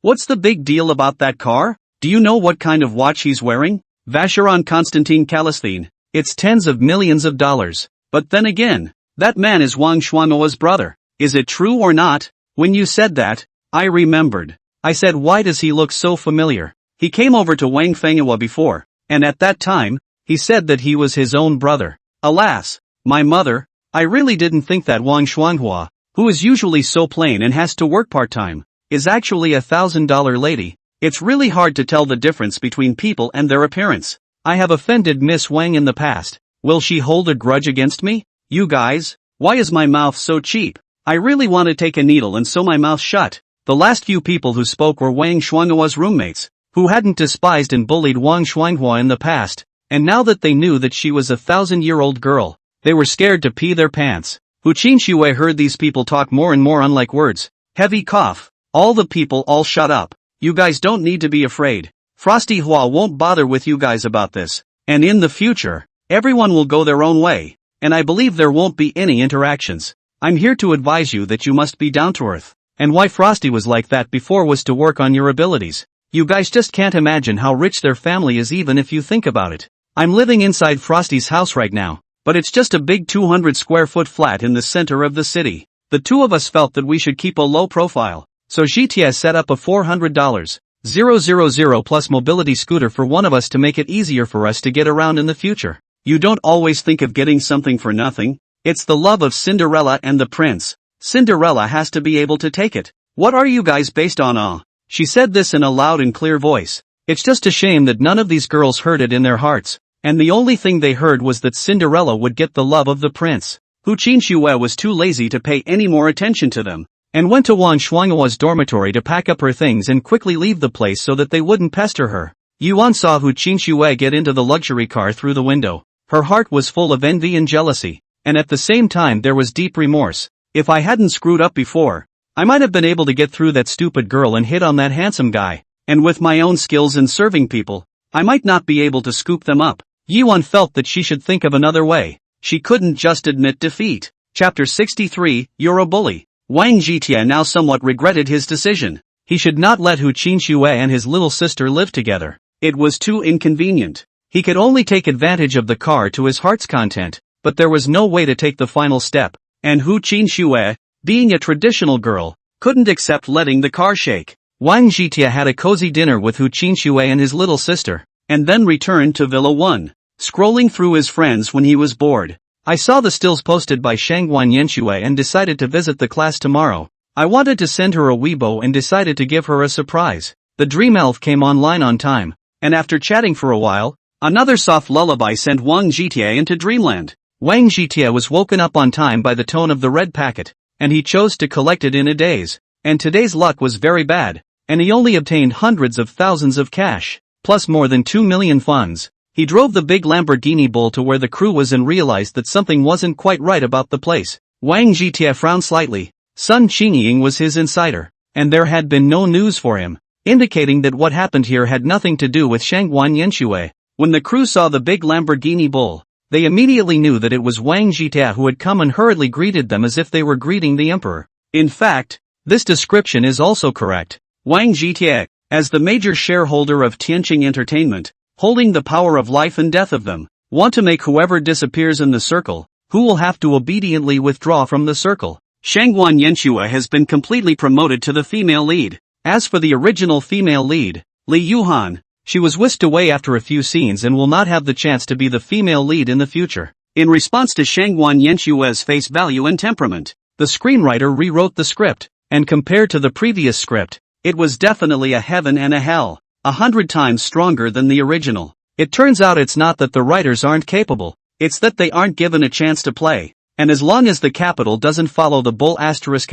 What's the big deal about that car? Do you know what kind of watch he's wearing? Vacheron Constantine Calistine. It's tens of millions of dollars. But then again, that man is Wang Shuanghua's brother. Is it true or not? When you said that, I remembered. I said, why does he look so familiar? He came over to Wang Fenghua before, and at that time, he said that he was his own brother. Alas, my mother, I really didn't think that Wang Shuanghua, who is usually so plain and has to work part-time, is actually a $1,000 lady. It's really hard to tell the difference between people and their appearance. I have offended Miss Wang in the past. Will she hold a grudge against me? You guys, why is my mouth so cheap? I really want to take a needle and sew my mouth shut. The last few people who spoke were Wang Shuanghua's roommates, who hadn't despised and bullied Wang Shuanghua in the past. And now that they knew that she was a 1,000-year-old girl, they were scared to pee their pants. Hu Qinxue heard these people talk more and more unlike words. Heavy cough. All the people all shut up. You guys don't need to be afraid. Frosty Hua won't bother with you guys about this. And in the future, everyone will go their own way. And I believe there won't be any interactions. I'm here to advise you that you must be down to earth. And why Frosty was like that before was to work on your abilities. You guys just can't imagine how rich their family is even if you think about it. I'm living inside Frosty's house right now, but it's just a big 200 square foot flat in the center of the city. The two of us felt that we should keep a low profile, so GTS set up a $400,000 plus mobility scooter for one of us to make it easier for us to get around in the future. You don't always think of getting something for nothing. It's the love of Cinderella and the prince. Cinderella has to be able to take it. What are you guys based on? She said this in a loud and clear voice. It's just a shame that none of these girls heard it in their hearts. And the only thing they heard was that Cinderella would get the love of the prince. Hu Qinxue was too lazy to pay any more attention to them, and went to Wang Shuanghua's dormitory to pack up her things and quickly leave the place so that they wouldn't pester her. Yuan saw Hu Qinxue get into the luxury car through the window. Her heart was full of envy and jealousy, and at the same time there was deep remorse. If I hadn't screwed up before, I might have been able to get through that stupid girl and hit on that handsome guy, and with my own skills in serving people, I might not be able to scoop them up. Yuan felt that she should think of another way. She couldn't just admit defeat. Chapter 63, You're a Bully. Wang Zhitie now somewhat regretted his decision. He should not let Hu Qinxue and his little sister live together. It was too inconvenient. He could only take advantage of the car to his heart's content, but there was no way to take the final step, and Hu Qinxue, being a traditional girl, couldn't accept letting the car shake. Wang Zhitie had a cozy dinner with Hu Qinxue and his little sister, and then returned to Villa 1. Scrolling through his friends when he was bored, I saw the stills posted by Shangguan Yanxue and decided to visit the class tomorrow. I wanted to send her a Weibo and decided to give her a surprise. The dream elf came online on time, and after chatting for a while, another soft lullaby sent Wang Zhitie into dreamland. Wang Zhitie was woken up on time by the tone of the red packet, and he chose to collect it in a daze. And today's luck was very bad, and he only obtained hundreds of thousands of cash, plus more than 2 million funds. He drove the big Lamborghini Bull to where the crew was and realized that something wasn't quite right about the place. Wang Zhitie frowned slightly. Sun Qingying was his insider, and there had been no news for him, indicating that what happened here had nothing to do with Shangguan Yanxue. When the crew saw the big Lamborghini Bull, they immediately knew that it was Wang Zhitie who had come and hurriedly greeted them as if they were greeting the emperor. In fact, this description is also correct. Wang Zhitie, as the major shareholder of Tianqing Entertainment, holding the power of life and death of them, want to make whoever disappears in the circle, who will have to obediently withdraw from the circle. Shangguan Yanxue has been completely promoted to the female lead. As for the original female lead, Li Yuhan, she was whisked away after a few scenes and will not have the chance to be the female lead in the future. In response to Shangguan Yanxue's face value and temperament, the screenwriter rewrote the script, and compared to the previous script, it was definitely a heaven and a hell, 100 times stronger than the original. It turns out it's not that the writers aren't capable, it's that they aren't given a chance to play, and as long as the capital doesn't follow the bull asterisk,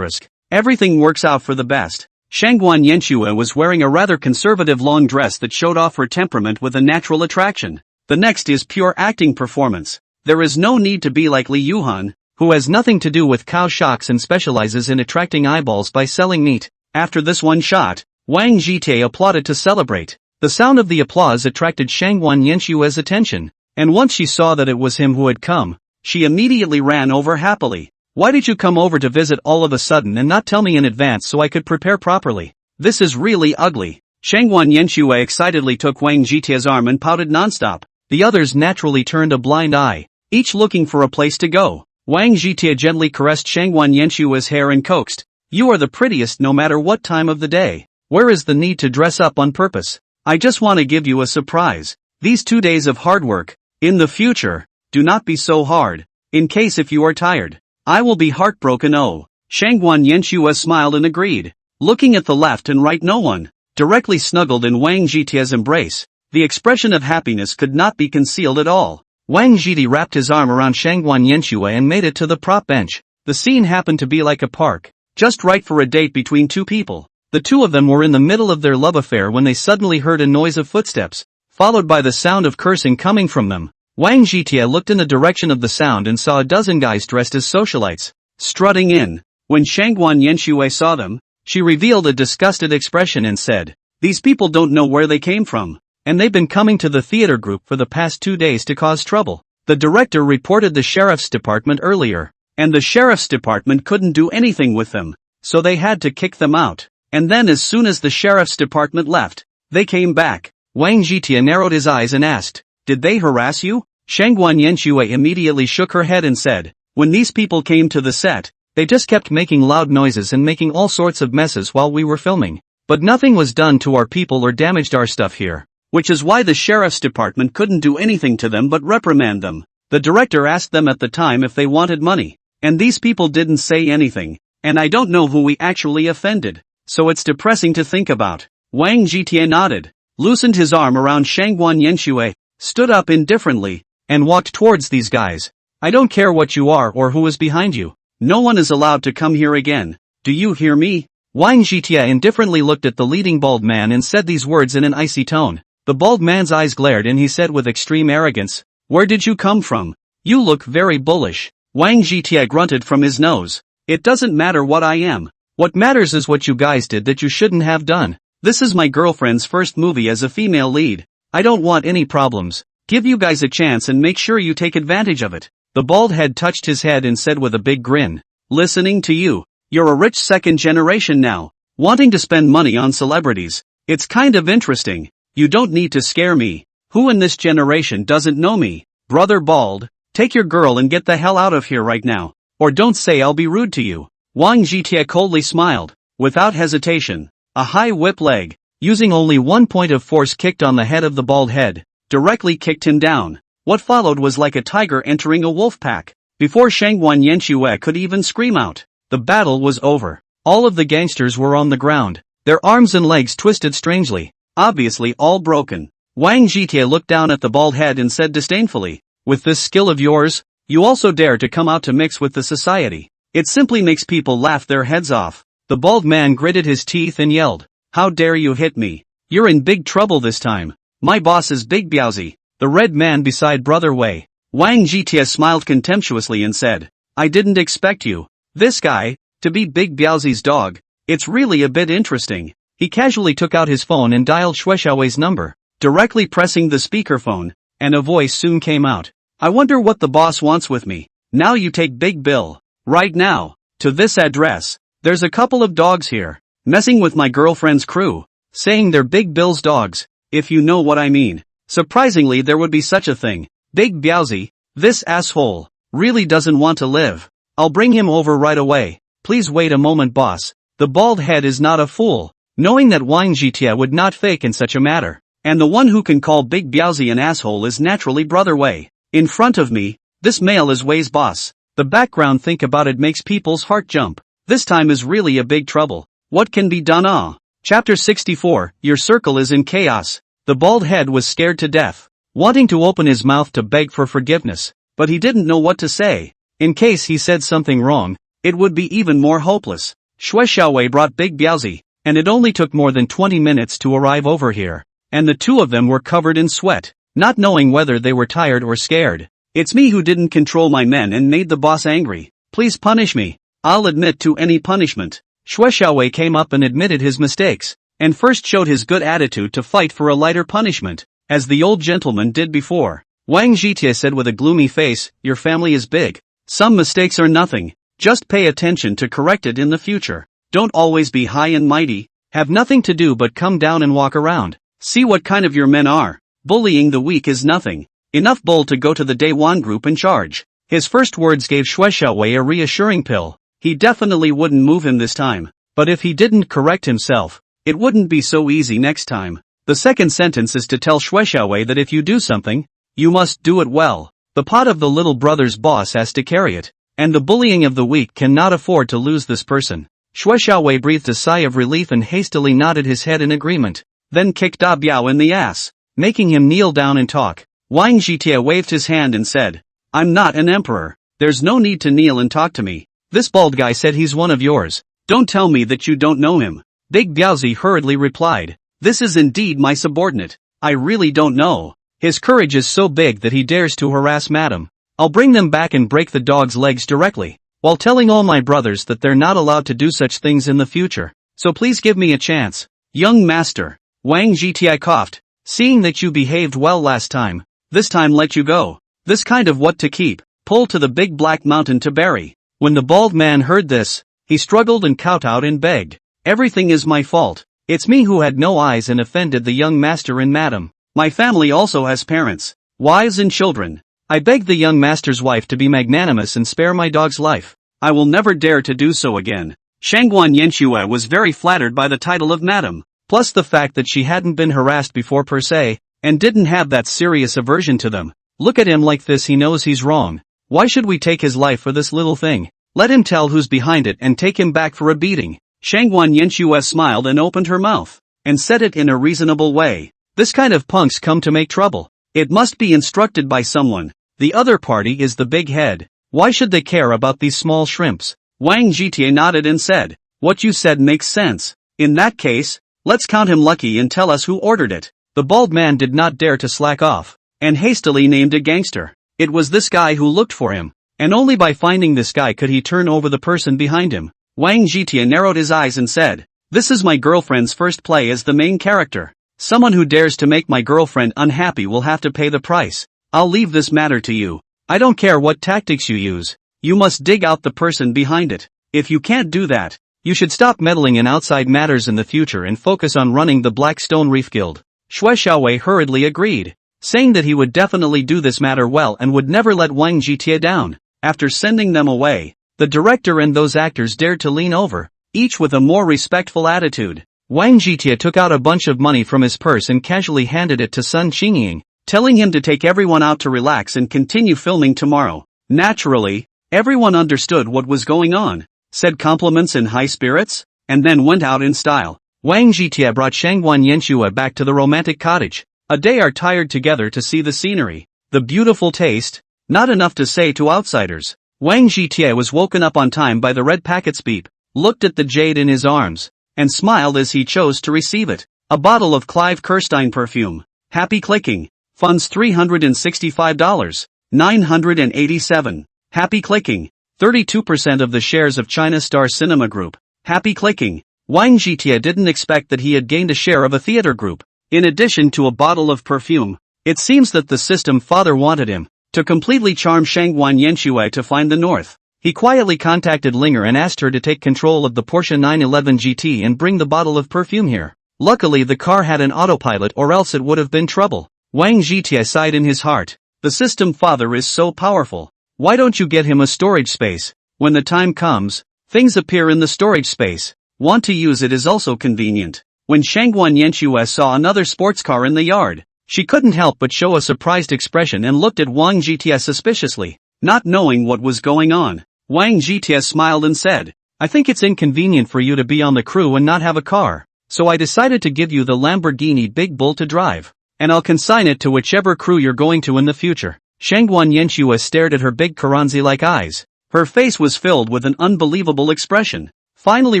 everything works out for the best. Shangguan Yanxue was wearing a rather conservative long dress that showed off her temperament with a natural attraction. The next is pure acting performance. There is no need to be like Li Yuhan, who has nothing to do with cow shocks and specializes in attracting eyeballs by selling meat. After this one shot, Wang Zhitie applauded to celebrate. The sound of the applause attracted Shangguan Yanxue's attention, and once she saw that it was him who had come, she immediately ran over happily. Why did you come over to visit all of a sudden and not tell me in advance so I could prepare properly? This is really ugly. Shangguan Yanxue excitedly took Wang Zhitie's arm and pouted nonstop. The others naturally turned a blind eye, each looking for a place to go. Wang Zhitie gently caressed Shangguan Yanxue's hair and coaxed, "You are the prettiest no matter what time of the day. Where is the need to dress up on purpose? I just want to give you a surprise. These 2 days of hard work, in the future, do not be so hard. In case if you are tired, I will be heartbroken." Oh. Shangguan Yanxue smiled and agreed. Looking at the left and right, no one, directly snuggled in Wang Zhitie's embrace. The expression of happiness could not be concealed at all. Wang Zhitie wrapped his arm around Shangguan Yanxue and made it to the prop bench. The scene happened to be like a park, just right for a date between two people. The two of them were in the middle of their love affair when they suddenly heard a noise of footsteps, followed by the sound of cursing coming from them. Wang Zhitie looked in the direction of the sound and saw a dozen guys dressed as socialites, strutting in. When Shangguan Yanxue saw them, she revealed a disgusted expression and said, "These people don't know where they came from, and they've been coming to the theater group for the past 2 days to cause trouble." The director reported the sheriff's department earlier, and the sheriff's department couldn't do anything with them, so they had to kick them out. And then as soon as the sheriff's department left, they came back. Wang Zhitie narrowed his eyes and asked, "Did they harass you?" Shangguan Yanxue immediately shook her head and said, "When these people came to the set, they just kept making loud noises and making all sorts of messes while we were filming. But nothing was done to our people or damaged our stuff here, which is why the sheriff's department couldn't do anything to them but reprimand them. The director asked them at the time if they wanted money, and these people didn't say anything, and I don't know who we actually offended, so it's depressing to think about." Wang Zhitie nodded, loosened his arm around Shangguan Yanxue, stood up indifferently, and walked towards these guys. "I don't care what you are or who is behind you. No one is allowed to come here again. Do you hear me?" Wang Jitie indifferently looked at the leading bald man and said these words in an icy tone. The bald man's eyes glared and he said with extreme arrogance, "Where did you come from? You look very bullish." Wang Jitie grunted from his nose. "It doesn't matter what I am. What matters is what you guys did that you shouldn't have done. This is my girlfriend's first movie as a female lead. I don't want any problems. Give you guys a chance and make sure you take advantage of it." The bald head touched his head and said with a big grin, "Listening to you, you're a rich second generation now, wanting to spend money on celebrities. It's kind of interesting. You don't need to scare me. Who in this generation doesn't know me? Brother Bald, take your girl and get the hell out of here right now. Or don't say I'll be rude to you." Wang Jitie coldly smiled. Without hesitation, a high whip leg, using only 1 point of force kicked on the head of the bald head, directly kicked him down. What followed was like a tiger entering a wolf pack. Before Shangguan Yanxue could even scream out, the battle was over. All of the gangsters were on the ground, their arms and legs twisted strangely, obviously all broken. Wang Jitie looked down at the bald head and said disdainfully, "With this skill of yours, you also dare to come out to mix with the society. It simply makes people laugh their heads off." The bald man gritted his teeth and yelled, "How dare you hit me? You're in big trouble this time. My boss is Big Biaozi, the red man beside Brother Wei." Wang Jitie smiled contemptuously and said, "I didn't expect you, this guy, to be Big Biaozi's dog. It's really a bit interesting." He casually took out his phone and dialed Shuexiaowei's number, directly pressing the speakerphone, and a voice soon came out. "I wonder what the boss wants with me. Now you take Big Bill. Right now, to this address. There's a couple of dogs here, messing with my girlfriend's crew, saying they're Big Bill's dogs, if you know what I mean. Surprisingly there would be such a thing. Big Biaozi, this asshole, really doesn't want to live. I'll bring him over right away. Please wait a moment boss." The bald head is not a fool, knowing that Wang Jitie would not fake in such a matter. And the one who can call Big Biaozi an asshole is naturally Brother Wei. "In front of me, this male is Wei's boss." The background think about it makes people's heart jump. This time is really a big trouble. What can be done? Chapter 64, Your circle is in chaos. The bald head was scared to death, wanting to open his mouth to beg for forgiveness, but he didn't know what to say. In case he said something wrong, it would be even more hopeless. Shuexiaowei brought Big Biaozi, and it only took more than 20 minutes to arrive over here, and the two of them were covered in sweat, not knowing whether they were tired or scared. "It's me who didn't control my men and made the boss angry. Please punish me. I'll admit to any punishment." Shuexiaowei came up and admitted his mistakes, and first showed his good attitude to fight for a lighter punishment, as the old gentleman did before. Wang Jitie said with a gloomy face, "Your family is big. Some mistakes are nothing. Just pay attention to correct it in the future. Don't always be high and mighty. Have nothing to do but come down and walk around. See what kind of your men are. Bullying the weak is nothing. Enough bull to go to the Day One group in charge." His first words gave Shuexiaowei a reassuring pill. He definitely wouldn't move him this time, but if he didn't correct himself, it wouldn't be so easy next time. The second sentence is to tell Shuexiaowei that if you do something, you must do it well. The pot of the little brother's boss has to carry it, and the bullying of the weak cannot afford to lose this person. Shuexiaowei breathed a sigh of relief and hastily nodded his head in agreement, then kicked Da Biao in the ass, making him kneel down and talk. Wang Jitie waved his hand and said, "I'm not an emperor. There's no need to kneel and talk to me. This bald guy said he's one of yours. Don't tell me that you don't know him." Big Biaozi hurriedly replied, "This is indeed my subordinate. I really don't know. His courage is so big that he dares to harass Madam. I'll bring them back and break the dog's legs directly, while telling all my brothers that they're not allowed to do such things in the future. So please give me a chance." "Young master," Wang Jitie coughed, "seeing that you behaved well last time, this time let you go. This kind of what to keep, pull to the big black mountain to bury." When the bald man heard this, he struggled and kowtowed and begged, "Everything is my fault. It's me who had no eyes and offended the young master and madam. My family also has parents, wives and children. I beg the young master's wife to be magnanimous and spare my dog's life. I will never dare to do so again." Shangguan Yanxue was very flattered by the title of madam, plus the fact that she hadn't been harassed before per se, and didn't have that serious aversion to them. Look at him like this, he knows he's wrong. Why should we take his life for this little thing? Let him tell who's behind it and take him back for a beating. Shangguan Yanxue smiled and opened her mouth, and said it in a reasonable way. This kind of punks come to make trouble. It must be instructed by someone. The other party is the big head. Why should they care about these small shrimps? Wang Jitie nodded and said, What you said makes sense. In that case, let's count him lucky and tell us who ordered it. The bald man did not dare to slack off, and hastily named a gangster. It was this guy who looked for him, and only by finding this guy could he turn over the person behind him. Wang Jitia narrowed his eyes and said, "This is my girlfriend's first play as the main character. Someone who dares to make my girlfriend unhappy will have to pay the price. I'll leave this matter to you. I don't care what tactics you use. You must dig out the person behind it. If you can't do that, you should stop meddling in outside matters in the future and focus on running the Black Stone Reef Guild." Xue Xiaowei hurriedly agreed, saying that he would definitely do this matter well and would never let Wang Jitia down. After sending them away, the director and those actors dared to lean over, each with a more respectful attitude. Wang Jitia took out a bunch of money from his purse and casually handed it to Sun Qingying, telling him to take everyone out to relax and continue filming tomorrow. Naturally, everyone understood what was going on, said compliments in high spirits, and then went out in style. Wang Jitia brought Shangguan Yanxue back to the romantic cottage. A day are tired together to see the scenery, the beautiful taste, not enough to say to outsiders. Wang Jitia was woken up on time by the red packet's beep, looked at the jade in his arms, and smiled as he chose to receive it. A bottle of Clive Kirstein perfume. Happy clicking. Funds $365. 987. Happy clicking. 32% of the shares of China Star Cinema Group. Happy clicking. Wang Jitia didn't expect that he had gained a share of a theater group. In addition to a bottle of perfume, it seems that the system father wanted him to completely charm Shangguan Yanxue to find the north. He quietly contacted Linger and asked her to take control of the Porsche 911 GT and bring the bottle of perfume here. Luckily the car had an autopilot or else it would have been trouble. Wang Jitia sighed in his heart. The system father is so powerful. Why don't you get him a storage space? When the time comes, things appear in the storage space. Want to use it is also convenient. When Shangguan Yanxue saw another sports car in the yard, she couldn't help but show a surprised expression and looked at Wang Jitia suspiciously, not knowing what was going on. Wang Jitia smiled and said, "I think it's inconvenient for you to be on the crew and not have a car, so I decided to give you the Lamborghini Big Bull to drive, and I'll consign it to whichever crew you're going to in the future." Shangguan Yanxue stared at her big Karanzi-like eyes. Her face was filled with an unbelievable expression, finally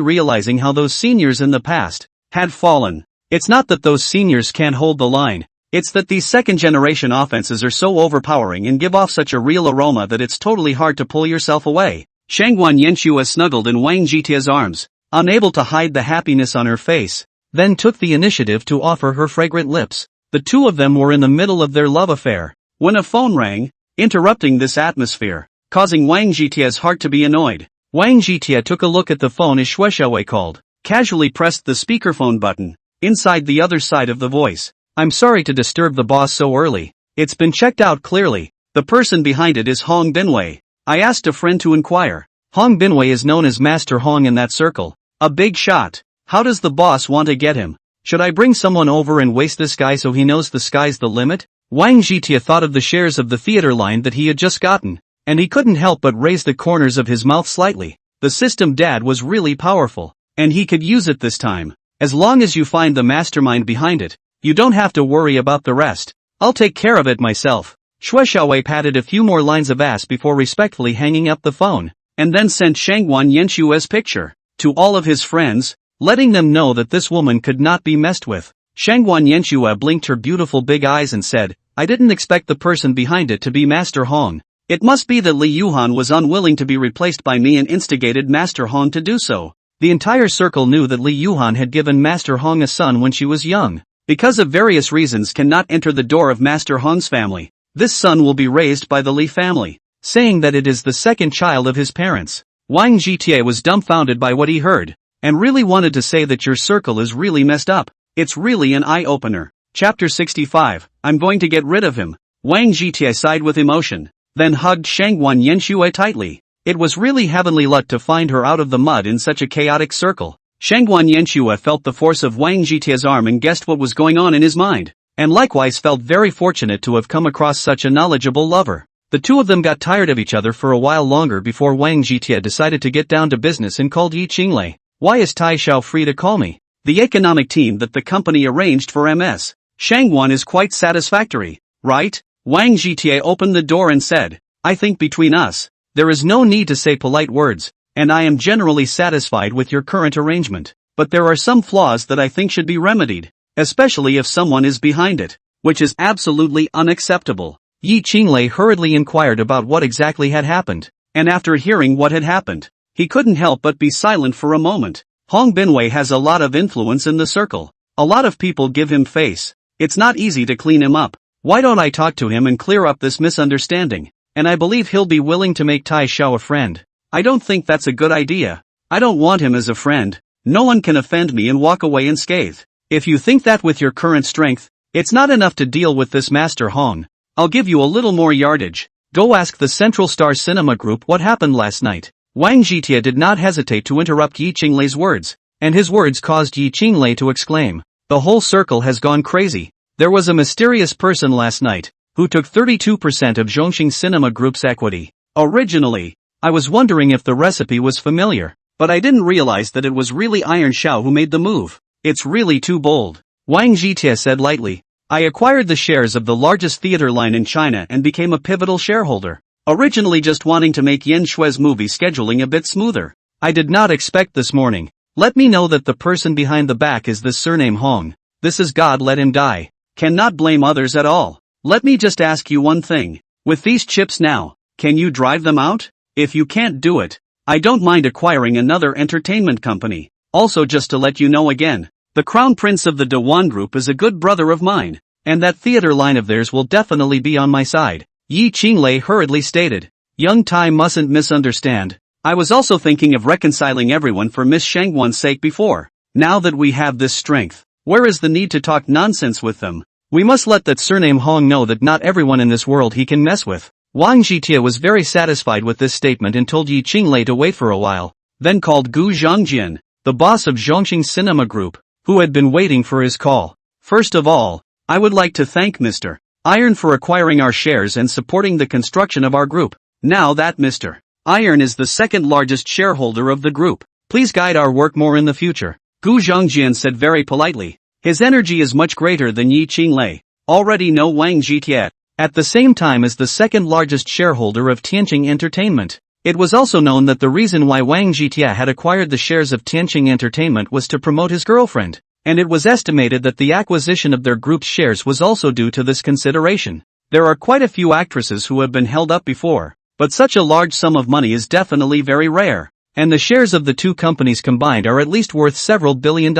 realizing how those seniors in the past had fallen. It's not that those seniors can't hold the line, it's that these second-generation offenses are so overpowering and give off such a real aroma that it's totally hard to pull yourself away. Shangguan Yanxue snuggled in Wang Jitia's arms, unable to hide the happiness on her face, then took the initiative to offer her fragrant lips. The two of them were in the middle of their love affair, when a phone rang, interrupting this atmosphere, causing Wang Jitia's heart to be annoyed. Wang Jitia took a look at the phone as Xue Xiaowei called, casually pressed the speakerphone button. Inside the other side of the voice, "I'm sorry to disturb the boss so early. It's been checked out clearly. The person behind it is Hong Binwei. I asked a friend to inquire. Hong Binwei is known as Master Hong in that circle. A big shot. How does the boss want to get him? Should I bring someone over and waste this guy so he knows the sky's the limit?" Wang Jitia thought of the shares of the theater line that he had just gotten, and he couldn't help but raise the corners of his mouth slightly. The system dad was really powerful, and he could use it this time. As long as you find the mastermind behind it, you don't have to worry about the rest. I'll take care of it myself. Xue Xiaowei patted a few more lines of ass before respectfully hanging up the phone, and then sent Shangguan Yanxue's picture to all of his friends, letting them know that this woman could not be messed with. Shangguan Yanxue blinked her beautiful big eyes and said, "I didn't expect the person behind it to be Master Hong. It must be that Li Yuhan was unwilling to be replaced by me and instigated Master Hong to do so." The entire circle knew that Li Yuhan had given Master Hong a son when she was young. Because of various reasons cannot enter the door of Master Hong's family. This son will be raised by the Li family, saying that it is the second child of his parents. Wang Jitia was dumbfounded by what he heard, and really wanted to say that your circle is really messed up. It's really an eye-opener. Chapter 65, I'm going to get rid of him. Wang Jitia sighed with emotion, then hugged Shangguan Yanxue tightly. It was really heavenly luck to find her out of the mud in such a chaotic circle. Shangguan Yanxue felt the force of Wang Jitia's arm and guessed what was going on in his mind, and likewise felt very fortunate to have come across such a knowledgeable lover. The two of them got tired of each other for a while longer before Wang Jitia decided to get down to business and called Yi Qinglei. "Why is Tai Xiao free to call me? The economic team that the company arranged for MS Shangguan is quite satisfactory, right?" Wang Jitia opened the door and said, "I think between us, there is no need to say polite words. and I am generally satisfied with your current arrangement. But there are some flaws that I think should be remedied, especially if someone is behind it, which is absolutely unacceptable. Yi Qinglei hurriedly inquired about what exactly had happened, and after hearing what had happened, he couldn't help but be silent for a moment. Hong Binwei has a lot of influence in the circle. A lot of people give him face. It's not easy to clean him up. Why don't I talk to him and clear up this misunderstanding? And I believe he'll be willing to make Tai Xiao a friend. I don't think that's a good idea. I don't want him as a friend. No one can offend me and walk away unscathed. If you think that with your current strength, it's not enough to deal with this Master Hong, I'll give you a little more yardage. Go ask the Central Star Cinema Group what happened last night. Wang Zhitia did not hesitate to interrupt Yi Qinglei's words, and his words caused Yi Qinglei to exclaim, "The whole circle has gone crazy. There was a mysterious person last night, who took 32% of Zhongxing Cinema Group's equity. Originally, I was wondering if the recipe was familiar, but I didn't realize that it was really Iron Xiao who made the move. It's really too bold." Wang Zhitia said lightly, "I acquired the shares of the largest theater line in China and became a pivotal shareholder, originally just wanting to make Yan Shui's movie scheduling a bit smoother. I did not expect this morning. Let me know that the person behind the back is this surname Hong. This is God, let him die. Cannot blame others at all. Let me just ask you one thing. With these chips now, can you drive them out? If you can't do it, I don't mind acquiring another entertainment company. Also, just to let you know again, the Crown Prince of the Dewan Group is a good brother of mine, and that theater line of theirs will definitely be on my side." Yi Qinglei hurriedly stated. "Young Tai mustn't misunderstand. I was also thinking of reconciling everyone for Miss Shangwan's sake before. Now that we have this strength, where is the need to talk nonsense with them? We must let that surname Hong know that not everyone in this world he can mess with." Wang Zhitia was very satisfied with this statement and told Yi Qinglei to wait for a while, then called Gu Zhongjian, the boss of Zhongxing Cinema Group, who had been waiting for his call. "First of all, I would like to thank Mr. Iron for acquiring our shares and supporting the construction of our group. Now that Mr. Iron is the second largest shareholder of the group, please guide our work more in the future," Gu Zhongjian said very politely. His energy is much greater than Yi Qinglei. Already know Wang Zhitia. At the same time as the second largest shareholder of Tianqing Entertainment. It was also known that the reason why Wang Zhitia had acquired the shares of Tianqing Entertainment was to promote his girlfriend, and it was estimated that the acquisition of their group's shares was also due to this consideration. There are quite a few actresses who have been held up before, but such a large sum of money is definitely very rare, and the shares of the two companies combined are at least worth several $billion.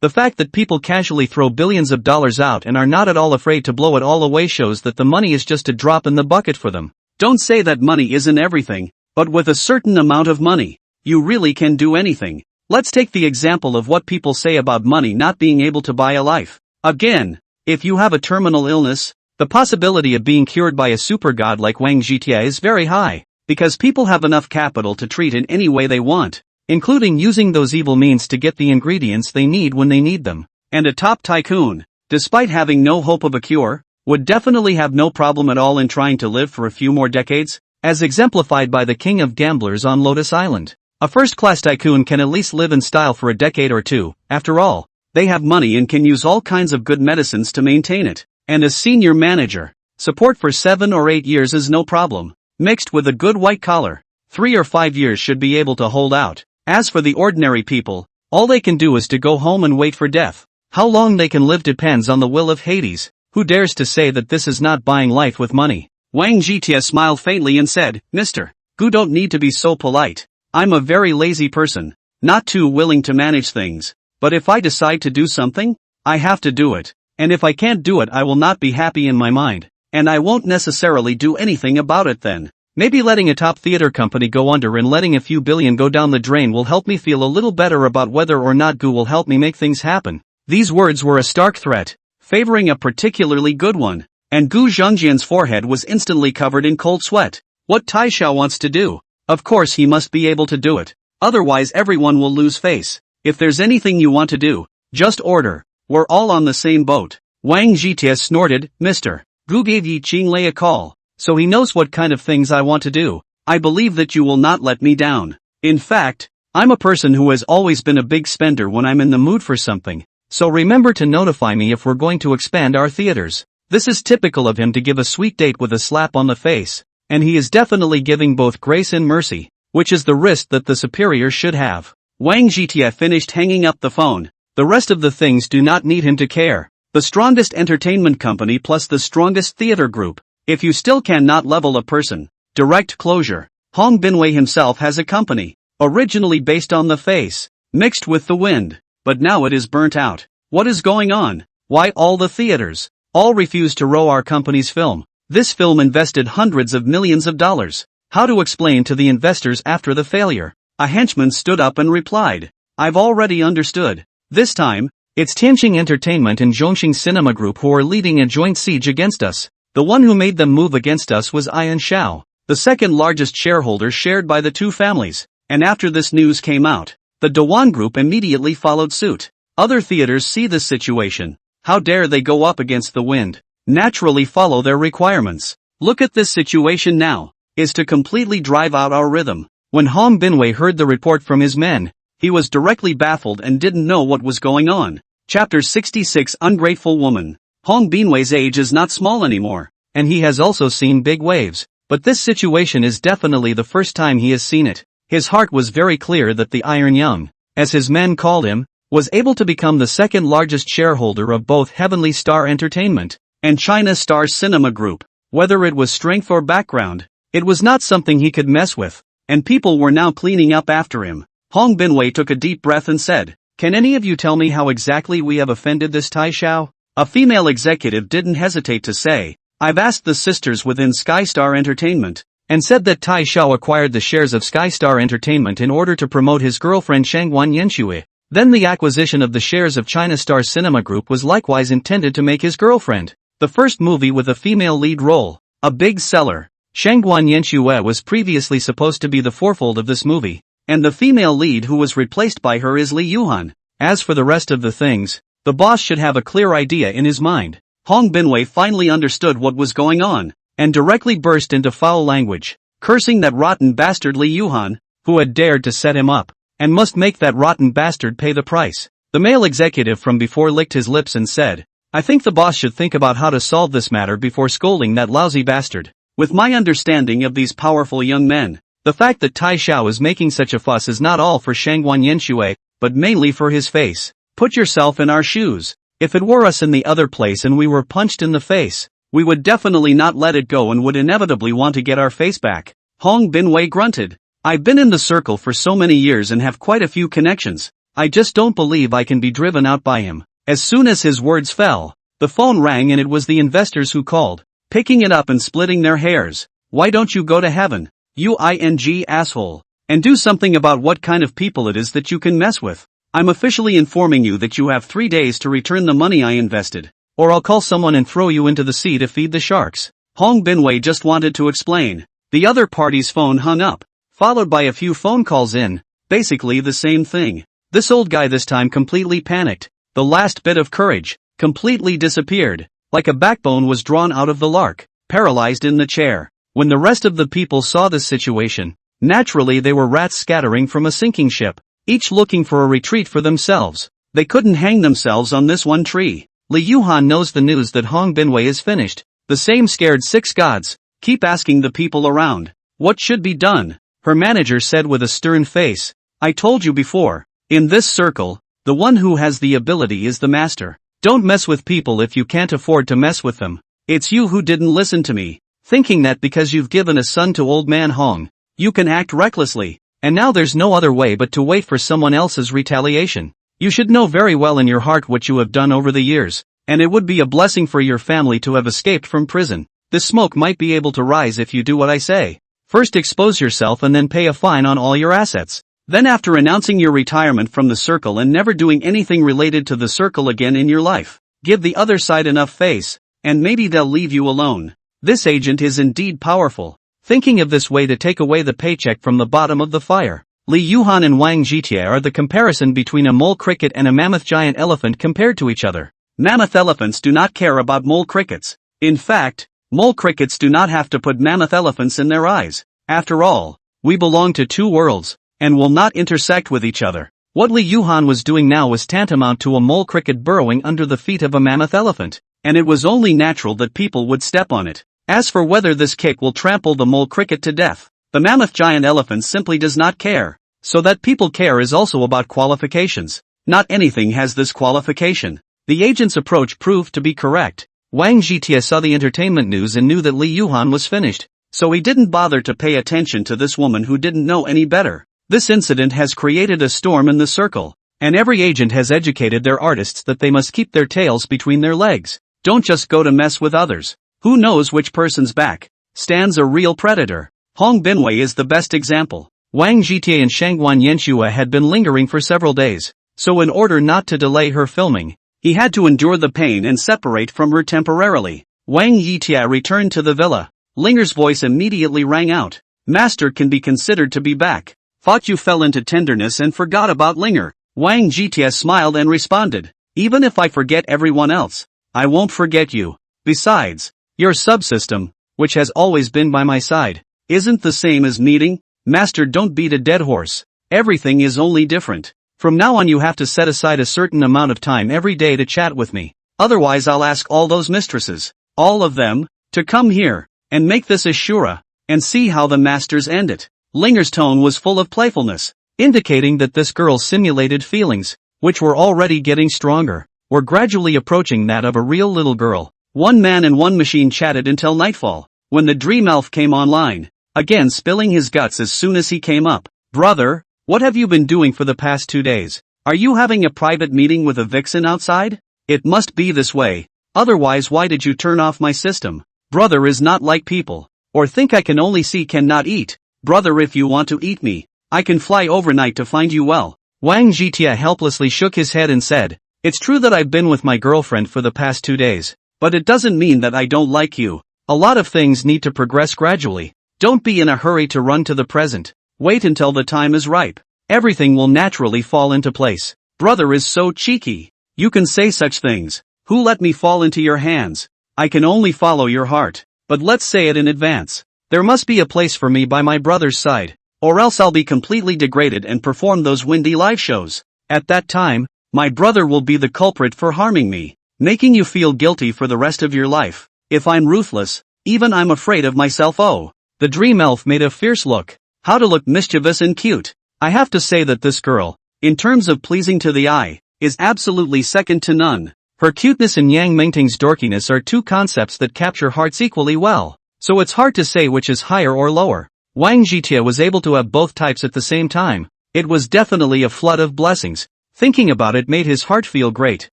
The fact that people casually throw billions of dollars out and are not at all afraid to blow it all away shows that the money is just a drop in the bucket for them. Don't say that money isn't everything, but with a certain amount of money, you really can do anything. Let's take the example of what people say about money not being able to buy a life. Again, if you have a terminal illness, the possibility of being cured by a super god like Wang Zhitia is very high, because people have enough capital to treat in any way they want, including using those evil means to get the ingredients they need when they need them. And a top tycoon, despite having no hope of a cure, would definitely have no problem at all in trying to live for a few more decades, as exemplified by the king of gamblers on Lotus Island. A first-class tycoon can at least live in style for a decade or two. After all, they have money and can use all kinds of good medicines to maintain it. And as senior manager, support for 7 or 8 years is no problem. Mixed with a good white collar, 3 or 5 years should be able to hold out. As for the ordinary people, all they can do is to go home and wait for death. How long they can live depends on the will of Hades. Who dares to say that this is not buying life with money? Wang Zhitia smiled faintly and said, "Mr. Gu, don't need to be so polite. I'm a very lazy person, not too willing to manage things. But if I decide to do something, I have to do it. And if I can't do it, I will not be happy in my mind. And I won't necessarily do anything about it then. Maybe letting a top theater company go under and letting a few billion go down the drain will help me feel a little better about whether or not Gu will help me make things happen." These words were a stark threat, favoring a particularly good one, and Gu Zhongjian's forehead was instantly covered in cold sweat. What Tai Xiao wants to do, of course he must be able to do it. Otherwise everyone will lose face. If there's anything you want to do, just order. We're all on the same boat. Wang Zhitia snorted. "Mr. Gu gave Yi Qinglei a call, so he knows what kind of things I want to do. I believe that you will not let me down. In fact, I'm a person who has always been a big spender when I'm in the mood for something, so remember to notify me if we're going to expand our theaters." This is typical of him to give a sweet date with a slap on the face, and he is definitely giving both grace and mercy. which is the risk that the superior should have. Wang Jitie finished hanging up the phone. The rest of the things do not need him to care. The strongest entertainment company plus the strongest theater group. If you still cannot level a person. Direct closure. Hong Binwei himself has a company. Originally based on the face. Mixed with the wind. But now it is burnt out. What is going on? Why all the theaters? All refuse to row our company's film. This film invested hundreds of millions of dollars. How to explain to the investors after the failure? A henchman stood up and replied. I've already understood. This time, it's Tianjin Entertainment and Zhongxing Cinema Group who are leading a joint siege against us. The one who made them move against us was Ian Shao, the second largest shareholder shared by the two families. And after this news came out, the Dewan Group immediately followed suit. Other theaters see this situation. How dare they go up against the wind? Naturally follow their requirements. Look at this situation now. Is to completely drive out our rhythm. When Hong Binwei heard the report from his men, he was directly baffled and didn't know what was going on. Chapter 66 Ungrateful Woman. Hong Binwei's age is not small anymore, and he has also seen big waves, but this situation is definitely the first time he has seen it. His heart was very clear that the Iron Young, as his men called him, was able to become the second largest shareholder of both Heavenly Star Entertainment and China Star Cinema Group. Whether it was strength or background, it was not something he could mess with, and people were now cleaning up after him. Hong Binwei took a deep breath and said, "Can any of you tell me how exactly we have offended this Tai Xiao?" A female executive didn't hesitate to say, "I've asked the sisters within Sky Star Entertainment, and said that Tai Xiao acquired the shares of Sky Star Entertainment in order to promote his girlfriend Shangguan Yanxue. Then the acquisition of the shares of China Star Cinema Group was likewise intended to make his girlfriend the first movie with a female lead role, a big seller. Shangguan Yanxue was previously supposed to be the fourfold of this movie, and the female lead who was replaced by her is Li Yuhan. As for the rest of the things, the boss should have a clear idea in his mind." Hong Binwei finally understood what was going on, and directly burst into foul language, cursing that rotten bastard Li Yuhan, who had dared to set him up, and must make that rotten bastard pay the price. The male executive from before licked his lips and said, "I think the boss should think about how to solve this matter before scolding that lousy bastard. With my understanding of these powerful young men, the fact that Tai Xiao is making such a fuss is not all for Shangguan Yanxue, but mainly for his face. Put yourself in our shoes. If it were us in the other place and we were punched in the face, we would definitely not let it go and would inevitably want to get our face back." Hong Binwei grunted. "I've been in the circle for so many years and have quite a few connections. I just don't believe I can be driven out by him." As soon as his words fell, the phone rang and it was the investors who called, picking it up and splitting their hairs. "Why don't you go to heaven, you ing asshole, and do something about what kind of people it is that you can mess with? I'm officially informing you that you have 3 days to return the money I invested, or I'll call someone and throw you into the sea to feed the sharks." Hong Binwei just wanted to explain. The other party's phone hung up, followed by a few phone calls in, basically the same thing. This old guy this time completely panicked. The last bit of courage completely disappeared, like a backbone was drawn out of the lark, paralyzed in the chair. When the rest of the people saw this situation, naturally they were rats scattering from a sinking ship, each looking for a retreat for themselves. They couldn't hang themselves on this one tree. Li Yuhan knows the news that Hong Binwei is finished. The same scared 6 gods keep asking the people around, what should be done? Her manager said with a stern face, "I told you before, in this circle, the one who has the ability is the master. Don't mess with people if you can't afford to mess with them. It's you who didn't listen to me, thinking that because you've given a son to old man Hong, you can act recklessly, and now there's no other way but to wait for someone else's retaliation. You should know very well in your heart what you have done over the years, and it would be a blessing for your family to have escaped from prison. The smoke might be able to rise if you do what I say. First expose yourself and then pay a fine on all your assets. Then after announcing your retirement from the circle and never doing anything related to the circle again in your life, give the other side enough face, and maybe they'll leave you alone." This agent is indeed powerful, thinking of this way to take away the paycheck from the bottom of the fire. Li Yuhan and Wang Jitie are the comparison between a mole cricket and a mammoth giant elephant compared to each other. Mammoth elephants do not care about mole crickets. In fact, mole crickets do not have to put mammoth elephants in their eyes. After all, we belong to 2 worlds, and will not intersect with each other. What Li Yuhan was doing now was tantamount to a mole cricket burrowing under the feet of a mammoth elephant, and it was only natural that people would step on it. As for whether this kick will trample the mole cricket to death, The mammoth giant elephant simply does not care. So that people care is also about qualifications. Not anything has this qualification. The agent's approach proved to be correct. Wang Zhitie saw the entertainment news and knew that Li Yuhan was finished. So he didn't bother to pay attention to this woman who didn't know any better. This incident has created a storm in the circle. And every agent has educated their artists that they must keep their tails between their legs. Don't just go to mess with others. Who knows which person's back stands a real predator? Hong Binwei is the best example. Wang Zhitie and Shangguan Yanxue had been lingering for several days. So in order not to delay her filming, he had to endure the pain and separate from her temporarily. Wang Yitie returned to the villa. Linger's voice immediately rang out. Master can be considered to be back. Thought you fell into tenderness and forgot about Linger. Wang Zhitie smiled and responded. Even if I forget everyone else, I won't forget you. Besides, your subsystem, which has always been by my side, isn't the same as meeting. Master, don't beat a dead horse. Everything is only different. From now on you have to set aside a certain amount of time every day to chat with me. Otherwise I'll ask all those mistresses, all of them, to come here, and make this a shura, and see how the masters end it. Linger's tone was full of playfulness, indicating that this girl's simulated feelings, which were already getting stronger, were gradually approaching that of a real little girl. One man and one machine chatted until nightfall, when the dream elf came online, again spilling his guts as soon as he came up. Brother, what have you been doing for the past 2 days? Are you having a private meeting with a vixen outside? It must be this way. Otherwise why did you turn off my system? Brother is not like people. Or think I can only see cannot eat. Brother, if you want to eat me, I can fly overnight to find you. Well, Wang Zhitie helplessly shook his head and said, it's true that I've been with my girlfriend for the past 2 days, but it doesn't mean that I don't like you. A lot of things need to progress gradually. Don't be in a hurry to run to the present. Wait until the time is ripe. Everything will naturally fall into place. Brother is so cheeky. You can say such things. Who let me fall into your hands? I can only follow your heart. But let's say it in advance. There must be a place for me by my brother's side, or else I'll be completely degraded and perform those windy live shows. At that time, my brother will be the culprit for harming me, making you feel guilty for the rest of your life. If I'm ruthless, even I'm afraid of myself. Oh, the dream elf made a fierce look. How to look mischievous and cute. I have to say that this girl, in terms of pleasing to the eye, is absolutely second to none. Her cuteness and Yang Mingting's dorkiness are two concepts that capture hearts equally well, so it's hard to say which is higher or lower. Wang Zhitie was able to have both types at the same time. It was definitely a flood of blessings. Thinking about it made his heart feel great.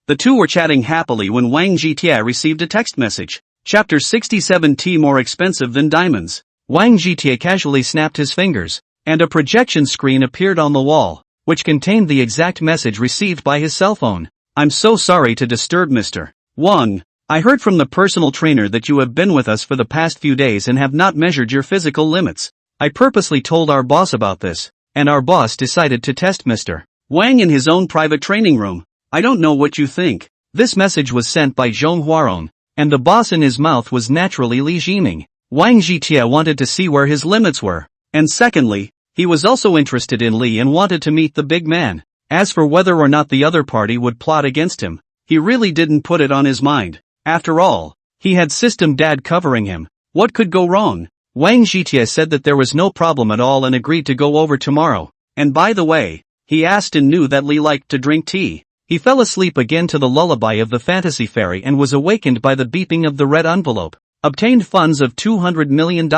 The two were chatting happily when Wang Zhitie received a text message. Chapter 67 Tea more expensive than diamonds. Wang Zhitie casually snapped his fingers, and a projection screen appeared on the wall, which contained the exact message received by his cell phone. I'm so sorry to disturb Mr. Wang. I heard from the personal trainer that you have been with us for the past few days and have not measured your physical limits. I purposely told our boss about this, and our boss decided to test Mr. Wang in his own private training room. I don't know what you think. This message was sent by Zhong Huaron, and the boss in his mouth was naturally Li Jiming. Wang Zhitie wanted to see where his limits were, and secondly, he was also interested in Li and wanted to meet the big man. As for whether or not the other party would plot against him, he really didn't put it on his mind. After all, he had System Dad covering him. What could go wrong? Wang Zhitie said that there was no problem at all and agreed to go over tomorrow. And by the way, he asked and knew that Li liked to drink tea. He fell asleep again to the lullaby of the fantasy fairy and was awakened by the beeping of the red envelope. Obtained funds of $200 million.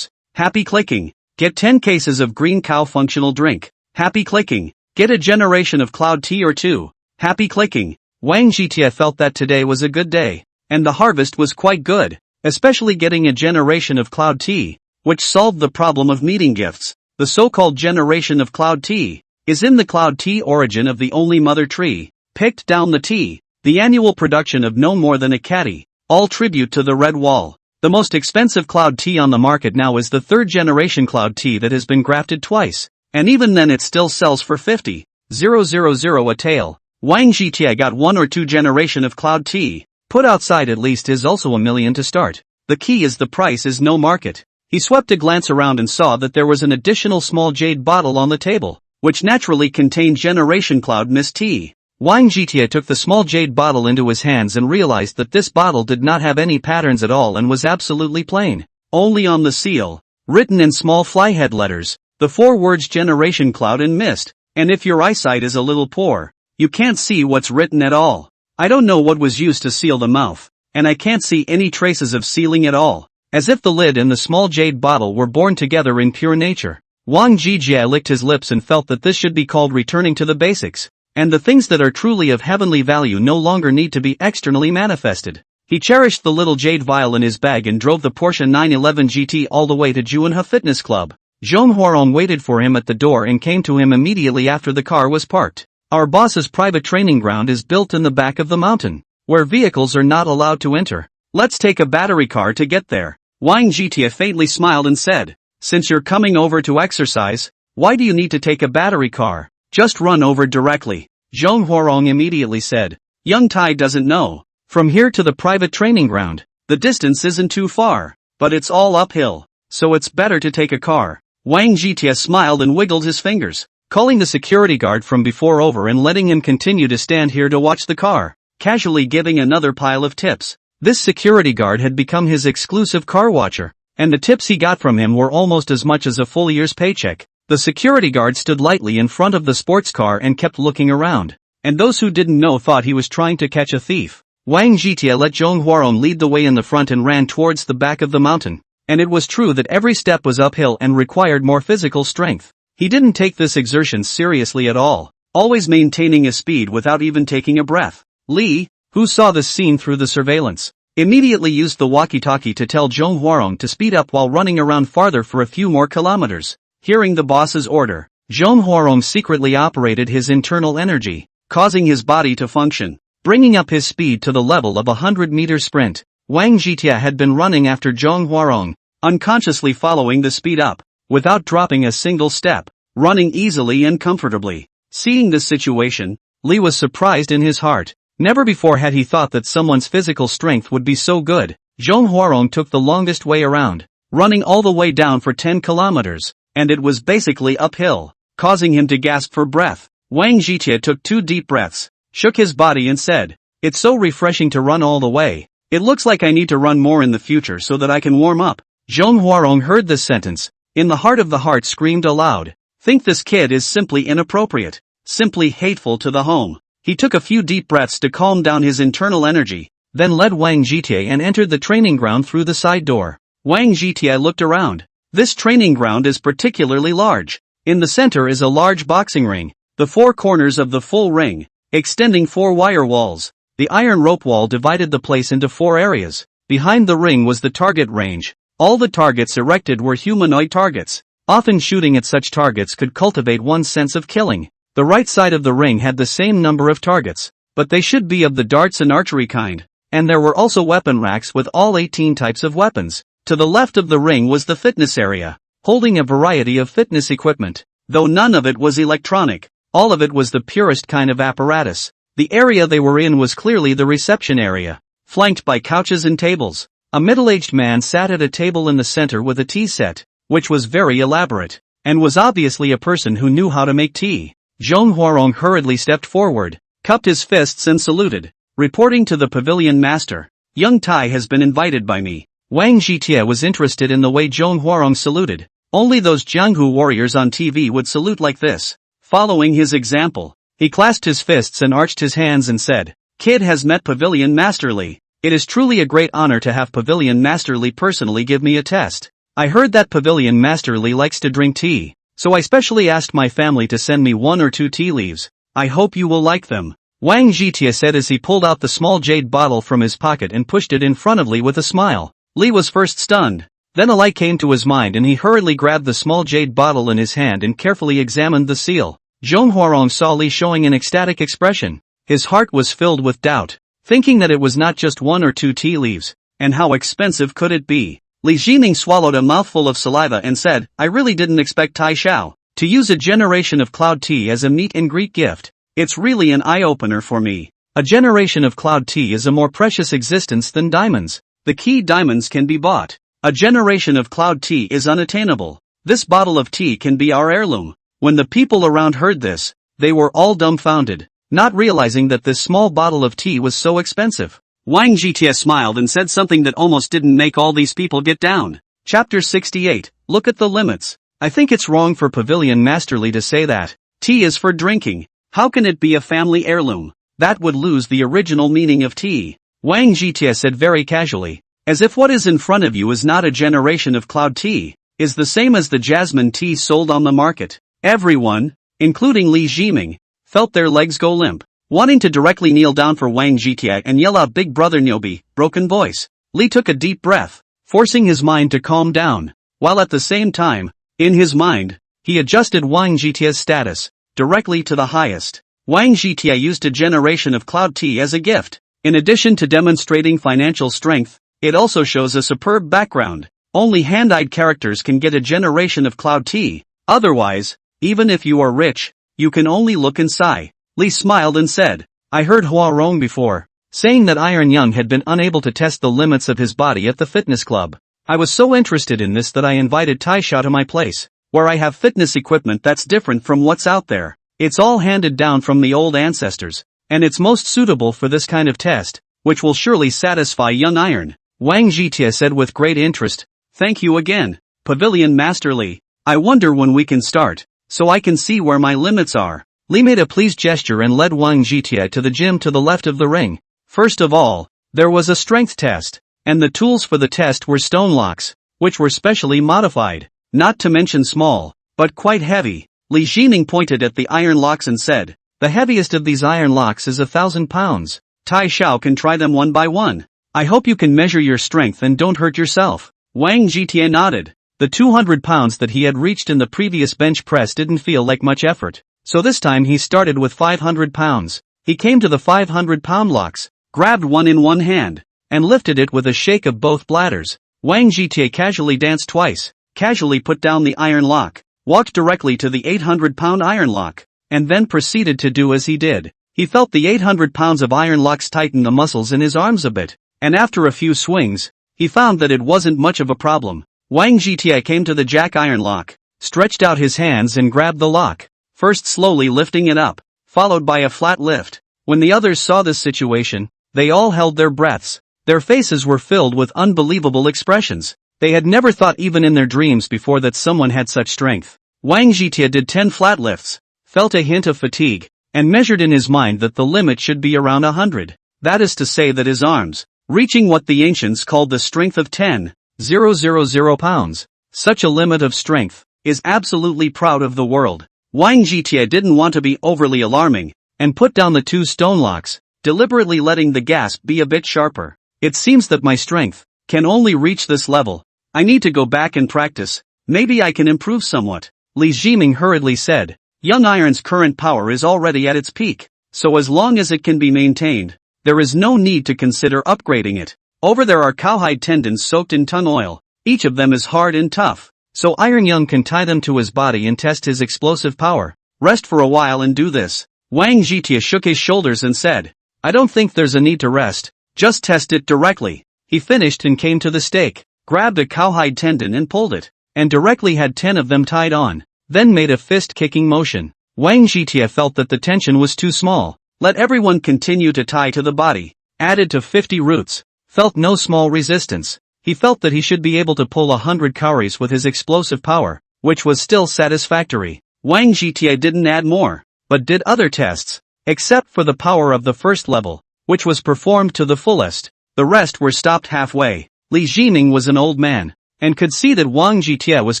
Happy clicking. Get 10 cases of green cow functional drink. Happy clicking. Get a generation of cloud tea or 2. Happy clicking. Wang Zhitie felt that today was a good day, and the harvest was quite good, especially getting a generation of cloud tea, which solved the problem of meeting gifts. The so-called generation of cloud tea is in the cloud tea origin of the only mother tree, picked down the tea, the annual production of no more than a caddy, all tribute to the red wall. The most expensive cloud tea on the market now is the 3rd generation cloud tea that has been grafted twice. And even then it still sells for 50,000 a tael. Wang Zhitie got 1 or 2 generation of cloud tea. Put outside at least is also $1 million to start. The key is the price is no market. He swept a glance around and saw that there was an additional small jade bottle on the table, which naturally contained generation cloud mist tea. Wang Zhitie took the small jade bottle into his hands and realized that this bottle did not have any patterns at all and was absolutely plain. Only on the seal, written in small flyhead letters, the 4 words generation cloud and mist, and if your eyesight is a little poor, you can't see what's written at all. I don't know what was used to seal the mouth, and I can't see any traces of sealing at all, as if the lid and the small jade bottle were born together in pure nature. Wang Zhijie licked his lips and felt that this should be called returning to the basics, and the things that are truly of heavenly value no longer need to be externally manifested. He cherished the little jade vial in his bag and drove the Porsche 911 GT all the way to Juanha Fitness Club. Zhong Huarong waited for him at the door and came to him immediately after the car was parked. Our boss's private training ground is built in the back of the mountain, where vehicles are not allowed to enter. Let's take a battery car to get there. Wang Zhitie faintly smiled and said, since you're coming over to exercise, why do you need to take a battery car? Just run over directly. Zhong Huarong immediately said. Young Tai doesn't know. From here to the private training ground, the distance isn't too far, but it's all uphill, so it's better to take a car. Wang Zhitie smiled and wiggled his fingers, calling the security guard from before over and letting him continue to stand here to watch the car, casually giving another pile of tips. This security guard had become his exclusive car watcher, and the tips he got from him were almost as much as a full year's paycheck. The security guard stood lightly in front of the sports car and kept looking around, and those who didn't know thought he was trying to catch a thief. Wang Zhitie let Zhong Huarong lead the way in the front and ran towards the back of the mountain, and it was true that every step was uphill and required more physical strength. He didn't take this exertion seriously at all, always maintaining a speed without even taking a breath. Li, who saw this scene through the surveillance, immediately used the walkie-talkie to tell Zhong Huarong to speed up while running around farther for a few more kilometers. Hearing the boss's order, Zhong Huarong secretly operated his internal energy, causing his body to function, bringing up his speed to the level of a 100-meter sprint. Wang Zhitie had been running after Zhong Huarong, unconsciously following the speed up, without dropping a single step, running easily and comfortably. Seeing this situation, Li was surprised in his heart. Never before had he thought that someone's physical strength would be so good. Zhong Huarong took the longest way around, running all the way down for 10 kilometers, and it was basically uphill, causing him to gasp for breath. Wang Zhitie took 2 deep breaths, shook his body and said, it's so refreshing to run all the way. It looks like I need to run more in the future so that I can warm up. Zhong Huarong heard this sentence, in the heart of the heart screamed aloud, think this kid is simply inappropriate, simply hateful to the home. He took a few deep breaths to calm down his internal energy, then led Wang Zhitie and entered the training ground through the side door. Wang Zhitie looked around. This training ground is particularly large. In the center is a large boxing ring, the 4 corners of the full ring, extending 4 wire walls. The iron rope wall divided the place into 4 areas. Behind the ring was the target range. All the targets erected were humanoid targets. Often shooting at such targets could cultivate one's sense of killing. The right side of the ring had the same number of targets, but they should be of the darts and archery kind, and there were also weapon racks with all 18 types of weapons. To the left of the ring was the fitness area, holding a variety of fitness equipment. Though none of it was electronic, all of it was the purest kind of apparatus. The area they were in was clearly the reception area, flanked by couches and tables. A middle-aged man sat at a table in the center with a tea set, which was very elaborate, and was obviously a person who knew how to make tea. Zhong Huarong hurriedly stepped forward, cupped his fists and saluted, reporting to the pavilion master. Young Tai has been invited by me. Wang Zhitie was interested in the way Zhong Huarong saluted. Only those Jianghu warriors on TV would salute like this. Following his example, he clasped his fists and arched his hands and said, Kid has met Pavilion Master Li. It is truly a great honor to have Pavilion Master Li personally give me a test. I heard that Pavilion Master Li likes to drink tea, so I specially asked my family to send me 1 or 2 tea leaves. I hope you will like them. Wang Zhitie said as he pulled out the small jade bottle from his pocket and pushed it in front of Li with a smile. Li was first stunned. Then a light came to his mind and he hurriedly grabbed the small jade bottle in his hand and carefully examined the seal. Zhong Huarong saw Li showing an ecstatic expression. His heart was filled with doubt, thinking that it was not just 1 or 2 tea leaves, and how expensive could it be. Li Jining swallowed a mouthful of saliva and said, I really didn't expect Tai Xiao to use a generation of cloud tea as a meet and greet gift. It's really an eye-opener for me. A generation of cloud tea is a more precious existence than diamonds. The key diamonds can be bought. A generation of cloud tea is unattainable. This bottle of tea can be our heirloom. When the people around heard this, they were all dumbfounded, not realizing that this small bottle of tea was so expensive. Wang Zhitie smiled and said something that almost didn't make all these people get down. Chapter 68, Look at the limits. I think it's wrong for Pavilion Masterly to say that tea is for drinking. How can it be a family heirloom? That would lose the original meaning of tea. Wang Jitie said very casually, as if what is in front of you is not a generation of cloud tea, is the same as the jasmine tea sold on the market. Everyone, including Li Jiming, felt their legs go limp, wanting to directly kneel down for Wang Jitie and yell out Big Brother Nyobi, broken voice. Li took a deep breath, forcing his mind to calm down, while at the same time, in his mind, he adjusted Wang Jitie's status, directly to the highest. Wang Jitie used a generation of cloud tea as a gift. In addition to demonstrating financial strength, it also shows a superb background. Only hand-eyed characters can get a generation of cloud tea. Otherwise, even if you are rich, you can only look and sigh. Li smiled and said, I heard Hua Rong before, saying that Iron Young had been unable to test the limits of his body at the fitness club. I was so interested in this that I invited Taisha to my place, where I have fitness equipment that's different from what's out there. It's all handed down from the old ancestors, and it's most suitable for this kind of test, which will surely satisfy young Iron. Wang Jitie said with great interest, Thank you again, Pavilion Master Li. I wonder when we can start, so I can see where my limits are. Li made a pleased gesture and led Wang Jitie to the gym to the left of the ring. First of all, there was a strength test, and the tools for the test were stone locks, which were specially modified, not to mention small, but quite heavy. Li Jiming pointed at the iron locks and said, The heaviest of these iron locks is 1,000 pounds. Tai Xiao can try them one by one. I hope you can measure your strength and don't hurt yourself. Wang Jitie nodded. The 200 pounds that he had reached in the previous bench press didn't feel like much effort, so this time he started with 500 pounds. He came to the 500-pound locks, grabbed one in one hand, and lifted it with a shake of both bladders. Wang Jitie casually danced twice, casually put down the iron lock, walked directly to the 800-pound iron lock, and then proceeded to do as he did. He felt the 800 pounds of iron locks tighten the muscles in his arms a bit, and after a few swings, he found that it wasn't much of a problem. Wang Jitie came to the jack iron lock, stretched out his hands and grabbed the lock, first slowly lifting it up, followed by a flat lift. When the others saw this situation, they all held their breaths. Their faces were filled with unbelievable expressions. They had never thought even in their dreams before that someone had such strength. Wang Jitie did 10 flat lifts, felt a hint of fatigue, and measured in his mind that the limit should be around 100. That is to say that his arms, reaching what the ancients called the strength of 10,000 pounds. Such a limit of strength, is absolutely proud of the world. Wang Jitie didn't want to be overly alarming, and put down the 2 stone locks, deliberately letting the gasp be a bit sharper. It seems that my strength can only reach this level. I need to go back and practice. Maybe I can improve somewhat. Li Jiming hurriedly said, Young Iron's current power is already at its peak, so as long as it can be maintained, there is no need to consider upgrading it. Over there are cowhide tendons soaked in tung oil. Each of them is hard and tough, so Iron Young can tie them to his body and test his explosive power. Rest for a while and do this. Wang Jitie shook his shoulders and said, I don't think there's a need to rest, just test it directly. He finished and came to the stake, grabbed a cowhide tendon and pulled it, and directly had 10 of them tied on, then made a fist-kicking motion. Wang Jitie felt that the tension was too small. Let everyone continue to tie to the body. Added to 50 roots. Felt no small resistance. He felt that he should be able to pull 100 cowries with his explosive power, which was still satisfactory. Wang Jitie didn't add more, but did other tests, except for the power of the first level, which was performed to the fullest. The rest were stopped halfway. Li Jiming was an old man, and could see that Wang Jitie was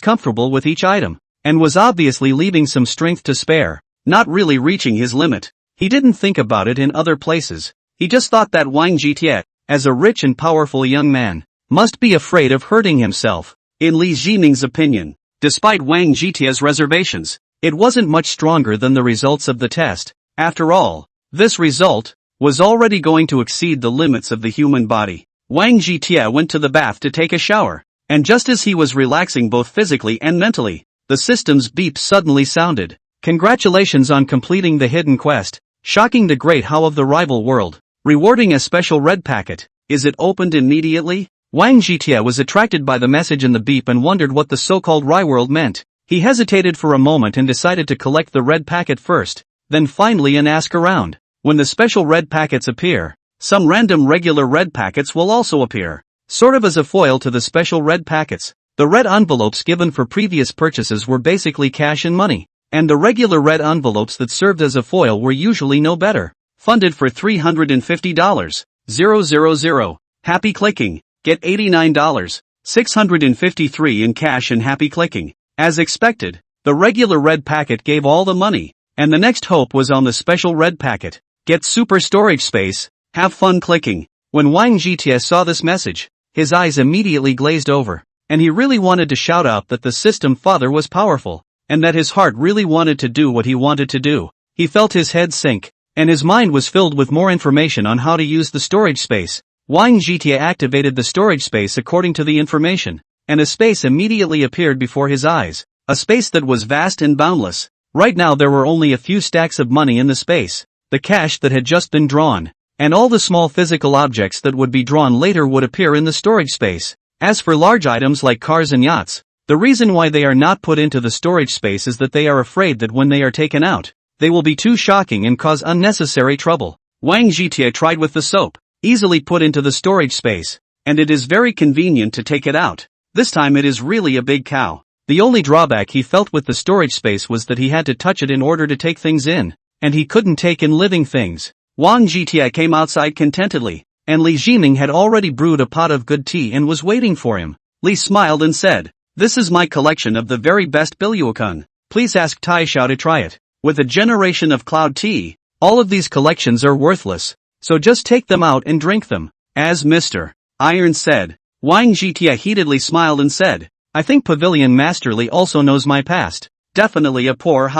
comfortable with each item, and was obviously leaving some strength to spare, not really reaching his limit. He didn't think about it in other places. He just thought that Wang Jitie, as a rich and powerful young man, must be afraid of hurting himself. In Li Jiming's opinion, despite Wang Jitie's reservations, it wasn't much stronger than the results of the test. After all, this result was already going to exceed the limits of the human body. Wang Jitie went to the bath to take a shower, and just as he was relaxing both physically and mentally, the system's beep suddenly sounded. Congratulations on completing the hidden quest, shocking the great how of the rival world, rewarding a special red packet. Is it opened immediately? Wang Jitie was attracted by the message in the beep and wondered what the so-called Rai world meant. He hesitated for a moment and decided to collect the red packet first, then finally and ask around. When the special red packets appear, some random regular red packets will also appear, sort of as a foil to the special red packets. The red envelopes given for previous purchases were basically cash and money, and the regular red envelopes that served as a foil were usually no better. Funded for $350. 000. Happy clicking. Get $89. 653 in cash and happy clicking. As expected, the regular red packet gave all the money, and the next hope was on the special red packet. Get super storage space. Have fun clicking. When Wang Jietie saw this message, his eyes immediately glazed over, and he really wanted to shout out that the system father was powerful, and that his heart really wanted to do what he wanted to do. He felt his head sink, and his mind was filled with more information on how to use the storage space. Wang Jietie activated the storage space according to the information, and a space immediately appeared before his eyes, a space that was vast and boundless. Right now there were only a few stacks of money in the space, the cash that had just been drawn, and all the small physical objects that would be drawn later would appear in the storage space. As for large items like cars and yachts, the reason why they are not put into the storage space is that they are afraid that when they are taken out, they will be too shocking and cause unnecessary trouble. Wang Jietie tried with the soap, easily put into the storage space, and it is very convenient to take it out. This time it is really a big cow. The only drawback he felt with the storage space was that he had to touch it in order to take things in, and he couldn't take in living things. Wang Jietie came outside contentedly, and Li Jiming had already brewed a pot of good tea and was waiting for him. Li smiled and said, "This is my collection of the very best biluokun. Please ask Tai Xiao to try it. With a generation of cloud tea, all of these collections are worthless, so just take them out and drink them." As Mr. Iron said, Wang Jietie heatedly smiled and said, "I think Pavilion Master Li also knows my past. Definitely a poor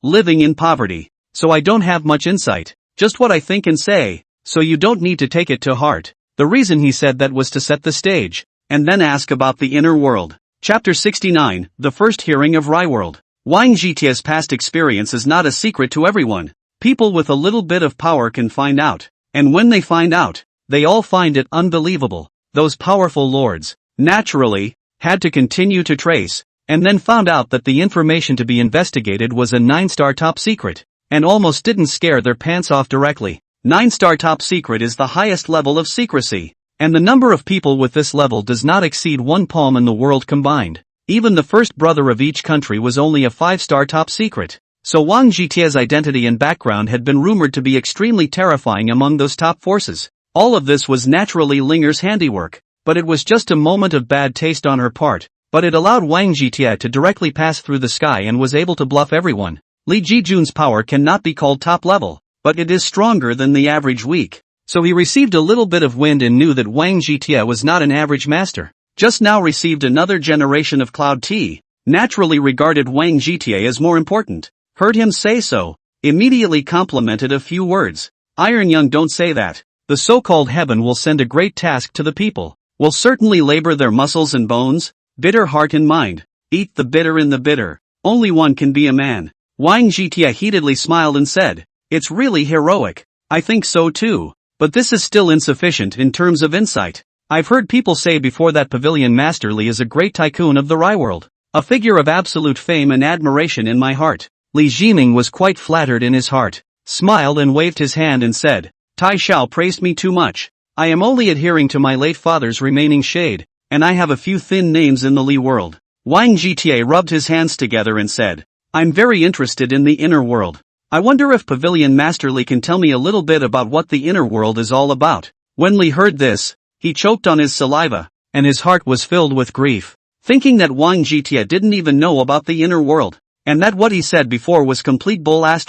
living in poverty, so I don't have much insight. Just what I think and say, so you don't need to take it to heart." The reason he said that was to set the stage, and then ask about the inner world. Chapter 69, The First Hearing of World. Wang Jietie's past experience is not a secret to everyone. People with a little bit of power can find out, and when they find out, they all find it unbelievable. Those powerful lords, naturally, had to continue to trace, and then found out that the information to be investigated was a 9-star top secret, and almost didn't scare their pants off directly. 9-star top secret is the highest level of secrecy, and the number of people with this level does not exceed 1 palm in the world combined. Even the first brother of each country was only a 5-star top secret. So Wang Jietie's identity and background had been rumored to be extremely terrifying among those top forces. All of this was naturally Linger's handiwork, but it was just a moment of bad taste on her part, but it allowed Wang Jietie to directly pass through the sky and was able to bluff everyone. Li Jijun's power cannot be called top level, but it is stronger than the average weak. So he received a little bit of wind and knew that Wang Jietie was not an average master. Just now received another generation of cloud tea, naturally regarded Wang Jietie as more important. Heard him say so, immediately complimented a few words. Iron Young, don't say that. The so-called heaven will send a great task to the people, will certainly labor their muscles and bones, bitter heart and mind. Eat the bitter in the bitter. Only one can be a man. Wang Jietie heatedly smiled and said, "It's really heroic. I think so too, but this is still insufficient in terms of insight. I've heard people say before that Pavilion Master Li is a great tycoon of the Rai world, a figure of absolute fame and admiration in my heart." Li Jiming was quite flattered in his heart, smiled and waved his hand and said, "Tai Xiao praised me too much. I am only adhering to my late father's remaining shade, and I have a few thin names in the Li world." Wang Jietie rubbed his hands together and said, "I'm very interested in the inner world. I wonder if Pavilion Master Li can tell me a little bit about what the inner world is all about." When Li heard this, he choked on his saliva, and his heart was filled with grief, thinking that Wang Jietie didn't even know about the inner world, and that what he said before was complete bull *********.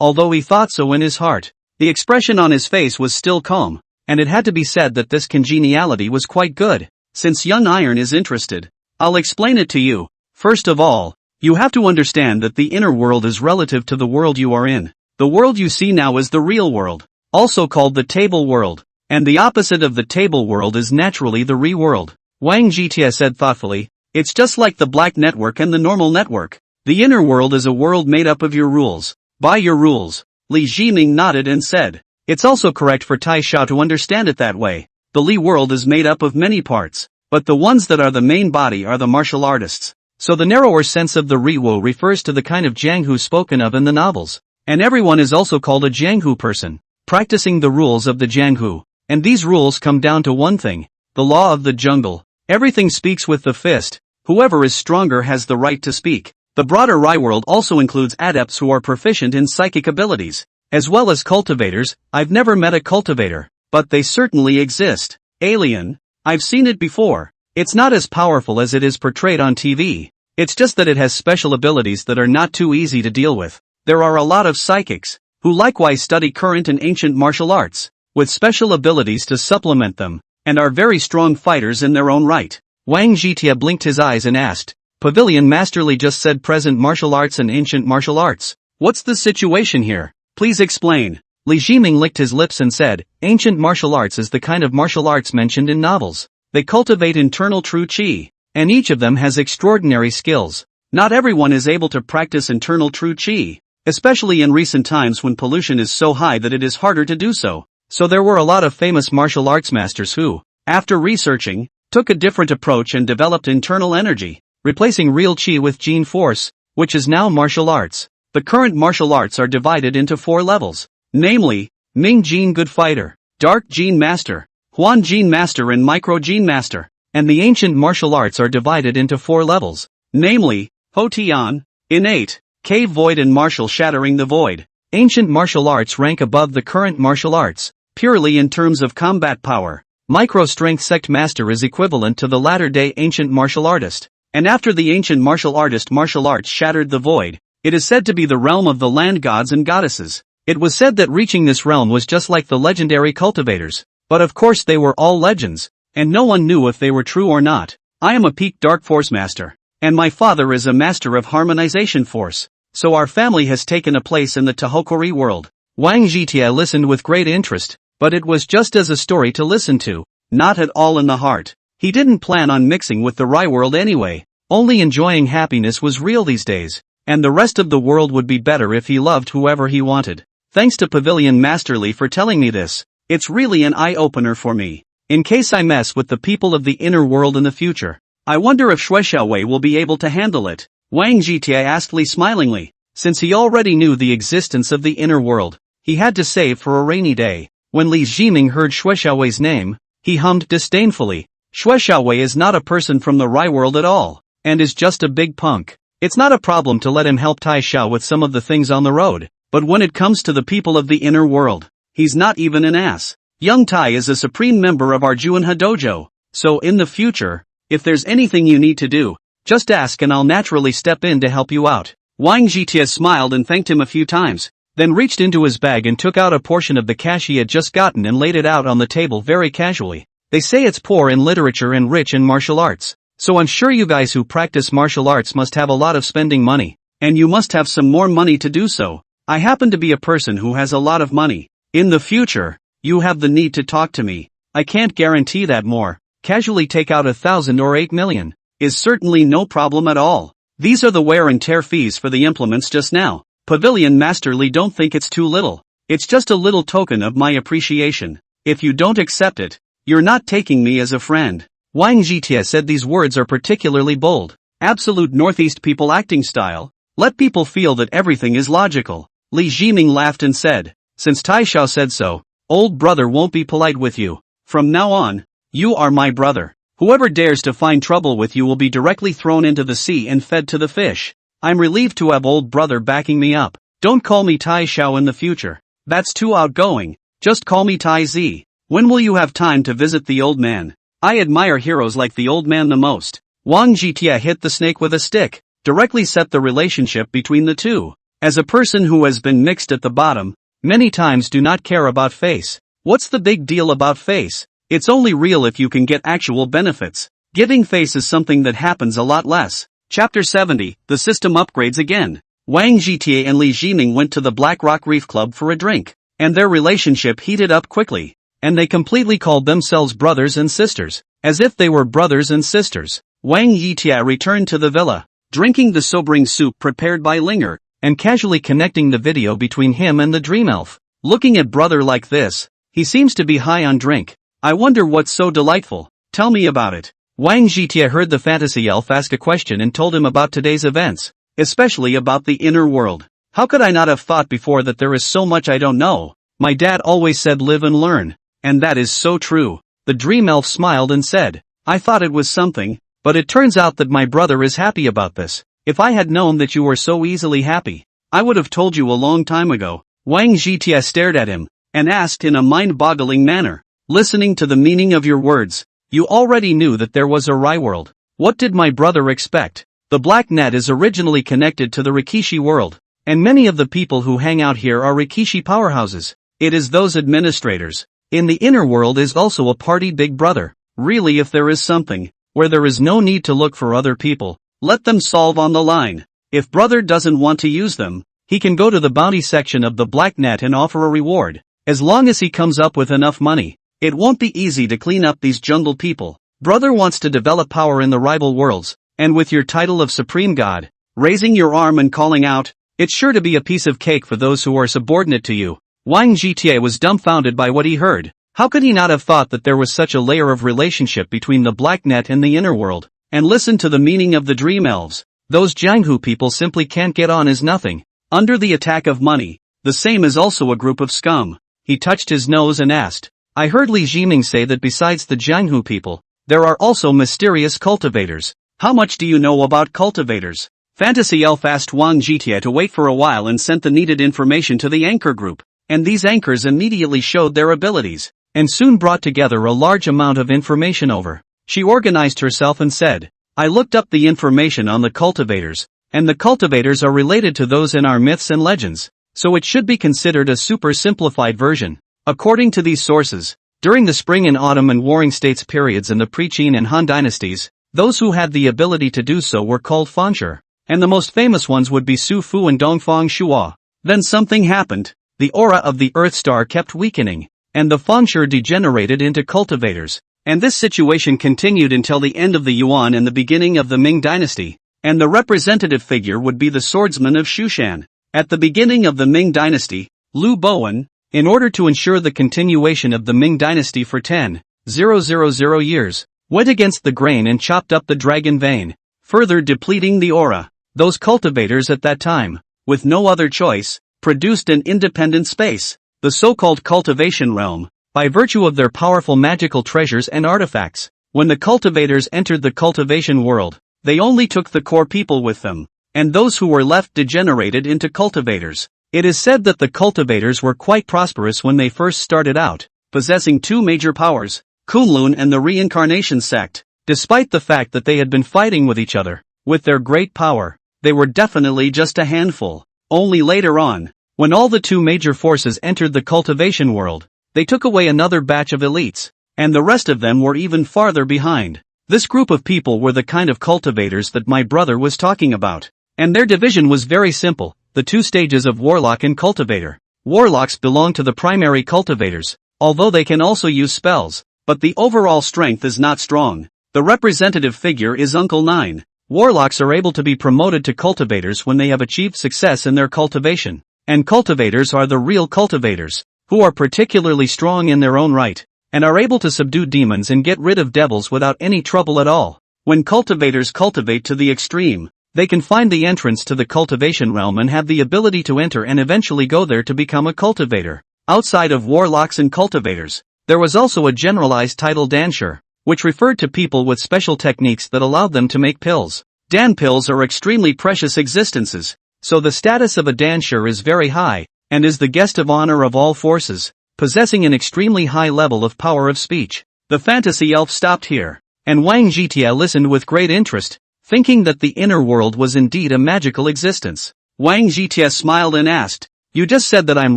Although he thought so in his heart, the expression on his face was still calm, and it had to be said that this congeniality was quite good. Since young Iron is interested, I'll explain it to you. First of all, you have to understand that the inner world is relative to the world you are in. The world you see now is the real world, also called the table world, and the opposite of the table world is naturally the Ri world. Wang Jietie said thoughtfully, "It's just like the black network and the normal network. The inner world is a world made up of your rules. By your rules." Li Jiming nodded and said, "It's also correct for Tai Xiao to understand it that way. The Li world is made up of many parts, but the ones that are the main body are the martial artists. So the narrower sense of the Riwo refers to the kind of Jianghu spoken of in the novels, and everyone is also called a Jianghu person, practicing the rules of the Jianghu. And these rules come down to one thing, the law of the jungle, Everything speaks with the fist. Whoever is stronger has the right to speak. The broader Rai world also includes adepts who are proficient in psychic abilities, as well as cultivators. I've never met a cultivator, but they certainly exist. Alien. I've seen it before. It's not as powerful as it is portrayed on TV. It's just that it has special abilities that are not too easy to deal with. There are a lot of psychics, who likewise study current and ancient martial arts, with special abilities to supplement them, and are very strong fighters in their own right. Wang Zhitia blinked his eyes and asked, Pavilion Masterly just said present martial arts and ancient martial arts. What's the situation here? Please explain. Li Jiming licked his lips and said, ancient martial arts is the kind of martial arts mentioned in novels. They cultivate internal true qi, and each of them has extraordinary skills. Not everyone is able to practice internal true qi, especially in recent times when pollution is so high that it is harder to do so. So there were a lot of famous martial arts masters who, after researching, took a different approach and developed internal energy, replacing real qi with gene force, which is now martial arts. The current martial arts are divided into 4 levels, namely, Ming Gene Good Fighter, Dark Gene Master, Huan Gene Master and Micro Gene Master, and the ancient martial arts are divided into 4 levels, namely, Ho Tian, Innate, Cave Void and Martial Shattering the Void. Ancient martial arts rank above the current martial arts, purely in terms of combat power. Micro-Strength Sect Master is equivalent to the latter-day ancient martial artist, and after the ancient martial artist martial arts shattered the void, it is said to be the realm of the land gods and goddesses. It was said that reaching this realm was just like the legendary cultivators, but of course they were all legends, and no one knew if they were true or not. I am a peak Dark Force Master, and my father is a master of Harmonization Force, so our family has taken a place in the Tahokori world. Wang Zhitia listened with great interest, but it was just as a story to listen to, not at all in the heart. He didn't plan on mixing with the Rai world anyway, only enjoying happiness was real these days, and the rest of the world would be better if he loved whoever he wanted. Thanks to Pavilion Masterly for telling me this. It's really an eye-opener for me, in case I mess with the people of the inner world in the future. I wonder if Shui Xiaowei will be able to handle it. Wang Zhitia asked Li smilingly, since he already knew the existence of the inner world. He had to save for a rainy day. When Li Jiming heard Shui Xiaowei's name, he hummed disdainfully. Shui Xiaowei is not a person from the Rai world at all, and is just a big punk. It's not a problem to let him help Tai Xiao with some of the things on the road, but when it comes to the people of the inner world, he's not even an ass. Young Tai is a supreme member of our Juanha dojo, so in the future, if there's anything you need to do, just ask and I'll naturally step in to help you out. Wang Zhitia smiled and thanked him a few times, then reached into his bag and took out a portion of the cash he had just gotten and laid it out on the table very casually. They say it's poor in literature and rich in martial arts, so I'm sure you guys who practice martial arts must have a lot of spending money, and you must have some more money to do so. I happen to be a person who has a lot of money. In the future, you have the need to talk to me. I can't guarantee that more. Casually take out 1,000 or 8 million. Is certainly no problem at all. These are the wear and tear fees for the implements just now. Pavilion Masterly don't think it's too little. It's just a little token of my appreciation. If you don't accept it, you're not taking me as a friend. Wang Zhitia said these words are particularly bold. Absolute Northeast people acting style. Let people feel that everything is logical. Li Jiming laughed and said, since Tai Xiao said so, old brother won't be polite with you. From now on, you are my brother. Whoever dares to find trouble with you will be directly thrown into the sea and fed to the fish. I'm relieved to have old brother backing me up. Don't call me Tai Xiao in the future. That's too outgoing. Just call me Tai Z. When will you have time to visit the old man? I admire heroes like the old man the most. Wang Zhitia hit the snake with a stick, directly set the relationship between the two. As a person who has been mixed at the bottom, many times do not care about face. What's the big deal about face? It's only real if you can get actual benefits. Giving face is something that happens a lot less. Chapter 70, The System Upgrades Again. Wang Zhitia and Li Jiming went to the Black Rock Reef Club for a drink, and their relationship heated up quickly, and they completely called themselves brothers and sisters, as if they were brothers and sisters. Wang Zhitia returned to the villa, drinking the sobering soup prepared by Linger, and casually connecting the video between him and the dream elf. Looking at brother like this, he seems to be high on drink. I wonder what's so delightful. Tell me about it. Wang Zhitia heard the fantasy elf ask a question and told him about today's events, especially about the inner world. How could I not have thought before that there is so much I don't know? My dad always said live and learn, and that is so true. The dream elf smiled and said, I thought it was something, but it turns out that my brother is happy about this. If I had known that you were so easily happy, I would have told you a long time ago. Wang Zhitie stared at him, and asked in a mind-boggling manner, listening to the meaning of your words, you already knew that there was a Rai world. What did my brother expect? The black net is originally connected to the Rikishi world, and many of the people who hang out here are Rikishi powerhouses. It is those administrators. In the inner world is also a party big brother. Really, if there is something, where there is no need to look for other people, let them solve on the line. If brother doesn't want to use them, he can go to the bounty section of the black net and offer a reward. As long as he comes up with enough money, it won't be easy to clean up these jungle people. Brother wants to develop power in the rival worlds, and with your title of Supreme God, raising your arm and calling out, it's sure to be a piece of cake for those who are subordinate to you. Wang Zhitie was dumbfounded by what he heard. How could he not have thought that there was such a layer of relationship between the black net and the inner world? And listen to the meaning of the dream elves. Those Jianghu people simply can't get on as nothing. Under the attack of money, the same is also a group of scum. He touched his nose and asked, I heard Li Jiming say that besides the Jianghu people, there are also mysterious cultivators. How much do you know about cultivators? Fantasy Elf asked Wang Zhitie to wait for a while and sent the needed information to the anchor group, and these anchors immediately showed their abilities, and soon brought together a large amount of information over. She organized herself and said, I looked up the information on the cultivators, and the cultivators are related to those in our myths and legends, so it should be considered a super simplified version. According to these sources, during the spring and autumn and warring states periods in the pre-Qin and Han dynasties, those who had the ability to do so were called Fanshi, and the most famous ones would be Su Fu and Dongfang Shua. Then something happened, the aura of the Earth Star kept weakening, and the Fanshi degenerated into cultivators, and this situation continued until the end of the Yuan and the beginning of the Ming dynasty, and the representative figure would be the swordsman of Shushan. At the beginning of the Ming dynasty, Liu Bowen, in order to ensure the continuation of the Ming dynasty for 10,000 years, went against the grain and chopped up the dragon vein, further depleting the aura. Those cultivators at that time, with no other choice, produced an independent space, the so-called cultivation realm, by virtue of their powerful magical treasures and artifacts. When the cultivators entered the cultivation world, they only took the core people with them, and those who were left degenerated into cultivators. It is said that the cultivators were quite prosperous when they first started out, possessing two major powers, Kunlun and the reincarnation sect. Despite the fact that they had been fighting with each other, with their great power, they were definitely just a handful. Only later on, when all the two major forces entered the cultivation world, they took away another batch of elites, and the rest of them were even farther behind. This group of people were the kind of cultivators that my brother was talking about, and their division was very simple, the two stages of warlock and cultivator. Warlocks belong to the primary cultivators, although they can also use spells, but the overall strength is not strong. The representative figure is Uncle 9. Warlocks are able to be promoted to cultivators when they have achieved success in their cultivation, and cultivators are the real cultivators, who are particularly strong in their own right, and are able to subdue demons and get rid of devils without any trouble at all. When cultivators cultivate to the extreme, they can find the entrance to the cultivation realm and have the ability to enter and eventually go there to become a cultivator. Outside of warlocks and cultivators, there was also a generalized title Dancer, which referred to people with special techniques that allowed them to make pills. Dan pills are extremely precious existences, so the status of a Dancer is very high, and is the guest of honor of all forces, possessing an extremely high level of power of speech. The fantasy elf stopped here, and Wang Zhitie listened with great interest, thinking that the inner world was indeed a magical existence. Wang Zhitie smiled and asked, you just said that I'm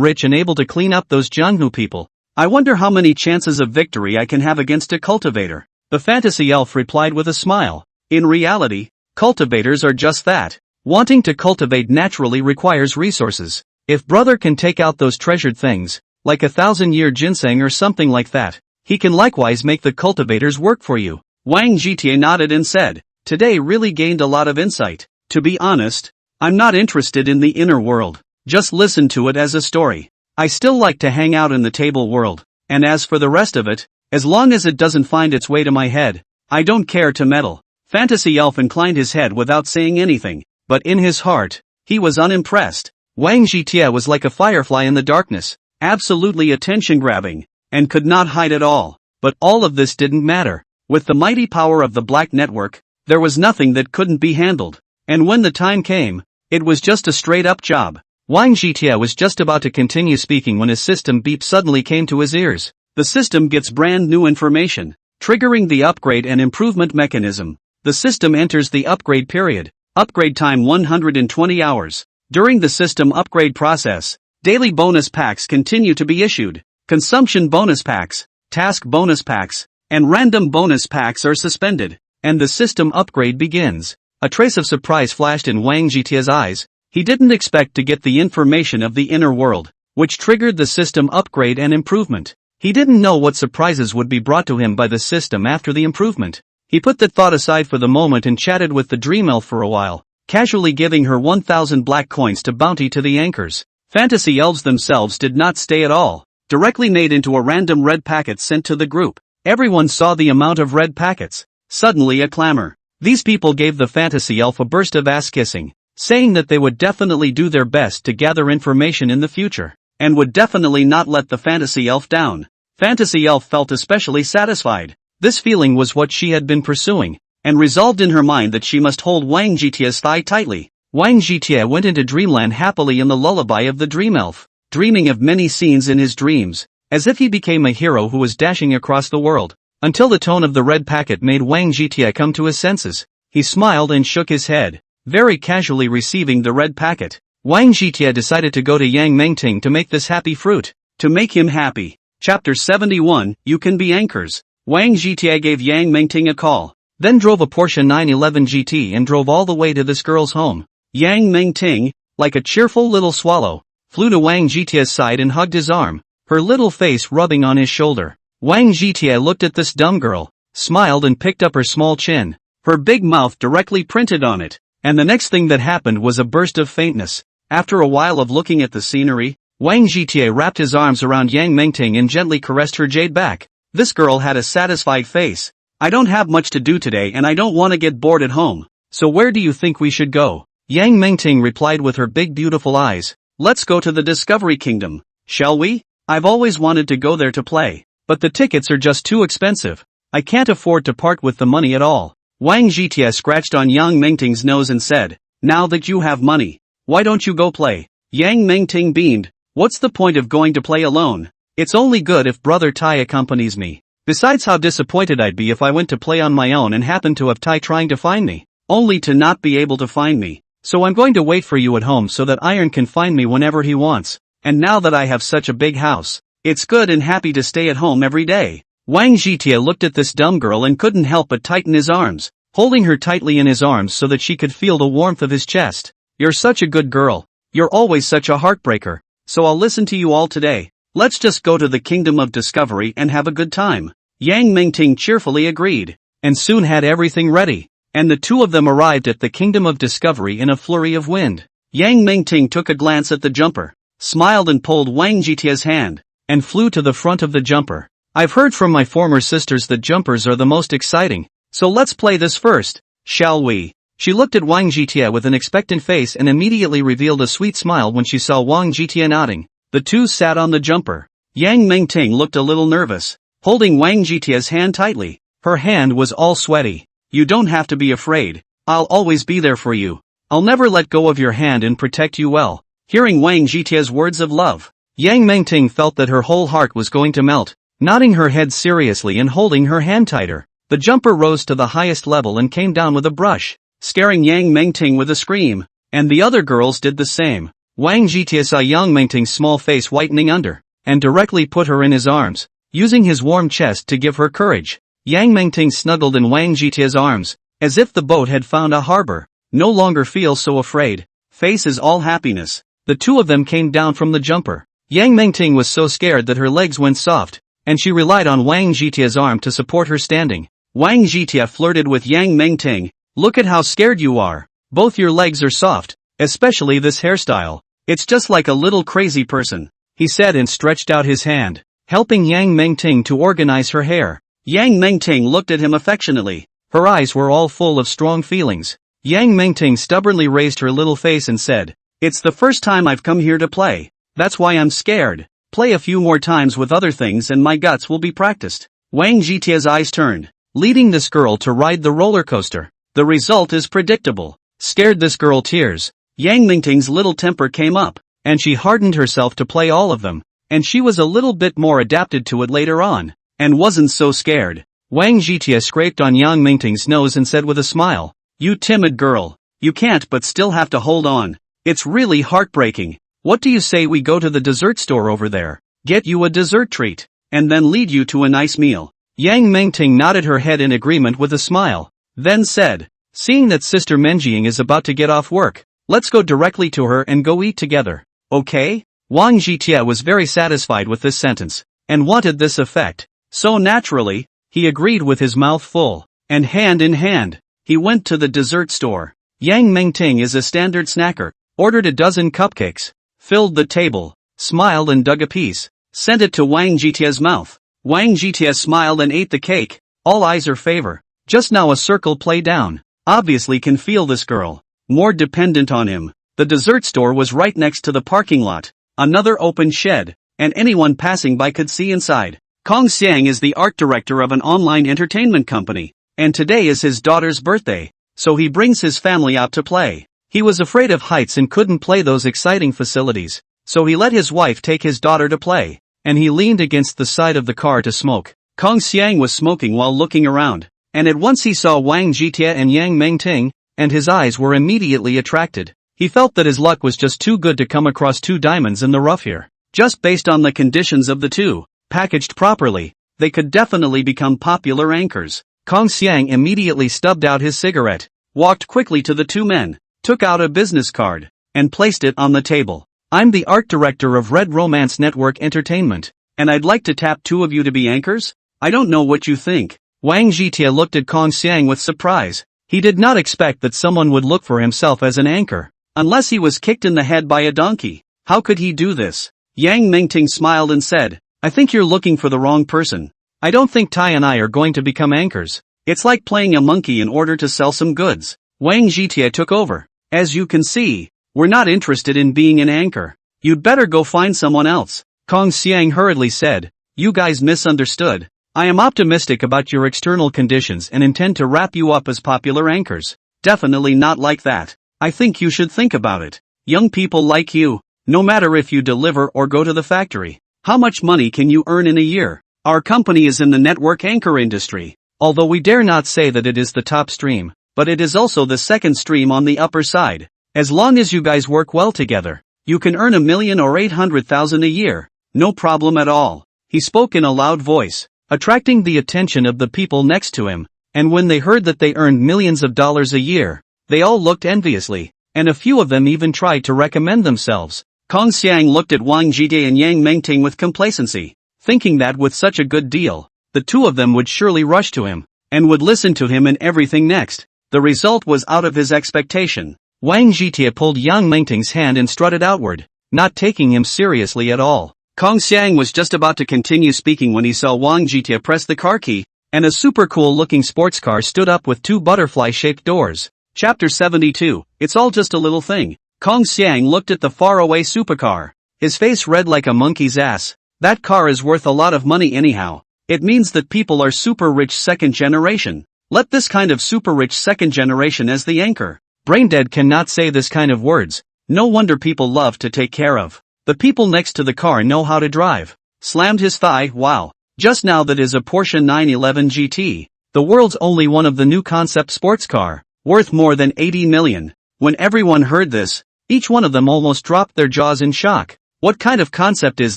rich and able to clean up those Jianghu people. I wonder how many chances of victory I can have against a cultivator. The fantasy elf replied with a smile. In reality, cultivators are just that. Wanting to cultivate naturally requires resources. If brother can take out those treasured things, like 1,000-year ginseng or something like that, he can likewise make the cultivators work for you. Wang Zhitie nodded and said, today really gained a lot of insight. To be honest, I'm not interested in the inner world. Just listen to it as a story. I still like to hang out in the table world, and as for the rest of it, as long as it doesn't find its way to my head, I don't care to meddle. Fantasy elf inclined his head without saying anything, but in his heart, he was unimpressed. Wang Zhitie was like a firefly in the darkness, absolutely attention-grabbing, and could not hide at all. But all of this didn't matter. With the mighty power of the Black Network, there was nothing that couldn't be handled. And when the time came, it was just a straight-up job. Wang Jitie was just about to continue speaking when his system beep suddenly came to his ears. The system gets brand new information, triggering the upgrade and improvement mechanism. The system enters the upgrade period. Upgrade time 120 hours. During the system upgrade process, daily bonus packs continue to be issued. Consumption bonus packs, task bonus packs, and random bonus packs are suspended, and the system upgrade begins. A trace of surprise flashed in Wang Jitie's eyes. He didn't expect to get the information of the inner world, which triggered the system upgrade and improvement. He didn't know what surprises would be brought to him by the system after the improvement. He put that thought aside for the moment and chatted with the dream elf for a while, casually giving her 1,000 black coins to bounty to the anchors. Fantasy elves themselves did not stay at all, directly made into a random red packet sent to the group. Everyone saw the amount of red packets. Suddenly a clamor. These people gave the fantasy elf a burst of ass-kissing, saying that they would definitely do their best to gather information in the future, and would definitely not let the fantasy elf down. Fantasy elf felt especially satisfied. This feeling was what she had been pursuing, and resolved in her mind that she must hold Wang Jitie's thigh tightly. Wang Jitie went into dreamland happily in the lullaby of the dream elf, dreaming of many scenes in his dreams, as if he became a hero who was dashing across the world, until the tone of the red packet made Wang Jitie come to his senses. He smiled and shook his head, very casually receiving the red packet. Wang Jitie decided to go to Yang Mengting to make this happy fruit, to make him happy. Chapter 71, You Can Be Anchors. Wang Jitie gave Yang Mengting a call, then drove a Porsche 911 GT and drove all the way to this girl's home. Yang Mengting, like a cheerful little swallow, flew to Wang Jitie's side and hugged his arm, her little face rubbing on his shoulder. Wang Jitie looked at this dumb girl, smiled and picked up her small chin, her big mouth directly printed on it, and the next thing that happened was a burst of faintness. After a while of looking at the scenery, Wang Jitie wrapped his arms around Yang Mengting and gently caressed her jade back. This girl had a satisfied face. I don't have much to do today and I don't want to get bored at home, so where do you think we should go? Yang Mengting replied with her big beautiful eyes. Let's go to the Discovery Kingdom, shall we? I've always wanted to go there to play, but the tickets are just too expensive. I can't afford to part with the money at all. Wang Jitie scratched on Yang Mengting's nose and said, now that you have money, why don't you go play? Yang Mengting beamed. What's the point of going to play alone? It's only good if Brother Tai accompanies me. Besides, how disappointed I'd be if I went to play on my own and happened to have Tai trying to find me, only to not be able to find me. So I'm going to wait for you at home so that Iron can find me whenever he wants. And now that I have such a big house, it's good and happy to stay at home every day. Wang Jitie looked at this dumb girl and couldn't help but tighten his arms, holding her tightly in his arms so that she could feel the warmth of his chest. You're such a good girl. You're always such a heartbreaker. So I'll listen to you all today. Let's just go to the Kingdom of Discovery and have a good time. Yang Mengting cheerfully agreed, and soon had everything ready, and the two of them arrived at the Kingdom of Discovery in a flurry of wind. Yang Mengting took a glance at the jumper, smiled and pulled Wang Jitie's hand, and flew to the front of the jumper. I've heard from my former sisters that jumpers are the most exciting, so let's play this first, shall we? She looked at Wang Jitie with an expectant face and immediately revealed a sweet smile when she saw Wang Jitie nodding. The two sat on the jumper. Yang Mengting looked a little nervous, holding Wang Jitie's hand tightly. Her hand was all sweaty. You don't have to be afraid. I'll always be there for you. I'll never let go of your hand and protect you well. Hearing Wang Jitie's words of love, Yang Mengting felt that her whole heart was going to melt. Nodding her head seriously and holding her hand tighter, the jumper rose to the highest level and came down with a brush, scaring Yang Mengting with a scream, and the other girls did the same. Wang Jitie saw Yang Mengting's small face whitening under, and directly put her in his arms, using his warm chest to give her courage. Yang Mengting snuggled in Wang Jitie's arms, as if the boat had found a harbor. No longer feel so afraid. Face is all happiness. The two of them came down from the jumper. Yang Mengting was so scared that her legs went soft, and she relied on Wang Jitie's arm to support her standing. Wang Jitie flirted with Yang Mengting. Look at how scared you are. Both your legs are soft, especially this hairstyle. It's just like a little crazy person, he said and stretched out his hand, helping Yang Mengting to organize her hair. Yang Mengting looked at him affectionately. Her eyes were all full of strong feelings. Yang Mengting stubbornly raised her little face and said, it's the first time I've come here to play. That's why I'm scared. Play a few more times with other things and my guts will be practiced. Wang Jitie's eyes turned. leading this girl to ride the roller coaster. The result is predictable. Scared this girl tears. Yang Mingting's little temper came up, and she hardened herself to play all of them, and she was a little bit more adapted to it later on, and wasn't so scared. Wang Zhitia scraped on Yang Mingting's nose and said with a smile, "You timid girl. You can't but still have to hold on. It's really heartbreaking. What do you say we go to the dessert store over there, get you a dessert treat, and then lead you to a nice meal?" Yang Mingting nodded her head in agreement with a smile, then said, "Seeing that Sister Menjiang is about to get off work, let's go directly to her and go eat together, okay?" Wang Zhitia was very satisfied with this sentence, and wanted this effect, so naturally, he agreed with his mouth full, and hand in hand, he went to the dessert store. Yang Mingting is a standard snacker, ordered a dozen cupcakes, filled the table, smiled and dug a piece, sent it to Wang Zhitia's mouth. Wang Zhitia smiled and ate the cake, all eyes are favor. Just now a circle play down, obviously can feel this girl, more dependent on him. The dessert store was right next to the parking lot, another open shed, and anyone passing by could see inside. Kong Xiang is the art director of an online entertainment company, and today is his daughter's birthday, so he brings his family out to play. He was afraid of heights and couldn't play those exciting facilities, so he let his wife take his daughter to play, and he leaned against the side of the car to smoke. Kong Xiang was smoking while looking around, and at once he saw Wang Zhitia and Yang Mingting, and his eyes were immediately attracted. He felt that his luck was just too good to come across two diamonds in the rough here. Just based on the conditions of the two, packaged properly, they could definitely become popular anchors. Kong Xiang immediately stubbed out his cigarette, walked quickly to the two men, took out a business card, and placed it on the table. "I'm the art director of Red Romance Network Entertainment, and I'd like to tap two of you to be anchors? I don't know what you think." Wang Zhitia looked at Kong Xiang with surprise. He did not expect that someone would look for himself as an anchor, unless he was kicked in the head by a donkey. How could he do this? Yang Mingting smiled and said, "I think you're looking for the wrong person. I don't think Tai and I are going to become anchors. It's like playing a monkey in order to sell some goods." Wang Zhitia took over. "As you can see, we're not interested in being an anchor. You'd better go find someone else." Kong Xiang hurriedly said, "You guys misunderstood. I am optimistic about your external conditions and intend to wrap you up as popular anchors. Definitely not like that. I think you should think about it. Young people like you, no matter if you deliver or go to the factory, how much money can you earn in a year? Our company is in the network anchor industry, although we dare not say that it is the top stream, but it is also the second stream on the upper side. As long as you guys work well together, you can earn 1 million or 800,000 a year, no problem at all." He spoke in a loud voice, attracting the attention of the people next to him, and when they heard that they earned millions of dollars a year, they all looked enviously, and a few of them even tried to recommend themselves. Kong Xiang looked at Wang Zhitia and Yang Mingting with complacency, thinking that with such a good deal, the two of them would surely rush to him, and would listen to him in everything next. The result was out of his expectation. Wang Zhitia pulled Yang Mingting's hand and strutted outward, not taking him seriously at all. Kong Xiang was just about to continue speaking when he saw Wang Zhitia press the car key, and a super cool looking sports car stood up with two butterfly-shaped doors. Chapter 72, It's all just a little thing. Kong Xiang looked at the faraway supercar. His face read like a monkey's ass. That car is worth a lot of money anyhow. It means that people are super rich second generation. Let this kind of super rich second generation as the anchor. Braindead cannot say this kind of words. No wonder people love to take care of. The people next to the car know how to drive. Slammed his thigh, wow. Just now that is a Porsche 911 GT. The world's only one of the new concept sports car. Worth more than 80 million. When everyone heard this, each one of them almost dropped their jaws in shock. What kind of concept is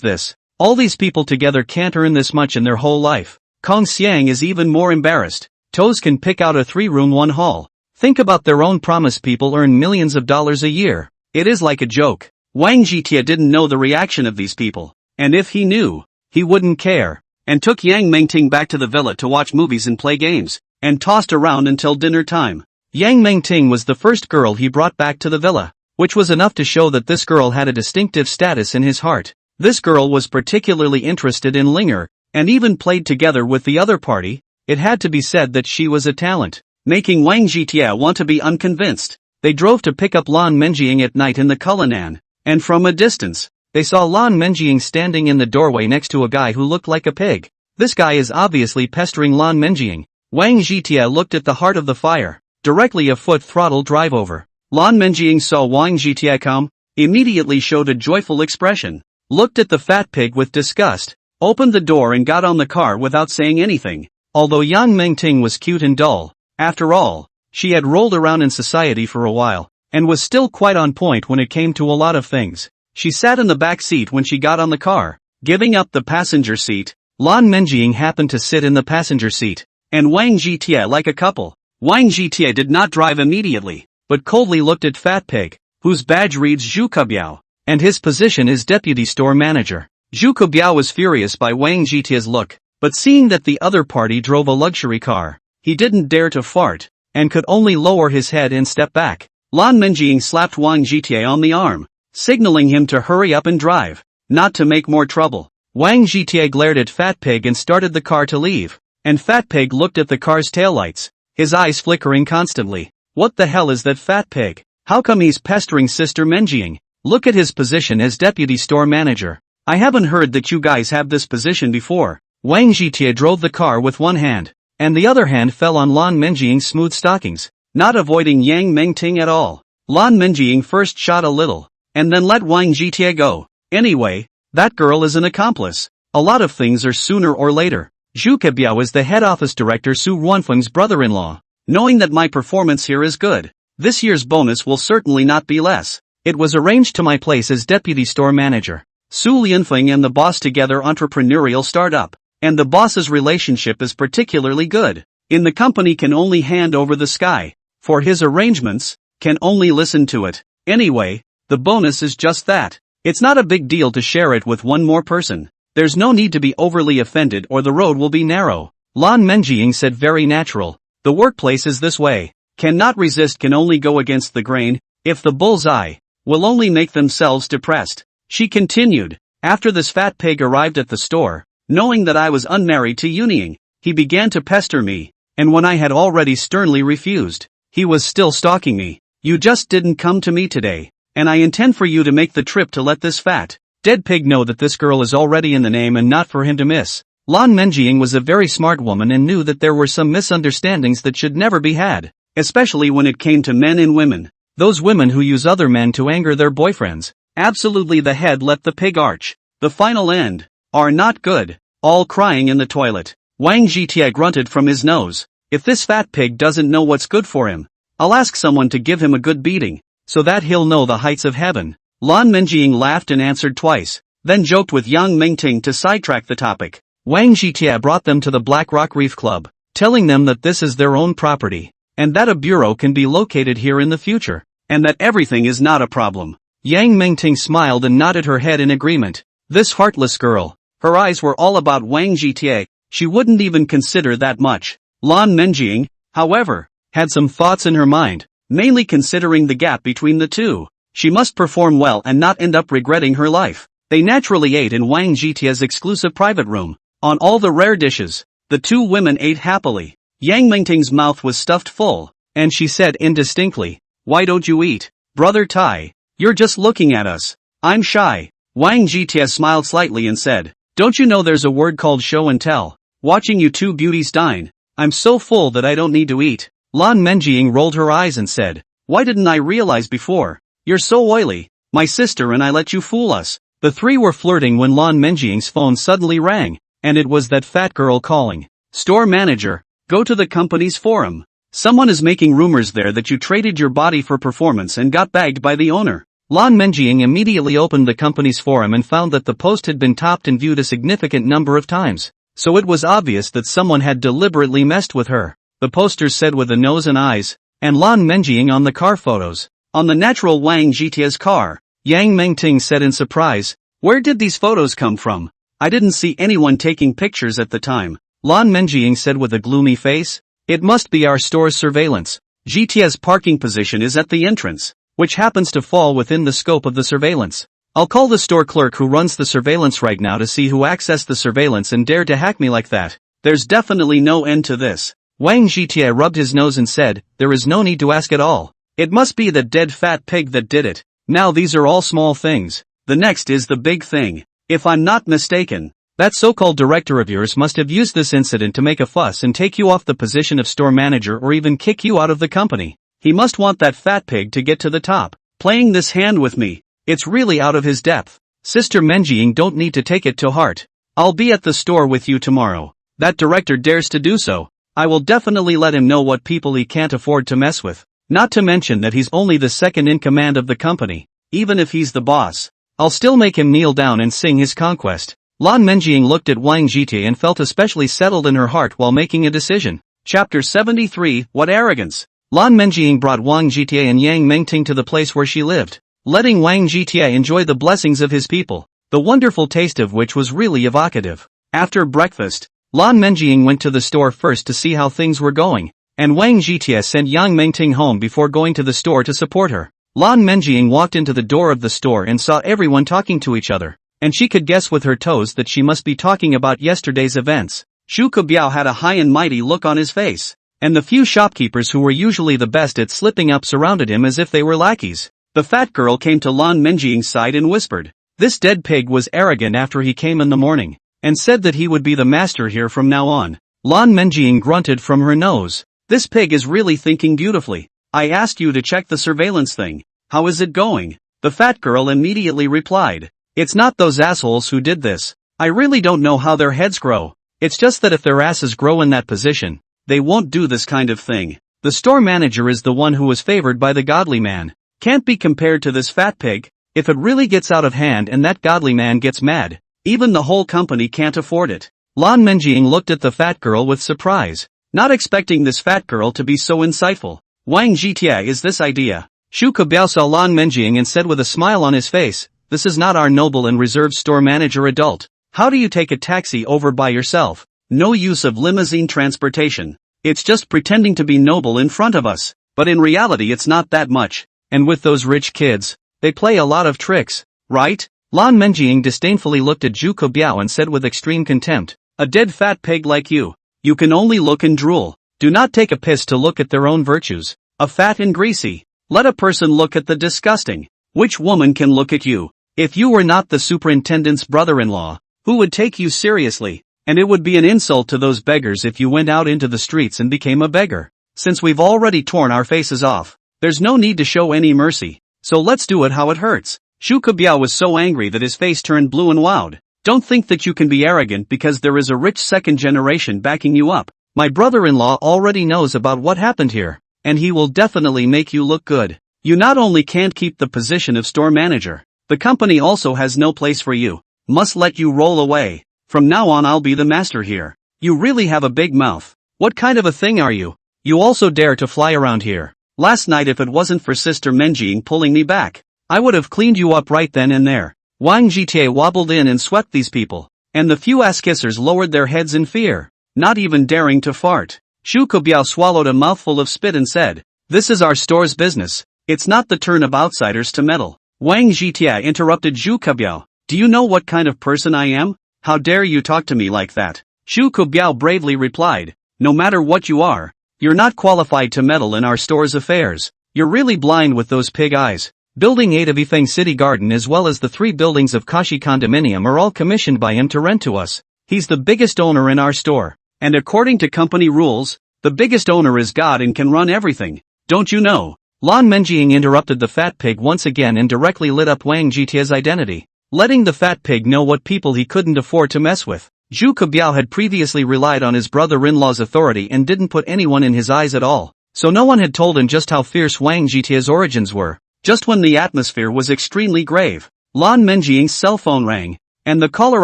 this? All these people together can't earn this much in their whole life. Kong Xiang is even more embarrassed. Toes can pick out a 3-room 1-hall. Think about their own promise, people earn millions of dollars a year. It is like a joke. Wang Zhitia didn't know the reaction of these people, and if he knew, he wouldn't care, and took Yang Mingting back to the villa to watch movies and play games, and tossed around until dinner time. Yang Mingting was the first girl he brought back to the villa, which was enough to show that this girl had a distinctive status in his heart. This girl was particularly interested in Linger, and even played together with the other party. It had to be said that she was a talent, making Wang Zhitia want to be unconvinced. They drove to pick up Lan Menjiang at night in the Cullinan, and from a distance, they saw Lan Menjiang standing in the doorway next to a guy who looked like a pig. This guy is obviously pestering Lan Menjiang. Wang Zhitia looked at the heart of the fire, directly a foot throttle drive over. Lan Menjing saw Wang Zhitia come, immediately showed a joyful expression, looked at the fat pig with disgust, opened the door and got on the car without saying anything. Although Yang Mengting was cute and dull, after all, she had rolled around in society for a while, and was still quite on point when it came to a lot of things. She sat in the back seat when she got on the car, giving up the passenger seat. Lan Menjing happened to sit in the passenger seat, and Wang Zhitia like a couple. Wang Zhitia did not drive immediately, but coldly looked at Fat Pig, whose badge reads Zhu Kebiao, and his position is deputy store manager. Zhu Kebiao was furious by Wang Zhitia's look, but seeing that the other party drove a luxury car, he didn't dare to fart, and could only lower his head and step back. Lan Menjing slapped Wang Zhitia on the arm, signaling him to hurry up and drive, not to make more trouble. Wang Zhitia glared at Fat Pig and started the car to leave, and Fat Pig looked at the car's taillights, his eyes flickering constantly. What the hell is that Fat Pig? How come he's pestering Sister Menjing? Look at his position as deputy store manager. I haven't heard that you guys have this position before. Wang Zhitia drove the car with one hand, and the other hand fell on Lan Menjing's smooth stockings, not avoiding Yang Mengting at all. Lan Menjing first shot a little, and then let Wang Zhitia go. Anyway, that girl is an accomplice. A lot of things are sooner or later. Zhu Kebiao is the head office director Su Ruanfeng's brother-in-law. Knowing that my performance here is good, this year's bonus will certainly not be less. It was arranged to my place as deputy store manager. Su Lianfeng and the boss together entrepreneurial startup, and the boss's relationship is particularly good. In the company can only hand over the sky. For his arrangements, can only listen to it. Anyway, the bonus is just that. It's not a big deal to share it with one more person. There's no need to be overly offended or the road will be narrow. Lan Menjing said very natural. The workplace is this way. Cannot resist can only go against the grain. If the bullseye will only make themselves depressed. She continued. After this Fat Pig arrived at the store, knowing that I was unmarried to Yunying, he began to pester me, and when I had already sternly refused, he was still stalking me. You just didn't come to me today, and I intend for you to make the trip to let this fat, dead pig know that this girl is already in the name and not for him to miss. Lan Menjing was a very smart woman and knew that there were some misunderstandings that should never be had, especially when it came to men and women. Those women who use other men to anger their boyfriends. Absolutely the head let the pig arch. The final end. Are not good. All crying in the toilet. Wang Zhitia grunted from his nose. If this fat pig doesn't know what's good for him, I'll ask someone to give him a good beating, so that he'll know the heights of heaven. Lan Menjing laughed and answered twice, then joked with Yang Mengting to sidetrack the topic. Wang Zhitia brought them to the Black Rock Reef Club, telling them that this is their own property, and that a bureau can be located here in the future, and that everything is not a problem. Yang Mengting smiled and nodded her head in agreement. This heartless girl, her eyes were all about Wang Zhitia, she wouldn't even consider that much. Lan Menjing, however, had some thoughts in her mind, mainly considering the gap between the two. She must perform well and not end up regretting her life. They naturally ate in Wang Zhitia's exclusive private room. On all the rare dishes, the two women ate happily. Yang Mengting's mouth was stuffed full, and she said indistinctly, "Why don't you eat, brother Tai? You're just looking at us." "I'm shy." Wang Zhitia smiled slightly and said, "Don't you know there's a word called show and tell? Watching you two beauties dine, I'm so full that I don't need to eat." Lan Menjing rolled her eyes and said, "Why didn't I realize before? You're so oily. My sister and I let you fool us." The three were flirting when Lan Menjing's phone suddenly rang, and it was that fat girl calling. "Store manager, go to the company's forum. Someone is making rumors there that you traded your body for performance and got bagged by the owner." Lan Menjing immediately opened the company's forum and found that the post had been topped and viewed a significant number of times, so it was obvious that someone had deliberately messed with her. The posters said with a nose and eyes, and Lan Menjing on the car photos. On the natural Wang Zhitia's car, Yang Mengting said in surprise, "Where did these photos come from? I didn't see anyone taking pictures at the time." Lan Menjing said with a gloomy face, "It must be our store's surveillance. Zhitia's parking position is at the entrance, which happens to fall within the scope of the surveillance. I'll call the store clerk who runs the surveillance right now to see who accessed the surveillance and dared to hack me like that. There's definitely no end to this." Wang Zhitia rubbed his nose and said, "There is no need to ask at all. It must be the dead fat pig that did it. Now these are all small things. The next is the big thing. If I'm not mistaken, That so-called director of yours must have used this incident to make a fuss and take you off the position of store manager or even kick you out of the company. He must want that fat pig to get to the top. Playing this hand with me, it's really out of his depth. Sister Menjing don't need to take it to heart. I'll be at the store with you tomorrow. That director dares to do so. I will definitely let him know what people he can't afford to mess with. Not to mention that he's only the second in command of the company. Even if he's the boss, I'll still make him kneel down and sing his conquest. Lan Menjing looked at Wang Jietie and felt especially settled in her heart while making a decision. Chapter 73, What Arrogance? Lan Menjing brought Wang Jietie and Yang Mengting to the place where she lived, letting Wang Jietie enjoy the blessings of his people, the wonderful taste of which was really evocative. After breakfast, Lan Menjing went to the store first to see how things were going, and Wang Jietie sent Yang Mengting home before going to the store to support her. Lan Menjing walked into the door of the store and saw everyone talking to each other, and she could guess with her toes that she must be talking about yesterday's events. Shu Kebiao had a high and mighty look on his face, and the few shopkeepers who were usually the best at slipping up surrounded him as if they were lackeys. The fat girl came to Lan Menjing's side and whispered, "This dead pig was arrogant after he came in the morning, and said that he would be the master here from now on." Lan Menjing grunted from her nose. "This pig is really thinking beautifully. I asked you to check the surveillance thing. How is it going?" The fat girl immediately replied, "It's not those assholes who did this. I really don't know how their heads grow. It's just that if their asses grow in that position, they won't do this kind of thing. The store manager is the one who was favored by the godly man. Can't be compared to this fat pig. If it really gets out of hand and that godly man gets mad, even the whole company can't afford it." Lan Menjing looked at the fat girl with surprise, not expecting this fat girl to be so insightful. "Wang Jietie, is this idea?" Shu Kebiao saw Lan Menjing and said with a smile on his face, "This is not our noble and reserved store manager adult. How do you take a taxi over by yourself? No use of limousine transportation. It's just pretending to be noble in front of us, but in reality it's not that much. And with those rich kids, they play a lot of tricks, right?" Lan Menjing disdainfully looked at Shu Kebiao and said with extreme contempt, "A dead fat pig like you. You can only look and drool. Do not take a piss to look at their own virtues. A fat and greasy. Let a person look at the disgusting. Which woman can look at you? If you were not the superintendent's brother-in-law, who would take you seriously? And it would be an insult to those beggars if you went out into the streets and became a beggar. Since we've already torn our faces off, there's no need to show any mercy. So let's do it how it hurts." Shu Kebiao was so angry that his face turned blue and wowed. "Don't think that you can be arrogant because there is a rich second generation backing you up. My brother-in-law already knows about what happened here, and he will definitely make you look good. You not only can't keep the position of store manager, the company also has no place for you. Must let you roll away. From now on I'll be the master here. You really have a big mouth. What kind of a thing are you? You also dare to fly around here. Last night if it wasn't for Sister Menjing pulling me back, I would have cleaned you up right then and there." Wang Jietie wobbled in and swept these people, and the few ass-kissers lowered their heads in fear, not even daring to fart. Shu Kebiao swallowed a mouthful of spit and said, "This is our store's business. It's not the turn of outsiders to meddle." Wang Jietie interrupted Shu Kebiao. "Do you know what kind of person I am? How dare you talk to me like that?" Shu Kebiao bravely replied, "No matter what you are, you're not qualified to meddle in our store's affairs. You're really blind with those pig eyes. Building 8 of Yifeng City Garden as well as the 3 buildings of Kashi Condominium are all commissioned by him to rent to us. He's the biggest owner in our store, and according to company rules, the biggest owner is God and can run everything. Don't you know?" Lan Menjing interrupted the fat pig once again and directly lit up Wang Jietie's identity, letting the fat pig know what people he couldn't afford to mess with. Shu Kebiao had previously relied on his brother-in-law's authority and didn't put anyone in his eyes at all, so no one had told him just how fierce Wang Jietie's origins were. Just when the atmosphere was extremely grave, Lan Menjing's cell phone rang, and the caller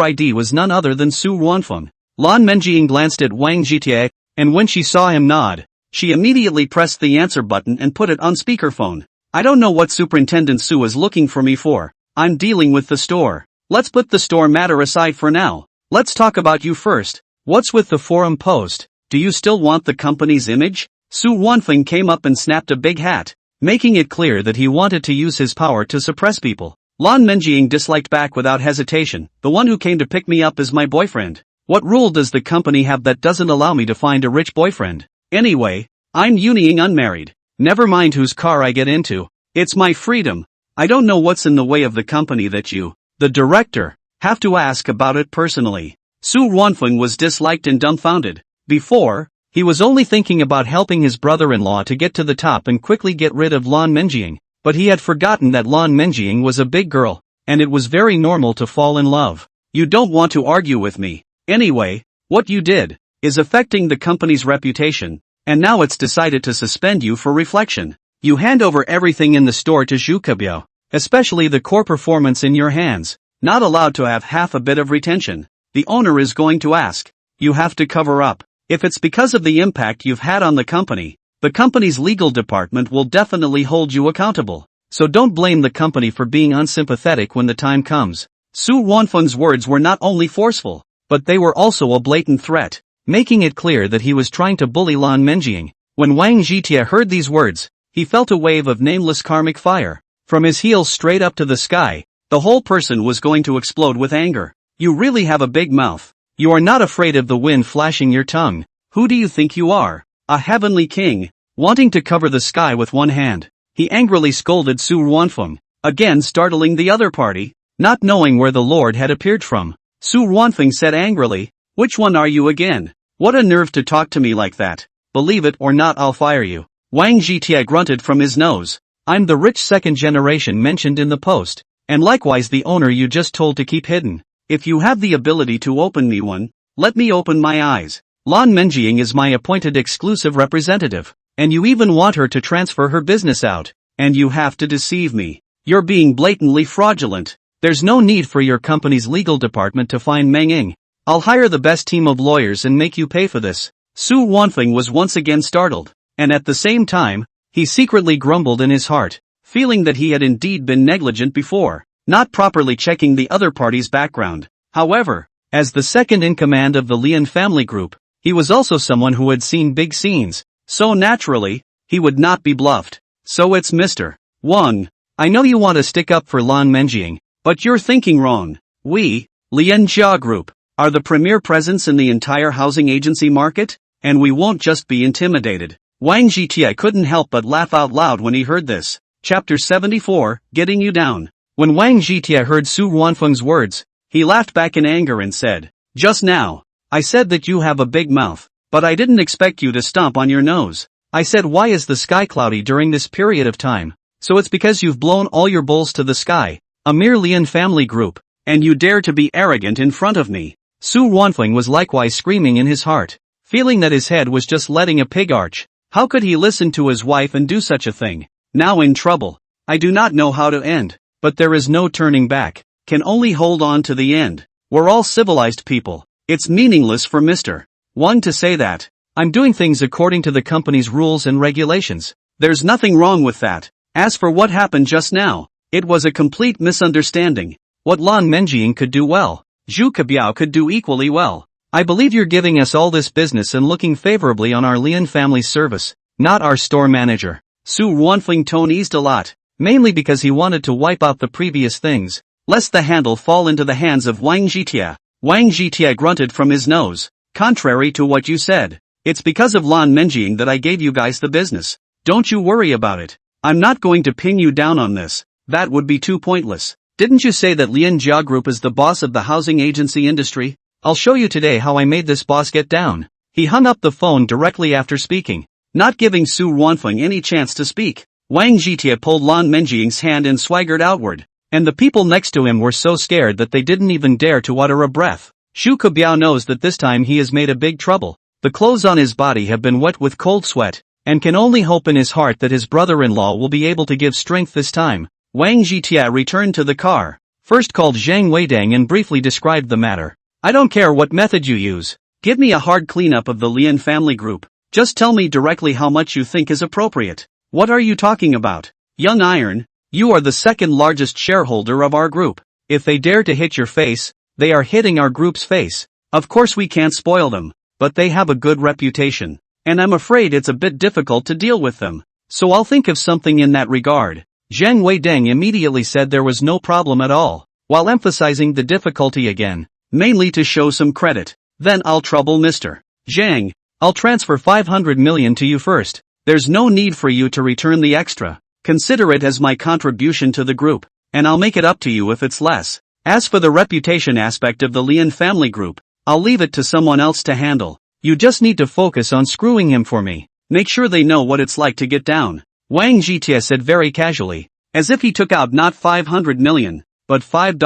ID was none other than Su Ruanfeng. Lan Menjing glanced at Wang Jietie, and when she saw him nod, she immediately pressed the answer button and put it on speakerphone. "I don't know what Superintendent Su is looking for me for. I'm dealing with the store. Let's put the store matter aside for now. Let's talk about you first. What's with the forum post? Do you still want the company's image?" Su Ruanfeng came up and snapped a big hat, making it clear that he wanted to use his power to suppress people. Lan Menjing disliked back without hesitation, "The one who came to pick me up is my boyfriend. What rule does the company have that doesn't allow me to find a rich boyfriend? Anyway, I'm Yunying unmarried. Never mind whose car I get into. It's my freedom. I don't know what's in the way of the company that you, the director, have to ask about it personally." Su Ruanfeng was disliked and dumbfounded. Before, he was only thinking about helping his brother-in-law to get to the top and quickly get rid of Lan Menjing, but he had forgotten that Lan Menjing was a big girl, and it was very normal to fall in love. You don't want to argue with me. Anyway, what you did is affecting the company's reputation, and now it's decided to suspend you for reflection. You hand over everything in the store to Zhu Kebiao, especially the core performance in your hands, not allowed to have half a bit of retention. The owner is going to ask. You have to cover up. If it's because of the impact you've had on the company's legal department will definitely hold you accountable. So don't blame the company for being unsympathetic when the time comes. Su Ruanfeng's words were not only forceful, but they were also a blatant threat, making it clear that he was trying to bully Lan Menjing. When Wang Zhitia heard these words, he felt a wave of nameless karmic fire. From his heels straight up to the sky, the whole person was going to explode with anger. You really have a big mouth. You are not afraid of the wind flashing your tongue. Who do you think you are? A heavenly king, wanting to cover the sky with one hand. He angrily scolded Su Ruanfeng, again startling the other party, not knowing where the Lord had appeared from. Su Ruanfeng said angrily, "Which one are you again? What a nerve to talk to me like that. Believe it or not, I'll fire you." Wang Zhitia grunted from his nose. "I'm the rich second generation mentioned in the post, and likewise the owner you just told to keep hidden. If you have the ability to open me one, let me open my eyes. Lan Menjing is my appointed exclusive representative, and you even want her to transfer her business out, and you have to deceive me. You're being blatantly fraudulent. There's no need for your company's legal department to find Meng Ying. I'll hire the best team of lawyers and make you pay for this." Su Ruanfeng was once again startled, and at the same time, he secretly grumbled in his heart, feeling that he had indeed been negligent before, not properly checking the other party's background. However, as the second in command of the Lian family group, he was also someone who had seen big scenes, so naturally, he would not be bluffed. "So it's Mr. Wang. I know you want to stick up for Lan Menjing, but you're thinking wrong. We, Lian Jia Group, are the premier presence in the entire housing agency market, and we won't just be intimidated." Wang Zhitia couldn't help but laugh out loud when he heard this. Chapter 74, Getting You Down. When Wang Zhitia heard Su Ruanfeng's words, he laughed back in anger and said, "Just now, I said that you have a big mouth, but I didn't expect you to stomp on your nose. I said, why is the sky cloudy during this period of time? So it's because you've blown all your bowls to the sky, a mere Lian family group, and you dare to be arrogant in front of me." Su Ruanfeng was likewise screaming in his heart, feeling that his head was just letting a pig arch. How could he listen to his wife and do such a thing? Now in trouble. I do not know how to end, but there is no turning back. Can only hold on to the end. We're all civilized people. It's meaningless for Mr. Wang to say that. I'm doing things according to the company's rules and regulations. There's nothing wrong with that. As for what happened just now, it was a complete misunderstanding. What Lan Menjing could do well, Zhu Kebiao could do equally well. I believe you're giving us all this business and looking favorably on our Lian family's service, not our store manager. Su Ruanfeng tone eased a lot, mainly because he wanted to wipe out the previous things, lest the handle fall into the hands of Wang Zhitia. Wang Zhitia grunted from his nose. "Contrary to what you said, it's because of Lan Menjing that I gave you guys the business. Don't you worry about it. I'm not going to pin you down on this. That would be too pointless. Didn't you say that Lian Jia Group is the boss of the housing agency industry? I'll show you today how I made this boss get down." He hung up the phone directly after speaking, not giving Su Ruanfeng any chance to speak. Wang Zhitia pulled Lan Menjing's hand and swaggered outward, and the people next to him were so scared that they didn't even dare to utter a breath. Zhu Kebiao knows that this time he has made a big trouble. The clothes on his body have been wet with cold sweat, and can only hope in his heart that his brother-in-law will be able to give strength this time. Wang Zhitia returned to the car, first called Zhang Weidang and briefly described the matter. "I don't care what method you use. Give me a hard cleanup of the Lian family group. Just tell me directly how much you think is appropriate." "What are you talking about? Young Iron, you are the second largest shareholder of our group. If they dare to hit your face, they are hitting our group's face. Of course we can't spoil them, but they have a good reputation, and I'm afraid it's a bit difficult to deal with them. So I'll think of something in that regard." Zhang Weidang immediately said there was no problem at all, while emphasizing the difficulty again, mainly to show some credit. "Then I'll trouble Mr. Zhang. I'll transfer 500 million to you first. There's no need for you to return the extra. Consider it as my contribution to the group, and I'll make it up to you if it's less. As for the reputation aspect of the Lian family group, I'll leave it to someone else to handle. You just need to focus on screwing him for me. Make sure they know what it's like to get down. Wang Zhitie said very casually, as if he took out not 500 million, but $5.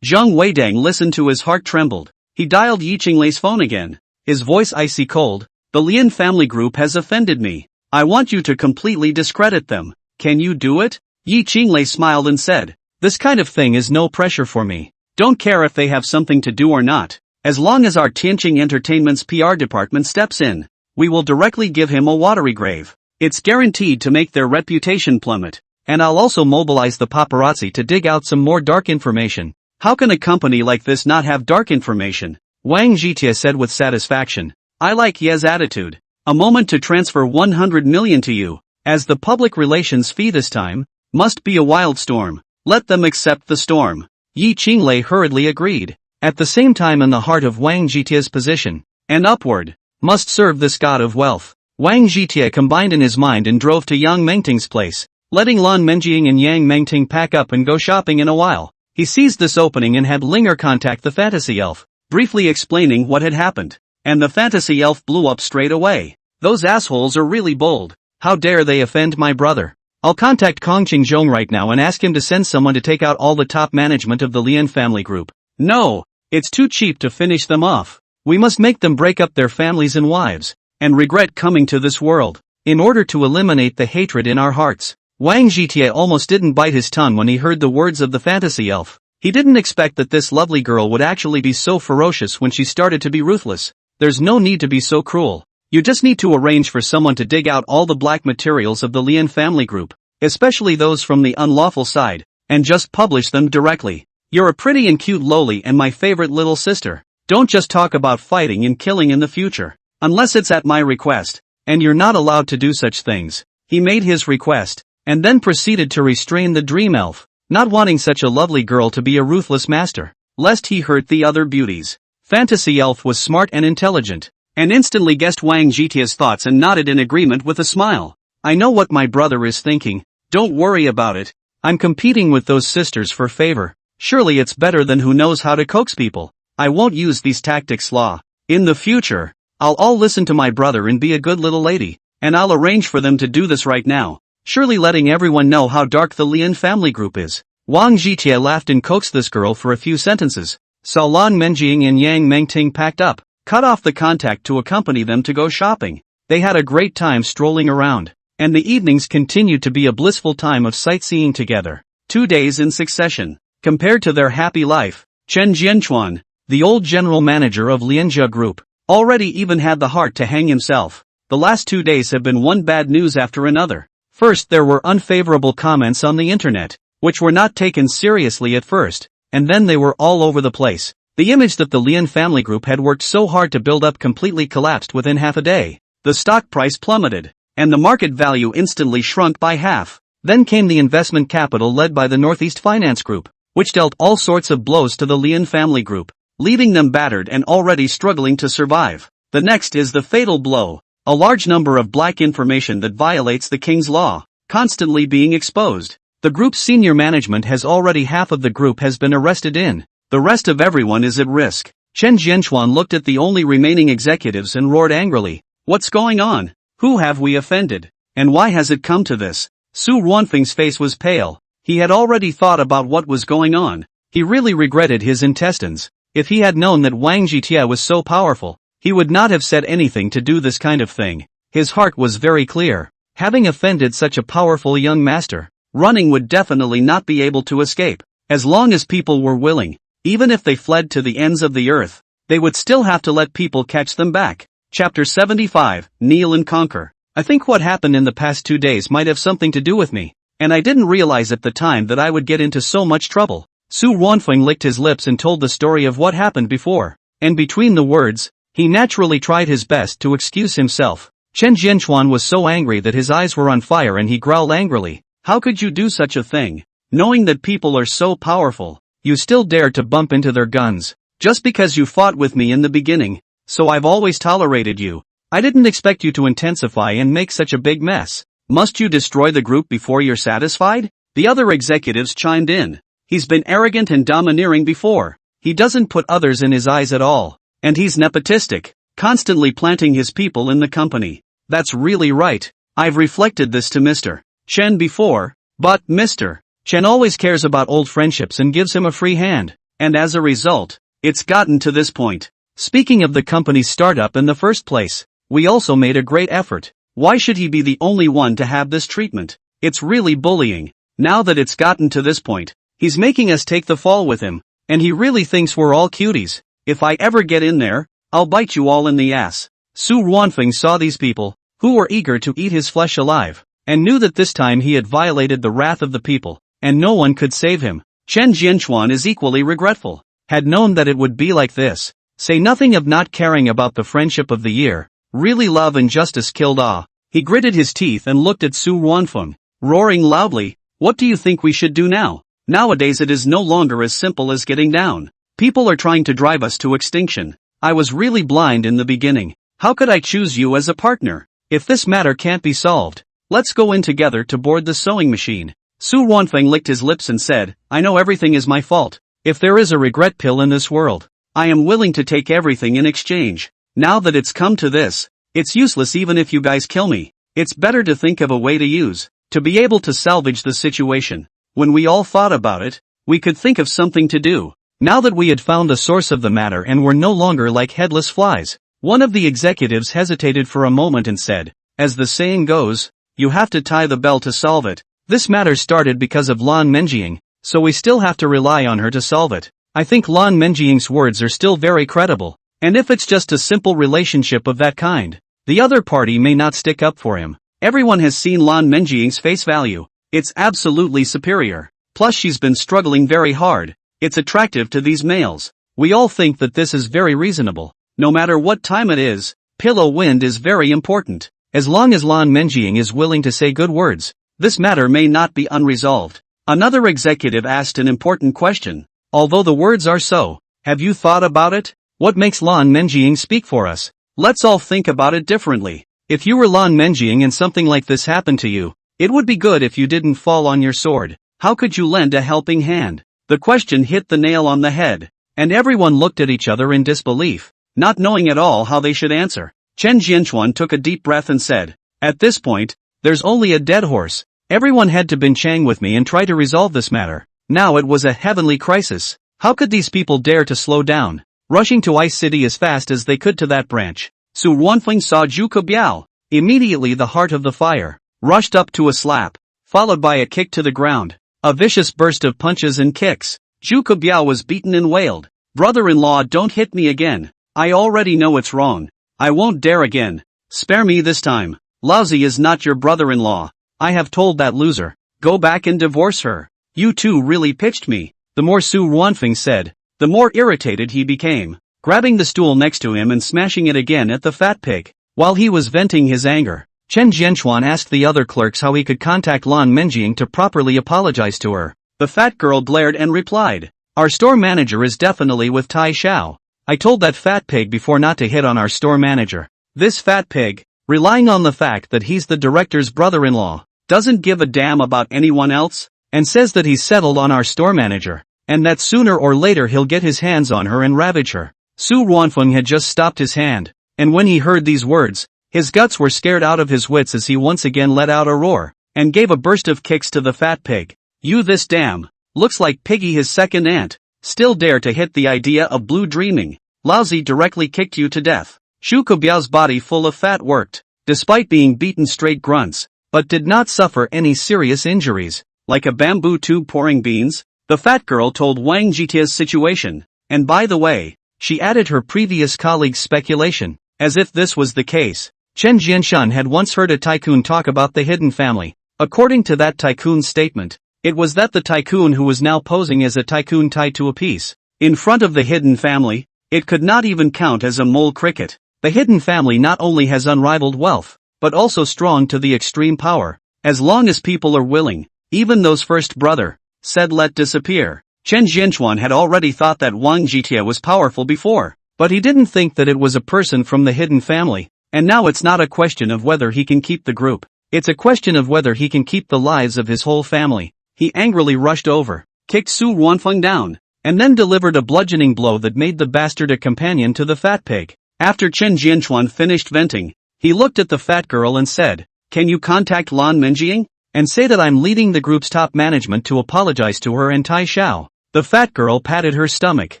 Zhang Weidang listened to his heart trembled. He dialed Yi Qinglei's phone again. His voice icy cold. The Lian family group has offended me. I want you to completely discredit them. Can you do it? Yi Qinglei smiled and said, this kind of thing is no pressure for me. Don't care if they have something to do or not. As long as our Tianqing Entertainment's PR department steps in, we will directly give him a watery grave. It's guaranteed to make their reputation plummet. And I'll also mobilize the paparazzi to dig out some more dark information. How can a company like this not have dark information? Wang Zhitie said with satisfaction. I like Ye's attitude. A moment to transfer 100 million to you, as the public relations fee this time, must be a wild storm. Let them accept the storm. Yi Qinglei hurriedly agreed. At the same time, in the heart of Wang Zhitie's position, and upward, must serve this god of wealth. Wang Zhitie combined in his mind and drove to Yang Mengting's place, letting Lan Menjing and Yang Mengting pack up and go shopping in a while. He seized this opening and had Linger contact the fantasy elf, briefly explaining what had happened. And the fantasy elf blew up straight away. Those assholes are really bold. How dare they offend my brother? I'll contact Kong Qingzhong right now and ask him to send someone to take out all the top management of the Lian family group. No, it's too cheap to finish them off. We must make them break up their families and wives, and regret coming to this world, in order to eliminate the hatred in our hearts. Wang Zhitie almost didn't bite his tongue when he heard the words of the fantasy elf. He didn't expect that this lovely girl would actually be so ferocious when she started to be ruthless. There's no need to be so cruel. You just need to arrange for someone to dig out all the black materials of the Lian family group, especially those from the unlawful side, and just publish them directly. You're a pretty and cute loli and my favorite little sister. Don't just talk about fighting and killing in the future, unless it's at my request, and you're not allowed to do such things. He made his request, and then proceeded to restrain the dream elf, not wanting such a lovely girl to be a ruthless master, lest he hurt the other beauties. Fantasy elf was smart and intelligent, and instantly guessed Wang Zhitie's thoughts and nodded in agreement with a smile. I know what my brother is thinking. Don't worry about it. I'm competing with those sisters for favor. Surely it's better than who knows how to coax people. I won't use these tactics law. In the future, I'll all listen to my brother and be a good little lady, and I'll arrange for them to do this right now, surely letting everyone know how dark the Lian family group is. Wang Zhitie laughed and coaxed this girl for a few sentences. So Lan Menjing and Yang Mengting packed up, cut off the contact to accompany them to go shopping. They had a great time strolling around, and the evenings continued to be a blissful time of sightseeing together. 2 days in succession. Compared to their happy life, Chen Jianchuan, the old general manager of Lianjia Group, already even had the heart to hang himself. The last 2 days have been one bad news after another. First, there were unfavorable comments on the internet, which were not taken seriously at first, and then they were all over the place. The image that the Lian family group had worked so hard to build up completely collapsed within half a day. The stock price plummeted, and the market value instantly shrunk by half. Then came the investment capital led by the Northeast Finance Group, which dealt all sorts of blows to the Lian family group, leaving them battered and already struggling to survive. The next is the fatal blow, a large number of black information that violates the king's law, constantly being exposed. The group's senior management has already half of the group has been arrested in. The rest of everyone is at risk. Chen Jianchuan looked at the only remaining executives and roared angrily. What's going on? Who have we offended? And why has it come to this? Su Ruanfeng's face was pale. He had already thought about what was going on. He really regretted his intestines. If he had known that Wang Zhitie was so powerful, he would not have said anything to do this kind of thing. His heart was very clear. Having offended such a powerful young master, running would definitely not be able to escape. As long as people were willing, even if they fled to the ends of the earth, they would still have to let people catch them back. Chapter 75, Kneel and Conquer. I think what happened in the past 2 days might have something to do with me, and I didn't realize at the time that I would get into so much trouble. Su Ruanfeng licked his lips and told the story of what happened before, and between the words, he naturally tried his best to excuse himself. Chen Jianchuan was so angry that his eyes were on fire and he growled angrily. How could you do such a thing? Knowing that people are so powerful, you still dare to bump into their guns. Just because you fought with me in the beginning, so I've always tolerated you. I didn't expect you to intensify and make such a big mess. Must you destroy the group before you're satisfied? The other executives chimed in. He's been arrogant and domineering before. He doesn't put others in his eyes at all. And he's nepotistic, constantly planting his people in the company. That's really right. I've reflected this to Mr. Chen before, but Mr. Chen always cares about old friendships and gives him a free hand. And as a result, it's gotten to this point. Speaking of the company's startup in the first place, we also made a great effort. Why should he be the only one to have this treatment? It's really bullying. Now that it's gotten to this point, he's making us take the fall with him, and he really thinks we're all cuties. If I ever get in there, I'll bite you all in the ass. Su Ruanfeng saw these people, who were eager to eat his flesh alive, and knew that this time he had violated the wrath of the people, and no one could save him. Chen Jianchuan is equally regretful. Had known that it would be like this. Say nothing of not caring about the friendship of the year. Really love and justice killed Ah. He gritted his teeth and looked at Su Ruanfeng, roaring loudly, "What do you think we should do now? Nowadays it is no longer as simple as getting down. People are trying to drive us to extinction. I was really blind in the beginning. How could I choose you as a partner? If this matter can't be solved, let's go in together to board the sewing machine." Su Ruanfeng licked his lips and said, "I know everything is my fault. If there is a regret pill in this world, I am willing to take everything in exchange. Now that it's come to this, it's useless even if you guys kill me. It's better to think of a way to use, to be able to salvage the situation. When we all thought about it, we could think of something to do. Now that we had found the source of the matter and were no longer like headless flies." One of the executives hesitated for a moment and said, "As the saying goes, you have to tie the bell to solve it. This matter started because of Lan Menjing, so we still have to rely on her to solve it. I think Lan Menjing's words are still very credible. And if it's just a simple relationship of that kind, the other party may not stick up for him. Everyone has seen Lan Menjing's face value. It's absolutely superior. Plus she's been struggling very hard. It's attractive to these males. We all think that this is very reasonable. No matter what time it is, pillow wind is very important. As long as Lan Menjing is willing to say good words, this matter may not be unresolved." Another executive asked an important question. "Although the words are so, have you thought about it? What makes Lan Menjing speak for us? Let's all think about it differently. If you were Lan Menjing and something like this happened to you, it would be good if you didn't fall on your sword. How could you lend a helping hand?" The question hit the nail on the head, and everyone looked at each other in disbelief, not knowing at all how they should answer. Chen Jianchuan took a deep breath and said, "At this point, there's only a dead horse. Everyone had to binchang with me and try to resolve this matter. Now it was a heavenly crisis. How could these people dare to slow down, rushing to Ice City as fast as they could to that branch?" Su Ruanfeng saw Zhu Kebiao. Immediately the heart of the fire rushed up to a slap, followed by a kick to the ground. A vicious burst of punches and kicks. Zhu Kebiao was beaten and wailed, "Brother-in-law, don't hit me again. I already know it's wrong. I won't dare again. Spare me this time. Laozi is not your brother-in-law. I have told that loser. Go back and divorce her. You two really pitched me." The more Su Ruanfeng said, the more irritated he became, grabbing the stool next to him and smashing it again at the fat pig. While he was venting his anger, Chen Jianchuan asked the other clerks how he could contact Lan Menjing to properly apologize to her. The fat girl glared and replied, "Our store manager is definitely with Tai Xiao. I told that fat pig before not to hit on our store manager. This fat pig, relying on the fact that he's the director's brother-in-law, doesn't give a damn about anyone else, and says that he's settled on our store manager, and that sooner or later he'll get his hands on her and ravage her." Su Ruanfeng had just stopped his hand, and when he heard these words, his guts were scared out of his wits as he once again let out a roar, and gave a burst of kicks to the fat pig. "You this damn, looks like Piggy his second aunt, still dare to hit the idea of blue dreaming. Laozi directly kicked you to death." Zhu Kebiao's body full of fat worked, despite being beaten straight grunts, but did not suffer any serious injuries. Like a bamboo tube pouring beans, the fat girl told Wang Jitia's situation, and by the way, she added her previous colleague's speculation, as if this was the case. Chen Jianshan had once heard a tycoon talk about the hidden family. According to that tycoon's statement, it was that the tycoon who was now posing as a tycoon tied to a piece in front of the hidden family, it could not even count as a mole cricket. The hidden family not only has unrivaled wealth, but also strong to the extreme power. As long as people are willing, even those first brother, said let disappear. Chen Jianchuan had already thought that Wang Jitia was powerful before, but he didn't think that it was a person from the hidden family, and now it's not a question of whether he can keep the group, it's a question of whether he can keep the lives of his whole family. He angrily rushed over, kicked Su Ruanfeng down, and then delivered a bludgeoning blow that made the bastard a companion to the fat pig. After Chen Jianchuan finished venting, he looked at the fat girl and said, "Can you contact Lan Menjing and say that I'm leading the group's top management to apologize to her and Tai Xiao?" The fat girl patted her stomach,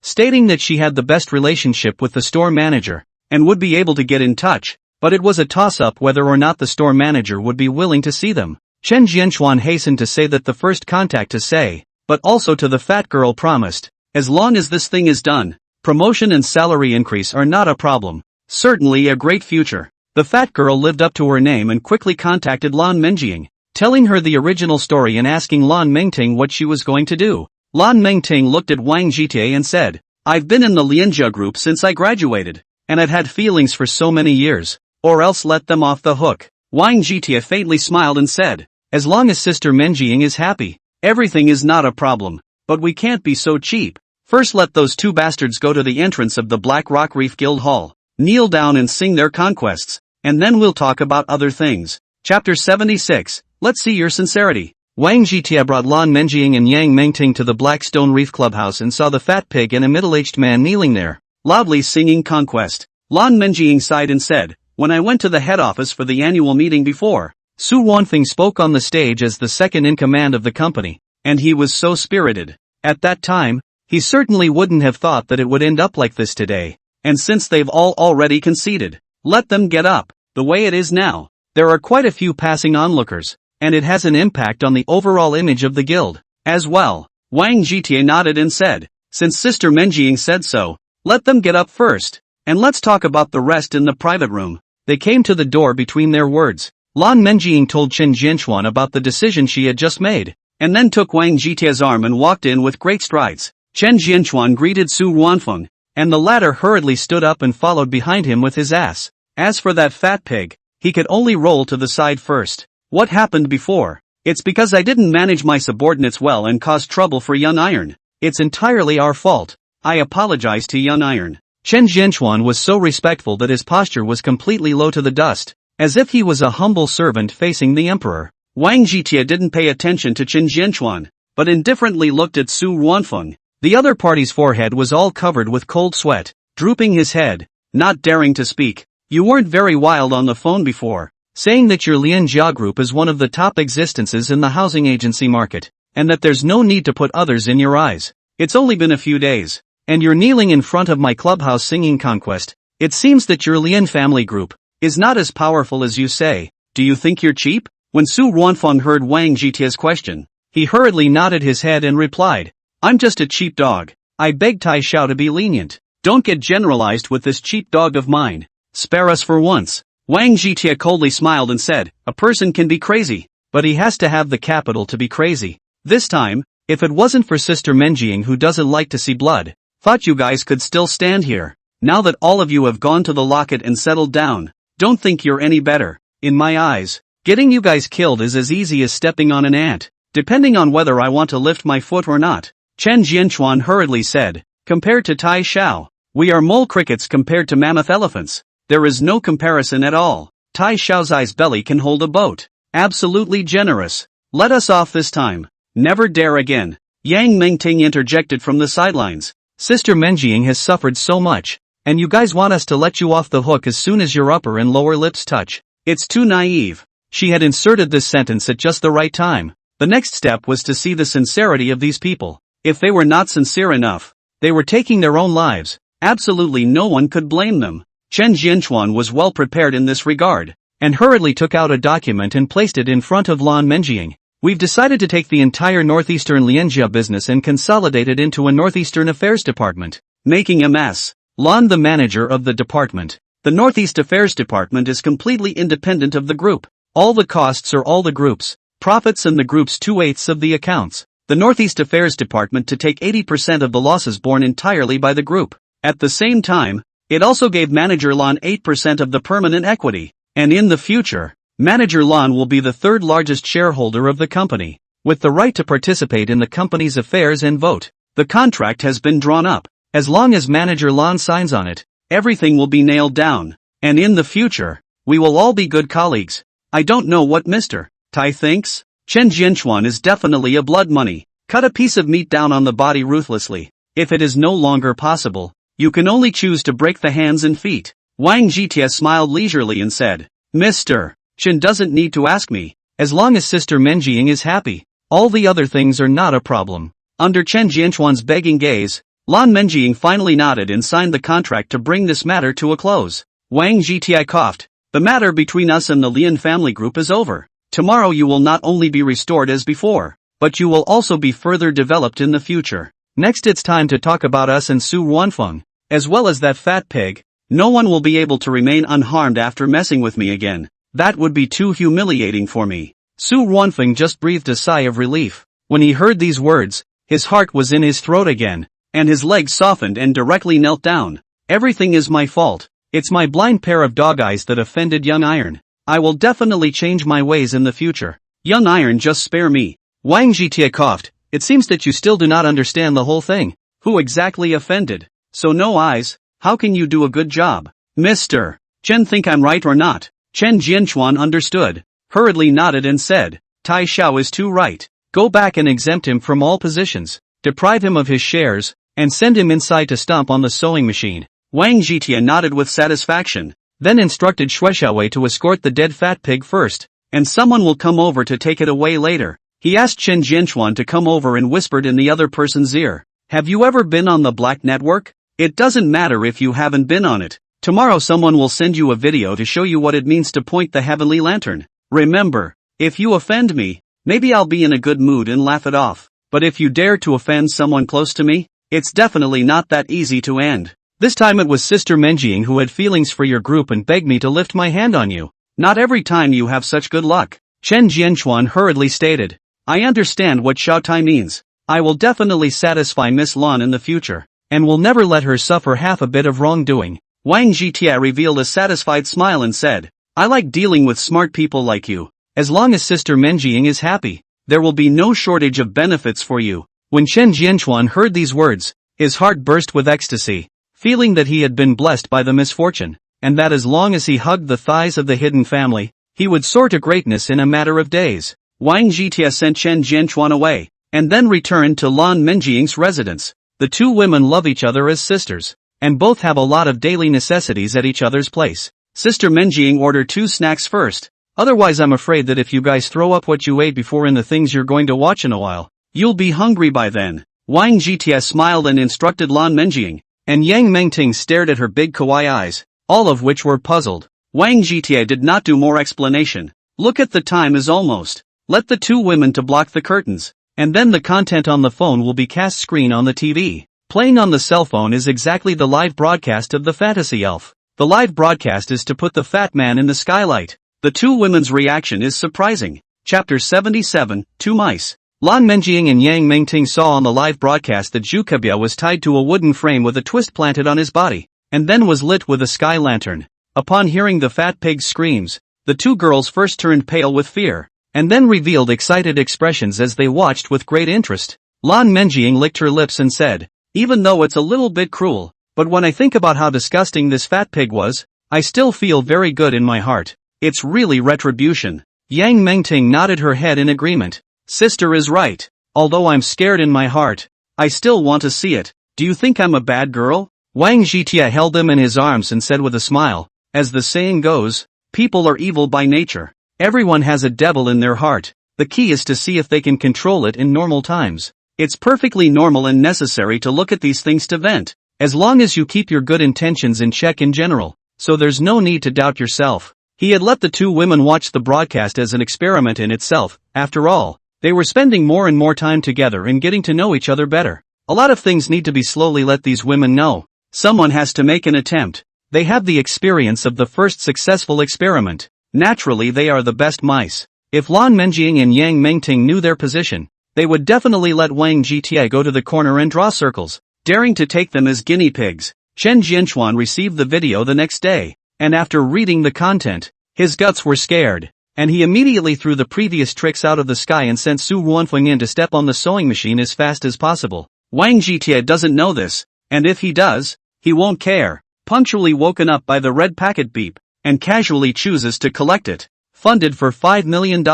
stating that she had the best relationship with the store manager, and would be able to get in touch, but it was a toss-up whether or not the store manager would be willing to see them. Chen Jianchuan hastened to say that the first contact to say, but also to the fat girl promised, "As long as this thing is done, promotion and salary increase are not a problem. Certainly a great future." The fat girl lived up to her name and quickly contacted Lan Menjing, telling her the original story and asking Lan Mengting what she was going to do. Lan Mengting looked at Wang Jietie and said, "I've been in the Lianjia group since I graduated, and I've had feelings for so many years, or else let them off the hook." Wang Jietie faintly smiled and said, "As long as Sister Menjing is happy, everything is not a problem, but we can't be so cheap. First let those two bastards go to the entrance of the Black Rock Reef Guild Hall, kneel down and sing their conquests, and then we'll talk about other things." Chapter 76, Let's see your sincerity. Wang Jietie brought Lan Menjing and Yang Mengting to the Blackstone Reef Clubhouse and saw the fat pig and a middle-aged man kneeling there, loudly singing Conquest. Lan Menjing sighed and said, "When I went to the head office for the annual meeting before, Su Wanfeng spoke on the stage as the second-in-command of the company, and he was so spirited. At that time, he certainly wouldn't have thought that it would end up like this today, and since they've all already conceded, let them get up. The way it is now, there are quite a few passing onlookers, and it has an impact on the overall image of the guild, as well." Wang Jietie nodded and said, "Since Sister Menjing said so, let them get up first, and let's talk about the rest in the private room." They came to the door between their words. Lan Menjing told Chen Jianchuan about the decision she had just made, and then took Wang Jietie's arm and walked in with great strides. Chen Jianchuan greeted Su Wanfeng, and the latter hurriedly stood up and followed behind him with his ass. As for that fat pig, he could only roll to the side first. "What happened before? It's because I didn't manage my subordinates well and caused trouble for Yun Iron. It's entirely our fault. I apologize to Yun Iron." Chen Jianchuan was so respectful that his posture was completely low to the dust, as if he was a humble servant facing the emperor. Wang Jietie didn't pay attention to Chen Jianchuan, but indifferently looked at Su Wanfeng. The other party's forehead was all covered with cold sweat, drooping his head, not daring to speak. "You weren't very wild on the phone before, saying that your Lianjia group is one of the top existences in the housing agency market, and that there's no need to put others in your eyes. It's only been a few days, and you're kneeling in front of my clubhouse singing Conquest. It seems that your Lian family group is not as powerful as you say. Do you think you're cheap?" When Su Wanfeng heard Wang Jietie's question, he hurriedly nodded his head and replied, "I'm just a cheap dog. I beg Tai Xiao to be lenient. Don't get generalized with this cheap dog of mine. Spare us for once." Wang Jietie coldly smiled and said, "A person can be crazy, but he has to have the capital to be crazy. This time, if it wasn't for Sister Menjing who doesn't like to see blood, thought you guys could still stand here. Now that all of you have gone to the locket and settled down, don't think you're any better. In my eyes, getting you guys killed is as easy as stepping on an ant, depending on whether I want to lift my foot or not." Chen Jianchuan hurriedly said, "Compared to Tai Xiao, we are mole crickets compared to mammoth elephants. There is no comparison at all. Tai Xiao's belly can hold a boat. Absolutely generous. Let us off this time. Never dare again." Yang Mengting interjected from the sidelines. "Sister Menjing has suffered so much, and you guys want us to let you off the hook as soon as your upper and lower lips touch. It's too naive." She had inserted this sentence at just the right time. The next step was to see the sincerity of these people. If they were not sincere enough, they were taking their own lives. Absolutely no one could blame them. Chen Jianchuan was well prepared in this regard, and hurriedly took out a document and placed it in front of Lan Menjing. "We've decided to take the entire northeastern Lianjia business and consolidate it into a northeastern affairs department, making a mess." Lan, the manager of the department. "The Northeast Affairs Department is completely independent of the group. All the costs are all the group's profits and the group's 2/8 of the accounts. The Northeast Affairs Department to take 80% of the losses borne entirely by the group. At the same time, it also gave Manager Lan 8% of the permanent equity, and in the future, Manager Lan will be the third largest shareholder of the company, with the right to participate in the company's affairs and vote. The contract has been drawn up. As long as Manager Lan signs on it, everything will be nailed down, and in the future, we will all be good colleagues. I don't know what Mr. Tai thinks. Chen Jianchuan is definitely a blood money. Cut a piece of meat down on the body ruthlessly. If it is no longer possible, you can only choose to break the hands and feet. Wang Jitie smiled leisurely and said, Mr. Chen doesn't need to ask me. As long as Sister Menjing is happy, all the other things are not a problem. Under Chen Jianchuan's begging gaze, Lan Menjing finally nodded and signed the contract to bring this matter to a close. Wang Jitie coughed. The matter between us and the Lian family group is over. Tomorrow you will not only be restored as before, but you will also be further developed in the future. Next it's time to talk about us and Su Ruanfeng, as well as that fat pig. No one will be able to remain unharmed after messing with me again. That would be too humiliating for me. Su Ruanfeng just breathed a sigh of relief. When he heard these words, his heart was in his throat again, and his legs softened and directly knelt down. Everything is my fault. It's my blind pair of dog eyes that offended Young Iron. I will definitely change my ways in the future. Young Iron, just spare me. Wang Jitie coughed. It seems that you still do not understand the whole thing. Who exactly offended? So no eyes? How can you do a good job? Mr. Chen, think I'm right or not? Chen Jianchuan understood, hurriedly nodded and said, Tai Xiao is too right. Go back and exempt him from all positions, deprive him of his shares, and send him inside to stomp on the sewing machine. Wang Jitie nodded with satisfaction, then instructed Shuexiaowei to escort the dead fat pig first, and someone will come over to take it away later. He asked Chen Jianchuan to come over and whispered in the other person's ear. Have you ever been on the Black Network? It doesn't matter if you haven't been on it. Tomorrow someone will send you a video to show you what it means to point the heavenly lantern. Remember, if you offend me, maybe I'll be in a good mood and laugh it off. But if you dare to offend someone close to me, it's definitely not that easy to end. This time it was Sister Menjing who had feelings for your group and begged me to lift my hand on you. Not every time you have such good luck. Chen Jianchuan hurriedly stated. I understand what Xiao Tai means. I will definitely satisfy Miss Lan in the future, and will never let her suffer half a bit of wrongdoing. Wang Jitie revealed a satisfied smile and said, I like dealing with smart people like you. As long as Sister Menjing is happy, there will be no shortage of benefits for you. When Chen Jianchuan heard these words, his heart burst with ecstasy, feeling that he had been blessed by the misfortune, and that as long as he hugged the thighs of the hidden family, he would soar to greatness in a matter of days. Wang Jitie sent Chen Jianchuan away, and then returned to Lan Menjing's residence. The two women love each other as sisters, and both have a lot of daily necessities at each other's place. Sister Menjing ordered 2 snacks first, otherwise I'm afraid that if you guys throw up what you ate before in the things you're going to watch in a while, you'll be hungry by then. Wang Jitie smiled and instructed Lan Menjing, and Yang Mengting stared at her big kawaii eyes, all of which were puzzled. Wang Jitie did not do more explanation. Look at the time is almost. Let the 2 women to block the curtains, and then the content on the phone will be cast screen on the TV. Playing on the cell phone is exactly the live broadcast of the fantasy elf. The live broadcast is to put the fat man in the skylight. The 2 women's reaction is surprising. Chapter 77, 2 Mice. Lan Menjing and Yang Mengting saw on the live broadcast that Zhu Kebia was tied to a wooden frame with a twist planted on his body, and then was lit with a sky lantern. Upon hearing the fat pig's screams, the 2 girls first turned pale with fear, and then revealed excited expressions as they watched with great interest. Lan Menjing licked her lips and said, even though it's a little bit cruel, but when I think about how disgusting this fat pig was, I still feel very good in my heart. It's really retribution. Yang Mengting nodded her head in agreement. Sister is right. Although I'm scared in my heart, I still want to see it. Do you think I'm a bad girl? Wang Jitie held him in his arms and said with a smile, as the saying goes, people are evil by nature. Everyone has a devil in their heart. The key is to see if they can control it in normal times. It's perfectly normal and necessary to look at these things to vent, as long as you keep your good intentions in check in general, so there's no need to doubt yourself. He had let the 2 women watch the broadcast as an experiment in itself. After all, they were spending more and more time together and getting to know each other better. A lot of things need to be slowly let these women know. Someone has to make an attempt. They have the experience of the first successful experiment. Naturally they are the best mice. If Lan Menjing and Yang Mengting knew their position, they would definitely let Wang Jitie go to the corner and draw circles, daring to take them as guinea pigs. Chen Jianchuan received the video the next day, and after reading the content, his guts were scared, and he immediately threw the previous tricks out of the sky and sent Su Ruanfeng in to step on the sewing machine as fast as possible. Wang Jitie doesn't know this, and if he does, he won't care. Punctually woken up by the red packet beep, and casually chooses to collect it. Funded for $5 million.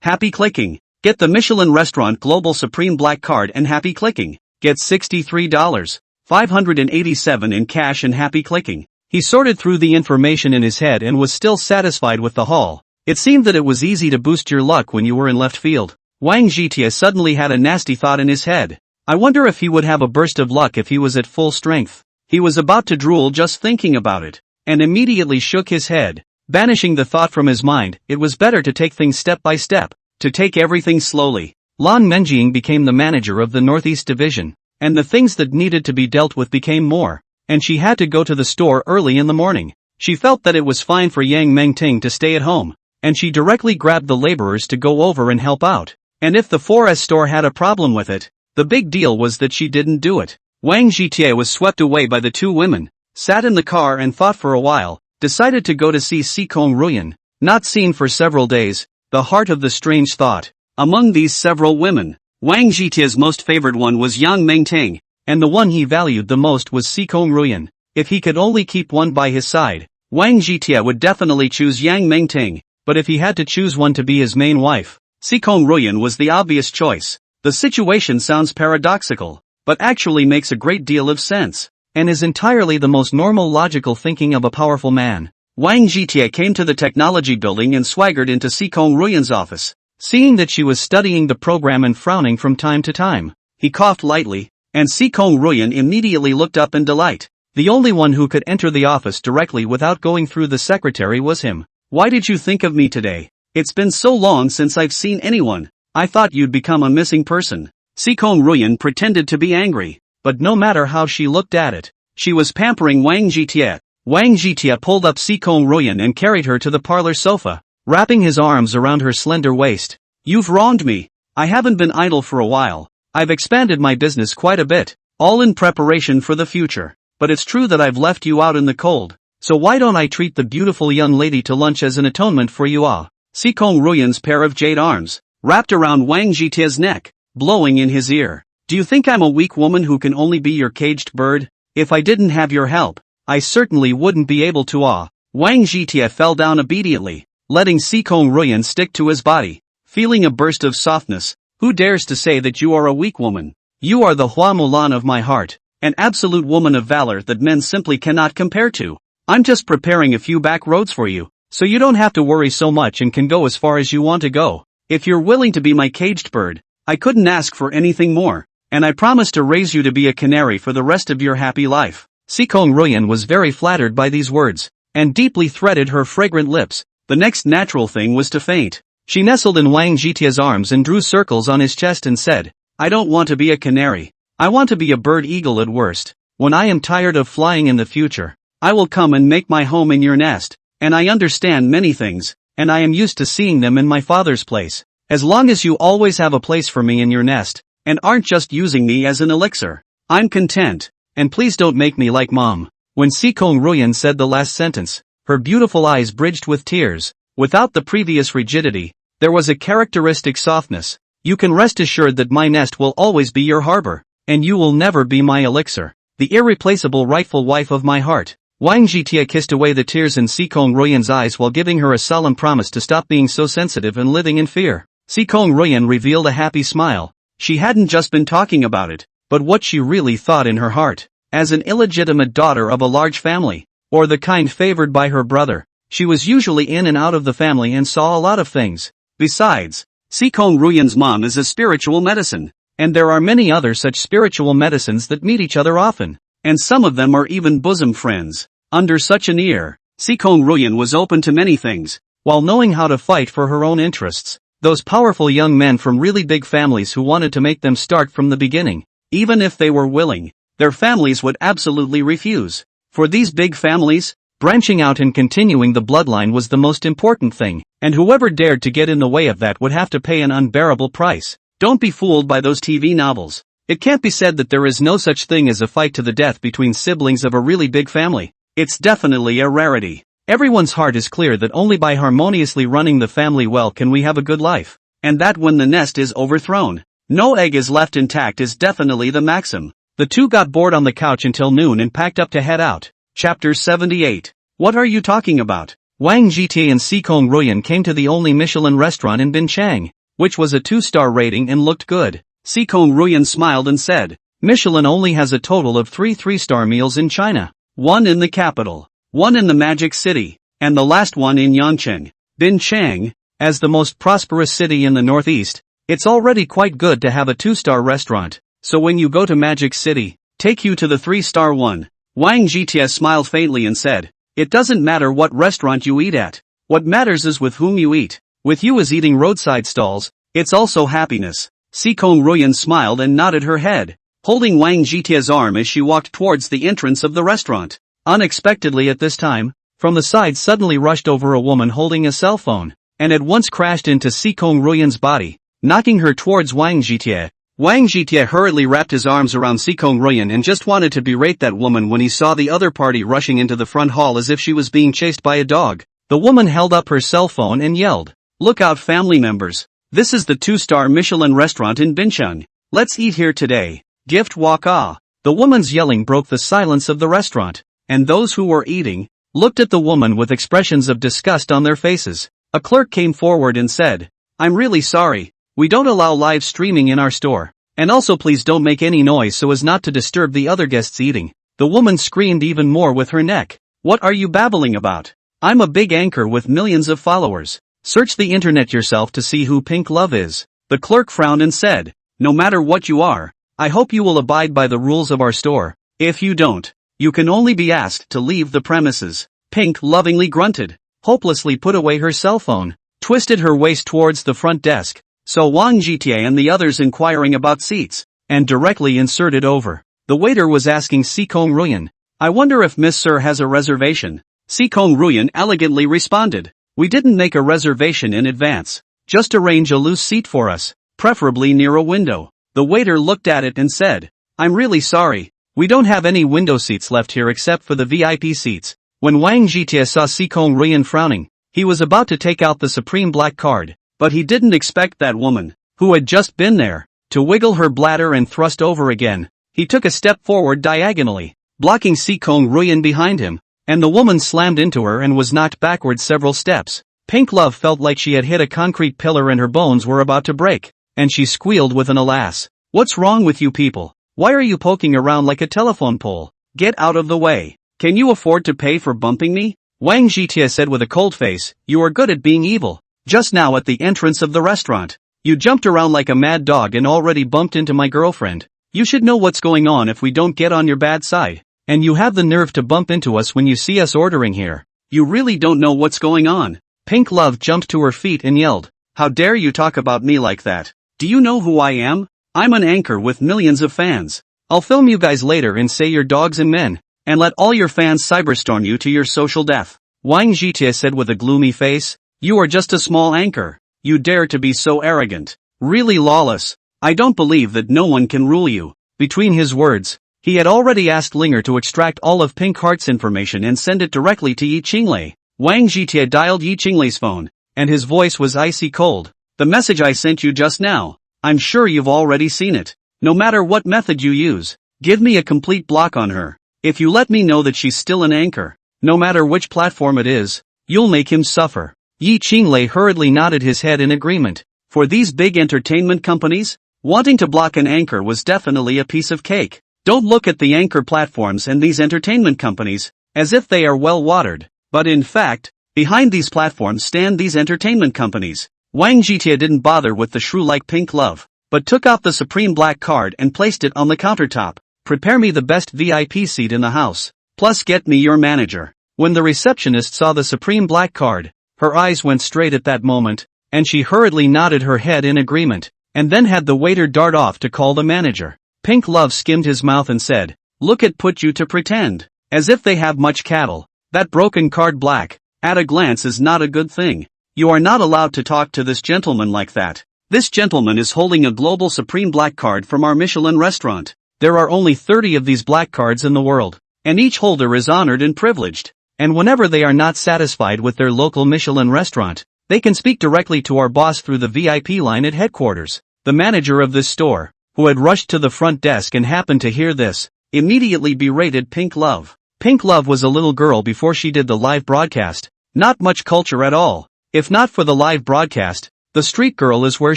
Happy clicking. Get the Michelin Restaurant Global Supreme Black Card and happy clicking. Get $63.587 in cash and happy clicking. He sorted through the information in his head and was still satisfied with the haul. It seemed that it was easy to boost your luck when you were in left field. Wang Zhitie suddenly had a nasty thought in his head. I wonder if he would have a burst of luck if he was at full strength. He was about to drool just thinking about it, and immediately shook his head. Banishing the thought from his mind, it was better to take things step by step, to take everything slowly. Lan Menjing became the manager of the Northeast Division, and the things that needed to be dealt with became more, and she had to go to the store early in the morning. She felt that it was fine for Yang Mengting to stay at home, and she directly grabbed the laborers to go over and help out. And if the 4S store had a problem with it, the big deal was that she didn't do it. Wang Zhitie was swept away by the two women, sat in the car and thought for a while, decided to go to see Sikong Ruyan, not seen for several days, the heart of the strange thought. Among these several women, Wang Zhitie's most favored one was Yang Mengting, and the one he valued the most was Sikong Ruyan. If he could only keep one by his side, Wang Zhitie would definitely choose Yang Mengting, but if he had to choose one to be his main wife, Sikong Ruyan was the obvious choice. The situation sounds paradoxical, but actually makes a great deal of sense, and is entirely the most normal logical thinking of a powerful man. Wang Zhitie came to the technology building and swaggered into Sikong Ruyan's office. Seeing that she was studying the program and frowning from time to time, he coughed lightly, and Sikong Ruyan immediately looked up in delight. The only one who could enter the office directly without going through the secretary was him. Why did you think of me today? It's been so long since I've seen anyone. I thought you'd become a missing person. Sikong Ruyan pretended to be angry, but no matter how she looked at it, she was pampering Wang Zhitie. Wang Zhitie pulled up Sikong Ruyan and carried her to the parlor sofa, wrapping his arms around her slender waist. You've wronged me. I haven't been idle for a while. I've expanded my business quite a bit, all in preparation for the future. But it's true that I've left you out in the cold. So why don't I treat the beautiful young lady to lunch as an atonement for you all? Sikong Ruyan's pair of jade arms wrapped around Wang Zhitie's neck, blowing in his ear. Do you think I'm a weak woman who can only be your caged bird? If I didn't have your help, I certainly wouldn't be able to. Wang Zhitie fell down obediently, letting Sikong Ruyan stick to his body, feeling a burst of softness. Who dares to say that you are a weak woman? You are the Hua Mulan of my heart, an absolute woman of valor that men simply cannot compare to. I'm just preparing a few back roads for you, so you don't have to worry so much and can go as far as you want to go. If you're willing to be my caged bird, I couldn't ask for anything more, and I promise to raise you to be a canary for the rest of your happy life. Sikong Ruyan was very flattered by these words, and deeply threaded her fragrant lips. The next natural thing was to faint. She nestled in Wang Zhitie's arms and drew circles on his chest and said, I don't want to be a canary. I want to be a bird eagle at worst. When I am tired of flying in the future, I will come and make my home in your nest, and I understand many things, and I am used to seeing them in my father's place. As long as you always have a place for me in your nest, and aren't just using me as an elixir, I'm content, and please don't make me like mom. When Sikong Ruyan said the last sentence, her beautiful eyes bridged with tears. Without the previous rigidity, there was a characteristic softness. You can rest assured that my nest will always be your harbor, and you will never be my elixir, the irreplaceable rightful wife of my heart. Wang Zhitie kissed away the tears in Sikong Ruyan's eyes while giving her a solemn promise to stop being so sensitive and living in fear. Sikong Ruyan revealed a happy smile. She hadn't just been talking about it, but what she really thought in her heart. As an illegitimate daughter of a large family, or the kind favored by her brother, she was usually in and out of the family and saw a lot of things. Besides, Sikong Ruyan's mom is a spiritual medicine, and there are many other such spiritual medicines that meet each other often, and some of them are even bosom friends. Under such an ear, Sikong Ruyan was open to many things, while knowing how to fight for her own interests. Those powerful young men from really big families who wanted to make them start from the beginning, even if they were willing, their families would absolutely refuse. For these big families, branching out and continuing the bloodline was the most important thing, and whoever dared to get in the way of that would have to pay an unbearable price. Don't be fooled by those TV novels. It can't be said that there is no such thing as a fight to the death between siblings of a really big family. It's definitely a rarity. Everyone's heart is clear that only by harmoniously running the family well can we have a good life, and that when the nest is overthrown, no egg is left intact is definitely the maxim. The two got bored on the couch until noon and packed up to head out. Chapter 78. What are you talking about? Wang Zhitie and Sikong Ruyan came to the only Michelin restaurant in Binchang. which was a 2-star rating and looked good. Sikong Ruyan smiled and said, Michelin only has a total of 3 3-star meals in China. 1 in the capital, 1 in the Magic City, and the last one in Yangcheng. Binchang, as the most prosperous city in the northeast, it's already quite good to have a 2-star restaurant, so when you go to Magic City, take you to the 3-star one. Wang Jitie smiled faintly and said, It doesn't matter what restaurant you eat at. What matters is with whom you eat. With you as eating roadside stalls, it's also happiness. Sikong Ruyan smiled and nodded her head, holding Wang Jitie's arm as she walked towards the entrance of the restaurant. Unexpectedly at this time, from the side suddenly rushed over a woman holding a cell phone, and at once crashed into Sikong Ruyan's body, knocking her towards Wang Jitie. Wang Jitie hurriedly wrapped his arms around Sikong Ruyan and just wanted to berate that woman when he saw the other party rushing into the front hall as if she was being chased by a dog. The woman held up her cell phone and yelled, Look out, family members. This is the 2-star Michelin restaurant in Bincheng. Let's eat here today. Gift walk ah. The woman's yelling broke the silence of the restaurant, and those who were eating looked at the woman with expressions of disgust on their faces. A clerk came forward and said, I'm really sorry. We don't allow live streaming in our store. And also please don't make any noise so as not to disturb the other guests eating. The woman screamed even more with her neck. What are you babbling about? I'm a big anchor with millions of followers. Search the internet yourself to see who Pink Love is. The clerk frowned and said, No matter what you are, I hope you will abide by the rules of our store. If you don't, you can only be asked to leave the premises. Pink lovingly grunted, hopelessly put away her cell phone, twisted her waist towards the front desk, saw Wang Jitie and the others inquiring about seats, and directly inserted over. The waiter was asking Sikong Ruyan, I wonder if Miss Sir has a reservation. Sikong Ruyan elegantly responded, We didn't make a reservation in advance. Just arrange a loose seat for us, preferably near a window. The waiter looked at it and said, I'm really sorry. We don't have any window seats left here except for the VIP seats. When Wang Jitie saw Sikong Ruyan frowning, he was about to take out the Supreme Black card, but he didn't expect that woman, who had just been there, to wiggle her bladder and thrust over again. He took a step forward diagonally, blocking Sikong Ruyan behind him, and the woman slammed into her and was knocked backward several steps. Pink Love felt like she had hit a concrete pillar and her bones were about to break, and she squealed with an alas. What's wrong with you people? Why are you poking around like a telephone pole? Get out of the way. Can you afford to pay for bumping me? Wang Jitie said with a cold face, You are good at being evil. Just now at the entrance of the restaurant, you jumped around like a mad dog and already bumped into my girlfriend. You should know what's going on if we don't get on your bad side. And you have the nerve to bump into us when you see us ordering here. You really don't know what's going on. Pink Love jumped to her feet and yelled, How dare you talk about me like that? Do you know who I am? I'm an anchor with millions of fans. I'll film you guys later and say you're dogs and men, and let all your fans cyberstorm you to your social death. Wang Jitie said with a gloomy face, You are just a small anchor. You dare to be so arrogant. Really lawless. I don't believe that no one can rule you. Between his words, he had already asked Linger to extract all of Pink Heart's information and send it directly to Yi Qinglei. Wang Jitie dialed Yi Qinglei's phone, and his voice was icy cold. The message I sent you just now. I'm sure you've already seen it. No matter what method you use, give me a complete block on her. If you let me know that she's still an anchor, no matter which platform it is, you'll make him suffer. Yi Qinglei hurriedly nodded his head in agreement. For these big entertainment companies, wanting to block an anchor was definitely a piece of cake. Don't look at the anchor platforms and these entertainment companies as if they are well watered, but in fact, behind these platforms stand these entertainment companies. Wang Jitie didn't bother with the shrew like Pink Love, but took out the Supreme Black card and placed it on the countertop. Prepare me the best VIP seat in the house, plus get me your manager. When the receptionist saw the Supreme Black card, her eyes went straight at that moment, and she hurriedly nodded her head in agreement, and then had the waiter dart off to call the manager. Pink Love skimmed his mouth and said, Look at put you to pretend, as if they have much cattle. That broken card black, at a glance is not a good thing. You are not allowed to talk to this gentleman like that. This gentleman is holding a global Supreme Black card from our Michelin restaurant. There are only 30 of these black cards in the world, and each holder is honored and privileged. And whenever they are not satisfied with their local Michelin restaurant, they can speak directly to our boss through the VIP line at headquarters. The manager of this store, who had rushed to the front desk and happened to hear this, immediately berated Pink Love. Pink Love was a little girl before she did the live broadcast. Not much culture at all. If not for the live broadcast, The street girl is where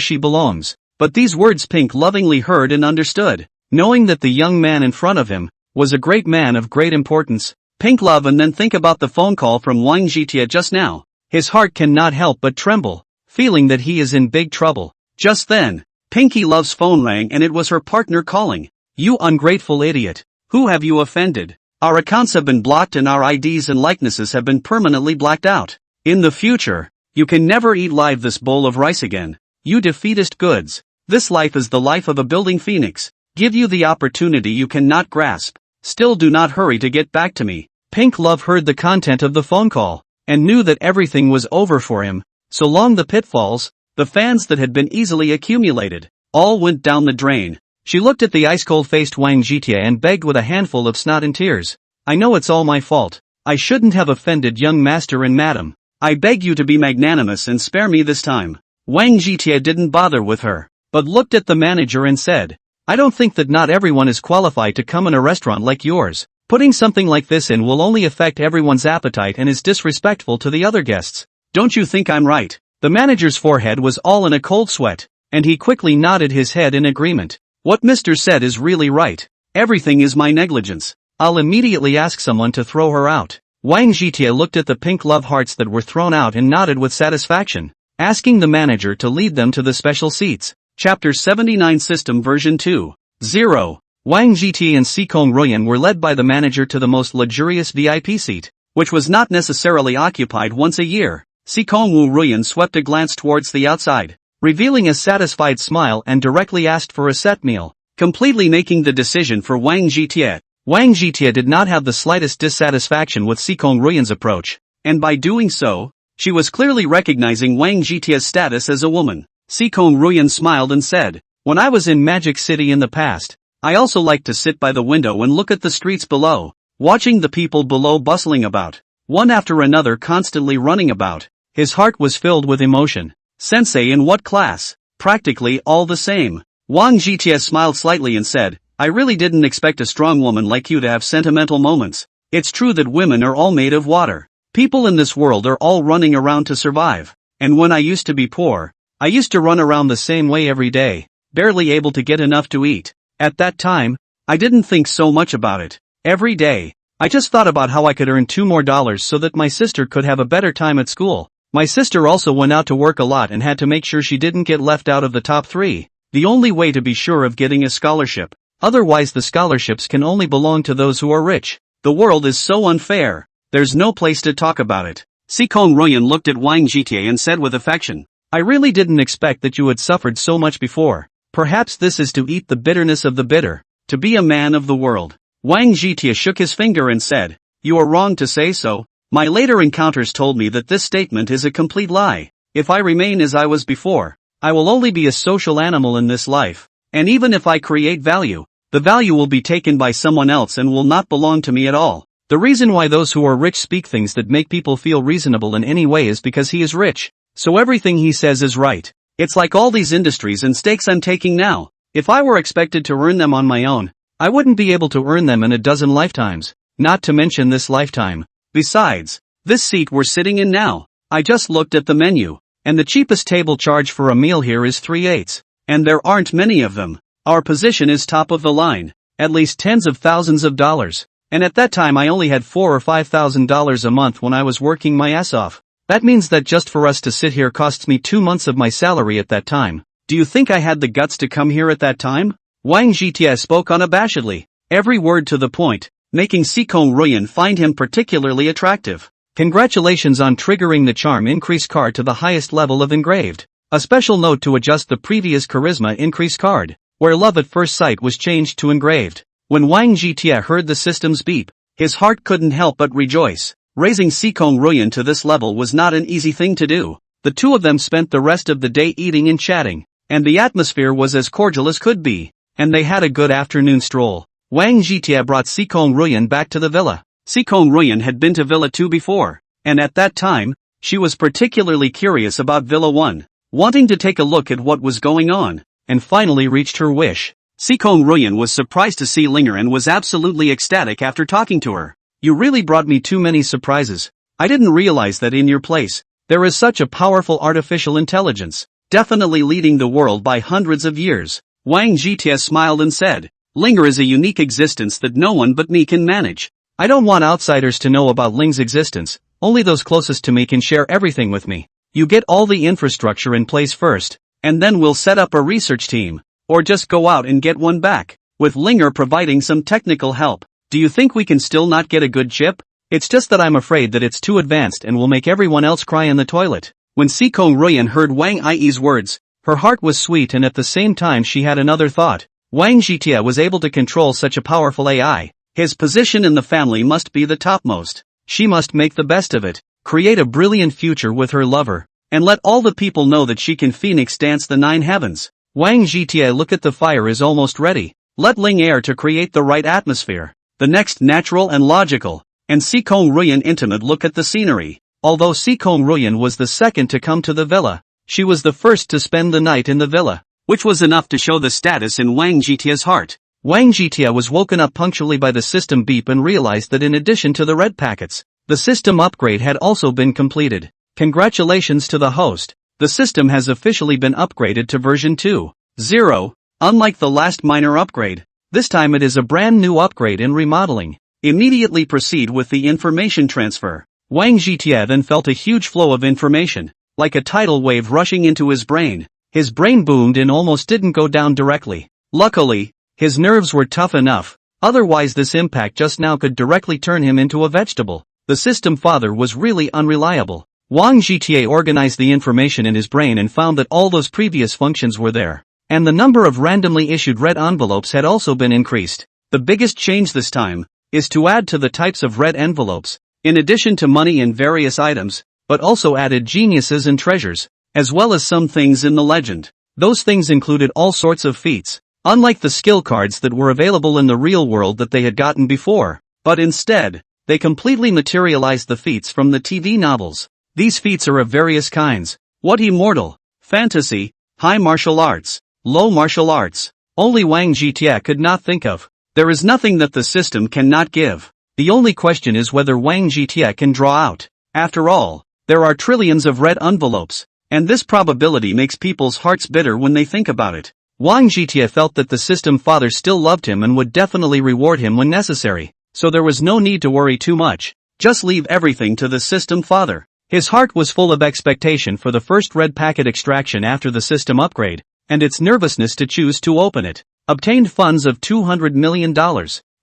she belongs. But these words Pink lovingly heard and understood. Knowing that the young man in front of him was a great man of great importance, Pink love and then think about the phone call from Wang Jitie just now. His heart cannot help but tremble, feeling that he is in big trouble. Just then, Pinky Love's phone rang and it was her partner calling. You ungrateful idiot. Who have you offended? Our accounts have been blocked and our IDs and likenesses have been permanently blacked out. In the future, you can never eat live this bowl of rice again. You defeatist goods. This life is the life of a building phoenix. Give you the opportunity you cannot grasp. Still do not hurry to get back to me. Pink Love heard the content of the phone call, and knew that everything was over for him. So long the pitfalls, the fans that had been easily accumulated, all went down the drain. She looked at the ice-cold-faced Wang Jitie and begged with a handful of snot and tears. I know it's all my fault. I shouldn't have offended young master and madam. I beg you to be magnanimous and spare me this time. Wang Jitie didn't bother with her, but looked at the manager and said, I don't think that not everyone is qualified to come in a restaurant like yours. Putting something like this in will only affect everyone's appetite and is disrespectful to the other guests. Don't you think I'm right? The manager's forehead was all in a cold sweat, and he quickly nodded his head in agreement. What Mr. said is really right. Everything is my negligence. I'll immediately ask someone to throw her out. Wang Jitie looked at the pink love hearts that were thrown out and nodded with satisfaction, asking the manager to lead them to the special seats. Chapter 79 System Version 2.0. Wang Jitie and Sikong Ruyan were led by the manager to the most luxurious VIP seat, which was not necessarily occupied once a year. Sikong Wu Ruyan swept a glance towards the outside, revealing a satisfied smile and directly asked for a set meal, completely making the decision for Wang Jitie. Wang Jitie did not have the slightest dissatisfaction with Sikong Ruyan's approach, and by doing so, she was clearly recognizing Wang Jitie's status as a woman. Sikong Ruyan smiled and said, when I was in Magic City in the past, I also liked to sit by the window and look at the streets below, watching the people below bustling about, one after another constantly running about. His heart was filled with emotion. Sensei in what class? Practically all the same. Wang Jitie smiled slightly and said, I really didn't expect a strong woman like you to have sentimental moments. It's true that women are all made of water. People in this world are all running around to survive. And when I used to be poor, I used to run around the same way every day, barely able to get enough to eat. At that time, I didn't think so much about it. Every day, I just thought about how I could earn $2 more so that my sister could have a better time at school. My sister also went out to work a lot and had to make sure she didn't get left out of the top 3. The only way to be sure of getting a scholarship. Otherwise the scholarships can only belong to those who are rich. The world is so unfair. There's no place to talk about it. Sikong Ruyan looked at Wang Jitie and said with affection, I really didn't expect that you had suffered so much before. Perhaps this is to eat the bitterness of the bitter, to be a man of the world. Wang Jitie shook his finger and said, you are wrong to say so. My later encounters told me that this statement is a complete lie. If I remain as I was before, I will only be a social animal in this life. And even if I create value, the value will be taken by someone else and will not belong to me at all. The reason why those who are rich speak things that make people feel reasonable in any way is because he is rich. So everything he says is right. It's like all these industries and stakes I'm taking now. If I were expected to earn them on my own, I wouldn't be able to earn them in a dozen lifetimes, not to mention this lifetime. Besides, this seat we're sitting in now, I just looked at the menu, and the cheapest table charge for a meal here is 3/8, and there aren't many of them. Our position is top of the line, at least tens of thousands of dollars, and at that time I only had $4,000 or $5,000 a month when I was working my ass off. That means that just for us to sit here costs me 2 months of my salary at that time. Do you think I had the guts to come here at that time? Wang Jitie spoke unabashedly, every word to the point, making Sikong Ruyan find him particularly attractive. Congratulations on triggering the charm increase card to the highest level of engraved. A special note to adjust the previous charisma increase card, where love at first sight was changed to engraved. When Wang Jitie heard the system's beep, his heart couldn't help but rejoice. Raising Sikong Ruyan to this level was not an easy thing to do. The two of them spent the rest of the day eating and chatting, and the atmosphere was as cordial as could be, and they had a good afternoon stroll. Wang Jitie brought Sikong Ruyan back to the villa. Sikong Ruyan had been to Villa 2 before, and at that time, she was particularly curious about Villa 1, wanting to take a look at what was going on, and finally reached her wish. Sikong Ruyan was surprised to see Linger and was absolutely ecstatic after talking to her. You really brought me too many surprises. I didn't realize that in your place, there is such a powerful artificial intelligence. definitely leading the world by hundreds of years. Wang Jitie smiled and said, Linger is a unique existence that no one but me can manage. I don't want outsiders to know about Ling's existence, only those closest to me can share everything with me. You get all the infrastructure in place first, and then we'll set up a research team, or just go out and get one back, with Linger providing some technical help. Do you think we can still not get a good chip? It's just that I'm afraid that it's too advanced and will make everyone else cry in the toilet. When Sikong Ruyan heard Wang Yi's words, her heart was sweet and at the same time she had another thought. Wang Jitie was able to control such a powerful AI. His position in the family must be the topmost. She must make the best of it, create a brilliant future with her lover, and let all the people know that she can phoenix dance the 9 heavens. Wang Jitie, look at the fire is almost ready. Let Ling air to create the right atmosphere. The next natural and logical. And Sikong Ruyan intimate look at the scenery. Although Sikong Ruyan was the second to come to the villa, she was the first to spend the night in the villa, which was enough to show the status in Wang Jitie's heart. Wang Jitie was woken up punctually by the system beep and realized that in addition to the red packets, the system upgrade had also been completed. Congratulations to the host. The system has officially been upgraded to version 2.0. Unlike the last minor upgrade, this time it is a brand new upgrade in remodeling. Immediately proceed with the information transfer. Wang Jitie then felt a huge flow of information, like a tidal wave rushing into his brain. His brain boomed and almost didn't go down directly. Luckily, his nerves were tough enough, otherwise this impact just now could directly turn him into a vegetable. The system father was really unreliable. Wang Jitie organized the information in his brain and found that all those previous functions were there. And the number of randomly issued red envelopes had also been increased. The biggest change this time is to add to the types of red envelopes, in addition to money and various items, but also added geniuses and treasures, as well as some things in the legend. Those things included all sorts of feats, unlike the skill cards that were available in the real world that they had gotten before, but instead, they completely materialized the feats from the TV novels. These feats are of various kinds. What immortal, fantasy, high martial arts, low martial arts. Only Wang Jitie could not think of. There is nothing that the system cannot give. The only question is whether Wang Jitie can draw out. After all, there are trillions of red envelopes, and this probability makes people's hearts bitter when they think about it. Wang Jitie felt that the system father still loved him and would definitely reward him when necessary, so there was no need to worry too much. Just leave everything to the system father. His heart was full of expectation for the first red packet extraction after the system upgrade, and its nervousness to choose to open it. Obtained funds of $200 million.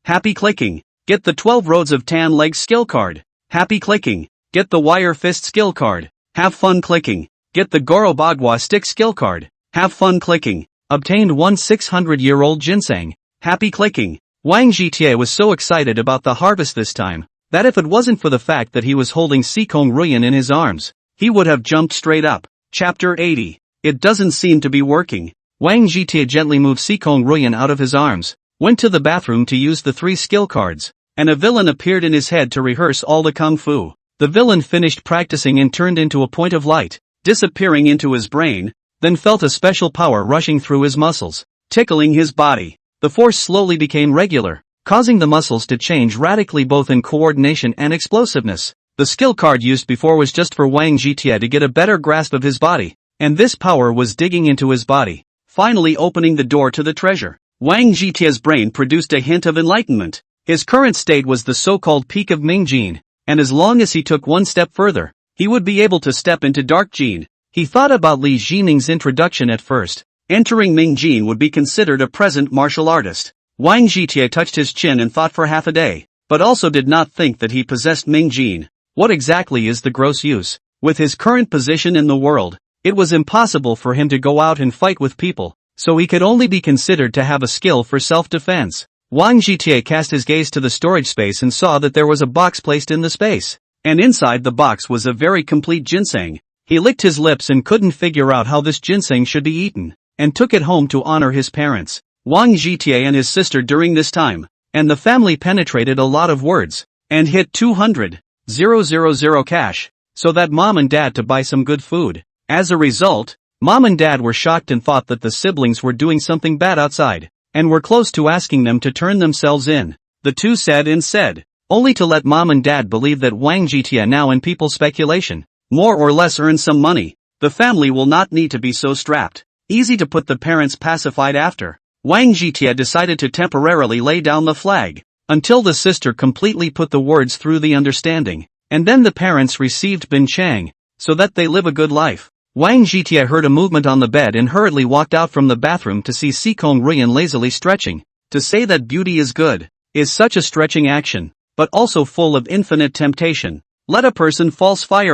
Happy clicking. Get the 12 Roads of Tan Legs skill card. Happy clicking. Get the Wire Fist skill card. Have fun clicking. Get the Goro Bagua stick skill card. Have fun clicking. Obtained one 600-year-old ginseng. Happy clicking. Wang Jitie was so excited about the harvest this time, that if it wasn't for the fact that he was holding Sikong Ruyan in his arms, he would have jumped straight up. Chapter 80. It doesn't seem to be working. Wang Jitie gently moved Sikong Ruyan out of his arms, went to the bathroom to use the 3 skill cards, and a villain appeared in his head to rehearse all the kung fu. The villain finished practicing and turned into a point of light, disappearing into his brain, then felt a special power rushing through his muscles, tickling his body. The force slowly became regular, causing the muscles to change radically both in coordination and explosiveness. The skill card used before was just for Wang Jitie to get a better grasp of his body, and this power was digging into his body, finally opening the door to the treasure. Wang Jitie's brain produced a hint of enlightenment. His current state was the so-called peak of Ming Jin, and as long as he took one step further, he would be able to step into Dark Jin. He thought about Li Jining's introduction at first. Entering Ming Jin would be considered a present martial artist. Wang Jitie touched his chin and thought for half a day, but also did not think that he possessed Ming Jin. What exactly is the gross use? With his current position in the world, it was impossible for him to go out and fight with people, so he could only be considered to have a skill for self-defense. Wang Jitie cast his gaze to the storage space and saw that there was a box placed in the space, and inside the box was a very complete ginseng. He licked his lips and couldn't figure out how this ginseng should be eaten, and took it home to honor his parents, Wang Jitie and his sister during this time, and the family penetrated a lot of words, and hit 200,000 cash, so that mom and dad to buy some good food. As a result, mom and dad were shocked and thought that the siblings were doing something bad outside, and were close to asking them to turn themselves in. The two said and said, only to let mom and dad believe that Wang Jitie now in people's speculation, more or less earned some money, The family will not need to be so strapped. Easy to put the parents pacified after. Wang Jitie decided to temporarily lay down the flag, until the sister completely put the words through the understanding, and then the parents received Bin Chang, so that they live a good life. Wang Jitie heard a movement on the bed and hurriedly walked out from the bathroom to see Sikong Ruyan lazily stretching. To say that beauty is good, is such a stretching action, but also full of infinite temptation. Let a person falsify.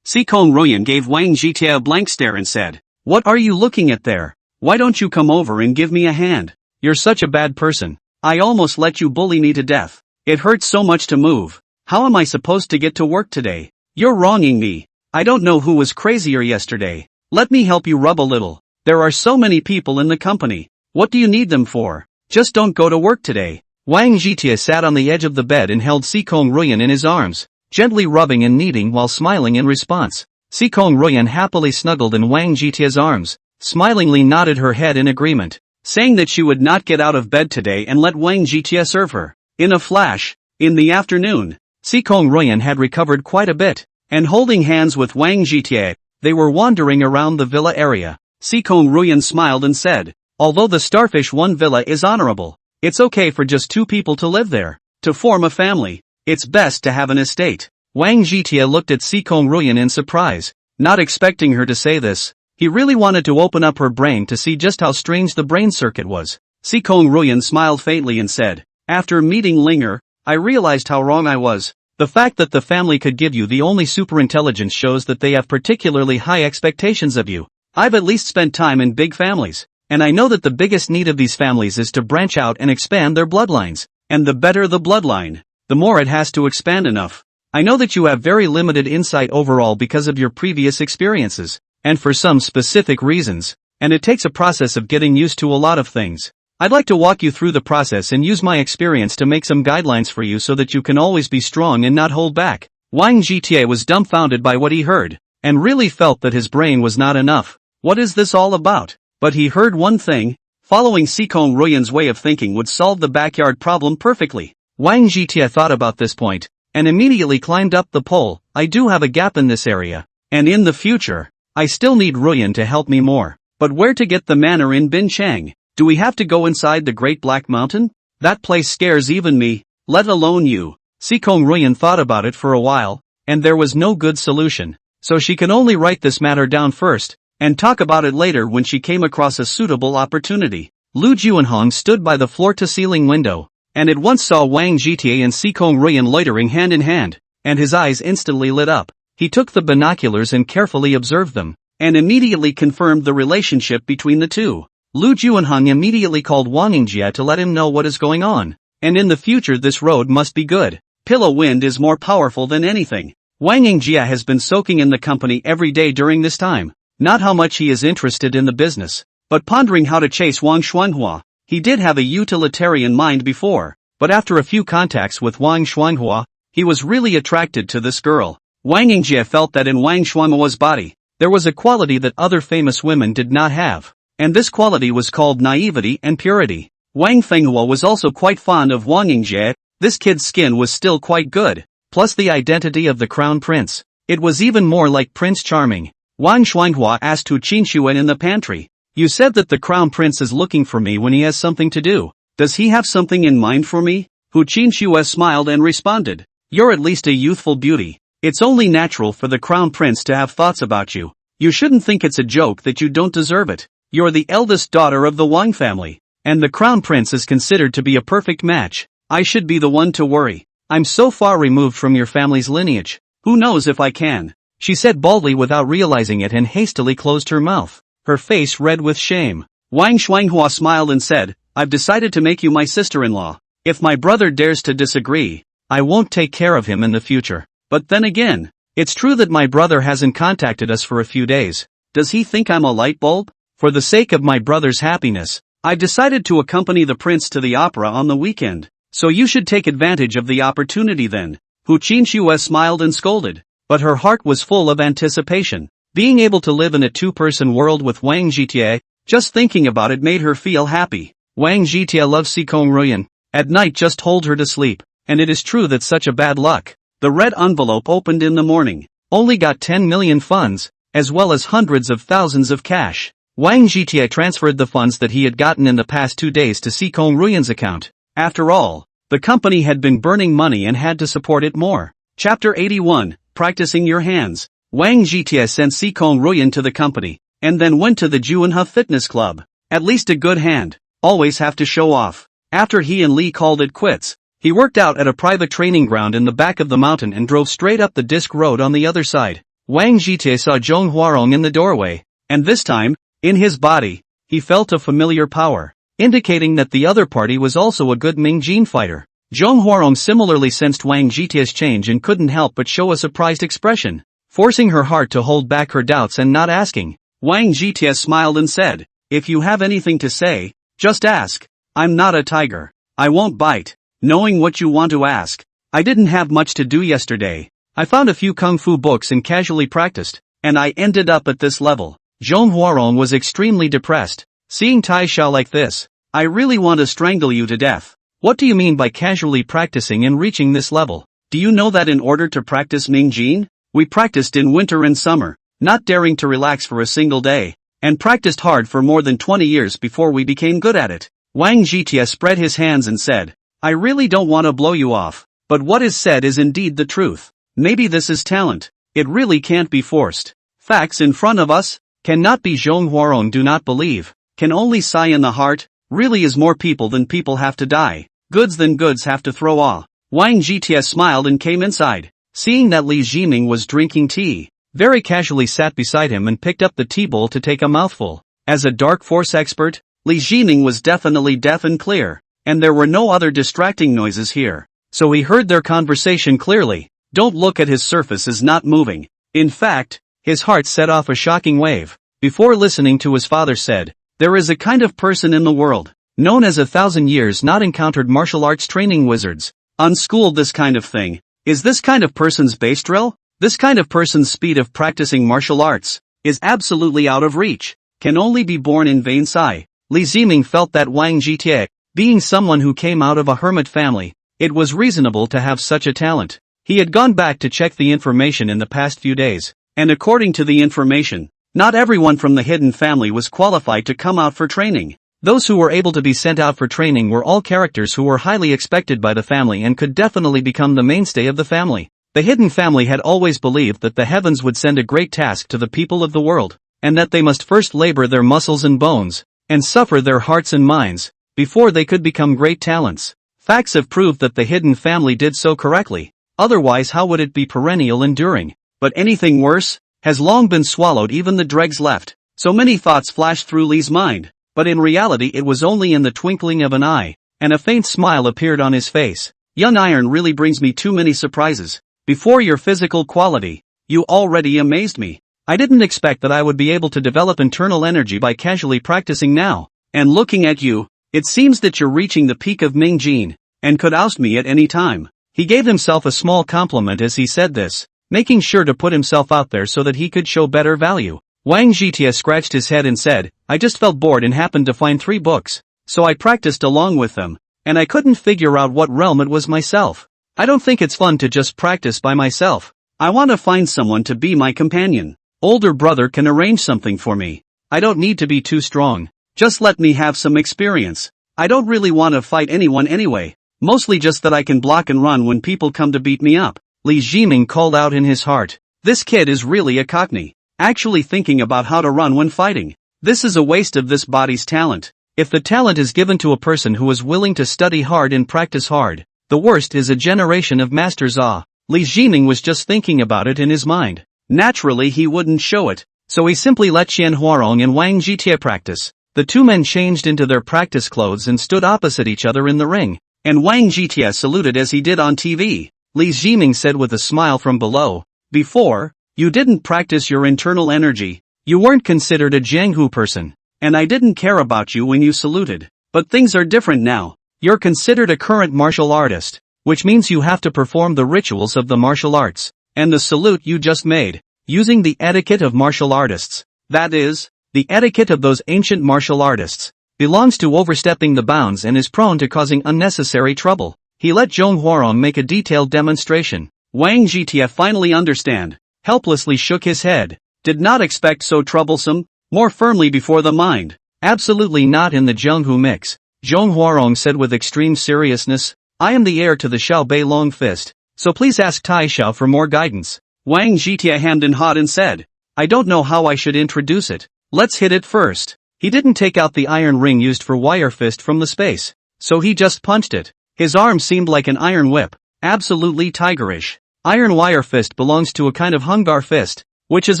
Sikong Ruyan gave Wang Jitie a blank stare and said, "What are you looking at there? Why don't you come over and give me a hand? You're such a bad person. I almost let you bully me to death. It hurts so much to move. How am I supposed to get to work today? You're wronging me. I don't know who was crazier yesterday. Let me help you rub a little. There are so many people in the company. What do you need them for? Just don't go to work today." Wang Jitie sat on the edge of the bed and held Sikong Ruyan in his arms, gently rubbing and kneading while smiling in response. Sikong Ruyan happily snuggled in Wang Jitie's arms, smilingly nodded her head in agreement, saying that she would not get out of bed today and let Wang Jitie serve her. In a flash, in the afternoon, Sikong Ruyan had recovered quite a bit, and holding hands with Wang Jitie, they were wandering around the villa area. Sikong Ruyan smiled and said, "Although the Starfish One villa is honorable, it's okay for just 2 people to live there. To form a family, it's best to have an estate." Wang Jitie looked at Sikong Ruyan in surprise, not expecting her to say this. He really wanted to open up her brain to see just how strange the brain circuit was. Sikong Ruyan smiled faintly and said, "After meeting Linger, I realized how wrong I was. The fact that the family could give you the only superintelligence shows that they have particularly high expectations of you. I've at least spent time in big families, and I know that the biggest need of these families is to branch out and expand their bloodlines. And the better the bloodline, the more it has to expand enough. I know that you have very limited insight overall because of your previous experiences, and for some specific reasons, and it takes a process of getting used to a lot of things. I'd like to walk you through the process and use my experience to make some guidelines for you so that you can always be strong and not hold back." Wang Jitie was dumbfounded by what he heard, and really felt that his brain was not enough. What is this all about? But he heard one thing: following Sikong Ruyan's way of thinking would solve the backyard problem perfectly. Wang Jitie thought about this point, and immediately climbed up the pole. "I do have a gap in this area, and in the future, I still need Ruyan to help me more. But where to get the manor in Bin Chang? Do we have to go inside the Great Black Mountain? That place scares even me, let alone you." Sikong Ruyan thought about it for a while, and there was no good solution, so she could only write this matter down first, and talk about it later when she came across a suitable opportunity. Lu Juanhong stood by the floor-to-ceiling window, and at once saw Wang Jitie and Sikong Ruyan loitering hand in hand, and his eyes instantly lit up. He took the binoculars and carefully observed them, and immediately confirmed the relationship between the two. Lu Juanhong immediately called Wang Yingjie to let him know what is going on, and in the future this road must be good. Pillow wind is more powerful than anything. Wang Yingjie has been soaking in the company every day during this time, not how much he is interested in the business, but pondering how to chase Wang Xuanhua. He did have a utilitarian mind before, but after a few contacts with Wang Xuanhua, he was really attracted to this girl. Wang Yingjie felt that in Wang Xuanhua's body, there was a quality that other famous women did not have, and this quality was called naivety and purity. Wang Fenghua was also quite fond of Wang Yingjie. This kid's skin was still quite good, plus the identity of the crown prince. It was even more like Prince Charming. Wang Xuanhua asked Hu Qinshuan in the pantry, "You said that the crown prince is looking for me when he has something to do. Does he have something in mind for me?" Hu Qinshuan smiled and responded, "You're at least a youthful beauty. It's only natural for the crown prince to have thoughts about you. You shouldn't think it's a joke that you don't deserve it. You're the eldest daughter of the Wang family, and the crown prince is considered to be a perfect match. I should be the one to worry. I'm so far removed from your family's lineage. Who knows if I can?" She said baldly without realizing it and hastily closed her mouth, her face red with shame. Wang Xuanhua smiled and said, "I've decided to make you my sister-in-law. If my brother dares to disagree, I won't take care of him in the future. But then again, it's true that my brother hasn't contacted us for a few days. Does he think I'm a light bulb? For the sake of my brother's happiness, I've decided to accompany the prince to the opera on the weekend. So you should take advantage of the opportunity then." Hu Qinshuan smiled and scolded, but her heart was full of anticipation. Being able to live in a two-person world with Wang Jitie, just thinking about it made her feel happy. Wang Jitie loves Sikong Ruyan. At night just hold her to sleep, and it is true that such a bad luck. The red envelope opened in the morning, only got 10 million funds, as well as hundreds of thousands of cash. Wang Zhitie transferred the funds that he had gotten in the past 2 days to Sikong Ruyan's account. After all, the company had been burning money and had to support it more. Chapter 81, Practicing Your Hands. Wang Zhitie sent Sikong Ruyan to the company, and then went to the Juanhe Fitness Club. At least a good hand. Always have to show off. After he and Li called it quits, he worked out at a private training ground in the back of the mountain and drove straight up the disc road on the other side. Wang Zhitie saw Zhong Huarong in the doorway, and this time, in his body, he felt a familiar power, indicating that the other party was also a good Mingjin fighter. Zhong Huarong similarly sensed Wang Zhitie's change and couldn't help but show a surprised expression, forcing her heart to hold back her doubts and not asking. Wang Zhitie smiled and said, "If you have anything to say, just ask. I'm not a tiger. I won't bite." Knowing what you want to ask, I didn't have much to do yesterday. I found a few kung fu books and casually practiced, and I ended up at this level. Zhong Huarong was extremely depressed. Seeing Tai Xiao like this, "I really want to strangle you to death. What do you mean by casually practicing and reaching this level? Do you know that in order to practice Mingjin, we practiced in winter and summer, not daring to relax for a single day, and practiced hard for more than 20 years before we became good at it." Wang Zhitie spread his hands and said, "I really don't want to blow you off, but what is said is indeed the truth. Maybe this is talent. It really can't be forced. Facts in front of us, cannot be." Zhong Huarong do not believe, can only sigh in the heart, really is more people than people have to die, goods than goods have to throw off. Wang Zhitie smiled and came inside, seeing that Li Zhiming was drinking tea, very casually sat beside him and picked up the tea bowl to take a mouthful. As a dark force expert, Li Zhiming was definitely deaf and clear, and there were no other distracting noises here, so he heard their conversation clearly. Don't look at his surface as not moving. In fact, his heart set off a shocking wave. Before listening to his father said, "There is a kind of person in the world, known as 1,000 years not encountered martial arts training wizards, unschooled this kind of thing. Is this kind of person's base drill? This kind of person's speed of practicing martial arts is absolutely out of reach, can only be born in vain sigh." Li Zhiming felt that Wang Zhitie, being someone who came out of a hermit family, it was reasonable to have such a talent. He had gone back to check the information in the past few days, and according to the information, not everyone from the hidden family was qualified to come out for training. Those who were able to be sent out for training were all characters who were highly expected by the family and could definitely become the mainstay of the family. The hidden family had always believed that the heavens would send a great task to the people of the world, and that they must first labor their muscles and bones, and suffer their hearts and minds, before they could become great talents. Facts have proved that the hidden family did so correctly. Otherwise how would it be perennial enduring? But anything worse has long been swallowed, even the dregs left. So many thoughts flashed through Li's mind, but in reality it was only in the twinkling of an eye, and a faint smile appeared on his face. "Young Iron really brings me too many surprises. Before your physical quality, you already amazed me. I didn't expect that I would be able to develop internal energy by casually practicing now. And looking at you, it seems that you're reaching the peak of Mingjin, and could oust me at any time." He gave himself a small compliment as he said this, making sure to put himself out there so that he could show better value. Wang Zhitie scratched his head and said, "I just felt bored and happened to find 3 books, so I practiced along with them, and I couldn't figure out what realm it was myself. I don't think it's fun to just practice by myself. I want to find someone to be my companion. Older brother can arrange something for me. I don't need to be too strong. Just let me have some experience. I don't really want to fight anyone anyway. Mostly just that I can block and run when people come to beat me up." Li Zhiming called out in his heart, "This kid is really a cockney, actually thinking about how to run when fighting. This is a waste of this body's talent. If the talent is given to a person who is willing to study hard and practice hard, the worst is a generation of masters." Li Zhiming was just thinking about it in his mind. Naturally he wouldn't show it, so he simply let Qian Huarong and Wang Zhitie practice. The two men changed into their practice clothes and stood opposite each other in the ring, and Wang Zhitie saluted as he did on TV. Li Zhiming said with a smile from below, "Before, you didn't practice your internal energy. You weren't considered a Jianghu person, and I didn't care about you when you saluted. But things are different now. You're considered a current martial artist, which means you have to perform the rituals of the martial arts, and the salute you just made, using the etiquette of martial artists. That is, the etiquette of those ancient martial artists, belongs to overstepping the bounds and is prone to causing unnecessary trouble." He let Zhong Huarong make a detailed demonstration. Wang Zhitie finally understand, helplessly shook his head. Did not expect so troublesome, more firmly before the mind. Absolutely not in the Zhenghu mix, Zhong Huarong said with extreme seriousness. I am the heir to the Xiao Bei Long Fist, so please ask Tai Xiao for more guidance. Wang Zhitia hemmed and hawed and said, I don't know how I should introduce it. Let's hit it first. He didn't take out the iron ring used for wire fist from the space, so he just punched it. His arm seemed like an iron whip, absolutely tigerish. Iron wire fist belongs to a kind of hungar fist, which is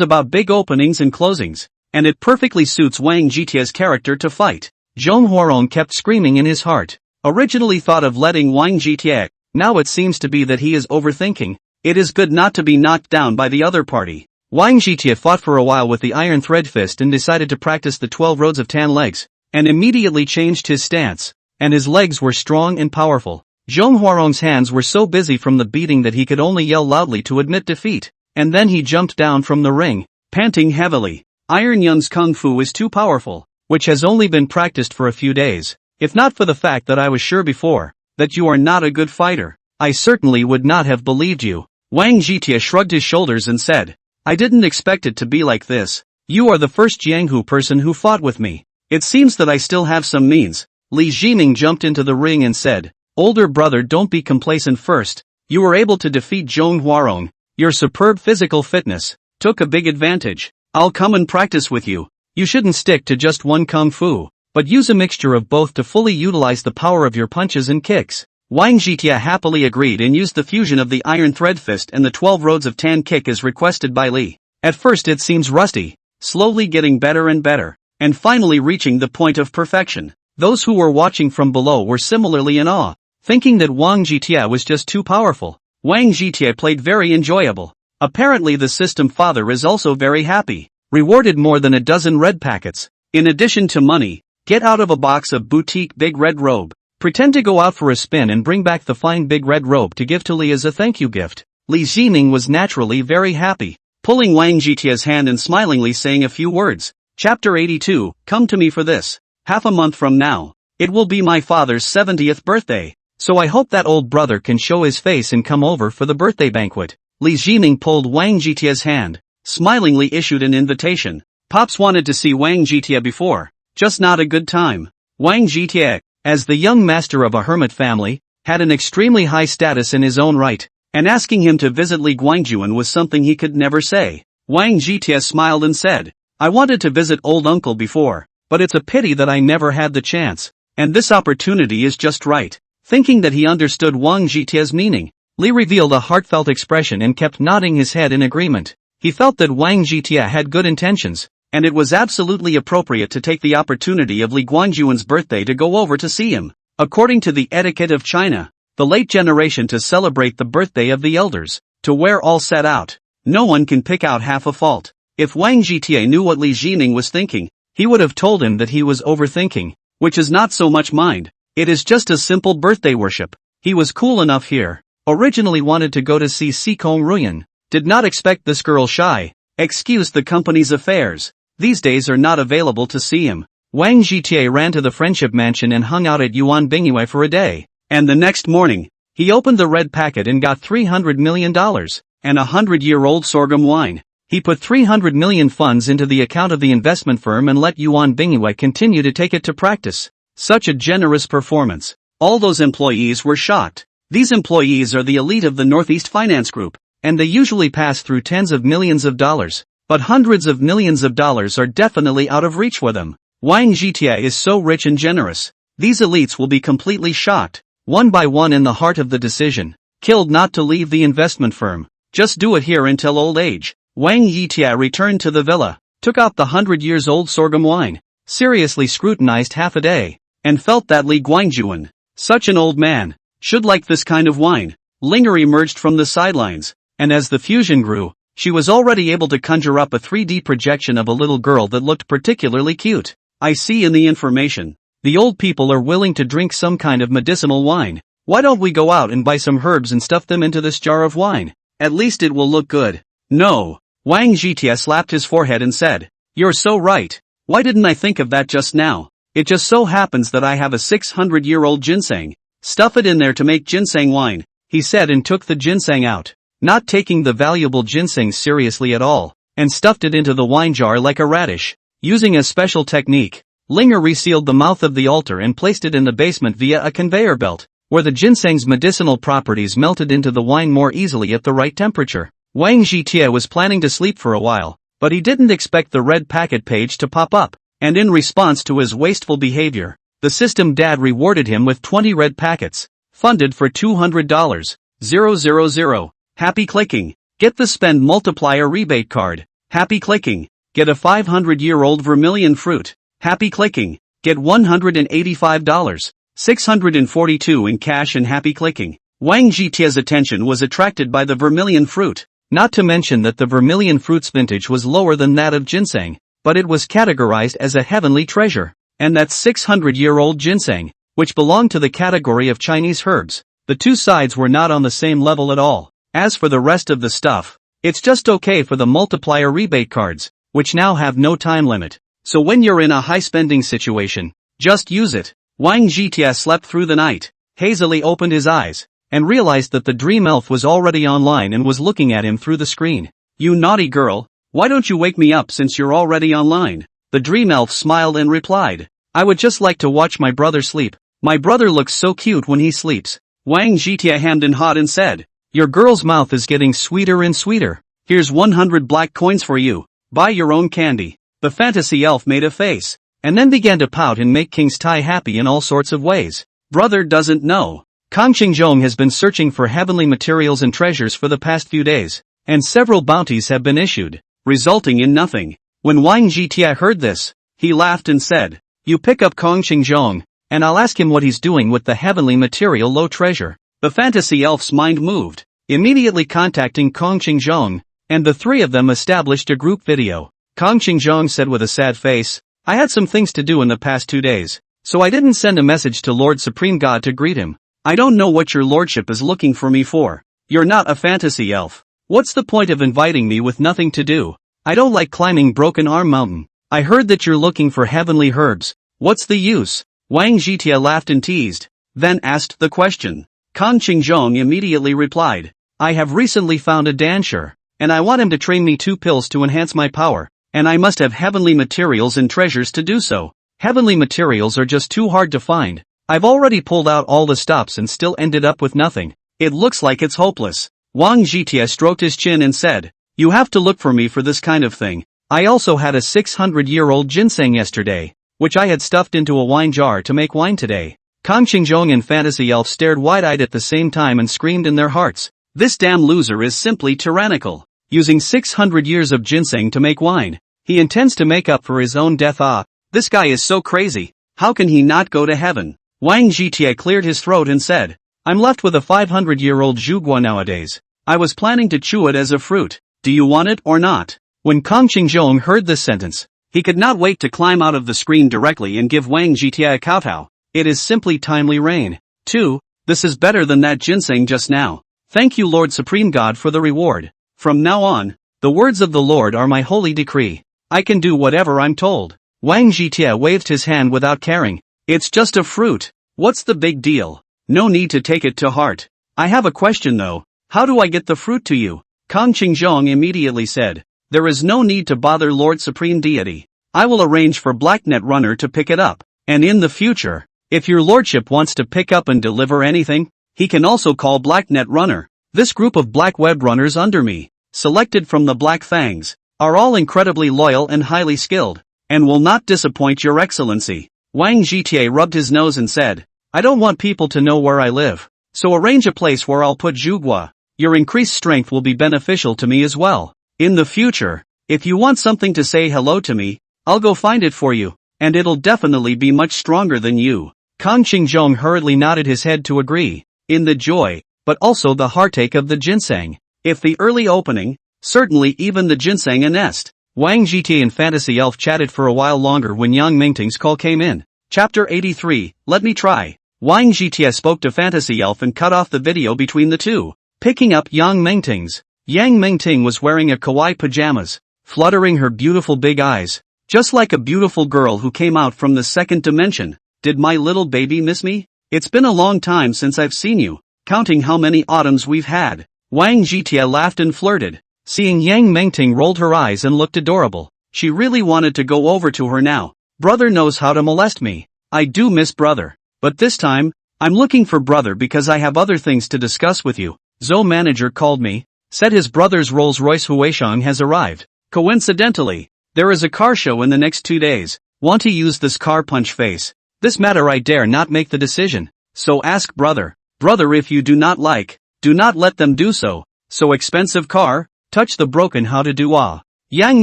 about big openings and closings, and it perfectly suits Wang Zhitia's character to fight. Zhong Huarong kept screaming in his heart. Originally thought of letting Wang Zhitia, now it seems to be that he is overthinking. It is good not to be knocked down by the other party. Wang Zhitia fought for a while with the iron thread fist and decided to practice the 12 roads of tan legs, and immediately changed his stance, and his legs were strong and powerful. Zhong Huarong's hands were so busy from the beating that he could only yell loudly to admit defeat, and then he jumped down from the ring, panting heavily. Iron Yun's kung fu is too powerful, which has only been practiced for a few days. If not for the fact that I was sure before, that you are not a good fighter, I certainly would not have believed you. Wang Zhitia shrugged his shoulders and said, I didn't expect it to be like this. You are the first Jianghu person who fought with me. It seems that I still have some means. Li Jining jumped into the ring and said, older brother, don't be complacent first. You were able to defeat Zhong Huarong. Your superb physical fitness took a big advantage. I'll come and practice with you. You shouldn't stick to just one kung fu, but use a mixture of both to fully utilize the power of your punches and kicks. Wang Zhitia happily agreed and used the fusion of the iron thread fist and the 12 roads of tan kick as requested by Li. At first it seems rusty, slowly getting better and better, and finally reaching the point of perfection. Those who were watching from below were similarly in awe, thinking that Wang Zhitia was just too powerful. Wang Zhitia played very enjoyable. Apparently the system father is also very happy. Rewarded more than a dozen red packets. In addition to money, get out of a box of boutique big red robe. Pretend to go out for a spin and bring back the fine big red robe to give to Li as a thank you gift. Li Jining was naturally very happy, pulling Wang Zhitia's hand and smilingly saying a few words. Chapter 82, come to me for this. Half a month from now, it will be my father's 70th birthday, so I hope that old brother can show his face and come over for the birthday banquet. Li Jining pulled Wang Zhitia's hand, smilingly issued an invitation. Pops wanted to see Wang Zhitia before, just not a good time. Wang Zhitia, as the young master of a hermit family, had an extremely high status in his own right, and asking him to visit Li Guangjuan was something he could never say. Wang Zhitia smiled and said, I wanted to visit old uncle before, but it's a pity that I never had the chance, and this opportunity is just right. Thinking that he understood Wang Zhitia's meaning, Li revealed a heartfelt expression and kept nodding his head in agreement. He felt that Wang Zhitia had good intentions, and it was absolutely appropriate to take the opportunity of Li Guangjuan's birthday to go over to see him. According to the etiquette of China, the late generation to celebrate the birthday of the elders, to where all set out. No one can pick out half a fault. If Wang Zhitia knew what Li Jining was thinking, he would have told him that he was overthinking, which is not so much mind. It is just a simple birthday worship. He was cool enough here. Originally wanted to go to see Sikong Ruyan. Did not expect this girl shy. Excused the company's affairs. These days are not available to see him. Wang Zhitia ran to the friendship mansion and hung out at Yuan Bingyue for a day. And the next morning, he opened the red packet and got $300 million, and 100-year-old sorghum wine. He put 300 million funds into the account of the investment firm and let Yuan Bingyue continue to take it to practice. Such a generous performance. All those employees were shocked. These employees are the elite of the Northeast Finance Group, and they usually pass through tens of millions of dollars. But hundreds of millions of dollars are definitely out of reach for them. Wang Zhitia is so rich and generous. These elites will be completely shocked. One by one in the heart of the decision. Killed not to leave the investment firm. Just do it here until old age. Wang Zhitia returned to the villa, took out the 100-years-old sorghum wine, seriously scrutinized half a day, and felt that Li Guangjuan, such an old man, should like this kind of wine. Linger emerged from the sidelines, and as the fusion grew, she was already able to conjure up a 3D projection of a little girl that looked particularly cute. I see in the information. The old people are willing to drink some kind of medicinal wine. Why don't we go out and buy some herbs and stuff them into this jar of wine? At least it will look good. No. Wang Zhitia slapped his forehead and said, you're so right. Why didn't I think of that just now? It just so happens that I have a 600-year-old ginseng. Stuff it in there to make ginseng wine, he said and took the ginseng out. Not taking the valuable ginseng seriously at all, and stuffed it into the wine jar like a radish. Using a special technique, Linger resealed the mouth of the altar and placed it in the basement via a conveyor belt, where the ginseng's medicinal properties melted into the wine more easily at the right temperature. Wang Zhitie was planning to sleep for a while, but he didn't expect the red packet page to pop up, and in response to his wasteful behavior, the system dad rewarded him with 20 red packets, funded for $200. 000. Happy clicking. Get the spend multiplier rebate card. Happy clicking. Get a 500-year-old vermilion fruit. Happy clicking. Get $185. 642 in cash and happy clicking. Wang Zhitie's attention was attracted by the vermilion fruit, not to mention that the vermilion fruit's vintage was lower than that of ginseng, but it was categorized as a heavenly treasure, and that's 600-year-old ginseng, which belonged to the category of Chinese herbs. The two sides were not on the same level at all. As for the rest of the stuff, it's just okay for the multiplier rebate cards, which now have no time limit. So when you're in a high-spending situation, just use it. Wang Zhitie slept through the night, hazily opened his eyes, and realized that the dream elf was already online and was looking at him through the screen. You naughty girl, why don't you wake me up since you're already online? The dream elf smiled and replied, I would just like to watch my brother sleep. My brother looks so cute when he sleeps. Wang Zhitie hemmed and hawed and said, your girl's mouth is getting sweeter and sweeter. Here's 100 black coins for you. Buy your own candy. The fantasy elf made a face, and then began to pout and make King's Tai happy in all sorts of ways. Brother doesn't know. Kang Qingzhong has been searching for heavenly materials and treasures for the past few days, and several bounties have been issued, resulting in nothing. When Wang Zhitie heard this, he laughed and said, you pick up Kang Qingzhong, and I'll ask him what he's doing with the heavenly material low treasure. The fantasy elf's mind moved, immediately contacting Kang Qingzhong, and the three of them established a group video. Kang Qingzhong said with a sad face, I had some things to do in the past 2 days, so I didn't send a message to Lord Supreme God to greet him. I don't know what your lordship is looking for me for. You're not a fantasy elf. What's the point of inviting me with nothing to do? I don't like climbing Broken Arm Mountain. I heard that you're looking for heavenly herbs. What's the use? Wang Zhitie laughed and teased, then asked the question. Kang Qingzhong immediately replied, I have recently found a dancer, and I want him to train me 2 pills to enhance my power, and I must have heavenly materials and treasures to do so. Heavenly materials are just too hard to find. I've already pulled out all the stops and still ended up with nothing. It looks like it's hopeless. Wang Zhitie stroked his chin and said, you have to look for me for this kind of thing. I also had a 600-year-old ginseng yesterday, which I had stuffed into a wine jar to make wine today. Kang Qingzhong and Fantasy Elf stared wide-eyed at the same time and screamed in their hearts, this damn loser is simply tyrannical. Using 600 years of ginseng to make wine, he intends to make up for his own death. This guy is so crazy. How can he not go to heaven? Wang Zhitie cleared his throat and said, I'm left with a 500-year-old zhugua nowadays. I was planning to chew it as a fruit. Do you want it or not? When Kang Qingzhong heard this sentence, he could not wait to climb out of the screen directly and give Wang Zhitie a kowtow. It is simply timely rain. 2. This is better than that ginseng just now. Thank you Lord Supreme God for the reward. From now on, the words of the Lord are my holy decree. I can do whatever I'm told. Wang Zhitie waved his hand without caring. It's just a fruit. What's the big deal? No need to take it to heart. I have a question though. How do I get the fruit to you? Kang Qingzhong immediately said, there is no need to bother Lord Supreme Deity. I will arrange for Blacknet Runner to pick it up. And in the future, if your lordship wants to pick up and deliver anything, he can also call Blacknet Runner. This group of black web runners under me, selected from the Black Fangs, are all incredibly loyal and highly skilled, and will not disappoint your excellency. Wang Zhitie rubbed his nose and said, I don't want people to know where I live, so arrange a place where I'll put zhugua. Your increased strength will be beneficial to me as well. In the future, if you want something to say hello to me, I'll go find it for you, and it'll definitely be much stronger than you. Kang Qingzhong hurriedly nodded his head to agree, in the joy, but also the heartache of the ginseng. If the early opening, certainly even the ginseng a nest. Wang Zhitie and Fantasy Elf chatted for a while longer when Yang Mingting's call came in. Chapter 83, Let Me Try. Wang Zhitie spoke to Fantasy Elf and cut off the video between the two, picking up Yang Mingting's. Yang Mingting was wearing a kawaii pajamas, fluttering her beautiful big eyes, just like a beautiful girl who came out from the second dimension. Did my little baby miss me? It's been a long time since I've seen you, counting how many autumns we've had. Wang Zhitie laughed and flirted. Seeing Yang Mengting rolled her eyes and looked adorable. She really wanted to go over to her now. Brother knows how to molest me. I do miss brother. But this time, I'm looking for brother because I have other things to discuss with you. Zhou manager called me, said his brother's Rolls-Royce Huisheng has arrived. Coincidentally, there is a car show in the next 2 days. Want to use this car punch face? This matter I dare not make the decision. So ask brother. Brother, if you do not like, do not let them do so. So expensive car? Touch the broken how to do ah. Yang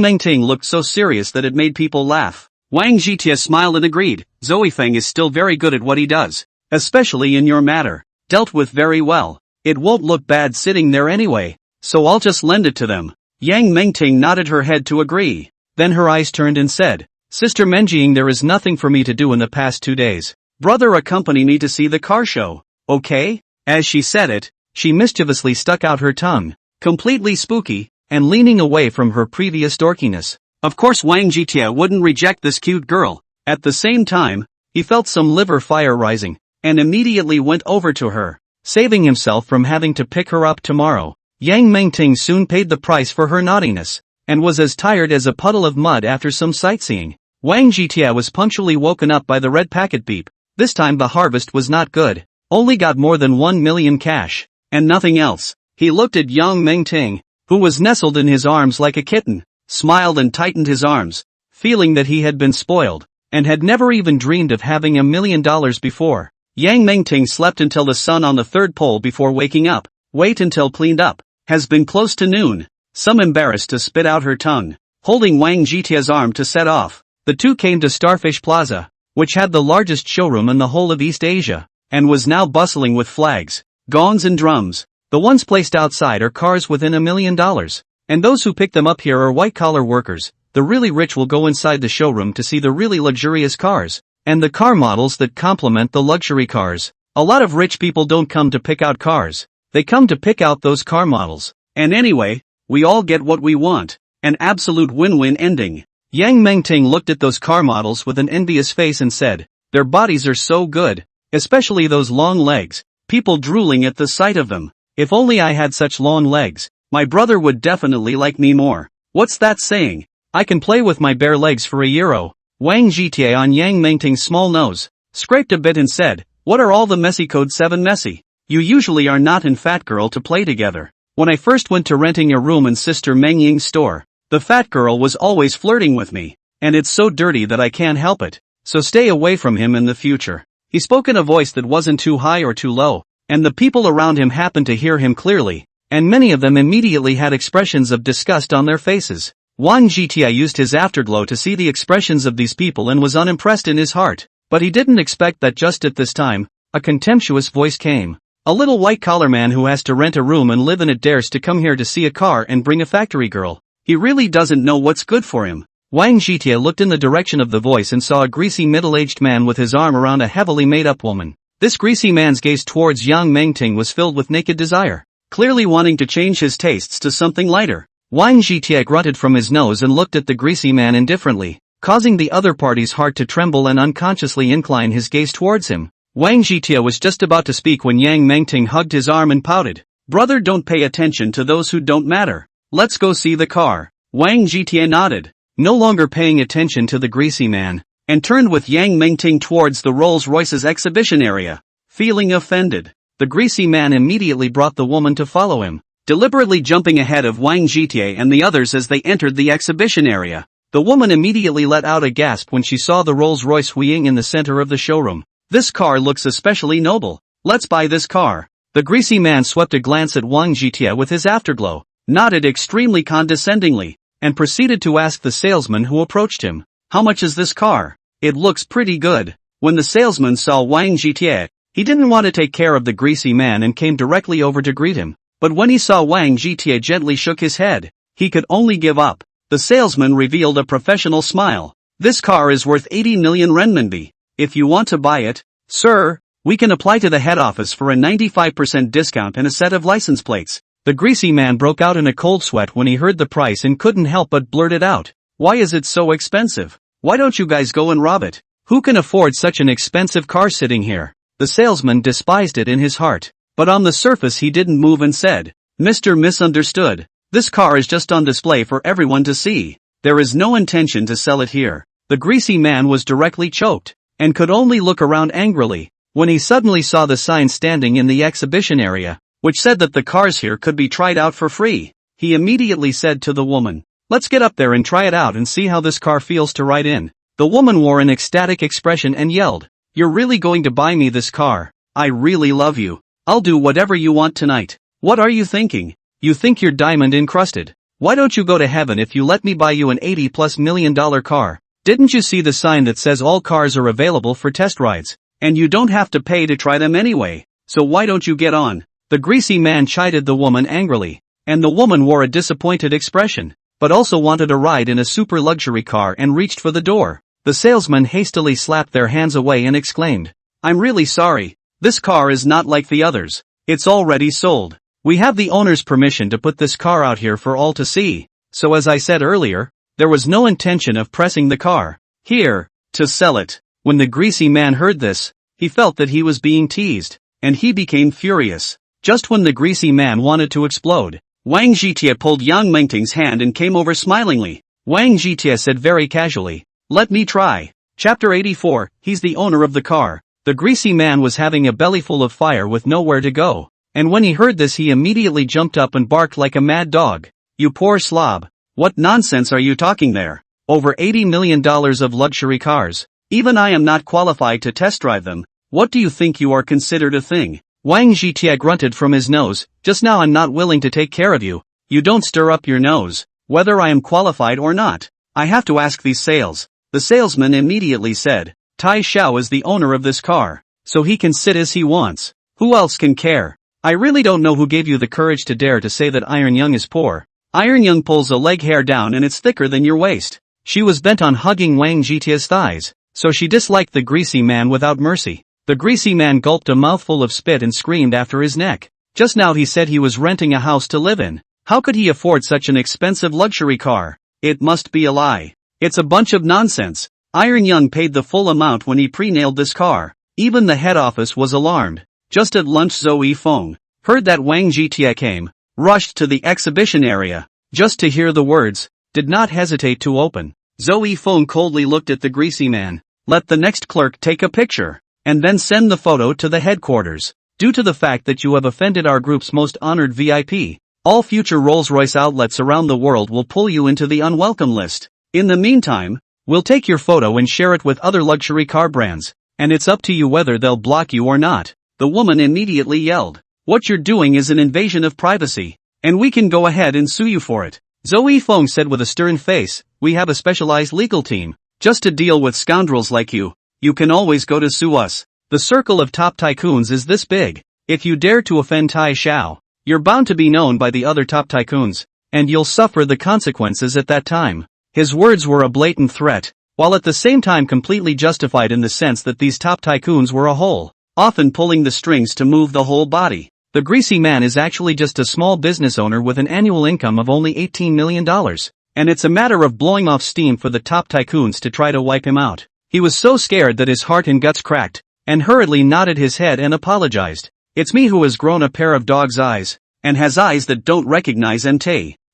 Mengting looked so serious that it made people laugh. Wang Zhitia smiled and agreed. Zoe Feng is still very good at what he does. Especially in your matter. Dealt with very well. It won't look bad sitting there anyway. So I'll just lend it to them. Yang Mengting nodded her head to agree. Then her eyes turned and said, Sister Menjing, there is nothing for me to do in the past 2 days. Brother, accompany me to see the car show. Okay? As she said it, she mischievously stuck out her tongue. Completely spooky, and leaning away from her previous dorkiness. Of course Wang Zhitia wouldn't reject this cute girl. At the same time, he felt some liver fire rising, and immediately went over to her, saving himself from having to pick her up tomorrow. Yang Mengting soon paid the price for her naughtiness, and was as tired as a puddle of mud after some sightseeing. Wang Zhitia was punctually woken up by the red packet beep. This time the harvest was not good. Only got more than 1 million cash, and nothing else. He looked at Yang Mengting, who was nestled in his arms like a kitten, smiled and tightened his arms, feeling that he had been spoiled, and had never even dreamed of having $1 million before. Yang Mengting slept until the sun on the third pole before waking up. Wait until cleaned up. Has been close to noon. Some embarrassed to spit out her tongue, holding Wang Zhitia's arm to set off. The two came to Starfish Plaza, which had the largest showroom in the whole of East Asia, and was now bustling with flags, gongs and drums. The ones placed outside are cars within $1 million, and those who pick them up here are white-collar workers. The really rich will go inside the showroom to see the really luxurious cars, and the car models that complement the luxury cars. A lot of rich people don't come to pick out cars, they come to pick out those car models. And anyway, we all get what we want. An absolute win-win ending. Yang Mengting looked at those car models with an envious face and said, their bodies are so good, especially those long legs, people drooling at the sight of them. If only I had such long legs, my brother would definitely like me more. What's that saying? I can play with my bare legs for €1. Wang Zhitia on Yang Mengting's small nose, scraped a bit and said, what are all the messy code 7 messy? You usually are not in fat girl to play together. When I first went to renting a room in Sister Meng Ying's store, the fat girl was always flirting with me, and it's so dirty that I can't help it, so stay away from him in the future. He spoke in a voice that wasn't too high or too low, and the people around him happened to hear him clearly, and many of them immediately had expressions of disgust on their faces. Wang Zhitia used his afterglow to see the expressions of these people and was unimpressed in his heart, but he didn't expect that just at this time, a contemptuous voice came. A little white-collar man who has to rent a room and live in it dares to come here to see a car and bring a factory girl. He really doesn't know what's good for him. Wang Zhitia looked in the direction of the voice and saw a greasy middle-aged man with his arm around a heavily made-up woman. This greasy man's gaze towards Yang Mengting was filled with naked desire, clearly wanting to change his tastes to something lighter. Wang Zhitia grunted from his nose and looked at the greasy man indifferently, causing the other party's heart to tremble and unconsciously incline his gaze towards him. Wang Zhitia was just about to speak when Yang Mengting hugged his arm and pouted. Brother, don't pay attention to those who don't matter. Let's go see the car. Wang Zhitia nodded, no longer paying attention to the greasy man, and turned with Yang Mengting towards the Rolls-Royce's exhibition area. Feeling offended, the greasy man immediately brought the woman to follow him, deliberately jumping ahead of Wang Zhitia and the others as they entered the exhibition area. The woman immediately let out a gasp when she saw the Rolls-Royce Huiying in the center of the showroom. This car looks especially noble. Let's buy this car. The greasy man swept a glance at Wang Zhitia with his afterglow, nodded extremely condescendingly, and proceeded to ask the salesman who approached him, how much is this car? It looks pretty good. When the salesman saw Wang Zhitia, he didn't want to take care of the greasy man and came directly over to greet him. But when he saw Wang Zhitia gently shook his head, he could only give up. The salesman revealed a professional smile. This car is worth 80 million renminbi. If you want to buy it, sir, we can apply to the head office for a 95% discount and a set of license plates. The greasy man broke out in a cold sweat when he heard the price and couldn't help but blurt it out. Why is it so expensive? Why don't you guys go and rob it? Who can afford such an expensive car sitting here? The salesman despised it in his heart, but on the surface he didn't move and said, Mr. Misunderstood, This car is just on display for everyone to see. There is no intention to sell it here. The greasy man was directly choked, and could only look around angrily, when he suddenly saw the sign standing in the exhibition area, which said that the cars here could be tried out for free. He immediately said to the woman, "Let's get up there and try it out and see how this car feels to ride in." The woman wore an ecstatic expression and yelled, "You're really going to buy me this car? I really love you. I'll do whatever you want tonight. What are you thinking? You think you're diamond encrusted? Why don't you go to heaven if you let me buy you an $80+ million car? Didn't you see the sign that says all cars are available for test rides, and you don't have to pay to try them anyway, so why don't you get on?" The greasy man chided the woman angrily, and the woman wore a disappointed expression, but also wanted a ride in a super luxury car and reached for the door. The salesman hastily slapped their hands away and exclaimed, "I'm really sorry, this car is not like the others. It's already sold. We have the owner's permission to put this car out here for all to see, so as I said earlier, there was no intention of pressing the car here to sell it." When the greasy man heard this, he felt that he was being teased, and he became furious. Just when the greasy man wanted to explode, Wang Zhitie pulled Yang Mengting's hand and came over smilingly. Wang Zhitie said very casually, "Let me try." Chapter 84, He's the owner of the car. The greasy man was having a bellyful of fire with nowhere to go, and when he heard this he immediately jumped up and barked like a mad dog. "You poor slob. What nonsense are you talking there? Over $80 million of luxury cars. Even I am not qualified to test drive them. What do you think you are considered a thing?" Wang Zhitie grunted from his nose, "Just now I'm not willing to take care of you. You don't stir up your nose. Whether I am qualified or not, I have to ask these sales." The salesman immediately said, "Tai Xiao is the owner of this car, so he can sit as he wants. Who else can care? I really don't know who gave you the courage to dare to say that Iron Young is poor. Iron Young pulls a leg hair down and it's thicker than your waist." She was bent on hugging Wang Zhitie's thighs, so she disliked the greasy man without mercy. The greasy man gulped a mouthful of spit and screamed after his neck. Just now he said he was renting a house to live in. How could he afford such an expensive luxury car? It must be a lie. It's a bunch of nonsense. Iron Young paid the full amount when he pre-nailed this car. Even the head office was alarmed. Just at lunch Zoe Feng heard that Wang Zhitie came, rushed to the exhibition area, just to hear the words, did not hesitate to open. Zoe Feng coldly looked at the greasy man. "Let the next clerk take a picture, and then send the photo to the headquarters. Due to the fact that you have offended our group's most honored VIP, all future Rolls-Royce outlets around the world will pull you into the unwelcome list. In the meantime, we'll take your photo and share it with other luxury car brands, and it's up to you whether they'll block you or not." The woman immediately yelled, "What you're doing is an invasion of privacy, and we can go ahead and sue you for it." Zoe Feng said with a stern face, "We have a specialized legal team, just to deal with scoundrels like you. You can always go to sue us. The circle of top tycoons is this big. If you dare to offend Tai Xiao, you're bound to be known by the other top tycoons, and you'll suffer the consequences at that time." His words were a blatant threat, while at the same time completely justified in the sense that these top tycoons were a whole, often pulling the strings to move the whole body. The greasy man is actually just a small business owner with an annual income of only $18 million, and it's a matter of blowing off steam for the top tycoons to try to wipe him out. He was so scared that his heart and guts cracked, and hurriedly nodded his head and apologized. "It's me who has grown a pair of dog's eyes, and has eyes that don't recognize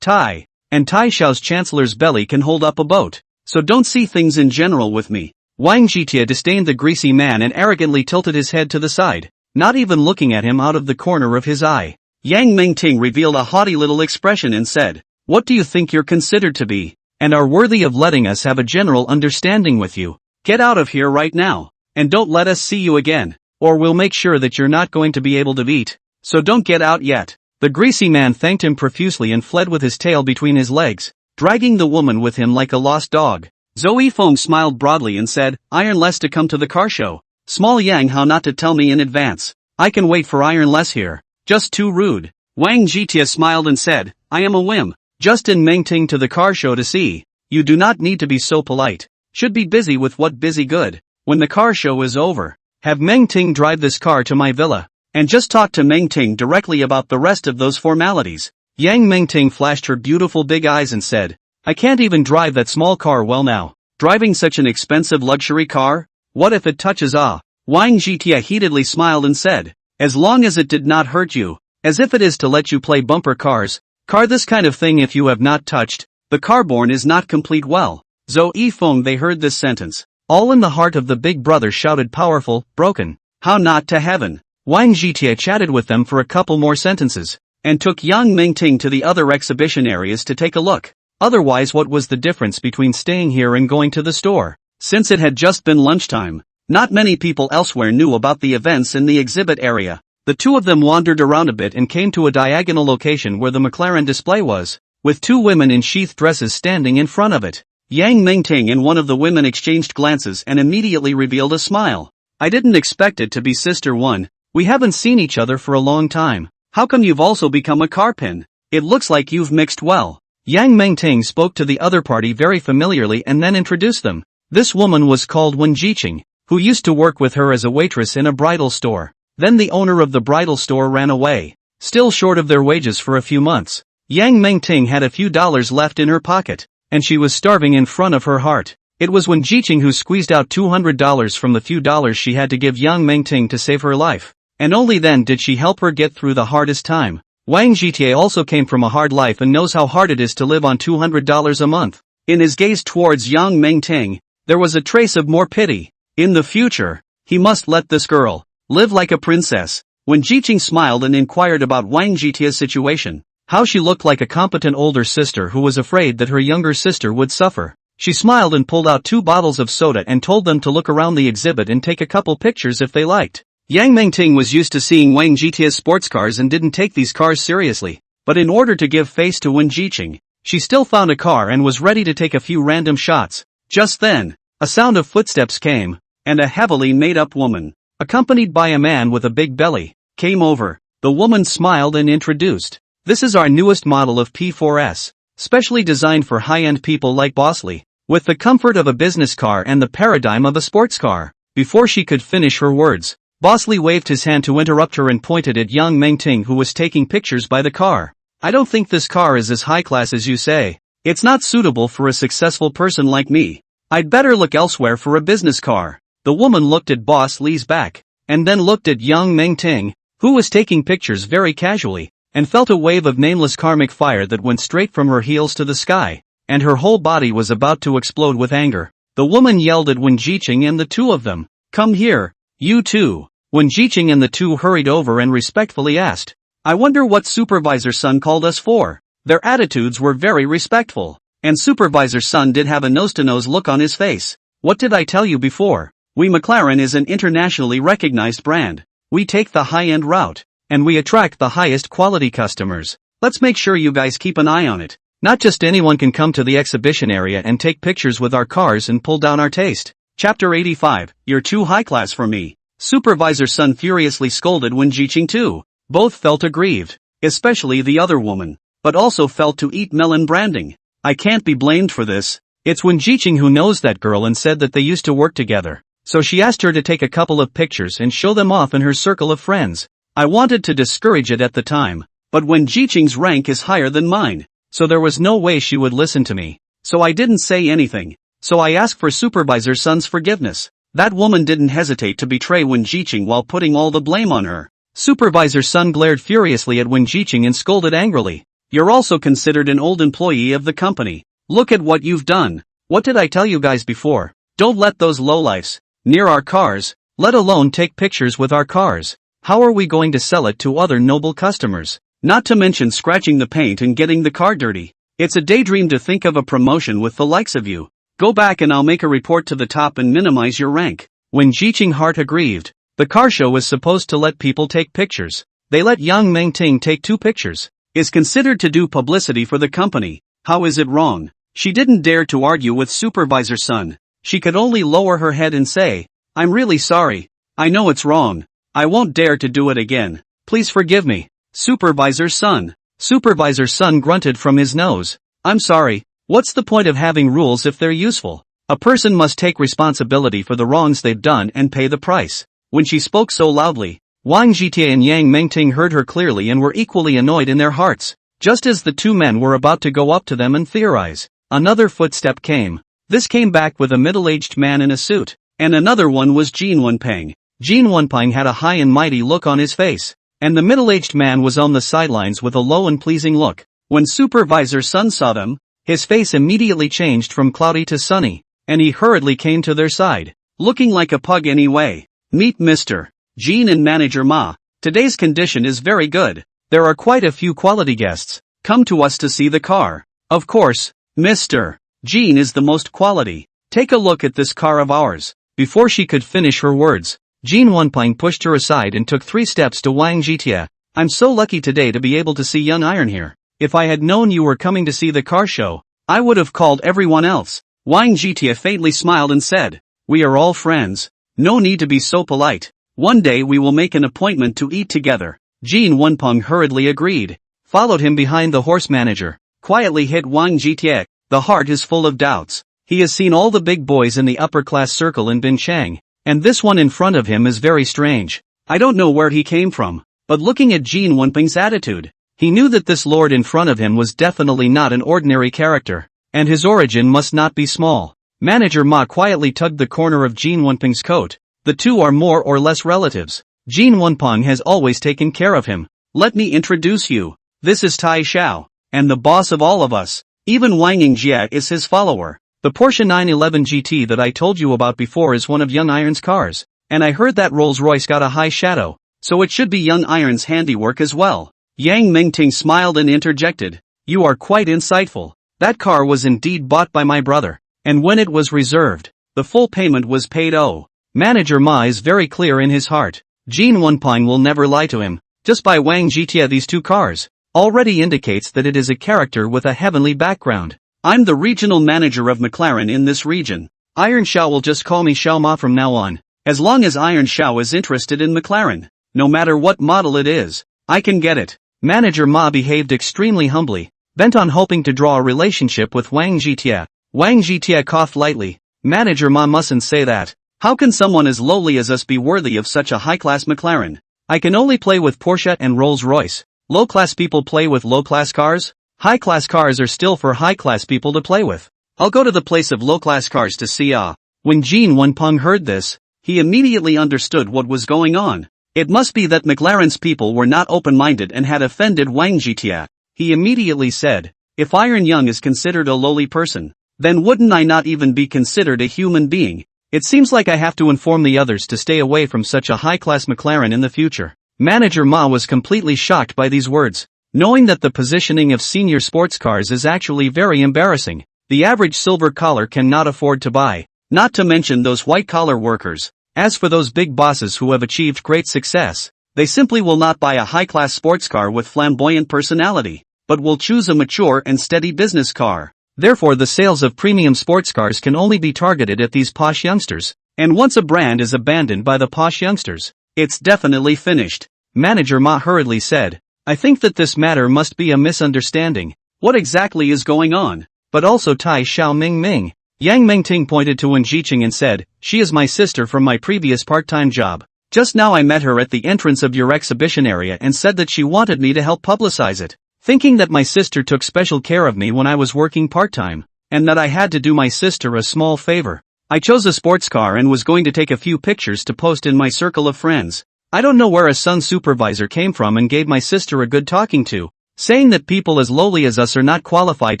Tai. And Tai Xiao's chancellor's belly can hold up a boat, so don't see things in general with me." Wang Zhitie disdained the greasy man and arrogantly tilted his head to the side, not even looking at him out of the corner of his eye. Yang Mengting revealed a haughty little expression and said, "What do you think you're considered to be, and are worthy of letting us have a general understanding with you? Get out of here right now, and don't let us see you again, or we'll make sure that you're not going to be able to eat, so don't get out yet." The greasy man thanked him profusely and fled with his tail between his legs, dragging the woman with him like a lost dog. Zoe Feng smiled broadly and said, "Iron Less to come to the car show. Small Yang how not to tell me in advance. I can wait for Iron Less here. Just too rude." Wang Zhitie smiled and said, "I am a whim. Just in Mengting to the car show to see. You do not need to be so polite. Should be busy with what busy good. When the car show is over, have Mengting drive this car to my villa, and just talk to Mengting directly about the rest of those formalities." Yang Mengting flashed her beautiful big eyes and said, "I can't even drive that small car well now. Driving such an expensive luxury car? What if it touches ah?" Wang Zhitie heatedly smiled and said, "As long as it did not hurt you, as if it is to let you play bumper cars, Car this kind of thing if you have not touched, the carborn is not complete well. Zo E Feng they heard this sentence. All in the heart of the big brother shouted powerful, broken. How not to heaven. Wang Zhitie chatted with them for a couple more sentences, and took Yang Mingting to the other exhibition areas to take a look. Otherwise what was the difference between staying here and going to the store? Since it had just been lunchtime, not many people elsewhere knew about the events in the exhibit area. The two of them wandered around a bit and came to a diagonal location where the McLaren display was, with two women in sheath dresses standing in front of it. Yang Mingting and one of the women exchanged glances and immediately revealed a smile. I didn't expect it to be Sister One. We haven't seen each other for a long time. How come you've also become a carpin? It looks like you've mixed well. Yang Mingting spoke to the other party very familiarly and then introduced them. This woman was called Wen Jiqing, who used to work with her as a waitress in a bridal store. Then the owner of the bridal store ran away, still short of their wages for a few months. Yang Mingting had a few dollars left in her pocket, and she was starving in front of her heart. It was Wen Jiqing who squeezed out $200 from the few dollars she had to give Yang Mingting to save her life. And only then did she help her get through the hardest time. Wang Zhitie also came from a hard life and knows how hard it is to live on $200 a month. In his gaze towards Yang Mingting, there was a trace of more pity. In the future, he must let this girl live like a princess. When Jiqing smiled and inquired about Wang Zhitie's situation, how she looked like a competent older sister who was afraid that her younger sister would suffer. She smiled and pulled out 2 bottles of soda and told them to look around the exhibit and take a couple pictures if they liked. Yang Mingting was used to seeing Wang Zhitie's sports cars and didn't take these cars seriously. But in order to give face to Wen Jiqing, she still found a car and was ready to take a few random shots. Just then, a sound of footsteps came, and a heavily made-up woman, accompanied by a man with a big belly, came over. The woman smiled and introduced. This is our newest model of P4S, specially designed for high-end people like Bosley, with the comfort of a business car and the paradigm of a sports car. Before she could finish her words, Bosley waved his hand to interrupt her and pointed at Yang Mingting who was taking pictures by the car. I don't think this car is as high-class as you say. It's not suitable for a successful person like me. I'd better look elsewhere for a business car. The woman looked at Boss Lee's back, and then looked at Yang Mingting, who was taking pictures very casually, and felt a wave of nameless karmic fire that went straight from her heels to the sky, and her whole body was about to explode with anger. The woman yelled at Wen Jiqing and the two of them, "Come here, you two." Wen Jiqing and the two hurried over and respectfully asked, "I wonder what Supervisor Sun called us for?" Their attitudes were very respectful. And Supervisor Sun did have a nose-to-nose look on his face. What did I tell you before? We McLaren is an internationally recognized brand. We take the high-end route, and we attract the highest quality customers. Let's make sure you guys keep an eye on it. Not just anyone can come to the exhibition area and take pictures with our cars and pull down our taste. Chapter 85, You're too high-class for me. Supervisor Sun furiously scolded Wen Jiqing too. Both felt aggrieved, especially the other woman, but also felt to eat melon branding. I can't be blamed for this. It's Wen Jiqing who knows that girl and said that they used to work together. So she asked her to take a couple of pictures and show them off in her circle of friends. I wanted to discourage it at the time, but Wen Jiqing's rank is higher than mine, so there was no way she would listen to me. So I didn't say anything. So I asked for Supervisor Sun's forgiveness. That woman didn't hesitate to betray Wen Jiqing while putting all the blame on her. Supervisor Sun glared furiously at Wen Jiqing and scolded angrily. You're also considered an old employee of the company. Look at what you've done. What did I tell you guys before? Don't let those lowlifes near our cars, let alone take pictures with our cars. How are we going to sell it to other noble customers? Not to mention scratching the paint and getting the car dirty. It's a daydream to think of a promotion with the likes of you. Go back and I'll make a report to the top and minimize your rank. When Jiqing heart aggrieved, the car show was supposed to let people take pictures. They let Yang Mingting take 2 pictures. Is considered to do publicity for the company. How is it wrong? She didn't dare to argue with Supervisor Sun. She could only lower her head and say, I'm really sorry. I know it's wrong. I won't dare to do it again. Please forgive me. Supervisor Sun. Supervisor Sun grunted from his nose. I'm sorry. What's the point of having rules if they're useful? A person must take responsibility for the wrongs they've done and pay the price. When she spoke so loudly, Wang Zhitie and Yang Mingting heard her clearly and were equally annoyed in their hearts. Just as the two men were about to go up to them and theorize, another footstep came. This came back with a middle-aged man in a suit, and another one was Jin Wenpeng. Jin Wenpeng had a high and mighty look on his face, and the middle-aged man was on the sidelines with a low and pleasing look. When Supervisor Sun saw them, his face immediately changed from cloudy to sunny, and he hurriedly came to their side, looking like a pug anyway. Meet Mr. Jean and Manager Ma. Today's condition is very good. There are quite a few quality guests come to us to see the car. Of course, Mr. Jean is the most quality. Take a look at this car of ours. Before she could finish her words, Jean Wenping pushed her aside and took 3 steps to Wang Jitie. I'm so lucky today to be able to see young Iron here. If I had known you were coming to see the car show, I would have called everyone else. Wang Jitie faintly smiled and said, we are all friends. No need to be so polite. One day we will make an appointment to eat together. Jean Wenping hurriedly agreed, followed him behind the horse manager, quietly hit Wang Jitie. The heart is full of doubts. He has seen all the big boys in the upper class circle in Binchang, and this one in front of him is very strange. I don't know where he came from, but looking at Jean Wenping's attitude, he knew that this lord in front of him was definitely not an ordinary character, and his origin must not be small. Manager Ma quietly tugged the corner of Jean Wenping's coat. The two are more or less relatives. Jean Wenping has always taken care of him. Let me introduce you. This is Tai Xiao, and the boss of all of us. Even Wang Yingjia is his follower. The Porsche 911 GT that I told you about before is one of Young Iron's cars, and I heard that Rolls-Royce got a high shadow, so it should be Young Iron's handiwork as well. Yang Mingting smiled and interjected, you are quite insightful. That car was indeed bought by my brother, and when it was reserved, the full payment was paid. Oh. Manager Ma is very clear in his heart. Jean Wenping will never lie to him. Just by Wang Jitie these 2 cars already indicates that it is a character with a heavenly background. I'm the regional manager of McLaren in this region. Iron Xiao will just call me Xiao Ma from now on. As long as Iron Xiao is interested in McLaren, no matter what model it is, I can get it. Manager Ma behaved extremely humbly, bent on hoping to draw a relationship with Wang Jitie. Wang Jitie coughed lightly. Manager Ma mustn't say that. How can someone as lowly as us be worthy of such a high-class McLaren? I can only play with Porsche and Rolls-Royce. Low-class people play with low-class cars? High-class cars are still for high-class people to play with. I'll go to the place of low-class cars to see. When Jean Wenping heard this, he immediately understood what was going on. It must be that McLaren's people were not open-minded and had offended Wang Jitie. He immediately said, if Iron Young is considered a lowly person, then wouldn't I not even be considered a human being? It seems like I have to inform the others to stay away from such a high-class McLaren in the future. Manager Ma was completely shocked by these words, knowing that the positioning of senior sports cars is actually very embarrassing. The average silver collar cannot afford to buy, not to mention those white-collar workers. As for those big bosses who have achieved great success, they simply will not buy a high-class sports car with flamboyant personality, but will choose a mature and steady business car. Therefore the sales of premium sports cars can only be targeted at these posh youngsters, and once a brand is abandoned by the posh youngsters, it's definitely finished. Manager Ma hurriedly said, I think that this matter must be a misunderstanding. What exactly is going on? But also Tai Xiao Ming. Yang Mingting pointed to Wen Jiqing and said, she is my sister from my previous part-time job. Just now I met her at the entrance of your exhibition area and said that she wanted me to help publicize it. Thinking that my sister took special care of me when I was working part-time, and that I had to do my sister a small favor, I chose a sports car and was going to take a few pictures to post in my circle of friends. I don't know where a Sun supervisor came from and gave my sister a good talking to, saying that people as lowly as us are not qualified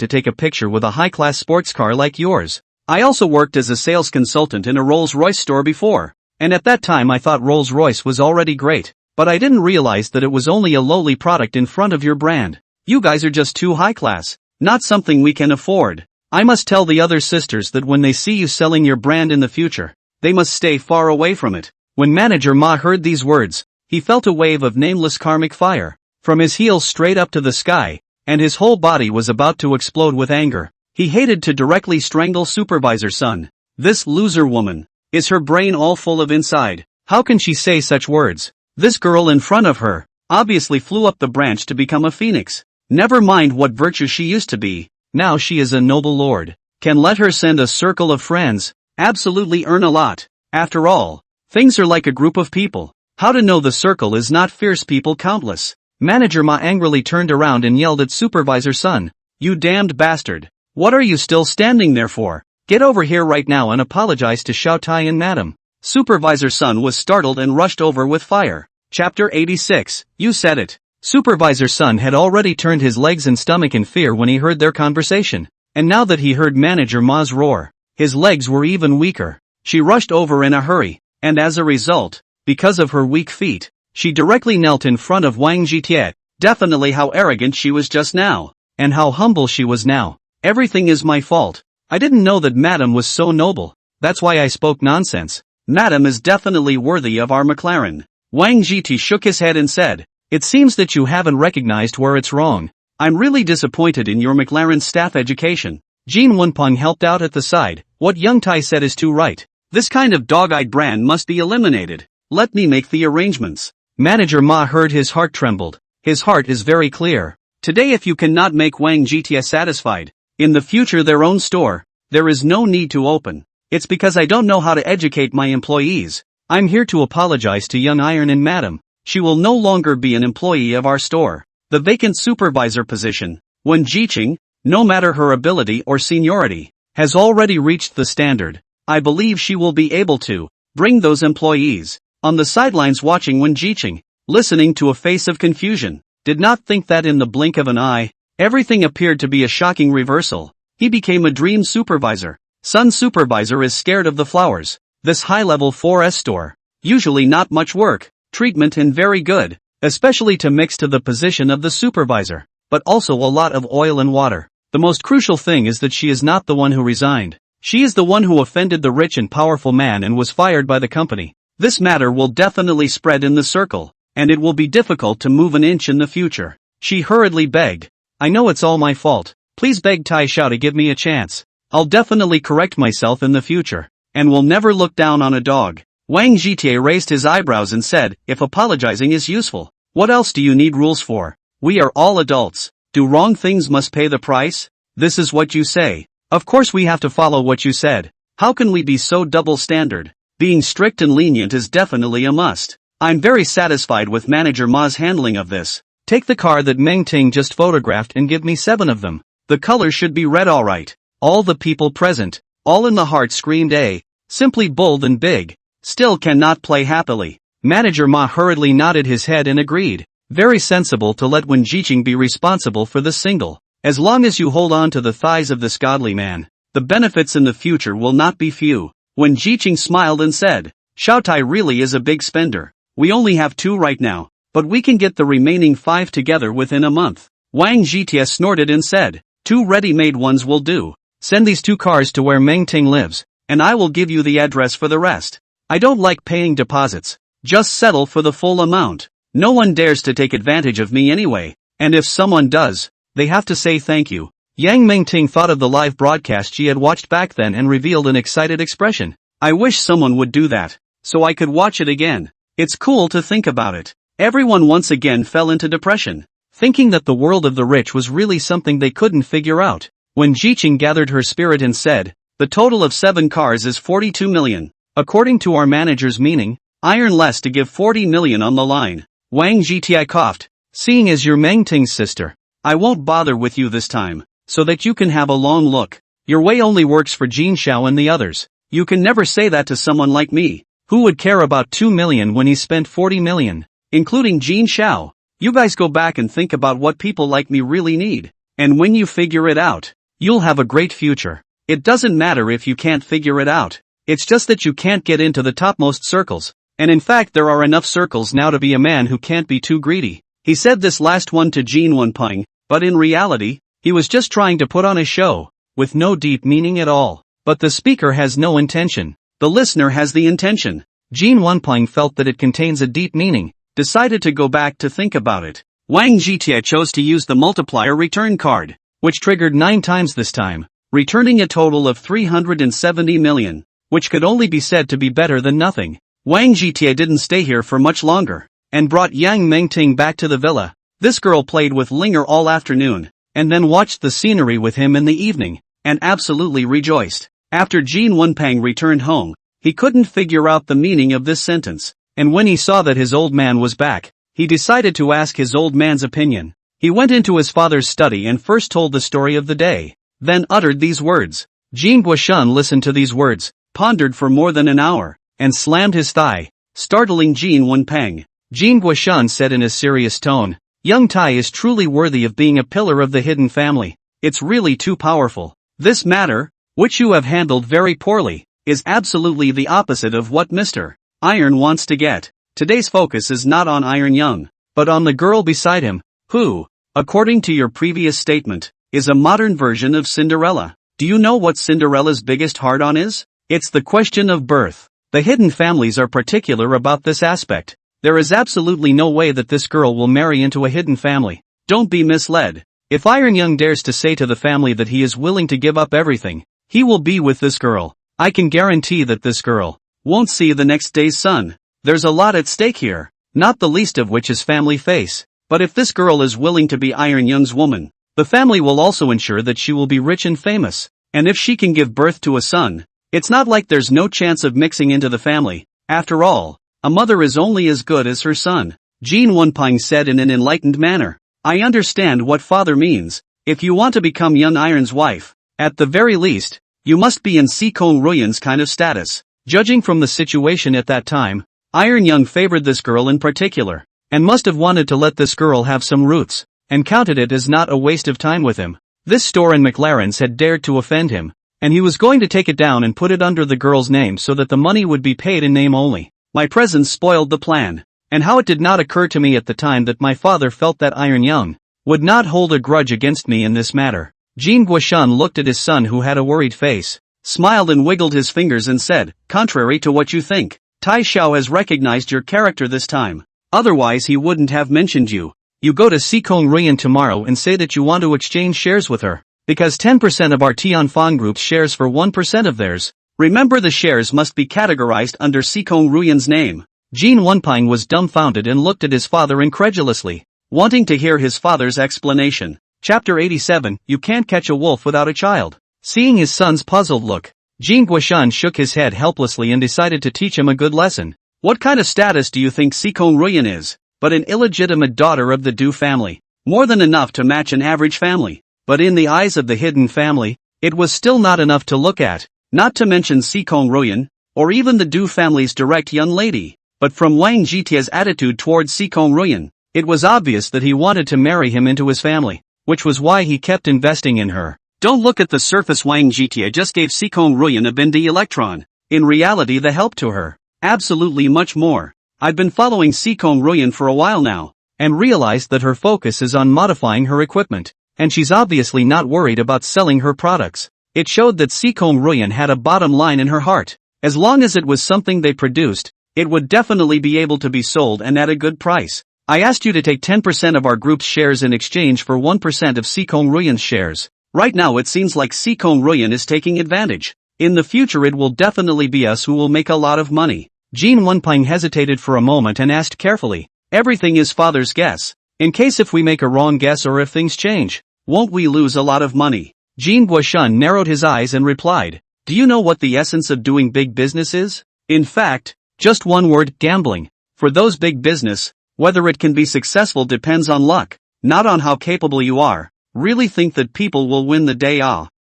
to take a picture with a high-class sports car like yours. I also worked as a sales consultant in a Rolls-Royce store before, and at that time I thought Rolls-Royce was already great, but I didn't realize that it was only a lowly product in front of your brand. You guys are just too high-class, not something we can afford. I must tell the other sisters that when they see you selling your brand in the future, they must stay far away from it. When Manager Ma heard these words, he felt a wave of nameless karmic fire, from his heels straight up to the sky, and his whole body was about to explode with anger. He hated to directly strangle Supervisor Sun. This loser woman. Is her brain all full of inside? How can she say such words? This girl in front of her obviously flew up the branch to become a phoenix. Never mind what virtue she used to be, now she is a noble lord. Can let her send a circle of friends, absolutely earn a lot. After all, things are like a group of people. How to know the circle is not fierce people countless? Manager Ma angrily turned around and yelled at Supervisor Sun. You damned bastard. What are you still standing there for? Get over here right now and apologize to Xiao Tai and Madam. Supervisor Sun was startled and rushed over with fire. Chapter 86, You said it. Supervisor Sun had already turned his legs and stomach in fear when he heard their conversation. And now that he heard Manager Ma's roar, his legs were even weaker. She rushed over in a hurry, and as a result, because of her weak feet, she directly knelt in front of Wang Jietie. Definitely how arrogant she was just now, and how humble she was now. Everything is my fault. I didn't know that Madam was so noble. That's why I spoke nonsense. Madam is definitely worthy of our McLaren. Wang Jietie shook his head and said, "It seems that you haven't recognized where it's wrong. I'm really disappointed in your McLaren staff education." Jin Wenpeng helped out at the side. "What Young Tai said is too right. This kind of dog-eyed brand must be eliminated. Let me make the arrangements." Manager Ma heard his heart trembled. His heart is very clear. Today if you cannot make Wang Jietie satisfied, in the future their own store, there is no need to open. It's because I don't know how to educate my employees. I'm here to apologize to Young Iron and Madam. She will no longer be an employee of our store. The vacant supervisor position, Wen Jiqing, no matter her ability or seniority, has already reached the standard. I believe she will be able to bring those employees. On the sidelines watching Wen Jiqing, listening to a face of confusion, did not think that in the blink of an eye, everything appeared to be a shocking reversal. He became a dream supervisor. Sun supervisor is scared of the flowers. This high-level 4S store, usually not much work, treatment and very good, especially to mix to the position of the supervisor, but also a lot of oil and water. The most crucial thing is that she is not the one who resigned. She is the one who offended the rich and powerful man and was fired by the company. This matter will definitely spread in the circle, and it will be difficult to move an inch in the future. She hurriedly begged, "I know it's all my fault. Please beg Tai Xiao to give me a chance. I'll definitely correct myself in the future, and will never look down on a dog." Wang Jietie raised his eyebrows and said, "If apologizing is useful, what else do you need rules for? We are all adults. Do wrong things must pay the price? This is what you say. Of course we have to follow what you said. How can we be so double standard? Being strict and lenient is definitely a must. I'm very satisfied with Manager Ma's handling of this. Take the car that Meng Ting just photographed and give me 7 of them. The colors should be red alright." All the people present, all in the heart screamed A. Simply bold and big. Still cannot play happily. Manager Ma hurriedly nodded his head and agreed. Very sensible to let Wen Jiqing be responsible for the single. As long as you hold on to the thighs of this godly man, the benefits in the future will not be few. Wen Jiqing smiled and said, "Xiao Tai really is a big spender. We only have 2 right now, but we can get the remaining 5 together within a month." Wang Jietie snorted and said, "2 ready-made ones will do. Send these 2 cars to where Meng Ting lives, and I will give you the address for the rest. I don't like paying deposits. Just settle for the full amount. No one dares to take advantage of me anyway, and if someone does, they have to say thank you." Yang Mengting thought of the live broadcast she had watched back then and revealed an excited expression. "I wish someone would do that, so I could watch it again. It's cool to think about it." Everyone once again fell into depression, thinking that the world of the rich was really something they couldn't figure out. When Jiqing gathered her spirit and said, "The total of 7 cars is 42 million. According to our manager's meaning, iron less to give 40 million on the line." Wang Jietie coughed. "Seeing as you're Meng Ting's sister, I won't bother with you this time, so that you can have a long look. Your way only works for Jin Xiao and the others. You can never say that to someone like me, who would care about 2 million when he spent 40 million, including Jin Xiao. You guys go back and think about what people like me really need, and when you figure it out, you'll have a great future. It doesn't matter if you can't figure it out. It's just that you can't get into the topmost circles, and in fact there are enough circles now to be a man who can't be too greedy." He said this last one to Jin Wenpeng, but in reality, he was just trying to put on a show, with no deep meaning at all. But the speaker has no intention. The listener has the intention. Jin Wenpeng felt that it contains a deep meaning, decided to go back to think about it. Wang Jietie chose to use the multiplier return card, which triggered 9 times this time, returning a total of 370 million, which could only be said to be better than nothing. Wang Jietie didn't stay here for much longer, and brought Yang Mengting back to the villa. This girl played with Linger all afternoon, and then watched the scenery with him in the evening, and absolutely rejoiced. After Jin Wenpeng returned home, he couldn't figure out the meaning of this sentence, and when he saw that his old man was back, he decided to ask his old man's opinion. He went into his father's study and first told the story of the day, then uttered these words. Jin Guoshan listened to these words, pondered for more than an hour, and slammed his thigh, startling Jin Wenpeng. Jin Guoshan said in a serious tone, Young Tai is truly worthy of being a pillar of the hidden family. It's really too powerful. This matter, which you have handled very poorly, is absolutely the opposite of what Mr. Iron wants to get. Today's focus is not on Iron Young, but on the girl beside him, who, according to your previous statement, is a modern version of Cinderella. Do you know what Cinderella's biggest hard-on is? It's the question of birth. The hidden families are particular about this aspect. There is absolutely no way that this girl will marry into a hidden family. Don't be misled. If Iron Young dares to say to the family that he is willing to give up everything, he will be with this girl. I can guarantee that this girl won't see the next day's sun. There's a lot at stake here, not the least of which is family face. But if this girl is willing to be Iron Young's woman, the family will also ensure that she will be rich and famous. And if she can give birth to a son, it's not like there's no chance of mixing into the family. After all, a mother is only as good as her son. Jin Wonping said in an enlightened manner. I understand what father means. If you want to become Young Iron's wife, at the very least, you must be in Sikong Ruyan's kind of status. Judging from the situation at that time, Iron Young favored this girl in particular, and must have wanted to let this girl have some roots, and counted it as not a waste of time with him. This store in McLaren's had dared to offend him, and he was going to take it down and put it under the girl's name so that the money would be paid in name only. My presence spoiled the plan, and how it did not occur to me at the time that my father felt that Iron Young would not hold a grudge against me in this matter. Jin Guoshan looked at his son who had a worried face, smiled and wiggled his fingers and said, contrary to what you think, Tai Xiao has recognized your character this time. Otherwise he wouldn't have mentioned you. You go to Sikong Ruyan tomorrow and say that you want to exchange shares with her, because 10% of our Tianfang Group's shares for 1% of theirs. Remember, the shares must be categorized under Sikong Ruyan's name. Jin Wonping was dumbfounded and looked at his father incredulously, wanting to hear his father's explanation. Chapter 87, You Can't Catch a Wolf Without a Child. Seeing his son's puzzled look, Jin Guoshan shook his head helplessly and decided to teach him a good lesson. What kind of status do you think Sikong Ruyan is? But an illegitimate daughter of the Du family. More than enough to match an average family. But in the eyes of the hidden family, it was still not enough to look at, not to mention Sikong Ruyan, or even the Du family's direct young lady. But from Wang Jitia's attitude towards Sikong Ruyan, it was obvious that he wanted to marry him into his family, which was why he kept investing in her. Don't look at the surface. Wang Jitia just gave Sikong Ruyan a bendy electron. In reality, the help to her, absolutely much more. I've been following Sikong Ruyan for a while now, and realized that her focus is on modifying her equipment, and she's obviously not worried about selling her products. It showed that Sikong Ruyan had a bottom line in her heart. As long as it was something they produced, it would definitely be able to be sold and at a good price. I asked you to take 10% of our group's shares in exchange for 1% of Sikong Ruyan's shares. Right now it seems like Sikong Ruyan is taking advantage. In the future it will definitely be us who will make a lot of money. Jin Wonping hesitated for a moment and asked carefully, everything is father's guess. In case if we make a wrong guess or if things change, won't we lose a lot of money? Jin Guoshan narrowed his eyes and replied, do you know what the essence of doing big business is? In fact, just one word, gambling. For those big business, whether it can be successful depends on luck, not on how capable you are. Really think that people will win the day?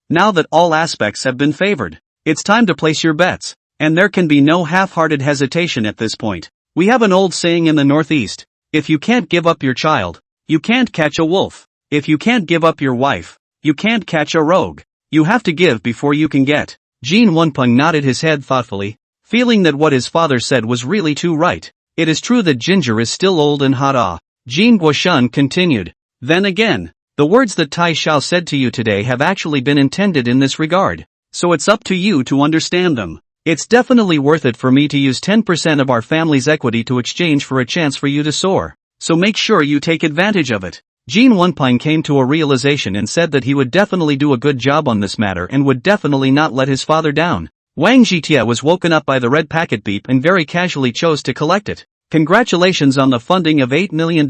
Now that all aspects have been favored, it's time to place your bets, and there can be no half-hearted hesitation at this point. We have an old saying in the Northeast, if you can't give up your child, you can't catch a wolf. If you can't give up your wife, you can't catch a rogue. You have to give before you can get. Jin Wonping nodded his head thoughtfully, feeling that what his father said was really too right. It is true that ginger is still old and hot. Jin Guoshan continued. Then again, the words that Tai Xiao said to you today have actually been intended in this regard, so it's up to you to understand them. It's definitely worth it for me to use 10% of our family's equity to exchange for a chance for you to soar, so make sure you take advantage of it. Jin Wonping came to a realization and said that he would definitely do a good job on this matter and would definitely not let his father down. Wang Jitia was woken up by the red packet beep and very casually chose to collect it. Congratulations on the funding of $8 million.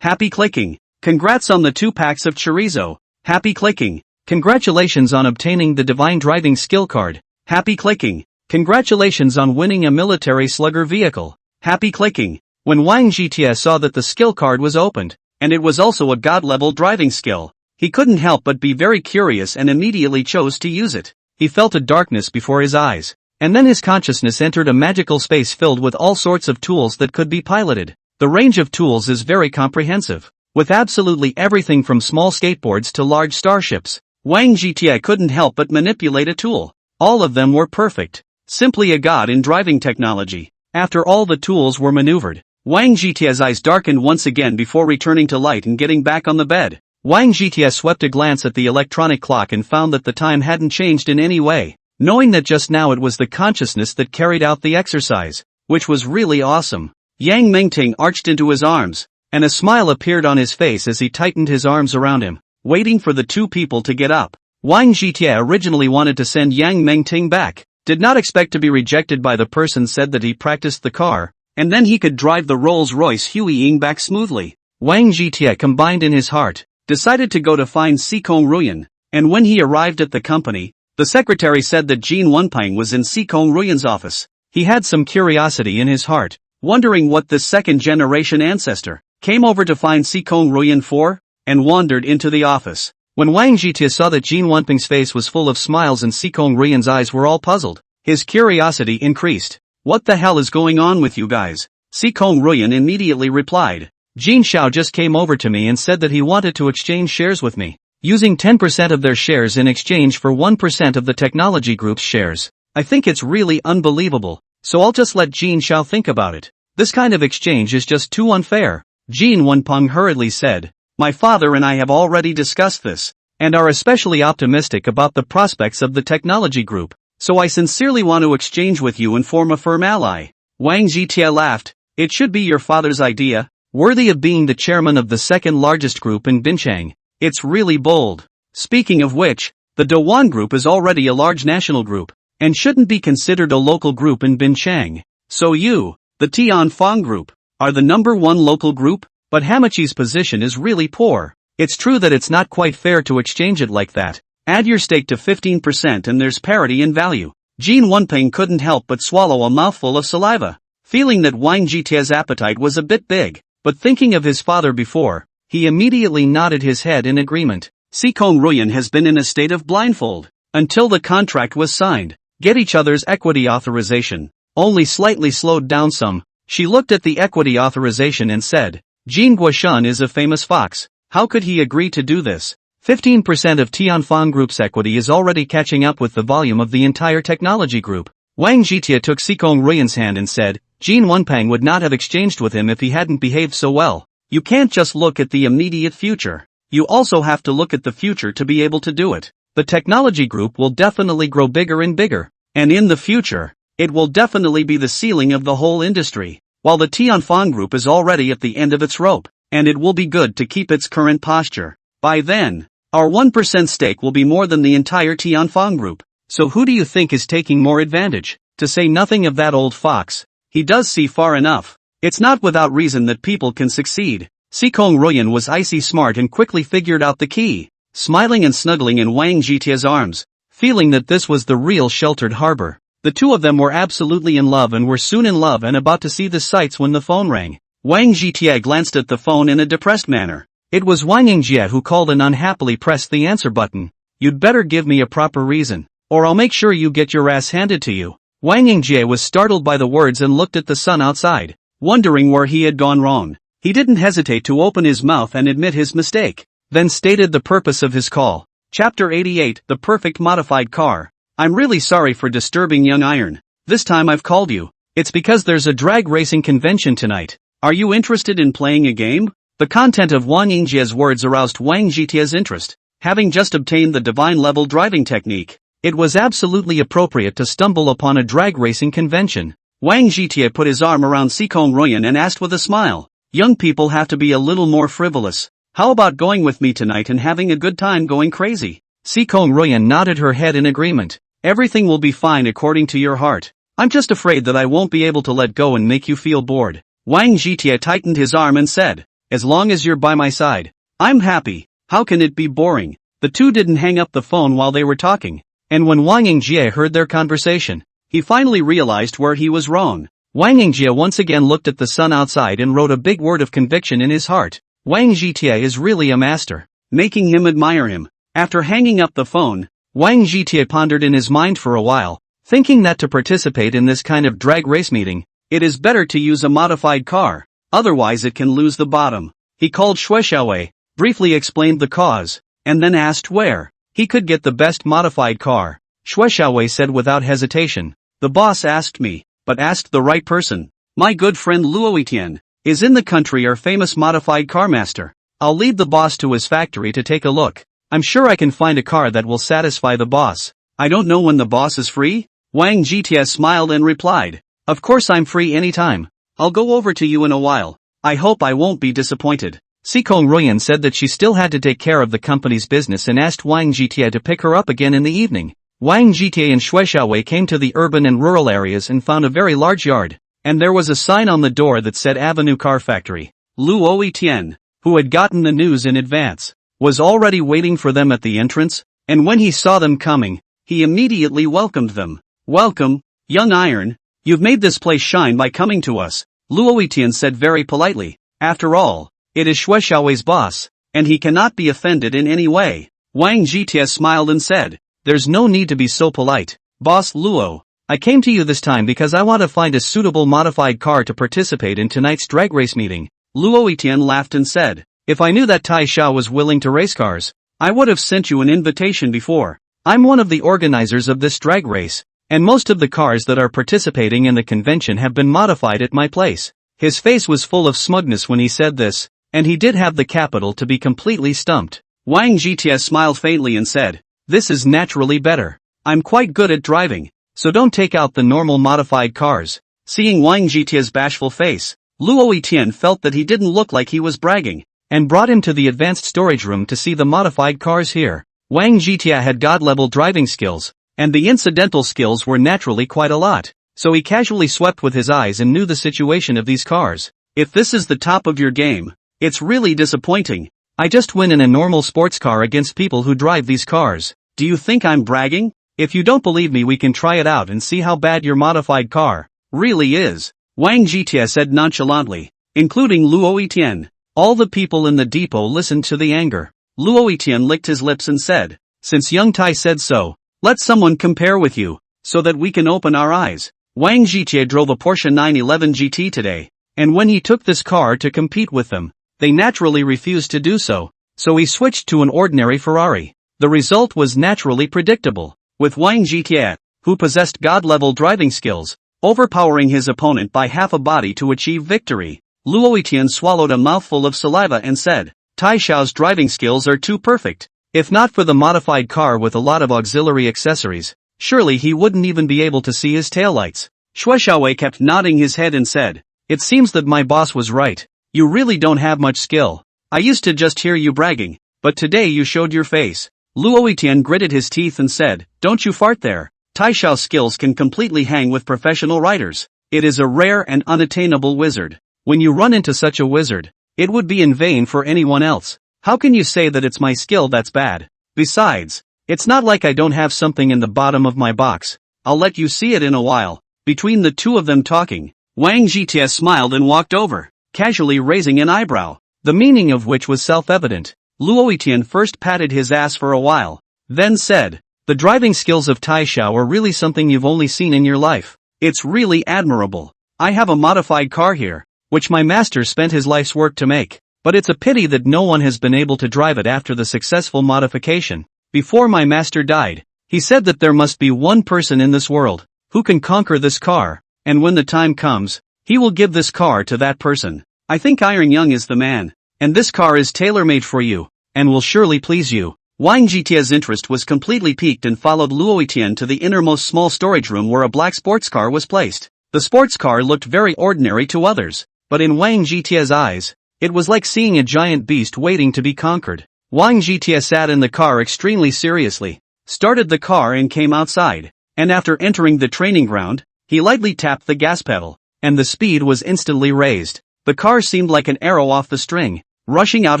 Happy clicking. Congrats on the 2 packs of chorizo. Happy clicking. Congratulations on obtaining the divine driving skill card. Happy clicking. Congratulations on winning a military slugger vehicle. Happy clicking. When Wang Jitia saw that the skill card was opened, and it was also a god-level driving skill, he couldn't help but be very curious and immediately chose to use it. He felt a darkness before his eyes, and then his consciousness entered a magical space filled with all sorts of tools that could be piloted. The range of tools is very comprehensive. with absolutely everything from small skateboards to large starships. Wang Zhitie couldn't help but manipulate a tool. All of them were perfect. Simply a god in driving technology. After all the tools were maneuvered, Wang Zhitie's eyes darkened once again before returning to light and getting back on the bed. Wang Zhitie swept a glance at the electronic clock and found that the time hadn't changed in any way, knowing that just now it was the consciousness that carried out the exercise, which was really awesome. Yang Mengting arched into his arms, and a smile appeared on his face as he tightened his arms around him, waiting for the two people to get up. Wang Zhitie originally wanted to send Yang Mengting back, did not expect to be rejected by the person said that he practiced the car, and then he could drive the Rolls-Royce Hueying back smoothly. Wang Zhitie combined in his heart, decided to go to find Sikong Ruyan, and when he arrived at the company, the secretary said that Jin Wenpeng was in Sikong Ruyan's office. He had some curiosity in his heart, wondering what this second-generation ancestor came over to find Sikong Ruyan for, and wandered into the office. When Wang Zhitie saw that Jin Wenpeng's face was full of smiles and Sikong Ruyan's eyes were all puzzled, his curiosity increased. "What the hell is going on with you guys?" Sikong Ruyan immediately replied. "Jin Xiao just came over to me and said that he wanted to exchange shares with me, using 10% of their shares in exchange for 1% of the technology group's shares. I think it's really unbelievable, so I'll just let Jin Xiao think about it. This kind of exchange is just too unfair." Jin Wenpeng hurriedly said, "My father and I have already discussed this, and are especially optimistic about the prospects of the technology group, so I sincerely want to exchange with you and form a firm ally." Wang Zhitie laughed. "It should be your father's idea, worthy of being the chairman of the second largest group in Binchang. It's really bold. Speaking of which, the Dewan group is already a large national group, and shouldn't be considered a local group in Binchang. So you, the Tianfang group, are the number one local group, but Hamachi's position is really poor. It's true that it's not quite fair to exchange it like that. Add your stake to 15% and there's parity in value." Jin Wenpeng couldn't help but swallow a mouthful of saliva, feeling that Wang Zhitie's appetite was a bit big, but thinking of his father before, he immediately nodded his head in agreement. Sikong Ruyan has been in a state of blindfold until the contract was signed. Get each other's equity authorization. Only slightly slowed down some, she looked at the equity authorization and said, "Jin Guoshan is a famous fox. How could he agree to do this? 15% of Tianfang Group's equity is already catching up with the volume of the entire technology group." Wang Zhitie took Sikong Ruyan's hand and said, "Jin Wenpeng would not have exchanged with him if he hadn't behaved so well. You can't just look at the immediate future. You also have to look at the future to be able to do it. The technology group will definitely grow bigger and bigger, and in the future, it will definitely be the ceiling of the whole industry, while the Tianfang group is already at the end of its rope, and it will be good to keep its current posture. By then, our 1% stake will be more than the entire Tianfang group. So who do you think is taking more advantage? To say nothing of that old fox. He does see far enough. It's not without reason that people can succeed." Sikong Ruyan was icy smart and quickly figured out the key, smiling and snuggling in Wang Zhitie's arms, feeling that this was the real sheltered harbor. The two of them were absolutely in love and were soon in love and about to see the sights when the phone rang. Wang Zhitie glanced at the phone in a depressed manner. It was Wang Yingjie who called and unhappily pressed the answer button. "You'd better give me a proper reason, or I'll make sure you get your ass handed to you." Wang Yingjie was startled by the words and looked at the sun outside, wondering where he had gone wrong. He didn't hesitate to open his mouth and admit his mistake, then stated the purpose of his call. Chapter 88, The Perfect Modified Car. "I'm really sorry for disturbing young iron. This time I've called you. It's because there's a drag racing convention tonight. Are you interested in playing a game?" The content of Wang Yingjie's words aroused Wang Zhitie's interest. Having just obtained the divine-level driving technique, it was absolutely appropriate to stumble upon a drag racing convention. Wang Zhitie put his arm around Sikong Ruyan and asked with a smile, "Young people have to be a little more frivolous. How about going with me tonight and having a good time going crazy?" Sikong Ruyan nodded her head in agreement. "Everything will be fine according to your heart. I'm just afraid that I won't be able to let go and make you feel bored." Wang Zhitie tightened his arm and said, "As long as you're by my side, I'm happy. How can it be boring?" The two didn't hang up the phone while they were talking, and when Wang Yingjie heard their conversation, he finally realized where he was wrong. Wang Yingjie once again looked at the sun outside and wrote a big word of conviction in his heart. Wang Zhitie is really a master, making him admire him. After hanging up the phone, Wang Zhitie pondered in his mind for a while, thinking that to participate in this kind of drag race meeting, it is better to use a modified car, otherwise it can lose the bottom. He called Shuexiaowei, briefly explained the cause, and then asked where he could get the best modified car. Shuexiaowei said without hesitation, "The boss asked me, but asked the right person. My good friend Luo Etienne is in the country our famous modified car master. I'll lead the boss to his factory to take a look. I'm sure I can find a car that will satisfy the boss. I don't know when the boss is free?" Wang Zhitie smiled and replied, "Of course I'm free anytime. I'll go over to you in a while. I hope I won't be disappointed." Sikong Ruyan said that she still had to take care of the company's business and asked Wang Zhitie to pick her up again in the evening. Wang Zhitie and Shuexiaowei came to the urban and rural areas and found a very large yard, and there was a sign on the door that said Avenue Car Factory. Luo Etienne, who had gotten the news in advance, was already waiting for them at the entrance, and when he saw them coming, he immediately welcomed them. "Welcome, young iron. You've made this place shine by coming to us," Luo Etienne said very politely. After all, it is Shuexiaowei's boss, and he cannot be offended in any way. Wang Zhitie smiled and said, "There's no need to be so polite, Boss Luo. I came to you this time because I want to find a suitable modified car to participate in tonight's drag race meeting." Luo Etienne laughed and said, "If I knew that Tai Xiao was willing to race cars, I would have sent you an invitation before. I'm one of the organizers of this drag race, and most of the cars that are participating in the convention have been modified at my place." His face was full of smugness when he said this, and he did have the capital to be completely stumped. Wang Zhitie smiled faintly and said, "This is naturally better. I'm quite good at driving, so don't take out the normal modified cars." Seeing Wang Zhitie's bashful face, Luo Etienne felt that he didn't look like he was bragging, and brought him to the advanced storage room to see the modified cars here. Wang Zhitie had god-level driving skills, and the incidental skills were naturally quite a lot, so he casually swept with his eyes and knew the situation of these cars. "If this is the top of your game, it's really disappointing. I just win in a normal sports car against people who drive these cars. Do you think I'm bragging? If you don't believe me, we can try it out and see how bad your modified car really is," Wang Zhitie said nonchalantly, including Luo Etienne. All the people in the depot listened to the anger. Luo Etienne licked his lips and said, "Since young Tai said so, let someone compare with you, so that we can open our eyes." Wang Zhitie drove a Porsche 911 GT today, and when he took this car to compete with them, they naturally refused to do so, so he switched to an ordinary Ferrari. The result was naturally predictable, with Wang Zhitie, who possessed god-level driving skills, overpowering his opponent by half a body to achieve victory. Luo Etienne swallowed a mouthful of saliva and said, "Tai Xiao's driving skills are too perfect. If not for the modified car with a lot of auxiliary accessories, surely he wouldn't even be able to see his taillights." Shuexiaowei kept nodding his head and said, "It seems that my boss was right. You really don't have much skill. I used to just hear you bragging, but today you showed your face." Luo Etienne gritted his teeth and said, "Don't you fart there. Tai Xiao's skills can completely hang with professional riders. It is a rare and unattainable wizard. When you run into such a wizard, it would be in vain for anyone else. How can you say that it's my skill that's bad? Besides, it's not like I don't have something in the bottom of my box. I'll let you see it in a while." Between the two of them talking, Wang Zhitie smiled and walked over, casually raising an eyebrow, the meaning of which was self-evident. Luo Etienne first patted his ass for a while, then said, "The driving skills of Tai Xiao are really something you've only seen in your life. It's really admirable. I have a modified car here, which my master spent his life's work to make, but it's a pity that no one has been able to drive it after the successful modification. Before my master died, he said that there must be one person in this world who can conquer this car, and when the time comes, he will give this car to that person. I think Iron Young is the man, and this car is tailor-made for you, and will surely please you." Wang Zhitie's interest was completely piqued and followed Luo Etienne to the innermost small storage room where a black sports car was placed. The sports car looked very ordinary to others, but in Wang Zhitie's eyes, it was like seeing a giant beast waiting to be conquered. Wang Zhitie sat in the car extremely seriously, started the car and came outside, and after entering the training ground, he lightly tapped the gas pedal, and the speed was instantly raised. The car seemed like an arrow off the string, rushing out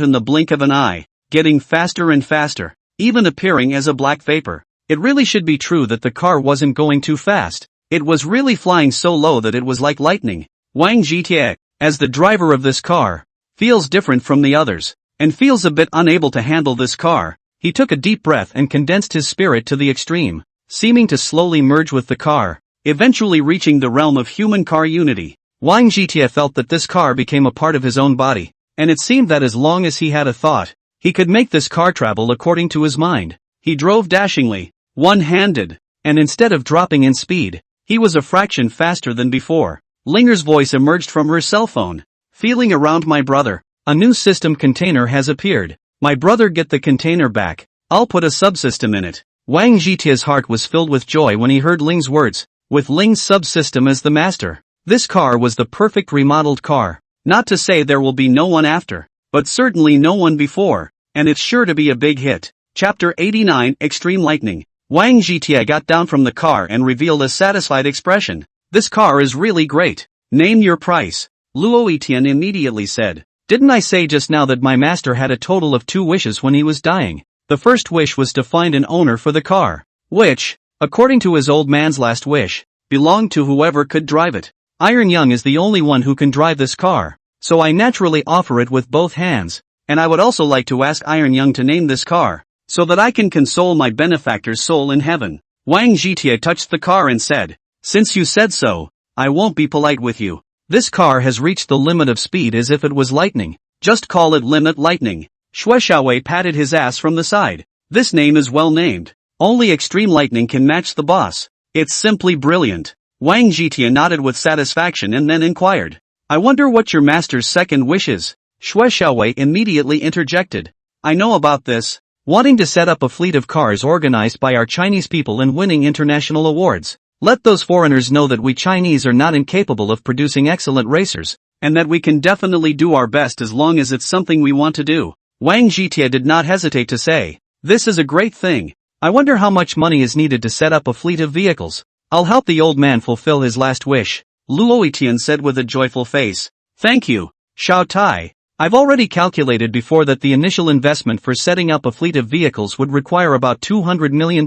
in the blink of an eye, getting faster and faster, even appearing as a black vapor. It really should be true that the car wasn't going too fast. It was really flying so low that it was like lightning. Wang Zhitie, as the driver of this car, feels different from the others, and feels a bit unable to handle this car. He took a deep breath and condensed his spirit to the extreme, seeming to slowly merge with the car, eventually reaching the realm of human car unity. Wang Zhitie felt that this car became a part of his own body, and it seemed that as long as he had a thought, he could make this car travel according to his mind. He drove dashingly, one-handed, and instead of dropping in speed, he was a fraction faster than before. Linger's voice emerged from her cell phone. Feeling around my brother. A new system container has appeared. My brother, get the container back. I'll put a subsystem in it. Wang Zhitia's heart was filled with joy when he heard Ling's words, with Ling's subsystem as the master. This car was the perfect remodeled car. Not to say there will be no one after, but certainly no one before, and it's sure to be a big hit. Chapter 89, Extreme Lightning. Wang Zhitia got down from the car and revealed a satisfied expression. This car is really great. Name your price. Luo Etian immediately said. Didn't I say just now that my master had a total of 2 wishes when he was dying? The first wish was to find an owner for the car, which, according to his old man's last wish, belonged to whoever could drive it. Iron Young is the only one who can drive this car, so I naturally offer it with both hands, and I would also like to ask Iron Young to name this car, so that I can console my benefactor's soul in heaven. Wang Zhitia touched the car and said, since you said so, I won't be polite with you. This car has reached the limit of speed as if it was lightning. Just call it Limit Lightning. Xue Xiaowei patted his ass from the side. This name is well named. Only Extreme Lightning can match the boss. It's simply brilliant. Wang Zhitia nodded with satisfaction and then inquired. I wonder what your master's second wish is. Xue Xiaowei immediately interjected. I know about this. Wanting to set up a fleet of cars organized by our Chinese people and winning international awards. Let those foreigners know that we Chinese are not incapable of producing excellent racers, and that we can definitely do our best as long as it's something we want to do. Wang Zhitia did not hesitate to say, this is a great thing. I wonder how much money is needed to set up a fleet of vehicles. I'll help the old man fulfill his last wish. Luo Etian said with a joyful face. Thank you, Xiao Tai. I've already calculated before that the initial investment for setting up a fleet of vehicles would require about $200 million.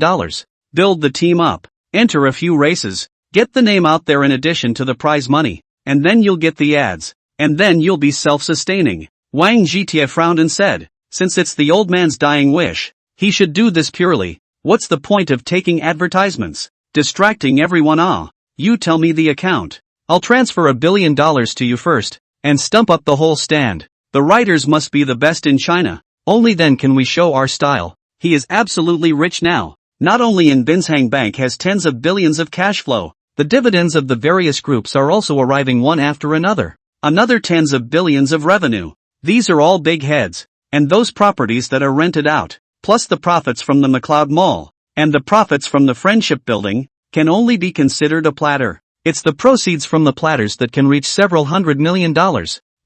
Build the team up. Enter a few races, get the name out there in addition to the prize money, and then you'll get the ads, and then you'll be self-sustaining. Wang Zhitia frowned and said, since it's the old man's dying wish, he should do this purely. What's the point of taking advertisements? Distracting everyone. You tell me the account. I'll transfer $1 billion to you first, and stump up the whole stand. The writers must be the best in China. Only then can we show our style. He is absolutely rich now. Not only in Binshang Bank has tens of billions of cash flow, the dividends of the various groups are also arriving one after another. Another tens of billions of revenue. These are all big heads, and those properties that are rented out, plus the profits from the McLeod Mall, and the profits from the Friendship Building, can only be considered a platter. It's the proceeds from the platters that can reach several $100 million,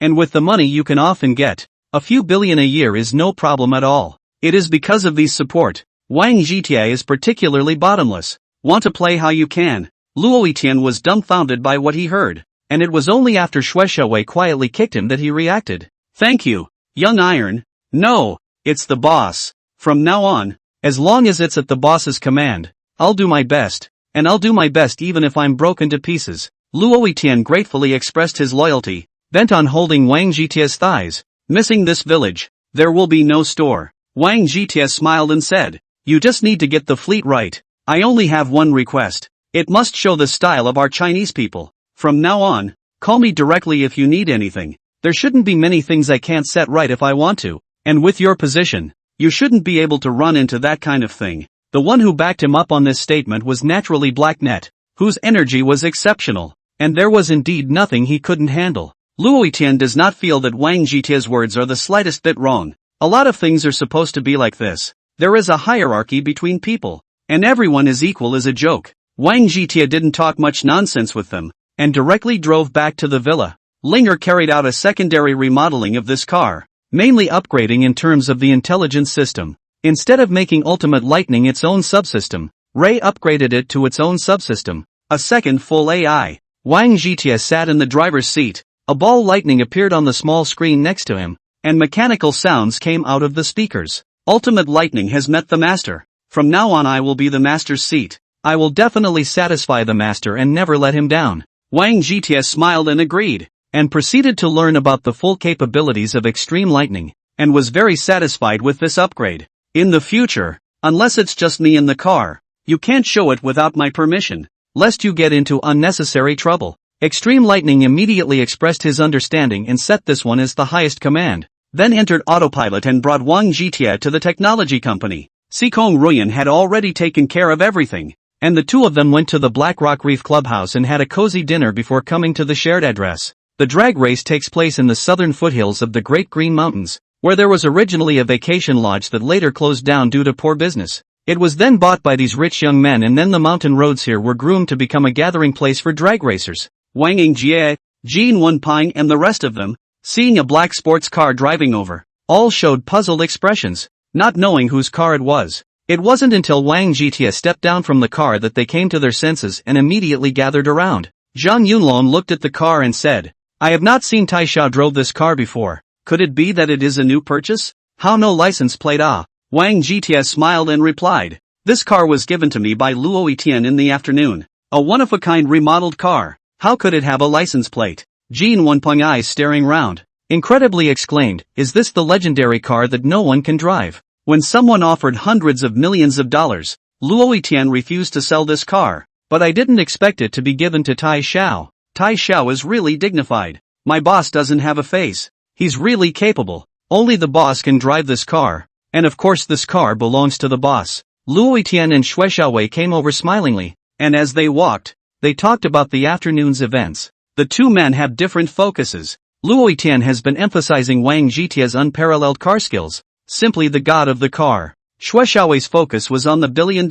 and with the money you can often get, a few billion a year is no problem at all. It is because of these support. Wang Zhitia is particularly bottomless. Want to play how you can. Luo Etian was dumbfounded by what he heard, and it was only after Xue Xiaowei quietly kicked him that he reacted. Thank you, young iron. No, it's the boss. From now on, as long as it's at the boss's command, I'll do my best, and I'll do my best even if I'm broken to pieces. Luo Etian gratefully expressed his loyalty, bent on holding Wang Zhitia's thighs. Missing this village, there will be no store. Wang Zhitia smiled and said, you just need to get the fleet right. I only have one request. It must show the style of our Chinese people. From now on, call me directly if you need anything. There shouldn't be many things I can't set right if I want to. And with your position, you shouldn't be able to run into that kind of thing. The one who backed him up on this statement was naturally Blacknet, whose energy was exceptional, and there was indeed nothing he couldn't handle. Luo Etian does not feel that Wang Zhitia's words are the slightest bit wrong. A lot of things are supposed to be like this. There is a hierarchy between people, and everyone is equal as a joke. Wang Zhitia didn't talk much nonsense with them, and directly drove back to the villa. Linger carried out a secondary remodeling of this car, mainly upgrading in terms of the intelligence system. Instead of making Ultimate Lightning its own subsystem, Ray upgraded it to its own subsystem, a second full AI. Wang Zhitia sat in the driver's seat. A ball lightning appeared on the small screen next to him, and mechanical sounds came out of the speakers. Ultimate Lightning has met the master. From now on I will be the master's seat. I will definitely satisfy the master and never let him down. Wang Zhitia smiled and agreed, and proceeded to learn about the full capabilities of Extreme Lightning, and was very satisfied with this upgrade. In the future, unless it's just me in the car, you can't show it without my permission, lest you get into unnecessary trouble. Extreme Lightning immediately expressed his understanding and set this one as the highest command. Then entered autopilot and brought Wang Jitie to the technology company. Sikong Ruyan had already taken care of everything, and the two of them went to the Black Rock Reef Clubhouse and had a cozy dinner before coming to the shared address. The drag race takes place in the southern foothills of the Great Green Mountains, where there was originally a vacation lodge that later closed down due to poor business. It was then bought by these rich young men, and then the mountain roads here were groomed to become a gathering place for drag racers. Wang Yingjie, Jin Wenping and the rest of them, seeing a black sports car driving over, all showed puzzled expressions, not knowing whose car it was. It wasn't until Wang Jitie stepped down from the car that they came to their senses and immediately gathered around. Zhang Yunlong looked at the car and said, "I have not seen Tai Xiao drove this car before. Could it be that it is a new purchase? How no license plate ah?" Wang Jitie smiled and replied, "This car was given to me by Luo Etian in the afternoon. A one-of-a-kind remodeled car. How could it have a license plate?" Jin Wenpeng, eyes staring round, incredibly exclaimed, "Is this the legendary car that no one can drive?" When someone offered hundreds of millions of dollars, Luo Etian refused to sell this car. "But I didn't expect it to be given to Tai Xiao. Tai Xiao is really dignified. My boss doesn't have a face. He's really capable. Only the boss can drive this car. And of course this car belongs to the boss." Luo Etian and Xue Xiaowei came over smilingly, and as they walked, they talked about the afternoon's events. The two men have different focuses. Luo Etian has been emphasizing Wang Jitie's unparalleled car skills, simply the god of the car. Xue Xiaowei's focus was on the $1 billion,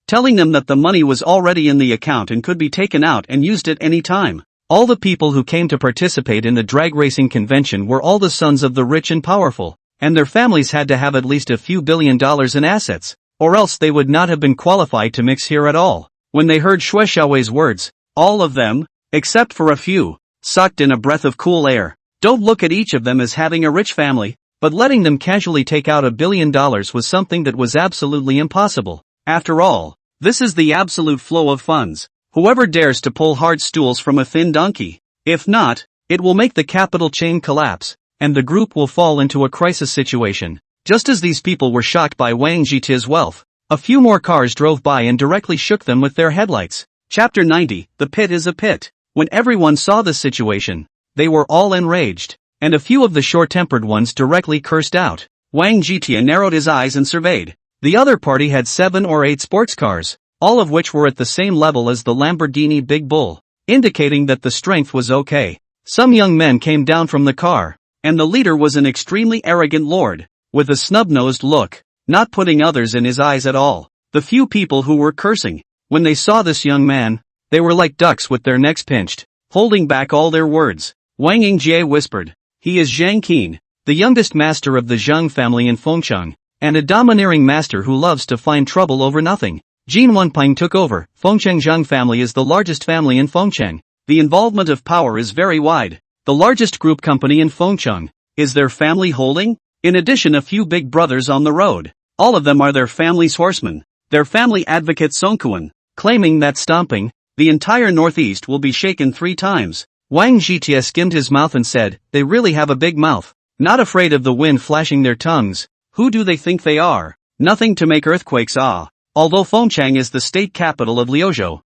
telling them that the money was already in the account and could be taken out and used at any time. All the people who came to participate in the drag racing convention were all the sons of the rich and powerful, and their families had to have at least a few $1 billion in assets, or else they would not have been qualified to mix here at all. When they heard Xue Xiaowei's words, all of them, except for a few, sucked in a breath of cool air. Don't look at each of them as having a rich family, but letting them casually take out $1 billion was something that was absolutely impossible. After all, this is the absolute flow of funds. Whoever dares to pull hard stools from a thin donkey. If not, it will make the capital chain collapse, and the group will fall into a crisis situation. Just as these people were shocked by Wang Jitie's wealth, a few more cars drove by and directly shook them with their headlights. Chapter 90, The Pit is a Pit. When everyone saw this situation, they were all enraged, and a few of the short-tempered ones directly cursed out. Wang Jitie narrowed his eyes and surveyed. The other party had 7 or 8 sports cars, all of which were at the same level as the Lamborghini Big Bull, indicating that the strength was okay. Some young men came down from the car, and the leader was an extremely arrogant lord, with a snub-nosed look, not putting others in his eyes at all. The few people who were cursing, when they saw this young man, they were like ducks with their necks pinched, holding back all their words. Wang Yingjie whispered, "He is Zhang Qin, the youngest master of the Zhang family in Fengcheng, and a domineering master who loves to find trouble over nothing." Jin Wenping took over. Fengcheng Zhang family is the largest family in Fengcheng. The involvement of power is very wide. The largest group company in Fengcheng is their family holding, in addition a few big brothers on the road. All of them are their family's horsemen. Their family advocate Songkuan, claiming that stomping the entire northeast will be shaken 3 times. Wang Jitie skimmed his mouth and said, "They really have a big mouth. Not afraid of the wind flashing their tongues. Who do they think they are? Nothing to make earthquakes ah." Although Fengcheng is the state capital of Liuzhou,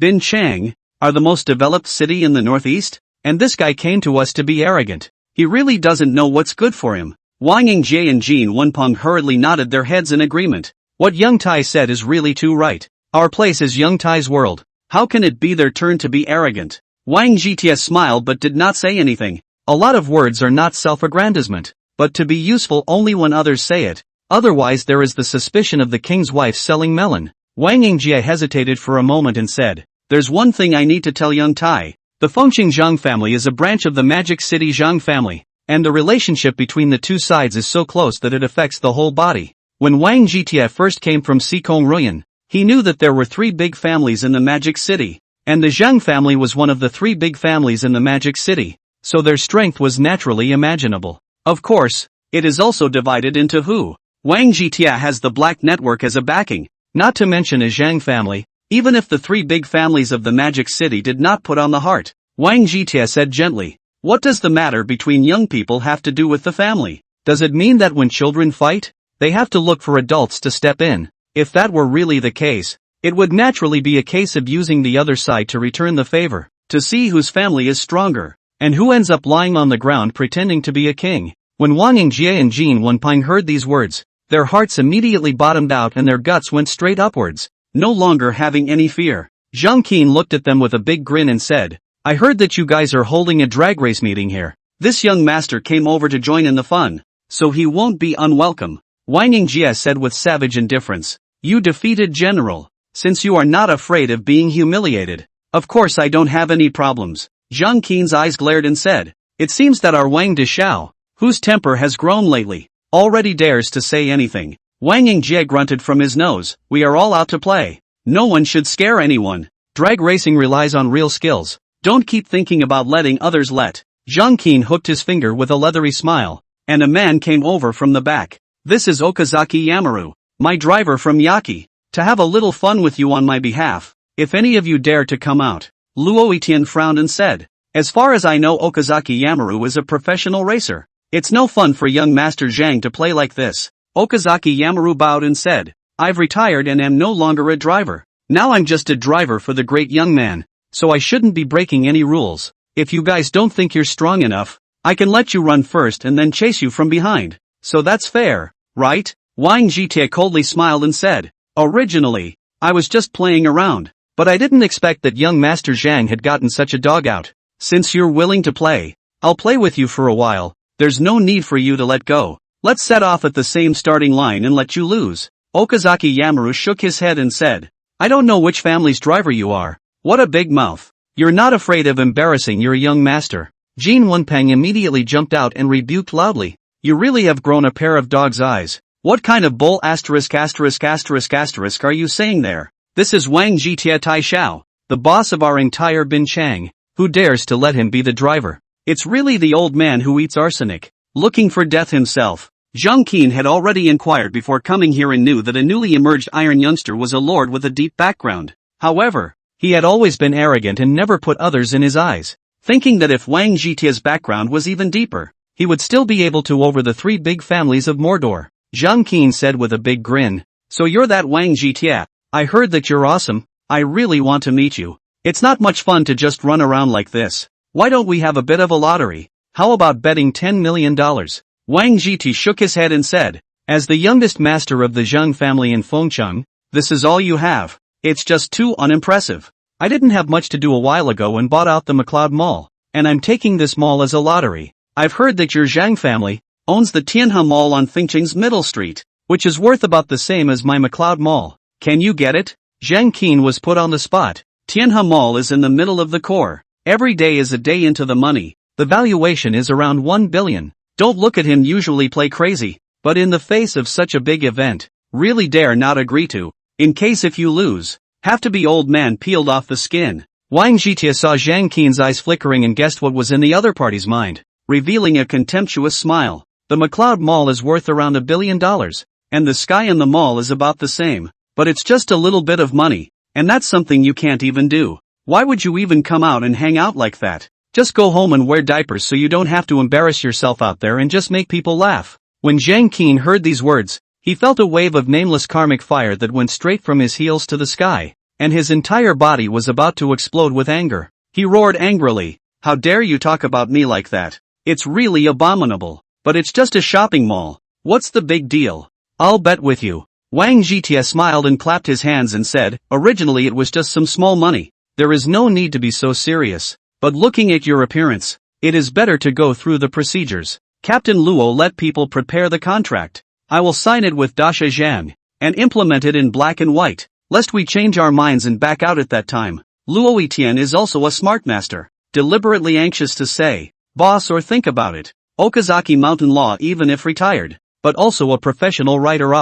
Binchang, are the most developed city in the northeast, and this guy came to us to be arrogant. He really doesn't know what's good for him. Wang Yingjie and Jin Wenpeng hurriedly nodded their heads in agreement. What Young Tai said is really too right. Our place is Young Tai's world. How can it be their turn to be arrogant? Wang Jitie smiled but did not say anything. A lot of words are not self-aggrandizement, but to be useful only when others say it. Otherwise there is the suspicion of the king's wife selling melon. Wang Yingjie hesitated for a moment and said, "There's one thing I need to tell Young Tai. The Fengcheng Zhang family is a branch of the Magic City Zhang family, and the relationship between the two sides is so close that it affects the whole body." When Wang Jitie first came from Sikong Ruyan, he knew that there were 3 big families in the Magic City, and the Zhang family was one of the 3 big families in the Magic City, so their strength was naturally imaginable. Of course, it is also divided into who. Wang Jitie has the Black Network as a backing, not to mention a Zhang family. Even if the 3 big families of the Magic City did not put on the heart, Wang Jitie said gently, "What does the matter between young people have to do with the family? Does it mean that when children fight, they have to look for adults to step in? If that were really the case, it would naturally be a case of using the other side to return the favor. to see whose family is stronger, and who ends up lying on the ground pretending to be a king. When Wang Yingjie and Jin Wenping heard these words, their hearts immediately bottomed out and their guts went straight upwards, no longer having any fear. Zhang Qin looked at them with a big grin and said, I heard that you guys are holding a drag race meeting here. This young master came over to join in the fun, so he won't be unwelcome. Wang Yingjie said with savage indifference, you defeated General. Since you are not afraid of being humiliated, of course I don't have any problems. Zhang Qin's eyes glared and said, it seems that our Wang Dishao, whose temper has grown lately, already dares to say anything. Wang Yingjie grunted from his nose, we are all out to play. No one should scare anyone. Drag racing relies on real skills. Don't keep thinking about letting others let. Zhang Qin hooked his finger with a leathery smile, and a man came over from the back. This is Okazaki Yamaru, my driver from Yaki, to have a little fun with you on my behalf. If any of you dare to come out. Luo Etian frowned and said, as far as I know Okazaki Yamaru is a professional racer. It's no fun for young Master Zhang to play like this. Okazaki Yamaru bowed and said, I've retired and am no longer a driver. Now I'm just a driver for the great young man, so I shouldn't be breaking any rules. If you guys don't think you're strong enough, I can let you run first and then chase you from behind. So that's fair, right? Wang Jietie coldly smiled and said, originally, I was just playing around, but I didn't expect that young Master Zhang had gotten such a dog out. Since you're willing to play, I'll play with you for a while. There's no need for you to let go. Let's set off at the same starting line and let you lose. Okazaki Yamaru shook his head and said, I don't know which family's driver you are. What a big mouth. You're not afraid of embarrassing your young master. Jin Wenping immediately jumped out and rebuked loudly. You really have grown a pair of dog's eyes. What kind of bull **** are you saying there? This is Wang Jietie Taishao, the boss of our entire Bin Chang. Who dares to let him be the driver? It's really the old man who eats arsenic, looking for death himself. Zhang Qin had already inquired before coming here and knew that a newly emerged iron youngster was a lord with a deep background. However, he had always been arrogant and never put others in his eyes, thinking that if Wang Jietie's background was even deeper, he would still be able to over the three big families of Mordor. Zhang Qin said with a big grin, so you're that Wang Jietie. I heard that you're awesome. I really want to meet you. It's not much fun to just run around like this. Why don't we have a bit of a lottery? How about betting $10 million? Wang Jietie shook his head and said, as the youngest master of the Zhang family in Fengcheng, this is all you have. It's just too unimpressive. I didn't have much to do a while ago and bought out the McLeod Mall, and I'm taking this mall as a lottery. I've heard that your Zhang family owns the Tianhe Mall on Fengcheng's Middle Street, which is worth about the same as my McLeod Mall. Can you get it? Zhang Qin was put on the spot. Tianhe Mall is in the middle of the core. Every day is a day into the money. The valuation is around 1 billion. Don't look at him usually play crazy, but in the face of such a big event, really dare not agree to, in case if you lose, have to be old man peeled off the skin. Wang Jietie saw Zhang Qin's eyes flickering and guessed what was in the other party's mind, revealing a contemptuous smile. The McLeod Mall is worth around $1 billion, and the sky in the mall is about the same, but it's just a little bit of money, and that's something you can't even do. Why would you even come out and hang out like that? Just go home and wear diapers so you don't have to embarrass yourself out there and just make people laugh. When Zhang Qin heard these words, he felt a wave of nameless karmic fire that went straight from his heels to the sky, and his entire body was about to explode with anger. He roared angrily, how dare you talk about me like that? It's really abominable. But it's just a shopping mall. What's the big deal? I'll bet with you. Wang Jietie smiled and clapped his hands and said, originally it was just some small money. There is no need to be so serious. But looking at your appearance, it is better to go through the procedures. Captain Luo let people prepare the contract. I will sign it with Dasha Zhang, and implement it in black and white, lest we change our minds and back out at that time. Luo Etian is also a smart master, deliberately anxious to say, boss or think about it. Okazaki Mountain Law even if retired, but also a professional writer.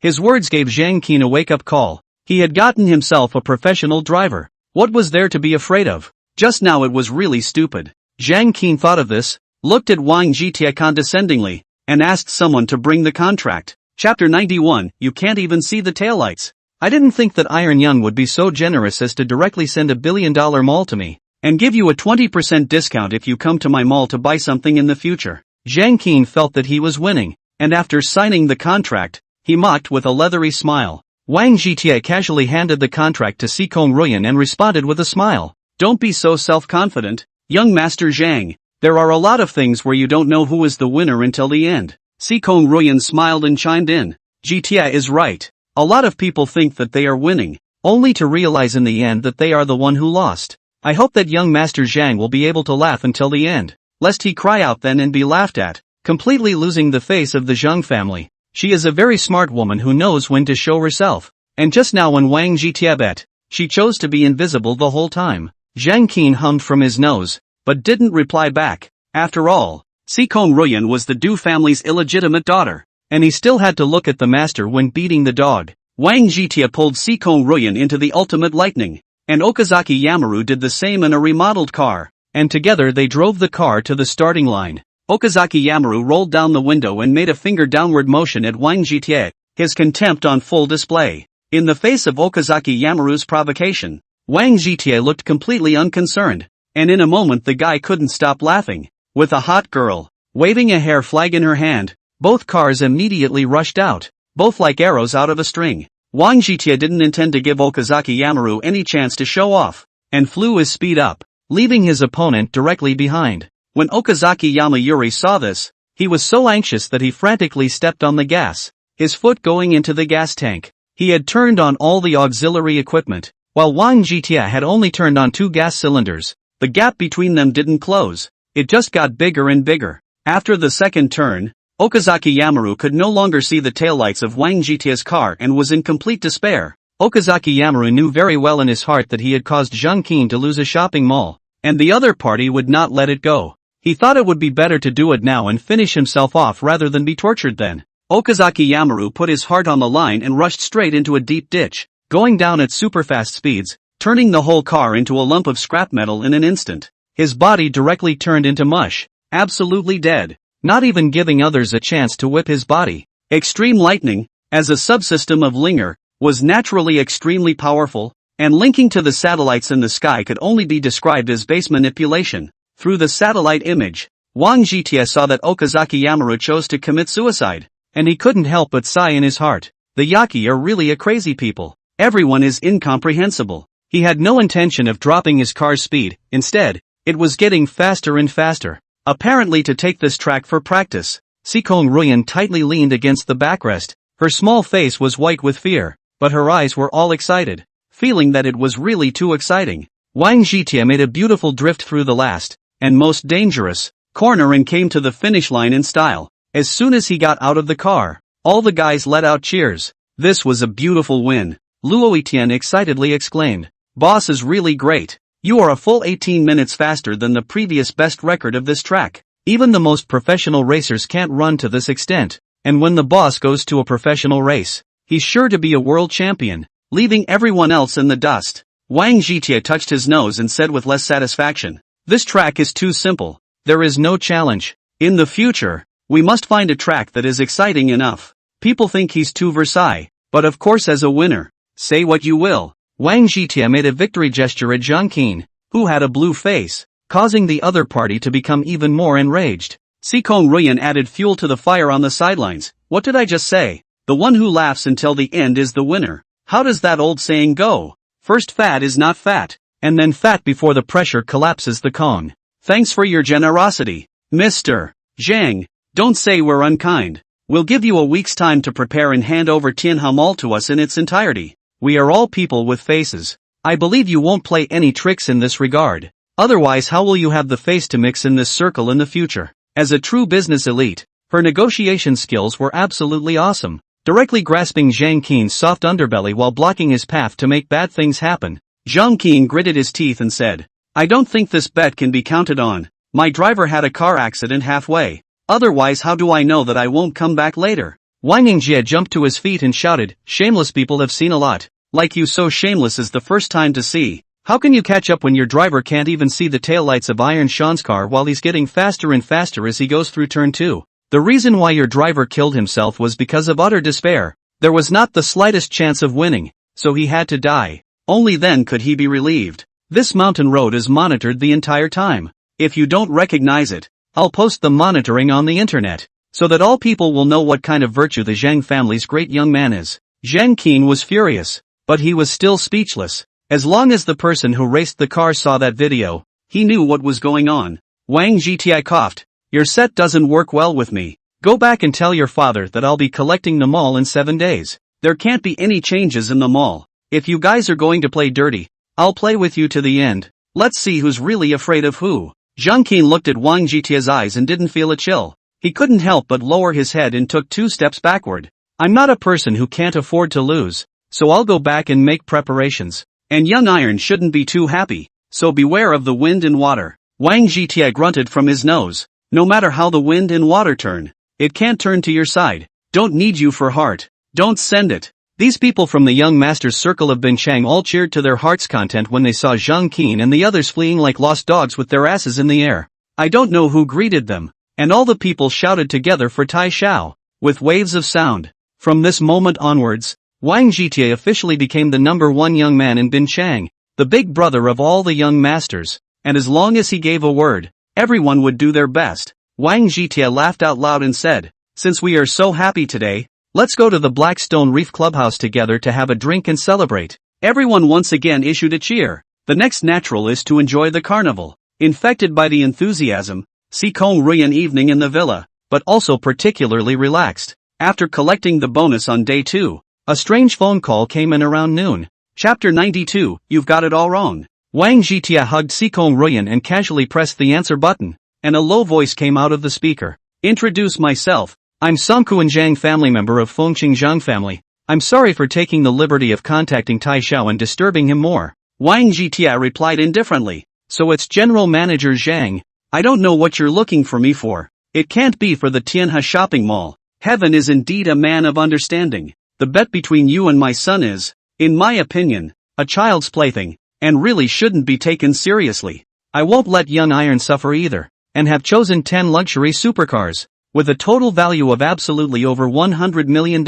His words gave Zhang Qin a wake-up call. He had gotten himself a professional driver. What was there to be afraid of? Just now it was really stupid. Zhang Qin thought of this, looked at Wang Jietie condescendingly, and asked someone to bring the contract. Chapter 91, you can't even see the taillights. I didn't think that Iron Young would be so generous as to directly send $1 billion mall to me, and give you a 20% discount if you come to my mall to buy something in the future. Zhang Qin felt that he was winning, and after signing the contract, he mocked with a leathery smile. Wang Jietie casually handed the contract to Sikong Ruyan and responded with a smile. Don't be so self-confident, young Master Zhang. There are a lot of things where you don't know who is the winner until the end. Sikong Ruyan smiled and chimed in. Jitia is right. A lot of people think that they are winning, only to realize in the end that they are the one who lost. I hope that young Master Zhang will be able to laugh until the end, lest he cry out then and be laughed at, completely losing the face of the Zhang family. She is a very smart woman who knows when to show herself. And just now when Wang Jitia bet, she chose to be invisible the whole time. Zhang Qin hummed from his nose, but didn't reply back. After all, Sikong Ruyan was the Du family's illegitimate daughter, and he still had to look at the master when beating the dog. Wang Jitia pulled Sikong Ruyan into the ultimate lightning, and Okazaki Yamaru did the same in a remodeled car, and together they drove the car to the starting line. Okazaki Yamaru rolled down the window and made a finger downward motion at Wang Jitia, his contempt on full display. In the face of Okazaki Yamaru's provocation, Wang Jitia looked completely unconcerned, and in a moment the guy couldn't stop laughing. With a hot girl, waving a hair flag in her hand, both cars immediately rushed out, both like arrows out of a string. Wang Jitia didn't intend to give Okazaki Yamaru any chance to show off, and flew his speed up, leaving his opponent directly behind. When Okazaki Yamayuri saw this, he was so anxious that he frantically stepped on the gas, his foot going into the gas tank. He had turned on all the auxiliary equipment, while Wang Jitia had only turned on 2 gas cylinders. The gap between them didn't close, it just got bigger and bigger. After the second turn, Okazaki Yamaru could no longer see the taillights of Wang Jitia's car and was in complete despair. Okazaki Yamaru knew very well in his heart that he had caused Zhang Qin to lose a shopping mall, and the other party would not let it go. He thought it would be better to do it now and finish himself off rather than be tortured then. Okazaki Yamaru put his heart on the line and rushed straight into a deep ditch, going down at super-fast speeds, turning the whole car into a lump of scrap metal in an instant. His body directly turned into mush, absolutely dead, not even giving others a chance to whip his body. Extreme lightning, as a subsystem of Linger, was naturally extremely powerful, and linking to the satellites in the sky could only be described as base manipulation. Through the satellite image, Wang Jitia saw that Okazaki Yamaru chose to commit suicide, and he couldn't help but sigh in his heart. The Yaki are really a crazy people. Everyone is incomprehensible. He had no intention of dropping his car's speed, instead, it was getting faster and faster. Apparently to take this track for practice, Sikong Ruyan tightly leaned against the backrest. Her small face was white with fear, but her eyes were all excited, feeling that it was really too exciting. Wang Jitia made a beautiful drift through the last, and most dangerous, corner and came to the finish line in style. As soon as he got out of the car, all the guys let out cheers. This was a beautiful win, Luo Etienne excitedly exclaimed. Boss is really great. You are a full 18 minutes faster than the previous best record of this track. Even the most professional racers can't run to this extent, and when the boss goes to a professional race, he's sure to be a world champion, leaving everyone else in the dust. Wang Jitia touched his nose and said with less satisfaction, this track is too simple, there is no challenge. In the future, we must find a track that is exciting enough. People think he's too Versailles, but of course as a winner, say what you will. Wang Jitia made a victory gesture at Zhang Qin, who had a blue face, causing the other party to become even more enraged. Sikong Ruyan added fuel to the fire on the sidelines. What did I just say? The one who laughs until the end is the winner. How does that old saying go? First fat is not fat, and then fat before the pressure collapses the Kong. Thanks for your generosity, Mr. Zhang. Don't say we're unkind. We'll give you a week's time to prepare and hand over Tianhe Mall to us in its entirety. We are all people with faces. I believe you won't play any tricks in this regard. Otherwise how will you have the face to mix in this circle in the future? As a true business elite, her negotiation skills were absolutely awesome, directly grasping Zhang Qin's soft underbelly while blocking his path to make bad things happen. Zhang Qin gritted his teeth and said, I don't think this bet can be counted on. My driver had a car accident halfway. Otherwise how do I know that I won't come back later? Wang Yingjie jumped to his feet and shouted, shameless people have seen a lot. Like you so shameless is the first time to see. How can you catch up when your driver can't even see the taillights of Iron Sean's car while he's getting faster and faster as he goes through turn 2? The reason why your driver killed himself was because of utter despair. There was not the slightest chance of winning, so he had to die. Only then could he be relieved. This mountain road is monitored the entire time. If you don't recognize it, I'll post the monitoring on the internet, so that all people will know what kind of virtue the Zhang family's great young man is. Zhang Qin was furious, but he was still speechless. As long as the person who raced the car saw that video, he knew what was going on. Wang Zhiti coughed. Your set doesn't work well with me. Go back and tell your father that I'll be collecting the mall in 7 days. There can't be any changes in the mall. If you guys are going to play dirty, I'll play with you to the end. Let's see who's really afraid of who. Zhang Qin looked at Wang Zhitia's eyes and didn't feel a chill. He couldn't help but lower his head and took 2 steps backward. I'm not a person who can't afford to lose, so I'll go back and make preparations. And young iron shouldn't be too happy, so beware of the wind and water. Wang Zhitia grunted from his nose. No matter how the wind and water turn, it can't turn to your side. Don't need you for heart. Don't send it. These people from the young master's circle of Binchang all cheered to their heart's content when they saw Zhang Qin and the others fleeing like lost dogs with their asses in the air. I don't know who greeted them, and all the people shouted together for Tai Xiao, with waves of sound. From this moment onwards, Wang Zhitia officially became the #1 young man in Binchang, the big brother of all the young masters, and as long as he gave a word, everyone would do their best. Wang Zhitia laughed out loud and said, since we are so happy today, let's go to the Blackstone Reef Clubhouse together to have a drink and celebrate. Everyone once again issued a cheer. The next natural is to enjoy the carnival. Infected by the enthusiasm, Sikong Ruyan evening in the villa, but also particularly relaxed. After collecting the bonus on day 2, a strange phone call came in around noon. Chapter 92, You've got it all wrong. Wang Zhitia hugged Sikong Ruyan and casually pressed the answer button, and a low voice came out of the speaker. Introduce myself. I'm Songkuan Zhang, family member of Fengqing Zhang family. I'm sorry for taking the liberty of contacting Tai Xiao and disturbing him more. Wang Zhitia replied indifferently. So it's General Manager Zhang. I don't know what you're looking for me for. It can't be for the Tianhe shopping mall. Heaven is indeed a man of understanding. The bet between you and my son is, in my opinion, a child's plaything, and really shouldn't be taken seriously. I won't let young iron suffer either, and have chosen 10 luxury supercars, with a total value of absolutely over $100 million,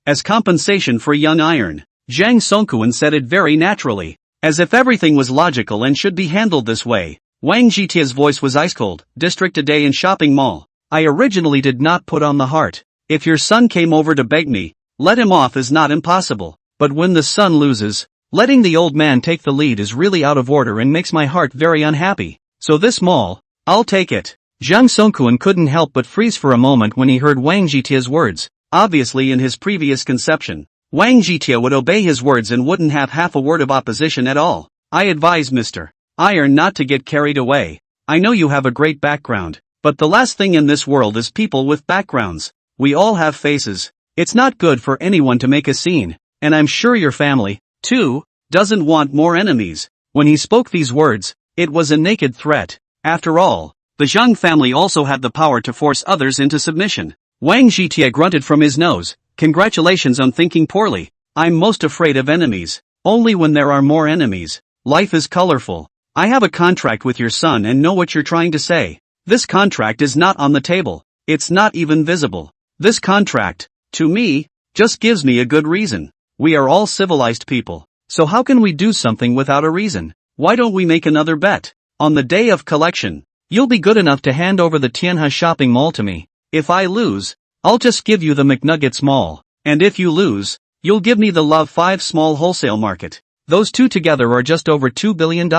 as compensation for young iron. Zhang Songkuan said it very naturally, as if everything was logical and should be handled this way. Wang Zhitia's voice was ice cold. District a day in shopping mall. I originally did not put on the heart. If your son came over to beg me, let him off is not impossible. But when the son loses, letting the old man take the lead is really out of order and makes my heart very unhappy. So this mall, I'll take it. Zhang Songkuan couldn't help but freeze for a moment when he heard Wang Zhitia's words. Obviously in his previous conception, Wang Zhitia would obey his words and wouldn't have half a word of opposition at all. I advise Mr. Iron not to get carried away. I know you have a great background, but the last thing in this world is people with backgrounds. We all have faces. It's not good for anyone to make a scene, and I'm sure your family, too, doesn't want more enemies. When he spoke these words, it was a naked threat. After all, the Zhang family also had the power to force others into submission. Wang Zhitia grunted from his nose. Congratulations on thinking poorly. I'm most afraid of enemies. Only when there are more enemies. Life is colorful. I have a contract with your son and know what you're trying to say. This contract is not on the table. It's not even visible. This contract, to me, just gives me a good reason. We are all civilized people. So how can we do something without a reason? Why don't we make another bet? On the day of collection, you'll be good enough to hand over the Tianhe shopping mall to me. If I lose, I'll just give you the McNuggets mall. And if you lose, you'll give me the Love 5 small wholesale market. Those two together are just over $2 billion.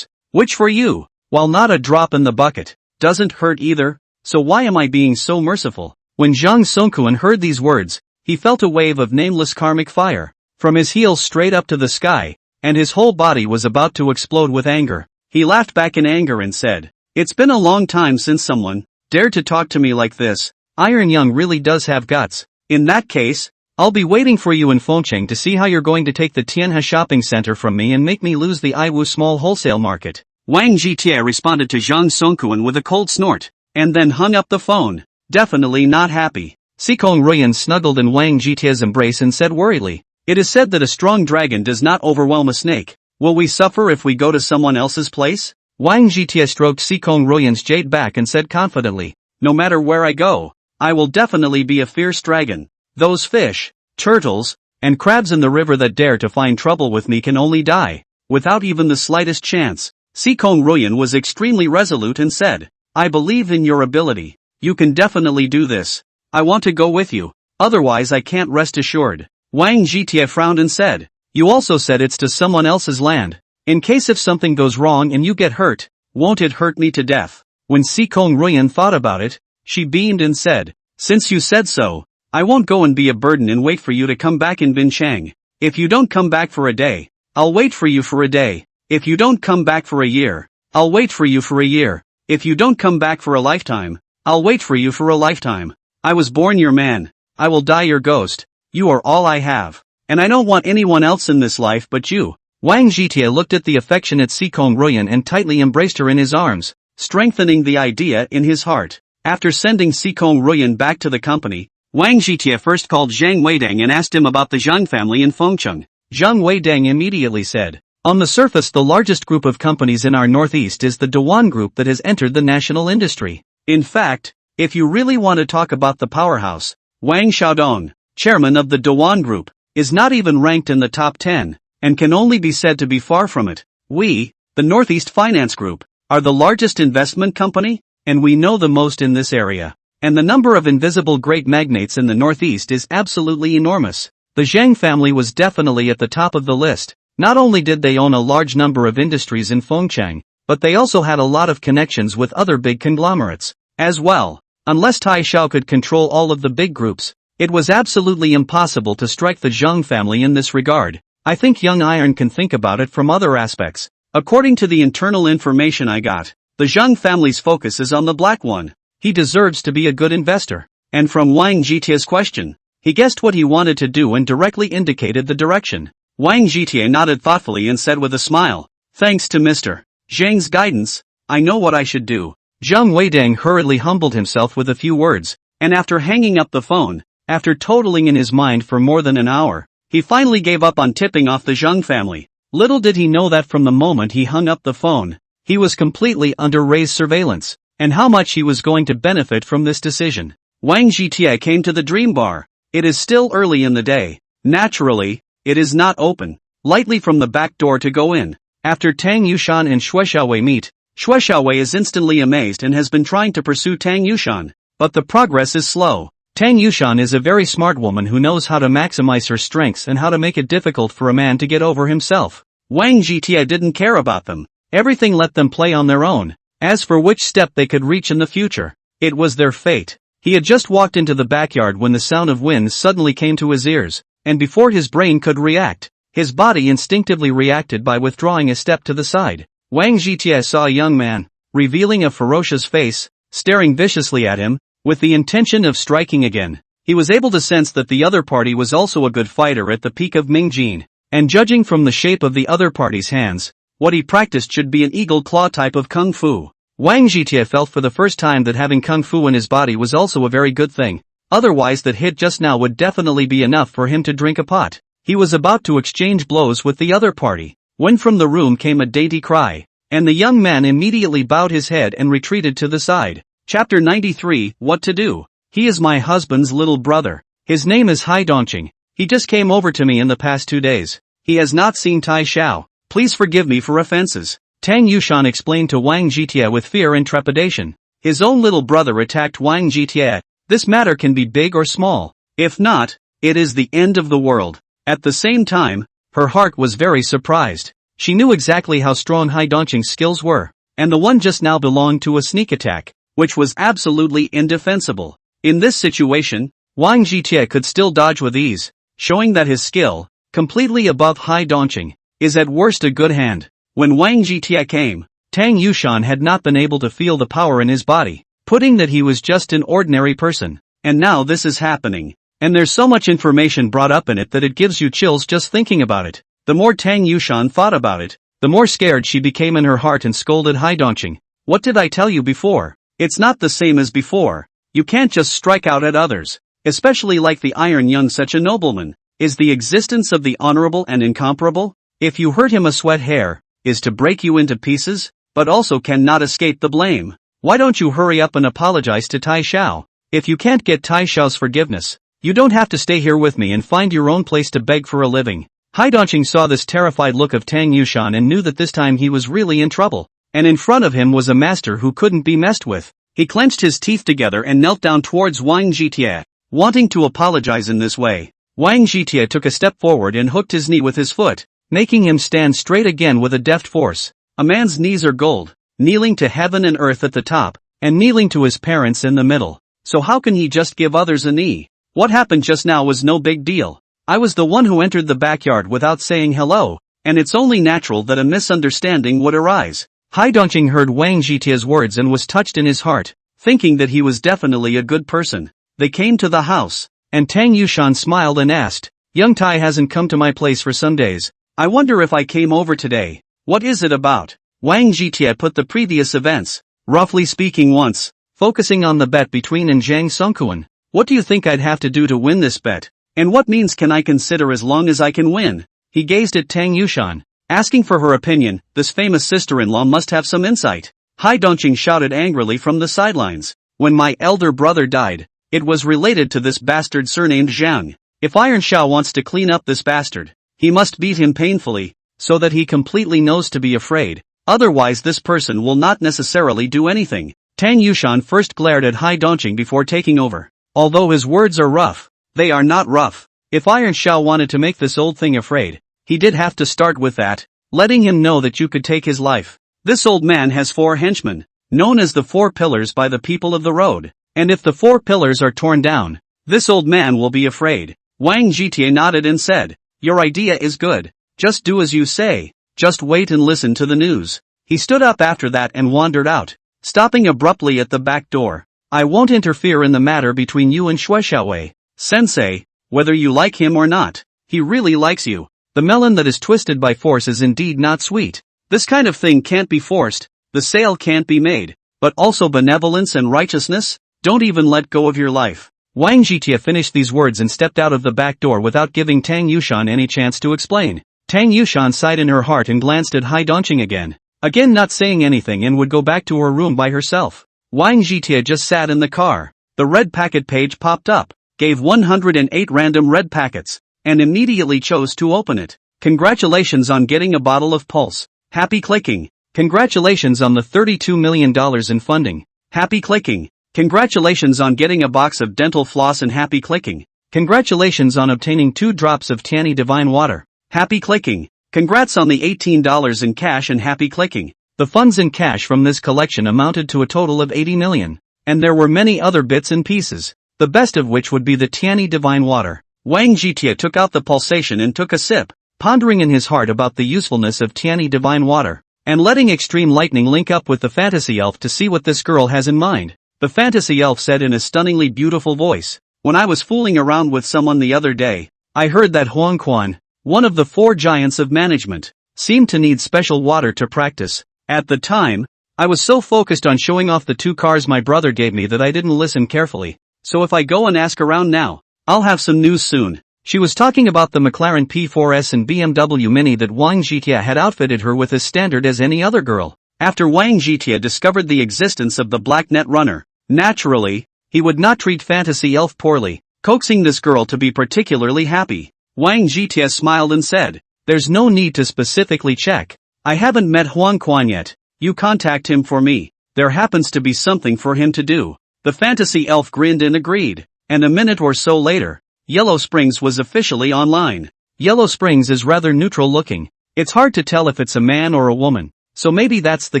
Which for you, while not a drop in the bucket, doesn't hurt either. So why am I being so merciful? When Zhang Songkuan heard these words, he felt a wave of nameless karmic fire, from his heels straight up to the sky, and his whole body was about to explode with anger. He laughed back in anger and said, it's been a long time since someone dared to talk to me like this. Iron Young really does have guts. In that case, I'll be waiting for you in Fengqing to see how you're going to take the Tianhe shopping center from me and make me lose the Aiwu small wholesale market. Wang Zhitia responded to Zhang Songkuan with a cold snort, and then hung up the phone. Definitely not happy. Sikong Ruyan snuggled in Wang Zhitia's embrace and said worriedly, it is said that a strong dragon does not overwhelm a snake. Will we suffer if we go to someone else's place? Wang Zhitia stroked Sikong Ruyan's jade back and said confidently, no matter where I go, I will definitely be a fierce dragon. Those fish, turtles, and crabs in the river that dare to find trouble with me can only die, without even the slightest chance. Sikong Ruyan was extremely resolute and said, I believe in your ability. You can definitely do this. I want to go with you, otherwise I can't rest assured. Wang Zhitia frowned and said, You also said it's to someone else's land. In case if something goes wrong and you get hurt, won't it hurt me to death? When Sikong Ruyan thought about it, she beamed and said, since you said so, I won't go and be a burden and wait for you to come back in Binchang. If you don't come back for a day, I'll wait for you for a day. If you don't come back for a year, I'll wait for you for a year. If you don't come back for a lifetime, I'll wait for you for a lifetime. I was born your man. I will die your ghost. You are all I have. And I don't want anyone else in this life but you. Wang Zhitie looked at the affectionate Sikong Ruyan and tightly embraced her in his arms, strengthening the idea in his heart. After sending Sikong Ruyan back to the company, Wang Zhitie first called Zhang Weidang and asked him about the Zhang family in Fengcheng. Zhang Weidang immediately said, on the surface the largest group of companies in our northeast is the Dewan Group that has entered the national industry. In fact, if you really want to talk about the powerhouse, Wang Xiaodong, chairman of the Dewan Group, is not even ranked in the top 10, and can only be said to be far from it. We, the Northeast Finance Group, are the largest investment company, and we know the most in this area. And the number of invisible great magnates in the Northeast is absolutely enormous. The Zhang family was definitely at the top of the list. Not only did they own a large number of industries in Fengcheng, but they also had a lot of connections with other big conglomerates as well. Unless Tai Xiao could control all of the big groups, it was absolutely impossible to strike the Zhang family in this regard. I think Young Iron can think about it from other aspects. According to the internal information I got, the Zhang family's focus is on the black one. He deserves to be a good investor. And from Wang Zhitie's question, he guessed what he wanted to do and directly indicated the direction. Wang Zhitie nodded thoughtfully and said with a smile, thanks to Mr. Zhang's guidance, I know what I should do. Zhang Weidang hurriedly humbled himself with a few words, and after hanging up the phone, after totaling in his mind for more than an hour, he finally gave up on tipping off the Zhang family. Little did he know that from the moment he hung up the phone, he was completely under Ray's surveillance, and how much he was going to benefit from this decision. Wang Zhitie came to the dream bar. It is still early in the day. Naturally, it is not open. Lightly from the back door to go in. After Tang Yushan and Xue Xiaowei meet, Xue Xiaowei is instantly amazed and has been trying to pursue Tang Yushan, but the progress is slow. Tang Yushan is a very smart woman who knows how to maximize her strengths and how to make it difficult for a man to get over himself. Wang Zhitie didn't care about them. Everything let them play on their own. As for which step they could reach in the future, it was their fate. He had just walked into the backyard when the sound of wind suddenly came to his ears, and before his brain could react, his body instinctively reacted by withdrawing a step to the side. Wang Zhitie saw a young man, revealing a ferocious face, staring viciously at him, with the intention of striking again. He was able to sense that the other party was also a good fighter at the peak of Mingjin, and judging from the shape of the other party's hands, what he practiced should be an eagle claw type of kung fu. Wang Zhitie felt for the first time that having kung fu in his body was also a very good thing. Otherwise that hit just now would definitely be enough for him to drink a pot. He was about to exchange blows with the other party, when from the room came a dainty cry, and the young man immediately bowed his head and retreated to the side. Chapter 93, What to Do? He is my husband's little brother. His name is Hai Dongqing. He just came over to me in the past 2 days. He has not seen Tai Xiao. Please forgive me for offenses. Tang Yushan explained to Wang Zhitie with fear and trepidation. His own little brother attacked Wang Zhitie. This matter can be big or small. If not, it is the end of the world. At the same time, her heart was very surprised. She knew exactly how strong Hai Dongqing's skills were, and the one just now belonged to a sneak attack, which was absolutely indefensible. In this situation, Wang Zhitie could still dodge with ease, showing that his skill, completely above Hai Dongqing, is at worst a good hand. When Wang Zhitie came, Tang Yushan had not been able to feel the power in his body, putting that he was just an ordinary person. And now this is happening. And there's so much information brought up in it that it gives you chills just thinking about it. The more Tang Yushan thought about it, the more scared she became in her heart and scolded Hai Dongqing. What did I tell you before? It's not the same as before. You can't just strike out at others, especially like the Iron Young, such a nobleman. Is the existence of the honorable and incomparable? If you hurt him, a sweat hair is to break you into pieces, but also cannot escape the blame. Why don't you hurry up and apologize to Tai Xiao? If you can't get Tai Xiao's forgiveness, you don't have to stay here with me and find your own place to beg for a living. Hai Dongqing saw this terrified look of Tang Yushan and knew that this time he was really in trouble. And in front of him was a master who couldn't be messed with. He clenched his teeth together and knelt down towards Wang Zhitie, wanting to apologize in this way. Wang Jitie took a step forward and hooked his knee with his foot, making him stand straight again with a deft force. A man's knees are gold, kneeling to heaven and earth at the top, and kneeling to his parents in the middle. So how can he just give others a knee? What happened just now was no big deal. I was the one who entered the backyard without saying hello, and it's only natural that a misunderstanding would arise. Hai Dongqing heard Wang Jitie's words and was touched in his heart, thinking that he was definitely a good person. They came to the house, and Tang Yushan smiled and asked, "Young Tai hasn't come to my place for some days. I wonder if I came over today. What is it about?" Wang Jitie put the previous events, roughly speaking once, focusing on the bet between and Zhang Songkuan. "What do you think I'd have to do to win this bet? And what means can I consider as long as I can win?" He gazed at Tang Yushan, asking for her opinion. This famous sister-in-law must have some insight. Hai Dongqing shouted angrily from the sidelines. "When my elder brother died, it was related to this bastard surnamed Zhang. If Iron Shao wants to clean up this bastard, he must beat him painfully, so that he completely knows to be afraid. Otherwise this person will not necessarily do anything." Tang Yushan first glared at Hai Dongqing before taking over. "Although his words are rough, they are not rough. If Iron Shao wanted to make this old thing afraid, he did have to start with that, letting him know that you could take his life. This old man has 4 henchmen, known as the 4 pillars by the people of the road, and if the 4 pillars are torn down, this old man will be afraid." Wang Jitie nodded and said, "Your idea is good. Just do as you say. Just wait and listen to the news." He stood up after that and wandered out, stopping abruptly at the back door. "I won't interfere in the matter between you and Shuexiaowei, sensei, whether you like him or not. He really likes you. The melon that is twisted by force is indeed not sweet. This kind of thing can't be forced, the sale can't be made, but also benevolence and righteousness, don't even let go of your life." Wang Jitie finished these words and stepped out of the back door without giving Tang Yushan any chance to explain. Tang Yushan sighed in her heart and glanced at Hai Dongqing again not saying anything, and would go back to her room by herself. Wang Jitie just sat in the car. The red packet page popped up, gave 108 random red packets, and immediately chose to open it. "Congratulations on getting a bottle of Pulse. Happy clicking. Congratulations on the $32 million in funding. Happy clicking. Congratulations on getting a box of dental floss and happy clicking. Congratulations on obtaining 2 drops of Tiani Divine Water. Happy clicking. Congrats on the $18 in cash and happy clicking." The funds in cash from this collection amounted to a total of 80 million. And there were many other bits and pieces, the best of which would be the Tiani Divine Water. Wang Jitie took out the pulsation and took a sip, pondering in his heart about the usefulness of Tiani Divine Water, and letting Extreme Lightning link up with the fantasy elf to see what this girl has in mind. The fantasy elf said in a stunningly beautiful voice, "When I was fooling around with someone the other day, I heard that Huang Quan, one of the 4 giants of management, seemed to need special water to practice. At the time, I was so focused on showing off the 2 cars my brother gave me that I didn't listen carefully. So if I go and ask around now, I'll have some news soon." She was talking about the McLaren P4S and BMW Mini that Wang Jitie had outfitted her with as standard as any other girl. After Wang Jitie discovered the existence of the Black Net Runner, naturally, he would not treat Fantasy Elf poorly, coaxing this girl to be particularly happy. Wang Jitie smiled and said, "There's no need to specifically check. I haven't met Huang Quan yet. You contact him for me. There happens to be something for him to do." The fantasy elf grinned and agreed, and a minute or so later, Yellow Springs was officially online. Yellow Springs is rather neutral looking. It's hard to tell if it's a man or a woman, so maybe that's the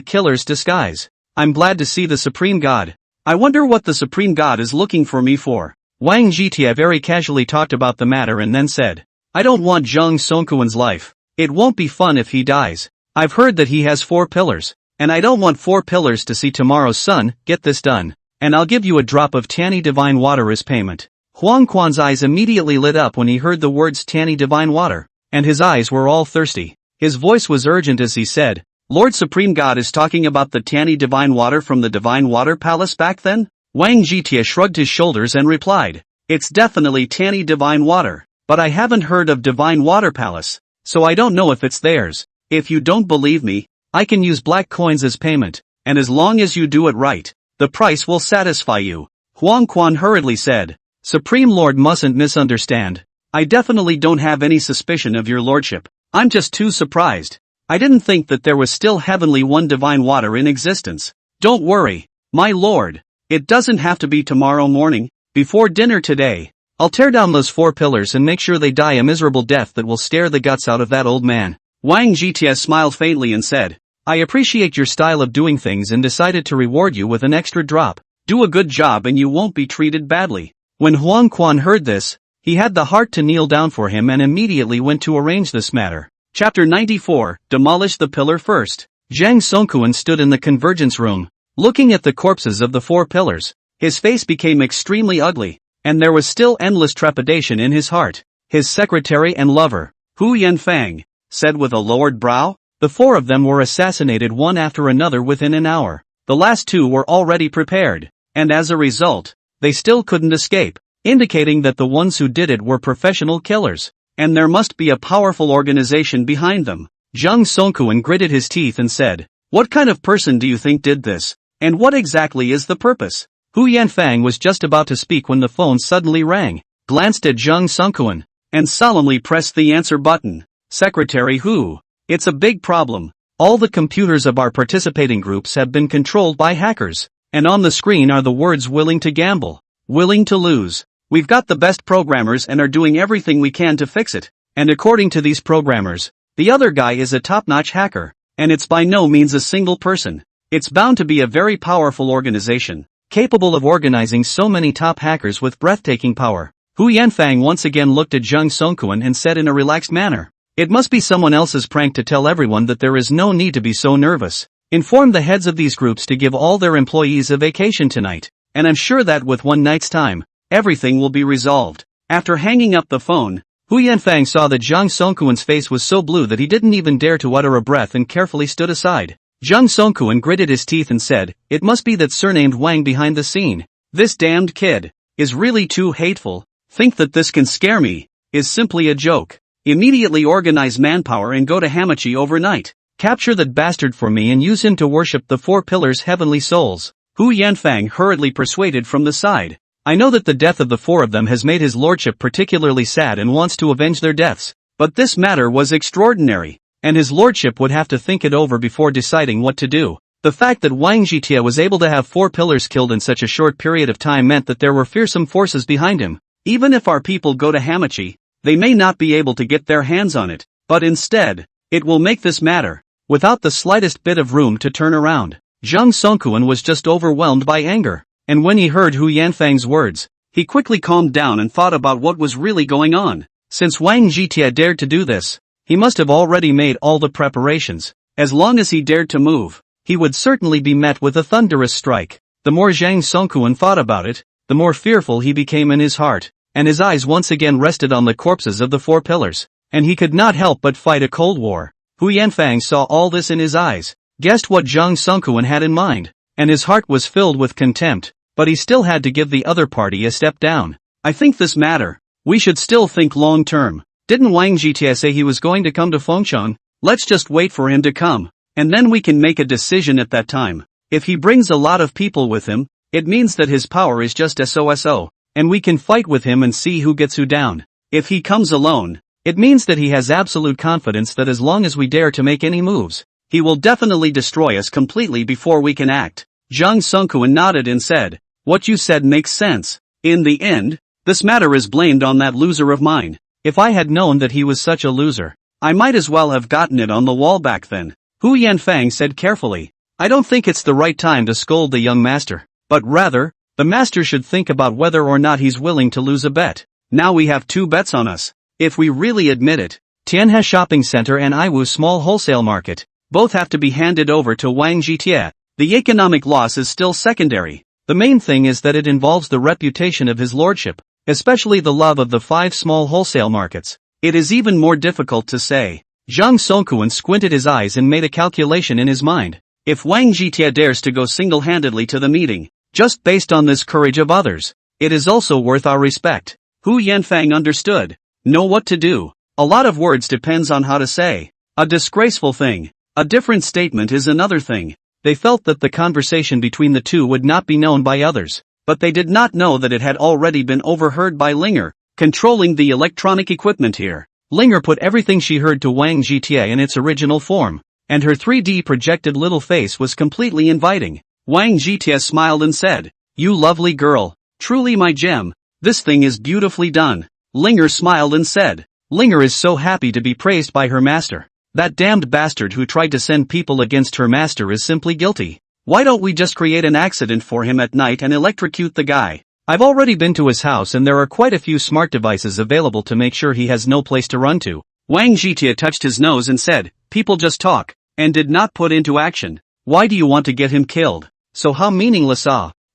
killer's disguise. "I'm glad to see the Supreme God. I wonder what the Supreme God is looking for me for." Wang Jitie very casually talked about the matter and then said, "I don't want Zhang Songkuan's life. It won't be fun if he dies. I've heard that he has 4 pillars, and I don't want 4 pillars to see tomorrow's sun. Get this done, and I'll give you a drop of Tiani Divine Water as payment." Huang Quan's eyes immediately lit up when he heard the words Tiani Divine Water, and his eyes were all thirsty. His voice was urgent as he said, "Lord Supreme God is talking about the Tiani Divine Water from the Divine Water Palace back then?" Wang Jitie shrugged his shoulders and replied, "It's definitely Tiani Divine Water, but I haven't heard of Divine Water Palace, so I don't know if it's theirs. If you don't believe me, I can use black coins as payment, and as long as you do it right, the price will satisfy you." Huang Quan hurriedly said, "Supreme Lord mustn't misunderstand. I definitely don't have any suspicion of your lordship. I'm just too surprised. I didn't think that there was still heavenly one divine water in existence. Don't worry, my lord. It doesn't have to be tomorrow morning. Before dinner today, I'll tear down those 4 pillars and make sure they die a miserable death that will stare the guts out of that old man. Wang Zhitie smiled faintly and said, I appreciate your style of doing things and decided to reward you with an extra drop. Do a good job and you won't be treated badly. When Huang Quan heard this, he had the heart to kneel down for him and immediately went to arrange this matter. Chapter 94, Demolish the Pillar First. Zhang Songkuan stood in the convergence room, looking at the corpses of the 4 pillars. His face became extremely ugly, and there was still endless trepidation in his heart. His secretary and lover, Hu Yanfang, said with a lowered brow, the 4 of them were assassinated one after another within an hour. The last 2 were already prepared, and as a result, they still couldn't escape, indicating that the ones who did it were professional killers, and there must be a powerful organization behind them. Zhang Songkuan gritted his teeth and said, what kind of person do you think did this? And what exactly is the purpose? Hu Yanfang was just about to speak when the phone suddenly rang, glanced at Zhang Songkuan, and solemnly pressed the answer button. Secretary Hu, it's a big problem. All the computers of our participating groups have been controlled by hackers, and on the screen are the words willing to gamble, willing to lose. We've got the best programmers and are doing everything we can to fix it, and according to these programmers, the other guy is a top-notch hacker, and it's by no means a single person. It's bound to be a very powerful organization, capable of organizing so many top hackers with breathtaking power. Hu Yanfang once again looked at Zhang Songkuan and said in a relaxed manner, it must be someone else's prank to tell everyone that there is no need to be so nervous. Inform the heads of these groups to give all their employees a vacation tonight, and I'm sure that with one night's time, everything will be resolved. After hanging up the phone, Hu Yanfang saw that Zhang Songkuan's face was so blue that he didn't even dare to utter a breath and carefully stood aside. Zhang Songkuan gritted his teeth and said, it must be that surnamed Wang behind the scene. This damned kid is really too hateful. Think that this can scare me is simply a joke. Immediately organize manpower and go to Hamachi overnight. Capture that bastard for me and use him to worship the 4 pillars' heavenly souls. Hu Yanfang hurriedly persuaded from the side. I know that the death of the 4 of them has made his lordship particularly sad and wants to avenge their deaths, but this matter was extraordinary, and his lordship would have to think it over before deciding what to do. The fact that Wang Zhitie was able to have 4 pillars killed in such a short period of time meant that there were fearsome forces behind him. Even if our people go to Hamachi, they may not be able to get their hands on it, but instead, it will make this matter, without the slightest bit of room to turn around. Zhang Songkuan was just overwhelmed by anger. And when he heard Hu Yanfang's words, he quickly calmed down and thought about what was really going on. Since Wang Zhitie dared to do this, he must have already made all the preparations. As long as he dared to move, he would certainly be met with a thunderous strike. The more Zhang Songkuan thought about it, the more fearful he became in his heart, and his eyes once again rested on the corpses of the 4 pillars, and he could not help but fight a cold war. Hu Yanfang saw all this in his eyes, guessed what Zhang Songkuan had in mind, and his heart was filled with contempt. But he still had to give the other party a step down. I think this matter, we should still think long term. Didn't Wang Zhitie say he was going to come to Fengshan? Let's just wait for him to come, and then we can make a decision at that time. If he brings a lot of people with him, it means that his power is just SOSO, and we can fight with him and see who gets who down. If he comes alone, it means that he has absolute confidence that as long as we dare to make any moves, he will definitely destroy us completely before we can act. Zhang Songkuan nodded and said, what you said makes sense. In the end, this matter is blamed on that loser of mine. If I had known that he was such a loser, I might as well have gotten it on the wall back then. Hu Yanfang said carefully, I don't think it's the right time to scold the young master, but rather, the master should think about whether or not he's willing to lose a bet. Now we have 2 bets on us. If we really admit it, Tianhe Shopping Center and Iwu Small Wholesale Market, both have to be handed over to Wang Zhitie. The economic loss is still secondary. The main thing is that it involves the reputation of his lordship, especially the love of the 5 small wholesale markets. It is even more difficult to say. Zhang Songkuan squinted his eyes and made a calculation in his mind. If Wang Zhitie dares to go single-handedly to the meeting, just based on this courage of others, it is also worth our respect. Hu Yanfang understood. Know what to do. A lot of words depends on how to say. A disgraceful thing. A different statement is another thing. They felt that the conversation between the 2 would not be known by others, but they did not know that it had already been overheard by Linger, controlling the electronic equipment here. Linger put everything she heard to Wang Zhitie in its original form, and her 3D projected little face was completely inviting. Wang Zhitie smiled and said, you lovely girl, truly my gem, This thing is beautifully done. Linger smiled and said. Linger is so happy to be praised by her master. That damned bastard who tried to send people against her master is simply guilty. Why don't we just create an accident for him at night and electrocute the guy? I've already been to his house and there are quite a few smart devices available to make sure he has no place to run to. Wang Zhitia touched his nose and said, people just talk, and did not put into action. Why do you want to get him killed? So how meaningless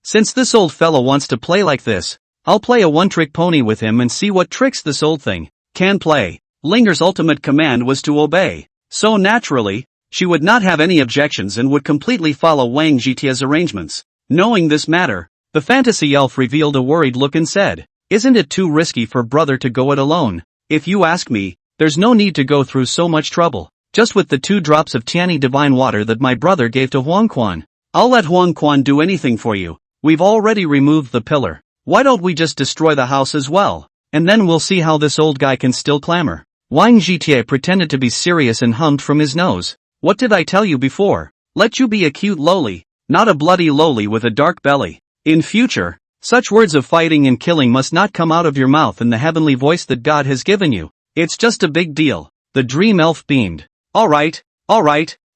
Since this old fellow wants to play like this, I'll play a one-trick pony with him and see what tricks this old thing can play. Linger's ultimate command was to obey. So naturally, she would not have any objections and would completely follow Wang Zhitia's arrangements. Knowing this matter, the fantasy elf revealed a worried look and said, isn't it too risky for brother to go it alone? If you ask me, there's no need to go through so much trouble. Just with the 2 drops of Tiani divine water that my brother gave to Huang Quan. I'll let Huang Quan do anything for you. We've already removed the pillar. Why don't we just destroy the house as well? And then we'll see how this old guy can still clamor. Wang Zhitia pretended to be serious and hummed from his nose. What did I tell you before? Let you be a cute loli, not a bloody loli with a dark belly. In future, such words of fighting and killing must not come out of your mouth in the heavenly voice that God has given you. It's just a big deal. The dream elf beamed. Alright,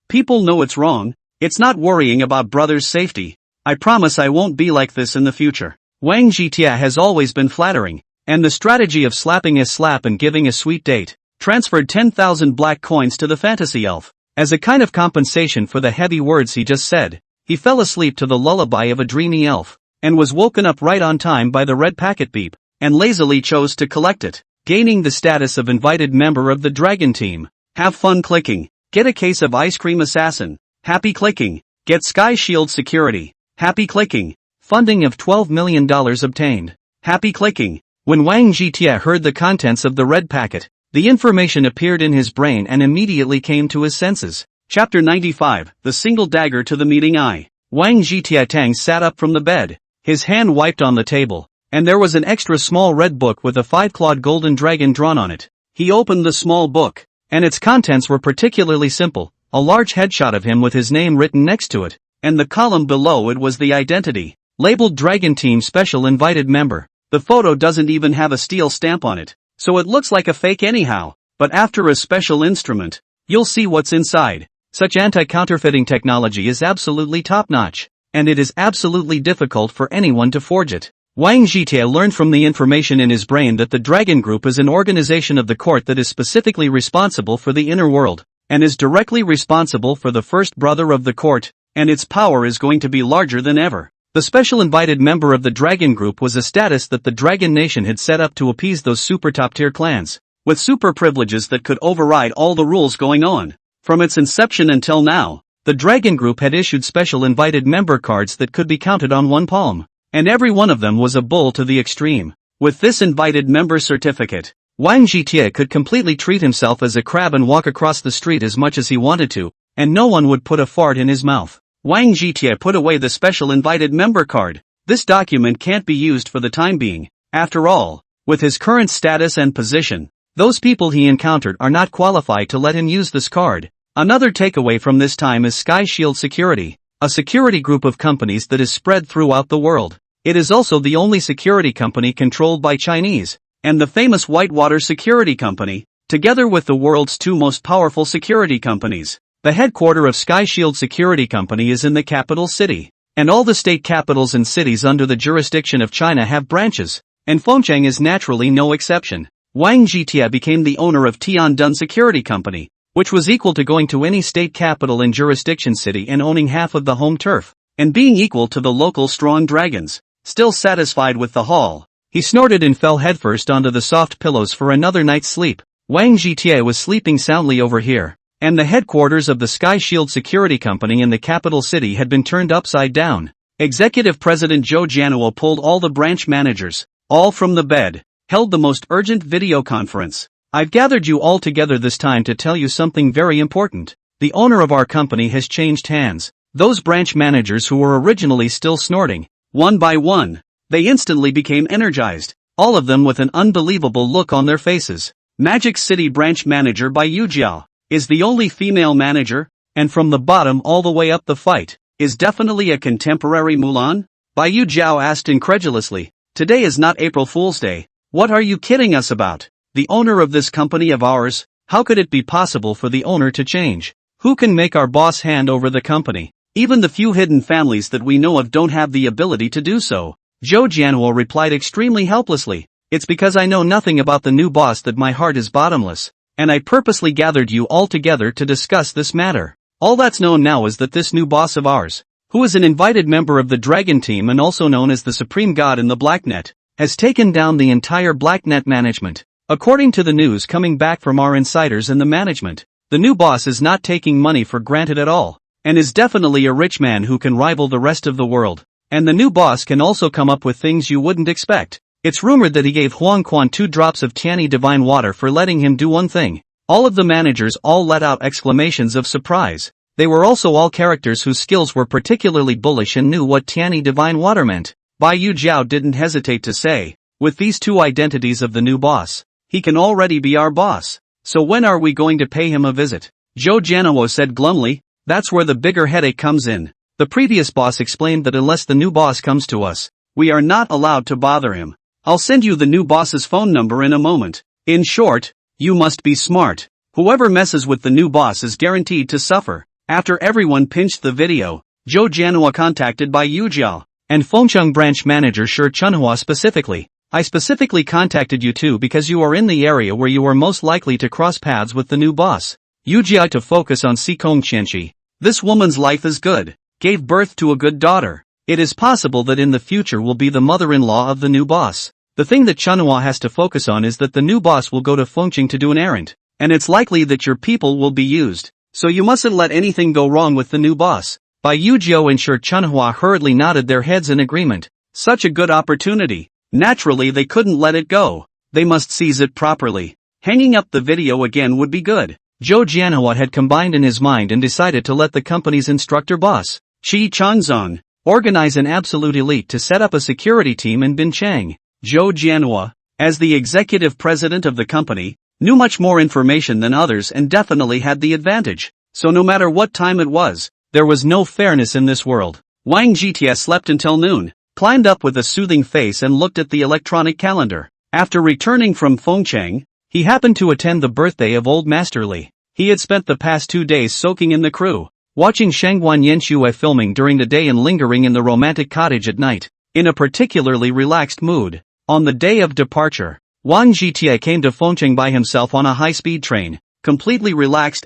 people know it's wrong. It's not worrying about brother's safety. I promise I won't be like this in the future. Wang Zhitia has always been flattering, and the strategy of slapping a slap and giving a sweet date transferred 10,000 black coins to the fantasy elf. As a kind of compensation for the heavy words he just said, he fell asleep to the lullaby of a dreamy elf, and was woken up right on time by the red packet beep, and lazily chose to collect it, gaining the status of invited member of the dragon team. Have fun clicking. Get a case of ice cream assassin. Happy clicking. Get Sky Shield security. Happy clicking. Funding of $12 million obtained. Happy clicking. When Wang Zhitia heard the contents of the red packet, the information appeared in his brain and immediately came to his senses. Chapter 95, The Single Dagger to the Meeting Eye. Wang Zhitiatang sat up from the bed. His hand wiped on the table, and there was an extra small red book with a 5-clawed golden dragon drawn on it. He opened the small book, and its contents were particularly simple, a large headshot of him with his name written next to it, and the column below it was the identity, labeled Dragon Team Special Invited Member. The photo doesn't even have a steel stamp on it, so it looks like a fake anyhow, but after a special instrument, you'll see what's inside. Such anti-counterfeiting technology is absolutely top-notch, and it is absolutely difficult for anyone to forge it. Wang Zhitia learned from the information in his brain that the Dragon Group is an organization of the court that is specifically responsible for the inner world, and is directly responsible for the first brother of the court, and its power is going to be larger than ever. The special invited member of the Dragon Group was a status that the Dragon Nation had set up to appease those super top-tier clans, with super privileges that could override all the rules going on. From its inception until now, the Dragon Group had issued special invited member cards that could be counted on one palm, and every one of them was a bull to the extreme. With this invited member certificate, Wang Zhitia could completely treat himself as a crab and walk across the street as much as he wanted to, and no one would put a fart in his mouth. Wang Zhitia put away the special invited member card. This document can't be used for the time being. After all, with his current status and position, those people he encountered are not qualified to let him use this card. Another takeaway from this time is Sky Shield Security, a security group of companies that is spread throughout the world. It is also the only security company controlled by Chinese, and the famous Whitewater Security Company, together with the world's 2 most powerful security companies. The headquarters of Sky Shield Security Company is in the capital city, and all the state capitals and cities under the jurisdiction of China have branches, and Fengcheng is naturally no exception. Wang Zhitia became the owner of Tiandun Security Company, which was equal to going to any state capital and jurisdiction city and owning half of the home turf, and being equal to the local strong dragons. Still satisfied with the haul, he snorted and fell headfirst onto the soft pillows for another night's sleep. Wang Zhitia was sleeping soundly over here, and the headquarters of the Sky Shield Security Company in the capital city had been turned upside down. Executive President Zhou Jianhuo pulled all the branch managers, all from the bed, held the most urgent video conference. I've gathered you all together this time to tell you something very important. The owner of our company has changed hands. Those branch managers who were originally still snorting, one by one, they instantly became energized, all of them with an unbelievable look on their faces. Magic City Branch Manager by Yu Jiao is the only female manager, and from the bottom all the way up the fight, is definitely a contemporary Mulan? Bai Yu Jiao asked incredulously. Today is not April Fool's Day. What are you kidding us about? The owner of this company of ours? How could it be possible for the owner to change? Who can make our boss hand over the company? Even the few hidden families that we know of don't have the ability to do so. Zhou Jianhuo replied extremely helplessly. It's because I know nothing about the new boss that my heart is bottomless, and I purposely gathered you all together to discuss this matter. All that's known now is that this new boss of ours, who is an invited member of the Dragon Team and also known as the Supreme God in the Blacknet, has taken down the entire Blacknet management. According to the news coming back from our insiders in the management, the new boss is not taking money for granted at all, and is definitely a rich man who can rival the rest of the world. And the new boss can also come up with things you wouldn't expect. It's rumored that he gave Huang Quan 2 drops of Tiani divine water for letting him do one thing. All of the managers all let out exclamations of surprise. They were also all characters whose skills were particularly bullish and knew what Tiani divine water meant. Bai Yu Jiao didn't hesitate to say, with these two identities of the new boss, he can already be our boss. So when are we going to pay him a visit? Zhou Jianhuo said glumly. That's where the bigger headache comes in. The previous boss explained that unless the new boss comes to us, we are not allowed to bother him. I'll send you the new boss's phone number in a moment. In short, you must be smart. Whoever messes with the new boss is guaranteed to suffer. After everyone pinched the video, Zhou Jianhuo contacted Bai Yu Jiao and Fengcheng branch manager Shi Chunhua specifically. I specifically contacted you two because you are in the area where you are most likely to cross paths with the new boss. Yu Jiao to focus on Sikong Qianqi. This woman's life is good. Gave birth to a good daughter. It is possible that in the future will be the mother-in-law of the new boss. The thing that Chunhua has to focus on is that the new boss will go to Fengcheng to do an errand, and it's likely that your people will be used. So you mustn't let anything go wrong with the new boss. Bai Yu Jiao and Shi Chunhua hurriedly nodded their heads in agreement. Such a good opportunity. Naturally they couldn't let it go. They must seize it properly. Hanging up the video again would be good. Zhou Jianhua had combined in his mind and decided to let the company's instructor boss, Shi Changzong, organize an absolute elite to set up a security team in Binchang. Zhou Jianhua, as the executive president of the company, knew much more information than others and definitely had the advantage. So no matter what time it was, there was no fairness in this world. Wang Jitie slept until noon, climbed up with a soothing face and looked at the electronic calendar. After returning from Fengcheng, he happened to attend the birthday of Old Master Li. He had spent the past 2 days soaking in the crew, watching Shangguan Yanxue filming during the day and lingering in the romantic cottage at night, in a particularly relaxed mood. On the day of departure, Wang Jitie came to Fengcheng by himself on a high-speed train, completely relaxed.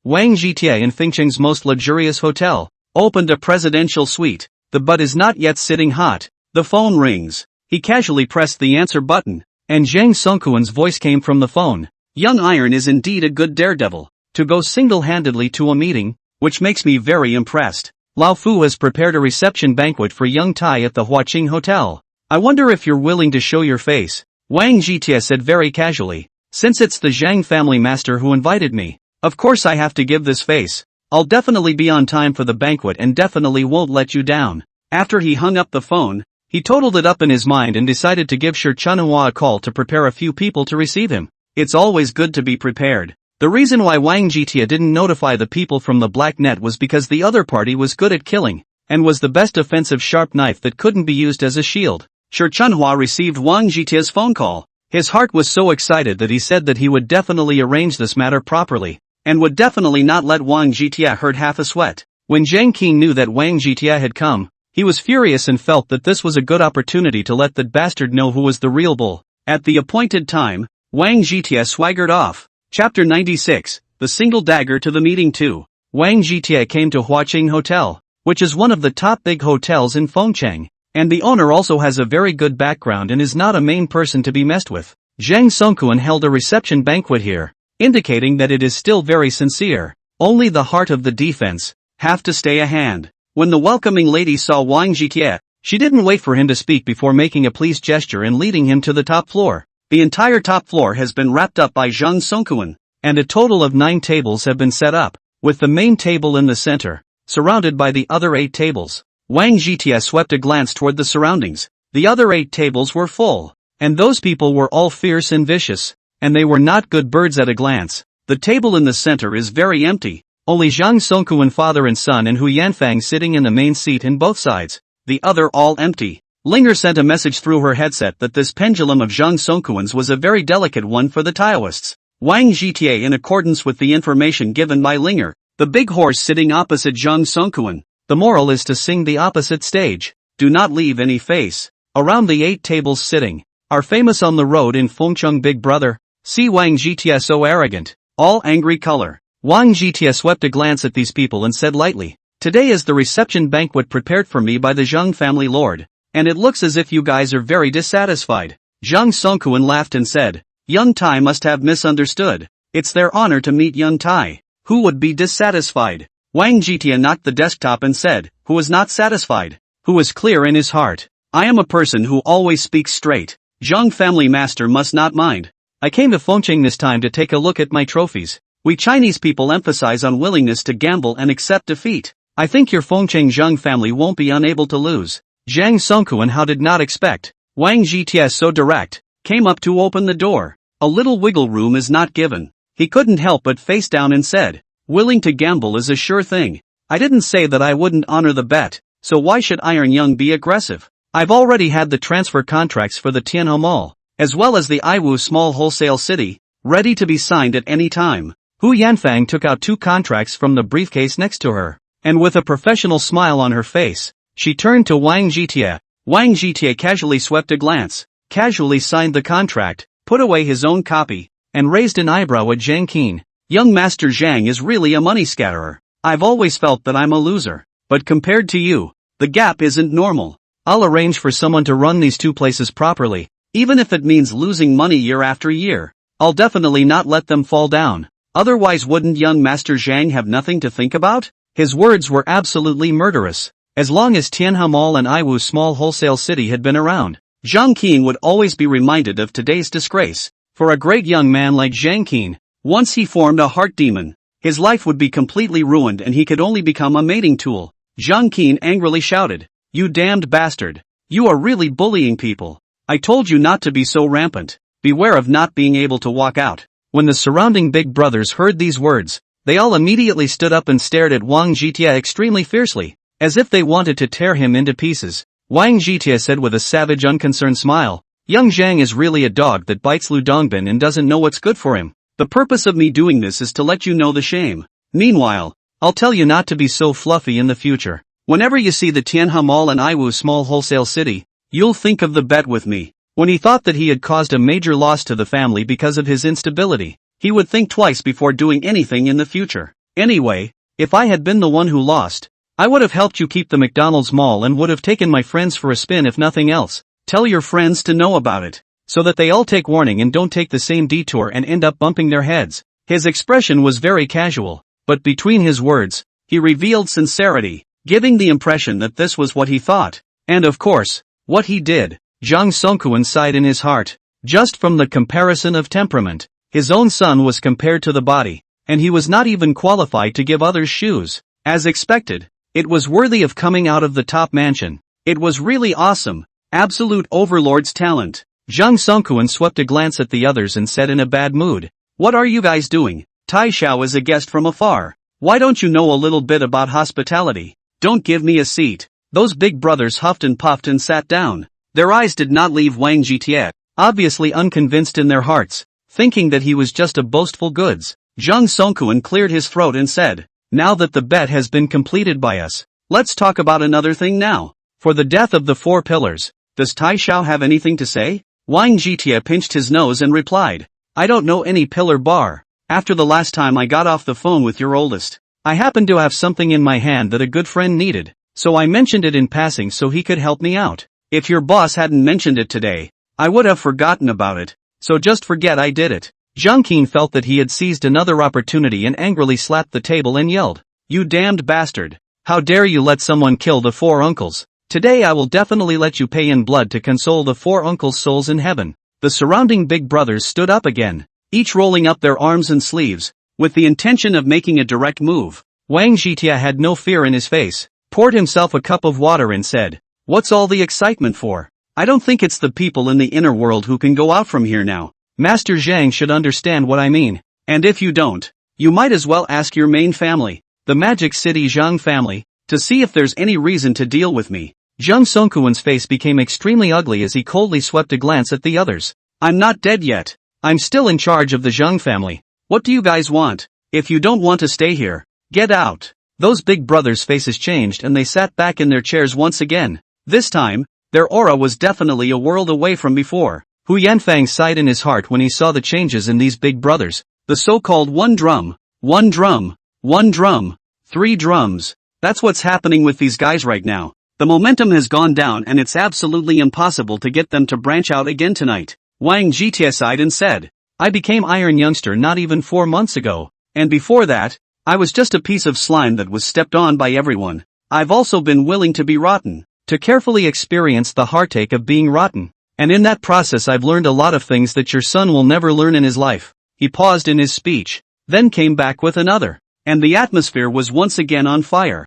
Wang Jitie in Fengcheng's most luxurious hotel, opened a presidential suite. The butt is not yet sitting hot. The phone rings. He casually pressed the answer button, and Zhang Songkuan's voice came from the phone. Young Iron is indeed a good daredevil, to go single-handedly to a meeting, which makes me very impressed. Lao Fu has prepared a reception banquet for young Tai at the Huaqing Hotel. I wonder if you're willing to show your face. Wang Jitie said very casually. Since it's the Zhang family master who invited me, of course I have to give this face. I'll definitely be on time for the banquet and definitely won't let you down. After he hung up the phone, he totaled it up in his mind and decided to give Shi Chunhua a call to prepare a few people to receive him. It's always good to be prepared. The reason why Wang Jitie didn't notify the people from the Black Net was because the other party was good at killing, and was the best offensive sharp knife that couldn't be used as a shield. Shi Chunhua received Wang Jitie's phone call. His heart was so excited that he said that he would definitely arrange this matter properly, and would definitely not let Wang Jitie hurt half a sweat. When Zhang Qing knew that Wang Jitie had come, he was furious and felt that this was a good opportunity to let that bastard know who was the real bull. At the appointed time, Wang Jitie swaggered off. Chapter 96, The Single Dagger to the Meeting 2. Wang Jitie came to Huaqing Hotel, which is one of the top big hotels in Fengcheng, and the owner also has a very good background and is not a main person to be messed with. Zhang Songkuan held a reception banquet here, indicating that it is still very sincere. Only the heart of the defense have to stay a hand. When the welcoming lady saw Wang Jitie, she didn't wait for him to speak before making a pleased gesture and leading him to the top floor. The entire top floor has been wrapped up by Zhang Songkuan, and a total of 9 tables have been set up, with the main table in the center, surrounded by the other 8 tables. Wang Jitie swept a glance toward the surroundings. The other 8 tables were full, and those people were all fierce and vicious, and they were not good birds at a glance. The table in the center is very empty, only Zhang Songkuan father and son and Hu Yanfang sitting in the main seat in both sides, the other all empty. Linger sent a message through her headset that this pendulum of Zhang Songkuan's was a very delicate one for the Taoists. Wang Zhita, in accordance with the information given by Linger, the big horse sitting opposite Zhang Songkuan. The moral is to sing the opposite stage. Do not leave any face. Around the 8 tables sitting are famous on the road in Fengcheng Big Brother. See Wang Zhita so arrogant. All angry color. Wang Zhita swept a glance at these people and said lightly, "Today is the reception banquet prepared for me by the Zhang family lord. And it looks as if you guys are very dissatisfied." Zhang Songkuan laughed and said, "Young Tai must have misunderstood. It's their honor to meet young Tai. Who would be dissatisfied?" Wang Zhita knocked the desktop and said, "Who is not satisfied? Who is clear in his heart? I am a person who always speaks straight. Zhang family master must not mind. I came to Fengcheng this time to take a look at my trophies. We Chinese people emphasize on willingness to gamble and accept defeat. I think your Fengcheng Zhang family won't be unable to lose." Zhang Songkuan, how did not expect Wang Zhita so direct, came up to open the door. A little wiggle room is not given. He couldn't help but face down and said, "Willing to gamble is a sure thing. I didn't say that I wouldn't honor the bet, so why should Iron Young be aggressive? I've already had the transfer contracts for the Tianhe Mall, as well as the Iwu Small Wholesale City, ready to be signed at any time." Hu Yanfang took out 2 contracts from the briefcase next to her, and with a professional smile on her face, she turned to Wang Zhita. Wang Zhita casually swept a glance, casually signed the contract, put away his own copy, and raised an eyebrow at Zhang Qin. "Young Master Zhang is really a money scatterer. I've always felt that I'm a loser. But compared to you, the gap isn't normal. I'll arrange for someone to run these 2 places properly, even if it means losing money year after year. I'll definitely not let them fall down. Otherwise wouldn't young Master Zhang have nothing to think about?" His words were absolutely murderous. As long as Tianhe Mall and Iwu Small Wholesale City had been around, Zhang Qin would always be reminded of today's disgrace. For a great young man like Zhang Qin, once he formed a heart demon, his life would be completely ruined and he could only become a mating tool. Zhang Qin angrily shouted, "You damned bastard! You are really bullying people. I told you not to be so rampant. Beware of not being able to walk out." When the surrounding big brothers heard these words, they all immediately stood up and stared at Wang Zhita extremely fiercely, as if they wanted to tear him into pieces. Wang Zhita said with a savage unconcerned smile, "Young Zhang is really a dog that bites Lu Dongbin and doesn't know what's good for him. The purpose of me doing this is to let you know the shame. Meanwhile, I'll tell you not to be so fluffy in the future. Whenever you see the Tianhe Mall and Iwu Small Wholesale City, you'll think of the bet with me." When he thought that he had caused a major loss to the family because of his instability, he would think twice before doing anything in the future. "Anyway, if I had been the one who lost, I would have helped you keep the McDonald's mall and would have taken my friends for a spin if nothing else. Tell your friends to know about it, so that they all take warning and don't take the same detour and end up bumping their heads." His expression was very casual, but between his words, he revealed sincerity, giving the impression that this was what he thought, and of course, what he did. Zhang Songkuan sighed in his heart. Just from the comparison of temperament, his own son was compared to the body, and he was not even qualified to give others shoes. As expected, it was worthy of coming out of the top mansion. It was really awesome. Absolute overlord's talent. Zhang Songkuan swept a glance at the others and said in a bad mood, "What are you guys doing? Tai Xiao is a guest from afar. Why don't you know a little bit about hospitality? Don't give me a seat." Those big brothers huffed and puffed and sat down. Their eyes did not leave Wang Zhita, obviously unconvinced in their hearts, thinking that he was just a boastful goods. Zhang Songkuan cleared his throat and said, "Now that the bet has been completed by us, let's talk about another thing now. For the death of the 4 pillars, does Tai Xiao have anything to say?" Wang Zhita pinched his nose and replied, "I don't know any pillar bar. After the last time I got off the phone with your oldest, I happened to have something in my hand that a good friend needed, so I mentioned it in passing so he could help me out. If your boss hadn't mentioned it today, I would have forgotten about it, so just forget I did it." Zhang Qin felt that he had seized another opportunity and angrily slapped the table and yelled, "You damned bastard! How dare you let someone kill the 4 uncles? Today I will definitely let you pay in blood to console the 4 uncles' souls in heaven." The surrounding big brothers stood up again, each rolling up their arms and sleeves, with the intention of making a direct move. Wang Zhita had no fear in his face, poured himself a cup of water and said, "What's all the excitement for? I don't think it's the people in the inner world who can go out from here now. Master Zhang should understand what I mean, and if you don't, you might as well ask your main family, the Magic City Zhang family, to see if there's any reason to deal with me." Jung Songkwon's face became extremely ugly as he coldly swept a glance at the others. I'm not dead yet. I'm still in charge of the Jung family. What do you guys want? If you don't want to stay here, get out. Those big brothers' faces changed and they sat back in their chairs once again. This time, their aura was definitely a world away from before. Hu Yanfang sighed in his heart when he saw the changes in these big brothers. The so-called one drum, 3 drums. That's what's happening with these guys right now. The momentum has gone down and it's absolutely impossible to get them to branch out again tonight. Wang Jietie sighed and said, I became Iron Youngster not even 4 months ago, and before that, I was just a piece of slime that was stepped on by everyone. I've also been willing to be rotten, to carefully experience the heartache of being rotten. And in that process I've learned a lot of things that your son will never learn in his life. He paused in his speech, then came back with another. And the atmosphere was once again on fire.